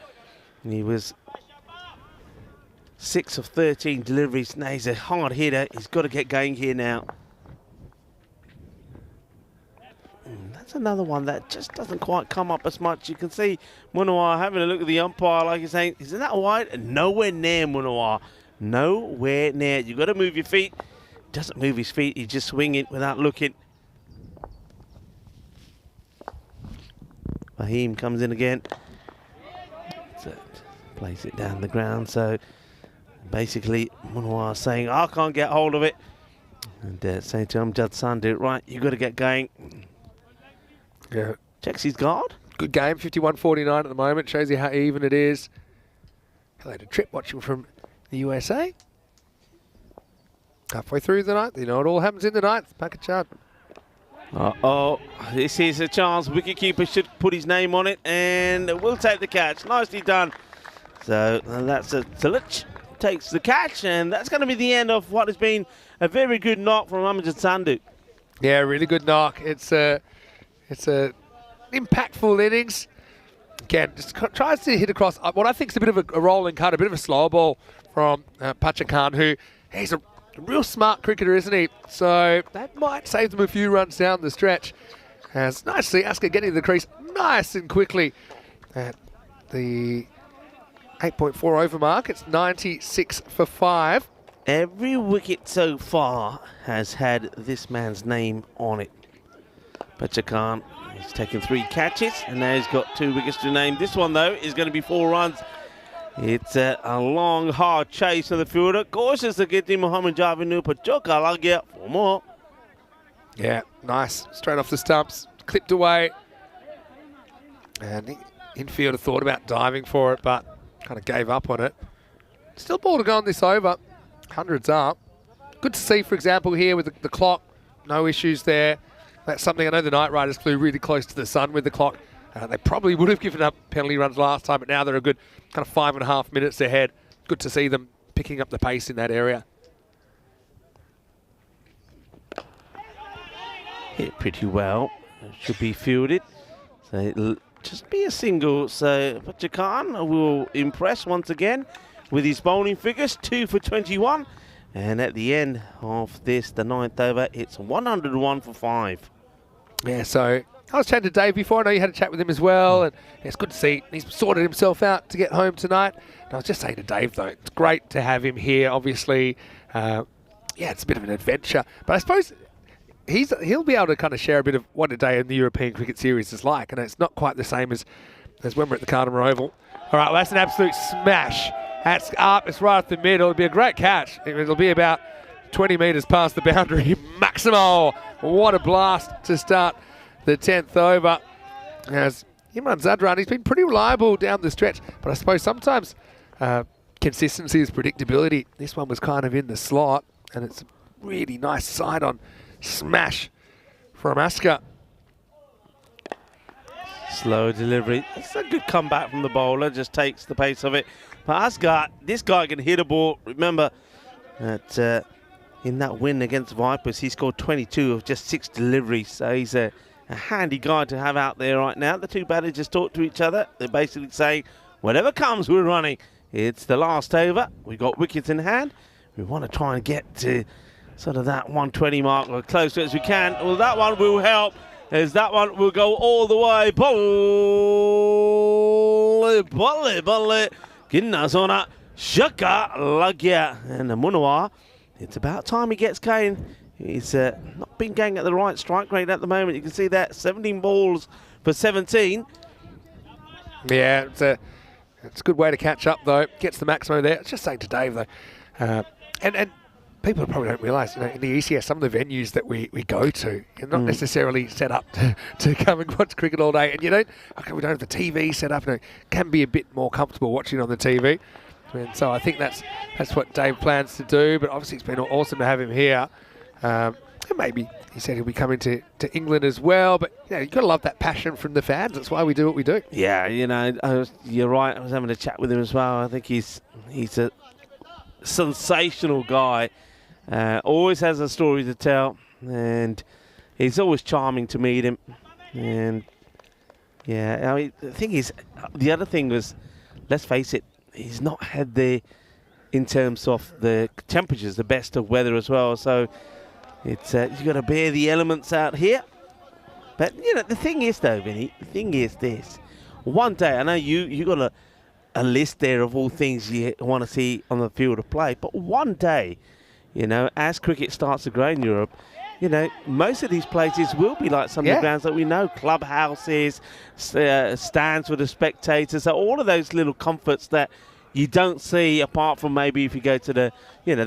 he was 6 of 13 deliveries. Now he's a hard hitter. He's got to get going here now. That's another one that just doesn't quite come up as much. You can see Munawar having a look at the umpire like he's saying, isn't that wide? Nowhere near Munawar. Nowhere near. You've got to move your feet. Doesn't move his feet. He's just swinging without looking. Fahim comes in again. So, plays it down the ground. So basically, Munawar saying, I can't get hold of it. And saying to Amjad Sandu, right, you've got to get going. Yeah. Checks his guard. Good game, 51-49 at the moment. Shows you how even it is. Hello to Trip watching from the USA. Halfway through the night, you know it all happens in the ninth. Pack a chart. Uh-oh, this is a chance. Wicketkeeper should put his name on it and will take the catch. Nicely done. So that's a Tilic takes the catch, and that's going to be the end of what has been a very good knock from Amjad Sandu. Yeah, really good knock. It's a impactful innings. Again, just tries to hit across what I think is a bit of a rolling cut, a bit of a slower ball from Pachakan, who he's a real smart cricketer, isn't he? So that might save them a few runs down the stretch. As nicely, Asker getting to the crease nice and quickly at the 8.4 over mark. It's 96 for 5. Every wicket so far has had this man's name on it. Pachakan, he's taken 3 catches, and now he's got 2 wickets to name. This one, though, is going to be 4 runs. It's a long, hard chase of the fielder. Cautious to get Muhammad Javinu Pachoka Lagia for more. Yeah, nice. Straight off the stumps, clipped away. And the infielder thought about diving for it, but kind of gave up on it. Still ball to go on this over. 100's up. Good to see, for example, here with the clock. No issues there. That's something I know the Knight Riders flew really close to the sun with the clock. They probably would have given up penalty runs last time, but now they're a good kind of 5.5 minutes ahead. Good to see them picking up the pace in that area. Hit pretty well. Should be fielded. So it'll just be a single. So Pachakan will impress once again with his bowling figures. 2 for 21. And at the end of this, the 9th over, it's 101 for 5. Yeah, so I was chatting to Dave before. I know you had a chat with him as well, and it's good to see he's sorted himself out to get home tonight. And I was just saying to Dave, though, it's great to have him here, obviously. Yeah, it's a bit of an adventure. But I suppose he'll be able to kind of share a bit of what a day in the European Cricket Series is like, and it's not quite the same as when we're at the Cardimer Oval. All right, well, that's an absolute smash. That's up, it's right up the middle. It'll be a great catch. It'll be about 20 metres past the boundary. Maximo, what a blast to start the 10th over. As Imran Zadran, he's been pretty reliable down the stretch, but I suppose sometimes consistency is predictability. This one was kind of in the slot, and it's a really nice side-on smash from Asker. Slow delivery. It's a good comeback from the bowler, just takes the pace of it. But Asker, this guy can hit a ball. Remember that in that win against Vipers, he scored 22 of just 6 deliveries. So he's a handy guy to have out there right now. The two batters just talk to each other. They're basically saying, whatever comes, we're running. It's the last over. We've got wickets in hand. We want to try and get to sort of that 120 mark or close to it as we can. Well, that one will help. as that one will go all the way. Bolle. Ginnazona. Shaka Lagya. And Munawa, it's about time he gets going. He's not been going at the right strike rate at the moment. You can see that 17 balls for 17. Yeah, it's a good way to catch up, though. Gets the maximum there. I was just saying to Dave, though, and people probably don't realise, in the ECS, some of the venues that we go to, you're not necessarily set up to come and watch cricket all day. And we don't have the TV set up. It can be a bit more comfortable watching on the TV. And so I think that's what Dave plans to do. But obviously it's been awesome to have him here. And maybe he said he'll be coming to England as well. But you've got to love that passion from the fans. That's why we do what we do. Yeah, you're right. I was having a chat with him as well. I think he's a sensational guy. Always has a story to tell, and it's always charming to meet him. And yeah, I mean, the other thing was, let's face it, he's not had in terms of the temperatures, the best of weather as well. So it's you've got to bear the elements out here. But the thing is, though, Vinny, the thing is this: one day, I know you got a list there of all things you want to see on the field of play, but one day, as cricket starts to grow in Europe, most of these places will be like some of the grounds that we know, clubhouses, stands for the spectators, so all of those little comforts that you don't see apart from maybe if you go to the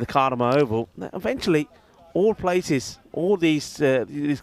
Cardamom Oval. Eventually, all places, all these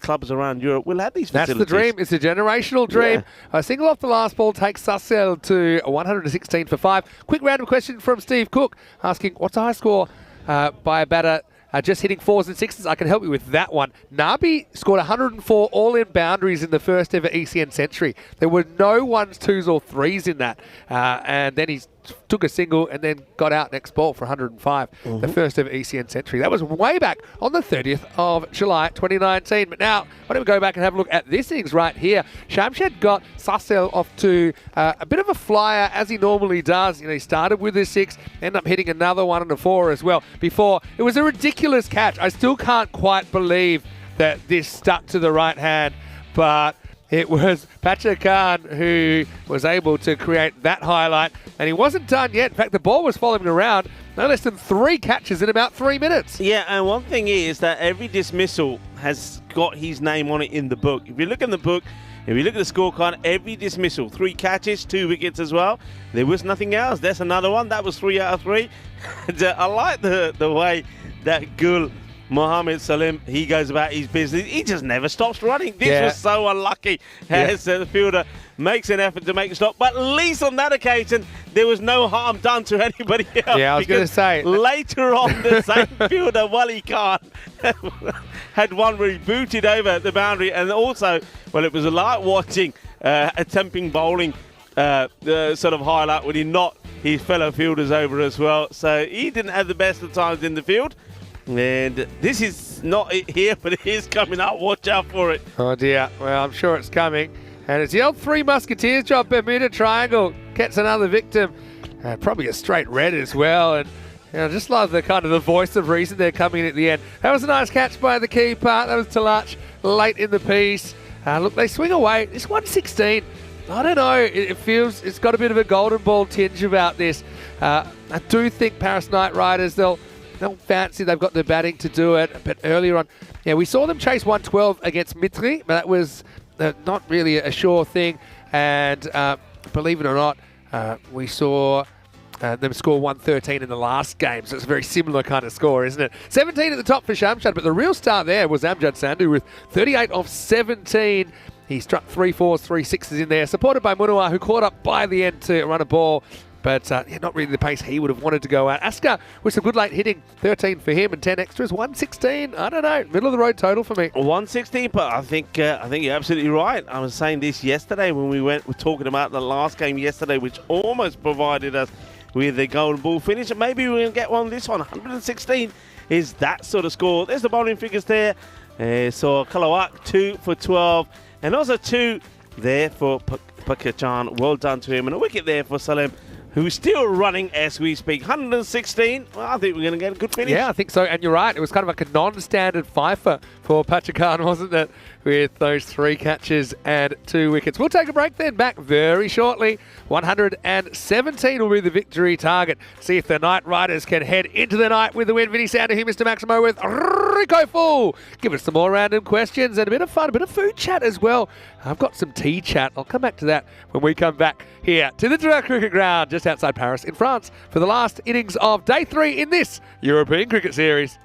clubs around Europe will have these facilities. That's the dream. It's a generational dream. Yeah. A single off the last ball takes Sussell to 116 for 5. Quick random question from Steve Cook asking, what's the high score by a batter just hitting 4s and 6s? I can help you with that one. Nabi scored 104 all-in boundaries in the first ever ECN century. There were no 1s, 2s or 3s in that. And then he took a single and then got out next ball for 105. The first ever ECN century. That was way back on the 30th of July 2019. But now, why don't we go back and have a look at this innings right here. Shamshed got Sussell off to a bit of a flyer, as he normally does. He started with a 6, ended up hitting another 1 and a 4 as well. Before, it was a ridiculous catch. I still can't quite believe that this stuck to the right hand, but it was Pacha Khan who was able to create that highlight, and he wasn't done yet. In fact, the ball was following around. No less than 3 catches in about 3 minutes. Yeah, and one thing is that every dismissal has got his name on it in the book. If you look in the book, if you look at the scorecard, every dismissal, 3 catches, 2 wickets as well. There was nothing else. There's another one. That was 3 out of 3. I like the way that Gul Mohammed Salim, he goes about his business. He just never stops running. This was so unlucky as the fielder makes an effort to make a stop. But at least on that occasion, there was no harm done to anybody else. Yeah, I was going to say. Later on, the same fielder, Wali Khan, had one where he booted over the boundary. And also, well, it was like watching attempting bowling sort of highlight when he knocked his fellow fielders over as well. So he didn't have the best of times in the field. And this is not it here, but it is coming up. Watch out for it. Oh, dear. Well, I'm sure it's coming. And it's the old Three Musketeers job. Bermuda Triangle gets another victim. Probably a straight red as well. And I just love the kind of the voice of reason they're coming in at the end. That was a nice catch by the keeper. That was Talach late in the piece. Look, they swing away. It's 116. I don't know. It feels it's got a bit of a golden ball tinge about this. I do think Paris Knight Riders, they'll fancy they've got the batting to do it. But earlier on, we saw them chase 112 against Mitri, but that was not really a sure thing. And believe it or not, we saw them score 113 in the last game. So it's a very similar kind of score, isn't it? 17 at the top for Shamshed, but the real star there was Amjad Sandhu with 38 of 17. He struck 3 4s, 3 6s in there, supported by Munawar, who caught up by the end to run a ball. But not really the pace he would have wanted to go at. Askar with some good late hitting, 13 for him and 10 extras, 116. I don't know, middle of the road total for me. 116, but I think you're absolutely right. I was saying this yesterday when we're talking about the last game yesterday, which almost provided us with the golden ball finish. And maybe we're going to get one this one. 116 is that sort of score. There's the bowling figures there. So Kalawak, 2 for 12. And also 2 there for Pakachan. Well done to him. And a wicket there for Salim. who's still running as we speak. 116. Well, I think we're going to get a good finish. Yeah, I think so. And you're right. It was kind of like a non-standard fifer for Pachakan, wasn't it? With those 3 catches and 2 wickets. We'll take a break then. Back very shortly. 117 will be the victory target. See if the Night Riders can head into the night with the win. Vinny Sander here, Mr. Maximo with Rico Full. Give us some more random questions and a bit of fun, a bit of food chat as well. I've got some tea chat. I'll come back to that when we come back here to the Direct Cricket Ground just outside Paris in France for the last innings of day 3 in this European Cricket Series.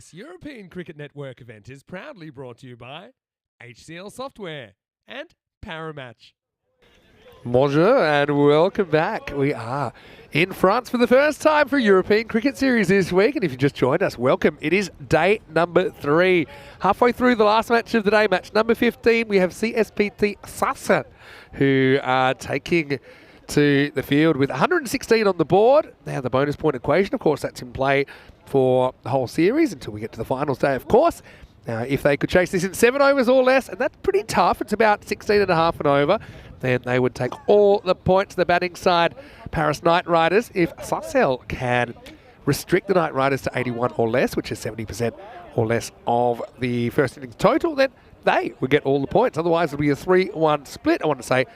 This European Cricket Network event is proudly brought to you by HCL Software and Paramatch. Bonjour and welcome back. We are in France for the first time for European Cricket Series this week, and if you just joined us, welcome. It is day number 3. Halfway through the last match of the day, match number 15, we have CSPT Sasa, who are taking to the field with 116 on the board. Now the bonus point equation, of course, that's in play for the whole series until we get to the finals day, of course. Now, if they could chase this in 7 overs or less, and that's pretty tough, it's about 16 and a half an over, then they would take all the points. The batting side, Paris Knight Riders, if Sassel can restrict the Knight Riders to 81 or less, which is 70% or less of the first innings total, then they would get all the points. Otherwise, it'll be a 3-1 split. I want to say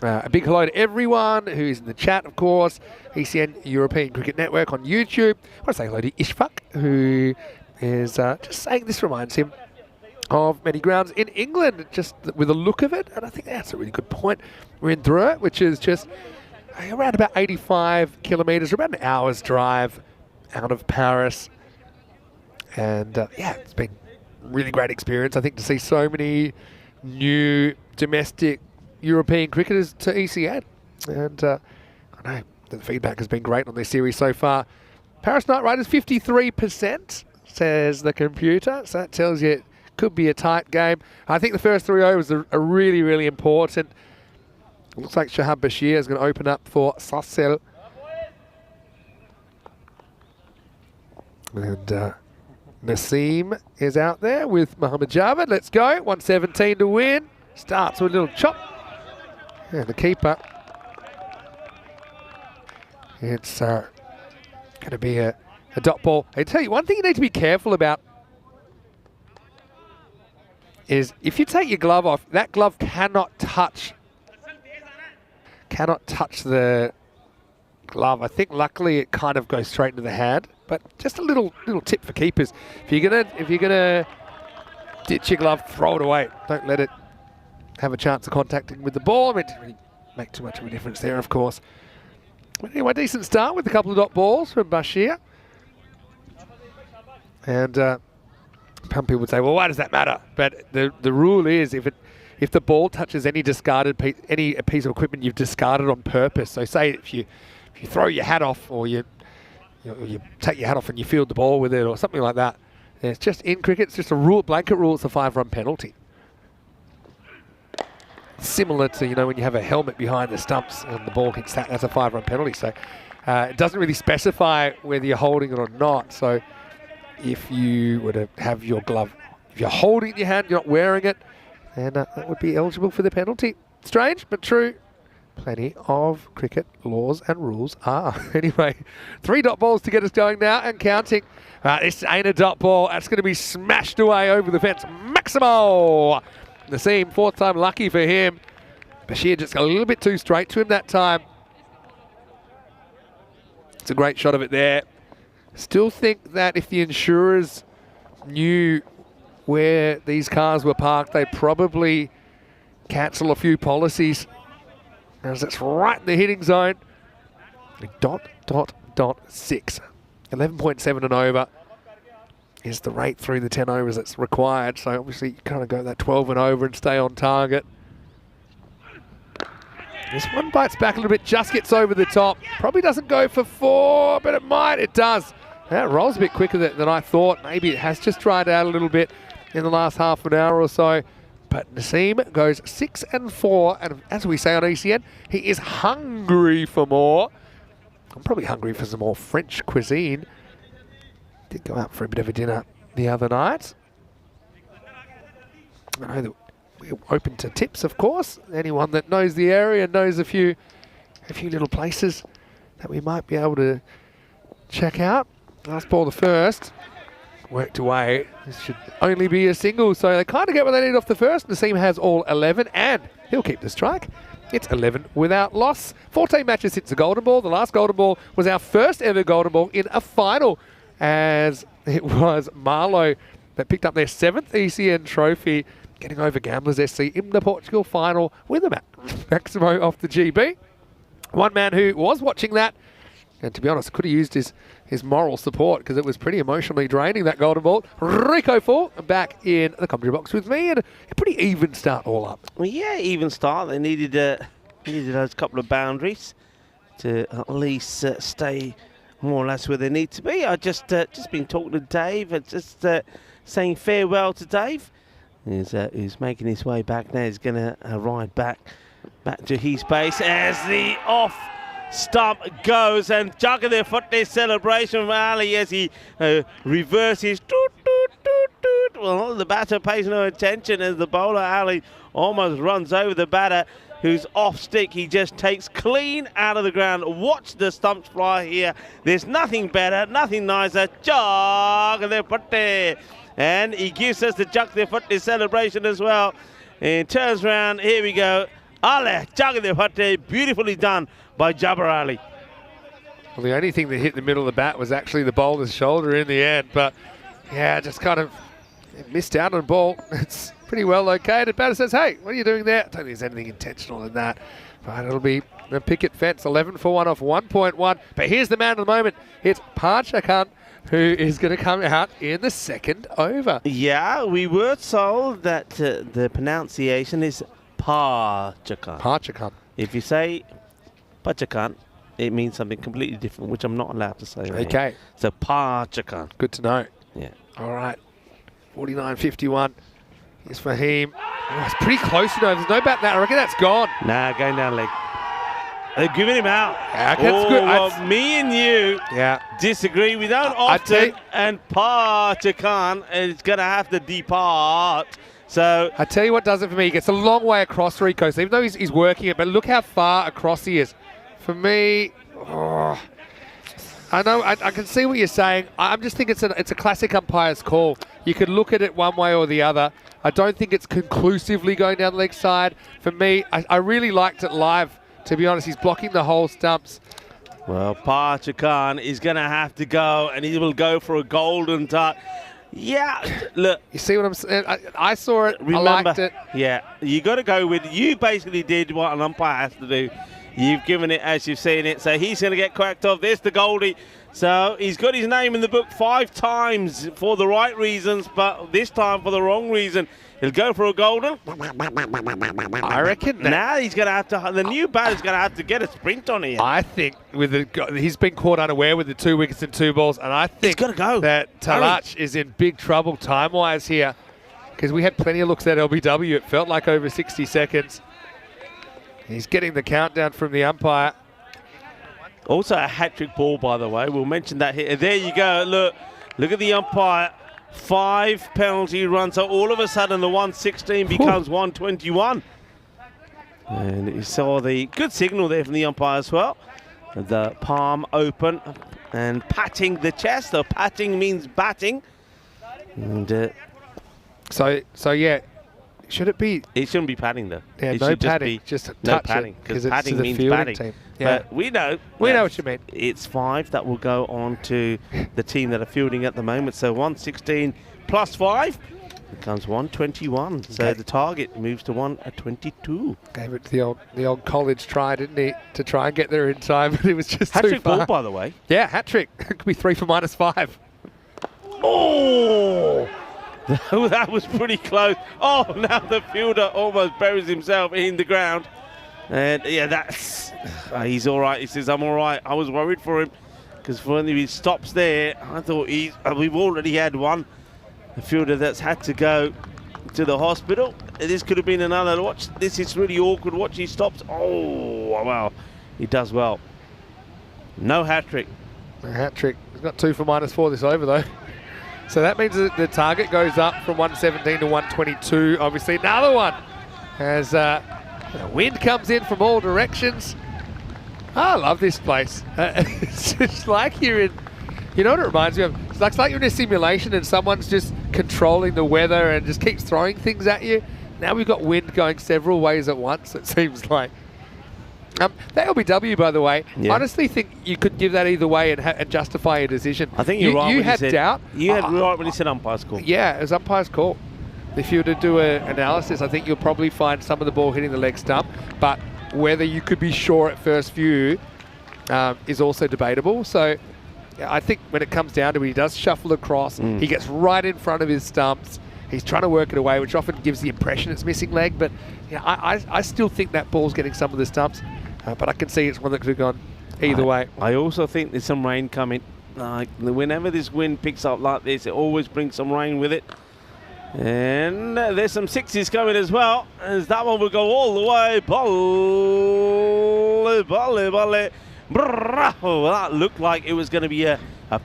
a big hello to everyone who's in the chat, of course. ECN European Cricket Network on YouTube. I want to say hello to Ishfaq, who is just saying this reminds him of many grounds in England, just with a look of it. And I think that's a really good point. We're in Dreux, which is just around about 85 kilometres, about an hour's drive out of Paris. And yeah, it's been a really great experience, I think, to see so many new domestic European cricketers to ECN. And I know the feedback has been great on this series so far. Paris Knight Riders 53%, says the computer. So that tells you it could be a tight game. I think the first 3 overs are really, really important. It looks like Shahab Bashir is going to open up for Sassel. And Naseem is out there with Mohammad Javed. Let's go. 117 to win. Starts with a little chop. And the keeper. It's going to be a dot ball. I tell you, one thing you need to be careful about is if you take your glove off, that glove cannot touch the glove. I think luckily it kind of goes straight into the hand. But just a little tip for keepers: if you're gonna ditch your glove, throw it away. Don't let it have a chance of contacting with the ball. I mean, it doesn't really make too much of a difference there, of course. But anyway, decent start with a couple of dot balls from Bashir. And some people would say, well, why does that matter? But the rule is if the ball touches any discarded piece of equipment you've discarded on purpose. So say if you throw your hat off, or you take your hat off and you field the ball with it, or something like that. It's just in cricket, it's just a rule, blanket rule. It's a 5-run penalty. Similar to, when you have a helmet behind the stumps and the ball hits that, that's a 5-run penalty. So it doesn't really specify whether you're holding it or not. So if you were to have your glove, if you're holding it in your hand, you're not wearing it, then that would be eligible for the penalty. Strange, but true. Plenty of cricket laws and rules are. Anyway, 3 dot balls to get us going now and counting. This ain't a dot ball. That's going to be smashed away over the fence. Maximo! Naseem, 4th time lucky for him. Bashir just got a little bit too straight to him that time. It's a great shot of it there. Still think that if the insurers knew where these cars were parked, they'd probably cancel a few policies, as it's right in the hitting zone. Dot, dot, dot, 6. 11.7 and over is the rate through the 10 overs that's required. So obviously you kind of go that 12 and over and stay on target. This one bites back a little bit, just gets over the top. Probably doesn't go for 4, but it might. It does. That rolls a bit quicker than I thought. Maybe it has just dried out a little bit in the last half an hour or so. But Naseem goes 6 and 4, and as we say on ECN, he is hungry for more. I'm probably hungry for some more French cuisine. Did go out for a bit of a dinner the other night. I know that we're open to tips, of course. Anyone that knows the area knows a few little places that we might be able to check out. Last ball the first. Worked away. This should only be a single, so they kind of get what they need off the first. Naseem has all 11, and he'll keep the strike. It's 11 without loss. 14 matches since the golden ball. The last golden ball was our first ever golden ball in a final, as it was Marlow that picked up their 7th ECN trophy, getting over Gamblers SC in the Portugal final with a Maximo off the GB. One man who was watching that, and to be honest, could have used his his moral support, because it was pretty emotionally draining, that golden ball. Rico 4 back in the commentary box with me, and a pretty even start all up. Well, yeah, even start. They needed those couple of boundaries to at least stay more or less where they need to be. I just been talking to Dave, and just saying farewell to Dave. He's making his way back now. He's going to ride back to his base as the off stump goes, and juggling their foot there celebration from Ali as he reverses. Toot, toot, toot, toot. Well, the batter pays no attention as the bowler Ali almost runs over the batter, who's off stick. He just takes clean out of the ground. Watch the stumps fly here. There's nothing better, nothing nicer. Jog their foot there. And he gives us the jug their foot there celebration as well. And turns around. Here we go. Ali, jug their foot there. Beautifully done by Jabbar Ali. Well, the only thing that hit the middle of the bat was actually the bowler's shoulder in the end, but yeah, just kind of missed out on the ball. It's pretty well located. Batter says, hey, what are you doing there? I don't think there's anything intentional in that, but it'll be a picket fence. 11 for 1 off 1.1. But here's the man of the moment. It's Parchakan, who is going to come out in the second over. Yeah, we were told that the pronunciation is Parchakan. Parchakan. If you say Parchakan, it means something completely different, which I'm not allowed to say. Right Okay. here. So Parchakan. Good to know. Yeah. All right. 49.51. Here's Fahim. Oh, it's pretty close, you know. There's no bat there. I reckon that's gone. Nah, going down leg. They're giving him out. Yeah, that's good. Well, me and you disagree. We don't often, and Parchakan is going to have to depart. So I tell you what does it for me. He gets a long way across Rico, so even though he's working it, but look how far across he is. For me, I know I can see what you're saying. I'm just thinking it's a classic umpire's call. You could look at it one way or the other. I don't think it's conclusively going down the leg side. For me, I really liked it live, to be honest. He's blocking the whole stumps. Well, Parchakan is going to have to go, and he will go for a golden duck. Yeah, look. You see what I'm saying? I saw it. Remember, I liked it. Yeah, you got to go with. You basically did what an umpire has to do. You've given it as you've seen it. So he's going to get cracked off. There's the Goldie. So he's got his name in the book 5 times for the right reasons, but this time for the wrong reason. He'll go for a golden. I reckon now he's going to have to. The new batter's going to have to get a sprint on here. I think he's been caught unaware with the 2 wickets and 2 balls, and I think that Talach is in big trouble time-wise here, because we had plenty of looks at LBW. It felt like over 60 seconds. He's getting the countdown from the umpire. Also a hat-trick ball, by the way. We'll mention that here. There you go. Look at the umpire. 5 penalty runs. So all of a sudden the 116 becomes 121. And you saw the good signal there from the umpire as well. The palm open and patting the chest. So patting means batting. And so yeah. Should it be? It shouldn't be patting though. Yeah, it no should padding, just a no touch padding, because padding it's means the batting. team. Yeah. But we know what you mean. It's 5 that will go on to the team that are fielding at the moment. So 116 plus 5 becomes 121. So the target moves to 122. Gave it to the old college try, didn't he, to try and get there in time, but it was just too hat-trick far. ball, by the way. Yeah, hat trick. It could be 3 for -5. Oh! That was pretty close. Oh, now the fielder almost buries himself in the ground. And yeah, that's... he's all right. He says, I'm all right. I was worried for him because when he stops there, I thought we've already had one fielder that's had to go to the hospital. This could have been another. Watch, this is really awkward. Watch, he stops. Oh, wow. He does well. No hat-trick. A hat trick. He's got 2 for -4 this over, though. So that means that the target goes up from 117 to 122. Obviously, another one as the wind comes in from all directions. I love this place. It's just like you're in, you know what it reminds me of? It's like you're in a simulation and someone's just controlling the weather and just keeps throwing things at you. Now we've got wind going several ways at once, it seems like. That LBW, by the way, I honestly think you could give that either way and justify your decision. I think you're right. You had doubt. You had right when you said umpire's call. Yeah, it was umpire's call. If you were to do an analysis, I think you'll probably find some of the ball hitting the leg stump, but whether you could be sure at first view is also debatable. So I think when it comes down to it, he does shuffle across. He gets right in front of his stumps. He's trying to work it away, which often gives the impression it's missing leg. But yeah, I still think that ball's getting some of the stumps. But I can see it's one that could have gone either way. I also think there's some rain coming. Like whenever this wind picks up like this, it always brings some rain with it. And there's some sixes coming as well, as that one will go all the way. Volley, volley, volley. Well, that looked like it was going to be a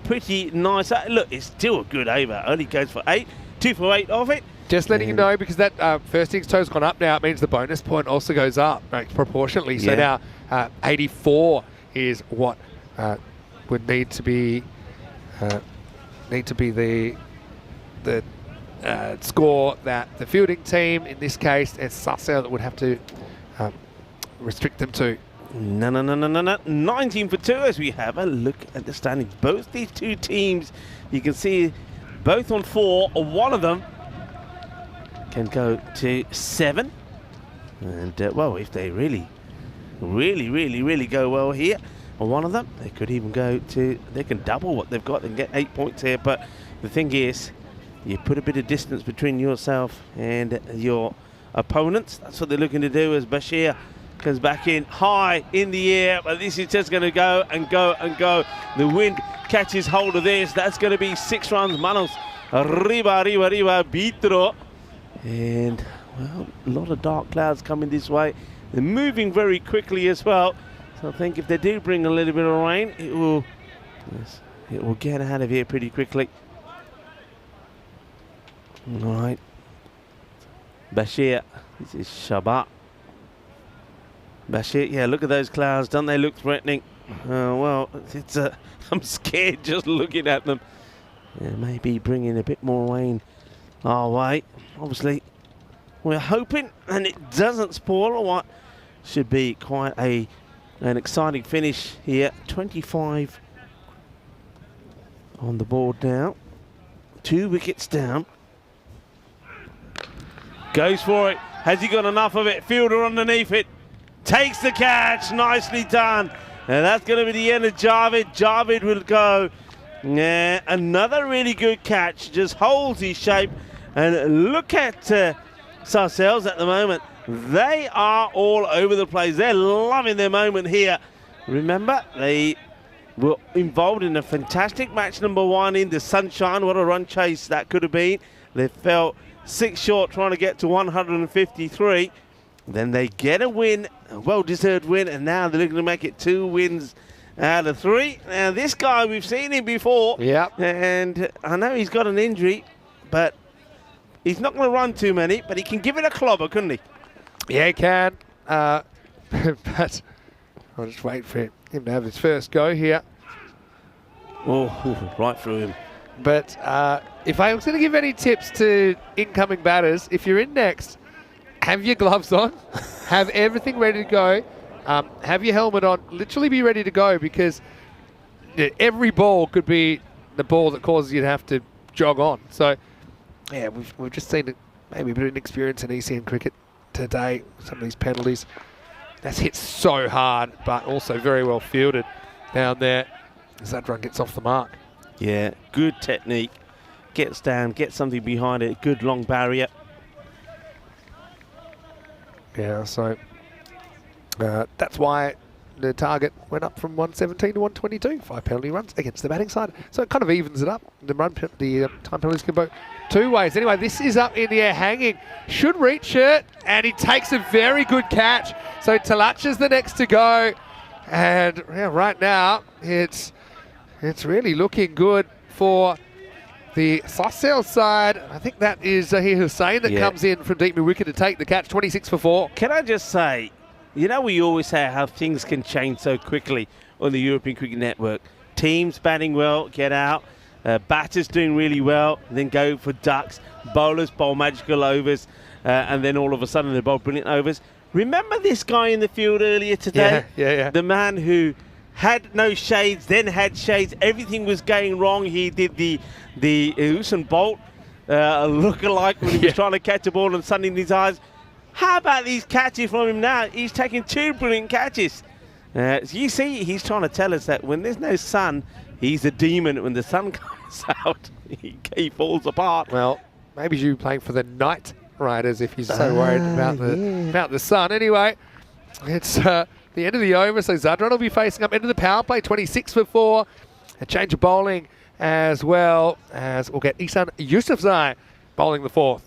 pretty nice... look, it's still a good over. Only goes for 8. 2 for 8 of it. Just letting you know, because that first innings total's gone up now, it means the bonus point also goes up proportionately. So now 84 is what would need to be the score that the fielding team, in this case, it's Sassel, that would have to restrict them to. No. 19 for 2 as we have a look at the standings. Both these two teams, you can see both on 4. One of them can go to 7. And, well, if they really go well here, on one of them, they could even go to, they can double what they've got and get 8 points here. But the thing is, you put a bit of distance between yourself and your opponents. That's what they're looking to do as Bashir comes back in high in the air. But this is just going to go and go and go. The wind catches hold of this. That's going to be 6 runs. Manos. Arriba, Bitro. And, well, a lot of dark clouds coming this way. They're moving very quickly as well. So I think if they do bring a little bit of rain, it will get out of here pretty quickly. All right. Bashir, this is Shabat. Bashir, yeah, look at those clouds. Don't they look threatening? Well, it's I'm scared just looking at them. Yeah, maybe bringing a bit more rain our way. Obviously, we're hoping, and it doesn't spoil what should be quite an exciting finish here. 25 on the board now. 2 wickets down. Goes for it. Has he got enough of it? Fielder underneath it. Takes the catch. Nicely done. And that's going to be the end of Javid. Javid will go. Yeah, another really good catch. Just holds his shape. And look at Sarcelles at the moment. They are all over the place. They're loving their moment here. Remember, they were involved in a fantastic match number 1 in the sunshine. What a run chase that could have been. They fell 6 short trying to get to 153. Then they get a win, a well-deserved win, and now they're looking to make it 2 wins out of 3. Now, this guy, we've seen him before. Yep. And I know he's got an injury, but he's not going to run too many, but he can give it a clobber, couldn't he? Yeah, he can. But I'll just wait for him to have his first go here. Oh, right through him. But if I was going to give any tips to incoming batters, if you're in next, have your gloves on, have everything ready to go, have your helmet on, literally be ready to go, because every ball could be the ball that causes you to have to jog on. So, yeah, we've just seen maybe a bit of inexperience in ECN cricket today, some of these penalties. That's hit so hard, but also very well fielded down there as that run gets off the mark. Yeah, good technique. Gets down, gets something behind it. Good long barrier. Yeah, so that's why the target went up from 117 to 122. 5 penalty runs against the batting side. So it kind of evens it up. The time penalties can go 2 ways. Anyway, this is up in the air, hanging. Should reach it, and he takes a very good catch. So Talacha's the next to go. And yeah, right now, it's really looking good for the Sarcelles side. I think that is Zahir Hussain that comes in from deep mid-wicket to take the catch, 26 for 4. Can I just say, you know, we always say how things can change so quickly on the European Cricket Network. Teams batting well, get out. Batters doing really well, then go for ducks. Bowlers bowl magical overs, and then all of a sudden they bowl brilliant overs. Remember this guy in the field earlier today? Yeah. The man who had no shades, then had shades. Everything was going wrong. He did the Usain Bolt look-alike when he was trying to catch a ball and sun in his eyes. How about these catches from him now? He's taking 2 brilliant catches. So you see, he's trying to tell us that when there's no sun, he's a demon. When the sun comes out, he falls apart. Well, maybe you playing for the Knight Riders if he's so worried about the sun. Anyway, it's the end of the over, so Zadran will be facing up into the power play, 26 for 4. A change of bowling as well, as we'll get Ihsan Yousafzai bowling the 4th.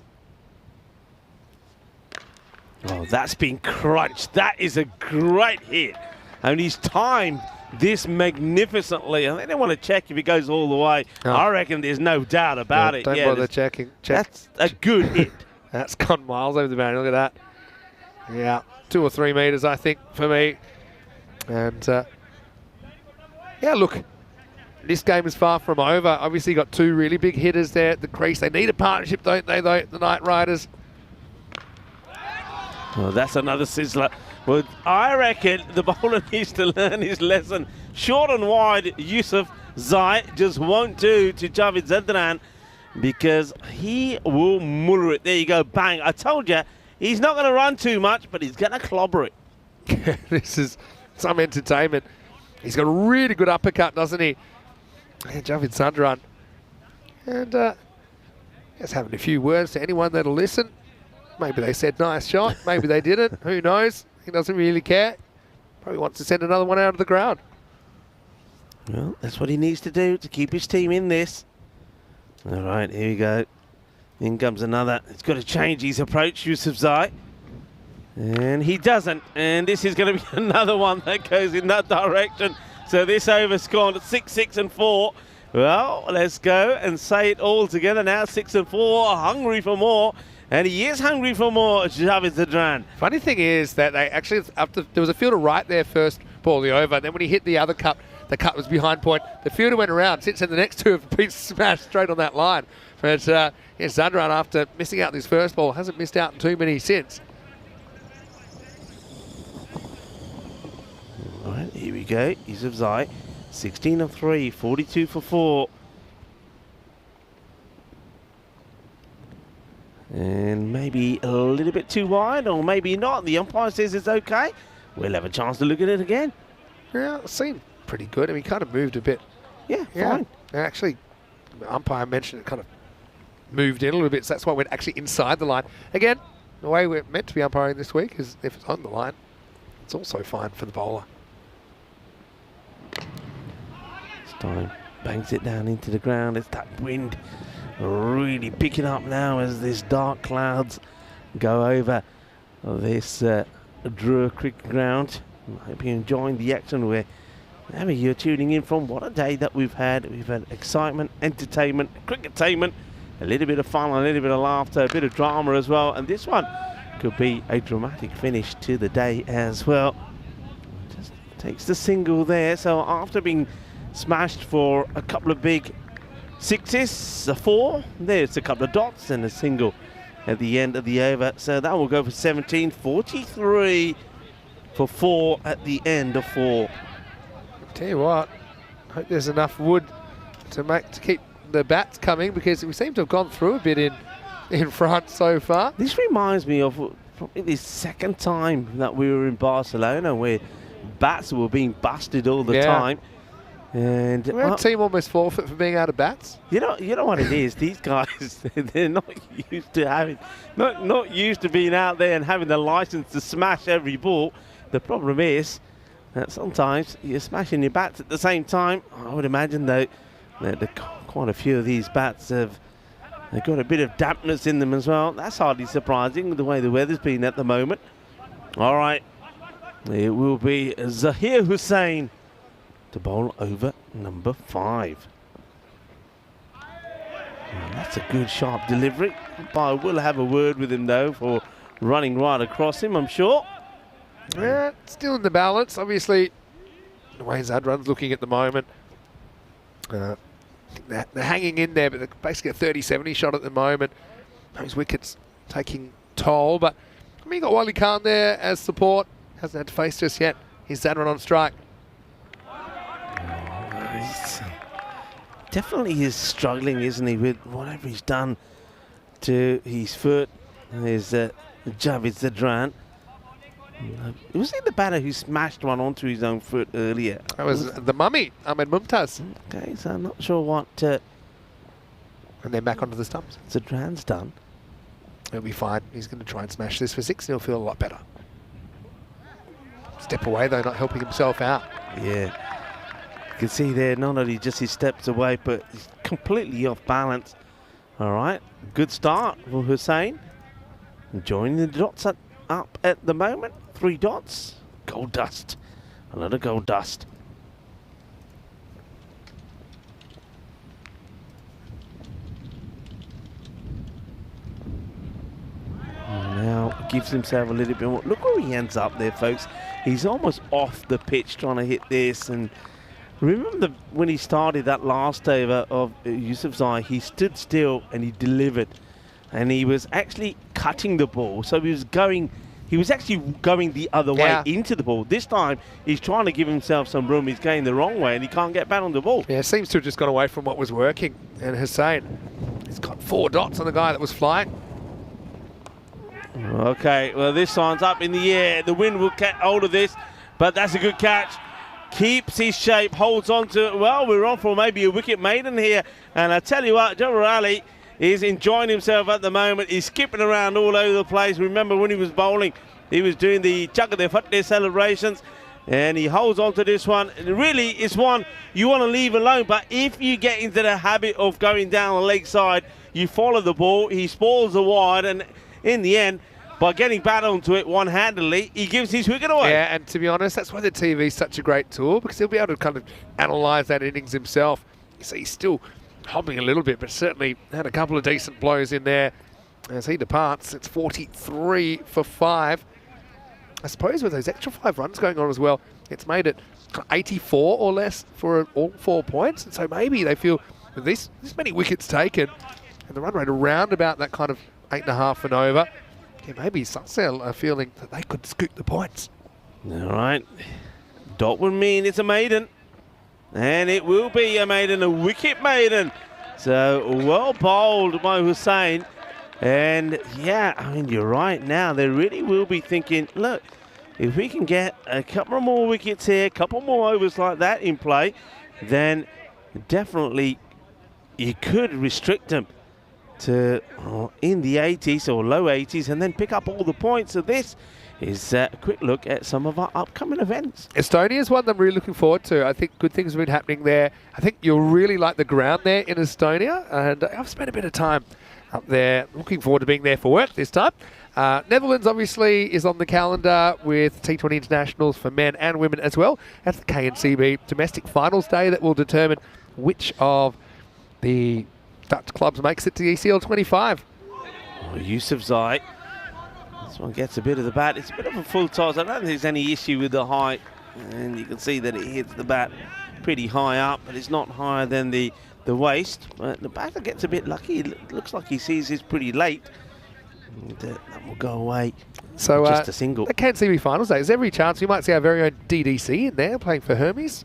Oh, that's been crunched. That is a great hit. And he's timed this magnificently. I think they want to check if he goes all the way. Oh. I reckon there's no doubt about it. Don't bother checking. That's a good hit. That's gone miles over the boundary. Look at that. Yeah, 2 or 3 metres, I think, for me. And, yeah, look, this game is far from over. Obviously, got 2 really big hitters there at the crease. They need a partnership, don't they, though, the Knight Riders? Well, that's another sizzler. Well, I reckon the bowler needs to learn his lesson. Short and wide, Yusuf Zai just won't do to Javed Zadran because he will muller it. There you go, bang. I told you, he's not going to run too much, but he's going to clobber it. This is some entertainment. He's got a really good uppercut, doesn't he? Yeah, Javed Zadran. And just having a few words to anyone that'll listen. Maybe they said nice shot, maybe they didn't, who knows? He doesn't really care. Probably wants to send another one out of the ground. Well, that's what he needs to do to keep his team in this. All right, here we go. In comes another. He's got to change his approach, Yusuf Zai. And he doesn't. And this is going to be another one that goes in that direction. So this over's gone at 6, 6 and 4. Well, let's go and say it all together now. 6 and 4, hungry for more. And he is hungry for more, Javed Zadran. Funny thing is that they actually, there was a fielder right there first ball, the over. And then when he hit the other cut, the cut was behind point. The fielder went around, since then the next 2 have been smashed straight on that line. But yeah, Zadran, after missing out this first ball, hasn't missed out in too many since. All right, here we go. Yusuf Zai, 16 of 3, 42 for 4. And maybe a little bit too wide, or maybe not. The umpire says it's okay. We'll have a chance to look at it again. Yeah, it seemed pretty good. I mean, he kind of moved a bit. Yeah, fine. And actually, the umpire mentioned it kind of moved in a little bit, so that's why we're actually inside the line. Again, the way we're meant to be umpiring this week is if it's on the line, it's also fine for the bowler. This time, bangs it down into the ground. It's that wind really picking up now as these dark clouds go over this Drua cricket ground. I hope you're enjoying the action wherever you're tuning in from. What a day that we've had. We've had excitement, entertainment, cricketainment, a little bit of fun, a little bit of laughter, a bit of drama as well. And this one could be a dramatic finish to the day as well. Just takes the single there. So after being smashed for a couple of big 6s, a 4, there's a couple of dots and a single at the end of the over. So that will go for 17, 43 for 4 at the end of 4. Tell you what, hope there's enough wood to keep the bats coming, because we seem to have gone through a bit in front so far. This reminds me of probably the second time that we were in Barcelona where bats were being busted all the time. And our team almost forfeit for being out of bats. You know what it is. These guys, they're not used to having, not used to being out there and having the license to smash every ball. The problem is that sometimes you're smashing your bats at the same time. I would imagine though that quite a few of these bats they've got a bit of dampness in them as well. That's hardly surprising with the way the weather's been at the moment. All right, it will be Zahir Hussain to bowl over number 5. Well, that's a good sharp delivery. I will have a word with him though for running right across him, I'm sure. Yeah, still in the balance. Obviously, the way Zadran's looking at the moment, they're hanging in there, but they're basically a 30-70 shot at the moment. Those wickets taking toll, but I mean, you got Wally Khan there as support. Hasn't had to face just yet. Here's Zadran on strike. Definitely is struggling, isn't he, with whatever he's done to his foot. There's Javed Zadran. Was it the batter who smashed one onto his own foot earlier? That was the mummy, Ahmed Mumtaz. Okay, so I'm not sure what And then back onto the stumps. Zadran's done. He'll be fine. He's going to try and smash this for 6 and he'll feel a lot better. Step away though, not helping himself out. Yeah. You can see there, not only just his steps away, but he's completely off balance. All right, good start for Hussain. Joining the dots up at the moment. 3 dots. Gold dust. Another gold dust. Now gives himself a little bit more. Look where he ends up there, folks. He's almost off the pitch trying to hit this. And remember when he started that last over of Yusufzai, he stood still and he delivered. And he was actually cutting the ball. So he was actually going the other way into the ball. This time, he's trying to give himself some room. He's going the wrong way and he can't get back on the ball. Yeah, seems to have just gone away from what was working. And Hussain, he's got 4 dots on the guy that was flying. Okay, well, this sign's up in the air. The wind will get hold of this, but that's a good catch. Keeps his shape, holds on to it. Well, we're on for maybe a wicket maiden here. And I tell you what, Jabbar Ali is enjoying himself at the moment. He's skipping around all over the place. Remember when he was bowling, he was doing the Chakade Fateh celebrations. And he holds on to this one. And really, it's one you want to leave alone. But if you get into the habit of going down the leg side, you follow the ball, he spoils the wide, and in the end, by getting back onto it one-handedly, he gives his wicket away. Yeah, and to be honest, that's why the TV is such a great tool, because he'll be able to kind of analyse that innings himself. You see, he's still hobbling a little bit, but certainly had a couple of decent blows in there. As he departs, it's 43 for 5. I suppose with those extra 5 runs going on as well, it's made it 84 or less for all 4 points. And so maybe they feel with this many wickets taken and the run rate around about that kind of 8.5 and over, yeah, maybe Sunsel are feeling that they could scoop the points. All right. Dot would mean it's a maiden. And it will be a maiden, a wicket maiden. So well bowled by Hussain. And yeah, I mean, you're right now. They really will be thinking, look, if we can get a couple more wickets here, a couple more overs like that in play, then definitely you could restrict them to in the 80s or low 80s and then pick up all the points. So this is a quick look at some of our upcoming events. Estonia is one that I'm really looking forward to. I think good things have been happening there. I think you'll really like the ground there in Estonia, and I've spent a bit of time up there. Looking forward to being there for work this time. Netherlands obviously is on the calendar with T20 internationals for men and women as well. That's the KNCB domestic finals day that will determine which of the Dutch clubs makes it to the ECL 25. Yusufzai. This one gets a bit of the bat. It's a bit of a full toss. I don't think there's any issue with the height. And you can see that it hits the bat pretty high up, but it's not higher than the waist. But the batter gets a bit lucky. It looks like he sees this pretty late. And that will go away. So just a single. The KNCB finals day. There's every chance we might see our very own DDC in there playing for Hermes.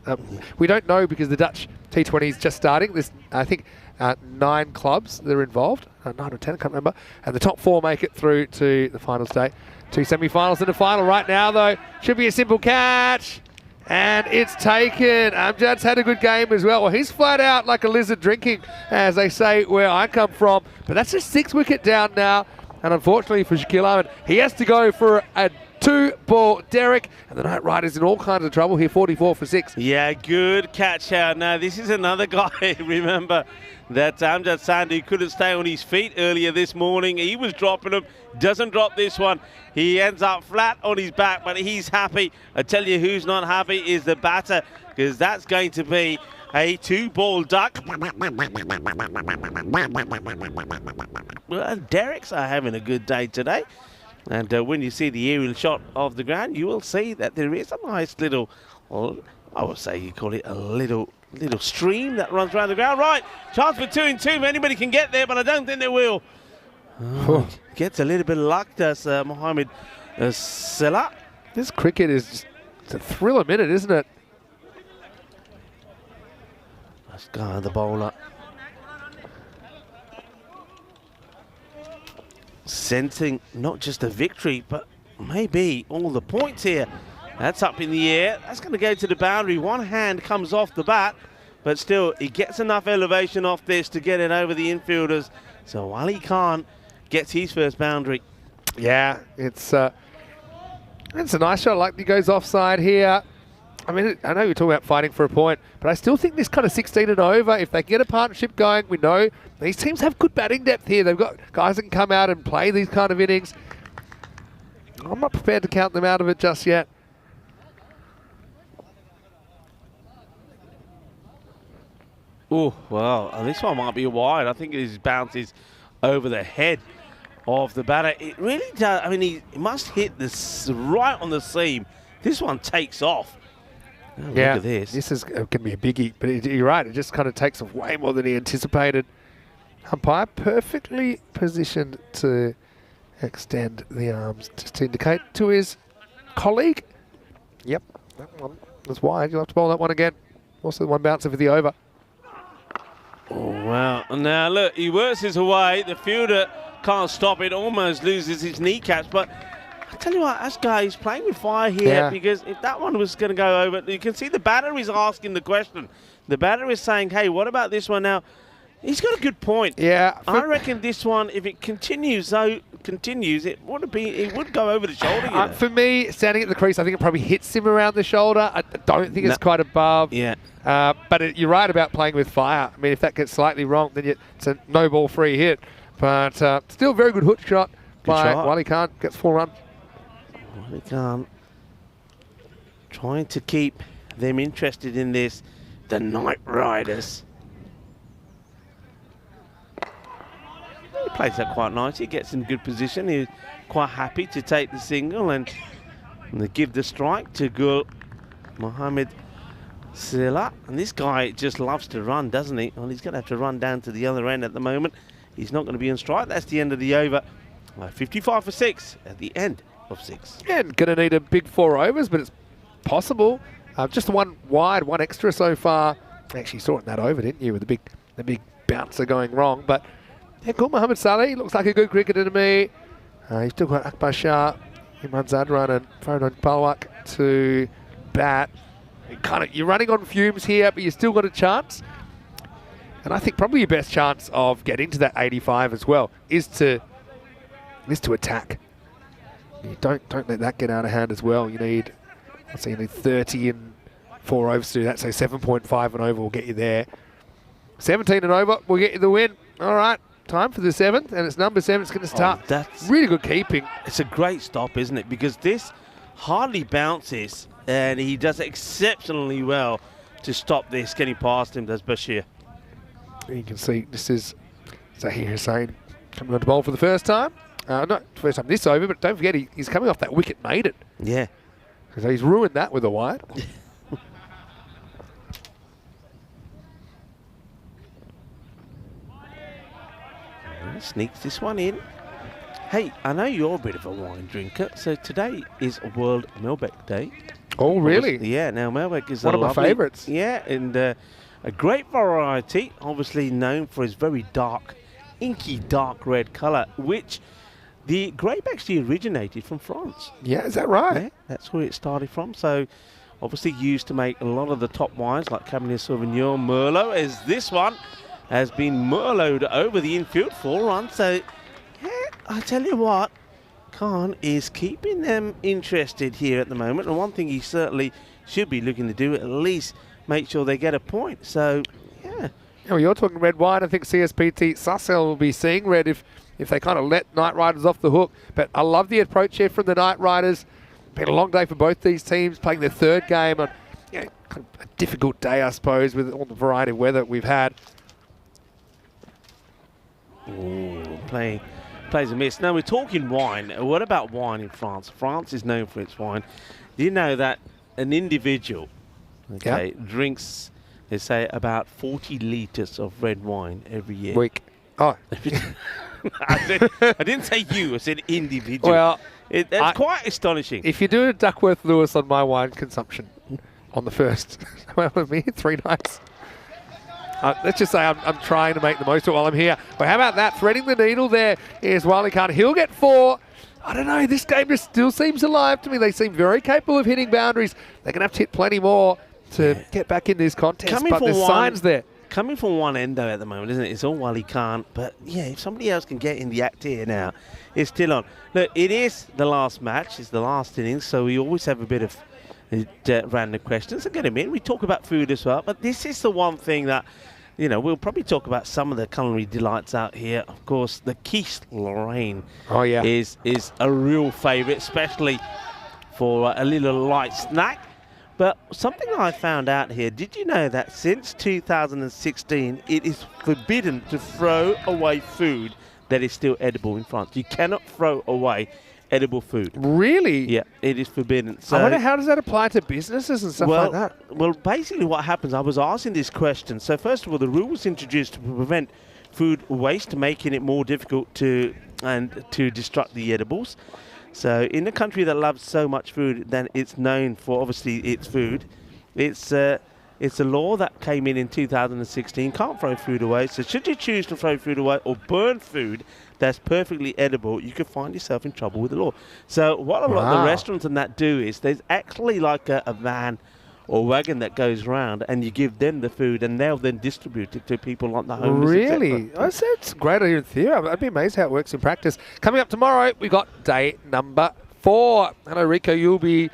We don't know because the Dutch T20 is just starting. There's, I think, 9 clubs that are involved. 9 or 10, I can't remember. And the top 4 make it through to the finals day. 2 semi-finals and a final right now, though. Should be a simple catch. And it's taken. Amjad's had a good game as well. Well, he's flat out like a lizard drinking, as they say where I come from. But that's just 6 wicket down now. And unfortunately for Shakil Ahmed, he has to go for a 2-ball derrick. And the Knight Riders in all kinds of trouble here, 44 for 6. Yeah, good catch out. Now, this is another guy, remember, that Amjad Sandhu couldn't stay on his feet earlier this morning. He was dropping them, doesn't drop this one. He ends up flat on his back, but he's happy. I tell you who's not happy is the batter, because that's going to be a 2-ball duck. Well, Derricks are having a good day today. And when you see the aerial shot of the ground, you will see that there is a nice little, well, I would say you call it a little stream that runs around the ground. Right, chance for 2 and 2. Anybody can get there, but I don't think they will. Gets a little bit of luck, does Mohamed Salah. This cricket is just, it's a thrill a minute, isn't it? Let's go, the bowler. Sensing not just a victory, but may be all the points here. That's up in the air. That's going to go to the boundary. One hand comes off the bat, but still, he gets enough elevation off this to get it over the infielders. So Wali Khan gets his first boundary. Yeah, it's a nice shot. Like he goes offside here. I mean, I know you're talking about fighting for a point, but I still think this kind of 16 and over, if they get a partnership going, we know these teams have good batting depth here. They've got guys that can come out and play these kind of innings. I'm not prepared to count them out of it just yet. Oh, well, this one might be wide. I think his bounce is over the head of the batter. It really does. I mean, he must hit this right on the seam. This one takes off. Oh, yeah, look at this is going to be a biggie, but you're right. It just kind of takes off way more than he anticipated. Umpire perfectly positioned to extend the arms, just to indicate to his colleague. Yep, that one was wide. You'll have to bowl that one again. Also, the one bouncer for the over. Oh, wow. Now, look, he works his way. The fielder can't stop it, almost loses his kneecaps. But I tell you what, this guy is playing with fire here, because if that one was going to go over, you can see the batter is asking the question. The batter is saying, hey, what about this one now? He's got a good point. Yeah. I reckon this one, if it continues, it would go over the shoulder. You know? For me, standing at the crease, I think it probably hits him around the shoulder. I don't think it's quite above. Yeah. But you're right about playing with fire. I mean, if that gets slightly wrong, then it's a no ball free hit. But still very good hook shot by Wali Khan. Gets 4 runs. Wali Khan trying to keep them interested in this. The Night Riders. He plays that quite nicely. He gets in good position. He's quite happy to take the single and they give the strike to Gul Mohammed Silla. And this guy just loves to run, doesn't he? Well, he's going to have to run down to the other end at the moment. He's not going to be on strike. That's the end of the over. 55 for 6 at the end of 6. Yeah, going to need a big 4 overs, but it's possible. Just the one wide, one extra so far. Actually saw it in that over, didn't you, with the big bouncer going wrong. But yeah, Gul Mohammed Saleh looks like a good cricketer to me. He's still got Akbar Shah, Imran Zadran and Farid Palwak to bat. You're running on fumes here, but you've still got a chance. And I think probably your best chance of getting to that 85 as well is to attack. You don't let that get out of hand as well. You need 30 and 4 overs to do that, so 7.5 and over will get you there. 17 and over will get you the win. All right, time for the 7th, and it's number 7. It's going to start. That's really good keeping. It's a great stop, isn't it? Because this hardly bounces, and he does exceptionally well to stop this, getting past him, does Bashir. You can see this is Zahir Hussain coming on to bowl for the first time. Not first time this over, but don't forget he's coming off that wicket maiden. Yeah. So he's ruined that with a wide. Sneaks this one in. Hey, I know you're a bit of a wine drinker, so today is World Malbec Day. Oh, really? Yeah, now Malbec is one of my favourites. Yeah, and a great variety, obviously known for its very dark, inky dark red colour, which the grape actually originated from France. Yeah, is that right? Yeah, that's where it started from. So obviously used to make a lot of the top wines like Cabernet Sauvignon, Merlot, as this one has been Merloted over the infield, 4 runs. So yeah, I tell you what, Khan is keeping them interested here at the moment. And one thing he certainly should be looking to do, at least make sure they get a point. So yeah. Well, you're talking red wine. I think CSPT Sassel will be seeing red if they kind of let Night Riders off the hook. But I love the approach here from the Night Riders. Been a long day for both these teams, playing their 3rd game on kind of a difficult day, I suppose, with all the variety of weather we've had. Ooh, plays a miss. Now we're talking wine. What about wine in France? France is known for its wine. Do you know that an individual drinks, they say, about 40 litres of red wine every year? Week. Oh. I didn't say you, I said individual. Well, that's quite astonishing. If you do a Duckworth Lewis on my wine consumption on the first, with me, 3 nights. Let's just say I'm trying to make the most of it while I'm here. But how about that? Threading the needle there is Wali Khan. He'll get 4. I don't know, this game just still seems alive to me. They seem very capable of hitting boundaries. They're going to have to hit plenty more to get back in this contest, but there's signs there. Coming from one end, though, at the moment, isn't it? It's all Wally Khan. But, yeah, if somebody else can get in the act here now, it's still on. Look, it is the last match. It's the last innings, so we always have a bit of random questions. And get them in. We talk about food as well. But this is the one thing that, you know, we'll probably talk about some of the culinary delights out here. Of course, the quiche Lorraine is a real favourite, especially for a little light snack. But something I found out here, did you know that since 2016, it is forbidden to throw away food that is still edible in France? You cannot throw away edible food. Really? Yeah, it is forbidden. So, I wonder how does that apply to businesses and stuff like that? Well, basically what happens, I was asking this question. So first of all, the rule was introduced to prevent food waste, making it more difficult to destruct the edibles. So in a country that loves so much food, then it's known for obviously its food. It's a law that came in 2016. Can't throw food away. So should you choose to throw food away or burn food that's perfectly edible, you could find yourself in trouble with the law. So what a lot of the restaurants and that do is there's actually like a van or wagon that goes around and you give them the food and they'll then distribute it to people like the homeless. Really? It's great idea in theory. I'd be amazed how it works in practice. Coming up tomorrow, we got day number 4. Hello, Rico. You'll be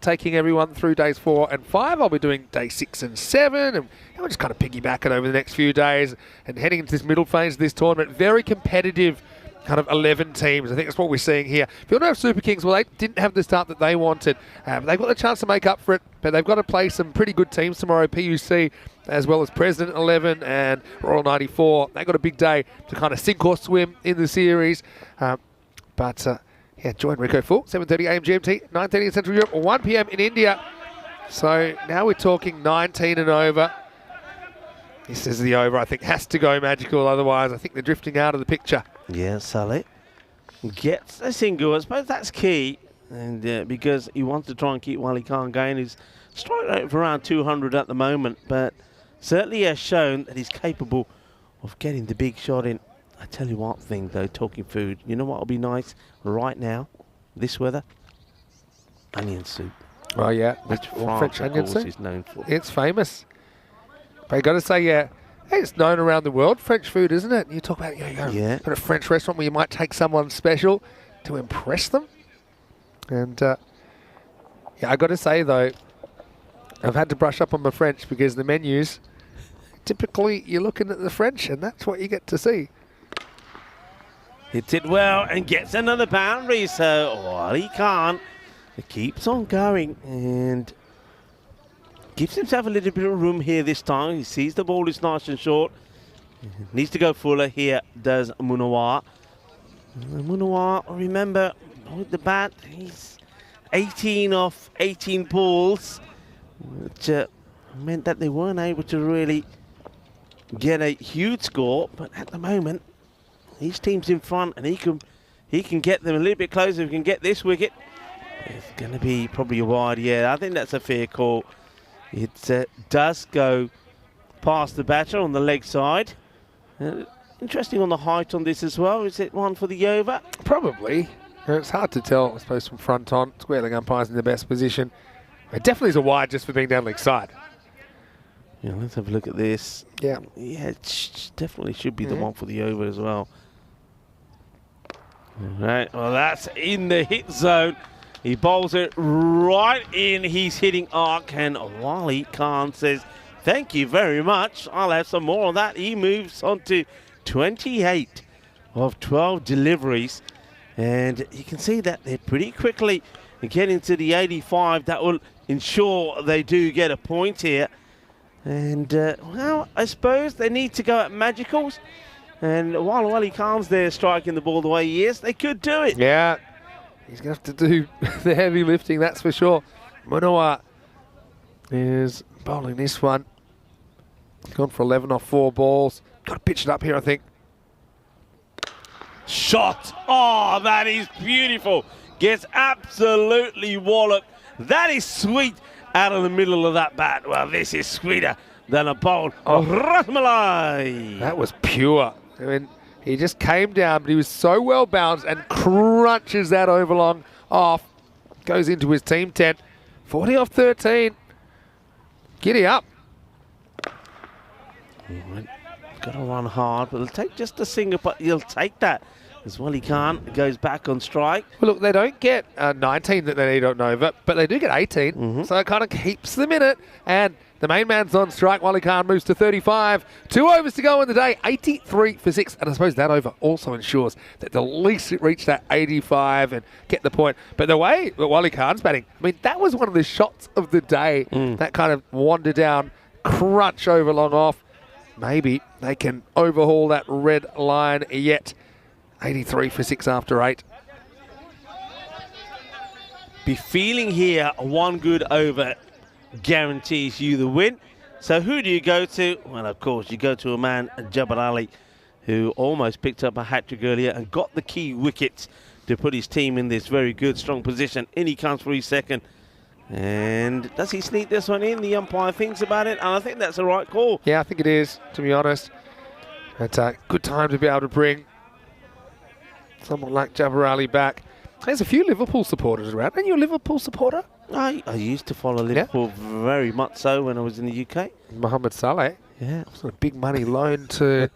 taking everyone through days 4 and 5. I'll be doing day 6 and 7. And we'll just kind of piggyback it over the next few days and heading into this middle phase of this tournament. Very competitive kind of 11 teams. I think that's what we're seeing here. If you don't have Super Kings, well, they didn't have the start that they wanted. They've got the chance to make up for it, but they've got to play some pretty good teams tomorrow. PUC, as well as President 11 and Royal 94. They've got a big day to kind of sink or swim in the series. Yeah, join Rico Full, 7:30 a.m. GMT, 9:30 in Central Europe, or 1 p.m. in India. So now we're talking 19 and over. This is the over, I think, has to go magical. Otherwise, I think they're drifting out of the picture. Yeah, Saleh gets a single. I suppose that's key. And because he wants to try and keep Wally Khan going. He's strike rate of around 200 at the moment. But certainly has shown that he's capable of getting the big shot in. I tell you one thing, though, talking food. You know what will be nice right now, this weather? Onion soup. Oh, yeah. Which French onion soup is known for. It's famous. But you got to say, yeah, it's known around the world, French food, isn't it? You talk about, got a French restaurant where you might take someone special to impress them. And, yeah, I got to say, though, I've had to brush up on my French because the menus, typically you're looking at the French and that's what you get to see. Hits it well and gets another boundary. So Wally Khan keeps on going and gives himself a little bit of room here this time. He sees the ball is nice and short. Needs to go fuller here, does Munawar. Munawar, remember, with the bat, he's 18 off 18 balls, which meant that they weren't able to really get a huge score. But at the moment, each team's in front, and he can get them a little bit closer. If he can get this wicket, it's going to be probably a wide. Yeah, I think that's a fair call. It does go past the batter on the leg side. Interesting on the height on this as well. Is it one for the over? Probably. It's hard to tell, I suppose, from front on. Square leg umpire's in the best position. It definitely is a wide just for being down leg side. Yeah, let's have a look at this. Yeah. Yeah, it definitely should be the one for the over as well. All right, well, that's in the hit zone. He bowls it right in. He's hitting arc, and Wally Khan says, thank you very much. I'll have some more on that. He moves on to 28 of 12 deliveries. And you can see that they're pretty quickly getting to the 85. That will ensure they do get a point here. And, well, I suppose they need to go at magicals. And while Wally Khan's there striking the ball the way he is, they could do it. Yeah, he's going to have to do the heavy lifting, that's for sure. Munawar is bowling this one. Gone for 11 off 4 balls. Got to pitch it up here, I think. Shot. Oh, that is beautiful. Gets absolutely walloped. That is sweet out of the middle of that bat. Well, this is sweeter than a bowl of Rasmalai. That was pure. I mean, He just came down, but he was so well balanced and crunches that overlong off. Goes into his team 10. 40 off 13. Giddy up. Got to run hard, but it'll take just a single, but he'll take that. As well he can't. Goes back on strike. Well, look, they don't get 19 that they need on Nova, but they do get 18. So it kind of keeps them in it. And the main man's on strike. Wally Khan moves to 35. 2 overs to go in the day. 83 for 6. And I suppose that over also ensures that they'll at least reach that 85 and get the point. But the way that Wally Khan's batting, I mean, that was one of the shots of the day. That kind of wander down, crunch over long off. Maybe they can overhaul that red line yet. 83 for 6 after 8. Be feeling here, one good over guarantees you the win. So who do you go to? Well, of course, you go to a man, Jabbar Ali, who almost picked up a hat-trick earlier and got the key wickets to put his team in this very good, strong position. In he comes for his second. And does he sneak this one in? The umpire thinks about it, and I think that's the right call. Yeah, I think it is, to be honest. It's a good time to be able to bring someone like Jabbar Ali back. There's a few Liverpool supporters around. Aren't you a Liverpool supporter? I used to follow Liverpool very much so when I was in the UK. Mohamed Saleh. Yeah. Sort of big money loan to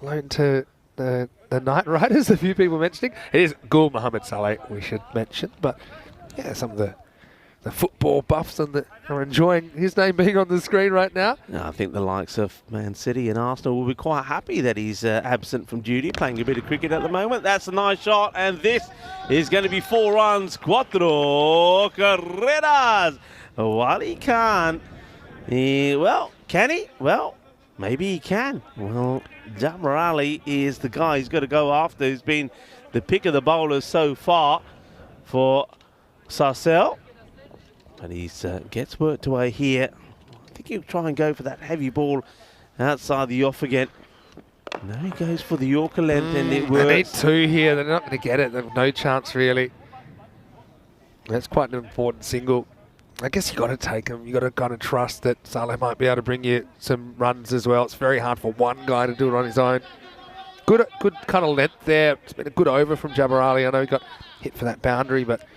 the Knight Riders, a few people mentioning. It is Gul Mohamed Saleh, we should mention. But yeah, some of the football buffs are enjoying his name being on the screen right now. I think the likes of Man City and Arsenal will be quite happy that he's absent from duty, playing a bit of cricket at the moment. That's a nice shot, and this is going to be 4 runs. Cuatro carreras. Wali Khan. Well, can he? Well, maybe he can. Well, Jabbar Ali is the guy he's got to go after. He's been the pick of the bowlers so far for Sarcelle. And he gets worked away here. I think he'll try and go for that heavy ball outside the off again. Now he goes for the Yorker length, and it works. They need 2 here. They're not going to get it. They've no chance, really. That's quite an important single. I guess you got to take them. You got to kind of trust that Saleh might be able to bring you some runs as well. It's very hard for one guy to do it on his own. Good kind of length there. It's been a good over from Jabbar Ali. I know he got hit for that boundary, but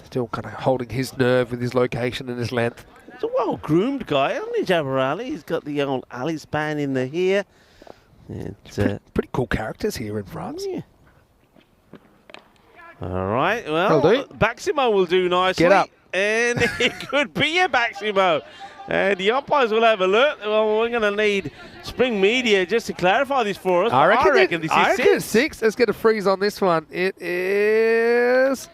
still kind of holding his nerve with his location and his length. He's a well-groomed guy, isn't he, Jabbar Ali? He's got the old Ali span in the here. It's pretty cool characters here in France. Yeah. All right, well, Baximo will do nicely. Get up. And it could be a Baximo. And the umpires will have a look. Well, we're going to need Spring Media just to clarify this for us. I reckon this is 6. Let's get a freeze on this one. It is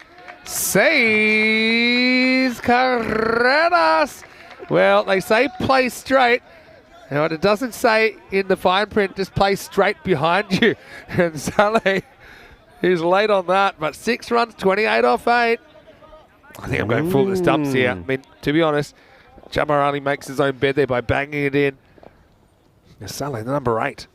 6 carreras. Well, they say play straight. Now, it doesn't say in the fine print, just play straight behind you. And Saleh is late on that, but 6 runs, 28 off 8. I think I'm going full the stumps here. I mean, to be honest, Jabbar Ali makes his own bed there by banging it in. Saleh, the number 8.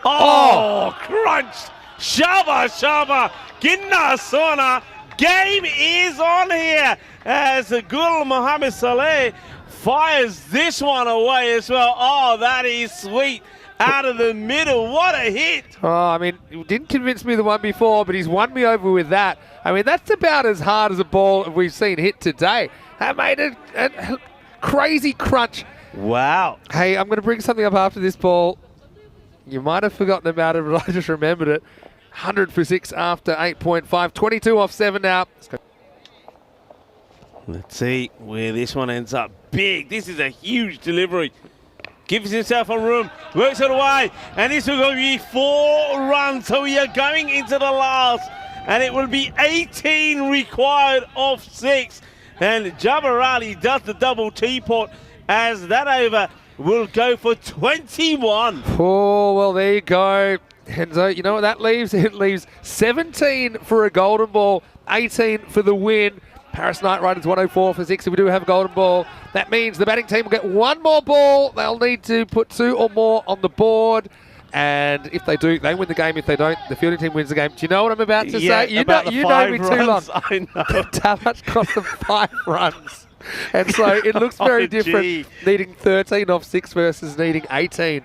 Oh, crunch! Shaba, Ginna Sona. Game is on here as Gul Mohamed Saleh fires this one away as well. Oh, that is sweet. Out of the middle. What a hit. Oh, I mean, he didn't convince me the one before, but he's won me over with that. I mean, that's about as hard as a ball we've seen hit today. That made a crazy crunch. Wow. Hey, I'm going to bring something up after this ball. You might have forgotten about it, but I just remembered it. 100 for 6 after 8.5. 22 off 7 now. Let's see where this one ends up. Big. This is a huge delivery. Gives himself a room. Works it away. And this will be 4 runs. So we are going into the last. And it will be 18 required off 6. And Jabbar Ali does the double teapot as that over will go for 21. Oh, well, there you go. And so, you know what that leaves? It leaves 17 for a golden ball, 18 for the win. Paris Knight Riders 104 for 6. If we do have a golden ball, that means the batting team will get 1 more ball. They'll need to put 2 or more on the board. And if they do, they win the game. If they don't, the fielding team wins the game. Do you know what I'm about to say? You about know, the you know 5 me too runs. long. I know. Talach cost them 5 runs. And so it looks very different, gee. needing 13 off 6 versus needing 18.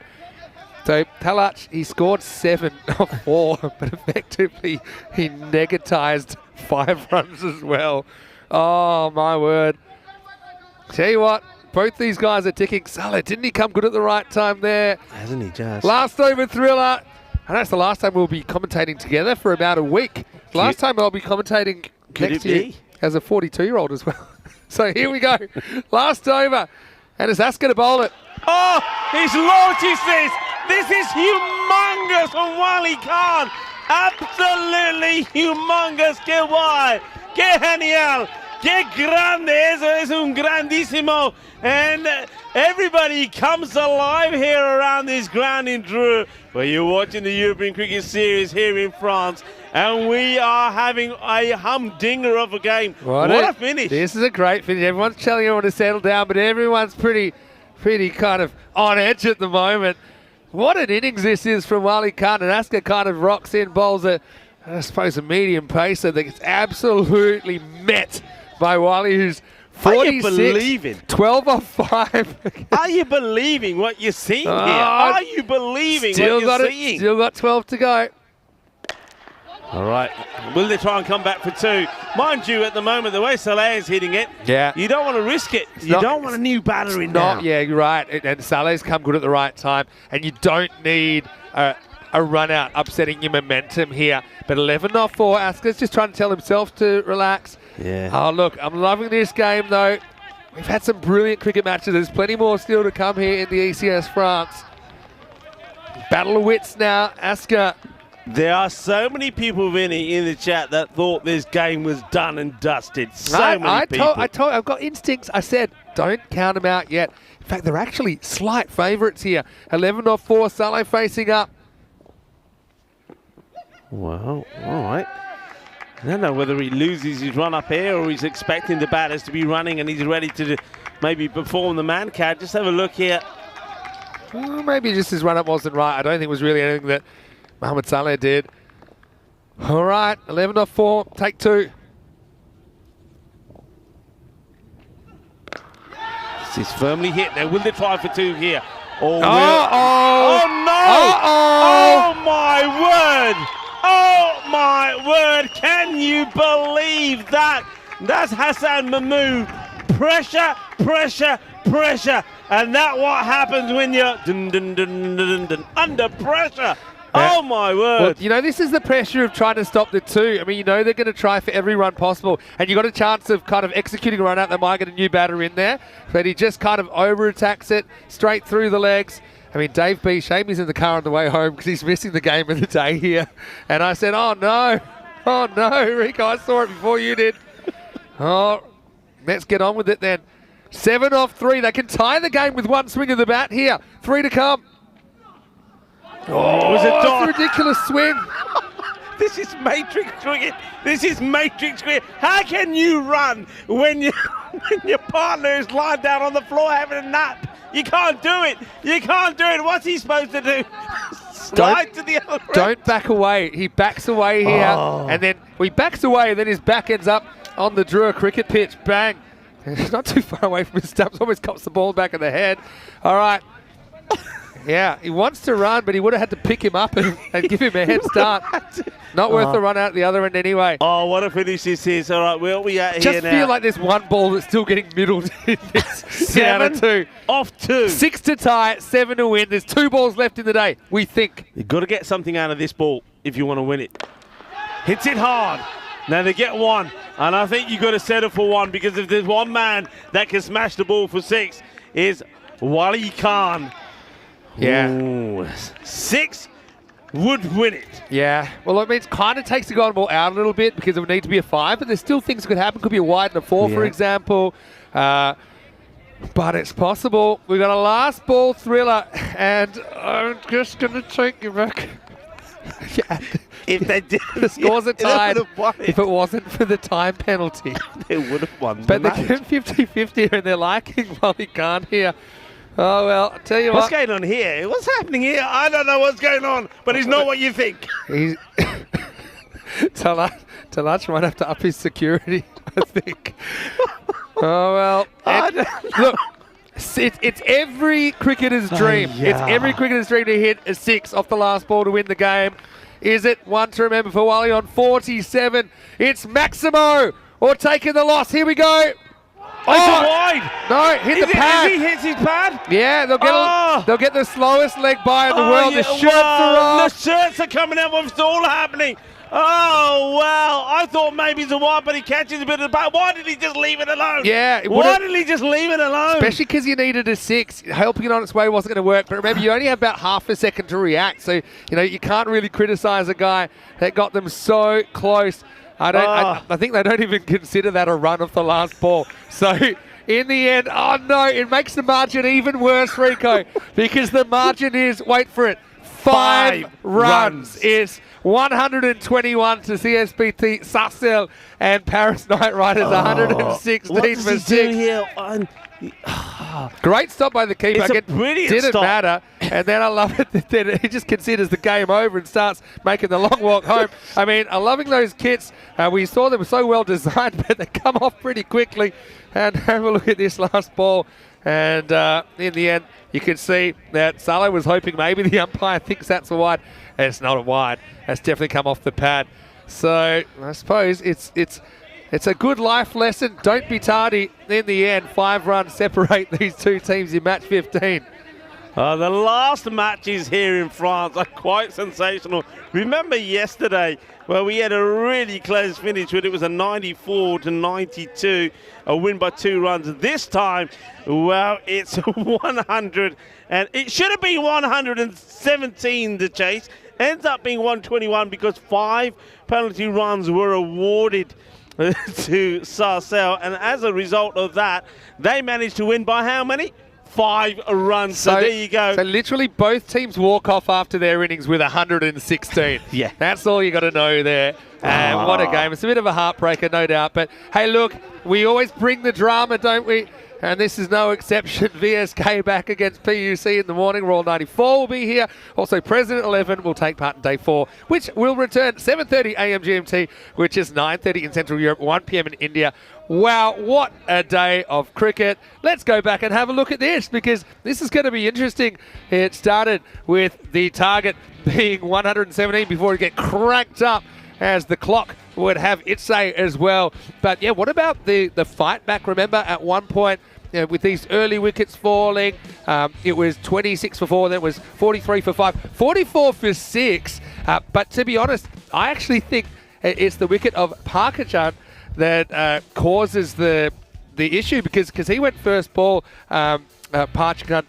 So Talach, he scored 7 off 4, but effectively he negatized 5 runs as well. Oh, my word. Tell you what, both these guys are ticking. Saleh, didn't he come good at the right time there? Hasn't he just? Last over thriller. And that's the last time we'll be commentating together for about a week. Last time I'll be commentating Could next it year be? as a 42-year-old as well. So here we go. Last over. And it's Asker to bowl it. Oh, he's launches this. This is humongous from Wali Khan. Absolutely humongous. Que guay. Que genial. Que grande. Eso es un grandísimo. And everybody comes alive here around this ground in Dreux, where you're watching the European Cricket Series here in France. And we are having a humdinger of a game. What a finish. This is a great finish. Everyone's telling everyone to settle down, but everyone's pretty kind of on edge at the moment. What an innings this is from Wali Khan. And Asker kind of rocks in, bowls I suppose a medium pacer that gets absolutely met by Wali, who's 46, Are you believing? 12 off 5. Are you believing what you're seeing here? Are you believing what you're seeing? Still got 12 to go. All right. Will they try and come back for 2? Mind you, at the moment, the way Saleh is hitting it, you don't want to risk it. You don't want a new batter in now. Yeah, you're right. And Saleh's come good at the right time. And you don't need a run out upsetting your momentum here. But 11 off 4. Asker's just trying to tell himself to relax. Yeah. Oh, look, I'm loving this game, though. We've had some brilliant cricket matches. There's plenty more still to come here in the ECS France. Battle of wits now. Asker. There are so many people, Vinny, in the chat that thought this game was done and dusted. Many people. I've got instincts. I said, don't count them out yet. In fact, they're actually slight favourites here. 11 off 4. Saleh facing up. Well, all right. I don't know whether he loses his run up here or he's expecting the batters to be running and he's ready to maybe perform the man cat. Just have a look here. Well, maybe just his run up wasn't right. I don't think it was really anything that Mohamed Saleh did. All right, 11 off 4. Take 2. This is firmly hit. Now, will they try for 2 here? Oh, no! Oh my word! Oh my word! Can you believe that? That's Hassan Mahmood. Pressure, pressure, pressure. And that's what happens when you're under pressure. Oh my word. Well, you know, this is the pressure of trying to stop the 2. I mean, you know they're going to try for every run possible. And you've got a chance of kind of executing a run out. They might get a new batter in there. But he just kind of over-attacks it straight through the legs. I mean, Dave B. shame he's in the car on the way home because he's missing the game of the day here. And I said, oh no, Rico, I saw it before you did. Oh, let's get on with it then. 7 off 3. They can tie the game with 1 swing of the bat here. 3 to come. Oh, it was a dot. Ridiculous swing. This is Matrix cricket. This is Matrix cricket. How can you run when your partner is lying down on the floor having a nap? You can't do it. You can't do it. What's he supposed to do? Slide to the other end. Don't back away. He backs away here. And then he backs away and then his back ends up on the Dreux cricket pitch. Bang. He's not too far away from his stumps. Almost cops the ball back of the head. All right. Yeah, he wants to run, but he would have had to pick him up and give him a head start. Not worth the run out the other end anyway. Oh, what a finish this is. All right, where are we at here now? Just feel like there's one ball that's still getting middled in this. 7 out of 2. Off 2. 6 to tie, 7 to win. There's 2 balls left in the day, we think. You've got to get something out of this ball if you want to win it. Hits it hard. Now they get 1. And I think you've got to settle for 1 because if there's one man that can smash the ball for 6 is Wali Khan. Yeah. Ooh, 6 would win it. Yeah. Well, it means kind of takes the golden ball out a little bit because it would need to be a 5, but there's still things that could happen. Could be a wide and a 4, for example. But it's possible. We've got a last ball thriller, and I'm just going to take you back. Yeah. If they did, the scores are tied. If it wasn't for the time penalty, they would have won. But they're 50-50 and they're liking Wali Khan here. Oh, well, I tell you What's what. going on here? What's happening here? I don't know what's going on, but it's not what you think. He's Talach might have to up his security, I think. Oh, well. Look, it's every cricketer's dream. It's every cricketer's dream to hit a 6 off the last ball to win the game. Is it one to remember for Wally on 47? It's Maximo or taking the loss. Here we go. Oh, it's a wide. No, hit the pad. He hits his pad? Yeah, they'll get the slowest leg by in the world. Yeah, The shirts are the off. shirts are coming out. What's all happening? Oh, wow. I thought maybe it's a wide, but he catches a bit of the bat. Why did he just leave it alone? Yeah. Why did he just leave it alone? Especially because you needed a 6. Helping it on its way wasn't going to work. But remember, you only have about half a second to react. So, you can't really criticise a guy that got them so close. I think they don't even consider that a run off the last ball. So, in the end, oh no, it makes the margin even worse, Rico, because the margin is, wait for it, 5 runs. It's 121 to CSBT Sarcelles and Paris Knight Riders 116 what does for he 6. do here? Great stop by the keeper. It's a brilliant didn't stop. matter. And then I love it that he just considers the game over and starts making the long walk home. I mean, I'm loving those kits. We saw them so well designed, but they come off pretty quickly. And have a look at this last ball. And in the end, you can see that Salo was hoping maybe the umpire thinks that's a wide. It's not a wide. That's definitely come off the pad. So I suppose it's a good life lesson. Don't be tardy. In the end, 5 runs separate these two teams in match 15. The last matches here in France are quite sensational. Remember yesterday where we had a really close finish when it was a 94 to 92, a win by 2 runs. This time, well, it's 100, and it should have been 117 the chase. Ends up being 121 because 5 penalty runs were awarded to Sarcelles, and as a result of that, they managed to win by how many? 5 runs. So there you go. So literally both teams walk off after their innings with 116. Yeah. That's all you got to know there. And what a game. It's a bit of a heartbreaker, no doubt. But hey, look, we always bring the drama, don't we? And this is no exception. VSK back against PUC in the morning. Royal 94 will be here. Also, President 11 will take part in day 4, which will return 7:30 a.m. GMT, which is 9:30 in Central Europe, 1 p.m. in India. Wow, what a day of cricket. Let's go back and have a look at this, because this is going to be interesting. It started with the target being 117 before it get cranked up as the clock would have its say as well. But yeah, what about the fight back? Remember at one point, with these early wickets falling, it was 26 for 4, then it was 43 for 5, 44 for 6. But to be honest, I actually think it's the wicket of Parkachan that causes the issue, because he went first ball, Parkachan.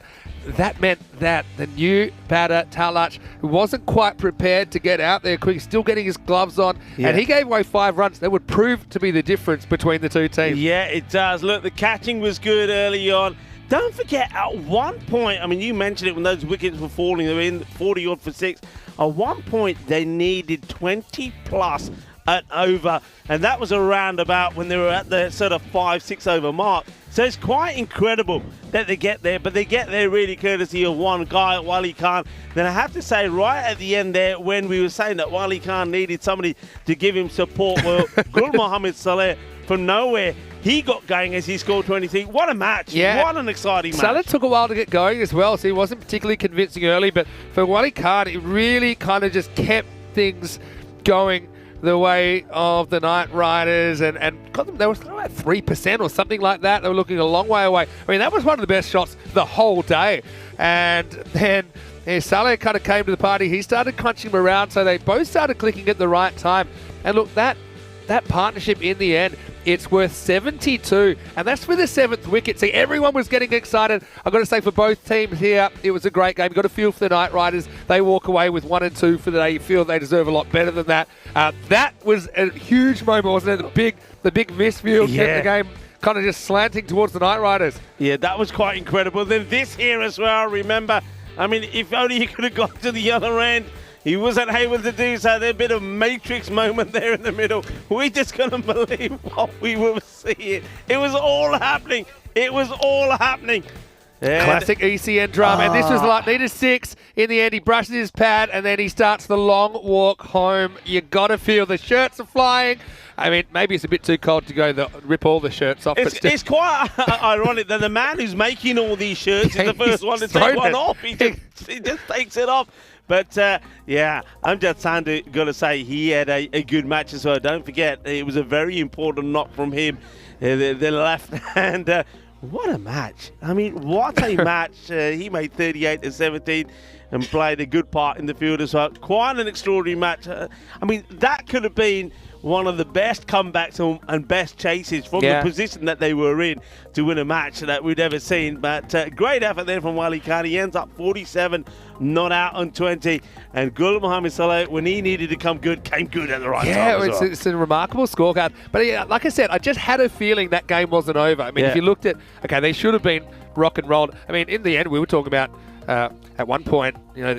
That meant that the new batter, Talach, who wasn't quite prepared to get out there quick, still getting his gloves on, and he gave away 5 runs. That would prove to be the difference between the two teams. Yeah, it does. Look, the catching was good early on. Don't forget, at one point, I mean, you mentioned it when those wickets were falling, they were in 40-odd for 6. At one point, they needed 20-plus an over, and that was around about when they were at the sort of 5-6 over mark. So it's quite incredible that they get there, but they get there really courtesy of one guy, Wali Khan. Then I have to say, right at the end there, when we were saying that Wali Khan needed somebody to give him support, well, Gul Mohammad Saleh from nowhere, he got going as he scored 23. What a match. Yeah. What an exciting match. Saleh took a while to get going as well, so he wasn't particularly convincing early, but for Wali Khan, it really kind of just kept things going the way of the Knight Riders, and got them, they were like 3% or something like that. They were looking a long way away. I mean, that was one of the best shots the whole day. And then Saleh kind of came to the party. He started crunching them around, so they both started clicking at the right time. And look, that partnership in the end, it's worth 72, and that's for the 7th wicket. See, everyone was getting excited. I've got to say, for both teams here, it was a great game. You've got to feel for the Knight Riders. They walk away with 1 and 2 for the day. You feel they deserve a lot better than that. That was a huge moment, wasn't it? The big misfield kept the game kind of just slanting towards the Knight Riders. Yeah, that was quite incredible. Then this here as well, remember, I mean, if only he could have got to the other end. He wasn't able to do so. There's a bit of Matrix moment there in the middle. We just couldn't believe what we were seeing. It was all happening. It was all happening. Classic ECN drum, and this was like needed 6. In the end, he brushes his pad, and then he starts the long walk home. You got to feel the shirts are flying. I mean, maybe it's a bit too cold to go rip all the shirts off. It's quite ironic that the man who's making all these shirts is the first one to take one off. He just takes it off. But, yeah, I'm just got to say he had a good match as well. Don't forget, it was a very important knock from him, the left hand. What a match. I mean, what a match. He made 38-17 and played a good part in the field as well. Quite an extraordinary match. I mean, that could have been one of the best comebacks and best chases from the position that they were in to win a match that we'd ever seen. But great effort there from Wali Khan. He ends up 47, not out on 20. And Gul Mohamed Saleh, when he needed to come good, came good at the right time as well. It's a remarkable scorecard. But yeah, like I said, I just had a feeling that game wasn't over. I mean, if you looked at, okay, they should have been rock and rolled. I mean, in the end, we were talking about at one point,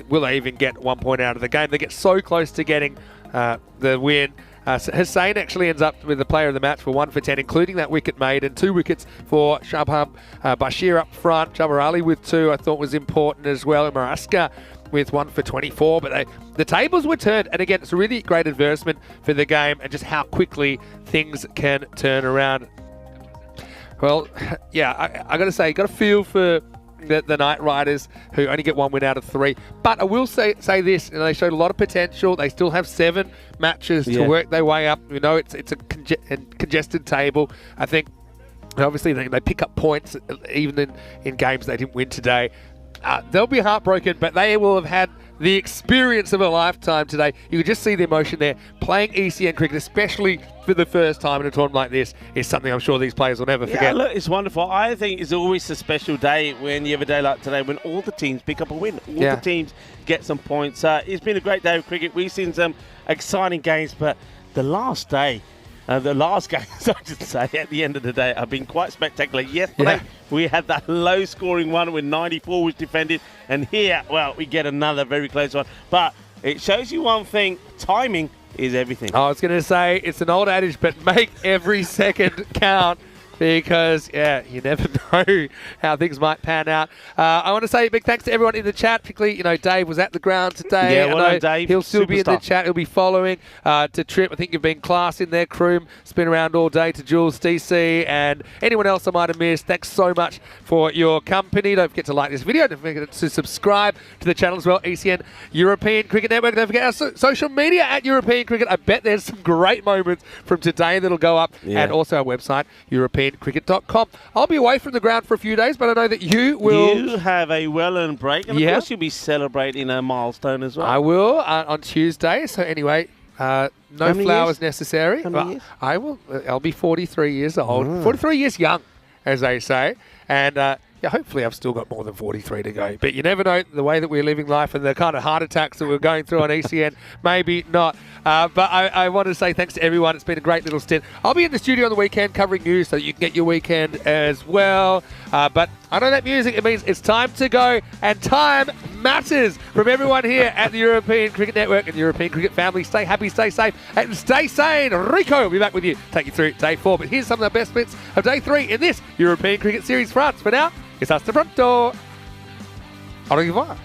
will they even get 1 point out of the game? They get so close to getting the win. Hussein actually ends up with the player of the match for 1 for 10, including that wicket made, and 2 wickets for Shabham Bashir up front. Jabbar Ali with 2 I thought was important as well. And Maraska with 1 for 24. But the tables were turned, and again, it's a really great advertisement for the game and just how quickly things can turn around. Well, yeah, I got to say, you got to feel for the Knight Riders, who only get 1 win out of 3. But I will say this, they showed a lot of potential. They still have 7 matches to work their way up. We know it's a congested table. I think, obviously, they pick up points even in games they didn't win today. They'll be heartbroken, but they will have had the experience of a lifetime today. You could just see the emotion there. Playing ECN cricket, especially for the first time in a tournament like this, is something I'm sure these players will never forget. Yeah, look, it's wonderful. I think it's always a special day when you have a day like today, when all the teams pick up a win. All the teams get some points. It's been a great day of cricket. We've seen some exciting games, but the last day, the last games, I should say, at the end of the day, have been quite spectacular. Yesterday, we had that low-scoring one when 94 was defended, and here, well, we get another very close one. But it shows you one thing, timing is everything. I was going to say, it's an old adage, but make every second count. Because, you never know how things might pan out. I want to say a big thanks to everyone in the chat, particularly, Dave was at the ground today. Yeah, well done, Dave. He'll still be in the chat. He'll be following. To Trip, I think you've been class in there. Kroom, spin around all day. To Jules, DC, and anyone else I might have missed. Thanks so much for your company. Don't forget to like this video. Don't forget to subscribe to the channel as well. ECN European Cricket Network. Don't forget our social media at European Cricket. I bet there's some great moments from today that'll go up. And also our website, European cricket.com. I'll be away from the ground for a few days, but I know that you will. You have a well-earned break, and of course you'll be celebrating a milestone as well. I will on Tuesday. So anyway, no flowers necessary. I will. I'll be 43 years old. 43 years young, as they say, and. Hopefully I've still got more than 43 to go. But you never know, the way that we're living life and the kind of heart attacks that we're going through on ECN, maybe not. But I want to say thanks to everyone. It's been a great little stint. I'll be in the studio on the weekend covering news so that you can get your weekend as well. But I know that music, it means it's time to go, and time matters. From everyone here at the European Cricket Network and the European Cricket family, stay happy, stay safe, and stay sane. Rico will be back with you, take you through day 4. But here's some of the best bits of day 3 in this European Cricket Series France. For now, it's hasta pronto. Au revoir.